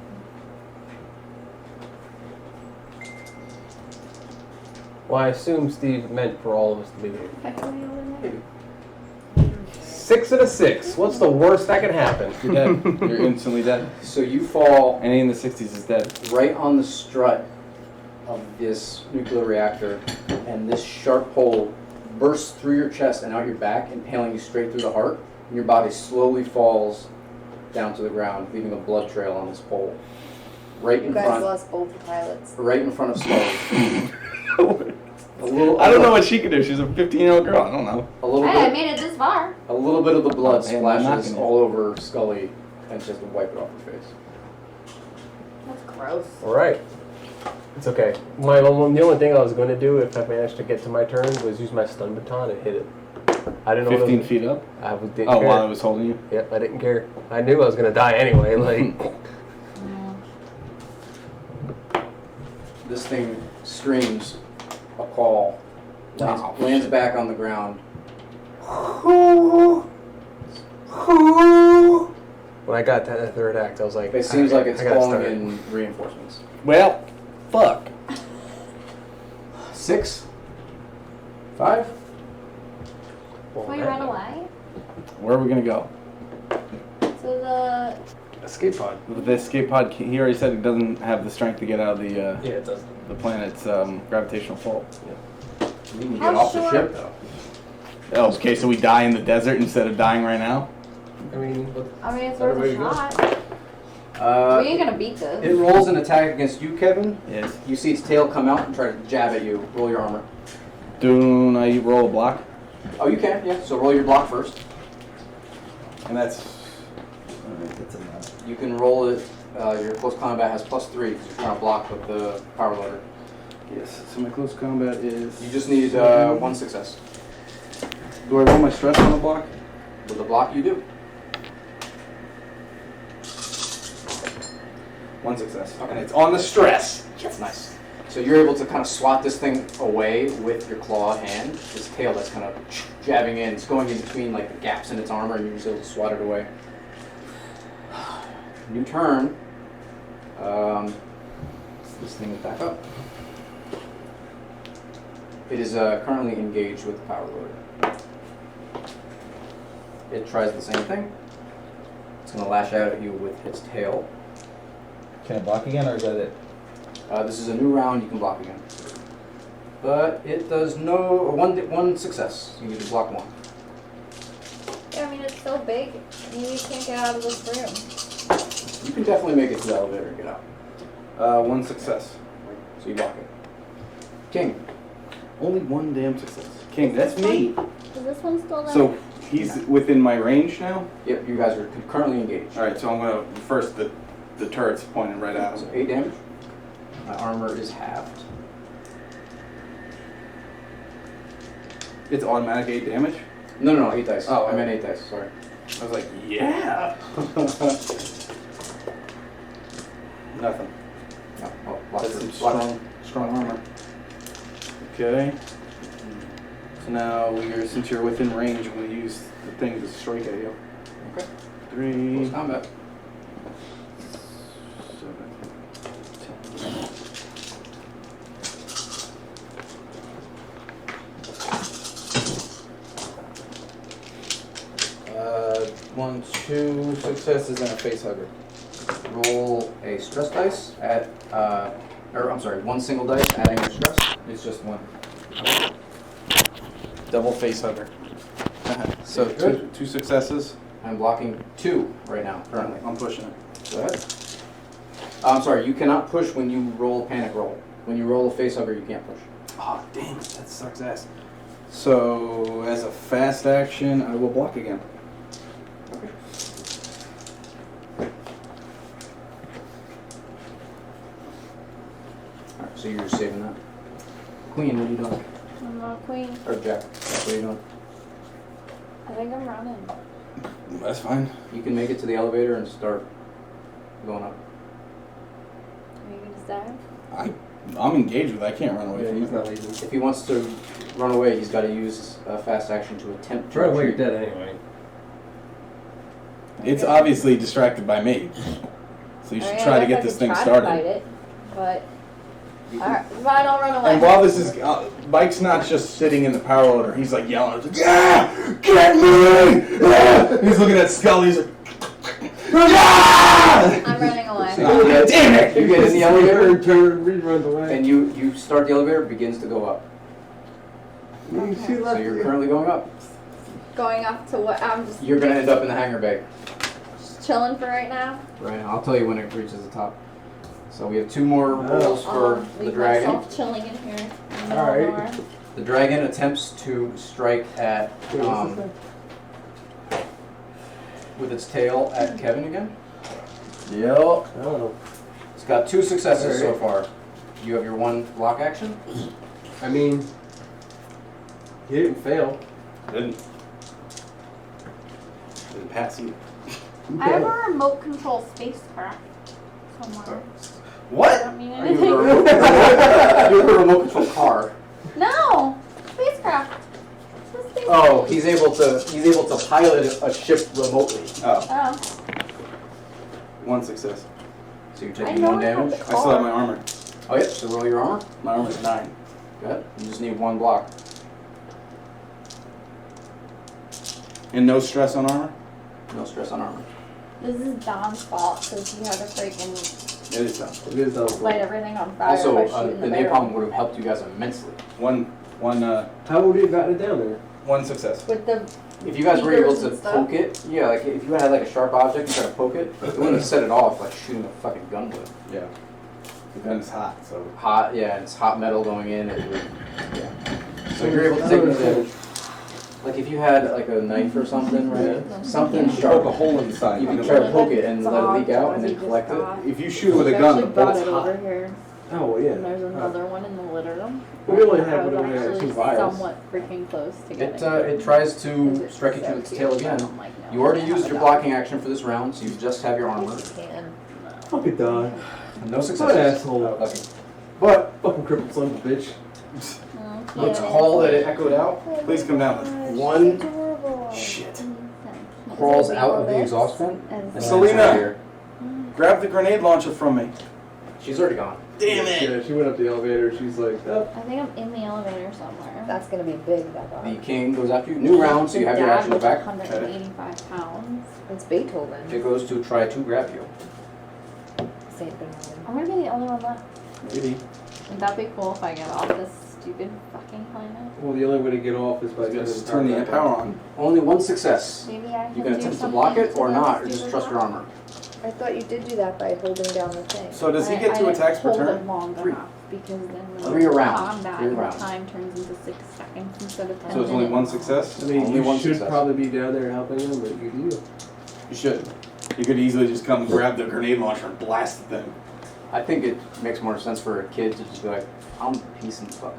Well, I assume Steve meant for all of us to be here. 6 and a 6. What's the worst that can happen? You're dead. You're instantly dead. So you fall. Any in the 60s is dead. Right on the strut of this nuclear reactor, and this sharp pole bursts through your chest and out your back, impaling you straight through the heart, and your body slowly falls down to the ground, leaving a blood trail on this pole. Right You in guys front. lost both the pilots. Right in front of Scully. I don't know what she could do. She's a 15-year-old girl. I don't know. A little Hey, I bit. made it this far. A little bit of the blood Oh, man, I'm not splashes gonna- all over Scully, and she has to wipe it off her face. That's gross. Alright. It's okay. The only thing I was going to do if I managed to get to my turn was use my stun baton and hit it. I didn't know 15 feet up? Didn't care. While I was holding you? Yep, I didn't care. I knew I was going to die anyway. Like, This thing screams a call, lands back on the ground. when I got to that 3rd act, I was like, It seems like it's I gotta calling start. in reinforcements. Well, fuck. 6, 5. Will you run away? Where are we going to go? To the... Escape pod. The escape pod, he already said it doesn't have the strength to get out of the Yeah, it doesn't. the planet's gravitational pull. You can get How off the short- ship, though. Oh, okay, so we die in the desert instead of dying right now? I mean, it's worth a shot. We ain't gonna beat this. It rolls an attack against you, Kevin. Yes. You see its tail come out and try to jab at you. Roll your armor. Do I roll a block? Oh, you can, yeah. So roll your block first. And that's a You can roll it. Your close combat has +3 because you're trying to block with the power loader. Yes, so my close combat is... You just need 1 success. Do I roll my stress on the block? With the block, you do. 1 success. Okay. And it's on the stress. That's nice. So you're able to kind of swat this thing away with your claw hand. This tail that's kind of jabbing in. It's going in between like the gaps in its armor, and you're just able to swat it away. New turn. This thing is back up. It is currently engaged with the power loader. It tries the same thing. It's going to lash out at you with its tail. Can I block again, or is that it? This is a new round. You can block again. But it does no... One success. You need to block 1. Yeah, I mean, it's so big. You can't get out of this room. You can definitely make it to the elevator and get out. 1 success. So you block it. King. Only 1 damn success. King, that's me. Is this one still there? So he's within my range now? Yep, you guys are currently engaged. Alright, so I'm going to... First, the the turret's pointing right at him. So 8 damage. My armor is halved. It's automatic 8 damage? No, 8 dice. Oh, I meant 8 dice, sorry. I was like, yeah! Nothing. No, That's some strong armor. Okay. So now, since you're within range, I'm going to use the thing to strike at you. Okay. 3. Close combat. 7, 10. 1, 2 successes and a face hugger. Roll a stress dice at, I'm sorry, 1 single dice adding your stress. It's just 1. Double face hugger. So 2 successes. I'm blocking 2 right now, currently. I'm pushing it. Go ahead. I'm sorry, you cannot push when you roll panic roll. When you roll a face hugger, you can't push. Oh, dang, that sucks ass. So, as a fast action, I will block again. Okay. Alright, so you're just saving that. Queen, what are you doing? I'm not queen. Or Jack, what are you doing? I think I'm running. That's fine. You can make it to the elevator and start going up. Are you gonna stay? I'm engaged with it. I can't run away from it. If he wants to run away, he's got to use a fast action to attempt to Run away, you're retreat. dead anyway. It's obviously distracted by me. So you should Alright, try I to guess get I this could thing try to started. fight it, but alright, fine, I'll run away. And while this is, Mike's not just sitting in the power loader. He's like yelling, like, "Yeah, get me!" Yeah! He's looking at Scully. He's like, "Yeah!" I'm running away. So you get, Damn it! You get in the elevator, Turn, runs away. and you start the elevator, it begins to go up. Okay. So you're currently going up. Going up to what? I'm just You're going to end up in the hangar bay. chilling for right now. Right, I'll tell you when it reaches the top. So we have 2 more rolls for the Leave dragon. myself chilling in here. In the middle Alright. of nowhere. The dragon attempts to strike at, with its tail at Kevin again. Yep. Oh. It's got 2 successes so far. You have your 1 block action. I mean, he didn't fail. Didn't pass you. I have a remote control spacecraft somewhere. What? I don't mean You anything. have a remote control car. No! Spacecraft. It's a spacecraft. Oh, he's able to pilot a ship remotely. Oh, Oh. 1 success. So you're I taking know 1 I have damage. the I still have my armor. Oh yeah, so roll your armor. My armor's 9. Good. You just need 1 block. And no stress on armor? No stress on armor. This is Don's fault because he had to freaking It is done. It is done. light everything on fire Also, by the shooting the napalm barrel. would have helped you guys immensely. One, How would you have gotten it down there? 1 success. With the If you guys were able beakers to and stuff. poke it, yeah, like if you had like a sharp object and tried to poke it, it wouldn't have set it off like shooting a fucking gun would. Yeah. The gun's hot, so. Hot, yeah, it's hot metal going in. It would, yeah. So you're able to take the damage. Like if you had like a knife or something, right? Something sharp. Poke a hole inside. You can try to poke it and let it leak out and then collect it. If you shoot it with a gun, the brought bolt's it hot. over here. Oh, well, yeah. And there's another one in the litter room. We only have I was it over there at actually 2 vials. somewhat freaking close to getting It tries to strike at you with its tail again. You already used your blocking action for this round, so you just have your armor. Fucking die. No What successes. asshole. Okay. But, fucking crippled son of a bitch. Let's call that it echoed out. Please come down. One Shit. crawls out of the exhaust vent. And Selena, grab the grenade launcher from me. She's already gone. Damn it. Yeah, she went up the elevator. She's like, oh. I think I'm in the elevator somewhere. That's gonna be big, that dog. The king goes after you. New round, so you have your Dad action was back. 185 pounds. It's Beethoven. It goes to try to grab you. Saint Bernard. I'm gonna be the only one left. Maybe. Would that be cool if I get off this stupid fucking planet? Well, the only way to get off is by Just turn the power on. Only 1 success. Maybe I You can can do attempt to something block it or to not, or this just stupid trust your rock. armor. I thought you did do that by holding down the thing. So does he I- get I 2 didn't attacks per hold turn? it long 3. enough because then when 3 it's rounds. combat, 3 the rounds. time turns into 6 seconds instead of 10 So it's only minutes. 1 success? I mean, Only you 1 should success. probably be down there helping him, but you do. You should. You could easily just come grab the grenade launcher and blast the thing. I think it makes more sense for a kid to just be like, I'm piecing stuff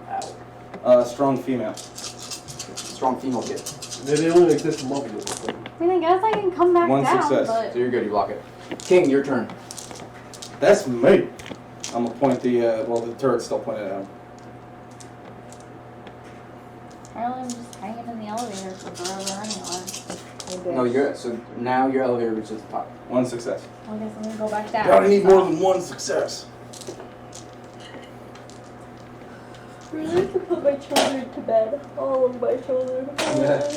out. Strong female. Strong female kid. They only exist in multiple. I mean, I guess I can come back One down, success. but... So you're good, you block it. King, your turn. That's me. I'm gonna point the, the turret's still pointed at him. Apparently I'm just hanging in the elevator for forever anyway. No, so now your elevator reaches the top. One success. Well, I guess I'm gonna go back down. Gotta need more than one success. Really have to put my children to bed. All of my children. Yeah.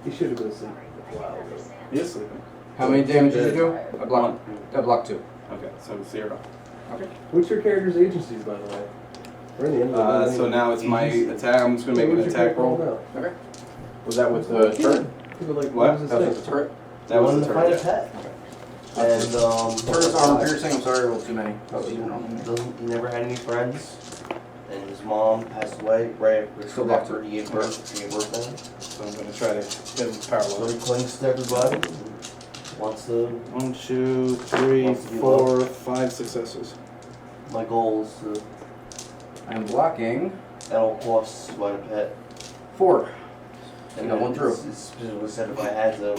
He should have been asleep. Wow. He is sleeping. How many damage did you do? I blocked 2. Okay, so 0. Okay. What's your character's agencies, by the way? We're in the end of the So now it's my attack. I'm just gonna make an attack roll. Okay. Was that with the turret? What? That was with the turret? That was the Fight turret. attack. And Turret's armor piercing. I'm sorry, I rolled too many. he never had any friends, and his mom passed away right after he gave birth. So I'm gonna try to hit him parallel. So he clings to everybody. Wants to. 1, 2, 3, 4, 5 successes. My goal is to. I'm blocking. At all costs, sweat a pet. 4. And got one through. It's specifically said if I had to.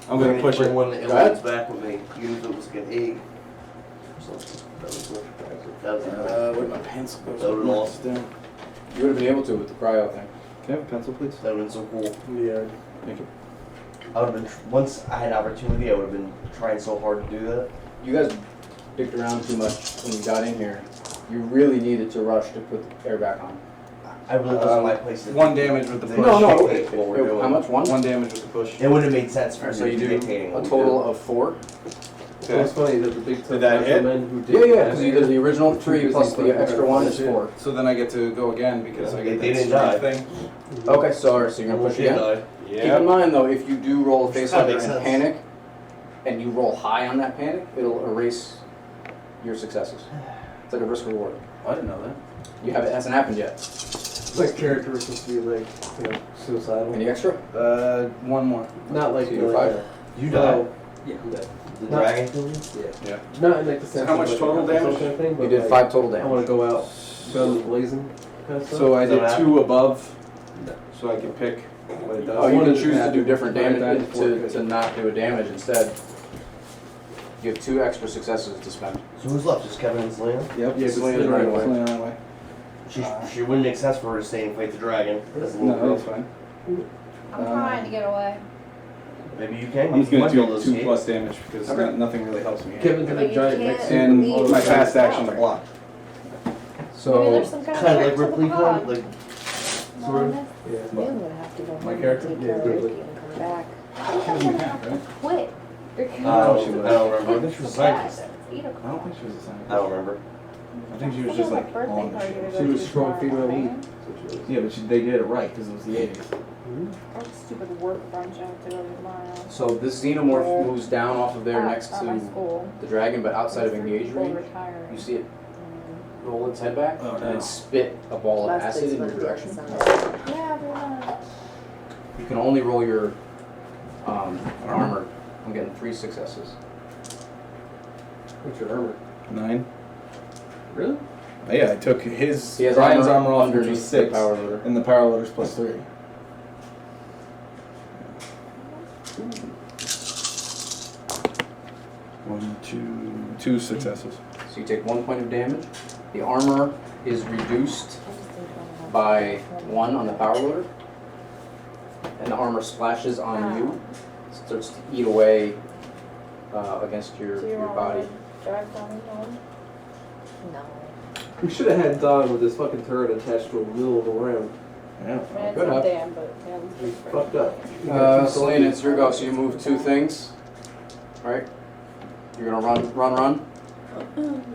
I'm gonna push it. One of the aliens back with me, even if it was like an egg. So that was where my pencil goes? That would have lost. You would have been able to with the cryo thing. Can I have a pencil, please? That would have been so cool. Yeah. Thank you. I would have been once I had opportunity. I would have been trying so hard to do that. You guys dicked around too much when you got in here. You really needed to rush to put the air back on. I really wasn't my place. 1 damage with the push. No. How much? 1? 1 damage with the push. It would have made sense for So me you to do dictating a what we total do. of 4. So it's funny that the big Did that hit? men who did Yeah, because you did the original 3 plus the extra 1 is 4. So then I get to go again because I get They that didn't die. strength thing. Okay, so you're gonna push again. Keep in mind though, if you do roll a face That hunter makes and sense. panic, and you roll high on that panic, it'll erase your successes. It's like a risk reward. I didn't know that. It hasn't happened yet. It's like character was supposed to be like, suicidal. Any extra? 1 more. Not like So you're like 5? You died. Yeah, I'm dead. The dragon killed you? Yeah. Not in like the sense how much of like total a damage? kind of thing, but You did like, 5 total I want damage. to go out, guns blazing kind of stuff. So I Does that did happen? 2 above, so I can pick what it does. Oh, you One can is choose to bad. do different Right, damage that to not do a damage instead. You have 2 extra successes to spend. So who's left? Just Kevin and Selena? Yep, Yeah, Selena's running away. Selena ran away. She wouldn't make sense for her to stay and fight the dragon. That's a little No, that's fine. I'm trying to get away. Maybe you can. I'm just gonna might be able do to 2 escape. plus damage because nothing really helps me. Kevin's in But a you giant can't next And leave my the fast action to power. block. Maybe So there's some kind Kind of like of Ripley, pod. like No, sort of. I'm gonna have to go My home character? and take Yeah, care of Ripley. Ricky and come back. I think I'm gonna have to quit. I don't remember. I think she was a scientist. It's 8 I don't o'clock. think she was a scientist. I don't remember. I think she was This just is my like birthday on the party to ship. go She was to strong tomorrow female morning. lead. Yeah, but they did it right because it was the 80s. That stupid work brunch I have to go to tomorrow. So this xenomorph moves down off of there next At my to school. the dragon, but outside of engage People range. retiring. You see it roll its head back Oh, and no. then spit a ball of Last acid in place your was direction. Yeah, everyone. You can only roll your armor. I'm getting 3 successes. What's your armor? 9. Really? Yeah, I took his He has Ryan's armor armor off, which was underneath the 6, power loader. and the power loader's plus 3. One, two successes. So you take 1 point of damage. The armor is reduced by 1 on the power loader. And the armor splashes on you. Starts to eat away against your body. Drive Donnie home? No. We should have had Don with this fucking turret attached to a wheel of a round. Yeah. I mean, it's Good not enough. damn, but yeah, it's We pretty fucked up. Selena, it's your go. So you move 2 things. Right? You're gonna run.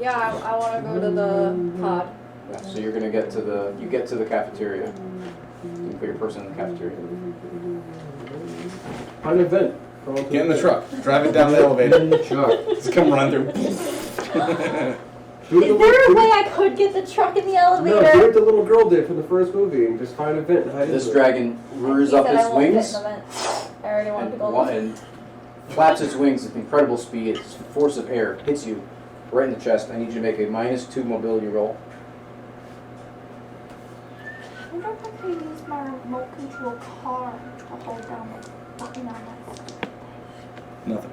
Yeah, I want to go to the pod. Yeah, so you're gonna get to the cafeteria. You can put your person in the cafeteria. Find an event. Get in the truck. Drive it down the elevator. Sure. Just come run through. Do it Is the there a little- way I could get the truck in the elevator? No, do what the little girl did from the first movie and just find a vent and hide This into it. dragon rears He up said its I won't fit wings in the vent. I already wanted to and, go. and flaps its wings with incredible speed. Its force of air hits you right in the chest. I need you to make a -2 mobility roll. I wonder if I could use my remote control car to hold down the button on my. Nothing.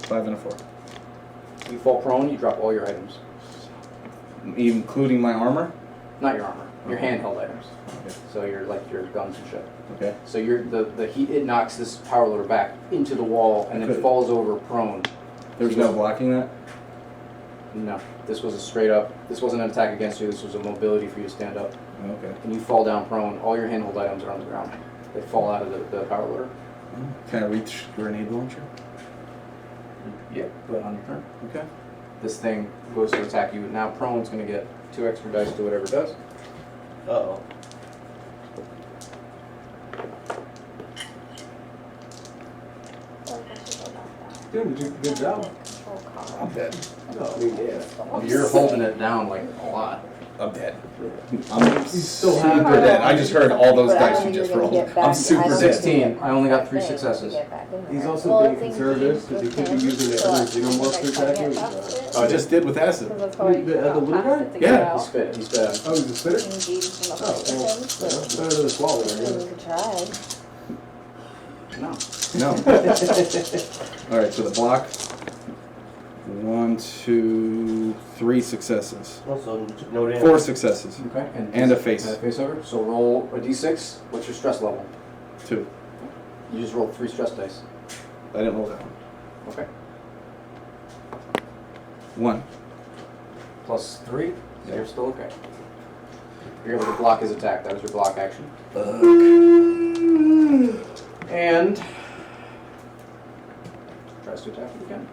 5 and a 4. You fall prone, you drop all your items. Including my armor? Not your armor, your Okay. handheld items. Okay. So your guns and shit. Okay. So the heat, it knocks this power loader back into the wall and then Okay. falls over prone. There's no blocking that? No, this was a straight up. This wasn't an attack against you. This was a mobility for you to stand up. Okay. And you fall down prone. All your handheld items are on the ground. They fall out of the power loader. Can I reach grenade launcher? Yeah, put it on your turn. Okay. This thing goes to attack you. Now prone's going to get 2 extra dice to whatever it does. Uh-oh. Dude, good job. I'm dead. No, I mean, yeah. You're holding it down like a lot. I'm dead. I'm super dead. I just heard all those dice you just rolled. I'm super dead. 16. I only got 3 successes. He's also being conservative because he could be using the other xenomorph to attack him. I just did with acid. The little guy? Yeah. He spit. He spit. Oh, he's a spitter? Oh, well, better than a swallow, I guess. No. No. All right, so the block. 1, 2, 3 successes. Also, no damage. 4 successes. Okay. And a face. And a face over. So roll a d6. What's your stress level? 2. You just rolled 3 stress dice. I didn't roll that one. Okay. 1. Plus 3. So you're still okay. You're able to block his attack. That was your block action. And tries to attack you again.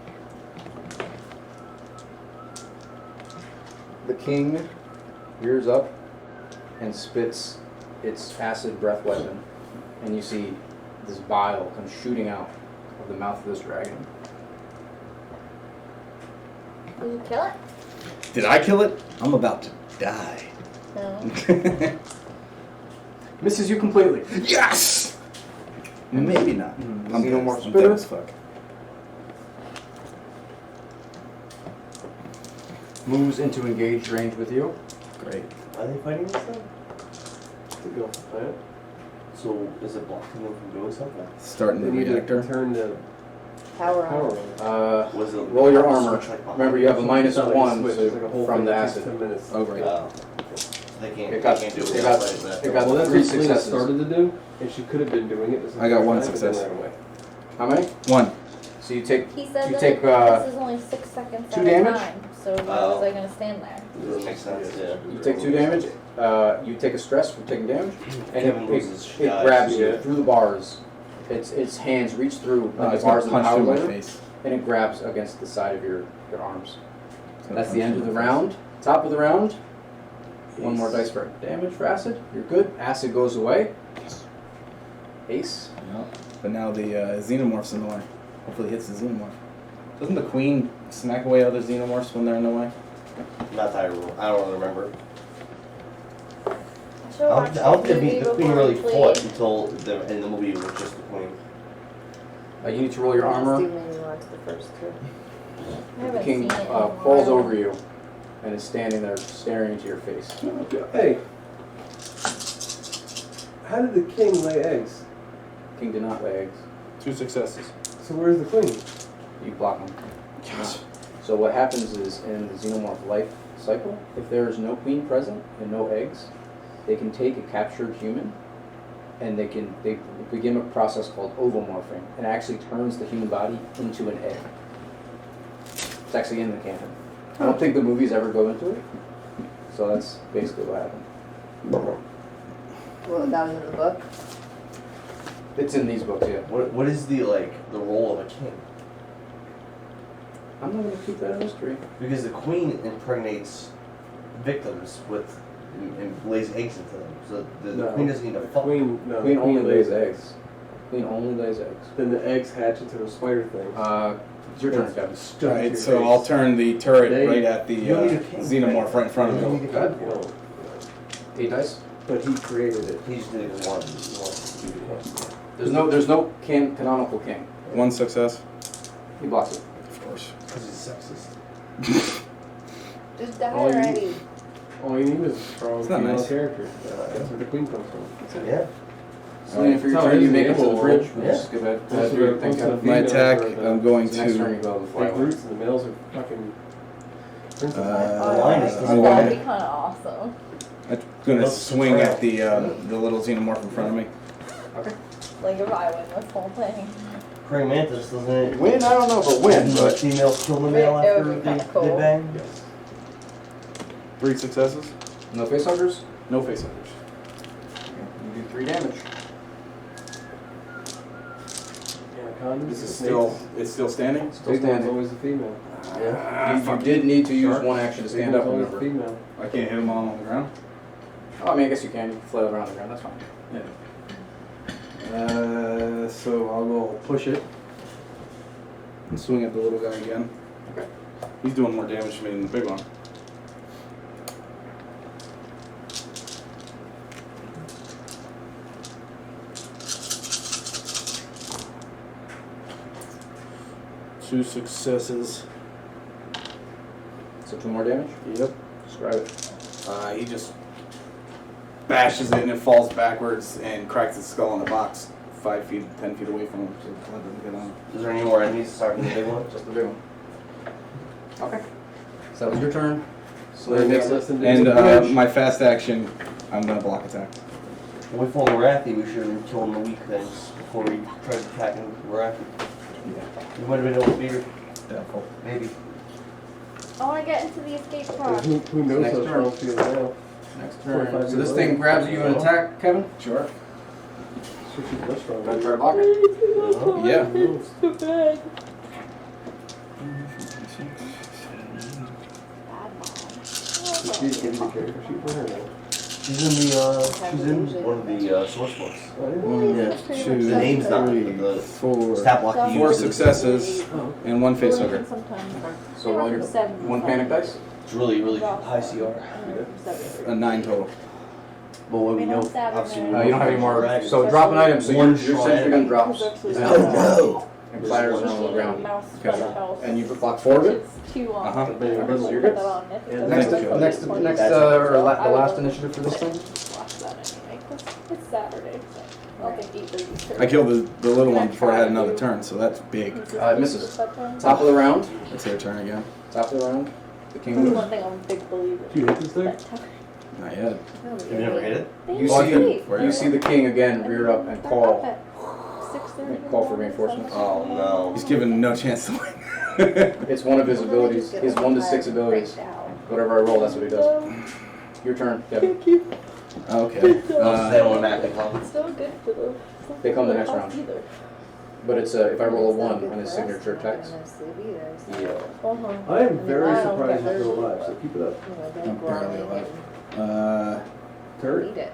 The king rears up and spits its acid breath weapon, and you see this bile come shooting out of the mouth of this dragon. Did you kill it? Did I kill it? I'm about to die. No. Misses you completely. Yes! Maybe not. I'm See dead. no more I'm dead spitter? as fuck. Moves into engaged range with you. Great. Are they fighting this thing? To go fight it. So is it blocking them from doing something? Starting They the need to reactor. turn the Power power on. on. Was it Roll your armor. switch like Remember, you have a It's not like -1 switch, so it's like a whole from thing the that takes acid. 10 minutes. Oh, great. They can't, It got- they can't do it it. got- That's why it's it got Well, that's 3 what Selena successes. started to do, and she could have been doing it. This I got 1 entire time, but success. then ran away. How many? 1. So you take He said you that take this is only 6 seconds 2 at a damage? time. So why was I gonna stand there? Doesn't make sense, yeah. You take 2 damage. You take a stress for taking damage, and Kevin loses it guys. grabs you through the bars. Its hands reach through Oh, like it's the bars gonna of the punch power through my loader, face. and it grabs against the side of your arms. It's gonna That's the punch end of through the my face. round. Top of the round. 1 more dice for damage for acid. You're good. Acid goes away. Ace. Yep. But now the xenomorph's in the way. Hopefully it hits the xenomorph. Doesn't the queen smack away other xenomorphs when they're in the way? Not that I don't remember. I should I watch don't this think movie the queen before really we fought played. until in the movie it was just the queen. You need to roll your armor. Steve made me watch the first two. I The haven't king seen it in a falls while. over you and is standing there staring into your face. Hey, how did the king lay eggs? King did not lay eggs. 2 successes. So where's the queen? You block them. Yes. So what happens is in the xenomorph life cycle, if there is no queen present and no eggs, they can take a captured human and they begin a process called ovomorphing, and it actually turns the human body into an egg. It's actually in the canon. I don't think the movies ever go into it. So that's basically what happened. Well, that was in the book. It's in these books, yeah. What is the role of a king? I'm not gonna keep that a mystery. Because the queen impregnates victims with and lays eggs into them. So the No, queen doesn't need to fuck. Queen, no, Queen only lays eggs. eggs. queen only lays eggs. Then the eggs hatch into the spider thing. It's your turn, Kevin. Alright, so I'll turn the turret They- right at the you need a king. xenomorph right in front of me. Good. 8 dice. But he created it. He's the one. There's no canonical king. One success. He blocks it. Of course. Because he's sexist. Just die All you- already. All you need is a strong It's not female nice. character. That's where the queen comes from. Yeah. Selena, for your Tell turn, you his make it to the name. fridge. Yeah. Just give it. This is do where your it thing, comes to the Kevin. My females attack, are the I'm going So next turn you to. go to the big flywheel. roots and the males are fucking princesses. Oh, line yeah, is I'm that'd going be kind of awesome. I'm gonna swing at the little xenomorph in front of me. Okay. Like if I win this whole thing. Praying mantis, doesn't it? Win? I don't know if it win, The but females kill the male It would after be they kinda cool. bang? 3 successes. no facehuggers. No facehuggers. You do 3 damage. Anacondas, This is snakes. it's still standing. Still Big one's standing. always the female. You did need to use Shark. one action to Big stand one's up. always the Remember. female. I can't hit him while I'm on the ground. Oh, I mean, I guess you can. You can flail around the ground. That's fine. So I'll go push it and swing at the little guy again. Okay. He's doing more damage to me than the big one. Two successes. So 2 more damage. Yep. Describe it. He just bashes it and it falls backwards and cracks its skull in a box 5 feet, 10 feet away from him. So it doesn't get on. Is there any more enemies aside from the big one? Just the big one. Okay. So that was your turn. So They that makes got less it. than And damage. my fast action, I'm gonna block attack. When we fought Wrathy, we should have killed him the weak things before we tried attacking Wrathy. We might have been able to beat her. Doubtful. Maybe. I want to get into the escape pod. Who knows Next how turn. strong she is now? Next 45 turn. So this years thing old. grabs you and attack, Kevin. Sure. So she's much stronger. Gonna try to block it. Yeah. It's too bad. She's gonna be the character. She's for her now. She's in one of the source books. Oh, yeah? One, Yeah. two, The name's not three, the four. stat block you 4 use. successes and 1 facehugger. So roll your 1 panic dice. It's really, really high CR. A 9 total. But what we know, don't have obviously, it. we You don't have any more. dragons. So drop an item. So your One sentry gun drops. Oh, no. And clatters around the ground. Mouse Okay. by the house. And you block 4 of it. It's too long. Uh-huh. Okay, so you're good. Next, Thank you. next, or the last initiative for this thing. Watch that anyway, 'cause it's Saturday. So I'll take 8:30. I killed the little one before I had another turn, so that's big. It misses. Top of the round. It's their turn again. Top of the round. The king That's moves. one thing I'm a big believer Do you hit this thing? Not yet. You never hit it? You see the king again rear up and call. And call for reinforcements. Oh no. He's given no chance to win. It's one of his abilities. His 1 to 6 abilities. Whatever I roll, that's what he does. Your turn, Kevin. Okay. They don't automatically come. It's still good for the. They come the next round. But it's if I roll a 1 on his signature text. Uh-huh. I am very surprised you're still alive, so keep it up. I'm barely alive. Turret? Eat it.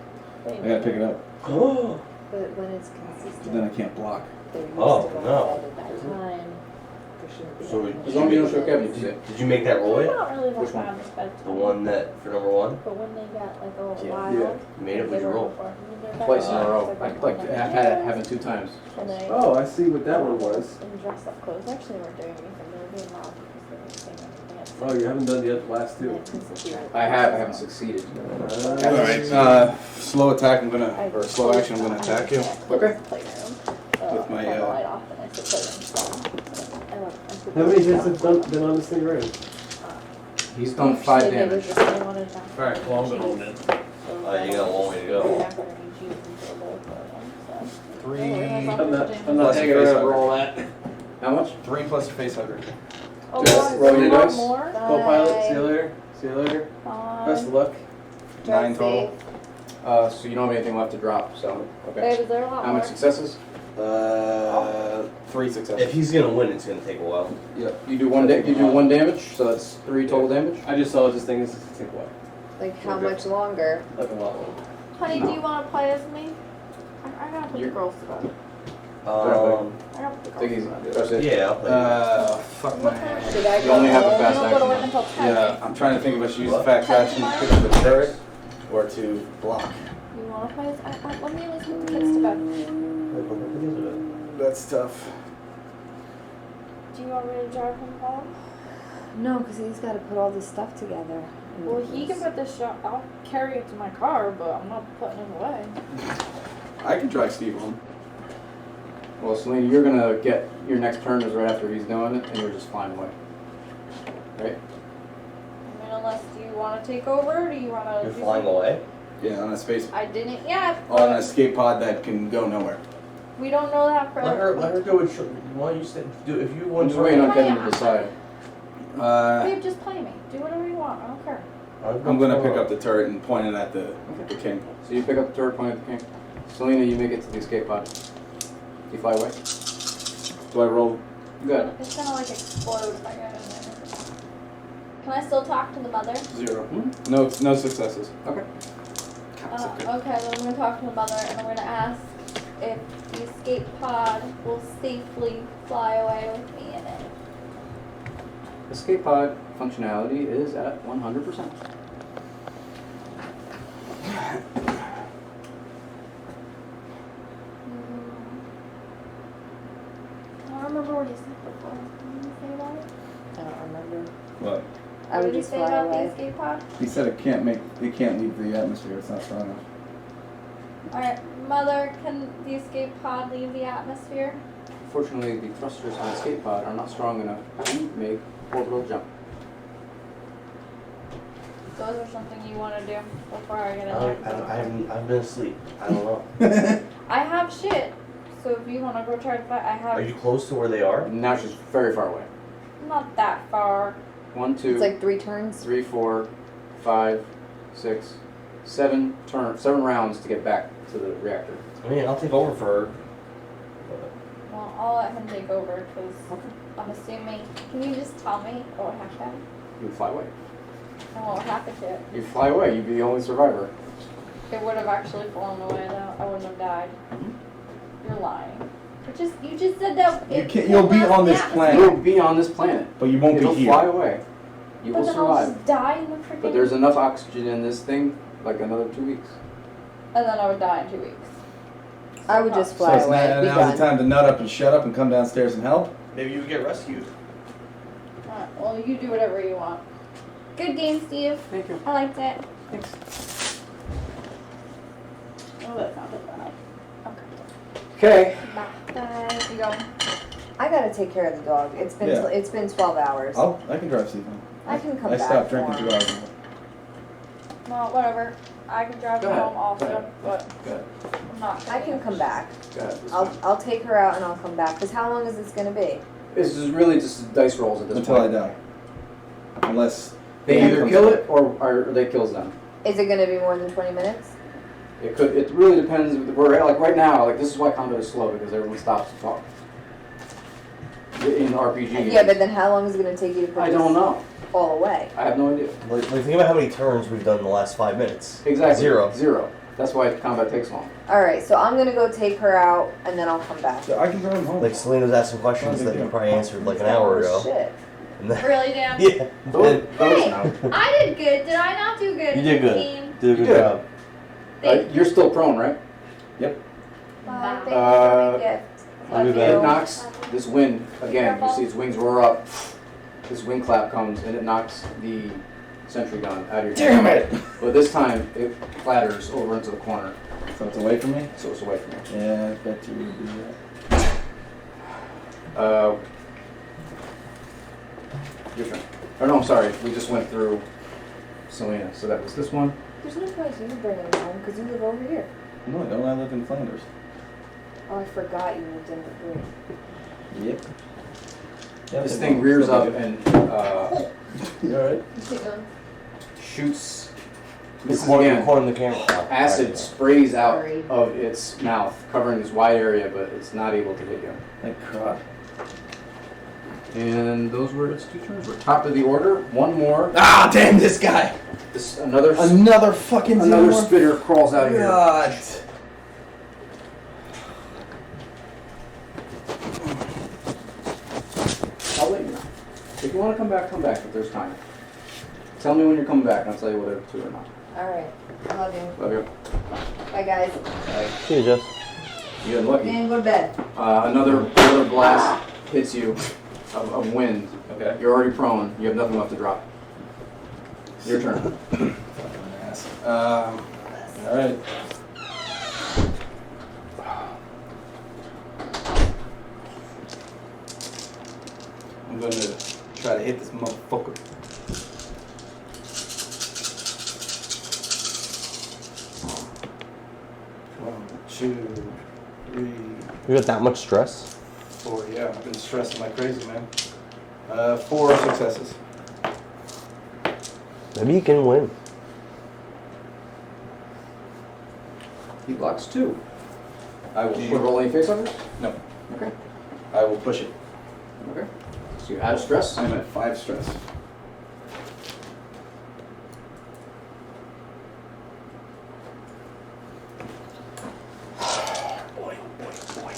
I gotta pick it up. Oh. But when it's consistent. Then I can't block. Oh no. So As long as you don't show Kevin, you see it. did you make that roll yet? Not really Which that one? bad with bedtime. The one that for number 1? But when they got like a little Yeah. wild. Yeah. You made it with your roll. Twice in a row. I like having 2 times. And they Oh, I see what that one was. and dress up clothes. Actually, they weren't doing anything. They were being loud because they were saying everything at the Oh, you haven't done the last two. I haven't succeeded. Alright, slow attack, or slow action, I'm gonna attack you. Okay. With my, How many hits have been on this thing already? He's done 5 damage. Alright, well I'm gonna hold it. You got a long way to go. 3 I'm not plus hanging face around hugger. for all that. How much? 3 plus a face hugger. Oh, Just roll your dice. Co-pilot, see you later. See you later. Best of luck. 9 total. So you don't have anything left to drop, so, okay. Babe, is there a lot How more? many successes? 3 successes. If he's gonna win, it's gonna take a while. Yep. You do 1 damage, so that's 3 total damage. I just saw this thing. This is take a while. Like how much longer? Like a lot longer. Honey, do you want to play as me? I gotta put You're- the girls to bed. Think he's that's it. Yeah, I'll play. Fuck my ass. Should I You only have a fast go to work action. until 10? Yeah, I'm trying to think if I should use the fast action to pick up the turret or to block. You want to play? Let me at least put the kids to bed. That's tough. Do you want me to drive him home? No, because he's got to put all this stuff together. Well, he can put this shot. I'll carry it to my car, but I'm not putting it away. I can drive Steve home. Well, Selena, you're gonna get your next turn is right after he's doing it, and you're just flying away. Right? I mean, unless do you want to take over, or do you want to? You're flying away? Yeah, on a space. I didn't yet. On an escape pod that can go nowhere. We don't know that for. Let her go and why don't you do if you want I'm just waiting on Kevin to decide. Babe, just play me. Do whatever you want. I don't care. I'm gonna pick up the turret and point it at the king. So you pick up the turret, point at the king. Selena, you make it to the escape pod. You fly away. Do I roll? Good. It's gonna like explode if I get in there. Can I still talk to the mother? 0. No successes. Okay. Okay, then I'm gonna talk to the mother and I'm gonna ask if the escape pod will safely fly away with me in it. Escape pod functionality is at 100%. I don't remember what he said before. Did he say about it? I don't remember. What? I would What did he just say fly about away. the escape pod? He said it can't leave the atmosphere. It's not strong enough. Alright, mother, can the escape pod leave the atmosphere? Fortunately, the thrusters on the escape pod are not strong enough to make orbital jump. Those are something you want to do before I get in I've been asleep. I don't know. I have shit, so if you want to go try to fight, I have. Are you close to where they are? Now she's very far away. Not that far. 1, 2, It's like 3 turns. 3, 4, 5, 6, 7 rounds to get back to the reactor. I mean, I'll take over for her. Well, I'll let him take over because I'm assuming. Can you just tell me what happened? You fly away. And what happened to it? You fly away. You'd be the only survivor. It would have actually flown away though. I wouldn't have died. You're lying. You just said that. You'll be on this planet. You'll be on this planet. But you won't It'll be here. fly away. You But will then I'll survive. just die in the freaking. But there's enough oxygen in this thing, like another 2 weeks. And then I would die in 2 weeks. I would just So fly it's away. Be now's the done. time to nut up and shut up and come downstairs and help. Maybe you would get rescued. Alright, well, you do whatever you want. Good game, Steve. Thank you. I liked it. Thanks. Oh, that sounded bad. Okay. Bye. You go. I gotta take care of the dog. It's been Yeah. it's been 12 hours. I can drive Steve home. I can come I back. stopped drinking for 2 him. hours ago. Well, whatever. I can drive Go you ahead. home also, Go ahead. but Go ahead. I'm not. I can come back. Go ahead. It's I'll fine. take her out and I'll come back. Cause how long is this gonna be? This is really just dice rolls at this Until point. I die. Unless They either comes kill up. it or they kills them. Is it gonna be more than 20 minutes? It could. It really depends. We're like right now. Like this is why combat is slow because everyone stops to talk. In RPG games. Yeah, but then how long is it gonna take you to put I don't this know. all away? I have no idea. Like, think about how many turns we've done in the last 5 minutes. Exactly. 0. 0. That's why combat takes long. Alright, so I'm gonna go take her out and then I'll come back. So I can drive him home. Like Selena was asking questions that you probably answered like an hour ago. Shit. And then, Really, Dan? yeah. And- Hey, I did good. Did I not do good? You did good. Team? Did a good You did. job. You're still prone, right? Yep. Bye. Thank you for the gift. I'll be Love back. It you. knocks this wind again. You see its wings roar up. This wind clap comes and it knocks the sentry gun out of your Damn hand. it! But this time it clatters over into the corner, So it's away from me? so it's away from you. Yeah, I bet you would do that. Your turn. Oh no, I'm sorry. We just went through Selena, so that was this one. There's no point you bringing him home because you live over here. No, I don't. I live in Flanders. Oh, I forgot you lived in the room. Yep. This thing rears up and You alright? shoots. This is again. Recording the camera. Acid sprays out Sorry. of its mouth, covering this wide area, but it's not able to hit you. Thank God. And those were its 2 turns. We're top of the order. One more. Ah, damn this guy! This another fucking another zero. spitter crawls out of here. God. want to come back, if there's time. Tell me when you're coming back, and I'll tell you whether to or not. Alright. Love you. Love you. Bye, guys. See you, Jess. You got lucky. And go to bed. Another blast hits you of wind. Okay. You're already prone. You have nothing left to drop. Your turn. Alright. I'm going to try to hit this motherfucker. One, two, three. You got that much stress? 4, yeah. I've been stressing like crazy, man. 4 successes. Maybe you can win. He blocks 2. I will. Did you roll any face huggers? No. Okay. I will push it. Okay. So you're out of stress? I'm at 5 stress. Boy, boy, boy.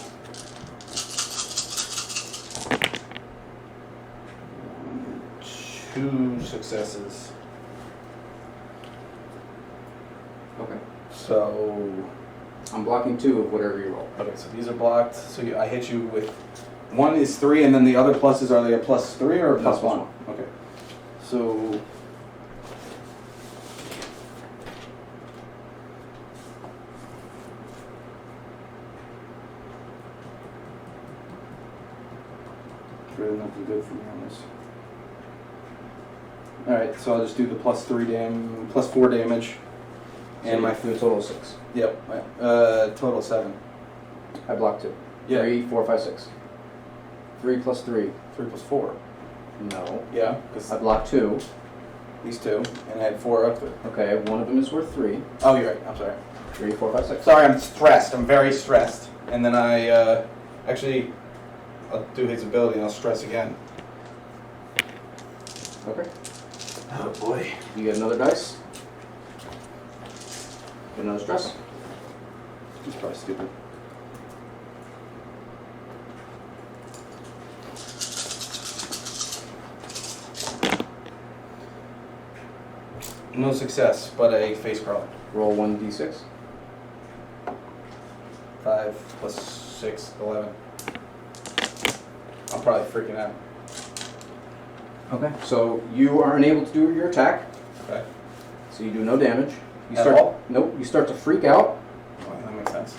2 successes. Okay. So I'm blocking 2 of whatever you roll. okay, so these are blocked. So I hit you with 1 is 3, and then the other pluses, are they a +3 or a +1? Okay. So really nothing good for me on this. Alright, so I'll just do the +4 damage. And my do a total of 6. Yep. Total 7. I blocked 2. Yeah. 3, 4, 5, 6. 3 plus 3. 3 plus 4. No. Yeah, because I blocked 2. These 2, and I had 4 up there. Okay, one of them is worth 3. Oh, you're right. I'm sorry. 3, 4, 5, 6. Sorry, I'm stressed. I'm very stressed. And then I actually I'll do his ability and I'll stress again. Okay. Oh boy. You get another dice. Get another stress. He's probably stupid. No success, but a face crawl. Roll 1d6. 5 plus 6, 11. I'm probably freaking out. Okay. So you are unable to do your attack. Okay. So you do no damage. You At start. all? Nope. You start to freak out. Well, that makes sense.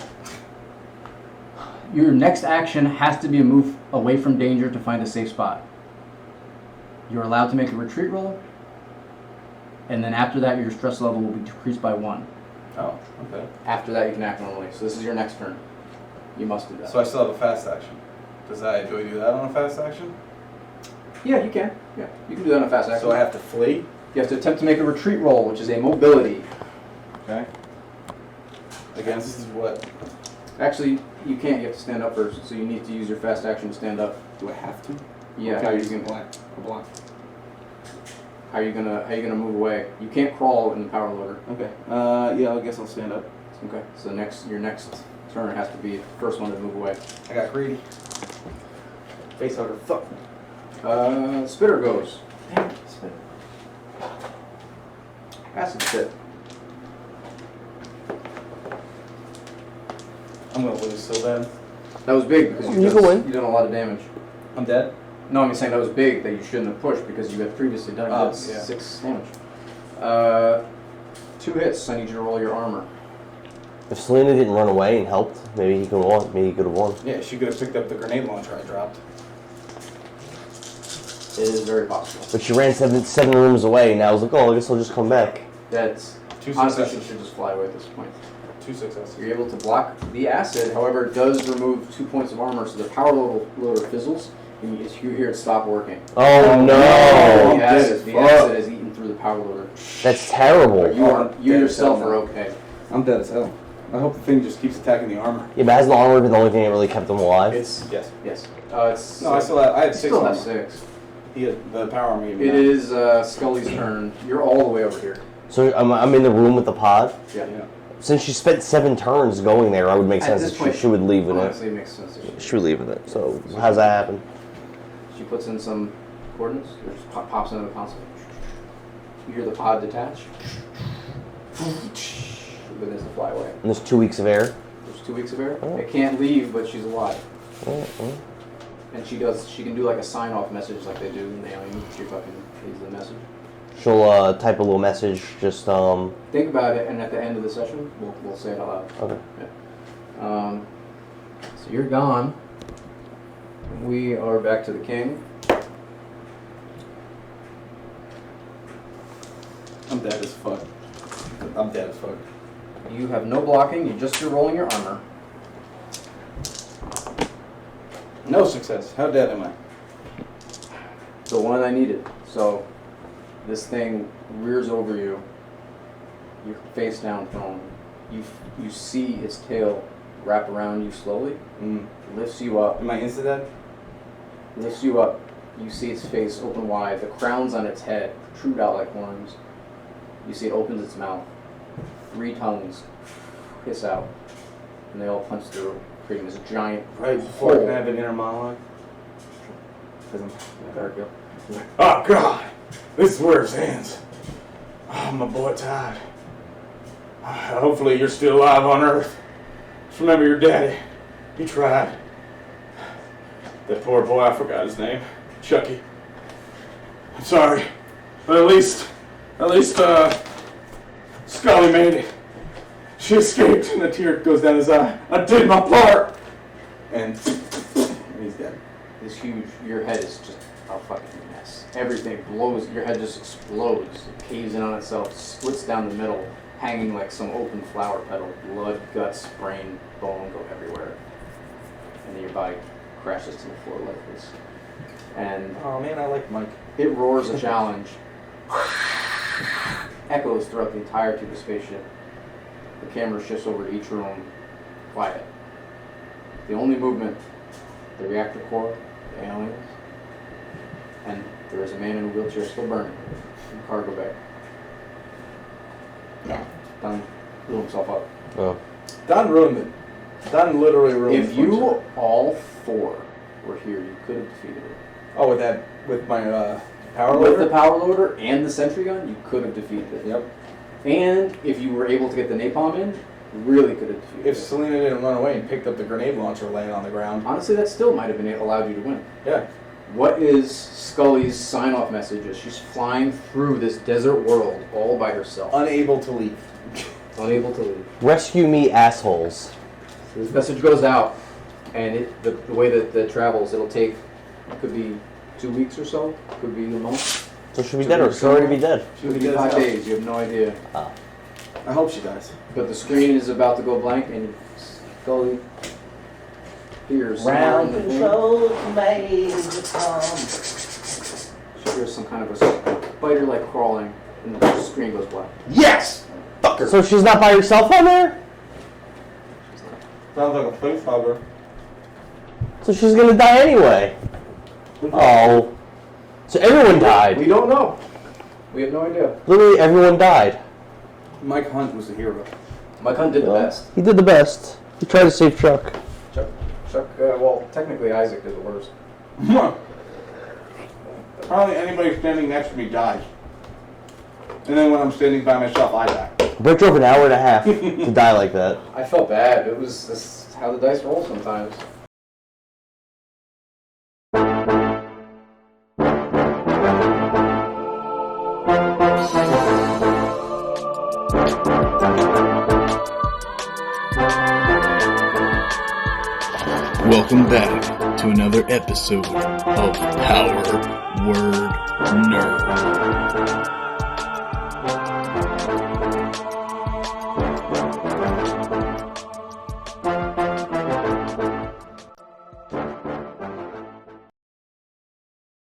Your next action has to be a move away from danger to find a safe spot. You're allowed to make a retreat roll, and then after that, your stress level will be decreased by 1. Oh, okay. After that, you can act normally. So this is your next turn. You must do that. So I still have a fast action. Do I do that on a fast action? Yeah, you can. Yeah, you can do that on a fast action. So I have to flee? You have to attempt to make a retreat roll, which is a mobility. Okay. Against what? Actually, you can't. You have to stand up first. So you need to use your fast action to stand up. Do I have to? Yeah. Okay, How are you using gonna a block. How are you gonna move away? You can't crawl in the power loader. Okay. Yeah, I guess I'll stand up. Okay. So your next turn has to be the first one to move away. I got greedy. Face hugger. Fuck. Spitter goes. Damn it, Spitter. Acid spit. I'm gonna lose so bad. That was big because You can win. You done a lot of damage. I'm dead? No, I'm saying that was big that you shouldn't have pushed because you had previously done Oh, good yeah. 6 damage. 2 hits. I need you to roll your armor. If Selena didn't run away and helped, maybe he could have won. Maybe he could have won. Yeah, she could have picked up the grenade launcher I dropped. It is very possible. But she ran seven rooms away, and I was like, oh, I guess I'll just come back. That's 2 honestly, successes. she should just fly away at this point. 2 successes. You're able to block the acid. However, it does remove 2 points of armor, so the power loader fizzles. And you hear it stop working. Oh no! The acid is eaten through the power loader. That's terrible. You yourself are okay. I'm dead as hell. I hope the thing just keeps attacking the armor. Yeah, but has the armor been the only thing that really kept them alive? It's yes. It's No, I had 6 still armor. have 6. He had the power armor. It is Scully's turn. You're all the way over here. So I'm in the room with the pod? Yeah. Since she spent 7 turns going there, it would make At sense this that point, she would leave with honestly, it. it makes sense. That She would leave with it. So how's that happen? She puts in some coordinates. It just pops into the console. You hear the pod detach. It begins to fly away. And there's 2 weeks of air. There's 2 weeks of air. It can't leave, but she's alive. Oh. And she can do like a sign-off message like they do in Alien. She fucking leaves the message. She'll type a little message, just Think about it, and at the end of the session, we'll say it out loud. Okay. Yeah. So you're gone. We are back to the king. I'm dead as fuck. I'm dead as fuck. You have no blocking. You're rolling your armor. No success. How dead am I? The one I needed. So this thing rears over you. You're face down prone. You see its tail wrap around you slowly. Lifts you up. Am I insta dead? Lifts you up. You see its face open wide. The crowns on its head protrude out like horns. You see it opens its mouth. 3 tongues hiss out, and they all punch through, creating this giant Right before I hole. can have an inner monologue. Because There you oh God, this is where it ends. Oh, my boy Todd. Hopefully you're still alive on Earth. Just remember your daddy. He tried. That poor boy, I forgot his name. Chucky. I'm sorry, but at least, Scully made it. She escaped, and a tear goes down his eye. I did my part. And he's dead. This huge, your head is just a fucking mess. Everything blows, your head just explodes. It caves in on itself, splits down the middle, hanging like some open flower petal. Blood, guts, brain, bone go everywhere. And then your body crashes to the floor like this. And oh man, I like Mike. It roars a challenge. Echoes throughout the entirety of the spaceship. The camera shifts over to each room. Quiet. The only movement, the reactor core, the aliens, and there is a man in a wheelchair still burning in the cargo bay. Don blew himself up. Oh. Don ruined it. Don literally ruined it. If you all 4 were here, you could have defeated it. Oh, with my power With loader? the power loader and the sentry gun, you could have defeated it. Yep. And if you were able to get the napalm in, you really could have defeated If it. Selena didn't run away and picked up the grenade launcher laying on the ground. Honestly, that still might have been allowed you to win. Yeah. What is Scully's sign-off message as she's flying through this desert world all by herself? Unable to leave. Unable to leave. Rescue me, assholes. So this message goes out, and the way that it travels, it'll take, it could be 2 weeks or so, could be a month. So she'll be dead, or she'll already be dead. She'll be 5 days, you have no idea. Oh. I hope she dies. But the screen is about to go blank, and Scully hears Round somewhere in the control made the she hears some kind of a spider-like crawling, and the screen goes black. Yes! Fucker! So she's not by herself on there? Sounds like a face hugger. So she's gonna die anyway. Oh. So everyone died. We don't know. We have no idea. Literally everyone died. Mike Hunt was the hero. Mike Hunt did the best. He did the best. He tried to save Chuck. Chuck, well, technically Isaac did the worst. Hardly anybody standing next to me dies. And then when I'm standing by myself, I die. Brett drove an hour and a half to die like that. I felt bad. It was this how the dice roll sometimes. Welcome back to another episode of Power Word Nerd.